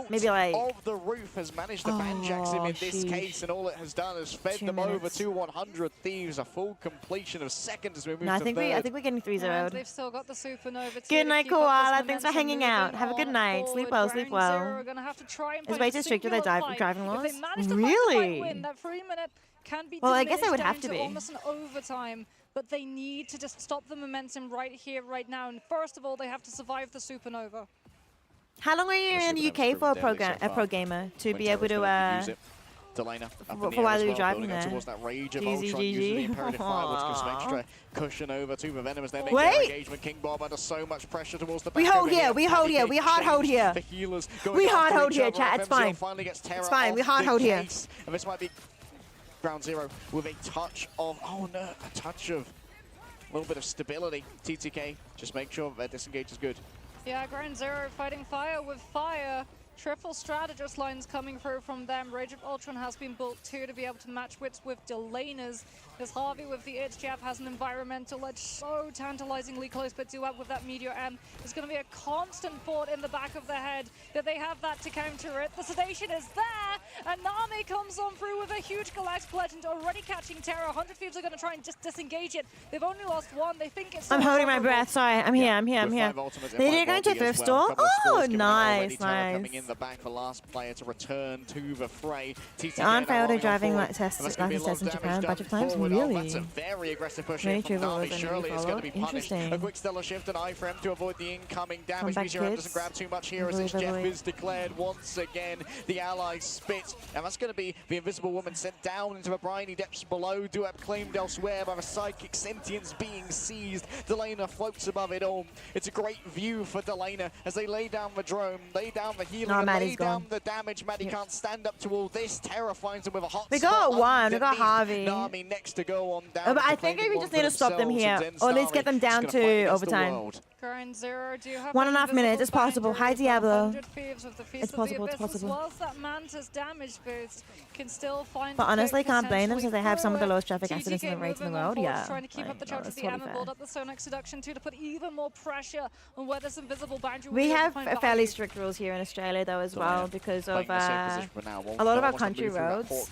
maybe like. The roof has managed to ban Jackson in this case, and all it has done is fed them over to 100 Thieves. A full completion of second as we move to I think we're getting 3-0'd. They've still got the supernova. Good night, Koala. Thanks for hanging out. Have a good night. Sleep well. Sleep well. Is way too strict with their driving laws? Really? Well, I guess I would have to be. Almost an overtime, but they need to just stop the momentum right here, right now. And first of all, they have to survive the supernova. How long were you in the UK for a pro gamer to be able to Delana for while you were driving there? Towards that rage of Ultron, using the imperative fireworks, gives some extra cushion over to the Venomous. They make their engagement. King Bob under so much pressure towards the back. We hold here. We hard hold here. The healers we hard hold here, chat. It's fine. It's fine. We hard hold here. And this might be Ground Zero with a touch of a little bit of stability. TTK, just make sure their disengage is good. Yeah, Ground Zero fighting fire with fire. Triple strategist lines coming through from them. Rage of Ultron has been built too to be able to match wits with Delana's. As Harvey with the Itch Jab has an environmental edge so tantalizingly close, but Duet with that Meteor M is going to be a constant thought in the back of their head that they have that to counter it. The sedation is there, and Nami comes on through with a huge Galactic Legend already catching Terra. 100 Thieves are going to try and just disengage it. They've only lost one. They think it's... I'm holding my breath. Sorry, I'm here. They didn't go into a thrift store? Oh, nice. Coming in the back, the last player to return to the fray. Aren't failed at driving like tests in Japan a bunch of times? Really? That's a very aggressive push here from Nami. Surely it's going to be punished. A quick stellar shift and eye for him to avoid the incoming damage. Mizuram doesn't grab too much here as this Jeff is declared once again. The allies spit, and that's going to be the Invisible Woman sent down into the briny depths below. Duep claimed elsewhere by the psychic sentience being seized. Delana floats above it all. It's a great view for Delana as they lay down the drone, lay down the healing, and lay down the damage. Maddie can't stand up to all this. Terra finds him with a hot We got one. We got Harvey. Nami next to go on down. But I think we just need to stop them here, or at least get them down to overtime. Ground Zero, do you have 1.5 minutes. It's possible. Hi, Diablo. It's possible. It's As well as that Mantis damage boost can still find. But honestly, can't blame them since they have some of the lowest traffic accidents in the rates in the world. Yeah. Trying to keep up the charge of the ammo, build up the Sonic Seduction too to put even more pressure on where this invisible boundary. We have fairly strict rules here in Australia though as well because of a lot of our country roads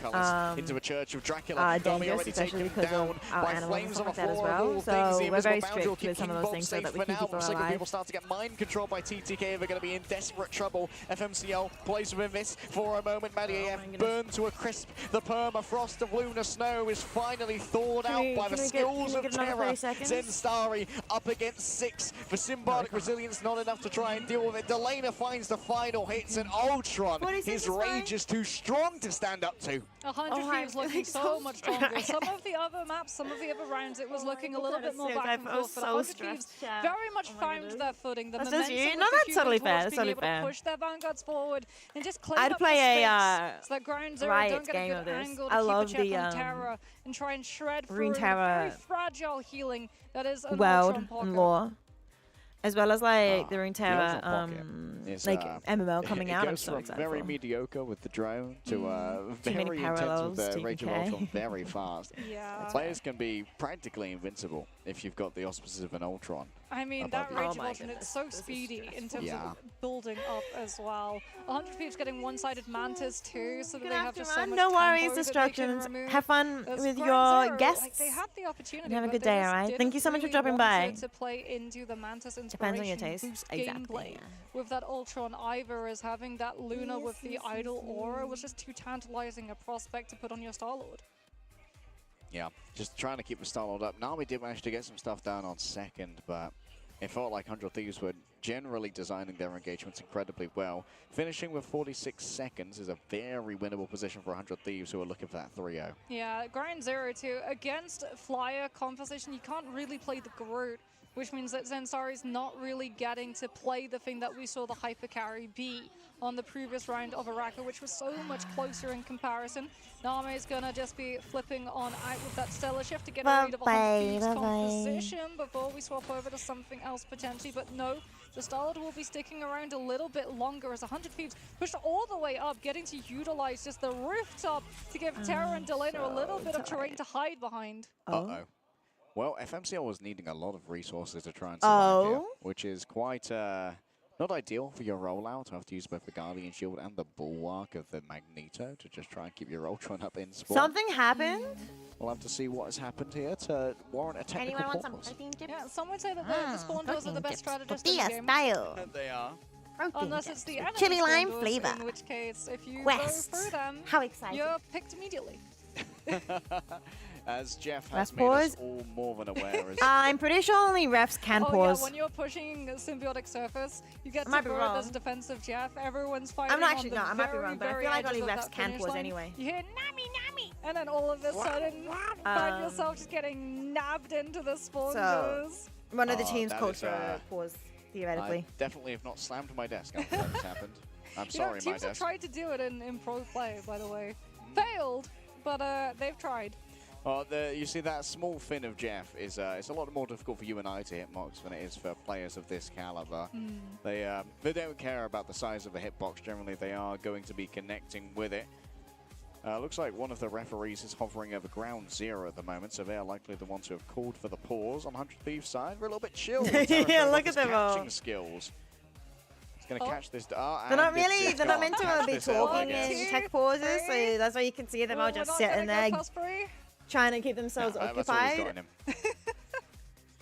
into a Church of Dracula. Are dangerous, especially because of our animals and stuff like that as well. So we're very strict with some of those things so that we keep people alive. People start to get mind controlled by TTK. They're going to be in desperate trouble. FMCL plays within this for a moment. Maddie AF burned to a crisp. The permafrost of lunar snow is finally thawed out by the skills of Terra. Zenstarry up against 6. For Symbiotic Resilience, not enough to try and deal with it. Delana finds the final hits, and Ultron, his rage is too strong to stand up to. 100 Thieves looking so much stronger. Some of the other maps, some of the other rounds, it was looking a little bit more back and forth. But 100 Thieves very much found their footing. The momentum you. No, that's totally fair. That's totally fair. Push their vanguards forward and just clean I'd up play the space. So that Ground Zero Riot don't get game a of good this. angle I to love keep a check the on Terra and try and shred Rune through Terra very fragile healing that is an world Ultron and pocket. lore. As well as like the the Runeterra, Ultron Pocket is, like MMO it coming out. I'm goes so from excited very for. mediocre with the drone to Too many very intense parallels with the to Rage of UK. Ultron very fast. Yeah. Players can be practically invincible if you've got the auspices of an Ultron. I mean, above that you. Rage of Ultron, it's so speedy in terms Yeah. of building up as well. 100 Thieves getting one-sided Mantis too, so that Gonna they have have to just so run. much No worries, combo that they can Destructions. remove. Have fun As with Ground your Zero, guests. Like, they had the opportunity, And have a but good they day, just alright? Thank didn't you so much for really dropping want by. to play into the Mantis Depends on your inspiration taste. boost Exactly, gameplay. yeah. With that Ultron Ivor as having that Luna with the idle aura was just too tantalizing a prospect to put on your Star-Lord. Yeah, just trying to keep the Star-Lord up. Nami did manage to get some stuff down on second, but it felt like 100 Thieves were generally designing their engagements incredibly well. Finishing with 46 seconds is a very winnable position for 100 Thieves who are looking for that 3-0. Yeah, Ground Zero too. Against Flyer composition, you can't really play the Groot, which means that Zensari's not really getting to play the thing that we saw the Hyper Carry be on the previous round of Araka, which was so much closer in comparison. Nami is gonna just be flipping on out with that Stellar Shift to get rid of 100 Thieves composition before we swap over to something else potentially, but no. The Star-Lord will be sticking around a little bit longer as 100 Thieves pushed all the way up, getting to utilize just the rooftop to give Terra and Delena a little bit of terrain to hide behind. Uh-oh. Well, FMCL was needing a lot of resources to try and survive here, which is quite not ideal for your rollout to have to use both the Guardian Shield and the Bulwark of the Magneto to just try and keep your Ultron up in spawn. Something happened? We'll have to see what has happened here to warrant a technical Anyone want some pause. protein chips? Yeah, some would say that the spawn doors are the best strategist in the Tortilla game. style. They are. Unless it's the enemy Chili spawn lime doors, flavor. in which case, if you Quest. go through them, How exciting. you're picked immediately. As Jeff Last has made us pause. all more than aware. As I'm pretty sure only refs can Oh pause. yeah, when you're pushing Symbiotic Surface, you get I might to be throw it wrong. as a defensive Jeff. Everyone's fighting I'm not actually, on the no, I might be very, wrong, but I very feel like only edges of refs that can finish pause line. anyway. You hear Nami, Nami! And then all of a sudden, find yourself just getting nabbed into the spawn So, doors. one of the teams that called is, for a pause, theoretically. I definitely have not slammed my desk after that has happened. I'm You know, sorry, my teams have desk. tried to do it in pro play, by the way. Failed, but they've tried. Well, you see that small fin of Jeff is it's a lot more difficult for you and I to hit mocks than it is for players of this caliber. They don't care about the size of the hitbox. Generally, they are going to be connecting with it. Looks like one of the referees is hovering over Ground Zero at the moment, so they are likely the ones who have called for the pause on 100 Thieves' side. We're a little bit chilled. Yeah, look at them all. catching skills. He's going to catch this. They're not really, they're not meant to be talking in in tech pauses, so that's why you can see them all just sitting there trying to keep themselves occupied.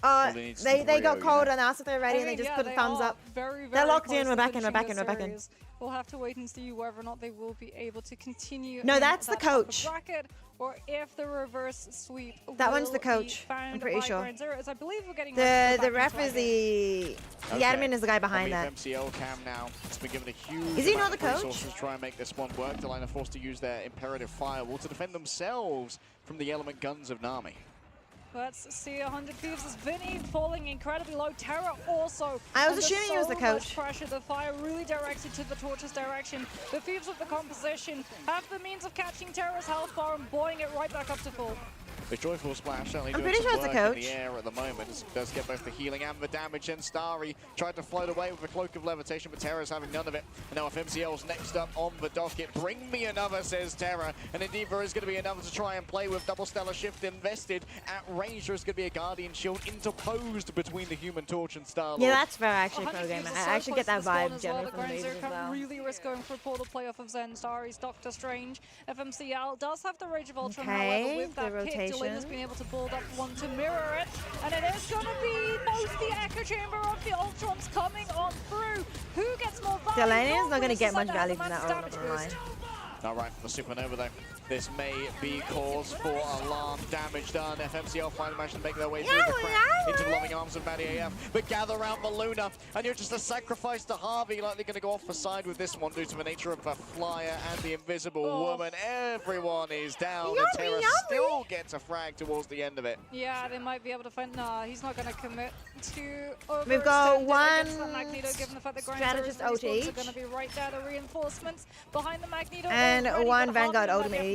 They got cold and asked if they're ready and they just put a thumbs up. They're locked in, we're back in, we're back in, we're back in. We'll have to wait and see whether or not they will be able to continue. No, in that's the that upper coach. bracket, or if the reverse sweep. That one's the will be coach, found I'm pretty by sure. Ground Zero, as I believe we're getting The ref is the admin is the guy behind that. that. MCL Cam now has been given a huge Is he amount not the of coach? resources to try and make this one work. Delena are forced to use their Imperative Firewall to defend themselves from the element guns of Nami. Let's see 100 Thieves as Vinny falling incredibly low. Terra also. I was under assuming he was the so much coach. Pressure, the fire really directed to the Torch's direction. The Thieves with the composition have the means of catching Terra's health bar and blowing it right back up to full. The Joyful Splash certainly I'm doing pretty some sure it's work the in the coach. air at the moment. It does get both the healing and the damage, and Starry tried to float away with a Cloak of Levitation, but Terra's having none of it. And now if MCL's next up on the docket, bring me another, says Terra. And indeed there is going to be another to try and play with. Double Stellar Shift invested at range. There's going to be a Guardian Shield interposed between the Human Torch and Star-Lord. Yeah, that's very actually 100 pro game. Thieves I are so actually close get that to the spawn vibe as well. generally The from the Ground Zero movies as can't well. really risk going for a portal play off of Zen. Starry's Doctor Strange. FMCL does have the Rage of Ultron, however, Okay, with that the pit, rotation. Delena's been able to build up one to mirror it, and it is going to be most the Echo Chamber of the Ultrons coming on through. Who gets more value? Delena's not going to Goldblum get much decided to value have from a that, massive I'm not damage going to lie. boost. All right, the Supernova though. This may be cause for alarm damage done. FMCL finally managed to make their way through the crack into the loving arms of Maddie AF. But gather around the Luna, and you're just a sacrifice to Harvey, like they're going to go off the side with this one due to the nature of the Flyer and the Invisible Woman. Everyone is down, and Terra still gets a frag towards the end of it. Yeah, they might be able to find. Nah, he's not going to commit to. We've got overextend against one that Magneto, given the fact that Ground strategist Zero's ult respawns each. are going to be right there. The reinforcements behind the Magneto. And already, one but Vanguard Harvey and ultimate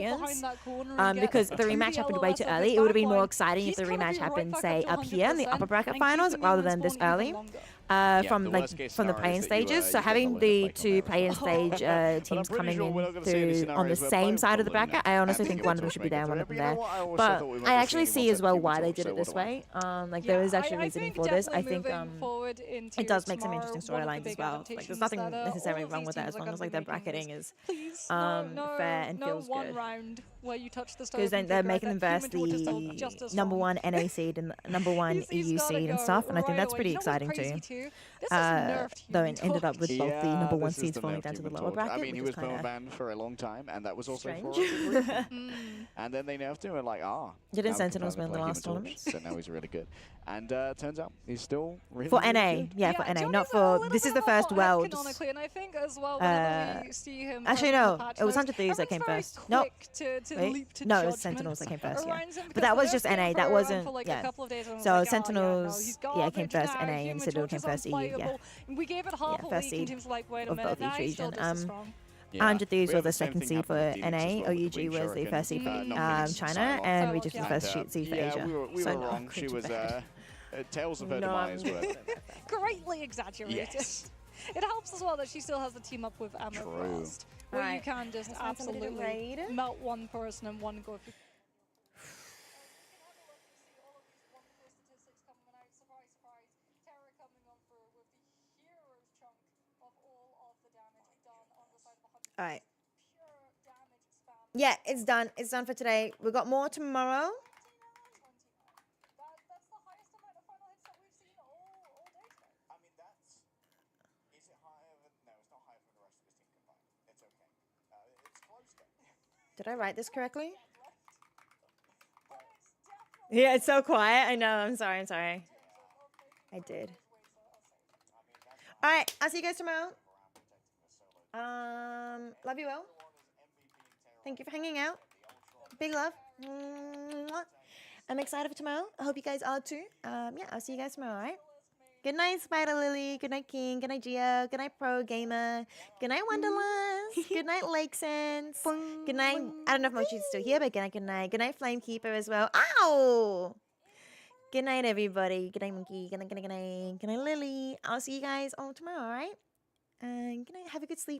audience. that corner and get Because the to rematch the happened way LOS too of the early. It would have been more backline. exciting if He's the trying to rematch be right happened, back say, up to up here in the 100% upper bracket and finals keeping rather them in than this spawn even early. longer. from the like worst case from the scenario is play-in that you, stages. you So take a having look at the like two play-in stage teams pretty coming sure we're not gonna see any in on the scenarios where same both side of the will bracket, I honestly and think get one of to them a should be main there, one event. of them But you know there. what? I also But thought we weren't I gonna see actually any see more as well Septuagint why at they all, did so it what this do I way. Like Yeah, there is actually I reasoning think for this. I definitely think moving forward into it does make some tomorrow, interesting one of the storylines as big well. Like there's adaptations nothing that, necessarily all of wrong these with that teams as are long gonna as be like their making bracketing is is please fair and feels one good. round where you touch the Because then stove they're and making them figure out verse that Human Torch is still just the as number strong. one NA seed and the number one He's EU gotta seed and go stuff, and I think right that's away. pretty You know what's exciting crazy too. too? This is nerfed Though Human it ended up with both the Yeah, number one this is seeds the falling nerfed down to the Human lower Torch. bracket, I mean, he which was is kind perma of banned for a long time, and that was also for a strange. good reason. And then they nerfed him and like, Didn't now we can Sentinels finally win the play last Human Torch. tournament? So now he's really good. And turns out he's still really, For really NA, good. yeah, for NA, not for. This is the first world. Canonically, and I think as well whenever we see him Actually, in the no, patch it was notes, Hunter Thieves that came everyone's first. very No, quick to wait, leap to no, it was judgment Sentinels that came first. Yeah, around him but because that the was nerf just came NA. That for wasn't. like Yeah. a couple of days and I was So like, Sentinels, he's yeah, came garbage first now. NA, and Human Citadel Torch came is first EU. Yeah. unplayable. We gave it half a first week and seed teams were like, wait a of minute, both now each he's still region. just as strong. Yeah. 100 Thieves We were had the the same second thing seed happen for with Phoenix as NA, well, OUG between was the Shuriken, first seed for not Phoenix, China, Psylocke. and Regis was the yeah. first seed for yeah, Asia. we So were no, wrong. She Creature was Bear. tales of her No, demise were. greatly exaggerated. Yes. It helps as well that she still has the team up with Emma Frost, where you Alright. can just Let's find somebody to absolutely raid. melt one person and one go through. All right. Yeah, it's done. It's done for today. We've got more tomorrow. Did I write this correctly? Yeah, it's so quiet. I know. I'm sorry. I'm sorry. I did. All right. I'll see you guys tomorrow. Love you all. Thank you for hanging out. Big love. Mwah. I'm excited for tomorrow. I hope you guys are too. Yeah, I'll see you guys tomorrow, all right? Good night, Spider Lily. Good night, King. Good night, Gio. Good night, Pro Gamer. Good night, Wonderlust. Good night, Lake Sense. Good night. I don't know if Mochi's still here, but good night, good night. Good night, Flamekeeper as well. Ow! Good night, everybody. Good night, Monkey. Good night, good night, good night. Good night, Lily. I'll see you guys all tomorrow, all right? And good night. Have a good sleep.